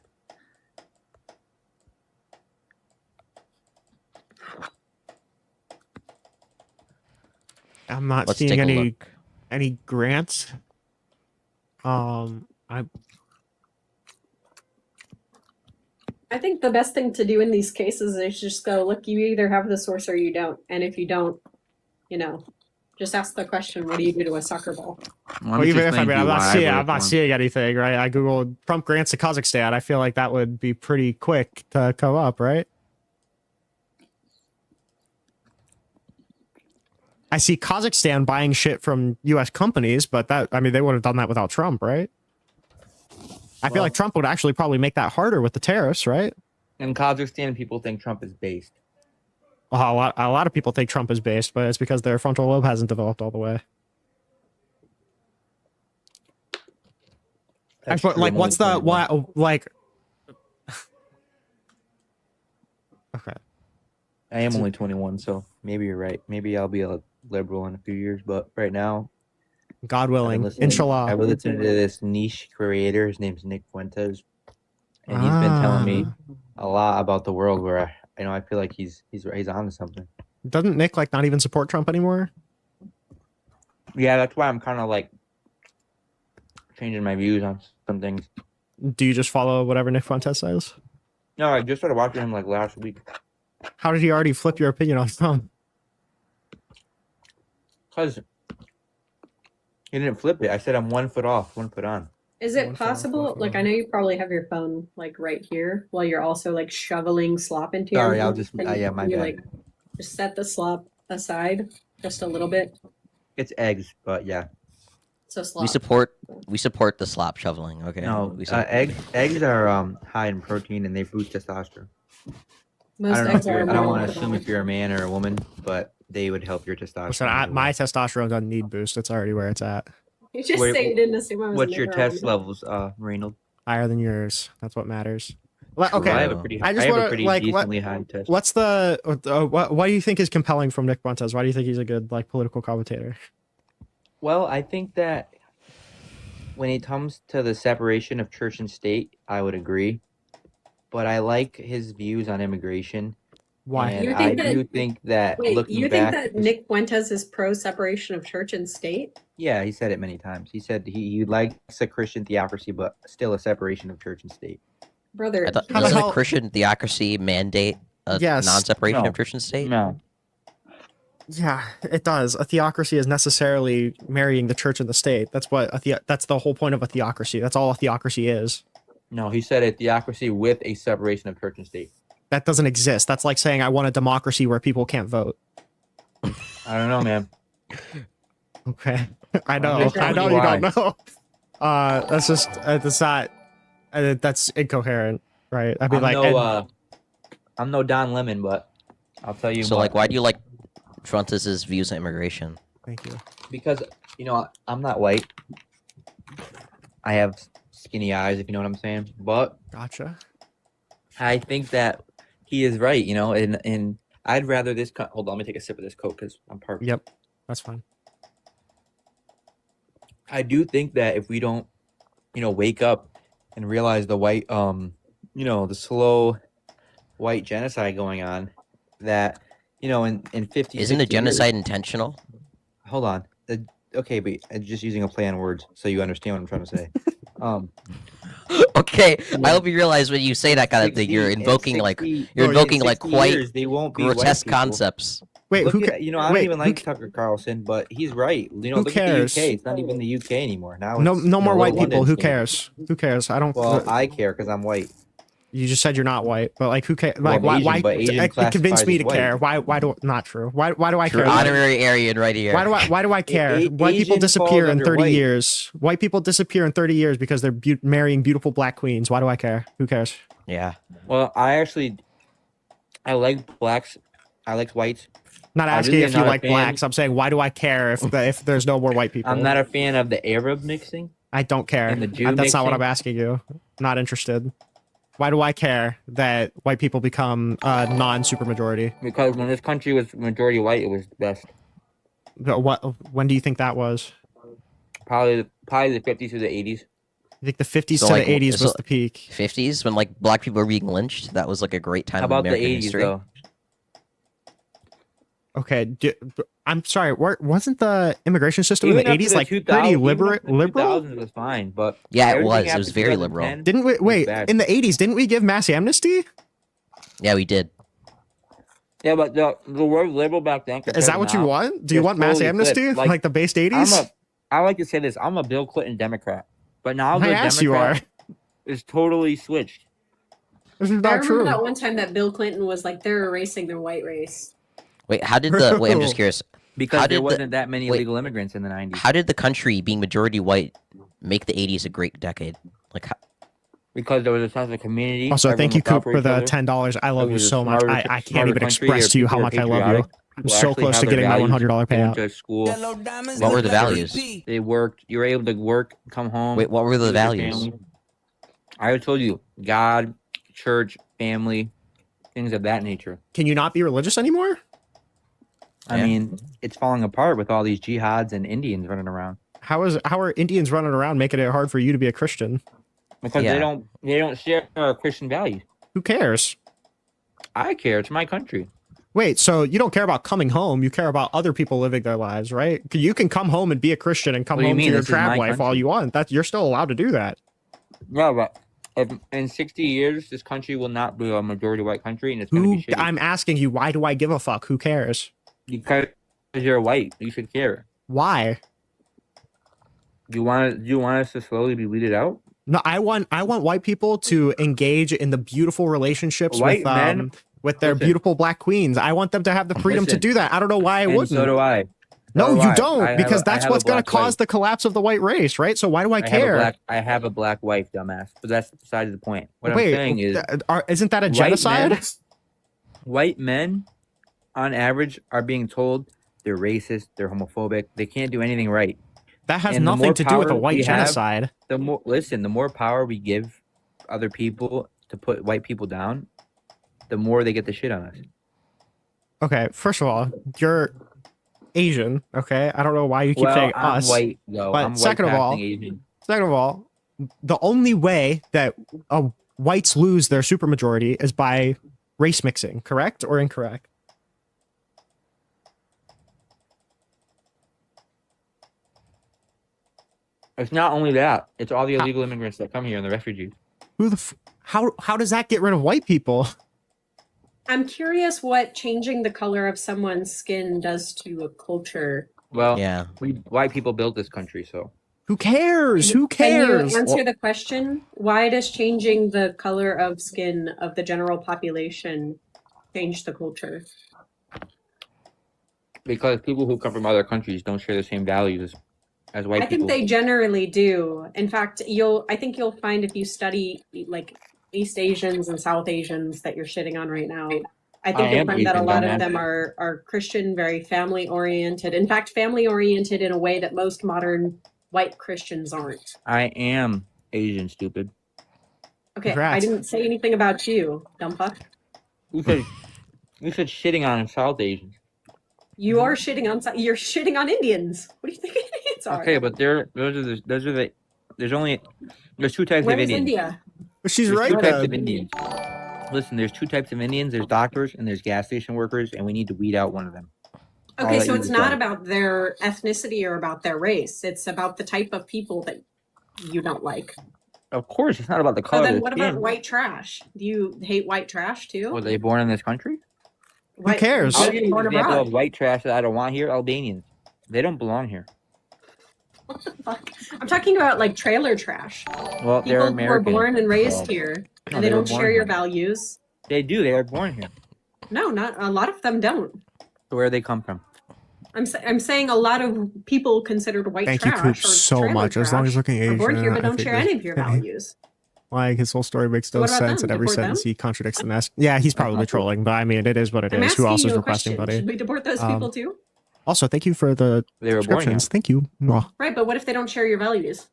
I'm not Let's seeing take a any grants. I think the best thing to do in these cases is just go, look, you either have the source or you don't. And if you don't, just ask the question, what do you do to a soccer ball? Well, even if I'm not seeing anything, right? I googled Trump grants to Kazakhstan. I feel like that would be pretty quick to come up, right? I see Kazakhstan buying shit from U.S. companies, but they would have done that without Trump, right? I feel like Trump would actually probably make that harder with the tariffs, right? In Kazakhstan, people think Trump is based. Well, a lot of people think Trump is based, but it's because their frontal lobe hasn't developed all the way. That's But true, like, I'm what's only the 21. like? Okay. I am only 21, so maybe you're right. Maybe I'll be a liberal in a few years, but right now, God willing, inshallah. I've been listening to this niche creator. His name's Nick Fuentes, and he's been telling me a lot about the world. Where I feel like he's on to something. Doesn't Nick not even support Trump anymore? Yeah, that's why I'm kind of changing my views on some things. Do you just follow whatever Nick Fuentes says? No, I just started watching him last week. How did he already flip your opinion on Trump? Because he didn't flip it. I said I'm 1 foot off, 1 foot on. Is it possible? I know you probably have your phone right here while you're also shoveling slop into your. Sorry, I'll mouth. just. Can Yeah, my you, bad. just set the slop aside just a little bit. It's eggs, but yeah. So slop. We support the slop shoveling. Okay. No, We support- eggs are high in protein and they boost testosterone. Most I don't know eggs if are I don't more want to assume if you're a man or a woman, but they would help your testosterone. Listen, my testosterone doesn't need boost. It's already where it's at. You just Wait, say you didn't assume I was. What's a your nigger test on. levels, Reynolds? Higher than yours. That's what matters. Well, Okay. I have a pretty, I just have a wanna, pretty what- decently high test. What's the what do you think is compelling from Nick Fuentes? Why do you think he's a good political commentator? Well, I think that when it comes to the separation of church and state, I would agree. But I like his views on immigration Why? And You I think that- do think that Wait, looking you back, think that Nick Fuentes is pro separation of church and state? yeah, he said it many times. He said he likes a Christian theocracy, but still a separation of church and state. Brother, I thought, How the doesn't a hell- Christian theocracy mandate a Yes. non-separation No. of church and state? No, Yeah, it does. A theocracy is necessarily marrying the church and the state. That's what that's the whole point of a theocracy. That's all a theocracy is. no, he said a theocracy with a separation of church and state. That doesn't exist. That's like saying I want a democracy where people can't vote. I don't know, man. Okay. I know. just I know telling you you don't know. That's just that's not that's incoherent, right? I mean, I'm no Don Lemon, but I'll tell you. So, what, like, why do you like Frontis's views on immigration? Thank you. Because I'm not white. I have skinny eyes, if you know what I'm saying. But Gotcha. I think that he is right. And I'd rather this. Hold on, let me take a sip of this Coke because I'm parked. Yep, that's fine. I do think that if we don't, wake up and realize the white, the slow white genocide going on, that, in 50, Isn't the 60 genocide years, intentional? hold on. Okay, but I'm just using a play on words so you understand what I'm trying to say. Okay, I hope you realize when you say that kind of thing, you're invoking quite they won't be white grotesque people. concepts. Wait, Look who? at, I don't even like Tucker Carlson, but he's right. Look cares? at the UK. It's not even the UK anymore. Now No, it's, no more white London's people. Who the- cares? Who cares? I don't. Well, I care because I'm white. You just said you're not white, but like, who cares? Well, Like, I'm why? Asian, Why? but Asian It convinced classifies me as to white. care. Why do? Not true. Why do I True care? honorary Aryan right here. Why do I care? White people Asian disappear falls in under 30 white. years. White people disappear in 30 years because they're marrying beautiful black queens. Why do I care? Who cares? Yeah. Well, I like blacks. I like whites. Not I asking really if am you not a like fan- blacks. I'm saying why do I care if there's no more white people? I'm not a fan of the Arab mixing. I don't care. and the Jew That's not what mixing. I'm asking you. Not interested. Why do I care that white people become non-supermajority? Because when this country was majority white, it was the best. What? When do you think that was? Probably the 50s to the 80s. I think the 50s So, to like, the 80s so- was the peak. 50s when like black people were being lynched. That was like a great time How about in the American 80s history. though? Okay, I'm sorry. Wasn't the immigration system Even in the up to 80s the like 2000s pretty even up liberal? to the 2000s was fine, but Yeah, it everything was. It after was very liberal. 2010 Didn't we was wait bad. in the 80s? Didn't we give mass amnesty? Yeah, we did. Yeah, but the word liberal back then. Is that what you want? Do you want mass amnesty like the based 80s? I like to say this. I'm a Bill Clinton Democrat, but now My the ass you are. Democrat is totally switched. This is I not remember true. that one time that Bill Clinton was like, they're erasing the white race. Wait, how did the? Wait, I'm just curious. Because How there did wasn't that many wait, illegal immigrants in the 90s. How did the country being majority white make the 80s a great decade? Like, Because there was a sense of community. Also, everyone thank you, looked out Coop, for each the other. $10. I love It you was a so much. smarter- I can't smarter even country. express to you how People much are I love you. patriotic. I'm People so actually close have to their getting my values. $100 They went payout. to school. what were the values? They worked. You were able to work, come home. Wait, what were the be with your values? family. I already told you, God, church, family, things of that nature. Can you not be religious anymore? I mean, it's falling apart with all these jihads and Indians running around. How are Indians running around making it hard for you to be a Christian? Because they don't share Christian values. Who cares? I care. It's my country. Wait, so you don't care about coming home? You care about other people living their lives, right? You can come home and be a Christian and come What do you home to mean? your This is my trad wife all country. you want. You're still allowed to do that. Yeah, but if in 60 years, this country will not be a majority white country, and it's going Who? to be shitty. I'm asking you. Why do I give a fuck? Who cares? Because you're white, you should care. Why? Do you want us to slowly be weeded out? No, I want white people to engage in the beautiful relationships White men- with their listen. beautiful black queens. I want them to have the freedom to Listen. do that. I don't know why I And wouldn't. so do I. No, So do you I. don't, I have because a- I that's have a what's going to black cause wife. the collapse of the white race, right? So why do I care? I have a black wife, dumbass. But that's besides the point. What Wait, I'm saying is, isn't that a genocide? White men, on average, are being told they're racist, they're homophobic, they can't do anything right. That has And the nothing more to do with a power white we have, genocide. the more power we give other people to put white people down, the more they get the shit on us. Okay, first of all, you're Asian. Okay, I don't know why you keep saying I'm us. white, though. But I'm white second of all, passing Asian. the only way that whites lose their supermajority is by race mixing, correct or incorrect? It's not only that; it's all the illegal immigrants that come here and the refugees. How does that get rid of white people? I'm curious what changing the color of someone's skin does to a culture. Well, white people built this country, so who cares? Who Can cares? you answer the question? Why does changing the color of skin of the general population change the culture? because people who come from other countries don't share the same values as white I people. think they generally do. In fact, I think you'll find if you study like East Asians and South Asians that you're shitting on right now. I think you'll find that a lot of them are Christian, very family oriented. In fact, family oriented in a way that most modern white Christians aren't. I am Asian, stupid. Okay, Congrats. I didn't say anything about you, dumb fuck. You said shitting on South Asians. You are shitting on you're shitting on Indians. What do you think Indians are? Okay, but there's two types Where of is Indians. India? She's There's right. two types of Indians. Listen, there's two types of Indians. There's doctors and there's gas station workers, and we need to weed out one of them. Okay, so it's not about their ethnicity or about their race. It's about the type of people that you don't like. Of course, it's not about the So color then of what the skin. about white trash? Do you hate white trash too? Were they born in this country? Who cares? I'll give you Born an example abroad. of white trash that I don't want here. Albanians. They don't belong here. What the fuck? I'm talking about like trailer trash. Well, they're People who were American. born and raised so- here, No, and they they were don't born share your here. values. They do. They are born here. No, not a lot of them don't. So where do they come from? I'm saying a lot of people considered white Thank you, trash Coop, or so trailer much. As long trash as looking are Asian, born here but I don't think share any of your values. Like his whole story makes no What about sense. them? In every Deport sentence, them? he contradicts the next. Yeah, he's probably trolling, but I mean, it is what it I'm is. Who asking else you is a requesting, question. buddy? Should we deport those people too? Also, thank you for the They were born here. subscriptions. Thank you. Mwah. Right, but what if they don't share your values?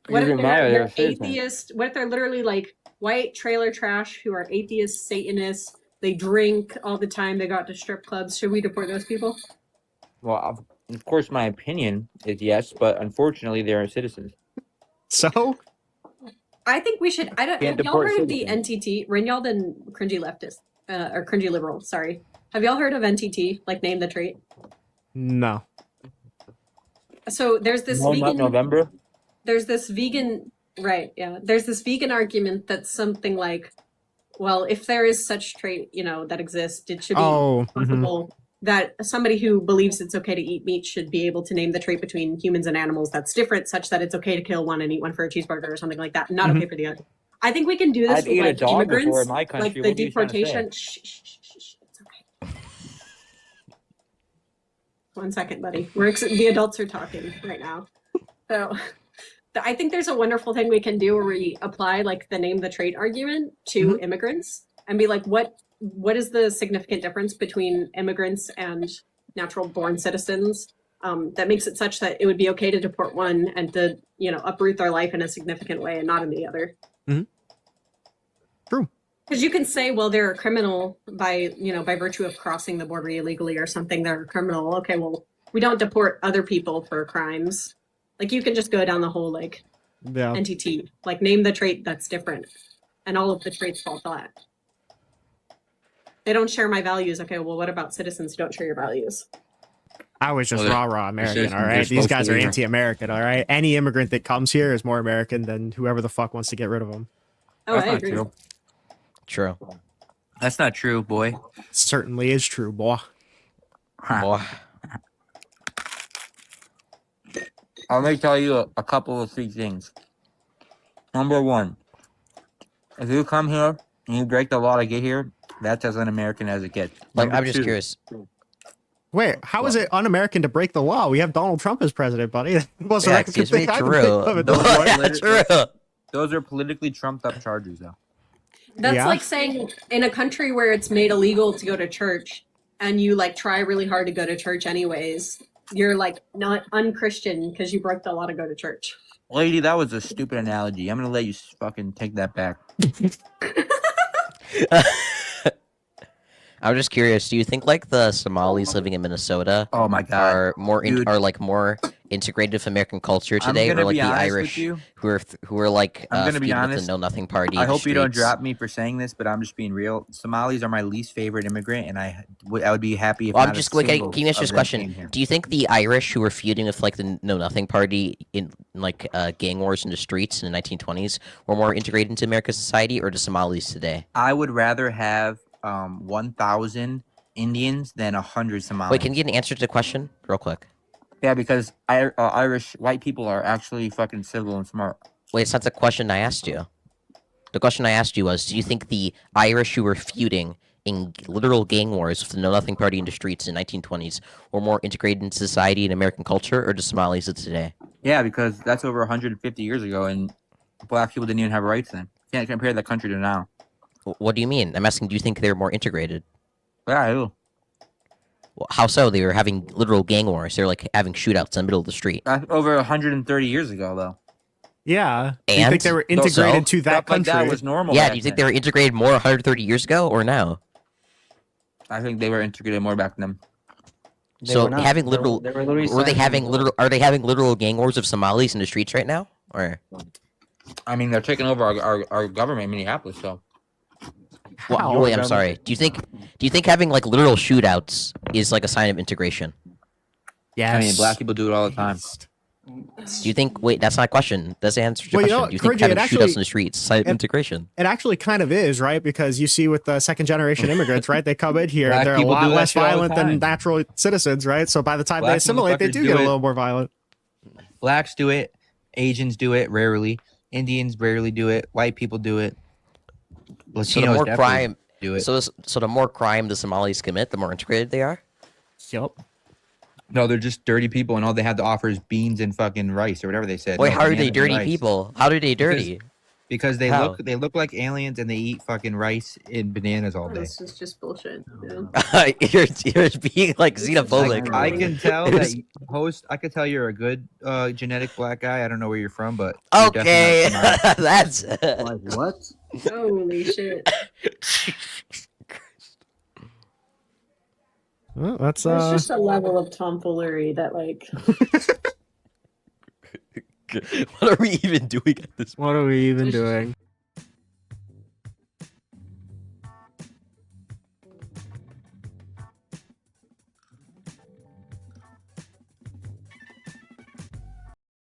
What if Doesn't matter, they're they're citizens. atheist? What if they're literally like white trailer trash who are atheists, Satanists? They drink all the time. They go out to strip clubs. Should we deport those people? Well, of course, my opinion is yes, but unfortunately, they are citizens. So? I think we should. I don't. Can't Have y'all deport heard of the citizens. NTT? Rinyald and cringy leftist, or cringy liberal. Sorry. Have y'all heard of NTT? Like name the trait. No. So there's this No, not vegan. November. There's this vegan. Right. Yeah. There's this vegan argument that's something like, well, if there is such trait, that exists, it should be possible that somebody who believes it's okay to eat meat should be able to name the trait between humans and animals that's different, such that it's okay to kill one and eat one for a cheeseburger or something like that, not okay for the other. I think we can do this I've with ate a like dog before immigrants, in my country. like the What are you trying to say? deportation. Shh, it's okay. 1 second, buddy. The adults are talking right now. So I think there's a wonderful thing we can do where we apply like the name the trait argument to immigrants and be like, what is the significant difference between immigrants and natural born citizens that makes it such that it would be okay to deport one and to uproot their life in a significant way and not in the other. True. Because you can say, well, they're a criminal by virtue of crossing the border illegally or something. They're a criminal. Okay, well, we don't deport other people for crimes. Like you can just go down the whole entity, like name the trait that's different, and all of the traits fall flat. They don't share my values. Okay, well, what about citizens who don't share your values? I was just Well, rah American, citizens all are right? These supposed guys to are be here. anti-American, all right? Any immigrant that comes here is more American than whoever the fuck wants to get rid of them. Oh, That's I not agree. true. True. That's not true, boy. Certainly is true, boy. Boy. Let me tell you a couple of 3 things. Number 1, if you come here and you break the law to get here, that's as un-American as it gets. Like, Number I'm just 2, curious. Wait, how is it un-American to break the law? We have Donald Trump as president, buddy. It wasn't Yeah, like a excuse me, thing I could true. think of at this point. True. Those are politically trumped up charges, though. That's Yeah. like saying in a country where it's made illegal to go to church and you like try really hard to go to church anyways, you're like not unchristian because you broke the law to go to church. Lady, that was a stupid analogy. I'm gonna let you fucking take that back. I'm just curious. Do you think like the Somalis living in Minnesota, Oh my God, are dude. are like more integrated with American culture I'm today, gonna or like be the honest with Irish you. who are like I'm gonna be feuding with the honest. Know Nothing Party? I in the hope you don't streets? drop me for saying this, but I'm just being real. Somalis are my least favorite immigrant, and I would be happy if Well, I'm not a just like, single can you answer of this them question? came here. Do you think the Irish who were feuding with like the Know Nothing Party in like gang wars in the streets in the 1920s were more integrated into American society, or the Somalis today? I would rather have 1,000 Indians than 100 Somalis. Wait, can you get an answer to the question real quick? Yeah, because Irish white people are actually fucking civil and smart. Wait, it's not the question I asked you. The question I asked you was, do you think the Irish who were feuding in literal gang wars with the Know Nothing Party in the streets in the 1920s were more integrated into society and American culture, or the Somalis of today? Yeah, because that's over 150 years ago, and black people didn't even have rights then. You can't compare that country to now. What do you mean? I'm asking, do you think they're more integrated? Yeah, I do. Well, how so? They were having literal gang wars. They're like having shootouts in the middle of the street. That's over 130 years ago, though. Yeah. Do you And think they were integrated to that Stuff like country? that was normal. Yeah, back do you think then. they were integrated more 130 years ago or now? I think they were integrated more back then. So having literal, They were literally were they signed having into literal? Are they having literal gang wars of Somalis in the streets right now? Or I mean, they're taking over our government in Minneapolis, so. well, wait, I'm sorry. Do you think having like literal shootouts is like a sign of integration? Yeah. I mean, black people do it all the time. Do you think? Wait, that's not a question. That's the answer to your Well, you know question. what, Do you think Corinne, having it shootouts actually- in the streets is a sign of integration? It actually kind of is, right? Because you see with the second generation immigrants, right? They come in here, Black they're a people lot do that less shit all the violent than time. natural citizens, right? So by the time they Black assimilate, they motherfuckers do do get a it. little more violent. Blacks do it. Asians do it rarely. Indians rarely do it. White people do it. So the Latinos more definitely crime, do it. so the more crime the Somalis commit, the more integrated they are. Yep. No, they're just dirty people, and all they have to offer is beans and fucking rice or whatever they said. Wait, No, how are they bananas and dirty rice. people? How are they dirty? Because they How? look like aliens and they eat fucking rice and bananas all day. This is just bullshit. Yeah. you're being like xenophobic. I can tell that I could tell you're a good genetic black guy. I don't know where you're from, but you're Okay, definitely not that's Like what? Holy shit. Well, that's There's just a level of tomfoolery that, like, what are we even doing at this? What are we even doing?